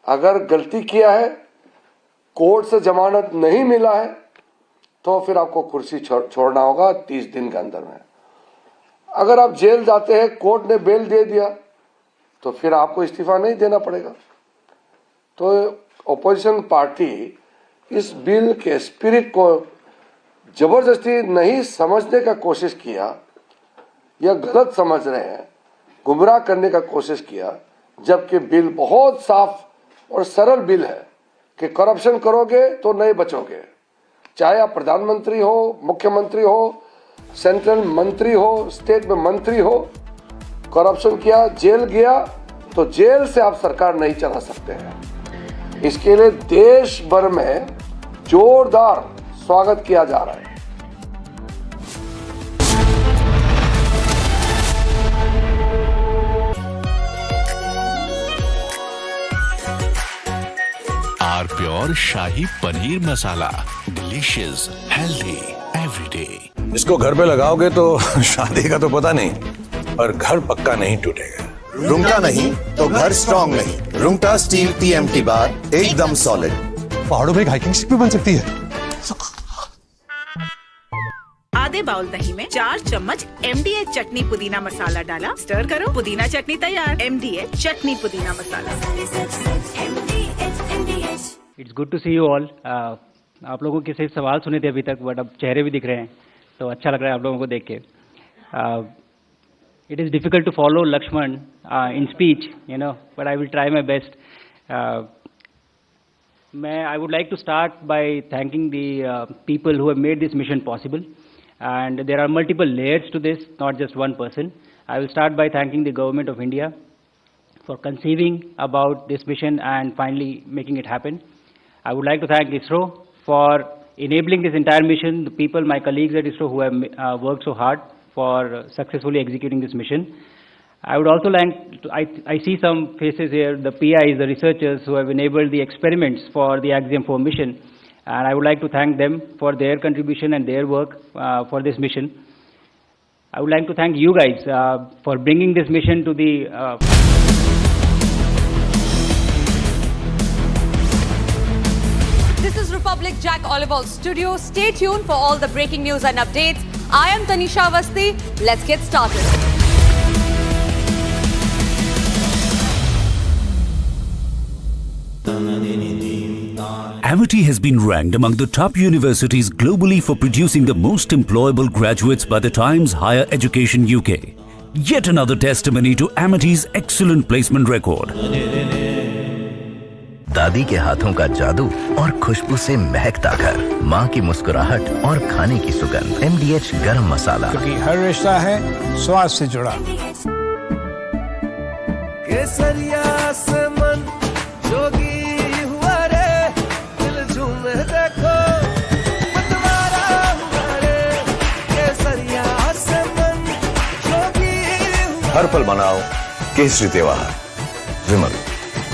[SPEAKER 9] अगर गलती किया है, कोर्ट से जमानत नहीं मिला है, तो फिर आपको कुर्सी छोड़ना होगा 30 दिन के अंदर में। अगर आप जेल जाते हैं, कोर्ट ने बेल दे दिया, तो फिर आपको इस्तीफा नहीं देना पड़ेगा। तो ऑपोजिशन पार्टी इस बिल के स्पिरिट को जबरदस्ती नहीं समझने का कोशिश किया या गलत समझ रहे हैं, गुमराह करने का कोशिश किया, जबकि बिल बहुत साफ और सरल बिल है कि करप्शन करोगे तो नहीं बचोगे। चाहे आप प्रधानमंत्री हो, मुख्यमंत्री हो, सेंट्रल मंत्री हो, स्टेट में मंत्री हो, करप्शन किया, जेल गया, तो जेल से आप सरकार नहीं चला सकते हैं। इसके लिए देश भर में जोरदार स्वागत किया जा रहा है।
[SPEAKER 17] R pure shahi paneer masala, delicious, healthy, every day.
[SPEAKER 5] इसको घर पे लगाओगे तो शादी का तो पता नहीं, पर घर पक्का नहीं टूटेगा।
[SPEAKER 8] रुंगटा नहीं तो घर स्ट्रॉन्ग नहीं। रुंगटा स्टील TMT बार एकदम सॉलिड।
[SPEAKER 11] पहाड़ों में हाइकिंग शिप भी बन सकती है।
[SPEAKER 16] आधे बाउल दही में 4 चम्मच MDH चटनी पुदीना मसाला डाला, स्टर करो, पुदीना चटनी तैयार। MDH चटनी पुदीना masala.
[SPEAKER 23] It's good to see you all. आप लोगों के सिर्फ सवाल सुने थे अभी तक, बट अब चेहरे भी दिख रहे हैं, तो अच्छा लग रहा है आप लोगों को देख के। It is difficult to follow Lakshman in speech, you know, but I will try my best. I would like to start by thanking the people who have made this mission possible. And there are multiple layers to this, not just one person. I will start by thanking the government of India for conceiving about this mission and finally making it happen. I would like to thank ISRO for enabling this entire mission, the people, my colleagues at ISRO who have worked so hard for successfully executing this mission. I would also like to, I see some faces here, the PIs, the researchers who have enabled the experiments for the Axiom 4 mission, and I would like to thank them for their contribution and their work for this mission. I would like to thank you guys for bringing this mission to the
[SPEAKER 4] This is Republic Jack Oliver's studio. Stay tuned for all the breaking news and updates. I am Tanisha Avasthi. Let's get started.
[SPEAKER 12] Amity has been ranked among the top universities globally for producing the most employable graduates by the Times Higher Education UK. Yet another testimony to Amity's excellent placement record.
[SPEAKER 20] दादी के हाथों का जादू और खुशबू से महकता घर, माँ की मुस्कुराहट और खाने की सुगंध। MDH गरम मसाला,
[SPEAKER 22] क्योंकि हर रिश्ता है स्वाद से जुड़ा।
[SPEAKER 18] केसरिया से मन जोगी हुआ रे, दिल झूमे देखो मतवारा हुआ रे। केसरिया से मन जोगी हुआ।
[SPEAKER 5] हर पल मनाओ केसरी त्योहार। विमल,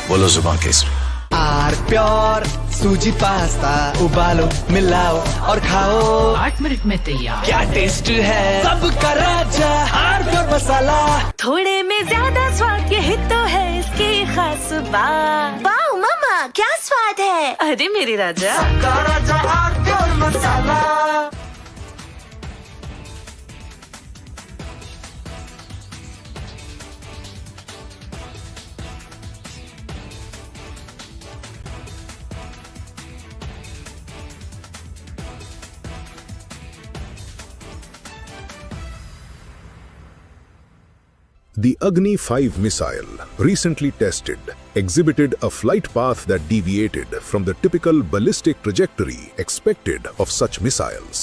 [SPEAKER 5] बोलो जुबान केसरी।
[SPEAKER 18] आर प्योर सूजी पास्ता उबालो, मिलाओ और खाओ।
[SPEAKER 19] 8 मिनट में तैयार।
[SPEAKER 18] क्या टेस्ट है सबका राजा आर प्योर मसाला।
[SPEAKER 15] थोड़े में ज्यादा स्वाद, यही तो है इसकी खास बात। वाओ मामा क्या स्वाद है।
[SPEAKER 21] अरे मेरे राजा,
[SPEAKER 18] सबका राजा R pure masala.
[SPEAKER 6] The Agni-5 missile, recently tested, exhibited a flight path that deviated from the typical ballistic trajectory expected of such missiles.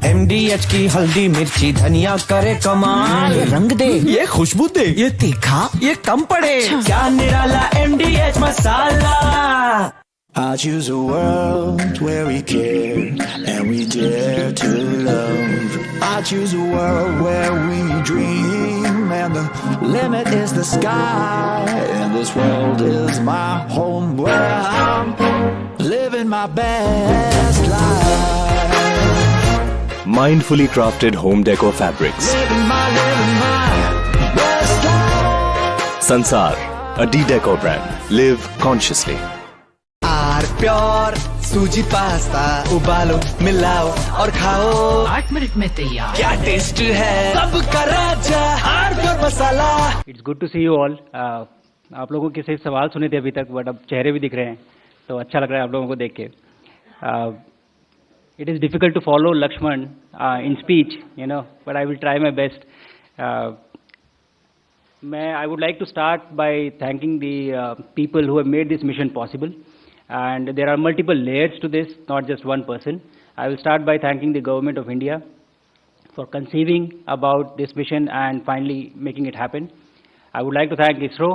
[SPEAKER 18] MDH की हल्दी मिर्ची धनिया करे कमाल। ये रंग दे, ये खुशबू दे, ये तीखा, ये कम पड़े। क्या निराला MDH masala.
[SPEAKER 17] I choose a world where we care and we dare to love. I choose a world where we dream and the limit is the sky. And this world is my home where I'm living my best life.
[SPEAKER 25] Mindfully crafted home decor fabrics.
[SPEAKER 17] Living my best life.
[SPEAKER 25] Sansar, a D-Decor brand. Live consciously.
[SPEAKER 18] R pure सूजी pasta उबालो, मिलाओ और खाओ।
[SPEAKER 19] 8 minute में तैयार।
[SPEAKER 18] क्या taste है सबका राजा R pure masala.
[SPEAKER 23] It's good to see you all. आप लोगों के सिर्फ सवाल सुने थे अभी तक, बट अब चेहरे भी दिख रहे हैं, तो अच्छा लग रहा है आप लोगों को देख के। It is difficult to follow Lakshman in speech, you know, but I will try my best. I would like to start by thanking the people who have made this mission possible. And there are multiple layers to this, not just one person. I will start by thanking the government of India for conceiving about this mission and finally making it happen. I would like to thank ISRO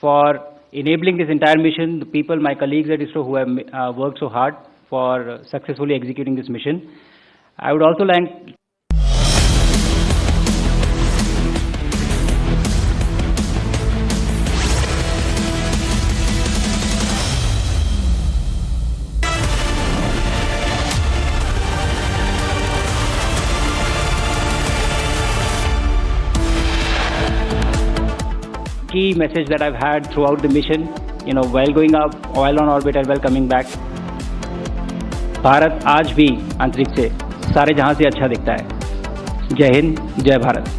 [SPEAKER 23] for enabling this entire mission, the people, my colleagues at ISRO who have worked so hard for successfully executing this mission. I would also like key message that I've had throughout the mission, while going up, while on orbit and while coming back. Bharat आज भी अंतरिक्ष से सारे जहां से अच्छा दिखता है. जय हिंद, जय Bharat.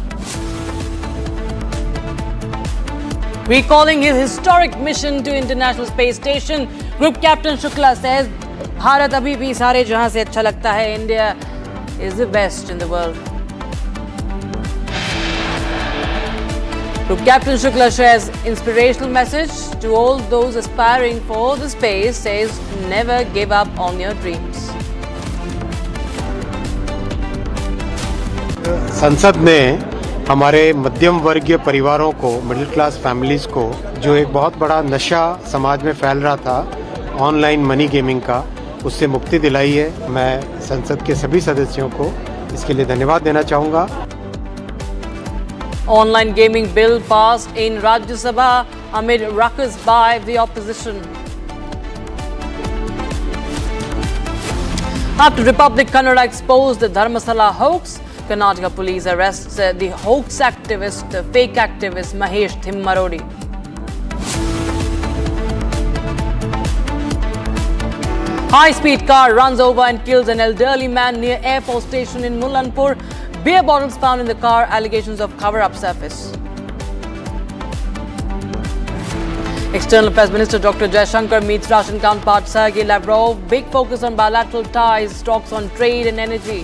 [SPEAKER 21] Recalling his historic mission to International Space Station, Group Captain Shukla says, "Bharat abhi bhi sare jahan se acha lagta hai. India is the best in the world." Group Captain Shukla shares inspirational message to all those aspiring for the space. Says, "Never give up on your dreams."
[SPEAKER 1] संसद ने हमारे मध्यम वर्गीय परिवारों को, middle class families को, जो एक बहुत बड़ा नशा समाज में फैल रहा था ऑनलाइन मनी गेमिंग का, उससे मुक्ति दिलाई है. मैं संसद के सभी सदस्यों को इसके लिए धन्यवाद देना चाहूँगा.
[SPEAKER 21] Online gaming bill passed in Rajya Sabha amid ruckus by the opposition. After Republic Kannada exposed the Dharmastala hoax, Karnataka police arrests the hoax activist, fake activist Mahesh Thimmarodi. High-speed car runs over and kills an elderly man near Air Force Station in Mullanpur. Beer bottles found in the car, allegations of cover-up surface. External Affairs Minister Dr. Jaishankar meets Russian counterpart Sergei Lavrov. Big focus on bilateral ties, talks on trade and energy.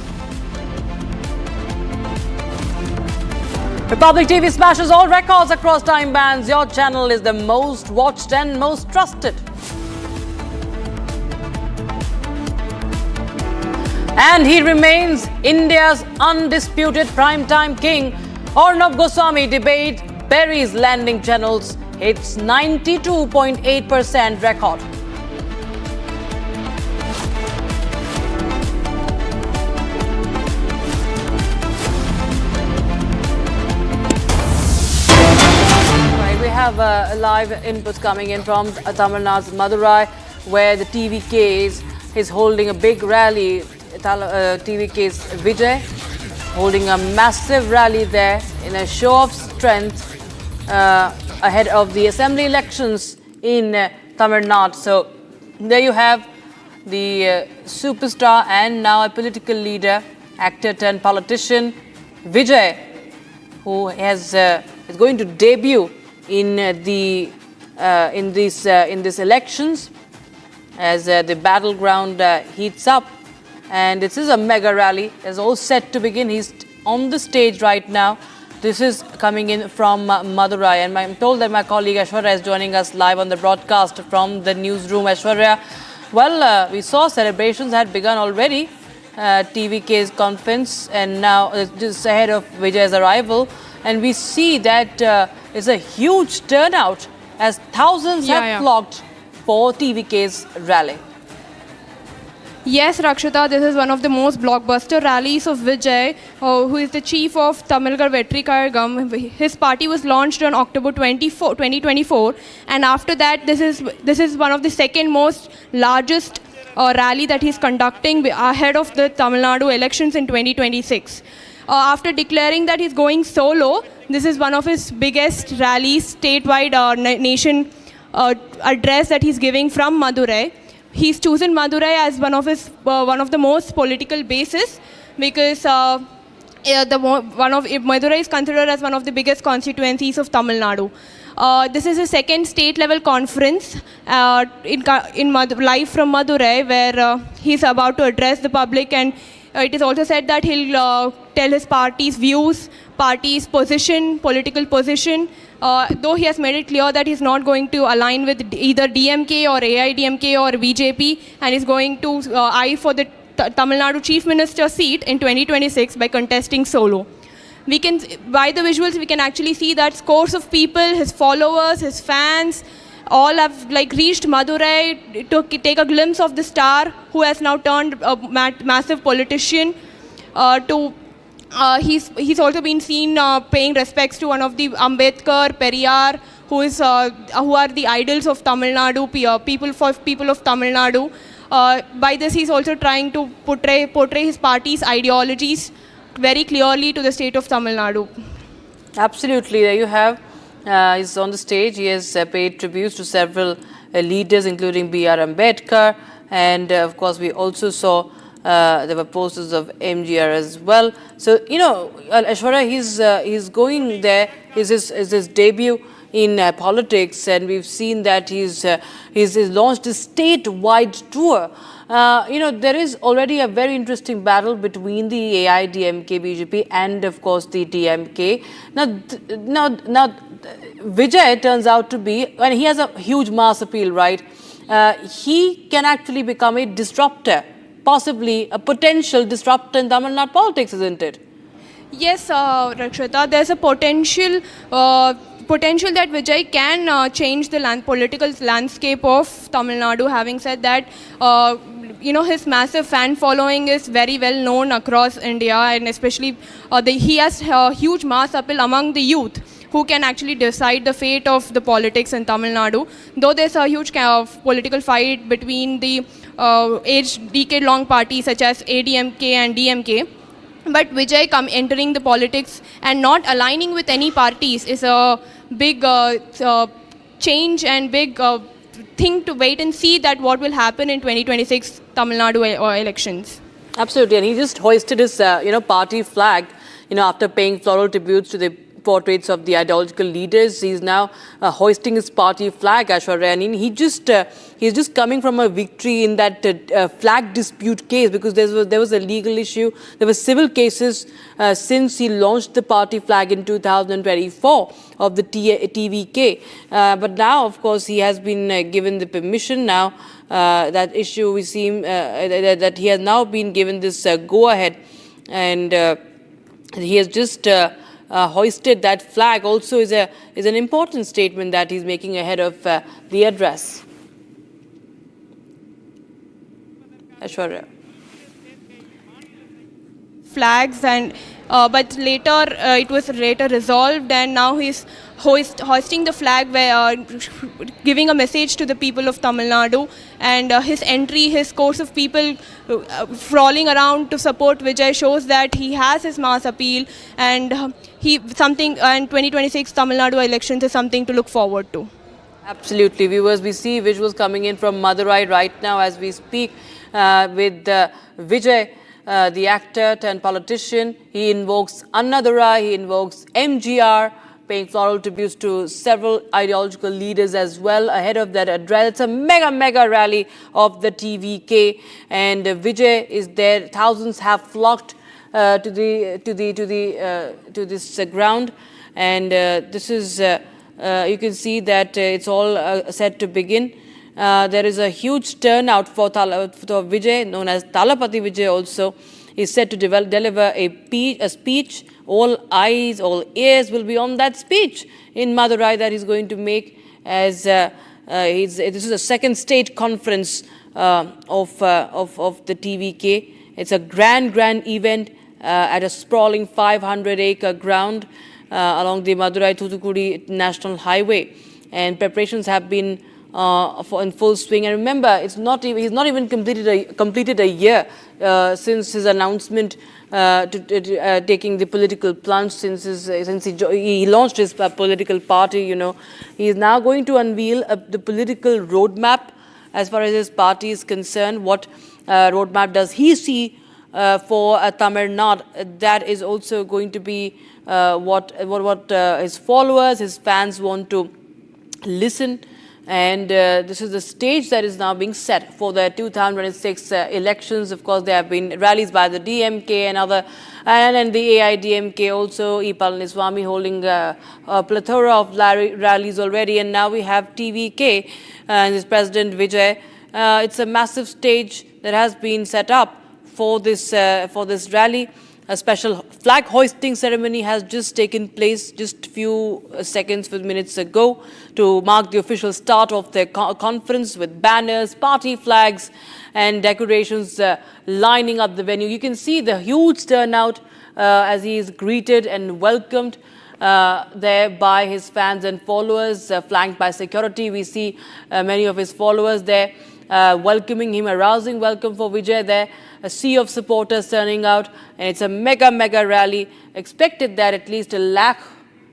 [SPEAKER 21] Republic TV smashes all records across time bands. Your channel is the most watched and most trusted. And he remains India's undisputed primetime king. Arnab Goswami debate buries landing channels, hits 92.8% record. We have a live input coming in from Tamil Nadu's Madurai, where the TVK is holding a big rally. TVK's Vijay holding a massive rally there in a show of strength ahead of the assembly elections in Tamil Nadu. So there you have the superstar and now a political leader, actor turned politician Vijay, who is going to debut in these elections as the battleground heats up. And this is a mega rally. It's all set to begin. He's on the stage right now. This is coming in from Madurai. And I'm told that my colleague Aishwarya is joining us live on the broadcast from the newsroom. Aishwarya, well, we saw celebrations had begun already. TVK's conference, and now just ahead of Vijay's arrival. And we see that it's a huge turnout as thousands have flocked for TVK's rally.
[SPEAKER 3] Yes, Rakshita, this is one of the most blockbuster rallies of Vijay, who is the chief of Tamilgar Vetrikazhagam. His party was launched on October 2024, and after that, this is one of the second most largest rally that he's conducting ahead of the Tamil Nadu elections in 2026. After declaring that he's going solo, this is one of his biggest rallies, statewide nation address that he's giving from Madurai. He's chosen Madurai as one of the most political bases because Madurai is considered as one of the biggest constituencies of Tamil Nadu. This is a second state-level conference live from Madurai, where he's about to address the public, and it is also said that he'll tell his party's views, party's position, political position. Though he has made it clear that he's not going to align with either DMK or AIDMK or BJP, and is going to eye for the Tamil Nadu Chief Minister seat in 2026 by contesting solo. We can, by the visuals, we can actually see that scores of people, his followers, his fans, all have reached Madurai to take a glimpse of the star who has now turned a massive politician. He's also been seen paying respects to one of the Ambedkar, Periyar, who are the idols of Tamil Nadu, people of Tamil Nadu. By this, he's also trying to portray his party's ideologies very clearly to the state of Tamil Nadu.
[SPEAKER 21] Absolutely. There you have He's on the stage. He has paid tributes to several leaders, including B.R. Ambedkar. And of course, we also saw there were posters of MGR as well. So, you know, Aishwarya, he's going there. Is his debut in politics, and we've seen that he's launched a statewide tour. You know, there is already a very interesting battle between the AIDMK, BJP, and of course the DMK. Now, Vijay turns out to be, and he has a huge mass appeal, right? He can actually become a disruptor, possibly a potential disruptor in Tamil Nadu politics, isn't it?
[SPEAKER 3] Yes, Rakshita, there's a potential that Vijay can change the political landscape of Tamil Nadu. Having said that, you know, his massive fan following is very well known across India, and especially he has a huge mass appeal among the youth, who can actually decide the fate of the politics in Tamil Nadu. Though there's a huge political fight between the decade-long parties such as ADMK and DMK, but Vijay entering the politics and not aligning with any parties is a big change and big thing to wait and see that what will happen in 2026 Tamil Nadu elections.
[SPEAKER 21] Absolutely, and he just hoisted his party flag, after paying floral tributes to the portraits of the ideological leaders. He's now hoisting his party flag, Aishwarya. And he's just coming from a victory in that flag dispute case, because there was a legal issue. There were civil cases since he launched the party flag in 2024 of the TVK. But now, of course, he has been given the permission now. That issue, we seem that he has now been given this go-ahead, and he has just hoisted that flag. Also is an important statement that he's making ahead of the address. Aishwarya.
[SPEAKER 3] Flags, and but later it was resolved, and now he's hoisting the flag, where giving a message to the people of Tamil Nadu, and his entry, his course of people crawling around to support Vijay shows that he has his mass appeal, and and 2026 Tamil Nadu elections is something to look forward to.
[SPEAKER 21] Absolutely, viewers, we see visuals coming in from Madurai right now as we speak with Vijay, the actor turned politician. He invokes Annadurai, he invokes MGR, paying floral tributes to several ideological leaders as well ahead of that address. It's a mega rally of the TVK, and Vijay is there. Thousands have flocked to this ground, and this is you can see that it's all set to begin. There is a huge turnout for Vijay, known as Talapati Vijay. Also is set to deliver a speech. All eyes, all ears will be on that speech in Madurai that he's going to make, as this is a second state conference of the TVK. It's a grand event at a sprawling 500-acre ground along the Madurai-Thoothukudi National Highway, and preparations have been in full swing. And remember, he's not even completed a year since his announcement to taking the political plunge, since he launched his political party. He is now going to unveil the political roadmap as far as his party is concerned. What roadmap does he see for Tamil Nadu? That is also going to be what his followers, his fans want to listen. And this is the stage that is now being set for the 2026 elections. Of course, there have been rallies by the DMK and the AIDMK also. E. Palaniswamy holding a plethora of rallies already, and now we have TVK and his president Vijay. It's a massive stage that has been set up for this rally. A special flag hoisting ceremony has just taken place just a few minutes ago to mark the official start of the conference, with banners, party flags and decorations lining up the venue. You can see the huge turnout as he is greeted and welcomed there by his fans and followers, flanked by security. We see many of his followers there welcoming him, a rousing welcome for Vijay there. A sea of supporters turning out, and it's a mega rally. Expected that at least 1 lakh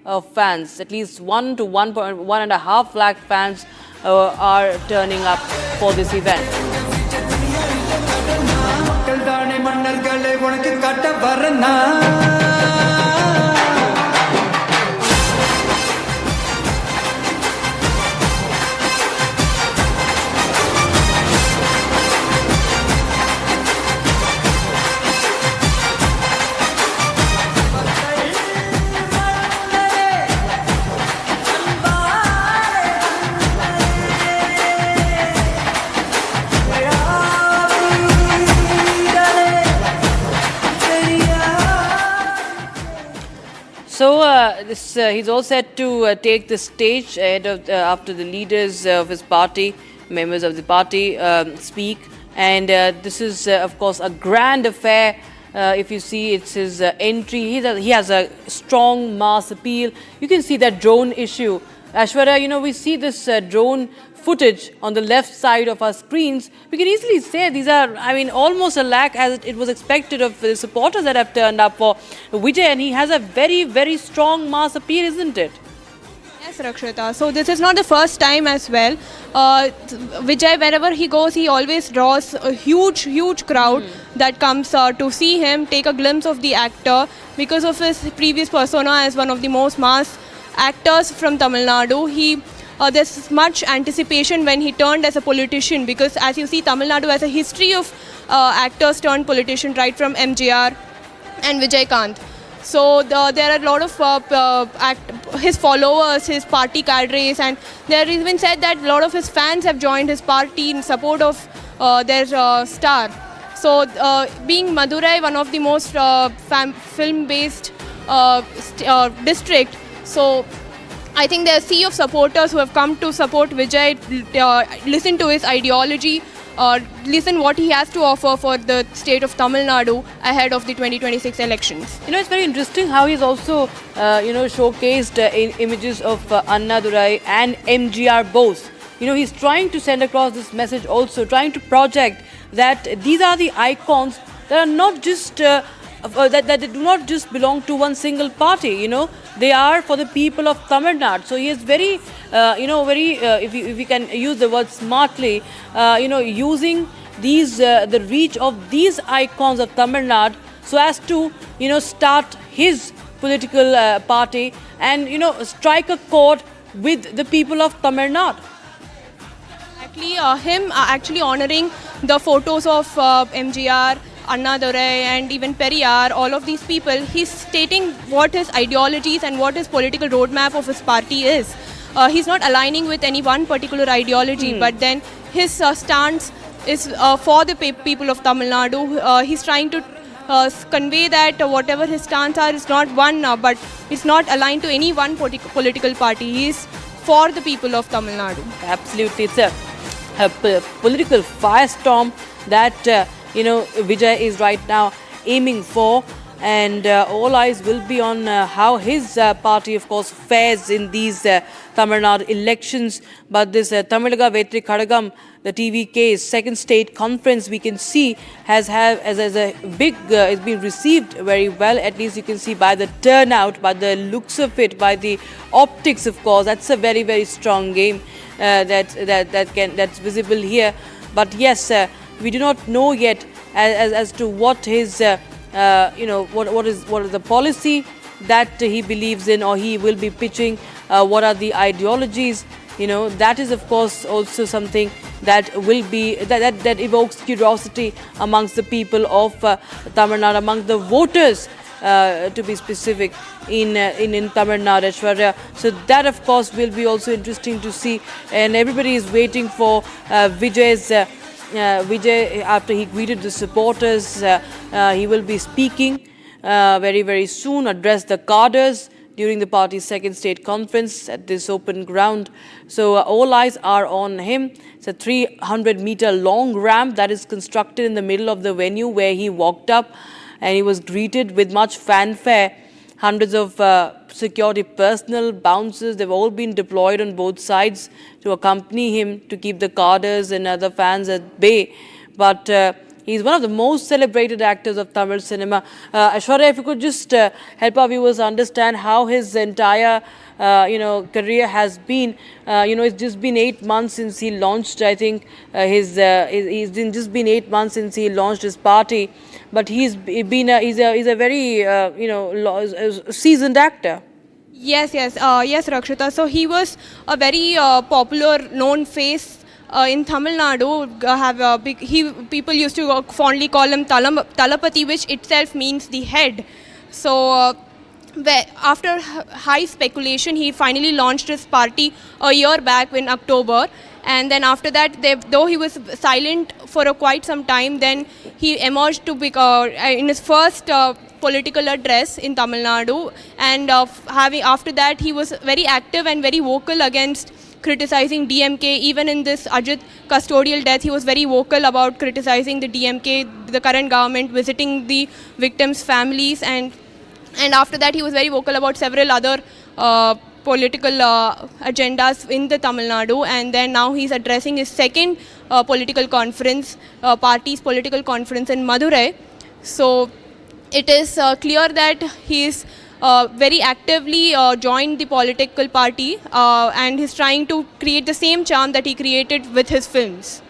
[SPEAKER 21] of fans. At least 1 to 1.5 lakh fans are turning up for this event. So he's all set to take the stage ahead of, after the leaders of his party, members of the party speak. And this is, of course, a grand affair. If you see, it's his entry. He has a strong mass appeal. You can see that drone issue. Ashwarya, you know, we see this drone footage on the left side of our screens. We can easily say these are, I mean, almost a lakh as it was expected of the supporters that have turned up for Vijay, and he has a very, very strong mass appeal, isn't it?
[SPEAKER 3] Yes, Rakshita. So this is not the first time as well. Vijay, wherever he goes, he always draws a huge crowd that comes to see him, take a glimpse of the actor because of his previous persona as one of the most mass actors from Tamil Nadu. There's much anticipation when he turned as a politician, because as you see, Tamil Nadu has a history of actors turned politician, right from MGR and Vijay Kant. So there are a lot of his followers, his party cadres, and there is even said that a lot of his fans have joined his party in support of their star. So being Madurai, one of the most film-based district, so I think there are a sea of supporters who have come to support Vijay, listen to his ideology, listen what he has to offer for the state of Tamil Nadu ahead of the 2026 elections.
[SPEAKER 21] You know, it's very interesting how he's also, showcased images of Annadurai and MGR both. You know, he's trying to send across this message also, trying to project that these are the icons that are not just that do not just belong to one single party, you know, they are for the people of Tamil Nadu. So he is very, if you can use the word smartly, using these, the reach of these icons of Tamil Nadu so as to, start his political party and, strike a chord with the people of Tamil Nadu.
[SPEAKER 3] Him actually honoring the photos of MGR, Annadurai and even Periyar, all of these people, he's stating what his ideologies and what his political roadmap of his party is. He's not aligning with any one particular ideology, but then his stance is for the people of Tamil Nadu. He's trying to convey that whatever his stance are is not one, but it's not aligned to any one political party. He is for the people of Tamil Nadu.
[SPEAKER 21] Absolutely. It's a political firestorm that Vijay is right now aiming for, and all eyes will be on how his party, of course, fares in these Tamil Nadu elections. But this Tamilaga Vetri Kadagam, the TVK's second state conference, we can see has a big, it's been received very well. At least you can see by the turnout, by the looks of it, by the optics, of course. That's a very, very strong game that's visible here. But yes, we do not know yet as to what his, what is the policy that he believes in or he will be pitching. What are the ideologies? That is, of course, also something that will be that evokes curiosity amongst the people of Tamil Nadu, among the voters, to be specific, in Tamil Nadu, Ashwarya. So that, of course, will be also interesting to see, and everybody is waiting for Vijay, after he greeted the supporters, he will be speaking very, very soon, address the cadres during the party's second state conference at this open ground. So all eyes are on him. It's a 300-meter long ramp that is constructed in the middle of the venue where he walked up, and he was greeted with much fanfare. Hundreds of security personnel, bouncers, they've all been deployed on both sides to accompany him, to keep the cadres and other fans at bay. But He's one of the most celebrated actors of Tamil cinema. Aishwarya, if you could just help our viewers understand how his entire career has been. It's just been 8 months since he launched. I think he's just been 8 months since he launched his party, but he's a very seasoned actor.
[SPEAKER 3] Yes, Rakshita. So he was a very popular, known face in Tamil Nadu. People used to fondly call him Talapati, which itself means the head. So after high speculation, he finally launched his party a year back in October. And then after that, though he was silent for quite some time, then he emerged to be in his first political address in Tamil Nadu, and after that he was very active and very vocal against criticizing DMK. Even in this Ajit custodial death, he was very vocal about criticizing the DMK, the current government, visiting the victims' families, and after that he was very vocal about several other political agendas in the Tamil Nadu. And then now he's addressing his second political conference, party's political conference in Madurai. So it is clear that he is very actively joined the political party and he's trying to create the same charm that he created with his films.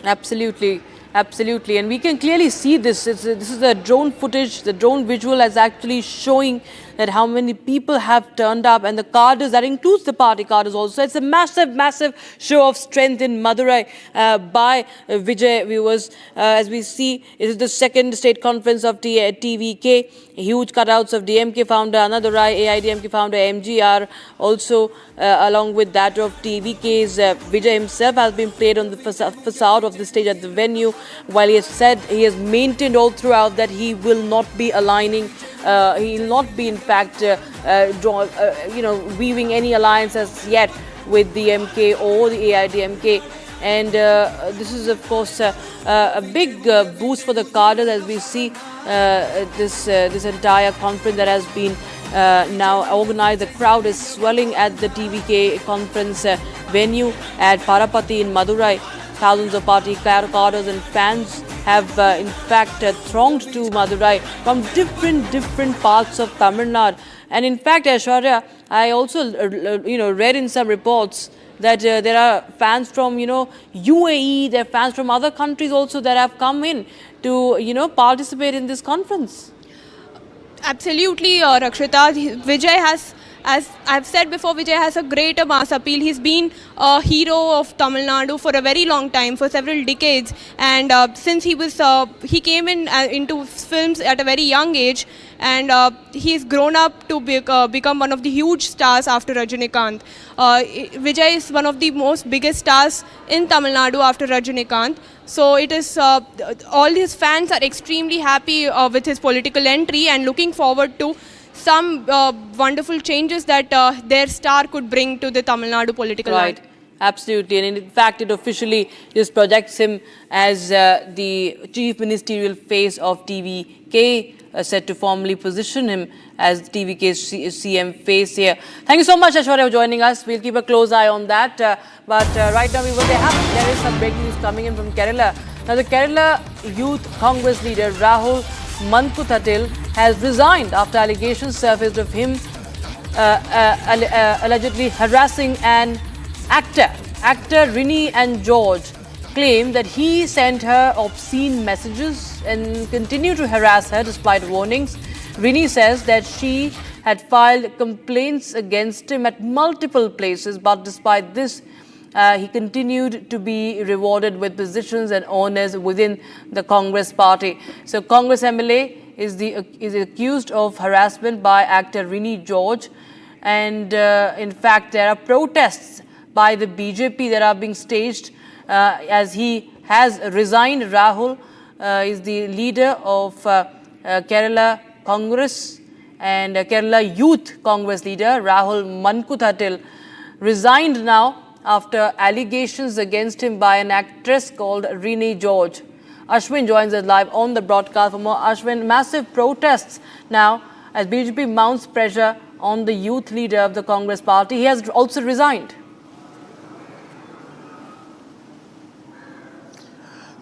[SPEAKER 21] Absolutely. And we can clearly see this. This is the drone footage. The drone visual is actually showing that how many people have turned up, and the cadres, that includes the party cadres also. It's a massive show of strength in Madurai by Vijay, viewers. As we see, it is the second state conference of TVK. Huge cutouts of DMK founder Annadurai, AIDMK founder MGR, also along with that of TVK's Vijay himself has been played on the facade of the stage at the venue, while he has said, he has maintained all throughout that he will not be aligning, he will not be in fact weaving any alliance as yet with the MK or the AIDMK. And this is, of course, a big boost for the cadres as we see this entire conference that has been now organized. The crowd is swelling at the TVK conference venue at Parapati in Madurai. Thousands of party cadres and fans have in fact thronged to Madurai from different parts of Tamil Nadu. And in fact, Aishwarya, I also read in some reports that there are fans from UAE, there are fans from other countries also that have come in to participate in this conference.
[SPEAKER 3] Absolutely, Rakshita. Vijay has, as I've said before, Vijay has a great mass appeal. He's been a hero of Tamil Nadu for a very long time, for several decades. And since he came into films at a very young age, and he's grown up to become one of the huge stars after Rajinikanth. Vijay is one of the most biggest stars in Tamil Nadu after Rajinikanth. So it is all his fans are extremely happy with his political entry and looking forward to some wonderful changes that their star could bring to the Tamil Nadu political life.
[SPEAKER 21] Right, absolutely. And in fact, it officially just projects him as the chief ministerial face of TVK, set to formally position him as TVK's CM face here. Thank you so much, Aishwarya, for joining us. We'll keep a close eye on that. But right now, there is some breaking news coming in from Kerala. Now, the Kerala Youth Congress leader Rahul Mankuthatil has resigned after allegations surfaced of him allegedly harassing an actor. Actor Rini and George claimed that he sent her obscene messages and continued to harass her despite warnings. Rini says that she had filed complaints against him at multiple places, but despite this, he continued to be rewarded with positions and honors within the Congress party. So Congress MLA is accused of harassment by actor Rini George, and in fact there are protests by the BJP that are being staged as he has resigned. Rahul is the leader of Kerala Congress, and Kerala Youth Congress leader Rahul Mankuthatil resigned now after allegations against him by an actress called Rini George. Ashwin joins us live on the broadcast for more. Ashwin, massive protests now as BJP mounts pressure on the youth leader of the Congress party. He has also resigned.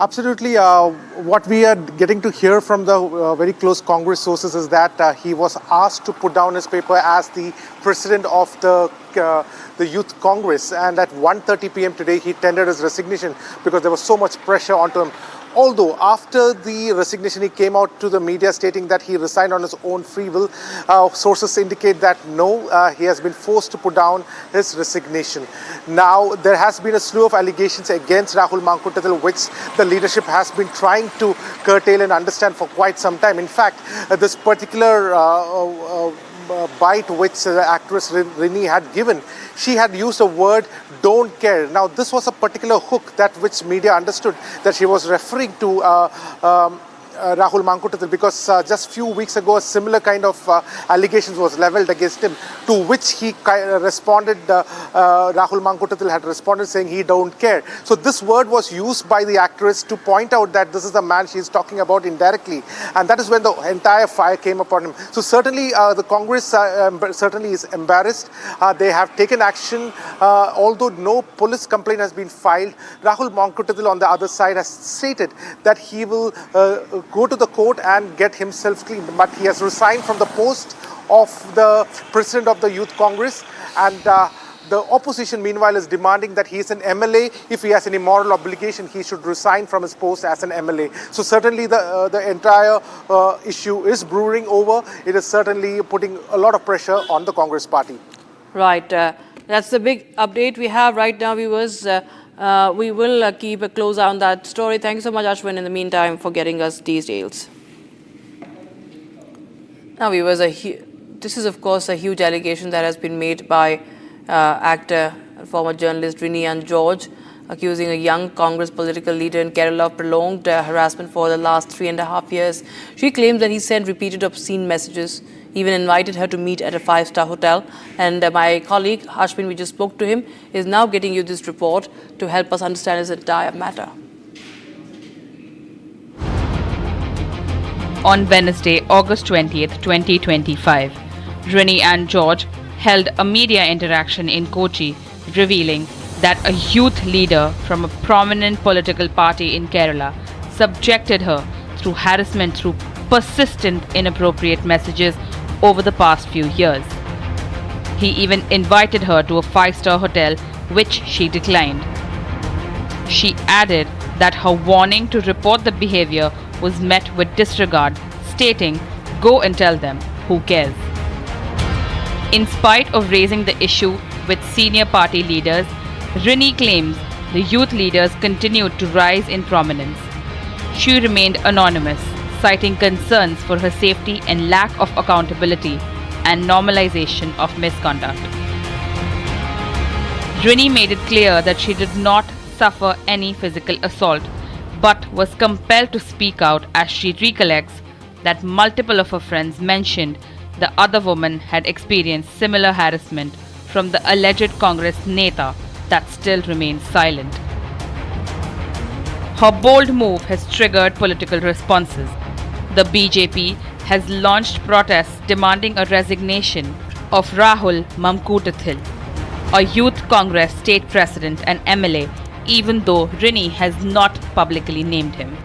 [SPEAKER 7] Absolutely. What we are getting to hear from the very close Congress sources is that he was asked to put down his paper as the president of the Youth Congress, and at 1:30 p.m. today he tendered his resignation because there was so much pressure onto him. Although after the resignation he came out to the media stating that he resigned on his own free will, sources indicate that no, he has been forced to put down his resignation. Now there has been a slew of allegations against Rahul Mankutathil which the leadership has been trying to curtail and understand for quite some time. In fact, this particular bite which the actress Rini had given, she had used a word, don't care. Now this was a particular hook that which media understood that she was referring to Rahul Mankutathil, because just few weeks ago a similar kind of allegations was levelled against him, to which he responded, Rahul Mankutathil had responded saying he don't care. So this word was used by the actress to point out that this is the man she is talking about indirectly, and that is when the entire fire came upon him. So certainly the Congress certainly is embarrassed. They have taken action, although no police complaint has been filed. Rahul Mankutathil on the other side has stated that he will go to the court and get himself cleaned, but he has resigned from the post of the president of the Youth Congress, and the opposition meanwhile is demanding that he is an MLA. If he has any moral obligation, he should resign from his post as an MLA. So certainly the entire issue is brewing over. It is certainly putting a lot of pressure on the Congress party.
[SPEAKER 21] Right, that's the big update we have right now, viewers. We will keep a close eye on that story. Thank you so much, Ashwin, in the meantime, for getting us details. Now, viewers, this is, of course, a huge allegation that has been made by actor and former journalist Rini and George, accusing a young Congress political leader in Kerala of prolonged harassment for the last 3.5 years. She claims that he sent repeated obscene messages, even invited her to meet at a 5-star hotel. And my colleague, Ashwin, we just spoke to him, is now getting you this report to help us understand this entire matter.
[SPEAKER 10] On Wednesday, August 20th, 2025, Rini and George held a media interaction in Kochi, revealing that a youth leader from a prominent political party in Kerala subjected her through harassment through persistent inappropriate messages over the past few years. He even invited her to a 5-star hotel, which she declined. She added that her warning to report the behavior was met with disregard, stating, "Go and tell them, who cares?" In spite of raising the issue with senior party leaders, Rini claims the youth leaders continued to rise in prominence. She remained anonymous, citing concerns for her safety and lack of accountability and normalization of misconduct. Rini made it clear that she did not suffer any physical assault, but was compelled to speak out as she recollects that multiple of her friends mentioned the other woman had experienced similar harassment from the alleged Congress Neta that still remains silent. Her bold move has triggered political responses. The BJP has launched protests demanding a resignation of Rahul Mankutathil, a youth Congress state president and MLA, even though Rini has not publicly named him.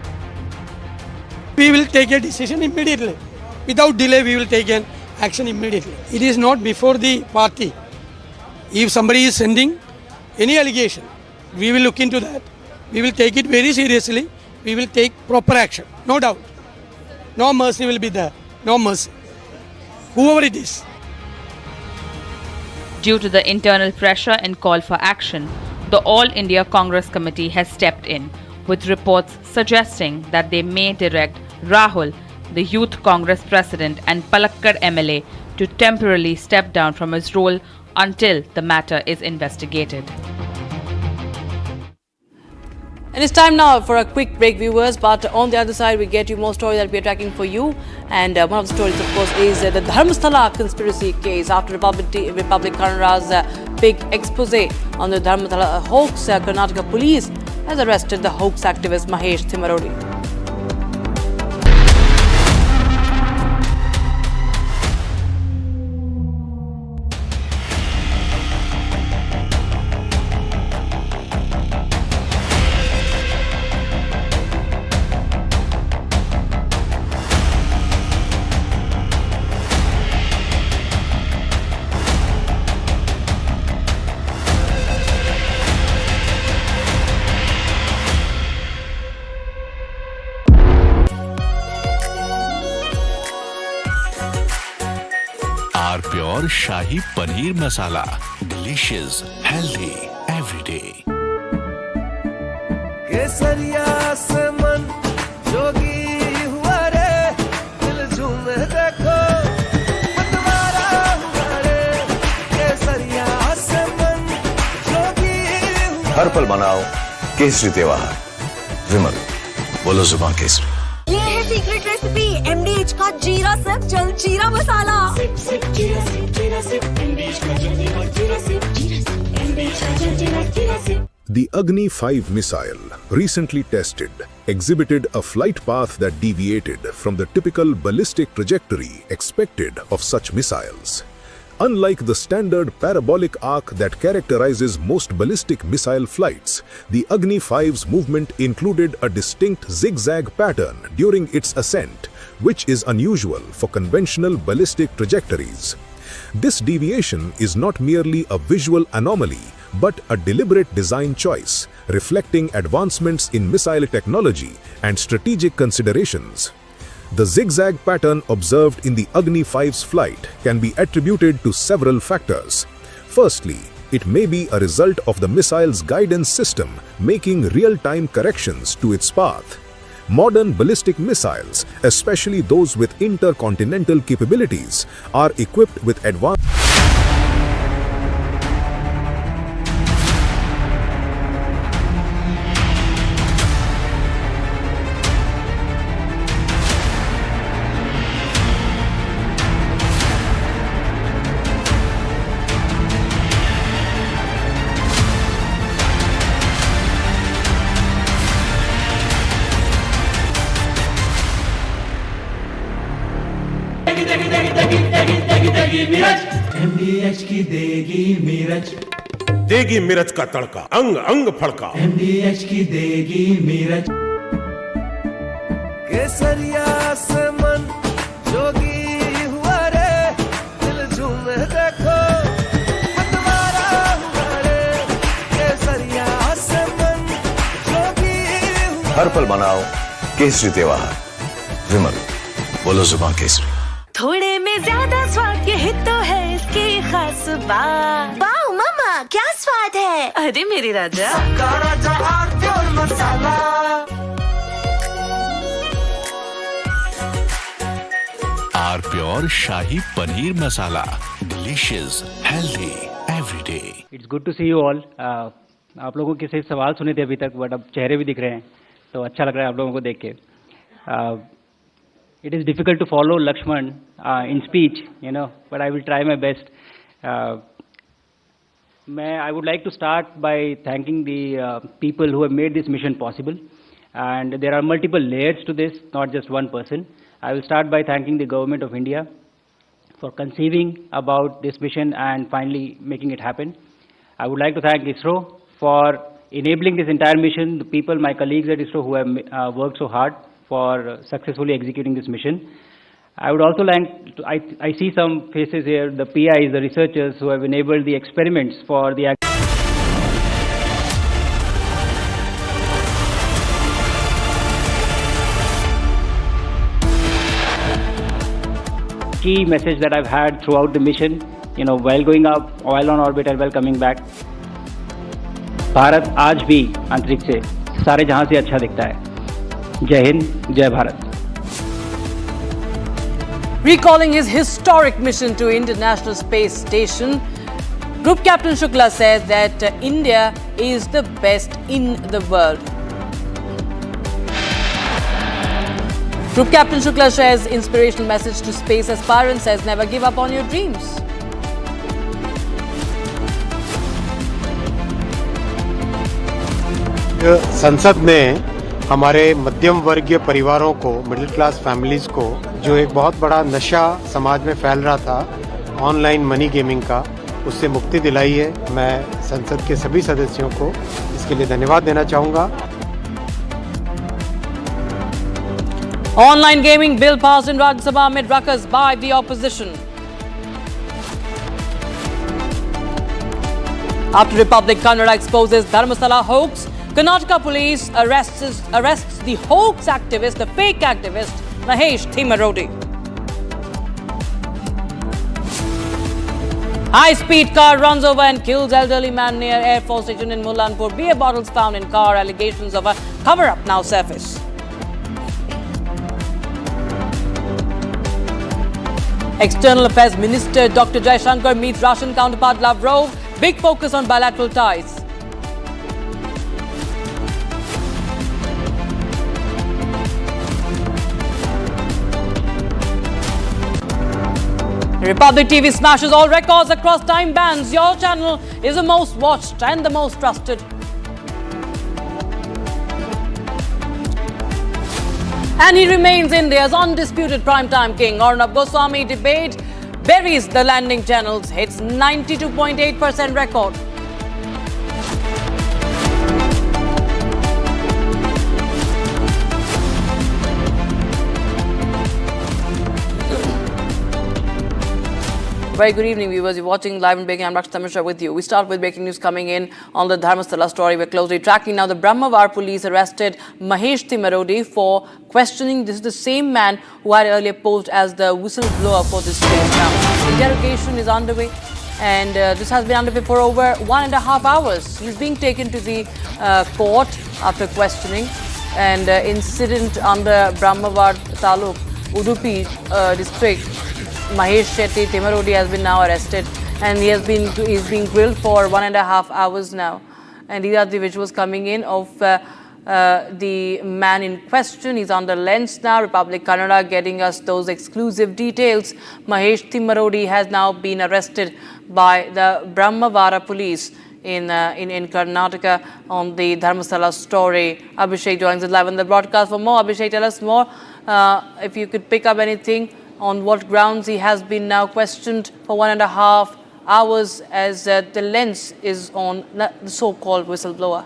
[SPEAKER 13] We will take a decision immediately. Without delay, we will take an action immediately. It is not before the party. If somebody is sending any allegation, we will look into that. We will take it very seriously. We will take proper action, no doubt. No mercy will be there. No mercy. Whoever it is.
[SPEAKER 10] Due to the internal pressure and call for action, the All India Congress Committee has stepped in, with reports suggesting that they may direct Rahul, the Youth Congress President and Palakkad MLA, to temporarily step down from his role until the matter is investigated.
[SPEAKER 21] And it's time now for a quick break, viewers, but on the other side we get you more stories that we are tracking for you, and one of the stories, of course, is the Dharmastala conspiracy case. After Republic Canada's big expose on the Dharmastala hoax, Karnataka police has arrested the hoax activist Mahesh Thimarodi.
[SPEAKER 2] Pure shahi paneer masala, delicious, healthy everyday.
[SPEAKER 18] केसरिया से मन जोगी हुआ रे, दिल झूमे देखो मतवारा हुआ रे। केसरिया से मन जोगी हुआ।
[SPEAKER 5] हर पल मनाओ केसरी त्योहार। विमल, बोलो जुबान केसरी।
[SPEAKER 15] ये है सीक्रेट रेसिपी MDH का जीरा सिप जल जीरा मसाला। सिप सिप जीरा सिप जीरा सिप MDH का जल जीरा सिप MDH का जल जीरा SIP.
[SPEAKER 6] The Agni-5 missile, recently tested, exhibited a flight path that deviated from the typical ballistic trajectory expected of such missiles. Unlike the standard parabolic arc that characterizes most ballistic missile flights, the Agni-5's movement included a distinct zigzag pattern during its ascent, which is unusual for conventional ballistic trajectories. This deviation is not merely a visual anomaly, but a deliberate design choice, reflecting advancements in missile technology and strategic considerations. The zigzag pattern observed in the Agni-5's flight can be attributed to several factors. Firstly, it may be a result of the missile's guidance system making real-time corrections to its path. Modern ballistic missiles, especially those with intercontinental capabilities, are equipped with advanced
[SPEAKER 18] MDH की देगी मिर्च,
[SPEAKER 8] देगी मिर्च का तड़का, अंग अंग फड़का।
[SPEAKER 18] MDH की देगी मिर्च। केसरिया से मन जोगी हुआ रे, दिल झूमे देखो मतवारा हुआ रे। केसरिया से मन जोगी हुआ।
[SPEAKER 5] हर पल मनाओ केसरी त्योहार। विमल, बोलो जुबान केसरी।
[SPEAKER 15] थोड़े में ज्यादा स्वाद, यही तो है इसकी खास बात। वाओ मामा, क्या स्वाद है। अरे मेरे राजा,
[SPEAKER 18] सबका राजा और pure masala.
[SPEAKER 2] R pure shahi paneer masala, delicious, healthy everyday.
[SPEAKER 23] It's good to see you all. आप लोगों के सिर्फ सवाल सुने थे अभी तक, बट अब चेहरे भी दिख रहे हैं, तो अच्छा लग रहा है आप लोगों को देख के। It is difficult to follow Lakshman in speech, but I will try my best. I would like to start by thanking the people who have made this mission possible. And there are multiple layers to this, not just one person. I will start by thanking the government of India for conceiving about this mission and finally making it happen. I would like to thank ISRO for enabling this entire mission, the people, my colleagues at ISRO who have worked so hard for successfully executing this mission. I would also like to, I see some faces here, the PIs, the researchers who have enabled the experiments for the key message that I've had throughout the mission, while going up, while on orbit and while coming back. Bharat आज भी अंतरिक्ष से सारे जहां से अच्छा दिखता है। जय हिंद, जय Bharat.
[SPEAKER 21] Recalling his historic mission to International Space Station, Group Captain Shukla says that India is the best in the world. Group Captain Shukla shares inspirational message to space aspirants, says never give up on your dreams.
[SPEAKER 1] संसद ने हमारे मध्यम वर्गीय परिवारों को, middle class families को, जो एक बहुत बड़ा नशा समाज में फैल रहा था ऑनलाइन मनी गेमिंग का, उससे मुक्ति दिलाई है। मैं संसद के सभी सदस्यों को इसके लिए धन्यवाद देना चाहूँगा।
[SPEAKER 21] Online gaming bill passed in Rajya Sabha amid ruckus by the opposition. After Republic Kannada exposes Dharmastala hoax, Karnataka police arrests the hoax activist, the fake activist, Mahesh Thimarodi. High-speed car runs over and kills elderly man near Air Force station in Mullanpur. Beer bottles found in car. Allegations of a cover-up now surface. External Affairs Minister Dr. Jaishankar meets Russian counterpart Lavrov. Big focus on bilateral ties. Republic TV smashes all records across time bands. Your channel is the most watched and the most trusted. And he remains India's undisputed primetime king. Arnab Goswami debate buries the landing channels, hits 92.8% record. Very good evening, viewers. You're watching live and breaking. I'm Dr. Tamisha with you. We start with breaking news coming in on the Dharmastala story. We're closely tracking now. The Brahmawar police arrested Mahesh Timarodi for questioning. This is the same man who had earlier posed as the whistleblower for this case. Now, interrogation is underway, and this has been underway for over 1.5 hours. He's being taken to the court after questioning, and incident under Brahmawar Taluk, Udupi district. Mahesh Shetty Timarodi has been now arrested, and he's being grilled for 1.5 hours now. And these are the visuals coming in of the man in question. He's on the lens now. Republic Kannada getting us those exclusive details. Mahesh Timarodi has now been arrested by the Brahmawara police in Karnataka on the Dharmastala story. Abhishek joins us live on the broadcast. For more, Abhishek, tell us more. If you could pick up anything on what grounds he has been now questioned for 1.5 hours as the lens is on the so-called whistleblower.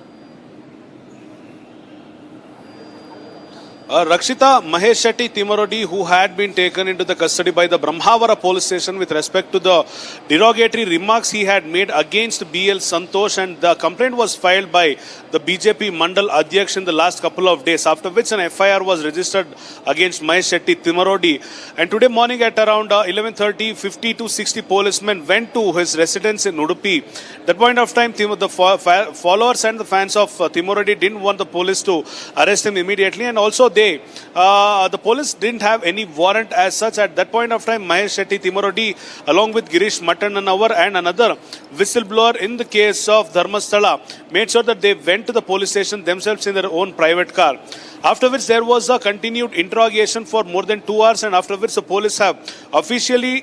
[SPEAKER 9] Rakshita, Mahesh Shetty Timarodi, who had been taken into the custody by the Brahmawara police station with respect to the derogatory remarks he had made against BL Santosh, and the complaint was filed by the BJP Mandal Adhyaksh in the last couple of days, after which an FIR was registered against Mahesh Shetty Timarodi. And today morning at around 11:30, 50 to 60 policemen went to his residence in Udupi. At that point of time, the followers and the fans of Timarodi didn't want the police to arrest him immediately, and also the police didn't have any warrant as such. At that point of time, Mahesh Shetty Timarodi, along with Girish Mattananavar and another whistleblower in the case of Dharmastala, made sure that they went to the police station themselves in their own private car. After which there was a continued interrogation for more than 2 hours, and after which the police have officially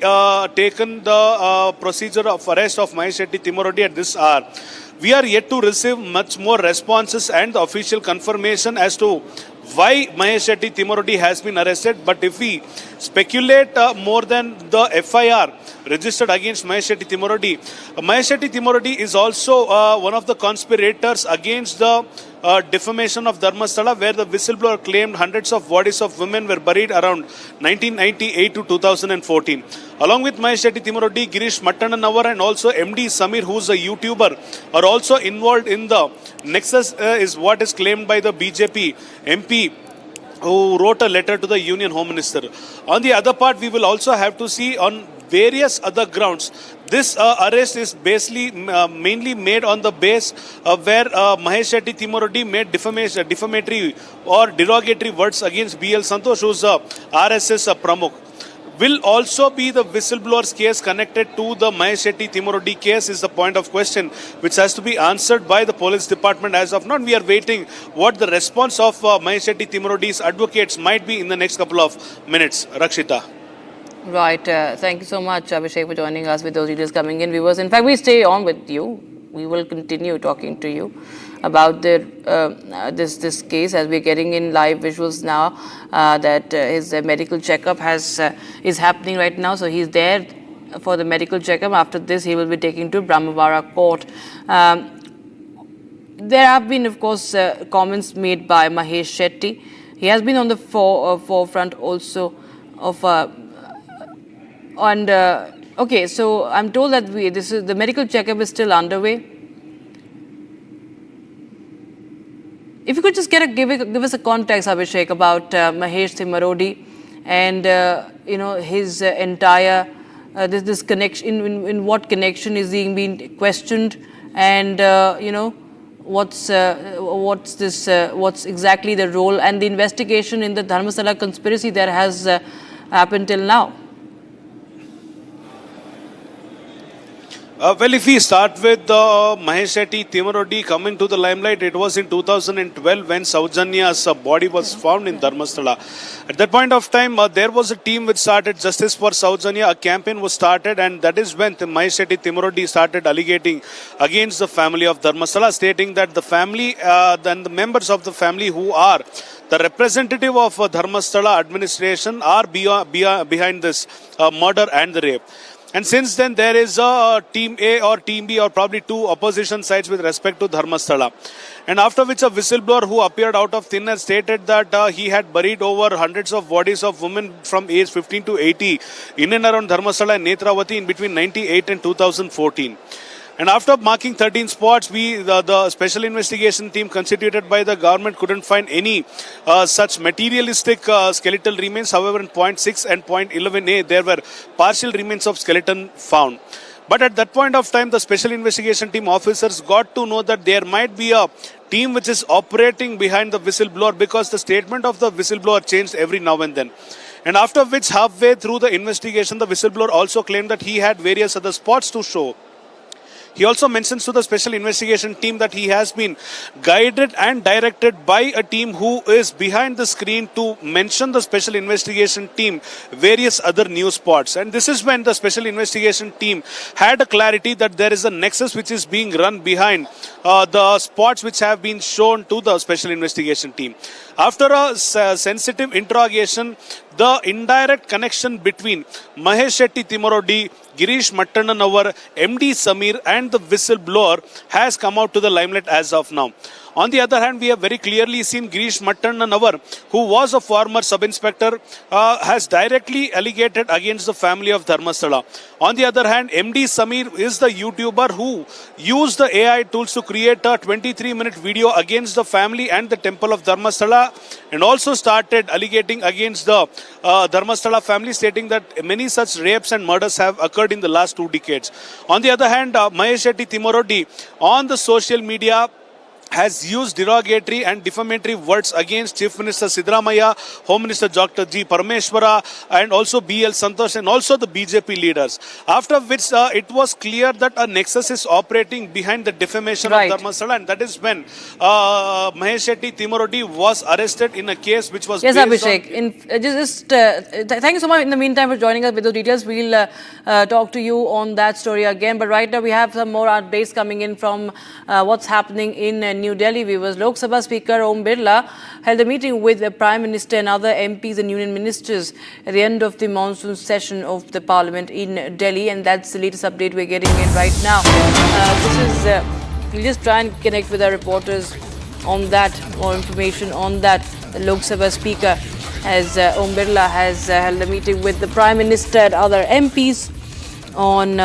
[SPEAKER 9] taken the procedure of arrest of Mahesh Shetty Timarodi at this hour. We are yet to receive much more responses and the official confirmation as to why Mahesh Shetty Timarodi has been arrested. But if we speculate more than the FIR registered against Mahesh Shetty Timarodi is also one of the conspirators against the defamation of Dharmastala, where the whistleblower claimed hundreds of bodies of women were buried around 1998 to 2014. Along with Mahesh Shetty Timarodi, Girish Mattananavar and also MD Samir, who is a YouTuber, are also involved in the nexus, is what is claimed by the BJP MP who wrote a letter to the Union Home Minister. On the other part, we will also have to see on various other grounds. This arrest is basically mainly made on the base where Mahesh Shetty Timarodi made defamatory or derogatory words against BL Santosh, who is a RSS Pramukh. Will also be the whistleblower's case connected to the Mahesh Shetty Timarodi case is the point of question, which has to be answered by the police department as of now. We are waiting what the response of Mahesh Shetty Timarodi's advocates might be in the next couple of minutes. Rakshita.
[SPEAKER 21] Right. Thank you so much, Abhishek, for joining us with those details coming in. Viewers, in fact, we stay on with you. We will continue talking to you about this case as we're getting in live visuals now that his medical checkup is happening right now. So he's there for the medical checkup. After this, he will be taken to Brahmawara court. There have been, of course, comments made by Mahesh Shetty. He has been on the forefront also of okay, so I'm told that the medical checkup is still underway. If you could just give us a context, Abhishek, about Mahesh Timarodi and his entire this connection, in what connection is he being questioned, and what's exactly the role and the investigation in the Dharmastala conspiracy that has happened till now?
[SPEAKER 9] Well, if we start with Mahesh Shetty Timarodi coming to the limelight, it was in 2012 when Saujanya's body was found in Dharmasthala. At that point of time, there was a team which started Justice for Saujanya. A campaign was started, and that is when Mahesh Shetty Timarodi started alleging against the family of Dharmasthala, stating that the family, then the members of the family who are the representative of Dharmasthala administration are behind this murder and the rape. And since then, there is a Team A or Team B or probably two opposition sides with respect to Dharmasthala. And after which a whistleblower who appeared out of thin air stated that he had buried over hundreds of bodies of women from age 15 to 80 in and around Dharmasthala and Netravati in between 98 and 2014. And after marking 13 spots, the special investigation team constituted by the government couldn't find any such materialistic skeletal remains. However, in point 6 and point 11A, there were partial remains of skeleton found. But at that point of time, the special investigation team officers got to know that there might be a team which is operating behind the whistleblower, because the statement of the whistleblower changed every now and then. And after which, halfway through the investigation, the whistleblower also claimed that he had various other spots to show. He also mentions to the special investigation team that he has been guided and directed by a team who is behind the screen to mention the special investigation team various other news spots. And this is when the special investigation team had a clarity that there is a nexus which is being run behind the spots which have been shown to the special investigation team. After a sensitive interrogation, the indirect connection between Mahesh Shetty Timarodi, Girish Mattananavar, MD Samir and the whistleblower has come out to the limelight as of now. On the other hand, we have very clearly seen Girish Mattananavar, who was a former sub-inspector, has directly allegated against the family of Dharmasthala. On the other hand, MD Samir is the YouTuber who used the AI tools to create a 23-minute video against the family and the temple of Dharmasthala, and also started allegating against the Dharmasthala family, stating that many such rapes and murders have occurred in the last 2 decades. On the other hand, Mahesh Shetty Timarodi on the social media has used derogatory and defamatory words against Chief Minister Siddaramaiah, Home Minister Dr. G. Parameshwara and also B.L. Santosh and also the BJP leaders. After which it was clear that a nexus is operating behind the defamation of Dharmasthala, and that is when Mahesh Shetty Timarodi was arrested in a case which was
[SPEAKER 21] based Abhishek. Thank you so much in the meantime for joining us with those details. We'll talk to you on that story again. But right now we have some more updates coming in from what's happening in New Delhi. Viewers, Lok Sabha Speaker Om Birla held a meeting with the Prime Minister and other MPs and Union Ministers at the end of the monsoon session of the Parliament in Delhi, and that's the latest update we're getting in right now. We'll just try and connect with our reporters on that, more information on that. The Lok Sabha Speaker, as Om Birla has held a meeting with the Prime Minister and other MPs on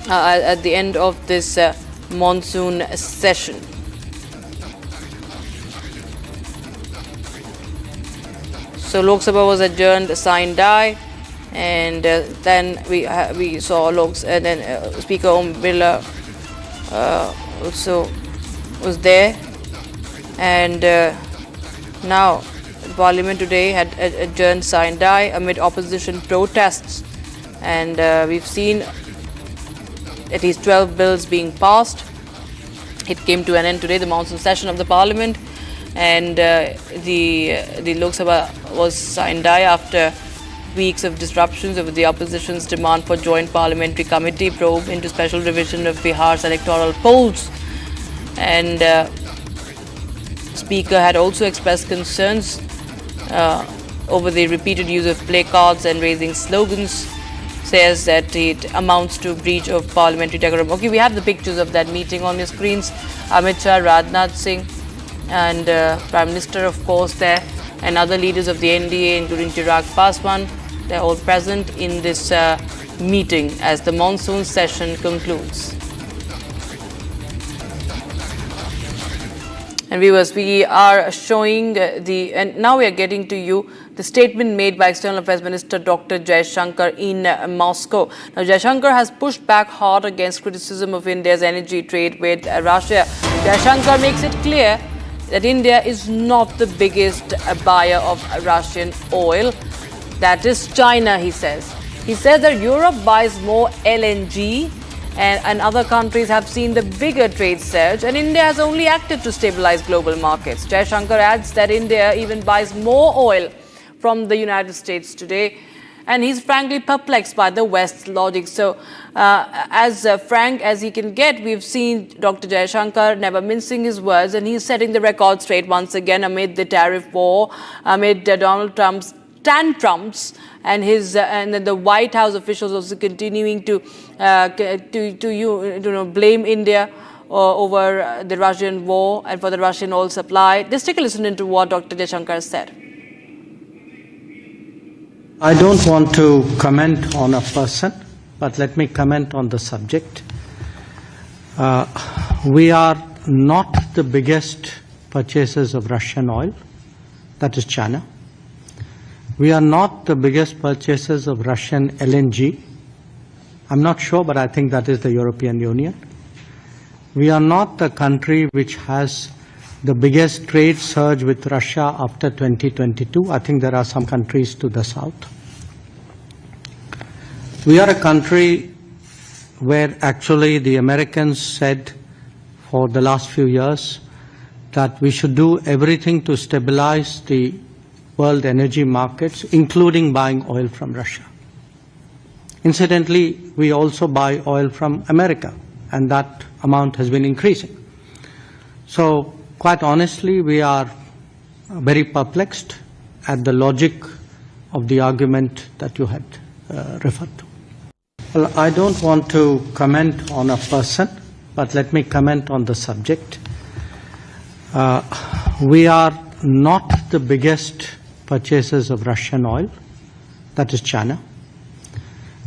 [SPEAKER 21] at the end of this monsoon session. So Lok Sabha was adjourned sine die, and then we saw Speaker Om Birla also was there, and now Parliament today had adjourned sine die amid opposition protests, and we've seen at least 12 bills being passed. It came to an end today, the monsoon session of the Parliament, and the Lok Sabha was sine die after weeks of disruptions over the opposition's demand for joint parliamentary committee probe into special revision of Bihar's electoral polls. And Speaker had also expressed concerns over the repeated use of placards and raising slogans, says that it amounts to breach of parliamentary decorum. Okay, we have the pictures of that meeting on your screens. Amit Shah, Rajnath Singh and Prime Minister, of course, there, and other leaders of the NDA, including Chirag Paswan. They're all present in this meeting as the monsoon session concludes. And And viewers, we are showing and now we are getting to you the statement made by External Affairs Minister Dr. Jaishankar in Moscow. Now, Jaishankar has pushed back hard against criticism of India's energy trade with Russia. Jaishankar makes it clear that India is not the biggest buyer of Russian oil. That is China, he says. He says that Europe buys more LNG and other countries have seen the bigger trade surge, and India has only acted to stabilize global markets. Jaishankar adds that India even buys more oil from the United States today, and he's frankly perplexed by the West's logic. So, as frank as he can get, we've seen Dr. Jaishankar never mincing his words, and he's setting the record straight once again amid the tariff war, amid Donald Trump's tantrums, and then the White House officials also continuing to blame India over the Russian war and for the Russian oil supply. Just take a listen into what Dr. Jaishankar said.
[SPEAKER 4] I don't want to comment on a person, but let me comment on the subject. We are not the biggest purchasers of Russian oil, that is China. We are not the biggest purchasers of Russian LNG. I'm not sure, but I think that is the European Union. We are not the country which has the biggest trade surge with Russia after 2022. I think there are some countries to the south. We are a country where actually the Americans said for the last few years that we should do everything to stabilize the world energy markets, including buying oil from Russia. Incidentally, we also buy oil from America, and that amount has been increasing. So, quite honestly, we are very perplexed at the logic of the argument that you had referred to. Well, I don't want to comment on a person, but let me comment on the subject. We are not the biggest purchasers of Russian oil, that is China.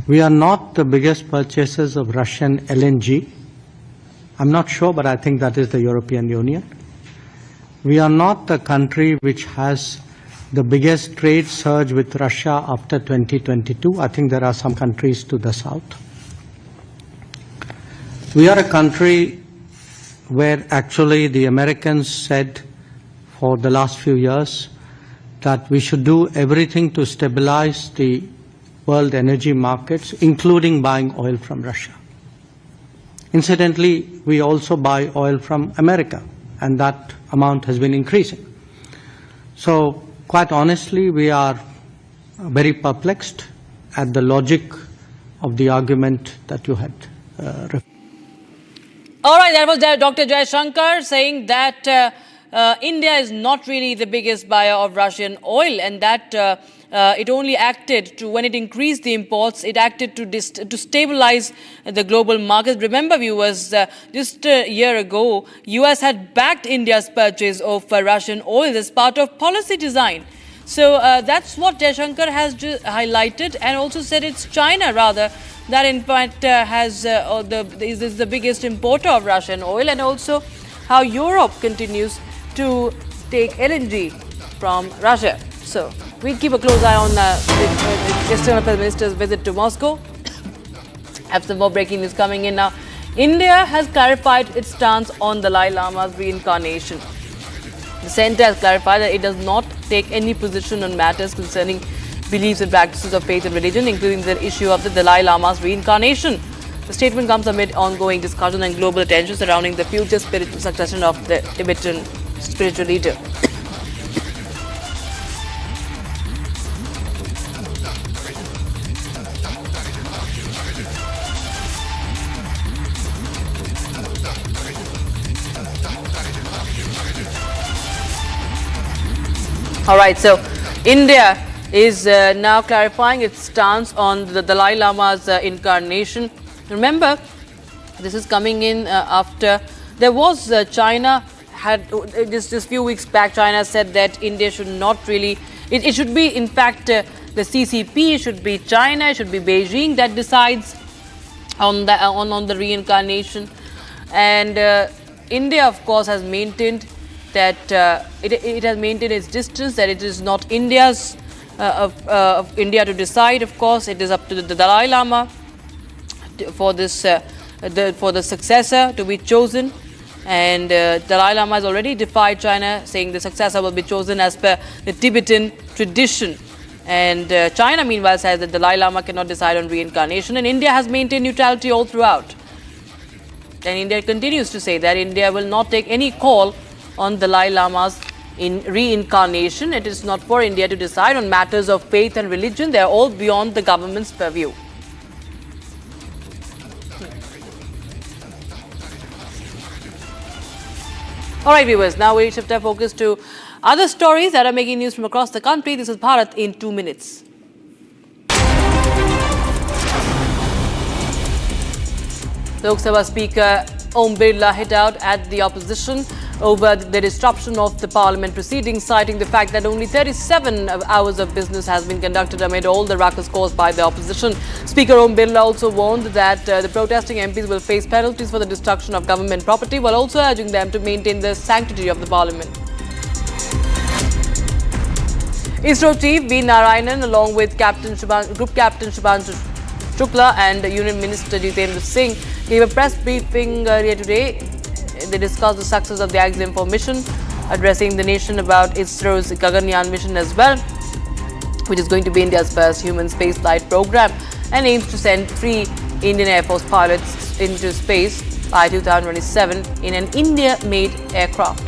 [SPEAKER 4] We are not the biggest purchasers of Russian LNG. I'm not sure, but I think that is the European Union. We are not the country which has the biggest trade surge with Russia after 2022. I think there are some countries to the south. We are a country where actually the Americans said for the last few years that we should do everything to stabilize the world energy markets, including buying oil from Russia. Incidentally, we also buy oil from America, and that amount has been increasing. So, quite honestly, we are very perplexed at the logic of the argument that you had referred.
[SPEAKER 21] All right, that was Dr. Jaishankar saying that India is not really the biggest buyer of Russian oil, and that it only acted to, when it increased the imports, it acted to stabilize the global markets. Remember, viewers, just a year ago, US had backed India's purchase of Russian oil as part of policy design. So that's what Jaishankar has highlighted, and also said it's China rather that in fact is the biggest importer of Russian oil, and also how Europe continues to take LNG from Russia. So we'll keep a close eye on the External Affairs Minister's visit to Moscow. Have some more breaking news coming in now. India has clarified its stance on Dalai Lama's reincarnation. The centre has clarified that it does not take any position on matters concerning beliefs and practices of faith and religion, including the issue of the Dalai Lama's reincarnation. The statement comes amid ongoing discussion and global attention surrounding the future spiritual succession of the Tibetan spiritual leader. All right, so India is now clarifying its stance on the Dalai Lama's incarnation. Remember, this is coming in after there was China had just a few weeks back. China said that India should not really. It should be, in fact, the CCP. It should be China. It should be Beijing that decides on the reincarnation. And India, of course, has maintained that it has maintained its distance, that it is not India's of India to decide. Of course, it is up to the Dalai Lama for this for the successor to be chosen. And Dalai Lama has already defied China, saying the successor will be chosen as per the Tibetan tradition. And China, meanwhile, says that the Dalai Lama cannot decide on reincarnation, and India has maintained neutrality all throughout. And India continues to say that India will not take any call on Dalai Lama's reincarnation. It is not for India to decide on matters of faith and religion. They are all beyond the government's purview. All right, viewers, now we shift our focus to other stories that are making news from across the country. This is Bharat in 2 minutes. Lok Sabha Speaker Om Birla hit out at the opposition over the disruption of the parliament proceedings, citing the fact that only 37 hours of business has been conducted amid all the ruckus caused by the opposition. Speaker Om Birla also warned that the protesting MPs will face penalties for the destruction of government property, while also urging them to maintain the sanctity of the parliament. ISRO Chief V. Narayanan, along with Group Captain Shubhanshu Shukla and Union Minister Jitendra Singh, gave a press briefing earlier today. They discussed the success of the Agni-5 mission, addressing the nation about ISRO's Gaganyaan mission as well, which is going to be India's first human spaceflight program and aims to send 3 Indian Air Force pilots into space by 2027 in an India-made aircraft.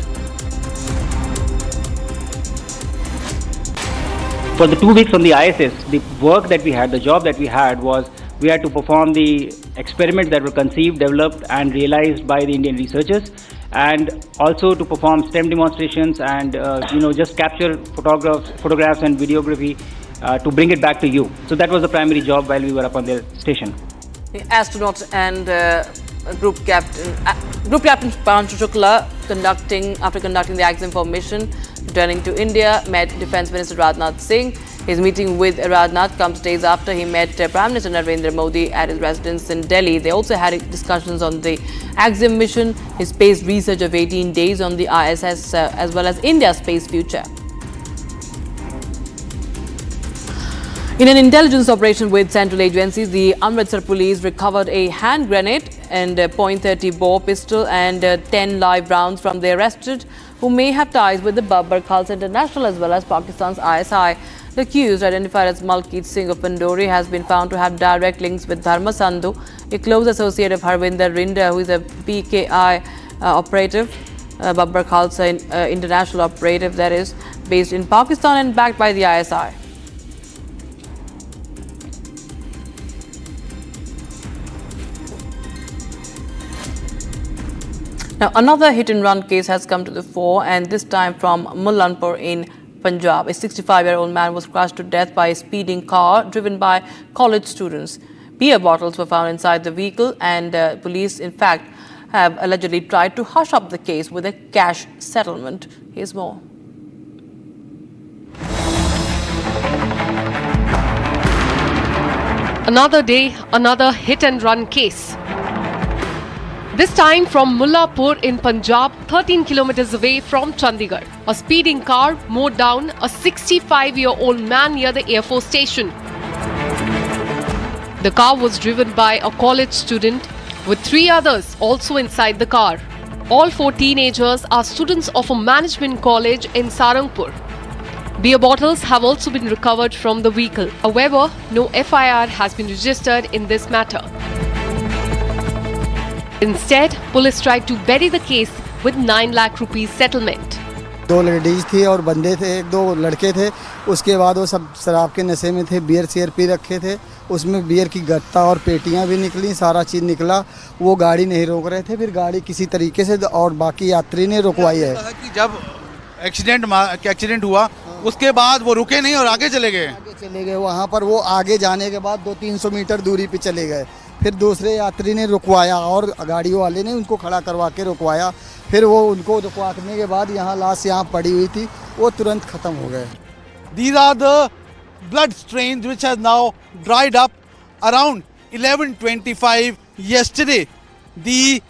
[SPEAKER 23] For the 2 weeks on the ISS, the work that we had, the job that we had was we had to perform the experiments that were conceived, developed and realized by the Indian researchers, and also to perform STEM demonstrations and just capture photographs and videography to bring it back to you. So that was the primary job while we were up on the station.
[SPEAKER 21] The astronaut and Group Captain Shubhanshu Shukla, after conducting the Agni-5 mission, returning to India, met Defence Minister Rajnath Singh. His meeting with Rajnath comes days after he met Prime Minister Narendra Modi at his residence in Delhi. They also had discussions on the Agni mission, his space research of 18 days on the ISS, as well as India's space future. In an intelligence operation with central agencies, the Amritsar police recovered a hand grenade and a .30 bore pistol and 10 live rounds from the arrested, who may have ties with the Babbar Khalsa International as well as Pakistan's ISI. The accused, identified as Malkeet Singh of Pandori, has been found to have direct links with Dharmastala, a close associate of Harvinder Rinder, who is a PKI operative, Babbar Khalsa International operative, that is, based in Pakistan and backed by the ISI. Now, another hit-and-run case has come to the fore, and this time from Mullanpur in Punjab. A 65-year-old man was crushed to death by a speeding car driven by college students. Beer bottles were found inside the vehicle, and police, in fact, have allegedly tried to hush up the case with a cash settlement. Here's more.
[SPEAKER 11] Another day, another hit-and-run case. This time from Mullapur in Punjab, 13 kilometers away from Chandigarh. A speeding car mowed down a 65-year-old man near the Air Force station. The car was driven by a college student with 3 others also inside the car. All 4 teenagers are students of a management college in Sarangpur. Beer bottles have also been recovered from the vehicle. However, no FIR has been registered in this matter. Instead, police tried to bury the case with 9 lakh rupees settlement.
[SPEAKER 12] 2 ladies थी और बंदे थे, 2 लड़के थे. उसके बाद वो सब शराब के नशे में थे, बियर शेयर पी रखे थे. उसमें बियर की गत्ता और पेटियां भी निकली, सारा चीज़ निकला. वो गाड़ी नहीं रोक रहे थे, फिर गाड़ी किसी तरीके से और बाकी यात्री ने रुकवाई है.
[SPEAKER 14] जब एक्सीडेंट हुआ उसके बाद वो रुके नहीं और आगे चले गए.
[SPEAKER 12] वहाँ पर वो आगे जाने के बाद 200-300 मीटर दूरी पे चले गए. फिर दूसरे यात्री ने रुकवाया और गाड़ी वाले ने उनको खड़ा करवा के रुकवाया. फिर वो उनको रुकवाने के बाद यहाँ लाश यहाँ पड़ी हुई थी, वो तुरंत खत्म हो गए.
[SPEAKER 14] These are the blood stains which has now dried up around 11:25 yesterday. The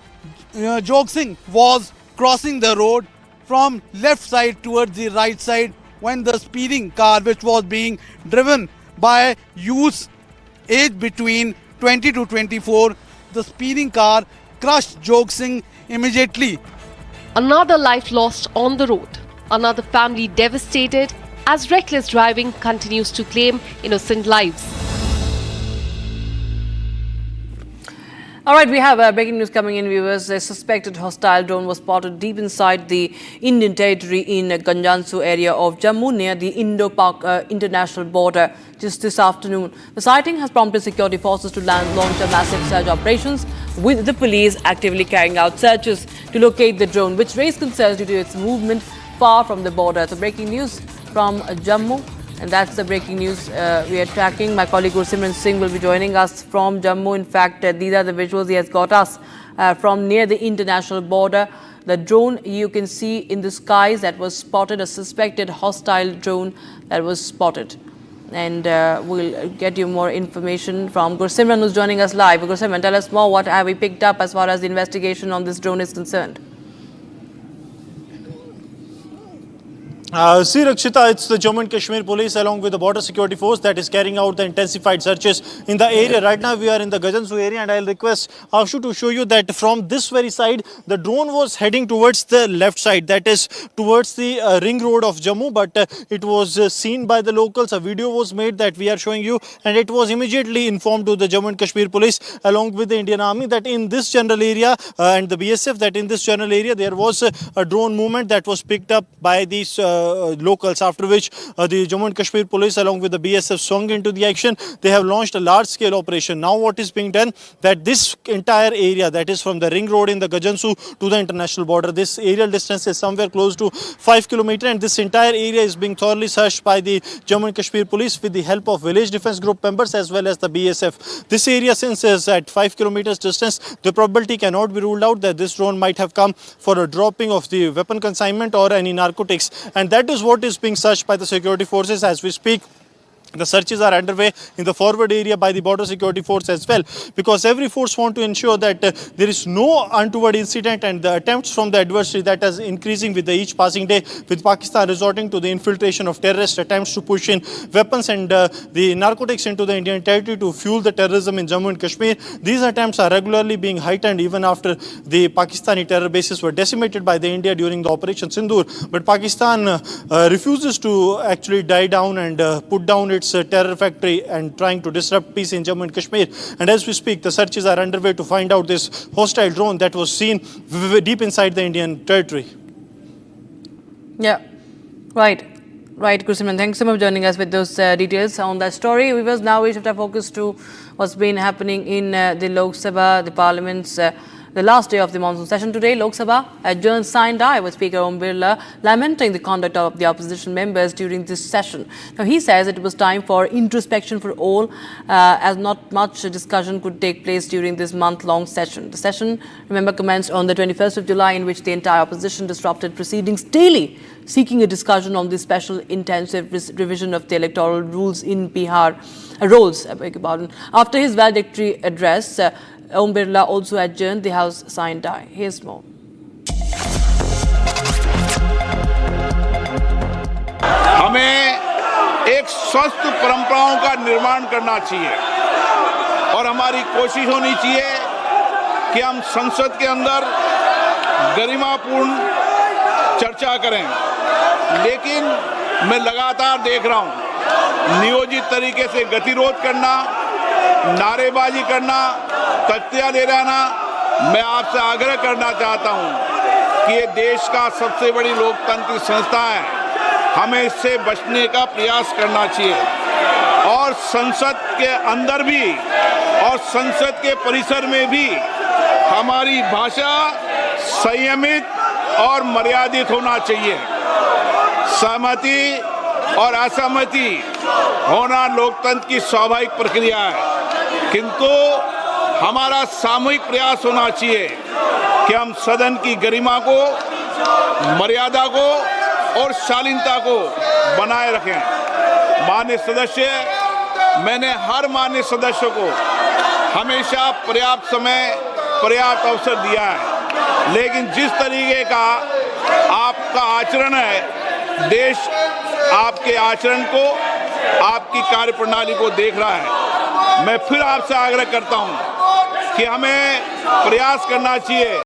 [SPEAKER 14] Jog Singh was crossing the road from left side towards the right side when the speeding car, which was being driven by youths aged between 20 to 24, the speeding car crushed Jog Singh immediately.
[SPEAKER 11] Another life lost on the road. Another family devastated as reckless driving continues to claim innocent lives.
[SPEAKER 21] All right, we have breaking news coming in, viewers. A suspected hostile drone was spotted deep inside the Indian territory in Ganjansu area of Jammu near the Indo-Pak international border just this afternoon. The sighting has prompted security forces to launch a massive search operations, with the police actively carrying out searches to locate the drone, which raised concerns due to its movement far from the border. So breaking news from Jammu. And that's the breaking news we are tracking. My colleague Gursimran Singh will be joining us from Jammu. In fact, these are the visuals he has got us from near the international border. The drone you can see in the skies that was spotted, a suspected hostile drone that was spotted. And we'll get you more information from Gursimran, who's joining us live. Gursimran, tell us more. What have we picked up as far as the investigation on this drone is concerned?
[SPEAKER 16] See, Rakshita, it's the Jammu and Kashmir police along with the border security force that is carrying out the intensified searches in the area. Right now, we are in the Ganjansu area, and I'll request Ashu to show you that from this very side, the drone was heading towards the left side, that is towards the ring road of Jammu, but it was seen by the locals. A video was made that we are showing you, and it was immediately informed to the Jammu and Kashmir police along with the Indian Army that in this general area and the BSF, that in this general area there was a drone movement that was picked up by these locals, after which the Jammu and Kashmir police along with the BSF swung into the action. They have launched a large-scale operation. Now what is being done, that this entire area, that is from the ring road in the Ganjansu to the international border, this aerial distance is somewhere close to 5 kilometers, and this entire area is being thoroughly searched by the Jammu and Kashmir police with the help of village defense group members as well as the BSF. This area, since is at 5 kilometers distance, the probability cannot be ruled out that this drone might have come for a dropping of the weapon consignment or any narcotics, and that is what is being searched by the security forces as we speak. The searches are underway in the forward area by the border security force as well, because every force wants to ensure that there is no untoward incident, and the attempts from the adversary that is increasing with each passing day, with Pakistan resorting to the infiltration of terrorist attempts to push in weapons and the narcotics into the Indian territory to fuel the terrorism in Jammu and Kashmir. These attempts are regularly being heightened even after the Pakistani terror bases were decimated by the India during the Operation Sindoor. But Pakistan refuses to actually die down and put down its terror factory and trying to disrupt peace in Jammu and Kashmir. And as we speak, the searches are underway to find out this hostile drone that was seen deep inside the Indian territory.
[SPEAKER 21] Yeah, right. Right, Gursimran, thanks so much for joining us with those details on that story. We will now shift our focus to what's been happening in the Lok Sabha, the Parliament's the last day of the monsoon session today. Lok Sabha adjourned sine die with Speaker Om Birla lamenting the conduct of the opposition members during this session. Now, he says it was time for introspection for all, as not much discussion could take place during this month-long session. The session, remember, commenced on the 21st of July, in which the entire opposition disrupted proceedings daily, seeking a discussion on the special intensive revision of the electoral rules in Bihar. After his valedictory address, Om Birla also adjourned the House sine die. Here's more.
[SPEAKER 17] हमें एक स्वस्थ परंपराओं का निर्माण करना चाहिए और हमारी कोशिश होनी चाहिए कि हम संसद के अंदर गरिमापूर्ण चर्चा करें। लेकिन मैं लगातार देख रहा हूं नियोजित तरीके से गतिरोध करना, नारेबाजी करना, तख्तियां दे रहना। मैं आपसे आग्रह करना चाहता हूं कि ये देश का सबसे बड़ी लोकतांत्रिक संस्था है, हमें इससे बचने का प्रयास करना चाहिए और संसद के अंदर भी और संसद के परिसर में भी हमारी भाषा संयमित और मर्यादित होना चाहिए। सहमति और असहमति होना लोकतंत्र की स्वाभाविक प्रक्रिया है, किंतु हमारा सामूहिक प्रयास होना चाहिए कि हम सदन की गरिमा को, मर्यादा को और शालीनता को बनाए रखें। माननीय सदस्य, मैंने हर माननीय सदस्य को हमेशा पर्याप्त समय, पर्याप्त अवसर दिया है, लेकिन जिस तरीके का आप आपका आचरण है, देश आपके आचरण को, आपकी कार्यप्रणाली को देख रहा है। मैं फिर आपसे आग्रह करता हूं कि हमें प्रयास करना चाहिए